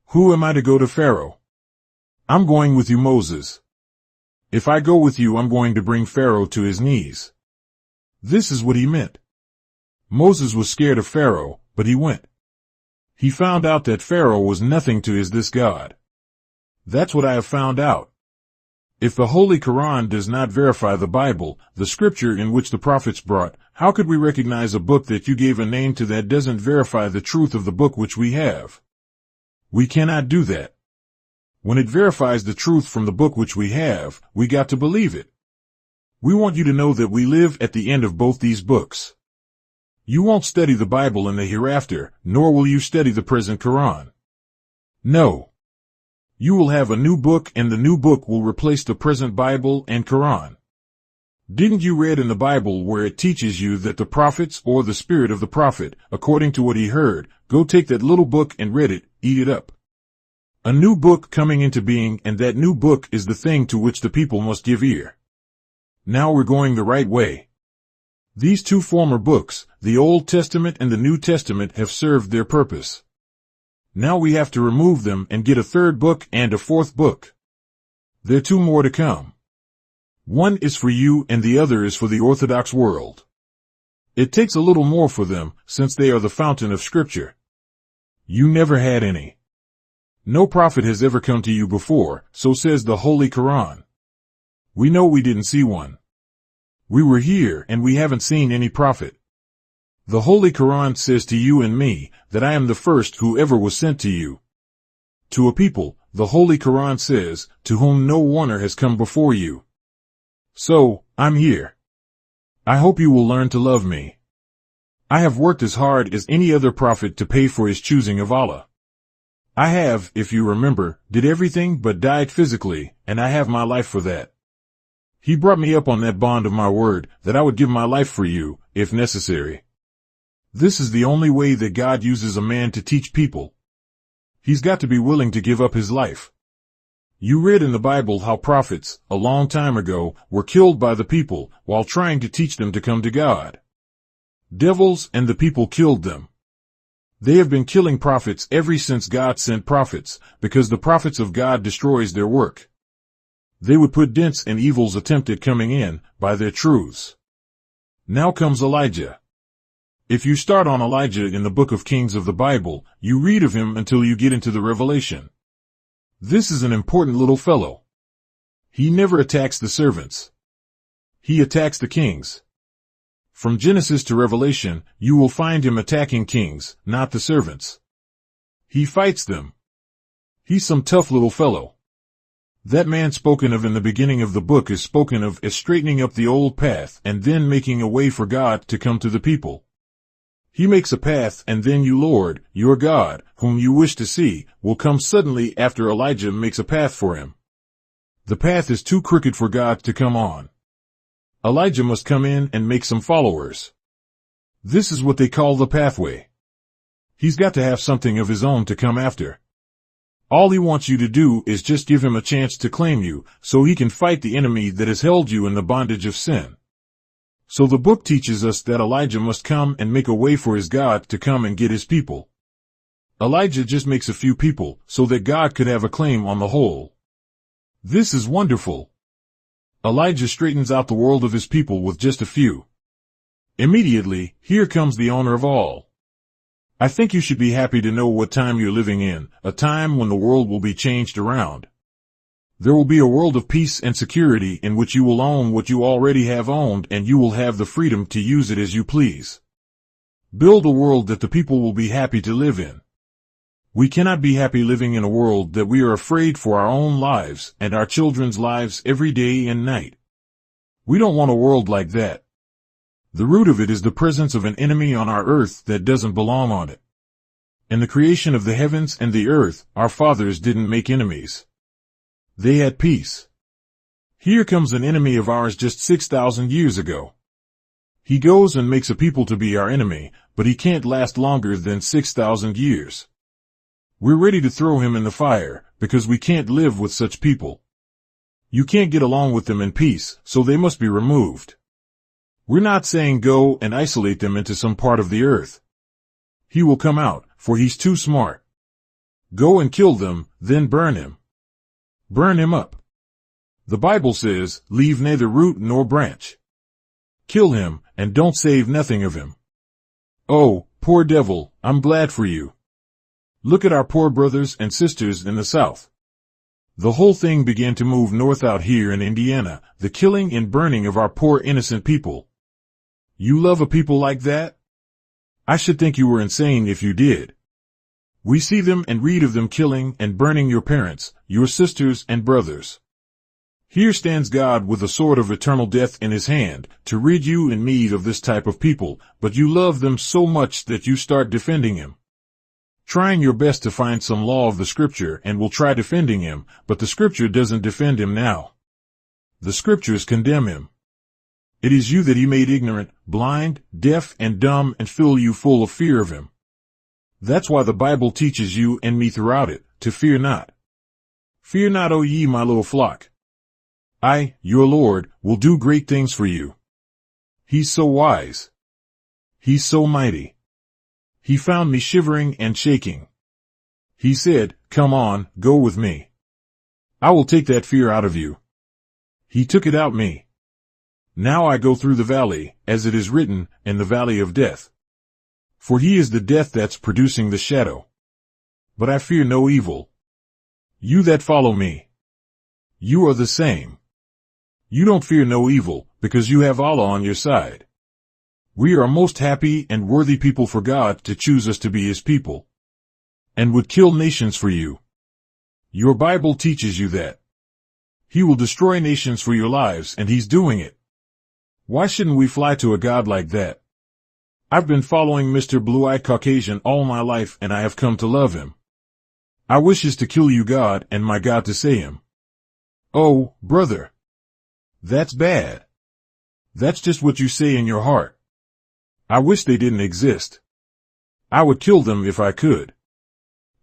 Who am I to go to Pharaoh? I'm going with you, Moses. If I go with you, I'm going to bring Pharaoh to his knees. This is what he meant. Moses was scared of Pharaoh, but he went. He found out that Pharaoh was nothing to this God. That's what I have found out. If the Holy Quran does not verify the Bible, the scripture in which the prophets brought, how could we recognize a book that you gave a name to that doesn't verify the truth of the book which we have? We cannot do that. When it verifies the truth from the book which we have, we got to believe it. We want you to know that we live at the end of both these books. You won't study the Bible in the hereafter, nor will you study the present Quran. No. You will have a new book and the new book will replace the present Bible and Quran. Didn't you read in the Bible where it teaches you that the prophets or the spirit of the prophet, according to what he heard, go take that little book and read it, eat it up? A new book coming into being, and that new book is the thing to which the people must give ear. Now we're going the right way. These two former books, the Old Testament and the New Testament, have served their purpose. Now we have to remove them and get a third book and a fourth book. There are two more to come. One is for you and the other is for the Orthodox world. It takes a little more for them, since they are the fountain of Scripture. You never had any. No prophet has ever come to you before, so says the Holy Quran. We know we didn't see one. We were here and we haven't seen any prophet. The Holy Quran says to you and me that I am the first who ever was sent to you. To a people, the Holy Quran says, to whom no warner has come before you. So, I'm here. I hope you will learn to love me. I have worked as hard as any other prophet to pay for his choosing of Allah. I have, if you remember, did everything but died physically, and I have my life for that. He brought me up on that bond of my word that I would give my life for you, if necessary. This is the only way that God uses a man to teach people. He's got to be willing to give up his life. You read in the Bible how prophets, a long time ago, were killed by the people while trying to teach them to come to God. Devils and the people killed them. They have been killing prophets ever since God sent prophets, because the prophets of God destroys their work. They would put dents in evil's attempt at coming in by their truths. Now comes Elijah. If you start on Elijah in the book of Kings of the Bible, you read of him until you get into the Revelation. This is an important little fellow. He never attacks the servants. He attacks the kings. From Genesis to Revelation, you will find him attacking kings, not the servants. He fights them. He's some tough little fellow. That man spoken of in the beginning of the book is spoken of as straightening up the old path and then making a way for God to come to the people. He makes a path, and then you, Lord, your God, whom you wish to see, will come suddenly after Elijah makes a path for him. The path is too crooked for God to come on. Elijah must come in and make some followers. This is what they call the pathway. He's got to have something of his own to come after. All he wants you to do is just give him a chance to claim you, so he can fight the enemy that has held you in the bondage of sin. So the book teaches us that Elijah must come and make a way for his God to come and get his people. Elijah just makes a few people, so that God could have a claim on the whole. This is wonderful. Elijah straightens out the world of his people with just a few. Immediately, here comes the owner of all. I think you should be happy to know what time you're living in, a time when the world will be changed around. There will be a world of peace and security in which you will own what you already have owned, and you will have the freedom to use it as you please. Build a world that the people will be happy to live in. We cannot be happy living in a world that we are afraid for our own lives and our children's lives every day and night. We don't want a world like that. The root of it is the presence of an enemy on our earth that doesn't belong on it. In the creation of the heavens and the earth, our fathers didn't make enemies. They had peace. Here comes an enemy of ours just 6,000 years ago. He goes and makes a people to be our enemy, but he can't last longer than 6,000 years. We're ready to throw him in the fire, because we can't live with such people. You can't get along with them in peace, so they must be removed. We're not saying go and isolate them into some part of the earth. He will come out, for he's too smart. Go and kill them, then burn him. Burn him up. The Bible says, leave neither root nor branch. Kill him, and don't save nothing of him. Oh, poor devil, I'm glad for you. Look at our poor brothers and sisters in the South. The whole thing began to move north out here in Indiana, the killing and burning of our poor innocent people. You love a people like that? I should think you were insane if you did. We see them and read of them killing and burning your parents, your sisters and brothers. Here stands God with a sword of eternal death in his hand, to rid you and me of this type of people, but you love them so much that you start defending him. Trying your best to find some law of the scripture and will try defending him, but the scripture doesn't defend him now. The scriptures condemn him. It is you that he made ignorant, blind, deaf, and dumb, and fill you full of fear of him. That's why the Bible teaches you and me throughout it, to fear not. Fear not, O ye my little flock. I, your Lord, will do great things for you. He's so wise. He's so mighty. He found me shivering and shaking. He said, come on, go with me. I will take that fear out of you. He took it out me. Now I go through the valley, as it is written, in the valley of death. For he is the death that's producing the shadow. But I fear no evil. You that follow me. You are the same. You don't fear no evil, because you have Allah on your side. We are a most happy and worthy people for God to choose us to be his people. And would kill nations for you. Your Bible teaches you that. He will destroy nations for your lives, and he's doing it. Why shouldn't we fly to a God like that? I've been following Mr. Blue-Eyed Caucasian all my life and I have come to love him. I wishes to kill you God and my God to say him. Oh, brother. That's bad. That's just what you say in your heart. I wish they didn't exist. I would kill them if I could.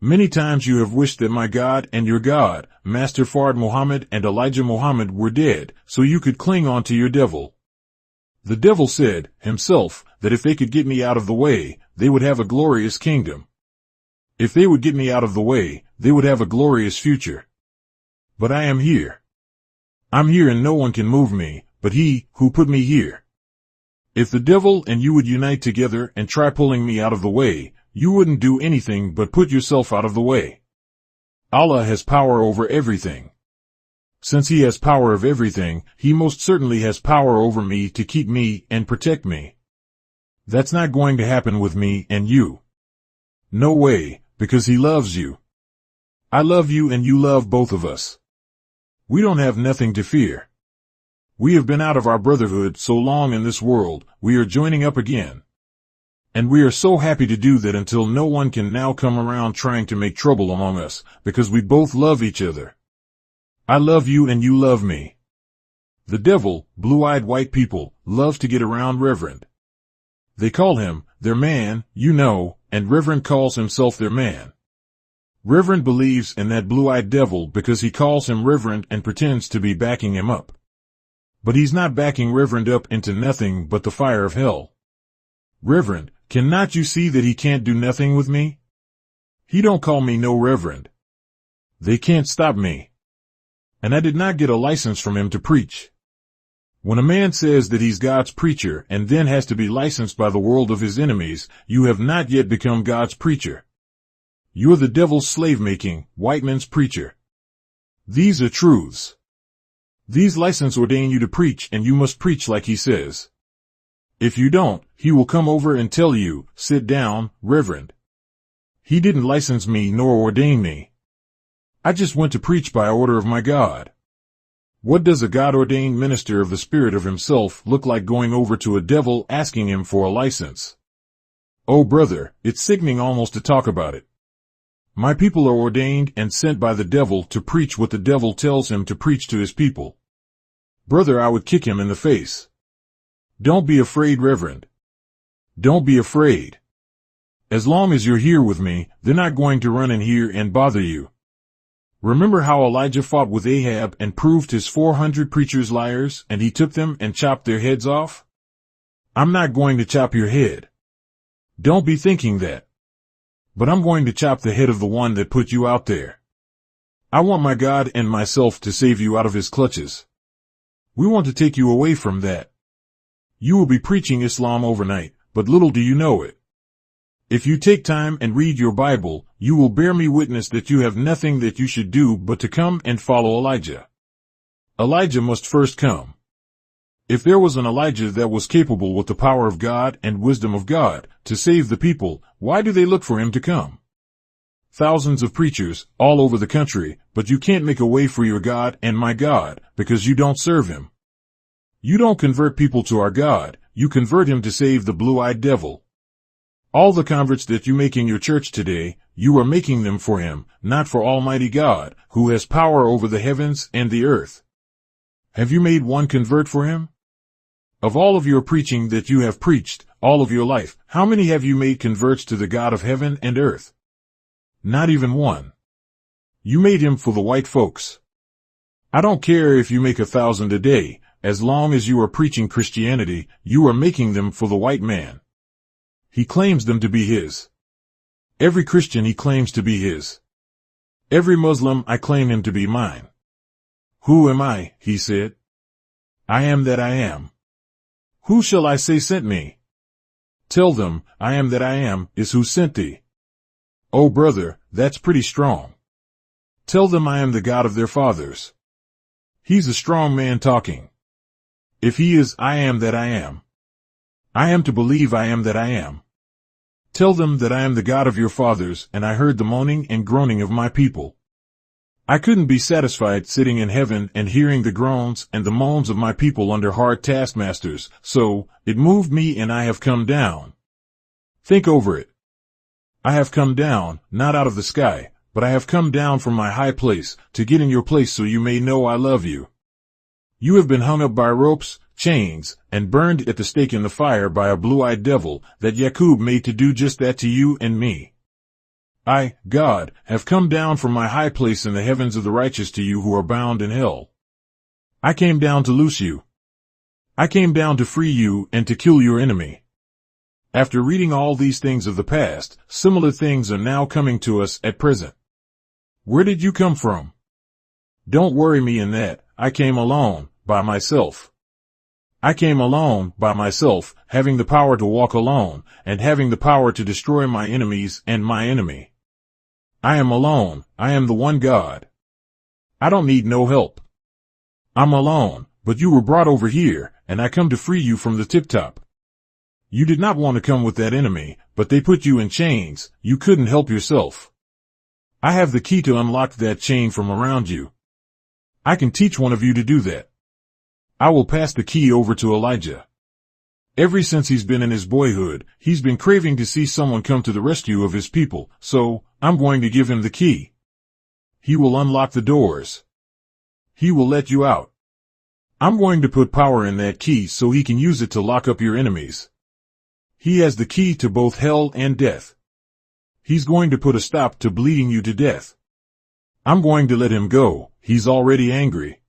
Many times you have wished that my God and your God, Master Fard Muhammad and Elijah Muhammad, were dead, so you could cling on to your devil. The devil said, himself, that if they could get me out of the way, they would have a glorious kingdom. If they would get me out of the way, they would have a glorious future. But I am here. I'm here and no one can move me, but he who put me here. If the devil and you would unite together and try pulling me out of the way, you wouldn't do anything but put yourself out of the way. Allah has power over everything. Since he has power of everything, he most certainly has power over me to keep me and protect me. That's not going to happen with me and you. No way, because he loves you. I love you and you love both of us. We don't have nothing to fear. We have been out of our brotherhood so long in this world, we are joining up again. And we are so happy to do that until no one can now come around trying to make trouble among us, because we both love each other. I love you and you love me. The devil, blue-eyed white people, love to get around Reverend. They call him their man, you know, and Reverend calls himself their man. Reverend believes in that blue-eyed devil because he calls him Reverend and pretends to be backing him up. But he's not backing Reverend up into nothing but the fire of hell. Reverend, cannot you see that he can't do nothing with me? He don't call me no Reverend. They can't stop me. And I did not get a license from him to preach. When a man says that he's God's preacher and then has to be licensed by the world of his enemies, you have not yet become God's preacher. You're the devil's slave-making, white man's preacher. These are truths. These licenses ordain you to preach and you must preach like he says. If you don't, he will come over and tell you, sit down, Reverend. He didn't license me nor ordain me. I just went to preach by order of my God. What does a God-ordained minister of the Spirit of himself look like going over to a devil asking him for a license? Oh brother, it's sickening almost to talk about it. My people are ordained and sent by the devil to preach what the devil tells him to preach to his people. Brother, I would kick him in the face. Don't be afraid, Reverend. Don't be afraid. As long as you're here with me, they're not going to run in here and bother you. Remember how Elijah fought with Ahab and proved his 400 preachers liars, and he took them and chopped their heads off? I'm not going to chop your head. Don't be thinking that. But I'm going to chop the head of the one that put you out there. I want my God and myself to save you out of his clutches. We want to take you away from that. You will be preaching Islam overnight, but little do you know it. If you take time and read your Bible, you will bear me witness that you have nothing that you should do but to come and follow Elijah. Elijah must first come. If there was an Elijah that was capable with the power of God and wisdom of God to save the people, why do they look for him to come? Thousands of preachers all over the country, but you can't make a way for your God and my God because you don't serve him. You don't convert people to our God, you convert him to save the blue-eyed devil. All the converts that you make in your church today, you are making them for him, not for Almighty God, who has power over the heavens and the earth. Have you made one convert for him? Of all of your preaching that you have preached, all of your life, how many have you made converts to the God of heaven and earth? Not even one. You made him for the white folks. I don't care if you make 1,000 a day, as long as you are preaching Christianity, you are making them for the white man. He claims them to be his. Every Christian he claims to be his. Every Muslim I claim him to be mine. Who am I, he said. I am that I am. Who shall I say sent me? Tell them, I am that I am, is who sent thee. Oh brother, that's pretty strong. Tell them I am the God of their fathers. He's a strong man talking. If he is, I am that I am. I am to believe I am that I am. Tell them that I am the God of your fathers, and I heard the moaning and groaning of my people. I couldn't be satisfied sitting in heaven and hearing the groans and the moans of my people under hard taskmasters, so it moved me and I have come down. Think over it. I have come down, not out of the sky, but I have come down from my high place to get in your place so you may know I love you. You have been hung up by ropes, chains, and burned at the stake in the fire by a blue-eyed devil that Yakub made to do just that to you and me. I, God, have come down from my high place in the heavens of the righteous to you who are bound in hell. I came down to loose you. I came down to free you and to kill your enemy. After reading all these things of the past, similar things are now coming to us at present. Where did you come from? Don't worry me in that. I came alone, by myself. I came alone, by myself, having the power to walk alone, and having the power to destroy my enemies and my enemy. I am alone, I am the one God. I don't need no help. I'm alone, but you were brought over here, and I come to free you from the tip-top. You did not want to come with that enemy, but they put you in chains, you couldn't help yourself. I have the key to unlock that chain from around you. I can teach one of you to do that. I will pass the key over to Elijah. Ever since he's been in his boyhood, he's been craving to see someone come to the rescue of his people, so I'm going to give him the key. He will unlock the doors. He will let you out. I'm going to put power in that key so he can use it to lock up your enemies. He has the key to both hell and death. He's going to put a stop to bleeding you to death. I'm going to let him go. He's already angry.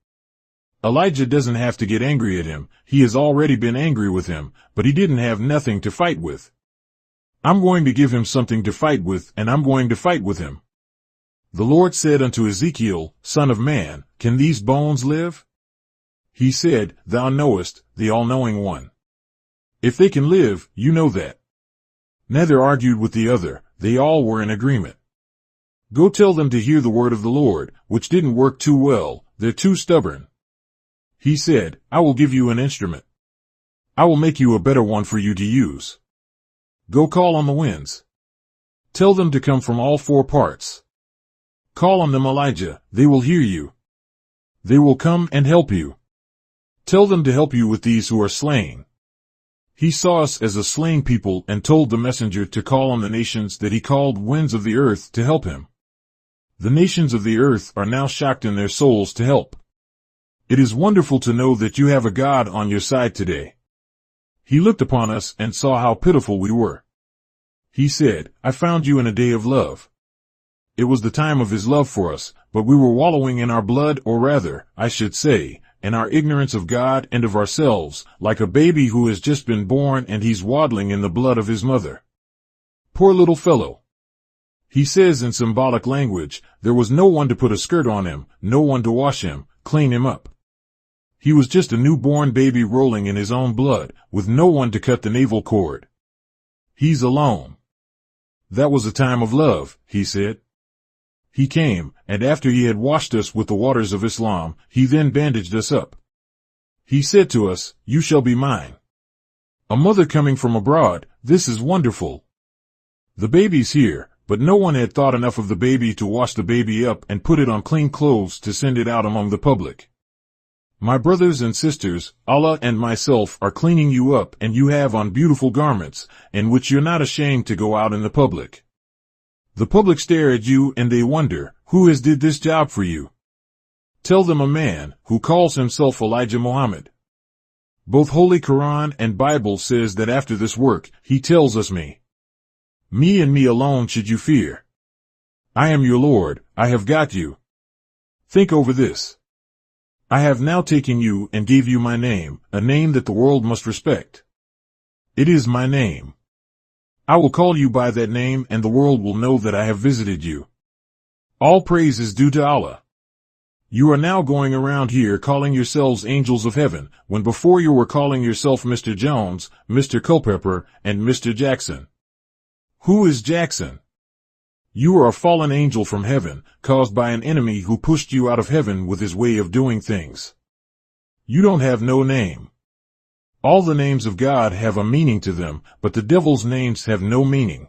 Elijah doesn't have to get angry at him. He has already been angry with him, but he didn't have nothing to fight with. I'm going to give him something to fight with, and I'm going to fight with him. The Lord said unto Ezekiel, Son of man, can these bones live? He said, Thou knowest, the all-knowing one. If they can live, you know that. Neither argued with the other, they all were in agreement. Go tell them to hear the word of the Lord, which didn't work too well, they're too stubborn. He said, I will give you an instrument. I will make you a better one for you to use. Go call on the winds. Tell them to come from all four parts. Call on them, Elijah, they will hear you. They will come and help you. Tell them to help you with these who are slain. He saw us as a slain people and told the messenger to call on the nations that he called winds of the earth to help him. The nations of the earth are now shocked in their souls to help. It is wonderful to know that you have a God on your side today. He looked upon us and saw how pitiful we were. He said, I found you in a day of love. It was the time of his love for us, but we were wallowing in our blood, or rather, I should say, in our ignorance of God and of ourselves, like a baby who has just been born and he's waddling in the blood of his mother. Poor little fellow. He says in symbolic language, there was no one to put a skirt on him, no one to wash him, clean him up. He was just a newborn baby rolling in his own blood, with no one to cut the navel cord. He's alone. That was a time of love, he said. He came, and after he had washed us with the waters of Islam, he then bandaged us up. He said to us, You shall be mine. A mother coming from abroad, this is wonderful. The baby's here, but no one had thought enough of the baby to wash the baby up and put it on clean clothes to send it out among the public. My brothers and sisters, Allah and myself are cleaning you up, and you have on beautiful garments, in which you're not ashamed to go out in the public. The public stare at you and they wonder, who has did this job for you? Tell them a man, who calls himself Elijah Muhammad. Both Holy Quran and Bible says that after this work, he tells us me. Me and me alone should you fear. I am your Lord, I have got you. Think over this. I have now taken you and gave you my name, a name that the world must respect. It is my name. I will call you by that name and the world will know that I have visited you. All praise is due to Allah. You are now going around here calling yourselves angels of heaven, when before you were calling yourself Mr. Jones, Mr. Culpepper, and Mr. Jackson. Who is Jackson? You are a fallen angel from heaven, caused by an enemy who pushed you out of heaven with his way of doing things. You don't have no name. All the names of God have a meaning to them, but the devil's names have no meaning.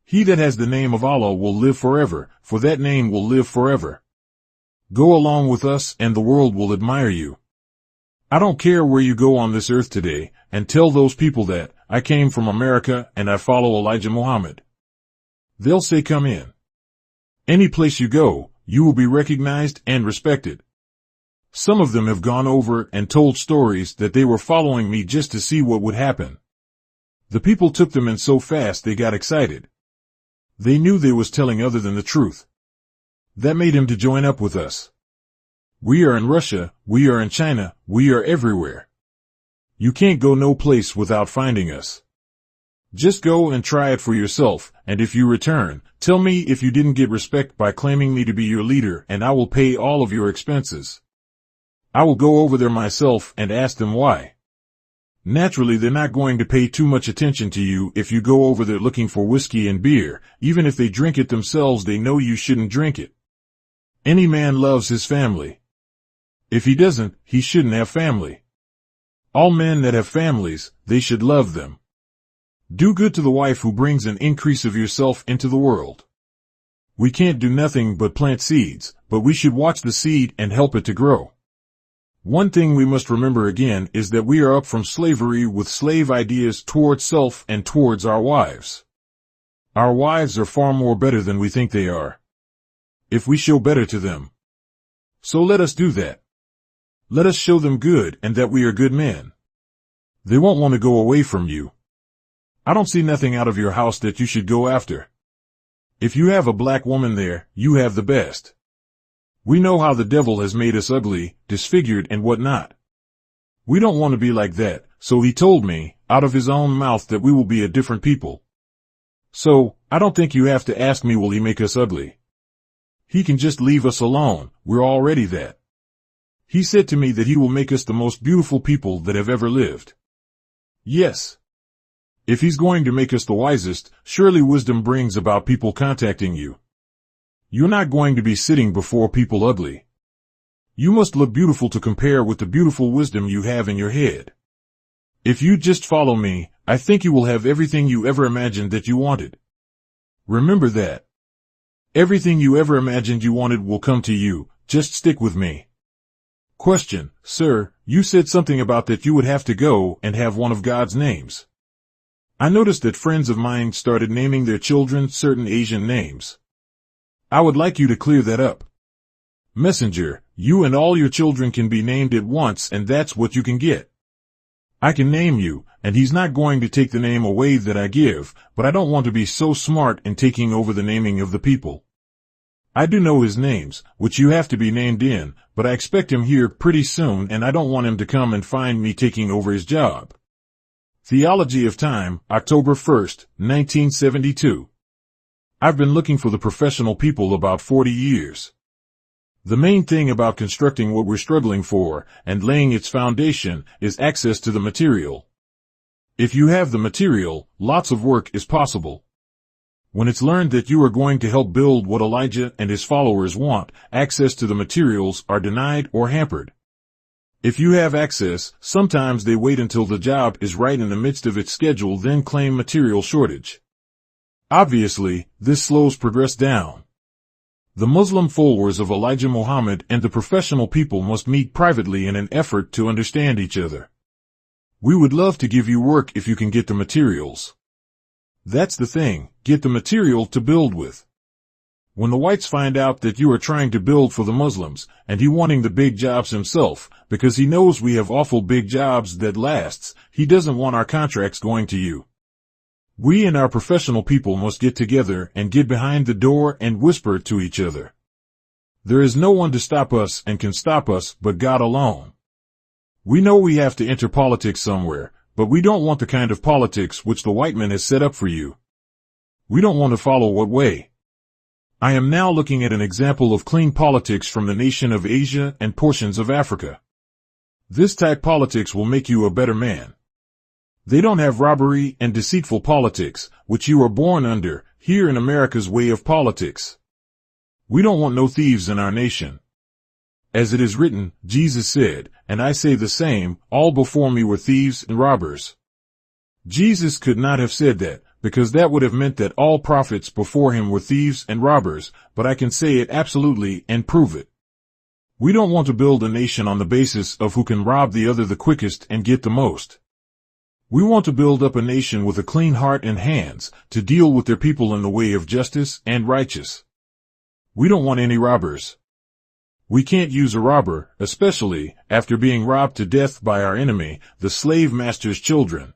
He that has the name of Allah will live forever, for that name will live forever. Go along with us and the world will admire you. I don't care where you go on this earth today, and tell those people that I came from America and I follow Elijah Muhammad. They'll say come in. Any place you go, you will be recognized and respected. Some of them have gone over and told stories that they were following me just to see what would happen. The people took them in so fast they got excited. They knew they was telling other than the truth. That made him to join up with us. We are in Russia, we are in China, we are everywhere. You can't go no place without finding us. Just go and try it for yourself, and if you return, tell me if you didn't get respect by claiming me to be your leader, and I will pay all of your expenses. I will go over there myself and ask them why. Naturally, they're not going to pay too much attention to you if you go over there looking for whiskey and beer. Even if they drink it themselves, they know you shouldn't drink it. Any man loves his family. If he doesn't, he shouldn't have family. All men that have families, they should love them. Do good to the wife who brings an increase of yourself into the world. We can't do nothing but plant seeds, but we should watch the seed and help it to grow. One thing we must remember again is that we are up from slavery with slave ideas towards self and towards our wives. Our wives are far more better than we think they are. If we show better to them. So let us do that. Let us show them good and that we are good men. They won't want to go away from you. I don't see nothing out of your house that you should go after. If you have a black woman there, you have the best. We know how the devil has made us ugly, disfigured and whatnot. We don't want to be like that, so he told me, out of his own mouth, that we will be a different people. So, I don't think you have to ask me will he make us ugly. He can just leave us alone, we're already that. He said to me that he will make us the most beautiful people that have ever lived. Yes. If he's going to make us the wisest, surely wisdom brings about people contacting you. You're not going to be sitting before people ugly. You must look beautiful to compare with the beautiful wisdom you have in your head. If you just follow me, I think you will have everything you ever imagined that you wanted. Remember that. Everything you ever imagined you wanted will come to you, just stick with me. Question, sir, you said something about that you would have to go and have one of God's names. I noticed that friends of mine started naming their children certain Asian names. I would like you to clear that up. Messenger, you and all your children can be named at once and that's what you can get. I can name you, and he's not going to take the name away that I give, but I don't want to be so smart in taking over the naming of the people. I do know his names, which you have to be named in, but I expect him here pretty soon and I don't want him to come and find me taking over his job. Theology of Time, October 1st, 1972. I've been looking for the professional people about 40 years. The main thing about constructing what we're struggling for and laying its foundation is access to the material. If you have the material, lots of work is possible. When it's learned that you are going to help build what Elijah and his followers want, access to the materials are denied or hampered. If you have access, sometimes they wait until the job is right in the midst of its schedule, then claim material shortage. Obviously, this slows progress down. The Muslim followers of Elijah Muhammad and the professional people must meet privately in an effort to understand each other. We would love to give you work if you can get the materials. That's the thing, get the material to build with. When the whites find out that you are trying to build for the Muslims, and he wanting the big jobs himself, because he knows we have awful big jobs that lasts, he doesn't want our contracts going to you. We and our professional people must get together and get behind the door and whisper to each other. There is no one to stop us and can stop us but God alone. We know we have to enter politics somewhere, but we don't want the kind of politics which the white man has set up for you. We don't want to follow what way. I am now looking at an example of clean politics from the nation of Asia and portions of Africa. This type politics will make you a better man. They don't have robbery and deceitful politics, which you are born under, here in America's way of politics. We don't want no thieves in our nation. As it is written, Jesus said, and I say the same, all before me were thieves and robbers. Jesus could not have said that, because that would have meant that all prophets before him were thieves and robbers, but I can say it absolutely and prove it. We don't want to build a nation on the basis of who can rob the other the quickest and get the most. We want to build up a nation with a clean heart and hands to deal with their people in the way of justice and righteous. We don't want any robbers. We can't use a robber, especially after being robbed to death by our enemy, the slave master's children.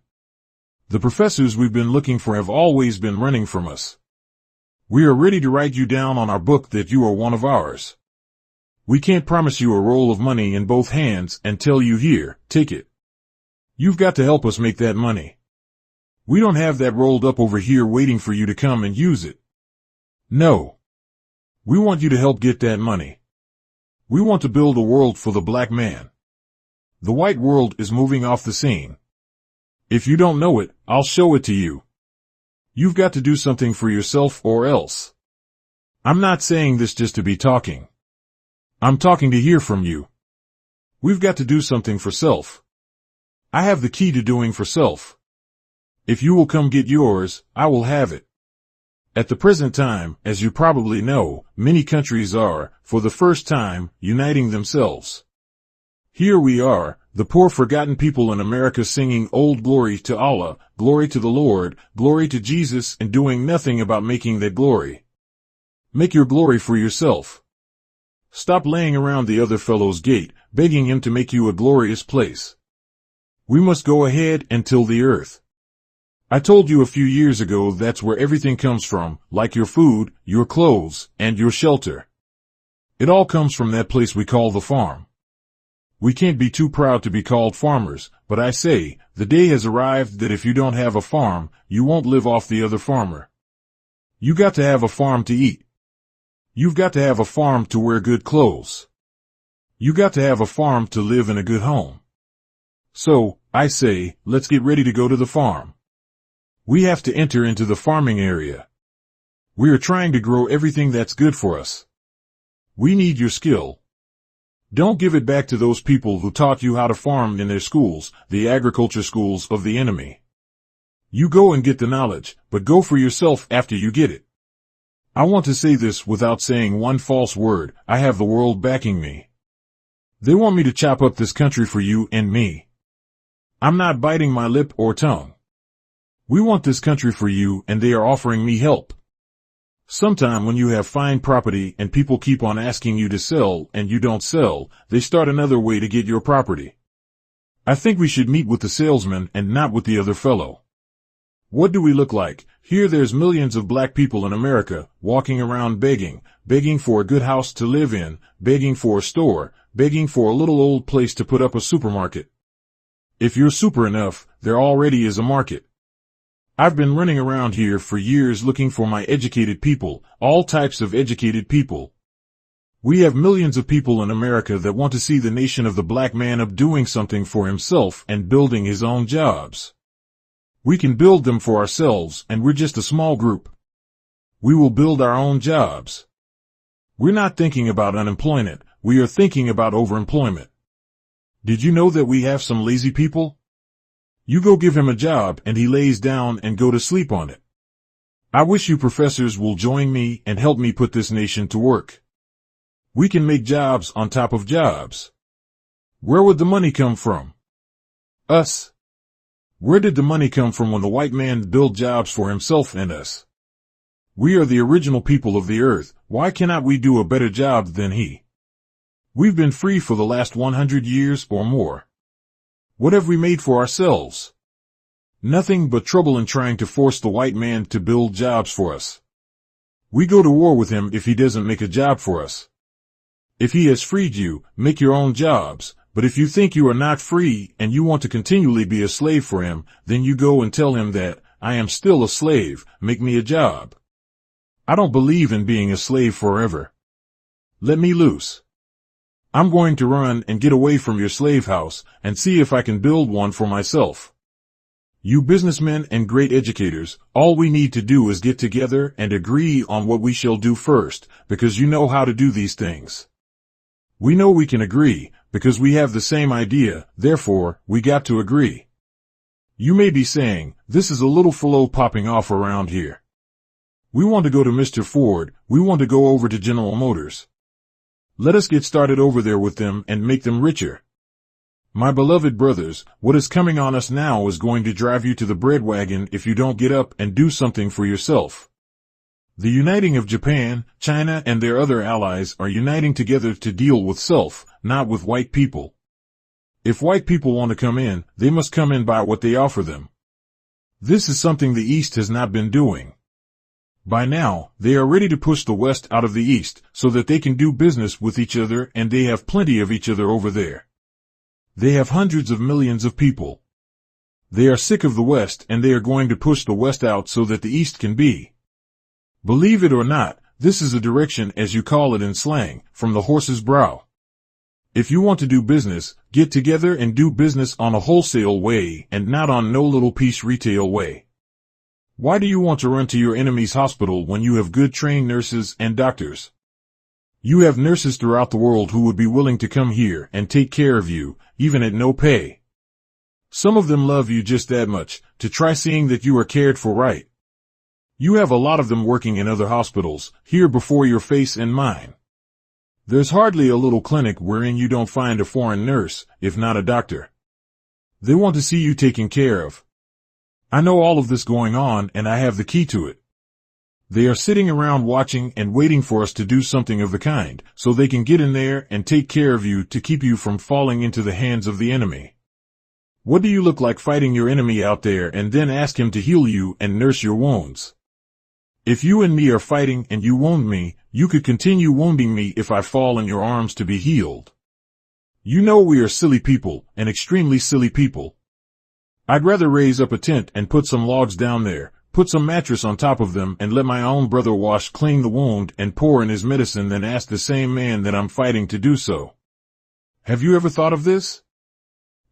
The professors we've been looking for have always been running from us. We are ready to write you down on our book that you are one of ours. We can't promise you a roll of money in both hands and tell you, here, take it. You've got to help us make that money. We don't have that rolled up over here waiting for you to come and use it. No. We want you to help get that money. We want to build a world for the black man. The white world is moving off the scene. If you don't know it, I'll show it to you. You've got to do something for yourself or else. I'm not saying this just to be talking. I'm talking to hear from you. We've got to do something for self. I have the key to doing for self. If you will come get yours, I will have it. At the present time, as you probably know, many countries are, for the first time, uniting themselves. Here we are, the poor forgotten people in America singing old glory to Allah, glory to the Lord, glory to Jesus, and doing nothing about making that glory. Make your glory for yourself. Stop laying around the other fellow's gate, begging him to make you a glorious place. We must go ahead and till the earth. I told you a few years ago that's where everything comes from, like your food, your clothes, and your shelter. It all comes from that place we call the farm. We can't be too proud to be called farmers, but I say, the day has arrived that if you don't have a farm, you won't live off the other farmer. You got to have a farm to eat. You've got to have a farm to wear good clothes. You got to have a farm to live in a good home. So, I say, let's get ready to go to the farm. We have to enter into the farming area. We are trying to grow everything that's good for us. We need your skill. Don't give it back to those people who taught you how to farm in their schools, the agriculture schools of the enemy. You go and get the knowledge, but go for yourself after you get it. I want to say this without saying one false word. I have the world backing me. They want me to chop up this country for you and me. I'm not biting my lip or tongue. We want this country for you, and they are offering me help. Sometime when you have fine property and people keep on asking you to sell and you don't sell, they start another way to get your property. I think we should meet with the salesman and not with the other fellow. What do we look like? Here there's millions of black people in America walking around begging for a good house to live in, begging for a store, begging for a little old place to put up a supermarket. If you're super enough, there already is a market. I've been running around here for years looking for my educated people, all types of educated people. We have millions of people in America that want to see the nation of the black man up doing something for himself and building his own jobs. We can build them for ourselves, and we're just a small group. We will build our own jobs. We're not thinking about unemployment, we are thinking about overemployment. Did you know that we have some lazy people? You go give him a job and he lays down and go to sleep on it. I wish you professors will join me and help me put this nation to work. We can make jobs on top of jobs. Where would the money come from? Us. Where did the money come from when the white man built jobs for himself and us? We are the original people of the earth. Why cannot we do a better job than he? We've been free for the last 100 years or more. What have we made for ourselves? Nothing but trouble in trying to force the white man to build jobs for us. We go to war with him if he doesn't make a job for us. If he has freed you, make your own jobs, but if you think you are not free and you want to continually be a slave for him, then you go and tell him that, I am still a slave, make me a job. I don't believe in being a slave forever. Let me loose. I'm going to run and get away from your slave house and see if I can build one for myself. You businessmen and great educators, all we need to do is get together and agree on what we shall do first, because you know how to do these things. We know we can agree, because we have the same idea, therefore, we got to agree. You may be saying, this is a little flow popping off around here. We want to go to Mr. Ford, we want to go over to General Motors. Let us get started over there with them and make them richer. My beloved brothers, what is coming on us now is going to drive you to the bread wagon if you don't get up and do something for yourself. The uniting of Japan, China, and their other allies are uniting together to deal with self, not with white people. If white people want to come in, they must come in by what they offer them. This is something the East has not been doing. By now, they are ready to push the West out of the East so that they can do business with each other, and they have plenty of each other over there. They have hundreds of millions of people. They are sick of the West, and they are going to push the West out so that the East can be. Believe it or not, this is a direction, as you call it in slang, from the horse's brow. If you want to do business, get together and do business on a wholesale way and not on no little piece retail way. Why do you want to run to your enemy's hospital when you have good trained nurses and doctors? You have nurses throughout the world who would be willing to come here and take care of you, even at no pay. Some of them love you just that much, to try seeing that you are cared for right. You have a lot of them working in other hospitals, here before your face and mine. There's hardly a little clinic wherein you don't find a foreign nurse, if not a doctor. They want to see you taken care of. I know all of this going on, and I have the key to it. They are sitting around watching and waiting for us to do something of the kind, so they can get in there and take care of you to keep you from falling into the hands of the enemy. What do you look like fighting your enemy out there and then ask him to heal you and nurse your wounds? If you and me are fighting and you wound me, you could continue wounding me if I fall in your arms to be healed. You know we are silly people, and extremely silly people. I'd rather raise up a tent and put some logs down there, put some mattress on top of them, and let my own brother wash clean the wound and pour in his medicine than ask the same man that I'm fighting to do so. Have you ever thought of this?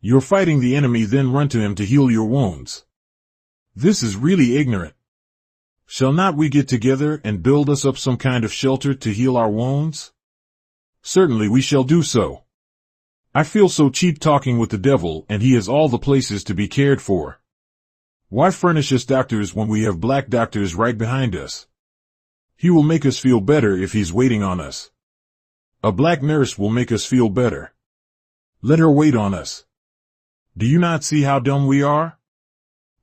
You're fighting the enemy, then run to him to heal your wounds. This is really ignorant. Shall not we get together and build us up some kind of shelter to heal our wounds? Certainly we shall do so. I feel so cheap talking with the devil, and he has all the places to be cared for. Why furnish us doctors when we have black doctors right behind us? He will make us feel better if he's waiting on us. A black nurse will make us feel better. Let her wait on us. Do you not see how dumb we are?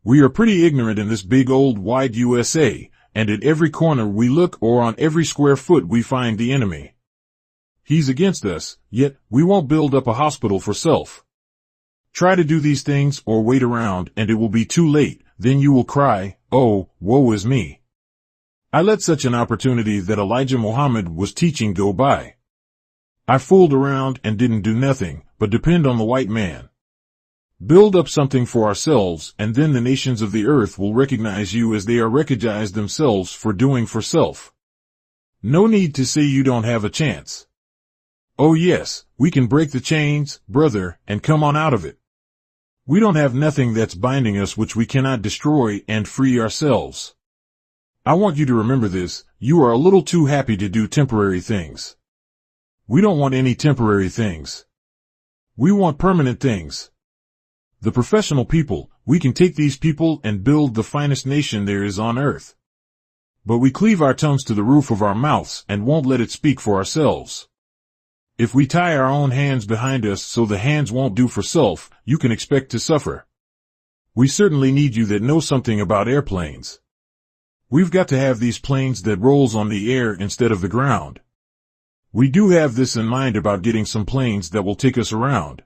We are pretty ignorant in this big old wide USA, and at every corner we look or on every square foot we find the enemy. He's against us, yet we won't build up a hospital for self. Try to do these things or wait around and it will be too late, then you will cry, oh, woe is me. I let such an opportunity that Elijah Muhammad was teaching go by. I fooled around and didn't do nothing, but depend on the white man. Build up something for ourselves, and then the nations of the earth will recognize you as they are recognized themselves for doing for self. No need to say you don't have a chance. Oh yes, we can break the chains, brother, and come on out of it. We don't have nothing that's binding us which we cannot destroy and free ourselves. I want you to remember this, you are a little too happy to do temporary things. We don't want any temporary things. We want permanent things. The professional people, we can take these people and build the finest nation there is on earth. But we cleave our tongues to the roof of our mouths and won't let it speak for ourselves. If we tie our own hands behind us so the hands won't do for self, you can expect to suffer. We certainly need you that know something about airplanes. We've got to have these planes that rolls on the air instead of the ground. We do have this in mind about getting some planes that will take us around.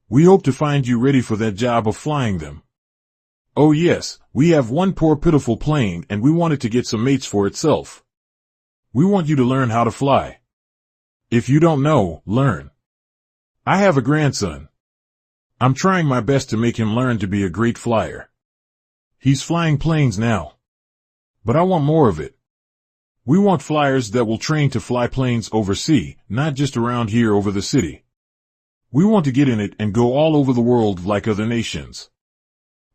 We hope to find you ready for that job of flying them. Oh yes, we have one poor pitiful plane and we want it to get some mates for itself. We want you to learn how to fly. If you don't know, learn. I have a grandson. I'm trying my best to make him learn to be a great flyer. He's flying planes now. But I want more of it. We want flyers that will train to fly planes overseas, not just around here over the city. We want to get in it and go all over the world like other nations.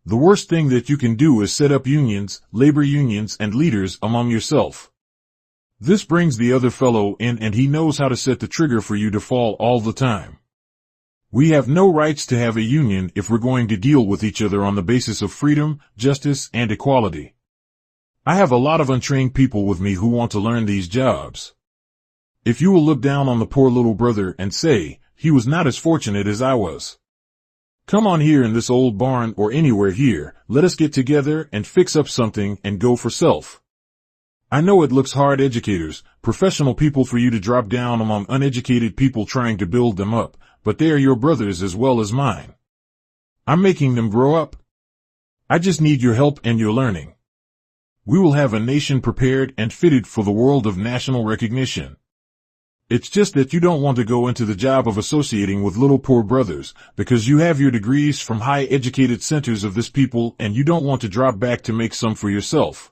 The worst thing that you can do is set up unions, labor unions, and leaders among yourself. This brings the other fellow in and he knows how to set the trigger for you to fall all the time. We have no rights to have a union if we're going to deal with each other on the basis of freedom, justice, and equality. I have a lot of untrained people with me who want to learn these jobs. If you will look down on the poor little brother and say, he was not as fortunate as I was. Come on here in this old barn or anywhere here, let us get together and fix up something and go for self. I know it looks hard, educators, professional people, for you to drop down among uneducated people trying to build them up, but they are your brothers as well as mine. I'm making them grow up. I just need your help and your learning. We will have a nation prepared and fitted for the world of national recognition. It's just that you don't want to go into the job of associating with little poor brothers, because you have your degrees from high-educated centers of this people and you don't want to drop back to make some for yourself.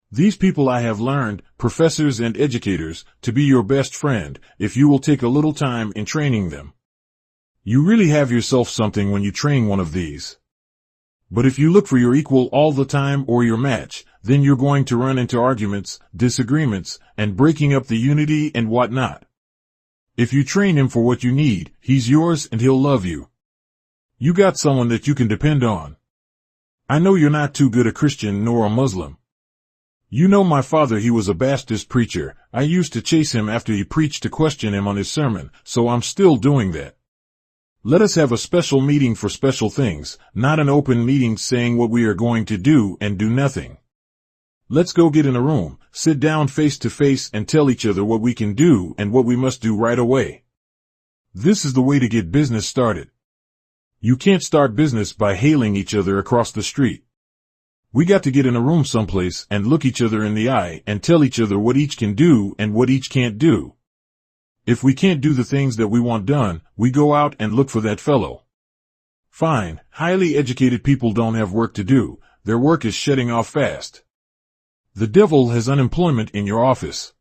These people I have learned, professors and educators, to be your best friend, if you will take a little time in training them. You really have yourself something when you train one of these. But if you look for your equal all the time or your match, then you're going to run into arguments, disagreements, and breaking up the unity and whatnot. If you train him for what you need, he's yours and he'll love you. You got someone that you can depend on. I know you're not too good a Christian nor a Muslim. You know my father, he was a Baptist preacher. I used to chase him after he preached to question him on his sermon, so I'm still doing that. Let us have a special meeting for special things, not an open meeting saying what we are going to do and do nothing. Let's go get in a room, sit down face to face and tell each other what we can do and what we must do right away. This is the way to get business started. You can't start business by hailing each other across the street. We got to get in a room someplace and look each other in the eye and tell each other what each can do and what each can't do. If we can't do the things that we want done, we go out and look for that fellow. Fine, highly educated people don't have work to do. Their work is shutting off fast. The devil has unemployment in your office.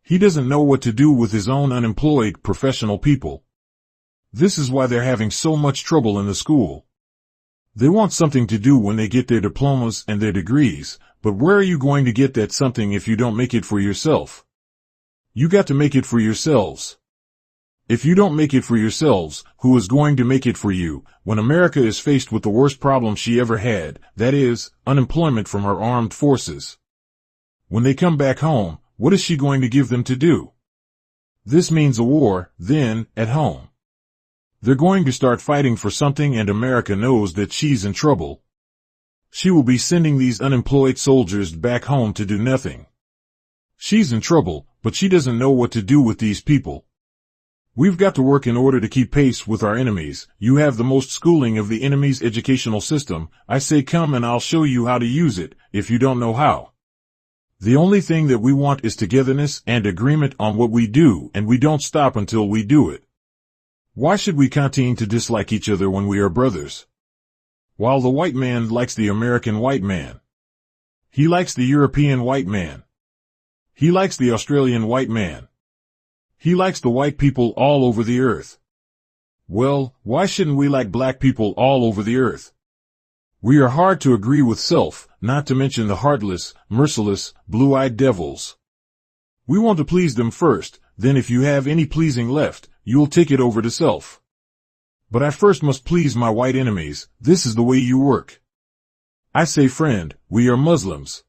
He doesn't know what to do with his own unemployed professional people. This is why they're having so much trouble in the school. They want something to do when they get their diplomas and their degrees, but where are you going to get that something if you don't make it for yourself? You got to make it for yourselves. If you don't make it for yourselves, who is going to make it for you when America is faced with the worst problem she ever had, that is, unemployment from her armed forces? When they come back home, what is she going to give them to do? This means a war, then, at home. They're going to start fighting for something and America knows that she's in trouble. She will be sending these unemployed soldiers back home to do nothing. She's in trouble, but she doesn't know what to do with these people. We've got to work in order to keep pace with our enemies. You have the most schooling of the enemy's educational system. I say come and I'll show you how to use it, if you don't know how. The only thing that we want is togetherness and agreement on what we do, and we don't stop until we do it. Why should we continue to dislike each other when we are brothers? While the white man likes the American white man. He likes the European white man. He likes the Australian white man. He likes the white people all over the earth. Well, why shouldn't we like black people all over the earth? We are hard to agree with self, not to mention the heartless, merciless, blue-eyed devils. We want to please them first, then if you have any pleasing left, you'll take it over to self. But I first must please my white enemies. This is the way you work. I say, friend, we are Muslims.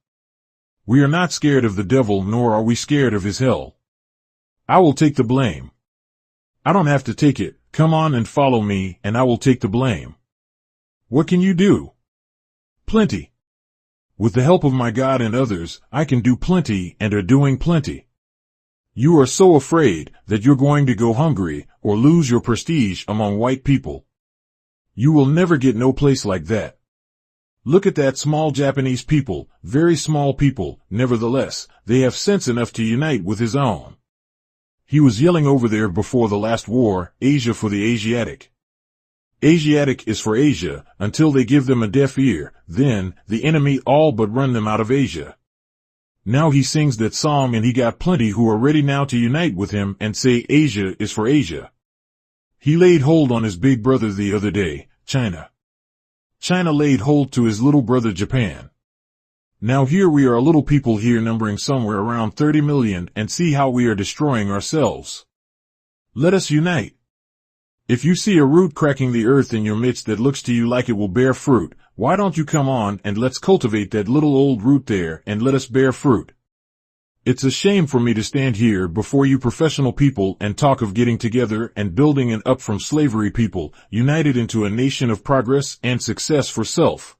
We are not scared of the devil, nor are we scared of his hell. I will take the blame. I don't have to take it. Come on and follow me, and I will take the blame. What can you do? Plenty. With the help of my God and others, I can do plenty and are doing plenty. You are so afraid that you're going to go hungry or lose your prestige among white people. You will never get no place like that. Look at that small Japanese people, very small people, nevertheless, they have sense enough to unite with his own. He was yelling over there before the last war, Asia for the Asiatic. Asiatic is for Asia, until they give them a deaf ear, then, the enemy all but run them out of Asia. Now he sings that song and he got plenty who are ready now to unite with him and say Asia is for Asia. He laid hold on his big brother the other day, China. China laid hold to his little brother Japan. Now here we are, a little people here numbering somewhere around 30 million, and see how we are destroying ourselves. Let us unite. If you see a root cracking the earth in your midst that looks to you like it will bear fruit, why don't you come on and let's cultivate that little old root there and let us bear fruit. It's a shame for me to stand here before you professional people and talk of getting together and building an up from slavery people, united into a nation of progress and success for self.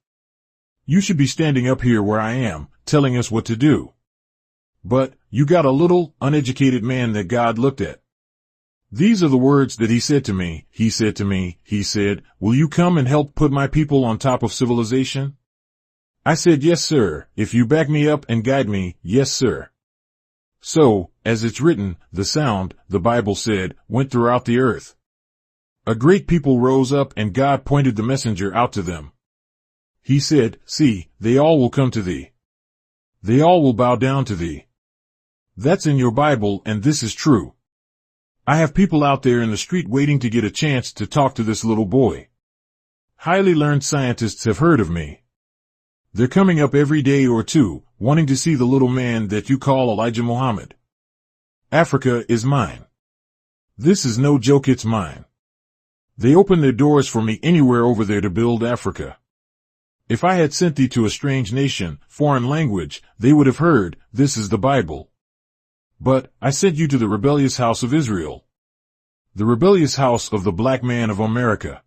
You should be standing up here where I am, telling us what to do. But, you got a little, uneducated man that God looked at. These are the words that he said to me. He said, will you come and help put my people on top of civilization? I said, yes, sir. If you back me up and guide me, yes, sir. So, as it's written, the sound, the Bible said, went throughout the earth. A great people rose up and God pointed the messenger out to them. He said, see, they all will come to thee. They all will bow down to thee. That's in your Bible, and this is true. I have people out there in the street waiting to get a chance to talk to this little boy. Highly learned scientists have heard of me. They're coming up every day or two, wanting to see the little man that you call Elijah Muhammad. Africa is mine. This is no joke, it's mine. They open their doors for me anywhere over there to build Africa. If I had sent thee to a strange nation, foreign language, they would have heard, this is the Bible. But, I sent you to the rebellious house of Israel. The rebellious house of the black man of America.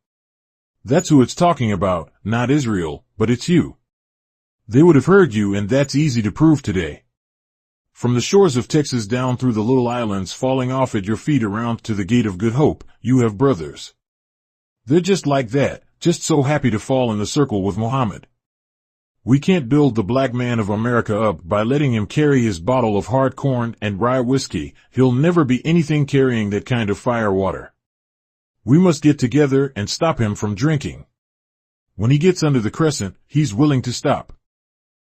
That's who it's talking about, not Israel, but it's you. They would have heard you, and that's easy to prove today. From the shores of Texas down through the little islands falling off at your feet around to the gate of Good Hope, you have brothers. They're just like that, just so happy to fall in the circle with Muhammad. We can't build the black man of America up by letting him carry his bottle of hard corn and rye whiskey. He'll never be anything carrying that kind of fire water. We must get together and stop him from drinking. When he gets under the crescent, he's willing to stop.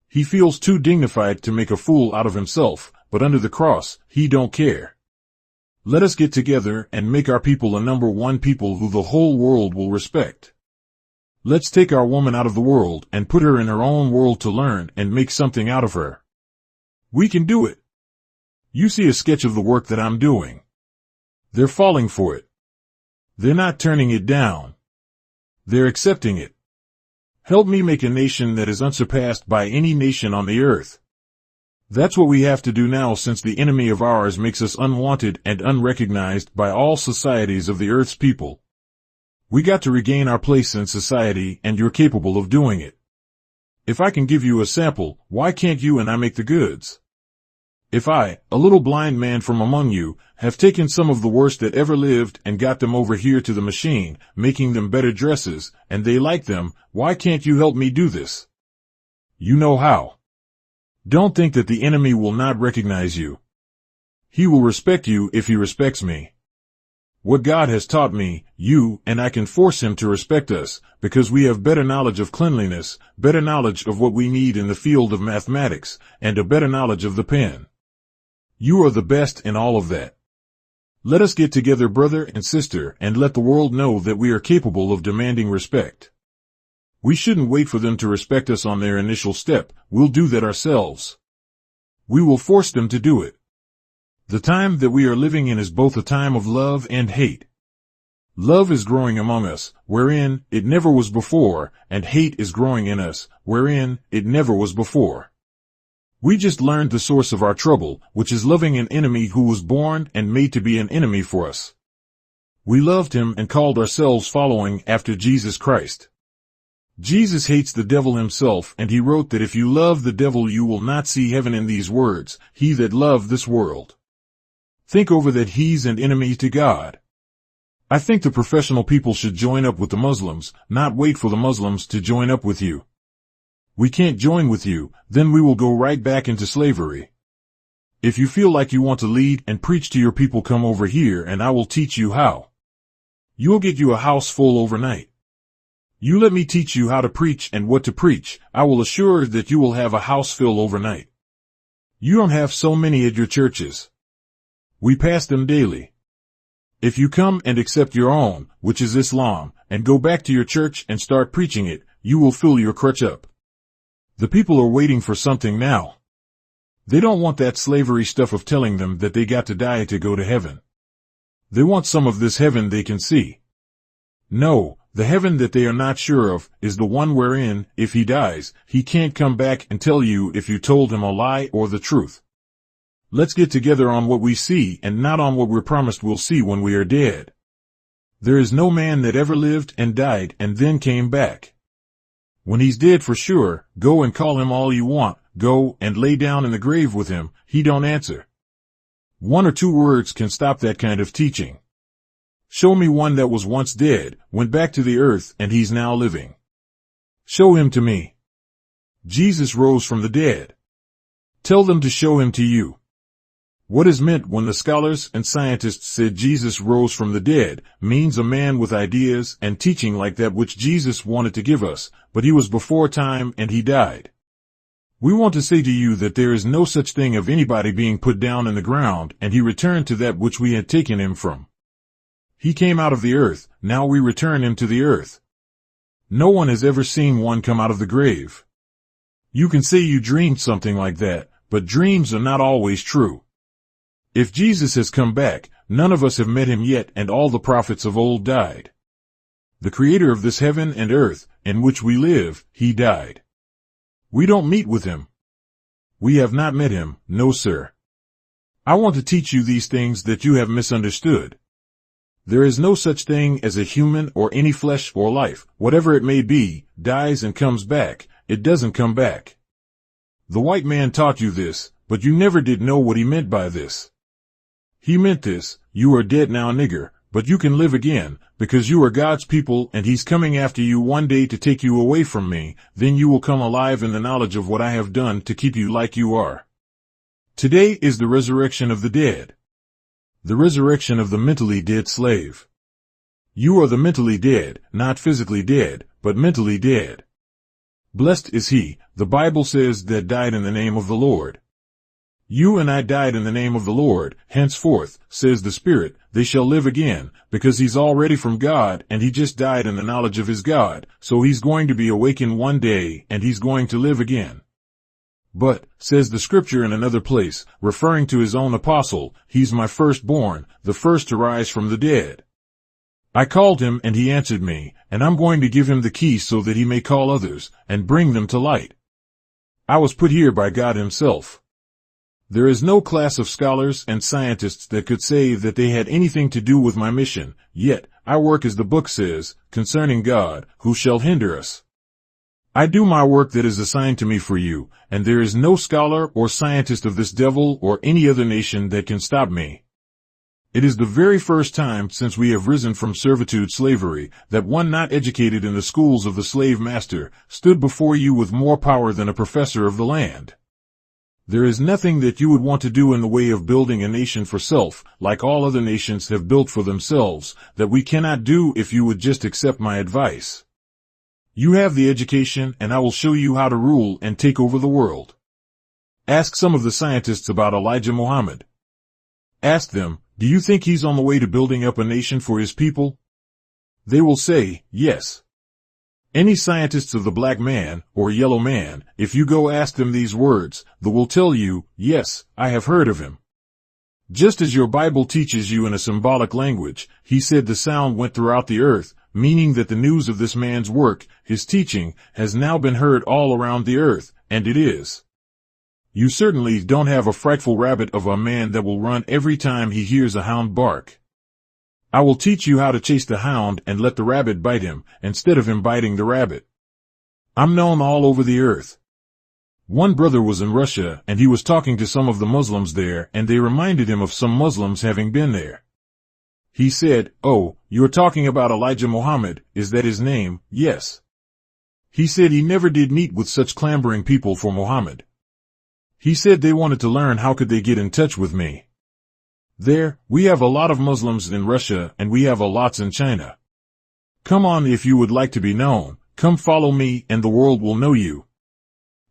He feels too dignified to make a fool out of himself, but under the cross, he don't care. Let us get together and make our people a number one people who the whole world will respect. Let's take our woman out of the world and put her in her own world to learn and make something out of her. We can do it. You see a sketch of the work that I'm doing. They're falling for it. They're not turning it down. They're accepting it. Help me make a nation that is unsurpassed by any nation on the earth. That's what we have to do now, since the enemy of ours makes us unwanted and unrecognized by all societies of the earth's people. We got to regain our place in society, and you're capable of doing it. If I can give you a sample, why can't you and I make the goods? If I, a little blind man from among you, have taken some of the worst that ever lived and got them over here to the machine, making them better dresses, and they like them, why can't you help me do this? You know how. Don't think that the enemy will not recognize you. He will respect you if he respects me. What God has taught me, you and I can force him to respect us, because we have better knowledge of cleanliness, better knowledge of what we need in the field of mathematics, and a better knowledge of the pen. You are the best in all of that. Let us get together, brother and sister, and let the world know that we are capable of demanding respect. We shouldn't wait for them to respect us on their initial step. We'll do that ourselves. We will force them to do it. The time that we are living in is both a time of love and hate. Love is growing among us, wherein it never was before, and hate is growing in us, wherein it never was before. We just learned the source of our trouble, which is loving an enemy who was born and made to be an enemy for us. We loved him and called ourselves following after Jesus Christ. Jesus hates the devil himself, and he wrote that if you love the devil you will not see heaven, in these words, he that loved this world. Think over that, he's an enemy to God. I think the professional people should join up with the Muslims, not wait for the Muslims to join up with you. We can't join with you, then we will go right back into slavery. If you feel like you want to lead and preach to your people, come over here and I will teach you how. You'll get you a house full overnight. You let me teach you how to preach and what to preach, I will assure that you will have a house full overnight. You don't have so many at your churches. We pass them daily. If you come and accept your own, which is Islam, and go back to your church and start preaching it, you will fill your crutch up. The people are waiting for something now. They don't want that slavery stuff of telling them that they got to die to go to heaven. They want some of this heaven they can see. No, the heaven that they are not sure of is the one wherein, if he dies, he can't come back and tell you if you told him a lie or the truth. Let's get together on what we see and not on what we're promised we'll see when we are dead. There is no man that ever lived and died and then came back. When he's dead for sure, go and call him all you want, go and lay down in the grave with him, he don't answer. One or two words can stop that kind of teaching. Show me one that was once dead, went back to the earth, and he's now living. Show him to me. Jesus rose from the dead. Tell them to show him to you. What is meant when the scholars and scientists said Jesus rose from the dead means a man with ideas and teaching like that which Jesus wanted to give us, but he was before time and he died. We want to say to you that there is no such thing of anybody being put down in the ground, and he returned to that which we had taken him from. He came out of the earth, now we return him to the earth. No one has ever seen one come out of the grave. You can say you dreamed something like that, but dreams are not always true. If Jesus has come back, none of us have met him yet, and all the prophets of old died. The creator of this heaven and earth, in which we live, he died. We don't meet with him. We have not met him, no sir. I want to teach you these things that you have misunderstood. There is no such thing as a human or any flesh or life, whatever it may be, dies and comes back. It doesn't come back. The white man taught you this, but you never did know what he meant by this. He meant this: you are dead now, nigger, but you can live again, because you are God's people and he's coming after you one day to take you away from me. Then you will come alive in the knowledge of what I have done to keep you like you are. Today is the resurrection of the dead. The resurrection of the mentally dead slave. You are the mentally dead, not physically dead, but mentally dead. Blessed is he, the Bible says, that died in the name of the Lord. You and I died in the name of the Lord, henceforth, says the Spirit, they shall live again, because he's already from God and he just died in the knowledge of his God, so he's going to be awakened one day and he's going to live again. But, says the scripture in another place, referring to his own apostle, he's my firstborn, the first to rise from the dead. I called him and he answered me, and I'm going to give him the keys so that he may call others and bring them to light. I was put here by God himself. There is no class of scholars and scientists that could say that they had anything to do with my mission, yet I work as the book says, concerning God, who shall hinder us? I do my work that is assigned to me for you, and there is no scholar or scientist of this devil or any other nation that can stop me. It is the very first time since we have risen from servitude slavery that one not educated in the schools of the slave master stood before you with more power than a professor of the land. There is nothing that you would want to do in the way of building a nation for self, like all other nations have built for themselves, that we cannot do if you would just accept my advice. You have the education, and I will show you how to rule and take over the world. Ask some of the scientists about Elijah Muhammad. Ask them, do you think he's on the way to building up a nation for his people? They will say, yes. Any scientists of the black man or yellow man, if you go ask them these words, they will tell you, yes, I have heard of him. Just as your Bible teaches you in a symbolic language, he said the sound went throughout the earth, meaning that the news of this man's work, his teaching, has now been heard all around the earth, and it is. You certainly don't have a frightful rabbit of a man that will run every time he hears a hound bark. I will teach you how to chase the hound and let the rabbit bite him, instead of him biting the rabbit. I'm known all over the earth. One brother was in Russia and he was talking to some of the Muslims there, and they reminded him of some Muslims having been there. He said, "Oh, you're talking about Elijah Muhammad, is that his name?" "Yes." He said he never did meet with such clamoring people for Muhammad. He said they wanted to learn how could they get in touch with me. There, we have a lot of Muslims in Russia and we have a lots in China. Come on, if you would like to be known, come follow me and the world will know you.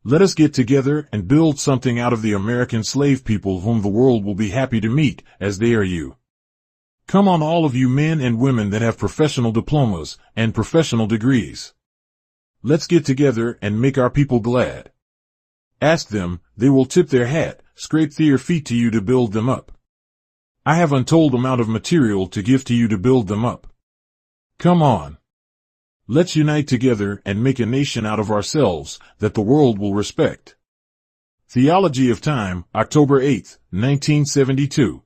Let us get together and build something out of the American slave people whom the world will be happy to meet, as they are you. Come on, all of you men and women that have professional diplomas and professional degrees. Let's get together and make our people glad. Ask them, they will tip their hat, scrape their feet to you to build them up. I have untold amount of material to give to you to build them up. Come on. Let's unite together and make a nation out of ourselves that the world will respect. Theology of Time, October 8, 1972.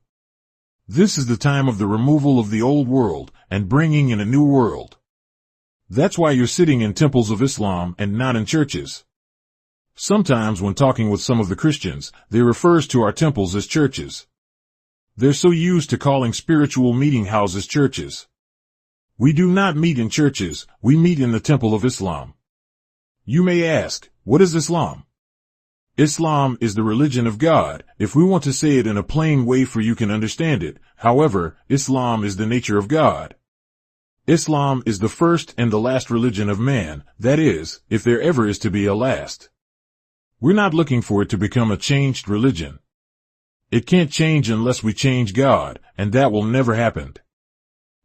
This is the time of the removal of the old world and bringing in a new world. That's why you're sitting in temples of Islam and not in churches. Sometimes when talking with some of the Christians, they refers to our temples as churches. They're so used to calling spiritual meeting houses churches. We do not meet in churches, we meet in the temple of Islam. You may ask, what is Islam? Islam is the religion of God, if we want to say it in a plain way for you can understand it. However, Islam is the nature of God. Islam is the first and the last religion of man, that is, if there ever is to be a last. We're not looking for it to become a changed religion. It can't change unless we change God, and that will never happen.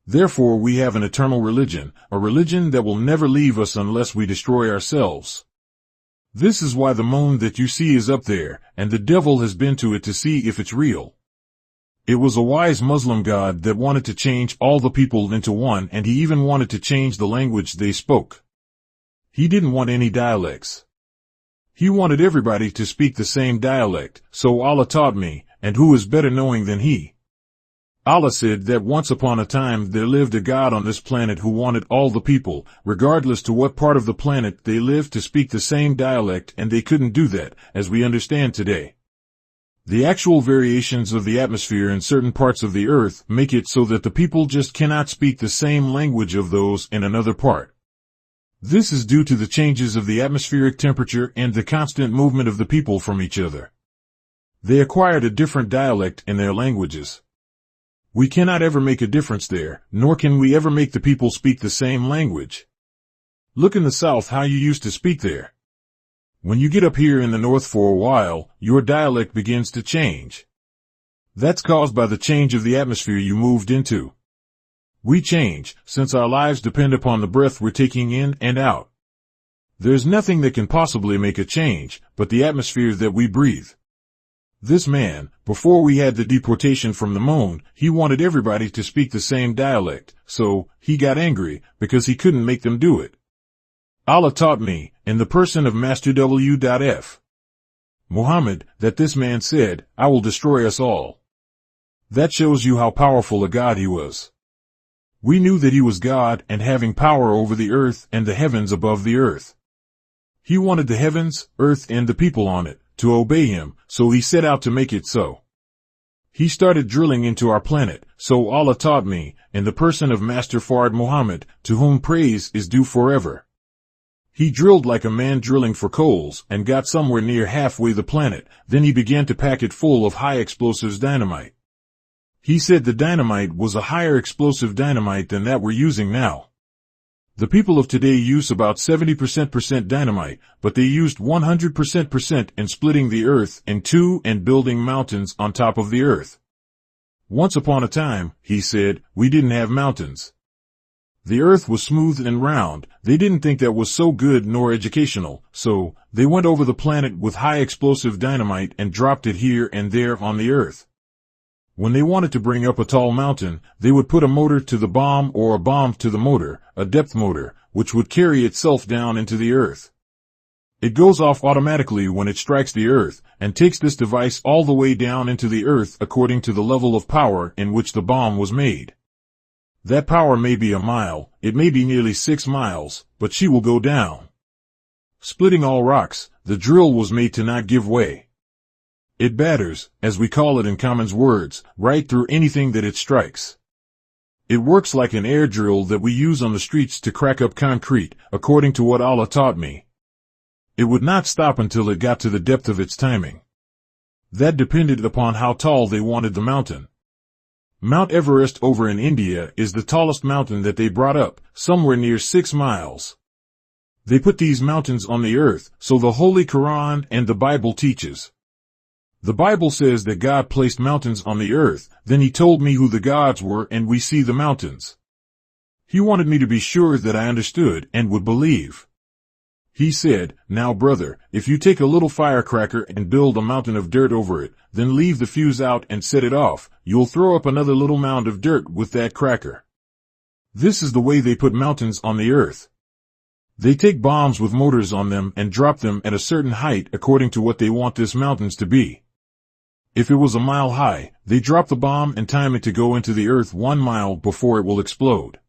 Therefore we have an eternal religion, a religion that will never leave us unless we destroy ourselves. This is why the moon that you see is up there, and the devil has been to it to see if it's real. It was a wise Muslim god that wanted to change all the people into one, and he even wanted to change the language they spoke. He didn't want any dialects. He wanted everybody to speak the same dialect, so Allah taught me, and who is better knowing than he? Allah said that once upon a time there lived a God on this planet who wanted all the people, regardless to what part of the planet they lived, to speak the same dialect, and they couldn't do that, as we understand today. The actual variations of the atmosphere in certain parts of the earth make it so that the people just cannot speak the same language of those in another part. This is due to the changes of the atmospheric temperature and the constant movement of the people from each other. They acquired a different dialect in their languages. We cannot ever make a difference there, nor can we ever make the people speak the same language. Look in the south how you used to speak there. When you get up here in the north for a while, your dialect begins to change. That's caused by the change of the atmosphere you moved into. We change, since our lives depend upon the breath we're taking in and out. There's nothing that can possibly make a change, but the atmosphere that we breathe. This man, before we had the deportation from the moon, he wanted everybody to speak the same dialect, so he got angry because he couldn't make them do it. Allah taught me, in the person of Master W.F. Muhammad, that this man said, I will destroy us all. That shows you how powerful a God he was. We knew that he was God and having power over the earth and the heavens above the earth. He wanted the heavens, earth, and the people on it to obey him, so he set out to make it so. He started drilling into our planet, so Allah taught me, in the person of Master Fard Muhammad, to whom praise is due forever. He drilled like a man drilling for coals and got somewhere near halfway the planet, then he began to pack it full of high explosives dynamite. He said the dynamite was a higher explosive dynamite than that we're using now. The people of today use about 70% dynamite, but they used 100% in splitting the earth in two and building mountains on top of the earth. Once upon a time, he said, we didn't have mountains. The earth was smooth and round. They didn't think that was so good nor educational, so they went over the planet with high explosive dynamite and dropped it here and there on the earth. When they wanted to bring up a tall mountain, they would put a motor to the bomb or a bomb to the motor, a depth motor, which would carry itself down into the earth. It goes off automatically when it strikes the earth, and takes this device all the way down into the earth according to the level of power in which the bomb was made. That power may be a mile, it may be nearly 6 miles, but she will go down. Splitting all rocks, the drill was made to not give way. It batters, as we call it in common words, right through anything that it strikes. It works like an air drill that we use on the streets to crack up concrete, according to what Allah taught me. It would not stop until it got to the depth of its timing. That depended upon how tall they wanted the mountain. Mount Everest over in India is the tallest mountain that they brought up, somewhere near 6 miles. They put these mountains on the earth, so the Holy Quran and the Bible teaches. The Bible says that God placed mountains on the earth, then he told me who the gods were and we see the mountains. He wanted me to be sure that I understood and would believe. He said, now brother, if you take a little firecracker and build a mountain of dirt over it, then leave the fuse out and set it off, you'll throw up another little mound of dirt with that cracker. This is the way they put mountains on the earth. They take bombs with motors on them and drop them at a certain height according to what they want this mountains to be. If it was a mile high, they drop the bomb and time it to go into the earth 1 mile before it will explode.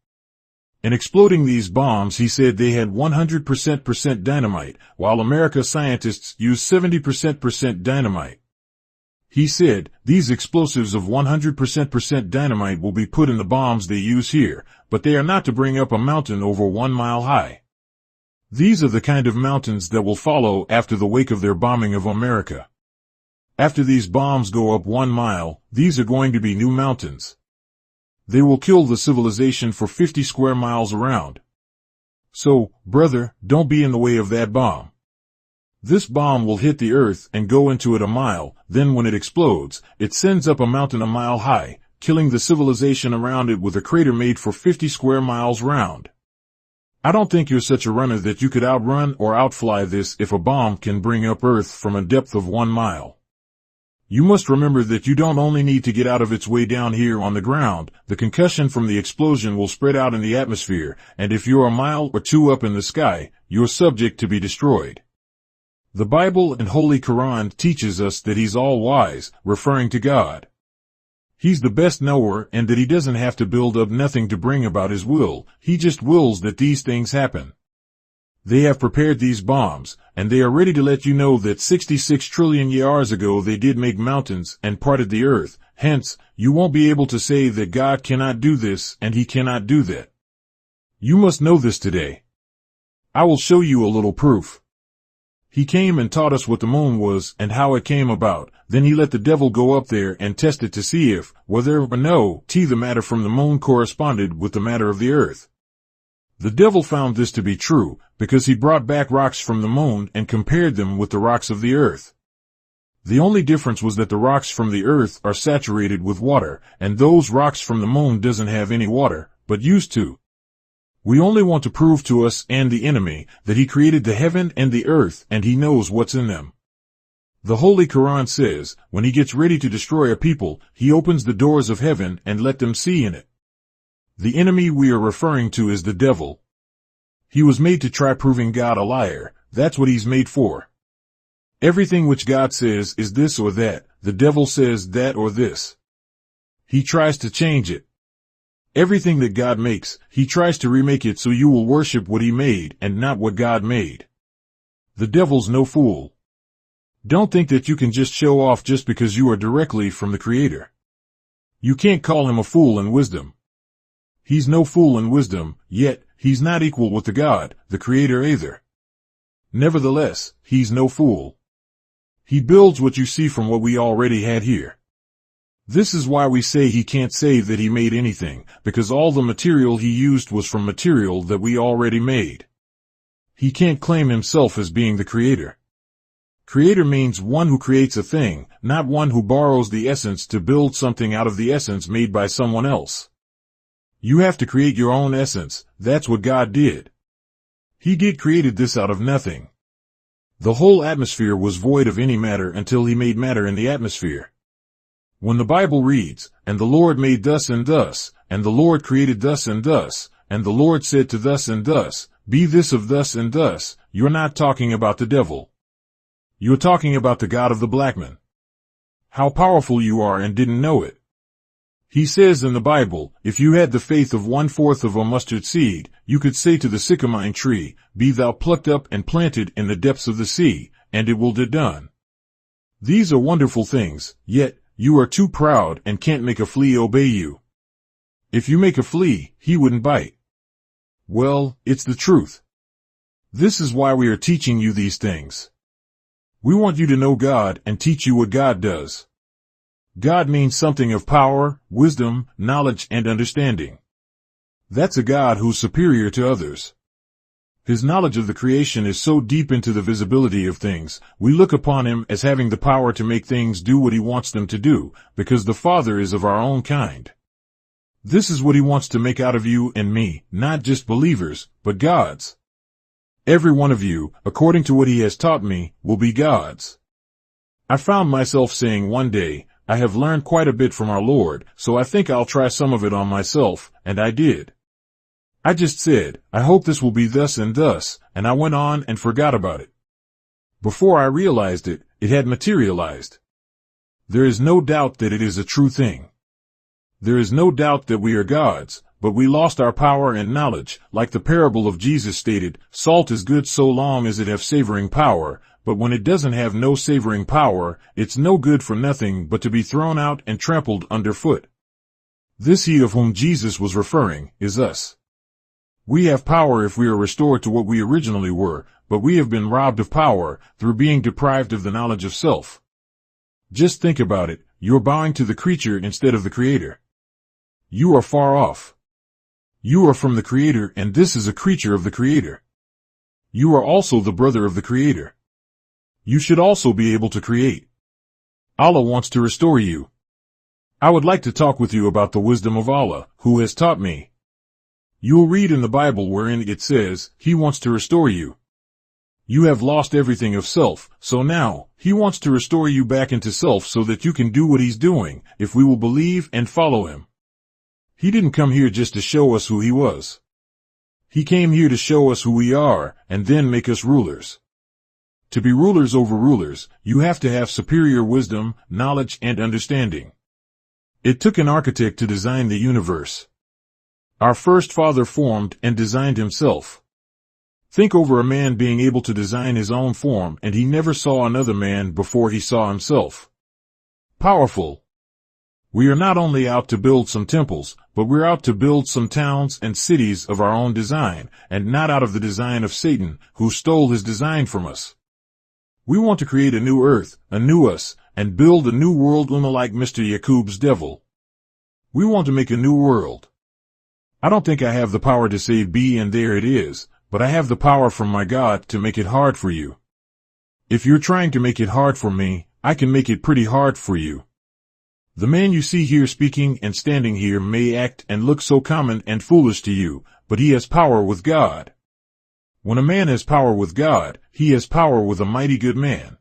In exploding these bombs, he said they had 100% dynamite, while America scientists use 70% dynamite. He said, these explosives of 100% dynamite will be put in the bombs they use here, but they are not to bring up a mountain over 1 mile high. These are the kind of mountains that will follow after the wake of their bombing of America. After these bombs go up 1 mile, these are going to be new mountains. They will kill the civilization for 50 square miles around. So, brother, don't be in the way of that bomb. This bomb will hit the earth and go into it a mile, then when it explodes, it sends up a mountain a mile high, killing the civilization around it with a crater made for 50 square miles round. I don't think you're such a runner that you could outrun or outfly this if a bomb can bring up earth from a depth of 1 mile. You must remember that you don't only need to get out of its way down here on the ground, the concussion from the explosion will spread out in the atmosphere, and if you're a mile or 2 up in the sky, you're subject to be destroyed. The Bible and Holy Quran teaches us that He's all-wise, referring to God. He's the best knower and that He doesn't have to build up nothing to bring about His will, He just wills that these things happen. They have prepared these bombs, and they are ready to let you know that 66 trillion years ago they did make mountains and parted the earth, hence, you won't be able to say that God cannot do this and He cannot do that. You must know this today. I will show you a little proof. He came and taught us what the moon was and how it came about, then He let the devil go up there and test it to see if, whether or no, the matter from the moon corresponded with the matter of the earth. The devil found this to be true, because he brought back rocks from the moon and compared them with the rocks of the earth. The only difference was that the rocks from the earth are saturated with water, and those rocks from the moon doesn't have any water, but used to. We only want to prove to us and the enemy that He created the heaven and the earth and He knows what's in them. The Holy Quran says, when He gets ready to destroy a people, He opens the doors of heaven and let them see in it. The enemy we are referring to is the devil. He was made to try proving God a liar. That's what he's made for. Everything which God says is this or that, the devil says that or this. He tries to change it. Everything that God makes, he tries to remake it so you will worship what He made and not what God made. The devil's no fool. Don't think that you can just show off just because you are directly from the Creator. You can't call him a fool in wisdom. He's no fool in wisdom, yet he's not equal with the God, the Creator either. Nevertheless, he's no fool. He builds what you see from what we already had here. This is why we say He can't say that He made anything, because all the material He used was from material that we already made. He can't claim Himself as being the Creator. Creator means one who creates a thing, not one who borrows the essence to build something out of the essence made by someone else. You have to create your own essence. That's what God did. He created this out of nothing. The whole atmosphere was void of any matter until He made matter in the atmosphere. When the Bible reads, and the Lord made thus and thus, and the Lord created thus and thus, and the Lord said to thus and thus, be this of thus and thus, you're not talking about the devil. You're talking about the God of the black man. How powerful you are and didn't know it. He says in the Bible, if you had the faith of 1/4 of a mustard seed, you could say to the sycamore tree, be thou plucked up and planted in the depths of the sea, and it will be done. These are wonderful things, yet, you are too proud and can't make a flea obey you. If you make a flea, he wouldn't bite. Well, it's the truth. This is why we are teaching you these things. We want you to know God and teach you what God does. God means something of power, wisdom, knowledge, and understanding. That's a God who's superior to others. His knowledge of the creation is so deep into the visibility of things, we look upon Him as having the power to make things do what He wants them to do, because the Father is of our own kind. This is what He wants to make out of you and me, not just believers, but gods. Every one of you, according to what He has taught me, will be gods. I found myself saying one day, I have learned quite a bit from our Lord, so I think I'll try some of it on myself, and I did. I just said, I hope this will be thus and thus, and I went on and forgot about it. Before I realized it, it had materialized. There is no doubt that it is a true thing. There is no doubt that we are gods, but we lost our power and knowledge. Like the parable of Jesus stated, salt is good so long as it have savoring power, but when it doesn't have no savoring power, it's no good for nothing but to be thrown out and trampled underfoot. This he of whom Jesus was referring is us. We have power if we are restored to what we originally were, but we have been robbed of power through being deprived of the knowledge of self. Just think about it, you're bowing to the creature instead of the Creator. You are far off. You are from the Creator, and this is a creature of the Creator. You are also the brother of the Creator. You should also be able to create. Allah wants to restore you. I would like to talk with you about the wisdom of Allah, who has taught me. You will read in the Bible wherein it says, He wants to restore you. You have lost everything of self, so now, He wants to restore you back into self so that you can do what He's doing, if we will believe and follow Him. He didn't come here just to show us who He was. He came here to show us who we are, and then make us rulers. To be rulers over rulers, you have to have superior wisdom, knowledge, and understanding. It took an architect to design the universe. Our first father formed and designed himself. Think over a man being able to design his own form, and he never saw another man before he saw himself. Powerful. We are not only out to build some temples, but we're out to build some towns and cities of our own design, and not out of the design of Satan, who stole his design from us. We want to create a new earth, a new us, and build a new world like Mr. Yaqub's devil. We want to make a new world. I don't think I have the power to say be and there it is, but I have the power from my God to make it hard for you. If you're trying to make it hard for me, I can make it pretty hard for you. The man you see here speaking and standing here may act and look so common and foolish to you, but he has power with God. When a man has power with God, he has power with a mighty good man.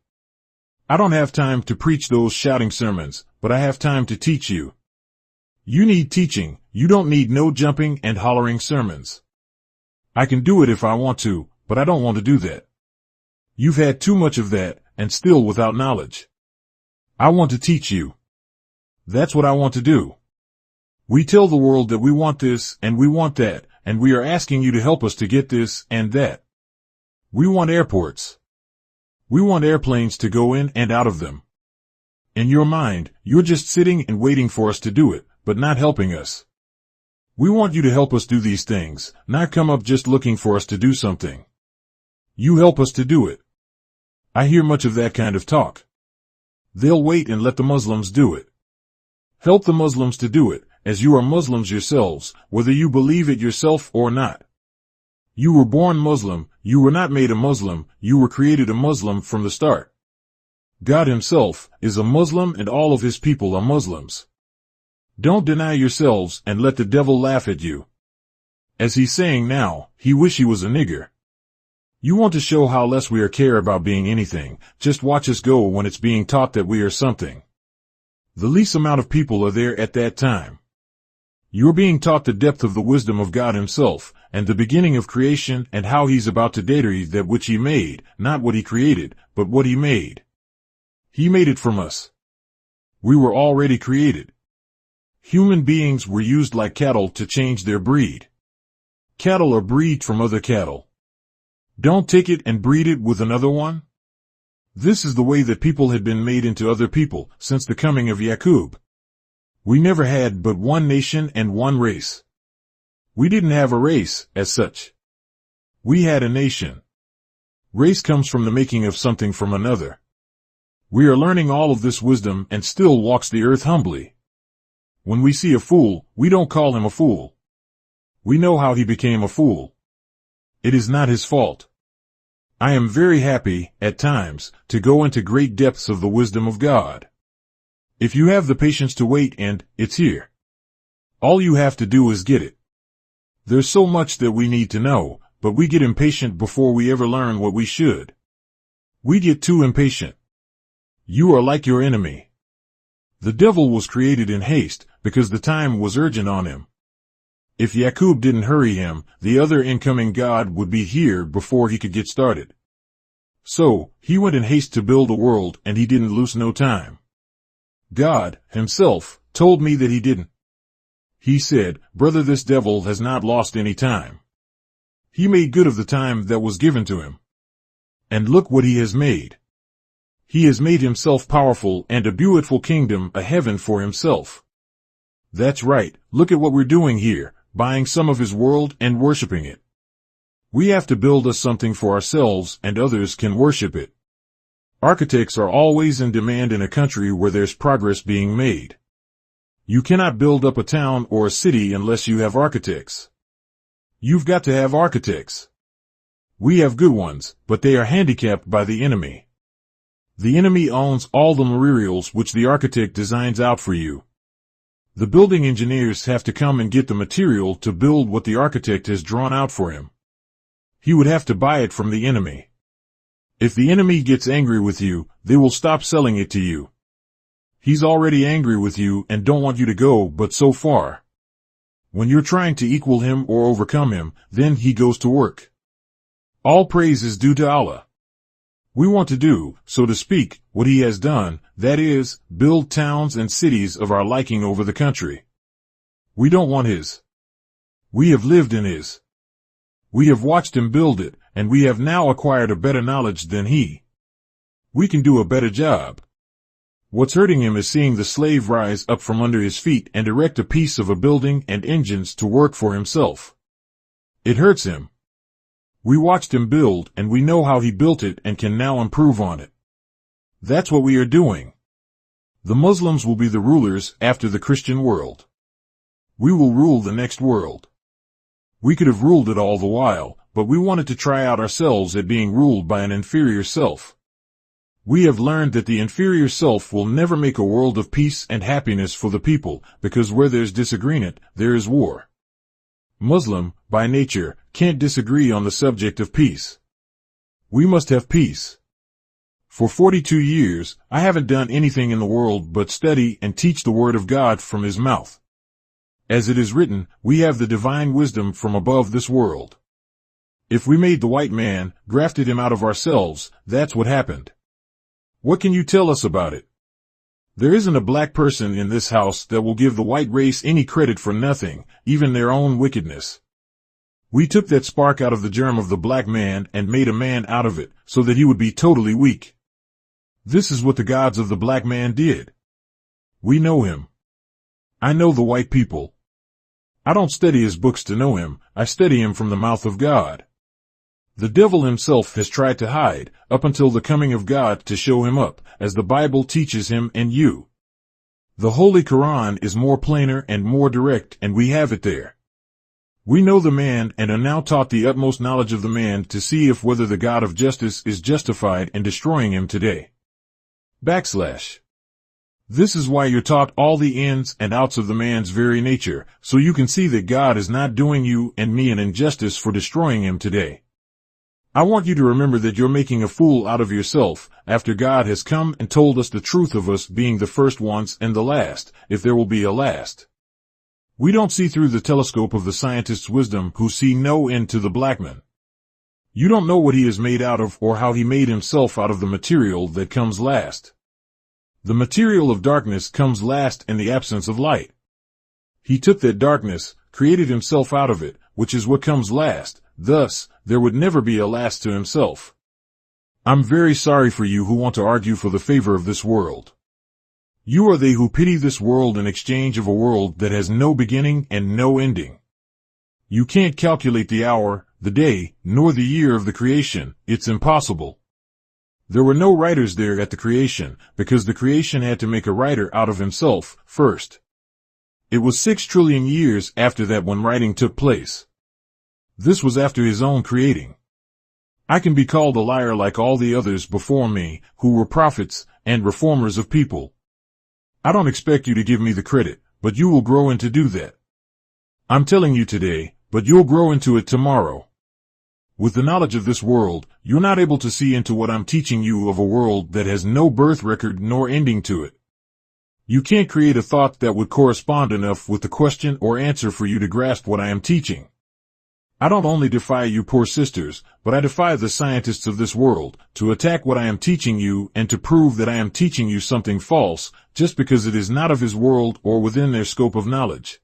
I don't have time to preach those shouting sermons, but I have time to teach you. You need teaching, you don't need no jumping and hollering sermons. I can do it if I want to, but I don't want to do that. You've had too much of that, and still without knowledge. I want to teach you. That's what I want to do. We tell the world that we want this and we want that, and we are asking you to help us to get this and that. We want airports. We want airplanes to go in and out of them. In your mind, you're just sitting and waiting for us to do it, but not helping us. We want you to help us do these things, not come up just looking for us to do something. You help us to do it. I hear much of that kind of talk. They'll wait and let the Muslims do it. Help the Muslims to do it, as you are Muslims yourselves, whether you believe it yourself or not. You were born Muslim, you were not made a Muslim, you were created a Muslim from the start. God Himself is a Muslim and all of His people are Muslims. Don't deny yourselves and let the devil laugh at you. As he's saying now, he wish he was a nigger. You want to show how less we care about being anything, just watch us go when it's being taught that we are something. The least amount of people are there at that time. You're being taught the depth of the wisdom of God Himself, and the beginning of creation and how He's about to data that which He made, not what He created, but what He made. He made it from us. We were already created. Human beings were used like cattle to change their breed. Cattle are bred from other cattle. Don't take it and breed it with another one. This is the way that people had been made into other people since the coming of Yaqub. We never had but one nation and one race. We didn't have a race as such. We had a nation. Race comes from the making of something from another. We are learning all of this wisdom and still walks the earth humbly. When we see a fool, we don't call him a fool. We know how he became a fool. It is not his fault. I am very happy, at times, to go into great depths of the wisdom of God. If you have the patience to wait and, it's here. All you have to do is get it. There's so much that we need to know, but we get impatient before we ever learn what we should. We get too impatient. You are like your enemy. The devil was created in haste, because the time was urgent on him. If Yaqub didn't hurry him, the other incoming god would be here before he could get started. So, he went in haste to build a world, and he didn't lose no time. God, himself, told me that he didn't. He said, "Brother, this devil has not lost any time. He made good of the time that was given to him. And look what he has made. He has made himself powerful and a beautiful kingdom, a heaven for himself." That's right, look at what we're doing here, buying some of his world and worshiping it. We have to build us something for ourselves and others can worship it. Architects are always in demand in a country where there's progress being made. You cannot build up a town or a city unless you have architects. You've got to have architects. We have good ones, but they are handicapped by the enemy. The enemy owns all the materials which the architect designs out for you. The building engineers have to come and get the material to build what the architect has drawn out for him. He would have to buy it from the enemy. If the enemy gets angry with you, they will stop selling it to you. He's already angry with you and don't want you to go but so far. When you're trying to equal him or overcome him, then he goes to work. All praise is due to Allah. We want to do, so to speak, what he has done, that is, build towns and cities of our liking over the country. We don't want his. We have lived in his. We have watched him build it, and we have now acquired a better knowledge than he. We can do a better job. What's hurting him is seeing the slave rise up from under his feet and erect a piece of a building and engines to work for himself. It hurts him. We watched him build, and we know how he built it and can now improve on it. That's what we are doing. The Muslims will be the rulers after the Christian world. We will rule the next world. We could have ruled it all the while, but we wanted to try out ourselves at being ruled by an inferior self. We have learned that the inferior self will never make a world of peace and happiness for the people, because where there's disagreement, there is war. Muslim, by nature, can't disagree on the subject of peace. We must have peace. For 42 years, I haven't done anything in the world but study and teach the word of God from his mouth. As it is written, we have the divine wisdom from above this world. If we made the white man, grafted him out of ourselves, that's what happened. What can you tell us about it? There isn't a black person in this house that will give the white race any credit for nothing, even their own wickedness. We took that spark out of the germ of the black man and made a man out of it, so that he would be totally weak. This is what the gods of the black man did. We know him. I know the white people. I don't study his books to know him, I study him from the mouth of God. The devil himself has tried to hide, up until the coming of God to show him up, as the Bible teaches him and you. The Holy Quran is more plainer and more direct, and we have it there. We know the man and are now taught the utmost knowledge of the man to see if whether the God of justice is justified in destroying him today. This is why you're taught all the ins and outs of the man's very nature, so you can see that God is not doing you and me an injustice for destroying him today. I want you to remember that you're making a fool out of yourself, after God has come and told us the truth of us being the first ones and the last, if there will be a last. We don't see through the telescope of the scientist's wisdom who see no end to the black man. You don't know what he is made out of or how he made himself out of the material that comes last. The material of darkness comes last in the absence of light. He took that darkness, created himself out of it, which is what comes last. Thus, there would never be a last to himself. I'm very sorry for you who want to argue for the favor of this world. You are they who pity this world in exchange of a world that has no beginning and no ending. You can't calculate the hour, the day, nor the year of the creation. It's impossible. There were no writers there at the creation, because the creation had to make a writer out of himself first. It was 6 trillion years after that when writing took place. This was after his own creating. I can be called a liar like all the others before me, who were prophets and reformers of people. I don't expect you to give me the credit, but you will grow into do that. I'm telling you today, but you'll grow into it tomorrow. With the knowledge of this world, you're not able to see into what I'm teaching you of a world that has no birth record nor ending to it. You can't create a thought that would correspond enough with the question or answer for you to grasp what I am teaching. I don't only defy you poor sisters, but I defy the scientists of this world to attack what I am teaching you and to prove that I am teaching you something false just because it is not of his world or within their scope of knowledge.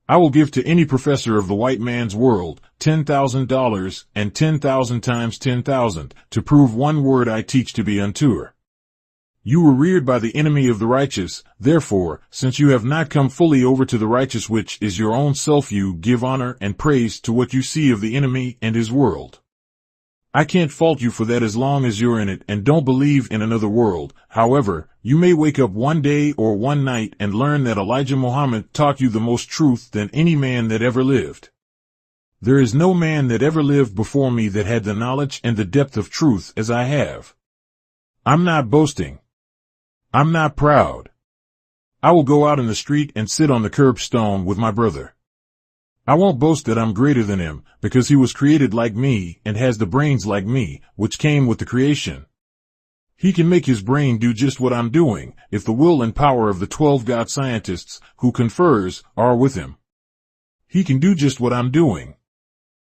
I will give to any professor of the white man's world $10,000 and 10,000 times 10,000 to prove one word I teach to be untrue. You were reared by the enemy of the righteous, therefore, since you have not come fully over to the righteous which is your own self, you give honor and praise to what you see of the enemy and his world. I can't fault you for that as long as you're in it and don't believe in another world. However, you may wake up one day or one night and learn that Elijah Muhammad taught you the most truth than any man that ever lived. There is no man that ever lived before me that had the knowledge and the depth of truth as I have. I'm not boasting. I'm not proud. I will go out in the street and sit on the curbstone with my brother. I won't boast that I'm greater than him, because he was created like me and has the brains like me, which came with the creation. He can make his brain do just what I'm doing, if the will and power of the 12 God scientists, who confers, are with him. He can do just what I'm doing.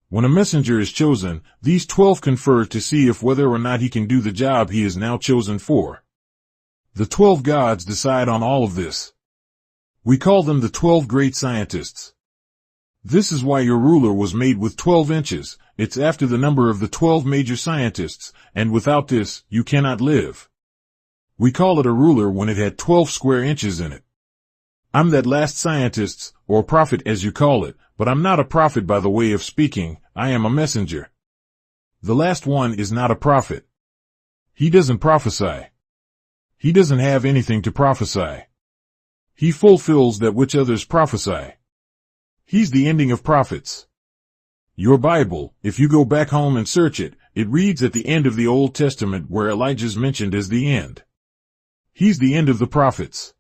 When a messenger is chosen, these 12 confer to see if whether or not he can do the job he is now chosen for. The 12 gods decide on all of this. We call them the 12 great scientists. This is why your ruler was made with 12 inches. It's after the number of the 12 major scientists, and without this, you cannot live. We call it a ruler when it had 12 square inches in it. I'm that last scientist, or prophet as you call it, but I'm not a prophet by the way of speaking. I am a messenger. The last one is not a prophet. He doesn't prophesy. He doesn't have anything to prophesy. He fulfills that which others prophesy. He's the ending of prophets. Your Bible, if you go back home and search it, it reads at the end of the Old Testament where Elijah's mentioned as the end. He's the end of the prophets.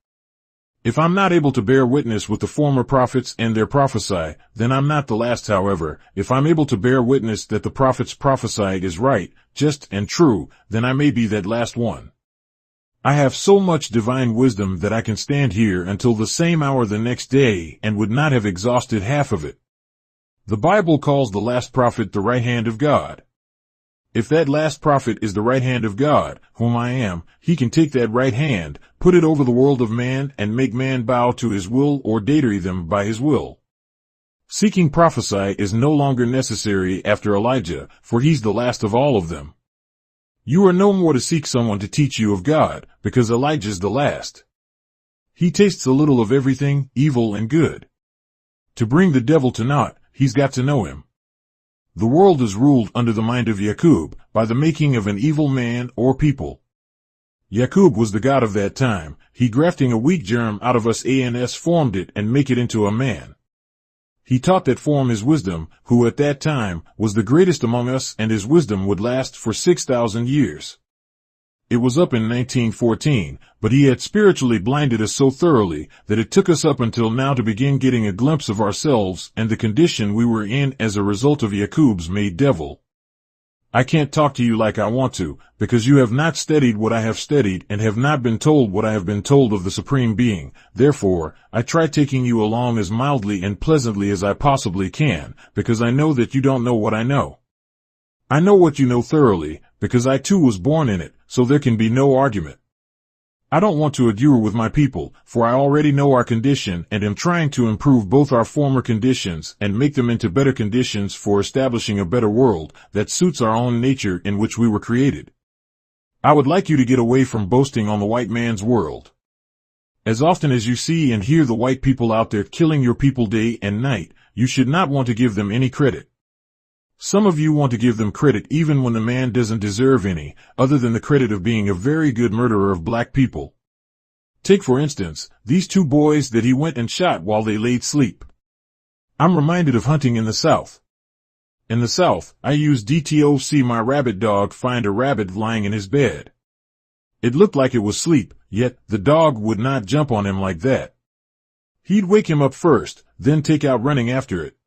If I'm not able to bear witness with the former prophets and their prophesy, then I'm not the last. However, if I'm able to bear witness that the prophets prophesy is right, just, and true, then I may be that last one. I have so much divine wisdom that I can stand here until the same hour the next day and would not have exhausted half of it. The Bible calls the last prophet the right hand of God. If that last prophet is the right hand of God, whom I am, he can take that right hand, put it over the world of man, and make man bow to his will or deiry them by his will. Seeking prophesy is no longer necessary after Elijah, for he's the last of all of them. You are no more to seek someone to teach you of God, because Elijah's the last. He tastes a little of everything, evil and good. To bring the devil to naught, he's got to know him. The world is ruled under the mind of Yaqub, by the making of an evil man or people. Yaqub was the god of that time. He grafting a weak germ out of us and formed it and make it into a man. He taught that form his wisdom, who at that time was the greatest among us, and his wisdom would last for 6,000 years. It was up in 1914, but he had spiritually blinded us so thoroughly that it took us up until now to begin getting a glimpse of ourselves and the condition we were in as a result of Yaqub's made devil. I can't talk to you like I want to, because you have not studied what I have studied and have not been told what I have been told of the Supreme Being. Therefore, I try taking you along as mildly and pleasantly as I possibly can, because I know that you don't know what I know. I know what you know thoroughly, because I too was born in it, so there can be no argument. I don't want to argue with my people, for I already know our condition and am trying to improve both our former conditions and make them into better conditions for establishing a better world that suits our own nature in which we were created. I would like you to get away from boasting on the white man's world. As often as you see and hear the white people out there killing your people day and night, you should not want to give them any credit. Some of you want to give them credit even when the man doesn't deserve any, other than the credit of being a very good murderer of black people. Take for instance, these two boys that he went and shot while they laid sleep. I'm reminded of hunting in the South. In the South, I used to see my rabbit dog find a rabbit lying in his bed. It looked like it was sleep, yet the dog would not jump on him like that. He'd wake him up first, then take out running after it.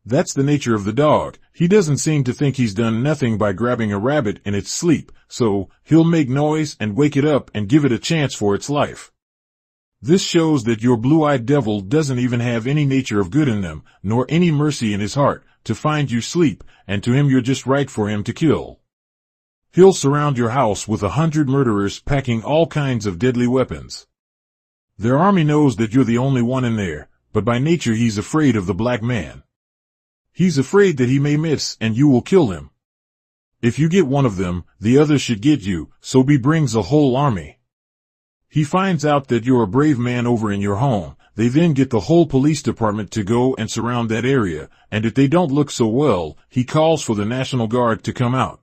That's the nature of the dog. He doesn't seem to think he's done nothing by grabbing a rabbit in its sleep, so he'll make noise and wake it up and give it a chance for its life. This shows that your blue-eyed devil doesn't even have any nature of good in them, nor any mercy in his heart, to find you sleep, and to him you're just right for him to kill. He'll surround your house with 100 murderers packing all kinds of deadly weapons. Their army knows that you're the only one in there, but by nature he's afraid of the black man. He's afraid that he may miss and you will kill him. If you get one of them, the others should get you, so he brings a whole army. He finds out that you're a brave man over in your home. They then get the whole police department to go and surround that area, and if they don't look so well, he calls for the National Guard to come out.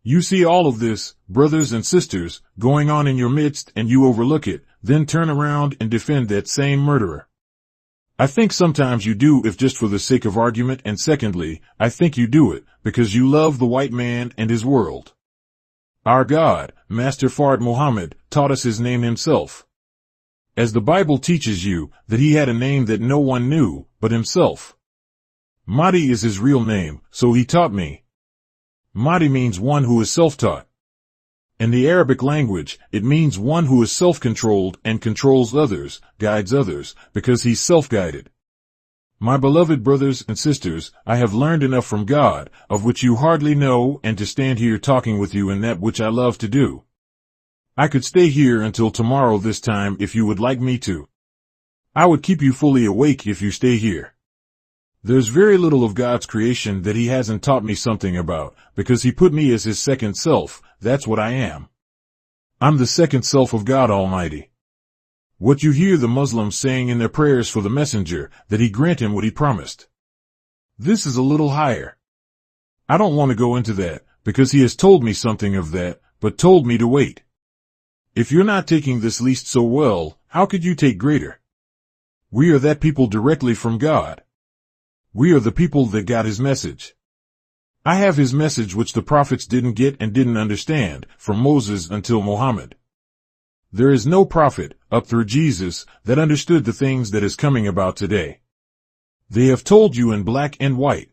You see all of this, brothers and sisters, going on in your midst, and you overlook it, then turn around and defend that same murderer. I think sometimes you do if just for the sake of argument, and secondly, I think you do it because you love the white man and his world. Our God, Master Fard Muhammad, taught us his name himself. As the Bible teaches you, that he had a name that no one knew but himself. Mahdi is his real name, so he taught me. Mahdi means one who is self-taught. In the Arabic language, it means one who is self-controlled and controls others, guides others, because he's self-guided. My beloved brothers and sisters, I have learned enough from God, of which you hardly know, and to stand here talking with you in that which I love to do. I could stay here until tomorrow this time if you would like me to. I would keep you fully awake if you stay here. There's very little of God's creation that he hasn't taught me something about, because he put me as his second self. That's what I am. I'm the second self of God Almighty. What you hear the Muslims saying in their prayers for the messenger, that he grant him what he promised. This is a little higher. I don't want to go into that, because he has told me something of that, but told me to wait. If you're not taking this least so well, how could you take greater? We are that people directly from God. We are the people that got his message. I have his message which the prophets didn't get and didn't understand, from Moses until Muhammad. There is no prophet, up through Jesus, that understood the things that is coming about today. They have told you in black and white.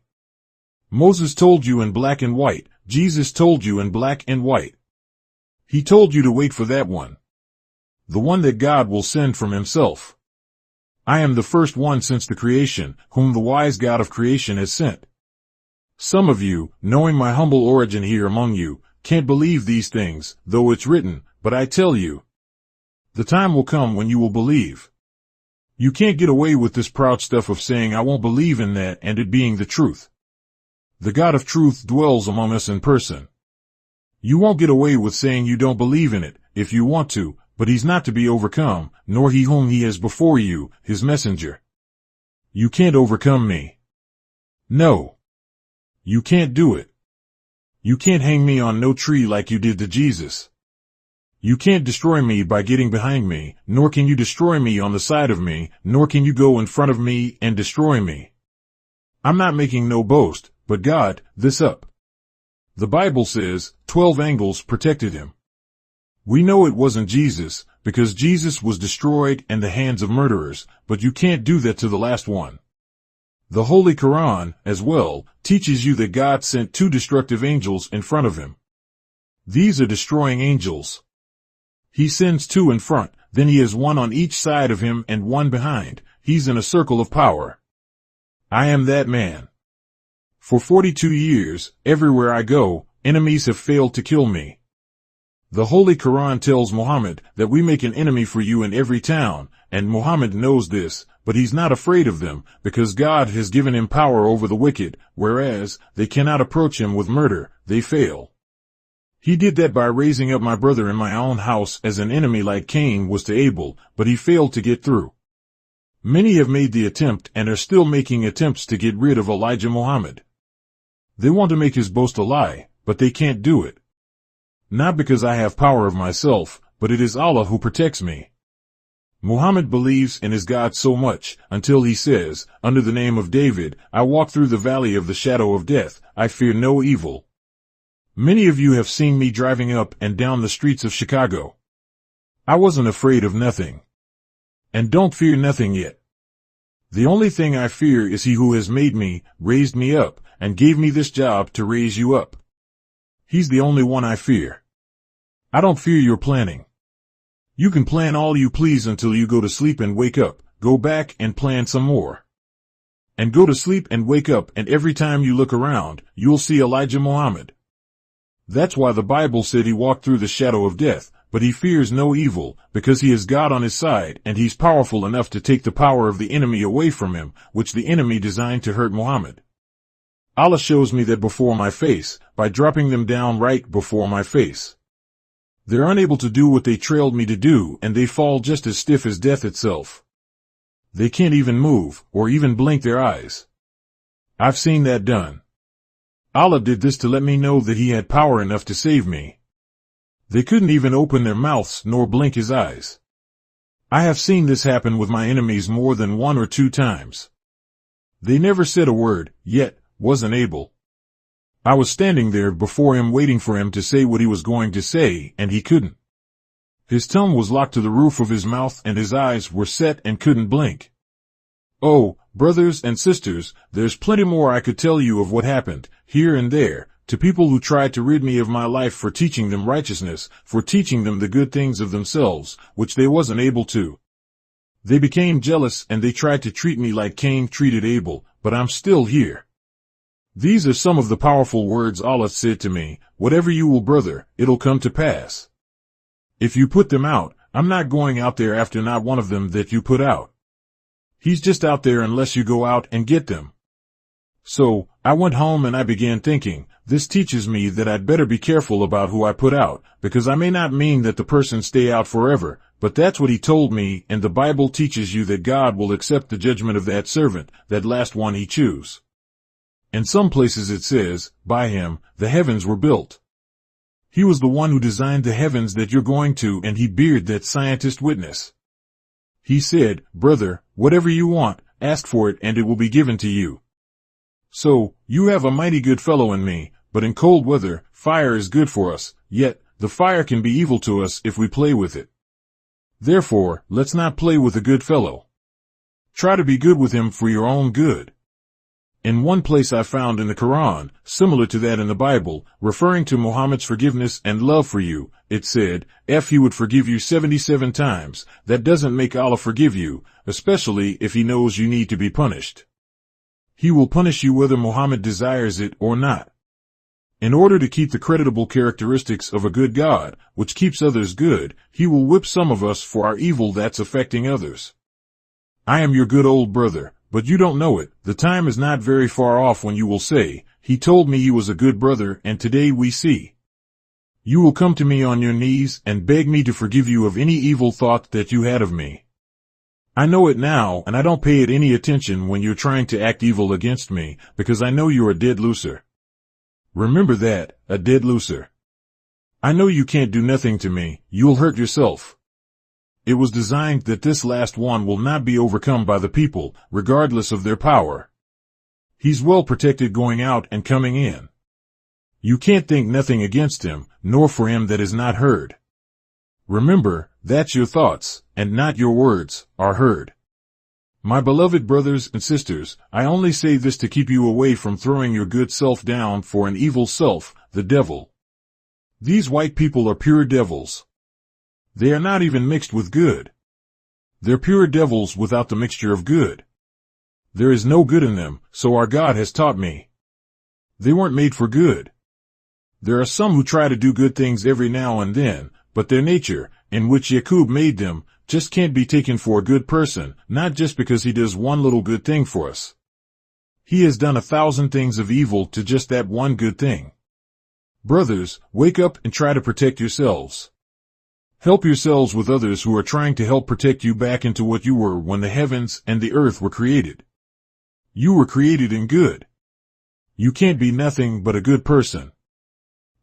Moses told you in black and white. Jesus told you in black and white. He told you to wait for that one. The one that God will send from himself. I am the first one since the creation, whom the wise God of creation has sent. Some of you, knowing my humble origin here among you, can't believe these things, though it's written, but I tell you, the time will come when you will believe. You can't get away with this proud stuff of saying I won't believe in that and it being the truth. The God of truth dwells among us in person. You won't get away with saying you don't believe in it, if you want to, but he's not to be overcome, nor he whom he has before you, his messenger. You can't overcome me. No. You can't do it. You can't hang me on no tree like you did to Jesus. You can't destroy me by getting behind me, nor can you destroy me on the side of me, nor can you go in front of me and destroy me. I'm not making no boast, but God, this up. The Bible says, 12 angels protected him. We know it wasn't Jesus, because Jesus was destroyed in the hands of murderers, but you can't do that to the last one. The Holy Quran, as well, teaches you that God sent 2 destructive angels in front of him. These are destroying angels. He sends 2 in front, then he has 1 on each side of him and 1 behind. He's in a circle of power. I am that man. For 42 years, everywhere I go, enemies have failed to kill me. The Holy Quran tells Muhammad that we make an enemy for you in every town, and Muhammad knows this, but he's not afraid of them, because God has given him power over the wicked, whereas they cannot approach him with murder, they fail. He did that by raising up my brother in my own house as an enemy like Cain was to Abel, but he failed to get through. Many have made the attempt and are still making attempts to get rid of Elijah Muhammad. They want to make his boast a lie, but they can't do it. Not because I have power of myself, but it is Allah who protects me. Muhammad believes in his God so much, until he says, under the name of David, I walk through the valley of the shadow of death, I fear no evil. Many of you have seen me driving up and down the streets of Chicago. I wasn't afraid of nothing. And don't fear nothing yet. The only thing I fear is he who has made me, raised me up, and gave me this job to raise you up. He's the only one I fear. I don't fear your planning. You can plan all you please until you go to sleep and wake up, go back and plan some more. And go to sleep and wake up, and every time you look around, you'll see Elijah Muhammad. That's why the Bible said he walked through the shadow of death, but he fears no evil, because he has God on his side, and he's powerful enough to take the power of the enemy away from him, which the enemy designed to hurt Muhammad. Allah shows me that before my face, by dropping them down right before my face. They're unable to do what they trailed me to do, and they fall just as stiff as death itself. They can't even move, or even blink their eyes. I've seen that done. Allah did this to let me know that he had power enough to save me. They couldn't even open their mouths nor blink his eyes. I have seen this happen with my enemies more than 1 or 2 times. They never said a word, yet wasn't able. I was standing there before him waiting for him to say what he was going to say, and he couldn't. His tongue was locked to the roof of his mouth and his eyes were set and couldn't blink. Oh, brothers and sisters, there's plenty more I could tell you of what happened, here and there, to people who tried to rid me of my life for teaching them righteousness, for teaching them the good things of themselves, which they wasn't able to. They became jealous and they tried to treat me like Cain treated Abel, but I'm still here. These are some of the powerful words Allah said to me, whatever you will, brother, it'll come to pass. If you put them out, I'm not going out there after not one of them that you put out. He's just out there unless you go out and get them. So, I went home and I began thinking, this teaches me that I'd better be careful about who I put out, because I may not mean that the person stay out forever, but that's what he told me, and the Bible teaches you that God will accept the judgment of that servant, that last one he choose. In some places it says, by him, the heavens were built. He was the one who designed the heavens that you're going to, and he beared that scientist witness. He said, brother, whatever you want, ask for it and it will be given to you. So, you have a mighty good fellow in me, but in cold weather, fire is good for us, yet, the fire can be evil to us if we play with it. Therefore, let's not play with a good fellow. Try to be good with him for your own good. In one place I found in the Quran, similar to that in the Bible, referring to Muhammad's forgiveness and love for you, it said, he would forgive you 77 times, that doesn't make Allah forgive you, especially if he knows you need to be punished. He will punish you whether Muhammad desires it or not. In order to keep the creditable characteristics of a good God, which keeps others good, he will whip some of us for our evil that's affecting others. I am your good old brother. But you don't know it. The time is not very far off when you will say, he told me he was a good brother, and today we see. You will come to me on your knees and beg me to forgive you of any evil thought that you had of me. I know it now, and I don't pay it any attention when you're trying to act evil against me, because I know you're a dead loser. Remember that, a dead loser. I know you can't do nothing to me, you'll hurt yourself. It was designed that this last one will not be overcome by the people, regardless of their power. He's well protected going out and coming in. You can't think nothing against him, nor for him that is not heard. Remember, that your thoughts, and not your words, are heard. My beloved brothers and sisters, I only say this to keep you away from throwing your good self down for an evil self, the devil. These white people are pure devils. They are not even mixed with good. They're pure devils without the mixture of good. There is no good in them, so our God has taught me. They weren't made for good. There are some who try to do good things every now and then, but their nature, in which Yaqub made them, just can't be taken for a good person, not just because he does one little good thing for us. He has done 1,000 things of evil to just that one good thing. Brothers, wake up and try to protect yourselves. Help yourselves with others who are trying to help protect you back into what you were when the heavens and the earth were created. You were created in good. You can't be nothing but a good person.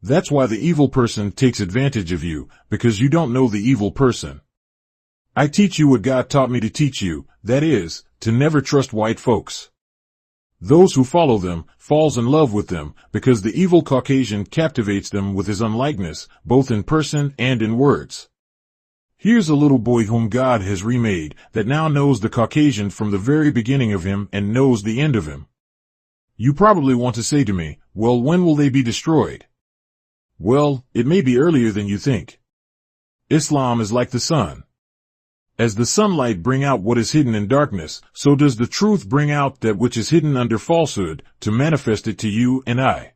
That's why the evil person takes advantage of you, because you don't know the evil person. I teach you what God taught me to teach you, that is, to never trust white folks. Those who follow them, falls in love with them, because the evil Caucasian captivates them with his unlikeness, both in person and in words. Here's a little boy whom God has remade, that now knows the Caucasian from the very beginning of him and knows the end of him. You probably want to say to me, well, when will they be destroyed? Well, it may be earlier than you think. Islam is like the sun. As the sunlight bring out what is hidden in darkness, so does the truth bring out that which is hidden under falsehood, to manifest it to you and I.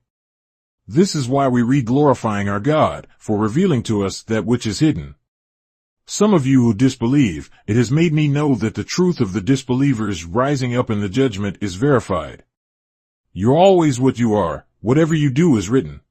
This is why we read glorifying our God, for revealing to us that which is hidden. Some of you who disbelieve, it has made me know that the truth of the disbelievers rising up in the judgment is verified. You're always what you are, whatever you do is written.